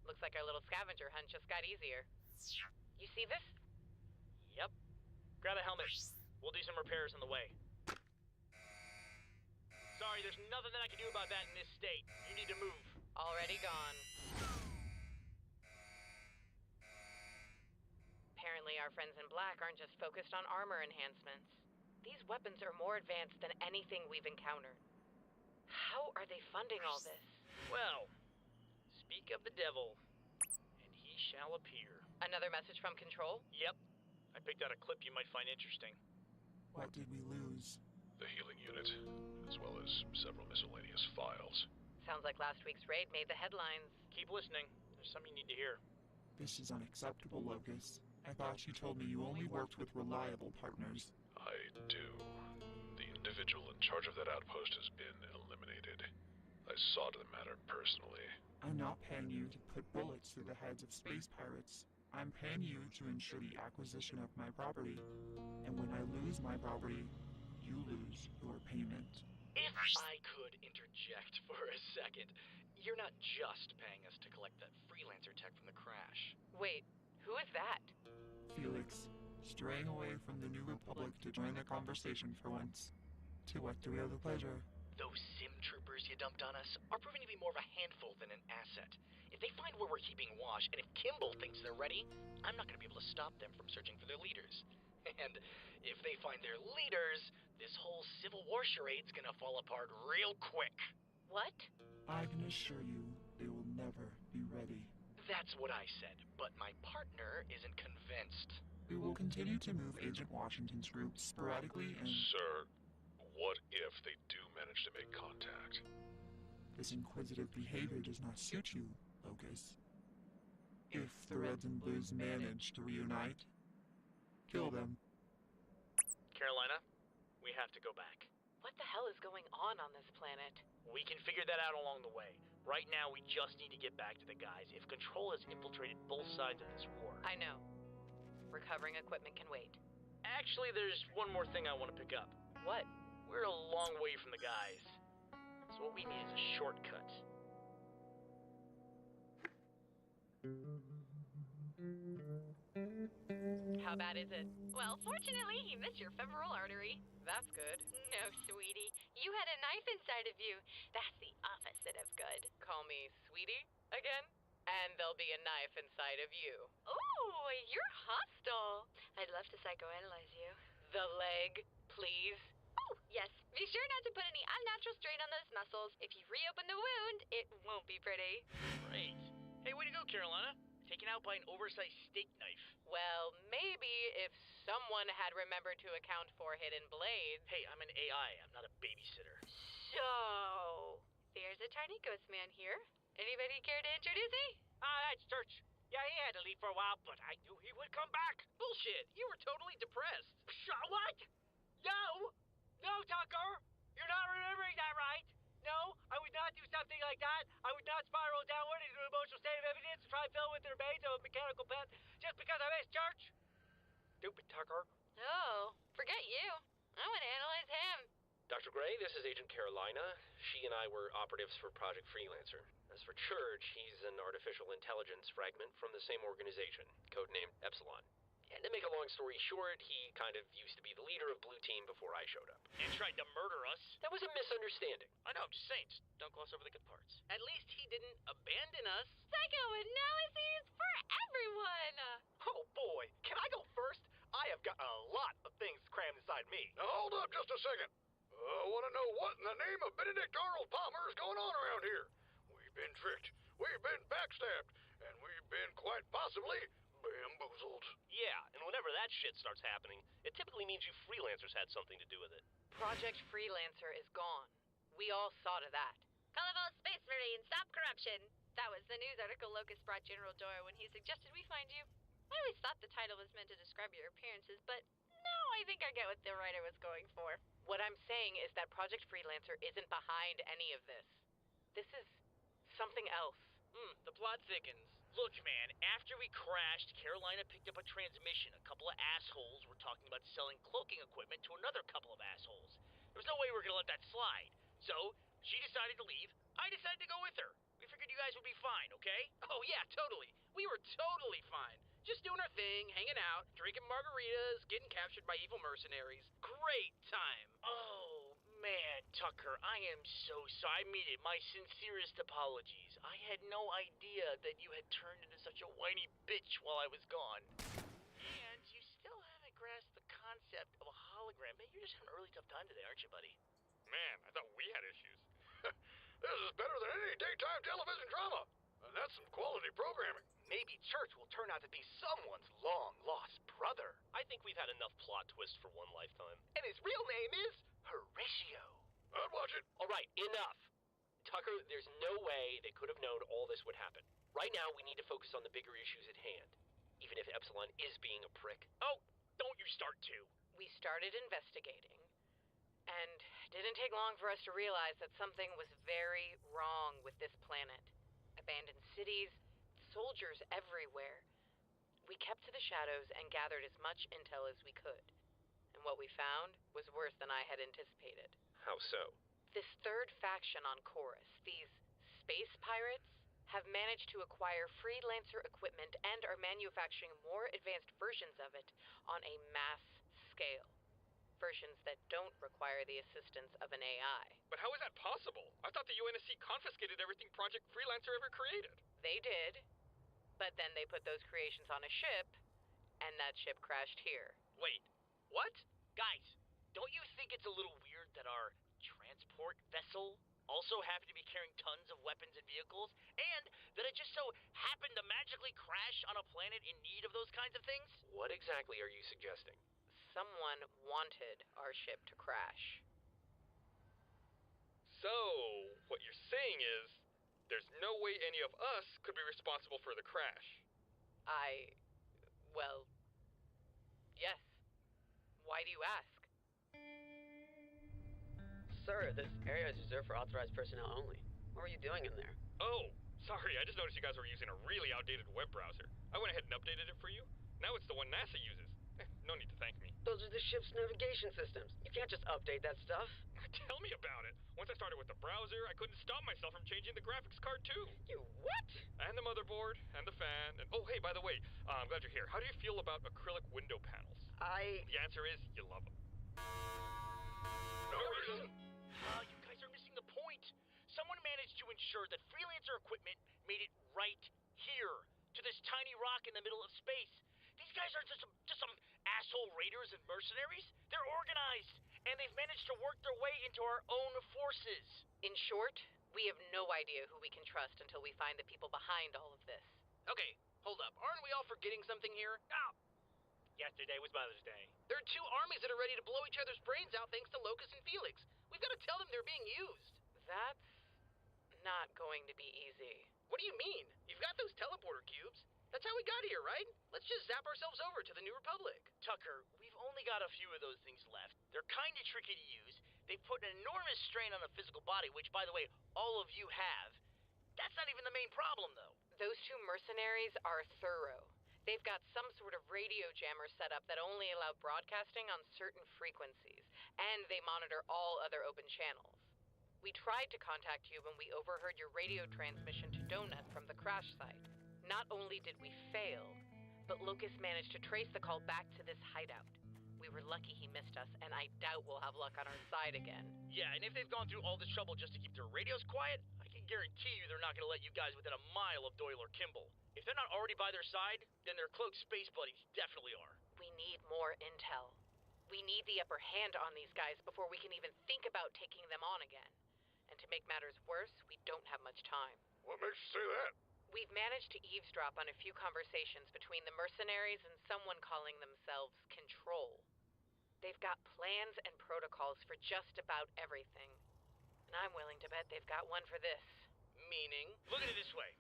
Looks like our little scavenger hunt just got easier. You see this? Yep. Grab a helmet. We'll do some repairs on the way. Sorry, there's nothing that I can do about that in this state. You need to move. Already gone. Apparently our friends in black aren't just focused on armor enhancements. These weapons are more advanced than anything we've encountered. How are they funding all this? Well, speak of the devil, and he shall appear. Another message from Control? Yep. I picked out a clip you might find interesting. What did we lose? The healing unit, as well as several miscellaneous files. Sounds like last week's raid made the headlines. Keep listening. There's something you need to hear. This is unacceptable, Locus. I thought you told me you only worked with reliable partners. I do. The individual in charge of that outpost has been eliminated. I saw to the matter personally. I'm not paying you to put bullets through the heads of space pirates. I'm paying you to ensure the acquisition of my property. And when I lose my property, you lose your payment. If I could interject for a second, you're not just paying us to collect that freelancer tech from the crash. Wait, who is that? Felix, straying away from the New Republic to join the conversation for once. To what do we owe the pleasure? Those sim troopers you dumped on us are proving to be more of a handful than an asset. If they find where we're keeping Wash, and if Kimball thinks they're ready, I'm not going to be able to stop them from searching for their leaders. And if they find their leaders, this whole Civil War charade's gonna fall apart real quick. What? I can assure you they will never be ready. That's what I said, but my partner isn't convinced. We will continue to move Agent Washington's group sporadically and... Sir, what if they do manage to make contact? This inquisitive behavior does not suit you, Locus. If the Reds and Blues manage to reunite, kill them. Carolina, we have to go back. What the hell is going on this planet? We can figure that out along the way. Right now, we just need to get back to the guys. If Control has infiltrated both sides of this war... I know. Recovering equipment can wait. Actually, there's one more thing I want to pick up. What? We're a long way from the guys. So what we need is a shortcut. How bad is it? Well, fortunately, you missed your femoral artery. That's good. No, sweetie. You had a knife inside of you. That's the opposite of good. Call me sweetie again? And there'll be a knife inside of you. Ooh, you're hostile. I'd love to psychoanalyze you. The leg, please. Oh, yes. Be sure not to put any unnatural strain on those muscles. If you reopen the wound, it won't be pretty. Great. Hey, way to go, Carolina. Taken out by an oversized steak knife. Well, maybe if someone had remembered to account for hidden blades. Hey, I'm an AI. I'm not a babysitter. So, there's a tiny ghost man here. Anybody care to introduce me? That's Church. Yeah, he had to leave for a while, but I knew he would come back. Bullshit. You were totally depressed. What? No! No, Tucker! You're not remembering that right. No, I would not do something like that. I would not spiral downward into an emotional state of evidence and try to fill with the remains of a mechanical pet just because I missed church. Stupid Tucker. Oh, forget you. I want to analyze him. Dr. Gray, this is Agent Carolina. She and I were operatives for Project Freelancer. As for Church, he's an artificial intelligence fragment from the same organization, codenamed Epsilon. And to make a long story short, he kind of used to be the leader of Blue Team before I showed up. And tried to murder us. That was a misunderstanding. I know, I'm just saying. Just don't gloss over the good parts. At least he didn't abandon us. Psychoanalyses for everyone! Oh boy, can I go first? I have got a lot of things crammed inside me. Now hold up just a second. I want to know what in the name of Benedict Arnold Palmer is going on around here. We've been tricked, we've been backstabbed, and we've been quite possibly bamboozled. Yeah, and whenever that shit starts happening, it typically means you freelancers had something to do with it. Project Freelancer is gone. We all saw to that. Call of all Space Marine, stop corruption. That was the news article Locust brought General Dora when he suggested we find you. I always thought the title was meant to describe your appearances, but now I think I get what the writer was going for. What I'm saying is that Project Freelancer isn't behind any of this. This is something else. The plot thickens. Look, man, after we crashed, Carolina picked up a transmission. A couple of assholes were talking about selling cloaking equipment to another couple of assholes. There was no way we were gonna let that slide. So, she decided to leave. I decided to go with her. We figured you guys would be fine, okay? Oh, yeah, totally. We were totally fine. Just doing our thing, hanging out, drinking margaritas, getting captured by evil mercenaries. Great time. Oh, man, Tucker, I am so sorry. I mean it. My sincerest apologies. I had no idea that you had turned into such a whiny bitch while I was gone. And you still haven't grasped the concept of a hologram. Man, you're just having a really tough time today, aren't you, buddy? Man, I thought we had issues. This is better than any daytime television drama. And that's some quality programming. Maybe Church will turn out to be someone's long-lost brother. I think we've had enough plot twists for one lifetime. And his real name is Horatio. I'd watch it. All right, enough. Tucker, there's no way they could have known all this would happen. Right now, we need to focus on the bigger issues at hand. Even if Epsilon is being a prick. Oh, don't you start to. We started investigating. And it didn't take long for us to realize that something was very wrong with this planet. Abandoned cities, soldiers everywhere. We kept to the shadows and gathered as much intel as we could. And what we found was worse than I had anticipated. How so? This third faction on Chorus, these space pirates, have managed to acquire freelancer equipment and are manufacturing more advanced versions of it on a mass scale. Versions that don't require the assistance of an AI. But how is that possible? I thought the UNSC confiscated everything Project Freelancer ever created. They did, but then they put those creations on a ship, and that ship crashed here. Wait, what? Guys, don't you think it's a little weird that our transport vessel also happen to be carrying tons of weapons and vehicles, and that it just so happened to magically crash on a planet in need of those kinds of things? What exactly are you suggesting? Someone wanted our ship to crash. So, what you're saying is, there's no way any of us could be responsible for the crash. Well, yes. Why do you ask? Sir, this area is reserved for authorized personnel only. What were you doing in there? Oh, sorry, I just noticed you guys were using a really outdated web browser. I went ahead and updated it for you. Now it's the one NASA uses. No need to thank me. Those are the ship's navigation systems. You can't just update that stuff. Tell me about it. Once I started with the browser, I couldn't stop myself from changing the graphics card too. You what? And the motherboard, and the fan, and oh hey, by the way, I'm glad you're here. How do you feel about acrylic window panels? The answer is, you love them. No reason. You guys are missing the point. Someone managed to ensure that freelancer equipment made it right here, to this tiny rock in the middle of space. These guys aren't just some asshole raiders and mercenaries. They're organized, and they've managed to work their way into our own forces. In short, we have no idea who we can trust until we find the people behind all of this. Okay, hold up. Aren't we all forgetting something here? Yesterday was Mother's Day. There are two armies that are ready to blow each other's brains out thanks to Locust and Felix. We've got to tell them they're being used. That's not going to be easy. What do you mean? You've got those teleporter cubes. That's how we got here, right? Let's just zap ourselves over to the New Republic. Tucker, we've only got a few of those things left. They're kind of tricky to use. They put an enormous strain on the physical body, which, by the way, all of you have. That's not even the main problem, though. Those two mercenaries are thorough. They've got some sort of radio jammer set up that only allow broadcasting on certain frequencies, and they monitor all other open channels. We tried to contact you when we overheard your radio transmission to Donut from the crash site. Not only did we fail, but Locust managed to trace the call back to this hideout. We were lucky he missed us, and I doubt we'll have luck on our side again. Yeah, and if they've gone through all this trouble just to keep their radios quiet, I can guarantee you they're not going to let you guys within a mile of Doyle or Kimball. If they're not already by their side, then their cloaked space buddies definitely are. We need more intel. We need the upper hand on these guys before we can even think about taking them on again. And to make matters worse, we don't have much time. What makes you say that? We've managed to eavesdrop on a few conversations between the mercenaries and someone calling themselves Control. They've got plans and protocols for just about everything. And I'm willing to bet they've got one for this. Meaning? Look at it this way.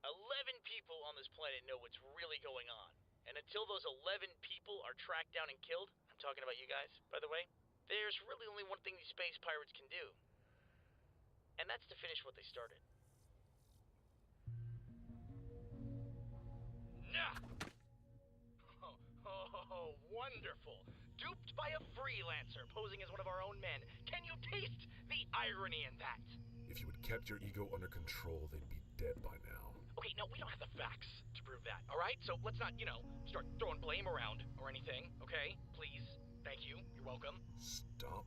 11 people on this planet know what's really going on. And until those 11 people are tracked down and killed, I'm talking about you guys, by the way, there's really only one thing these space pirates can do. And that's to finish what they started. Nah! Oh, wonderful. Duped by a freelancer posing as one of our own men. Can you taste the irony in that? If you had kept your ego under control, they'd be dead by now. Okay, no, we don't have the facts to prove that, alright? So let's not, start throwing blame around or anything, okay? Please. Thank you. You're welcome. Stop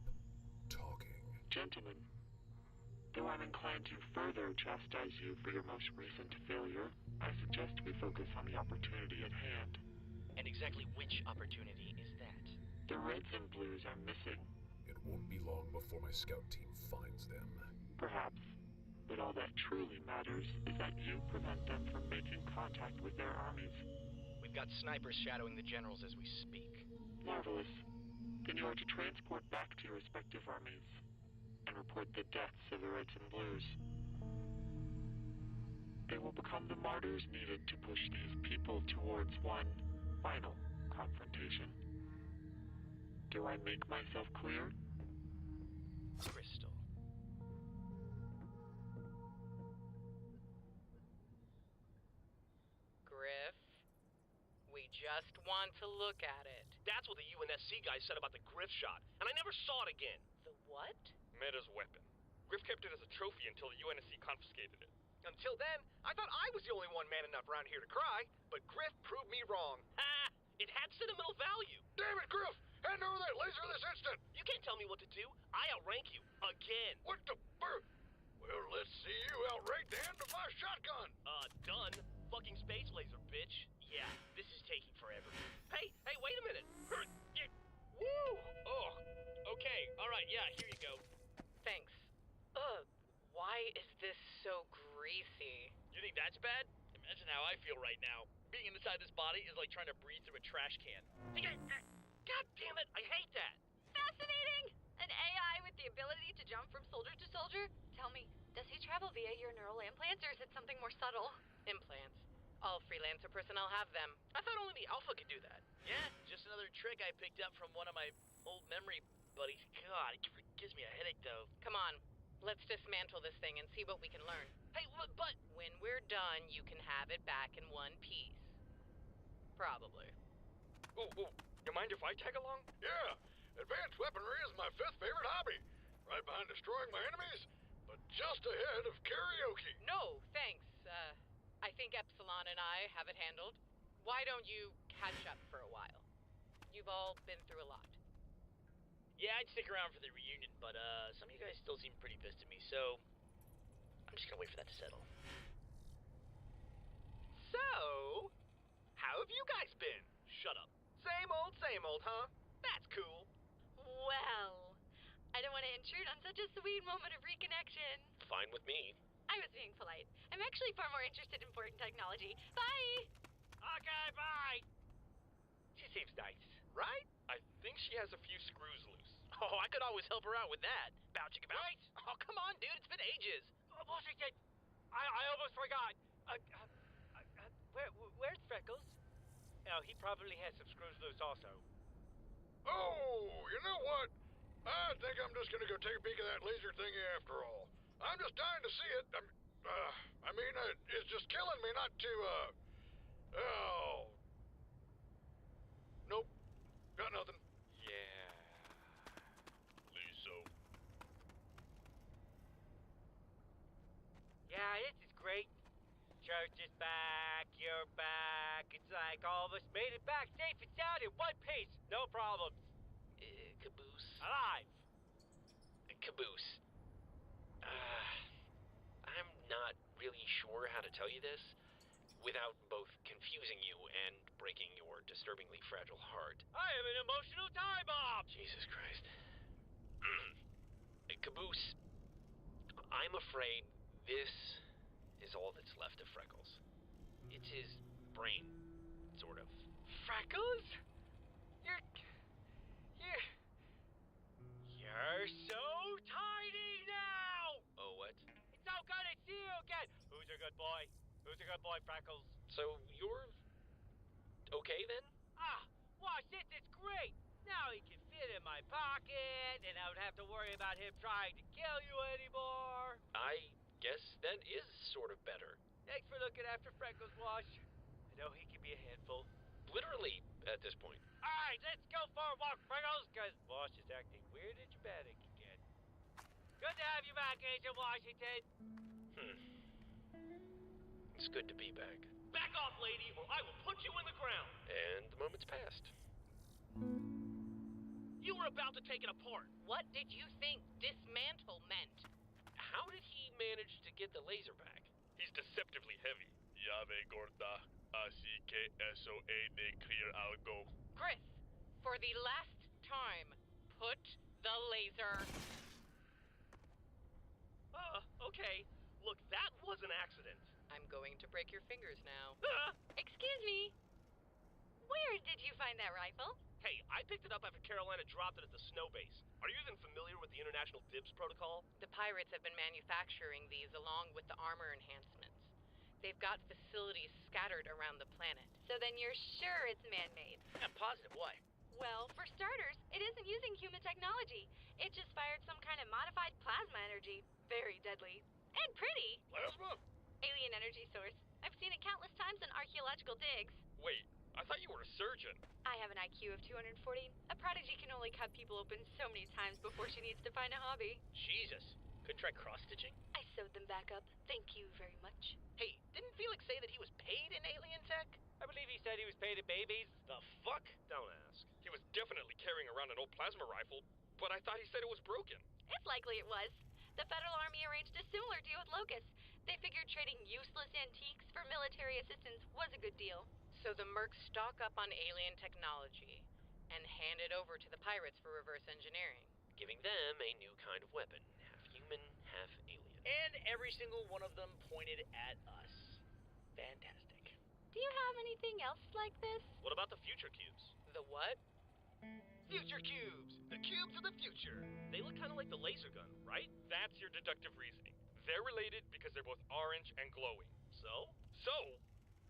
talking. Gentlemen, though I'm inclined to further chastise you for your most recent failure, I suggest we focus on the opportunity at hand. And exactly which opportunity is that? The Reds and Blues are missing. It won't be long before my scout team finds them. Perhaps. But all that truly matters is that you prevent them from making contact with their armies. We've got snipers shadowing the generals as we speak. Marvelous. Then you are to transport back to your respective armies and report the deaths of the Reds and Blues. They will become the martyrs needed to push these people towards one final confrontation. Do I make myself clear? Crystal. Griff, we just want to look at it. That's what the UNSC guy said about the Griff shot, and I never saw it again. The what? Meta's weapon. Griff kept it as a trophy until the UNSC confiscated it. Until then, I thought I was the only one man enough around here to cry, but Griff proved me wrong. Ha! It had sentimental value. Damn it, Griff! Hand over that laser this instant! You can't tell me what to do. I outrank you. Again. What the bird? Well, let's see you outrank the end of my shotgun. Done. Fucking space laser, bitch. Yeah, this is taking forever. Hey, wait a minute. Woo! Oh, okay. All right, yeah, here you go. Thanks. how I feel right now. Being inside this body is like trying to breathe through a trash can. God damn it, I hate that! Fascinating! An AI with the ability to jump from soldier to soldier? Tell me, does he travel via your neural implants or is it something more subtle? Implants. All freelancer personnel have them. I thought only the Alpha could do that. Yeah, just another trick I picked up from one of my old memory buddies. God, it gives me a headache though. Come on, let's dismantle this thing and see what we can learn. Hey, but... When we're done, you can have it back in one piece. Probably. Ooh, you mind if I tag along? Yeah, advanced weaponry is my 5th favorite hobby. Right behind destroying my enemies, but just ahead of karaoke. No, thanks. I think Epsilon and I have it handled. Why don't you catch up for a while? You've all been through a lot. Yeah, I'd stick around for the reunion, but some of you guys still seem pretty pissed at me, so I'm just gonna wait for that to settle. So, how have you guys been? Shut up. Same old, huh? That's cool. Well, I don't want to intrude on such a sweet moment of reconnection. Fine with me. I was being polite. I'm actually far more interested in important technology. Bye! Okay, bye! She seems nice, right? I think she has a few screws loose. Oh, I could always help her out with that. Bow chicka bow. Right? Oh, come on, dude. It's been ages. Washington, I almost forgot. Where's Freckles? Oh, he probably has some screws loose also. Oh, you know what? I think I'm just gonna go take a peek at that laser thingy after all. I'm just dying to see it. It's just killing me not to, oh. Nope. Got nothing. Yeah. Lisa. Yeah, this is great. Church is back, you're back. It's like all of us made it back safe and sound in one piece. No problems. Caboose. Alive. Caboose. I'm not really sure how to tell you this without both confusing you and breaking your disturbingly fragile heart. I am an emotional time bomb. Jesus Christ. Caboose, I'm afraid this is all that's left of Freckles. It's his brain, sort of. Freckles? You're so tiny now! Oh, what? It's so good to see you again! Who's a good boy? Who's a good boy, Freckles? So, you're okay then? Watch this, it's great! Now he can fit in my pocket, and I don't have to worry about him trying to kill you anymore. I guess that is sort of better. Thanks for looking after Freckles, Wash. I know he can be a handful. Literally, at this point. Alright, let's go for a walk, Freckles, because Wash is acting weird and dramatic again. Good to have you back, Agent Washington. It's good to be back. Back off, lady, or I will put you in the ground. And the moment's passed. You were about to take it apart. What did you think dismantle meant? How did he manage to get the laser back? He's deceptively heavy. Llave gorda, así que eso he de clear algo. Griff, for the last time, put the laser. Okay. Look, that was an accident. I'm going to break your fingers now. Excuse me. Where did you find that rifle? Hey, I picked it up after Carolina dropped it at the snow base. Are you even familiar with the International Dibs Protocol? The pirates have been manufacturing these along with the armor enhancements. They've got facilities scattered around the planet. So then you're sure it's man-made? I'm positive. Why? Well, for starters, it isn't using human technology. It just fired some kind of modified plasma energy. Very deadly. And pretty. Plasma? Alien energy source. I've seen it countless times in archaeological digs. Wait, I thought you were a surgeon. I have an IQ of 240. A prodigy can only cut people open so many times before she needs to find a hobby. Jesus. Couldn't try cross-stitching? I sewed them back up. Thank you very much. Hey, didn't Felix say that he was paid in alien tech? I believe he said he was paid in babies. The fuck? Don't ask. He was definitely carrying around an old plasma rifle, but I thought he said it was broken. It's likely it was. The Federal Army arranged a similar deal with Locust. They figured trading useless antiques for military assistance was a good deal. So the mercs stock up on alien technology and hand it over to the pirates for reverse engineering. Giving them a new kind of weapon. Half human, half alien. And every single one of them pointed at us. Fantastic. Do you have anything else like this? What about the future cubes? The what? Future cubes! The cubes of the future! They look kind of like the laser gun, right? That's your deductive reasoning. They're related because they're both orange and glowing. So? So,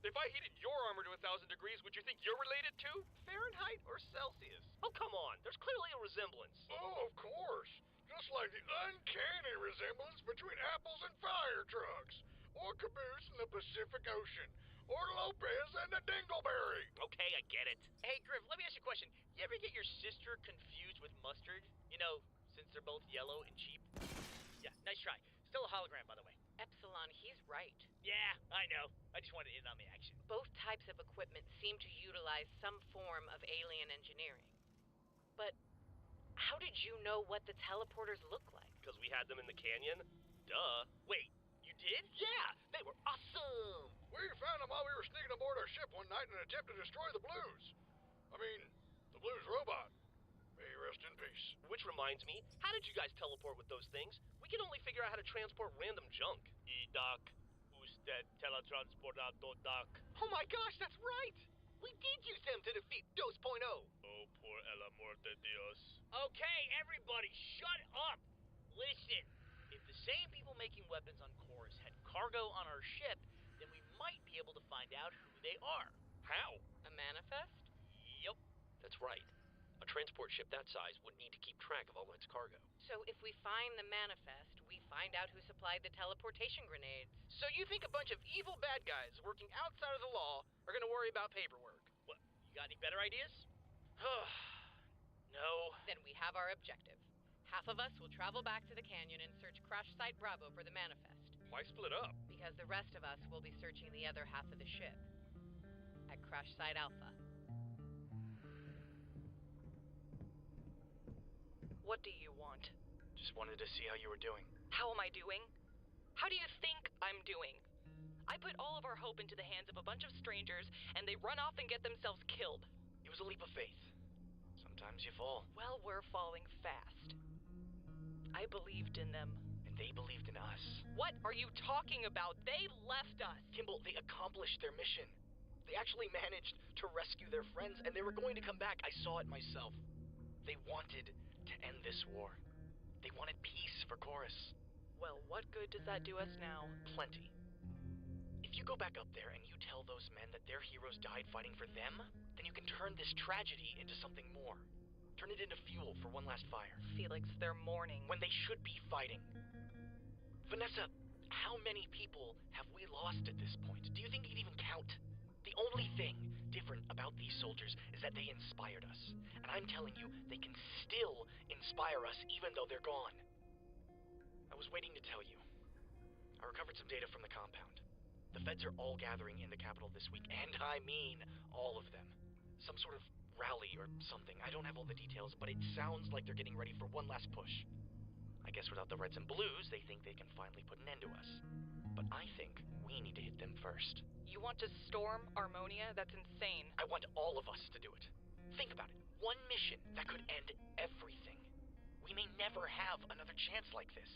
if I heated your armor to 1,000 degrees, would you think you're related too? Fahrenheit or Celsius? Oh, come on. There's clearly a resemblance. Oh, of course. Just like the uncanny resemblance between apples and fire trucks, or Caboose and the Pacific Ocean, or Lopez and the Dingleberry. Okay, I get it. Hey, Griff, let me ask you a question. You ever get your sister confused with mustard? You know, since they're both yellow and cheap? Yeah, nice try. Still a hologram, by the way. Epsilon, he's right. Yeah, I know. I just wanted in on the action. Both types of equipment seem to utilize some form of alien engineering. But how did you know what the teleporters look like? Because we had them in the canyon? Duh. Wait, you did? Yeah, they were awesome. We found them while we were sneaking aboard our ship one night in an attempt to destroy the Blues. I mean, the Blues robot. May he rest in peace. Which reminds me, how did you guys teleport with those things? We can only figure out how to transport random junk. Doc, usted teletransportado, Doc. Oh my gosh, that's right! We did use them to defeat 2.0. Oh, por el amor de Dios. Okay, everybody, shut up! Listen, if the same people making weapons on Chorus had cargo on our ship, then we might be able to find out who they are. How? A manifest? Yep, that's right. A transport ship that size would need to keep track of all its cargo. So if we find the manifest, we find out who supplied the teleportation grenades. So you think a bunch of evil bad guys working outside of the law are gonna worry about paperwork? What, you got any better ideas? No. Then we have our objective. Half of us will travel back to the canyon and search Crash Site Bravo for the manifest. Why split up? Because the rest of us will be searching the other half of the ship. At Crash Site Alpha. What do you want? Just wanted to see how you were doing. How am I doing? How do you think I'm doing? I put all of our hope into the hands of a bunch of strangers, and they run off and get themselves killed. It was a leap of faith. Sometimes you fall. Well, we're falling fast. I believed in them. And they believed in us. What are you talking about? They left us. Kimball, they accomplished their mission. They actually managed to rescue their friends, and they were going to come back. I saw it myself. They wanted to end this war. They wanted peace for Chorus. Well, what good does that do us now? Plenty. If you go back up there and you tell those men that their heroes died fighting for them, then you can turn this tragedy into something more. Turn it into fuel for one last fire. Felix, they're mourning. When they should be fighting. Vanessa, how many people have we lost at this point? Do you think you can even count? The only thing different about these soldiers is that they inspired us. And I'm telling you, they can still inspire us even though they're gone. I was waiting to tell you. I recovered some data from the compound. The feds are all gathering in the capital this week, and I mean all of them. Some sort of rally or something. I don't have all the details, but it sounds like they're getting ready for one last push. I guess without the Reds and Blues, they think they can finally put an end to us. But I think we need to hit them first. You want to storm Harmonia? That's insane. I want all of us to do it. Think about it. One mission that could end everything. We may never have another chance like this.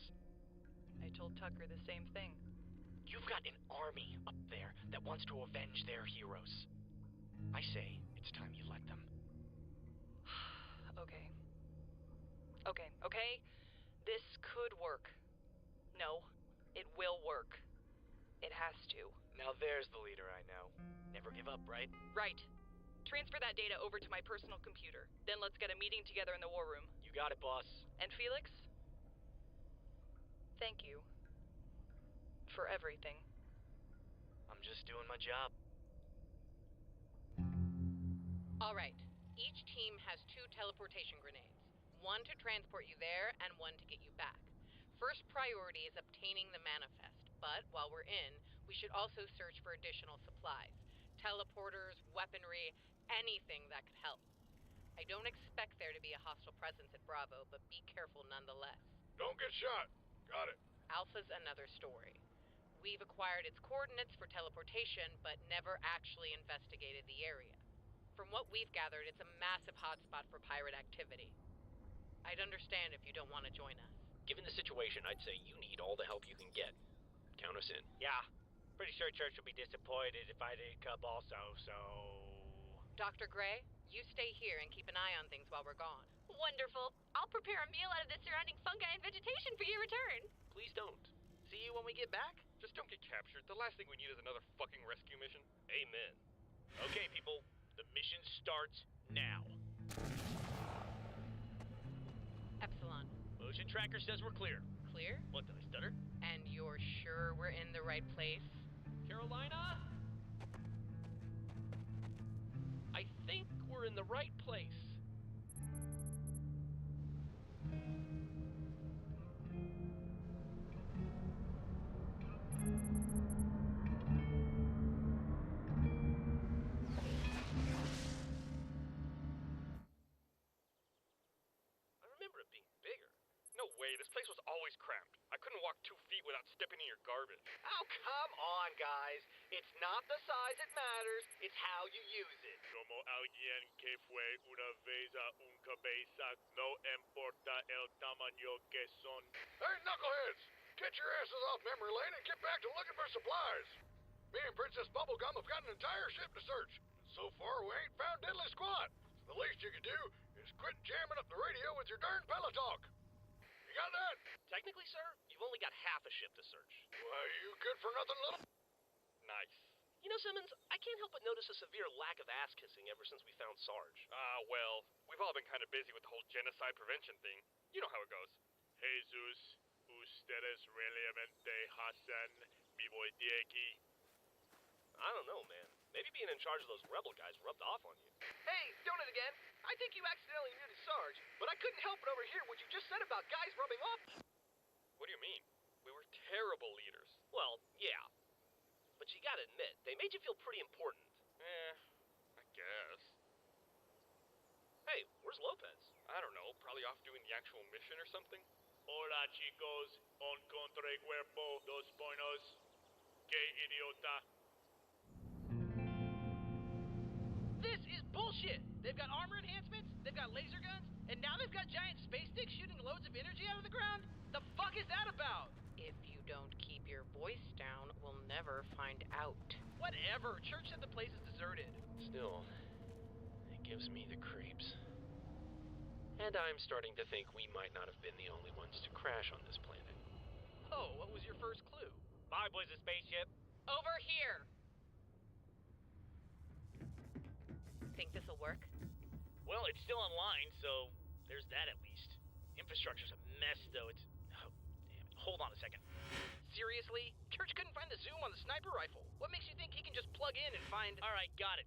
I told Tucker the same thing. You've got an army up there that wants to avenge their heroes. I say, it's time you let them. Okay. Okay. This could work. No, it will work. It has to. Now there's the leader I know. Never give up, right? Right. Transfer that data over to my personal computer. Then let's get a meeting together in the war room. You got it, boss. And Felix? Thank you. For everything. I'm just doing my job. All right. Each team has 2 teleportation grenades. One to transport you there, and one to get you back. First priority is obtaining the manifest, but while we're in, we should also search for additional supplies. Teleporters, weaponry, anything that could help. I don't expect there to be a hostile presence at Bravo, but be careful nonetheless. Don't get shot. Got it. Alpha's another story. We've acquired its coordinates for teleportation, but never actually investigated the area. From what we've gathered, it's a massive hotspot for pirate activity. I'd understand if you don't want to join us. Given the situation, I'd say you need all the help you can get. Count us in. Yeah. Pretty sure Church would be disappointed if I didn't come also, so... Dr. Gray, you stay here and keep an eye on things while we're gone. Wonderful. I'll prepare a meal out of the surrounding fungi and vegetation for your return. Please don't. See you when we get back? Just don't get captured. The last thing we need is another fucking rescue mission. Amen. Okay, people. The mission starts now. Epsilon. Motion tracker says we're clear. Clear? What, did I stutter? And you're sure we're in the right place? Carolina? I think we're in the right place. This place was always cramped. I couldn't walk 2 feet without stepping in your garbage. Oh, come on, guys. It's not the size that matters, it's how you use it. Como alguien que fue una vez a un cabeza, no importa el tamaño que son. Hey, knuckleheads! Get your asses off memory lane and get back to looking for supplies. Me and Princess Bubblegum have got an entire ship to search. So far, we ain't found diddly squat. The least you can do is quit jamming up the radio with your darn pillow talk. You got that? Technically, sir, you've only got half a ship to search. Why, you good for nothing, little... Nice. You know, Simmons, I can't help but notice a severe lack of ass-kissing ever since we found Sarge. Well, we've all been kind of busy with the whole genocide prevention thing. You know how it goes. Jesus, ustedes realmente hacen mi voy de aquí. I don't know, man. Maybe being in charge of those rebel guys rubbed off on you. Hey, Donut again. I think you accidentally muted Sarge, but I couldn't help but overhear what you just said about guys rubbing off. What do you mean? We were terrible leaders. Well, yeah. But you gotta admit, they made you feel pretty important. I guess. Hey, where's Lopez? I don't know, probably off doing the actual mission or something. Hola, chicos. Encontré cuerpo, dos buenos. Que idiota. This is bullshit! They've got armor enhancements, they've got laser guns, and now they've got giant space sticks shooting loads of energy out of the ground? The fuck is that about? If you don't keep your voice down, we'll never find out. Whatever. Church said the place is deserted. Still, it gives me the creeps. And I'm starting to think we might not have been the only ones to crash on this planet. Oh, what was your first clue? Bye, boys of spaceship. Over here! Think this'll work? Well, it's still online, so there's that at least. Infrastructure's a mess, though. It's... Oh, damn it. Hold on a second. Seriously? Church couldn't find the zoom on the sniper rifle. What makes you think he can just plug in and find... Alright, got it.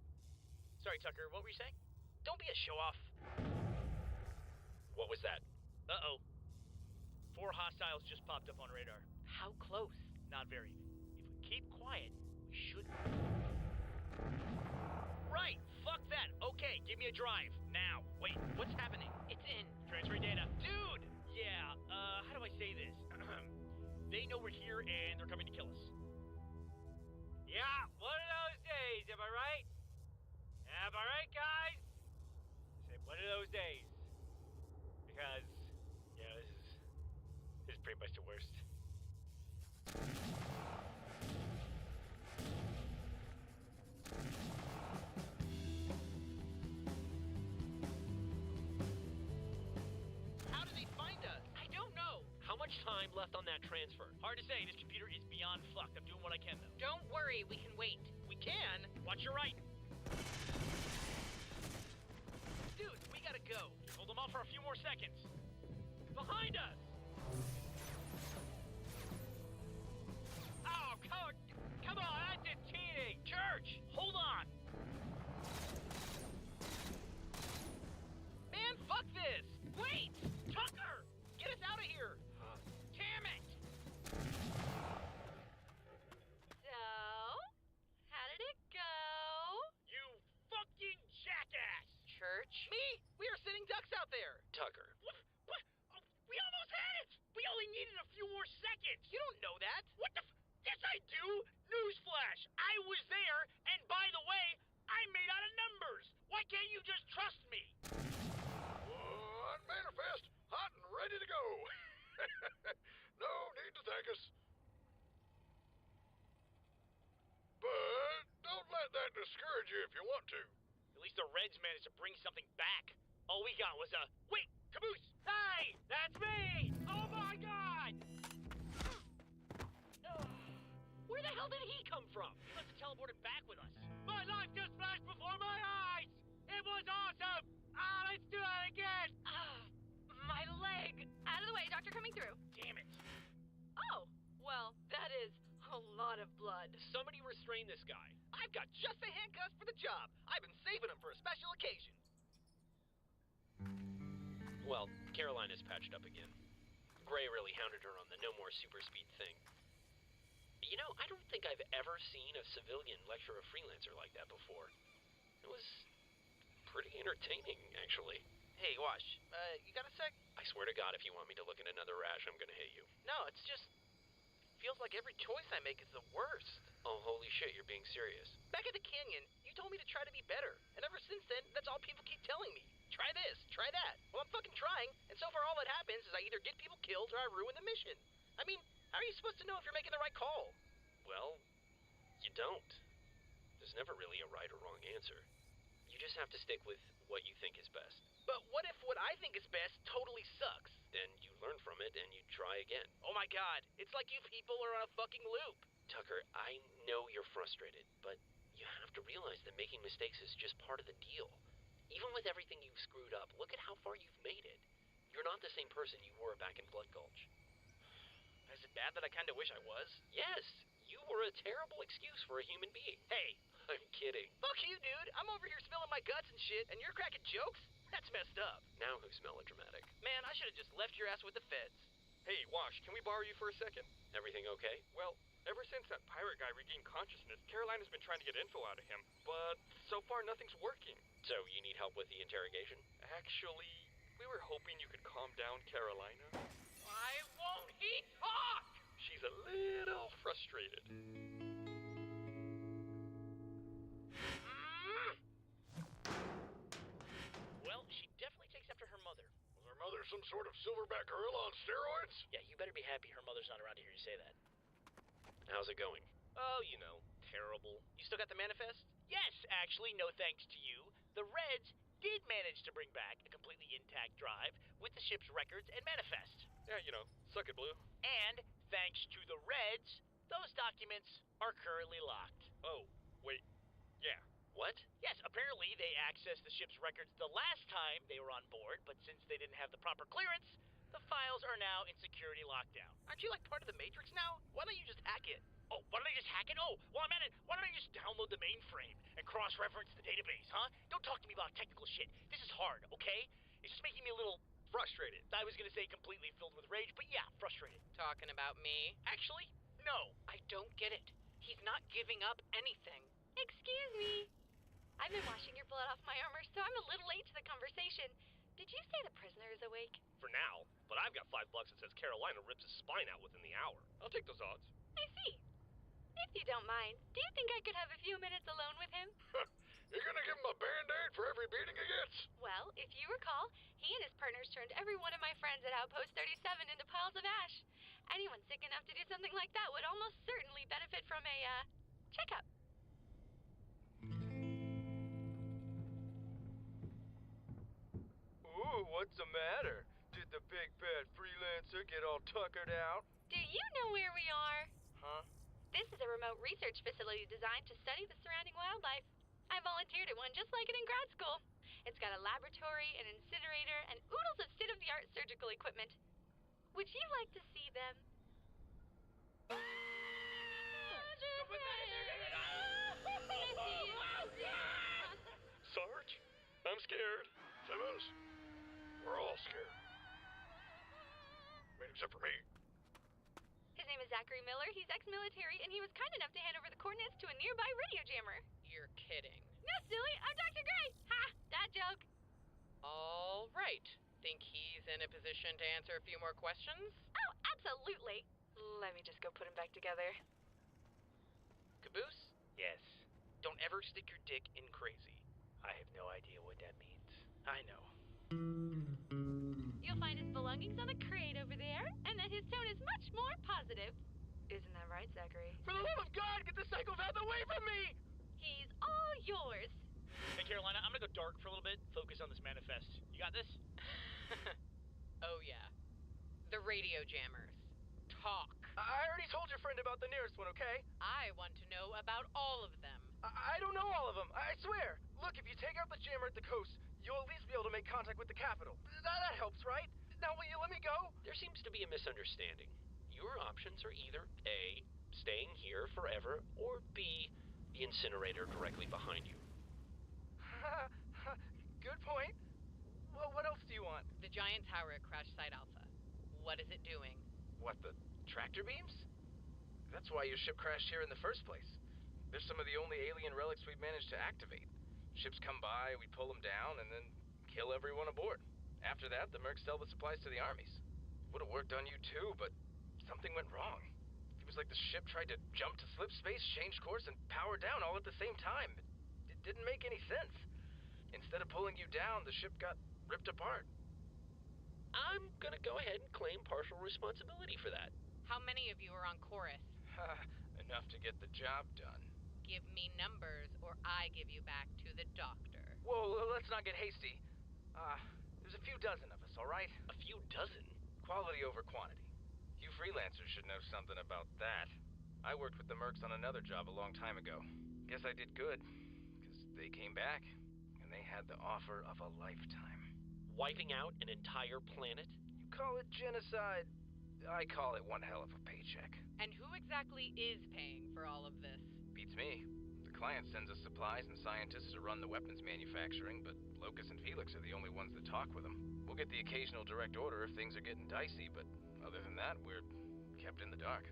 Sorry, Tucker, what were you saying? Don't be a show-off. What was that? Uh-oh. 4 hostiles just popped up on radar. How close? Not very. If we keep quiet, we should... Right! Fuck that! Okay, give me a drive. Now. Wait, what's happening? It's in. Transferring data. Dude! Yeah, how do I say this? They know we're here and they're coming to kill us. Yeah, one of those days, am I right? Am I right, guys? I said one of those days. Because, yeah, this is pretty much the worst. How did they find us? I don't know. How much time left on that transfer? Hard to say. This computer is beyond fucked. I'm doing what I can, though. Don't worry, we can wait. We can? Watch your right. Dude, we gotta go. Just hold them off for a few more seconds. Behind us! Oh, come on, that's just cheating! Church, hold on! Man, fuck this! Wait! Tucker! Get us out of here! Damn it! So, how did it go? You fucking jackass! Church? Me? We are sitting ducks out there! Tucker. What? Oh, we almost had it! We only you if you want to. At least the Reds managed to bring something back. All we got was a... Wait! Caboose! Hey! That's me! Oh my god! Where the hell did he come from? He must have teleported back with us. My life just flashed before my eyes! It was awesome! Let's do it again! My leg! Out of the way, doctor coming through. Damn it. Oh, well, that is a lot of blood. Somebody restrain this guy. I've got just the handcuffs for the job. I've been saving them for a special occasion. Well, Carolina's patched up again. Gray really hounded her on the no more super speed thing. You know, I don't think I've ever seen a civilian lecture a freelancer like that before. It was pretty entertaining, actually. Hey, Wash, you got a sec? I swear to God, if you want me to look at another rash, I'm gonna hit you. No, it's just... feels like every choice I make is the worst. Oh, holy shit, you're being serious. Back at the canyon, you told me to try to be better. And ever since then, that's all people keep telling me. Try this, try that. Well, I'm fucking trying, and so far all that happens is I either get people killed or I ruin the mission. I mean, how are you supposed to know if you're making the right call? Well, you don't. There's never really a right or wrong answer. You just have to stick with what you think is best. But what if what I think is best totally sucks? Then you learn from it and you try again. Oh my god, it's like you people are on a fucking loop. Tucker, I know you're frustrated, but you have to realize that making mistakes is just part of the deal. Even with everything you've screwed up, look at how far you've made it. You're not the same person you were back in Blood Gulch. Is it bad that I kinda wish I was? Yes, you were a terrible excuse for a human being. Hey! I'm kidding. Fuck you, dude! I'm over here spilling my guts and shit, and you're cracking jokes? That's messed up. Now who's melodramatic? Man, I should've just left your ass with the feds. Hey, Wash, can we borrow you for a second? Everything okay? Well, ever since that pirate guy regained consciousness, Carolina's been trying to get info out of him, but so far nothing's working. So you need help with the interrogation? Actually, we were hoping you could calm down Carolina. Why won't he talk? She's a little frustrated. Well, she definitely takes after her mother. Was her mother some sort of silverback gorilla on steroids? Yeah, you better be happy her mother's not around to hear you say that. How's it going? Oh, you know, terrible. You still got the manifest? Yes, actually, no thanks to you. The Reds did manage to bring back a completely intact drive with the ship's records and manifest. Yeah, you know, suck it, Blue. And thanks to the Reds, those documents are currently locked. Oh, wait. Yeah. What? Yes, apparently they accessed the ship's records the last time they were on board, but since they didn't have the proper clearance, the files are now in security lockdown. Aren't you like part of the Matrix now? Why don't you just hack it? Oh, why don't I just hack it? Oh, while I'm at it, why don't I just download the mainframe and cross-reference the database, huh? Don't talk to me about technical shit. This is hard, okay? It's just making me a little frustrated. I was gonna say completely filled with rage, but yeah, frustrated. Talking about me? Actually, no. I don't get it. He's not giving up anything. Excuse me. I've been washing your blood off my armor, so I'm a little late to the conversation. Did you say the prisoner is awake? For now, but I've got $5 that says Carolina rips his spine out within the hour. I'll take those odds. I see. If you don't mind, do you think I could have a few minutes alone with him? You're gonna give him a band-aid for every beating he gets? Well, if you recall, he and his partners turned every one of my friends at Outpost 37 into piles of ash. Anyone sick enough to do something like that would almost certainly benefit from a, checkup. Ooh, what's the matter? Did the big bad freelancer get all tuckered out? Do you know where we are? Huh? This is a remote research facility designed to study the surrounding wildlife. I volunteered at one just like it in grad school. It's got a laboratory, an incinerator, and oodles of state-of-the-art surgical equipment. Would you like to see them? Sarge? I'm scared. Simmons, we're all scared. I mean, except for me. His name is Zachary Miller. He's ex-military, and he was kind enough to hand over the coordinates to a nearby radio jammer. You're kidding. No, silly. I'm Dr. Gray. Ha! That joke. All right. Think he's in a position to answer a few more questions? Oh, absolutely. Let me just go put him back together. Caboose? Yes. Don't ever stick your dick in crazy. I have no idea what that means. I know. You'll find his belongings on the crate over there, and that his tone is much more positive. Isn't that right, Zachary? For the love of God, get the psychopath away from me! He's all yours. Hey, Carolina, I'm gonna go dark for a little bit, focus on this manifest. You got this? Oh, yeah. The radio jammers. Talk. I already told your friend about the nearest one, okay? I want to know about all of them. I don't know all of them, I swear. Look, if you take out the jammer at the coast, you'll at least be able to make contact with the capital. That helps, right? Now will you let me go? There seems to be a misunderstanding. Your options are either A, staying here forever, or B, the incinerator directly behind you. Good point. Well, what else do you want? The giant tower at Crash Site Alpha. What is it doing? What, the tractor beams? That's why your ship crashed here in the first place. They're some of the only alien relics we've managed to activate. Ships come by, we pull them down, and then kill everyone aboard. After that, the mercs sell the supplies to the armies. Would have worked on you too, but something went wrong. It was like the ship tried to jump to slip space, change course, and power down all at the same time. It didn't make any sense. Instead of pulling you down, the ship got ripped apart. I'm gonna go ahead and claim partial responsibility for that. How many of you are on Chorus? Enough to get the job done. Give me numbers, or I give you back to the doctor. Whoa, let's not get hasty. There's a few dozen of us, all right? A few dozen? Quality over quantity. You freelancers should know something about that. I worked with the mercs on another job a long time ago. Guess I did good, because they came back, and they had the offer of a lifetime. Wiping out an entire planet? You call it genocide. I call it one hell of a paycheck. And who exactly is paying for all of this? Beats me. The client sends us supplies and scientists to run the weapons manufacturing, but Locus and Felix are the only ones that talk with them. We'll get the occasional direct order if things are getting dicey, but other than that, we're kept in the dark.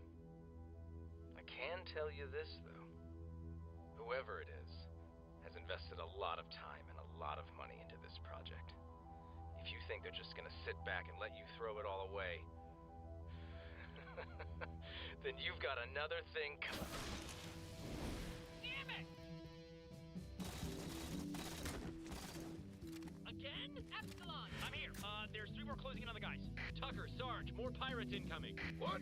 I can tell you this, though. Whoever it is has invested a lot of time and a lot of money into this project. If you think they're just gonna sit back and let you throw it all away, then you've got another thing coming. Damn it! Again? Epsilon! I'm here. There's 3 more closing in on the guys. Tucker, Sarge, more pirates incoming. What?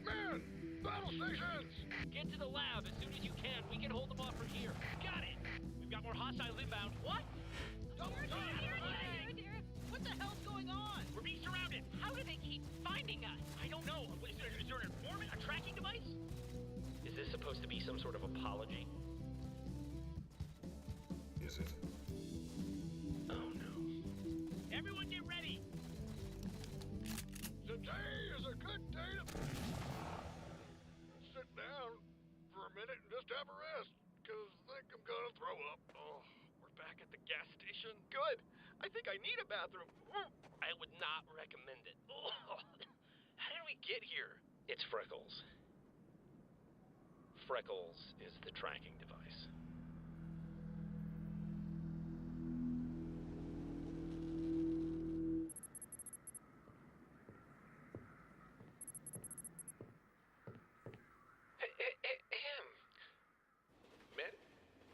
Man! Battle stations! Get to the lab as soon as you can. We can hold them off from here. Got it! We've got more hostiles inbound. What? What the hell's going on? We're being surrounded. How do they keep finding us? I don't know. Is there an informant? A tracking device? Is this supposed to be some sort of apology? Is it? Oh no. Everyone get ready! Today is a good day to sit down for a minute and just have a rest, because I think I'm gonna throw up. Oh, we're back at the gas station? Good. I think I need a bathroom. I would not recommend it. How did we get here? It's Freckles. Freckles is the tracking device.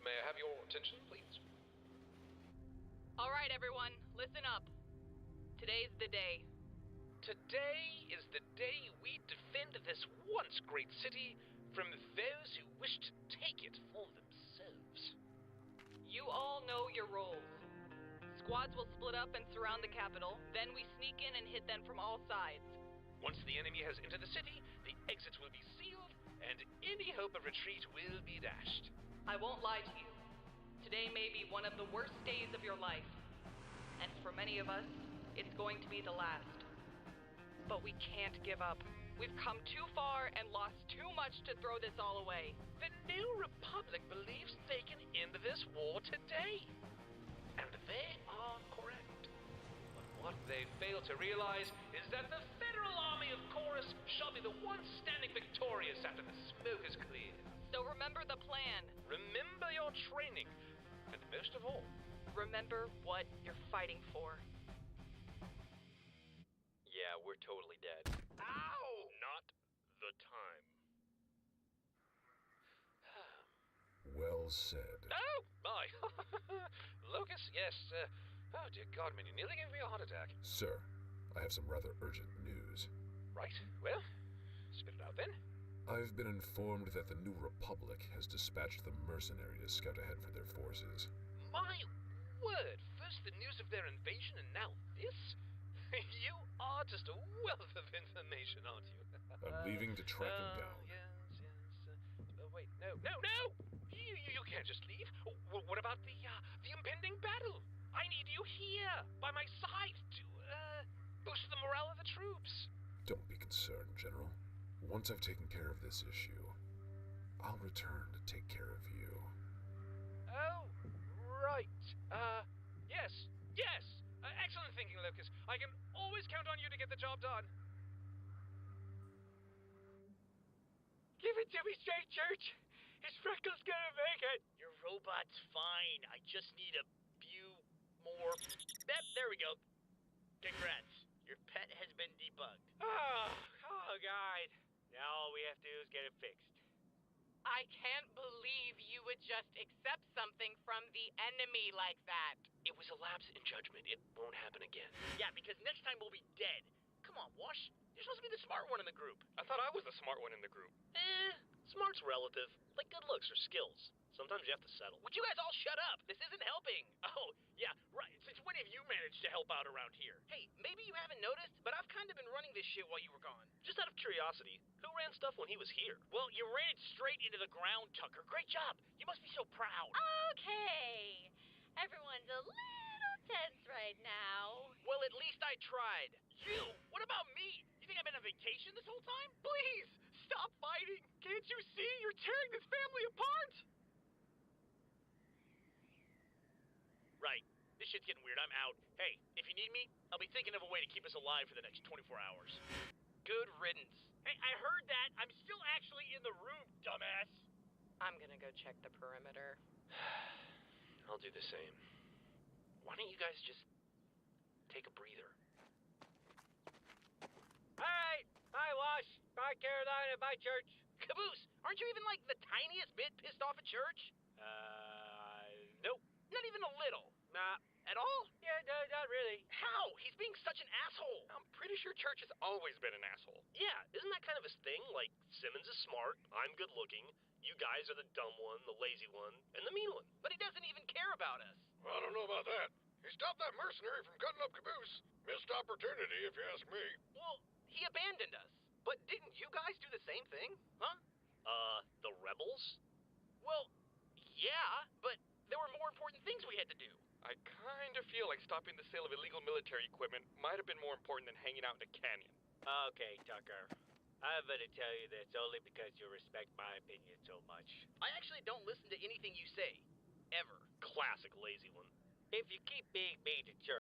May I have your attention, please? All right, everyone, listen up. Today's the day. Today is the day we defend this once great city from those who wish to take it for themselves. You all know your roles. Squads will split up and surround the capital, then we sneak in and hit them from all sides. Once the enemy has entered the city, the exits will be sealed, and any hope of retreat will be dashed. I won't lie to you. Today may be one of the worst days of your life. And for many of us, it's going to be the last. But we can't give up. We've come too far and lost too much to throw this all away. The New Republic believes they can end this war today. And they are correct. But what they fail to realize is that the Federal Army of Chorus shall be the one standing victorious after the smoke is cleared. So remember the plan. Remember your training. And most of all, remember what you're fighting for. Yeah, we're totally dead. Ow! Not the time. Well said. Oh, my. Locus, yes. Oh, dear God, man, you nearly gave me a heart attack. Sir, I have some rather urgent news. Right, well, spit it out then. I've been informed that the New Republic has dispatched the mercenary to scout ahead for their forces. My word! First the news of their invasion, and now this? You are just a wealth of information, aren't you? I'm leaving to track him down. Yes. Wait, no! You can't just leave. What about the impending battle? I need you here, by my side, to, boost the morale of the troops. Don't be concerned, General. Once I've taken care of this issue, I'll return to take care of you. Oh, right. Yes. Excellent thinking, Lucas. I can always count on you to get the job done. Give it to me straight, Church. Is Freckles gonna make it? Your robot's fine. I just need a few more... There we go. Congrats. Your pet has been debugged. Oh, God. Now all we have to do is get it fixed. I can't believe you would just accept something from the enemy like that. It was a lapse in judgment. It won't happen again. Yeah, because next time we'll be dead. Come on, Wash. You're supposed to be the smart one in the group. I thought I was the smart one in the group. Smart's relative. Like good looks or skills. Sometimes you have to settle. Would you guys all shut up? This isn't helping. Oh, yeah, right. Since when have you managed to help out around here? Hey, maybe you haven't noticed, but I've kind of been running this shit while you were gone. Just out of curiosity, who ran stuff when he was here? Well, you ran it straight into the ground, Tucker. Great job. You must be so proud. Okay. Everyone's a little tense right now. Well, at least I tried. You? What about me? You think I've been on vacation this whole time? Please, stop fighting. Can't you see? You're tearing this family apart. Right. This shit's getting weird. I'm out. Hey, if you need me, I'll be thinking of a way to keep us alive for the next 24 hours. Good riddance. Hey, I heard that. I'm still actually in the room, dumbass. I'm gonna go check the perimeter. I'll do the same. Why don't you guys just take a breather? All right. Bye, Wash. Bye, Carolina. Bye, Church. Caboose, aren't you even like the tiniest bit pissed off at Church? Nope. Not even a little. Nah. At all? Yeah, no, not really. How? He's being such an asshole. I'm pretty sure Church has always been an asshole. Yeah, isn't that kind of his thing? Like, Simmons is smart, I'm good looking, you guys are the dumb one, the lazy one, and the mean one. But he doesn't even care about us. Well, I don't know about that. He stopped that mercenary from cutting up Caboose. Missed opportunity, if you ask me. Well, he abandoned us. But didn't you guys do the same thing? Huh? The rebels? Well, yeah, but there were more important things we had to do. I kind of feel like stopping the sale of illegal military equipment might have been more important than hanging out in a canyon. Okay, Tucker. I'm gonna tell you this only because you respect my opinion so much. I actually don't listen to anything you say. Ever. Classic lazy one. If you keep being mean to Church,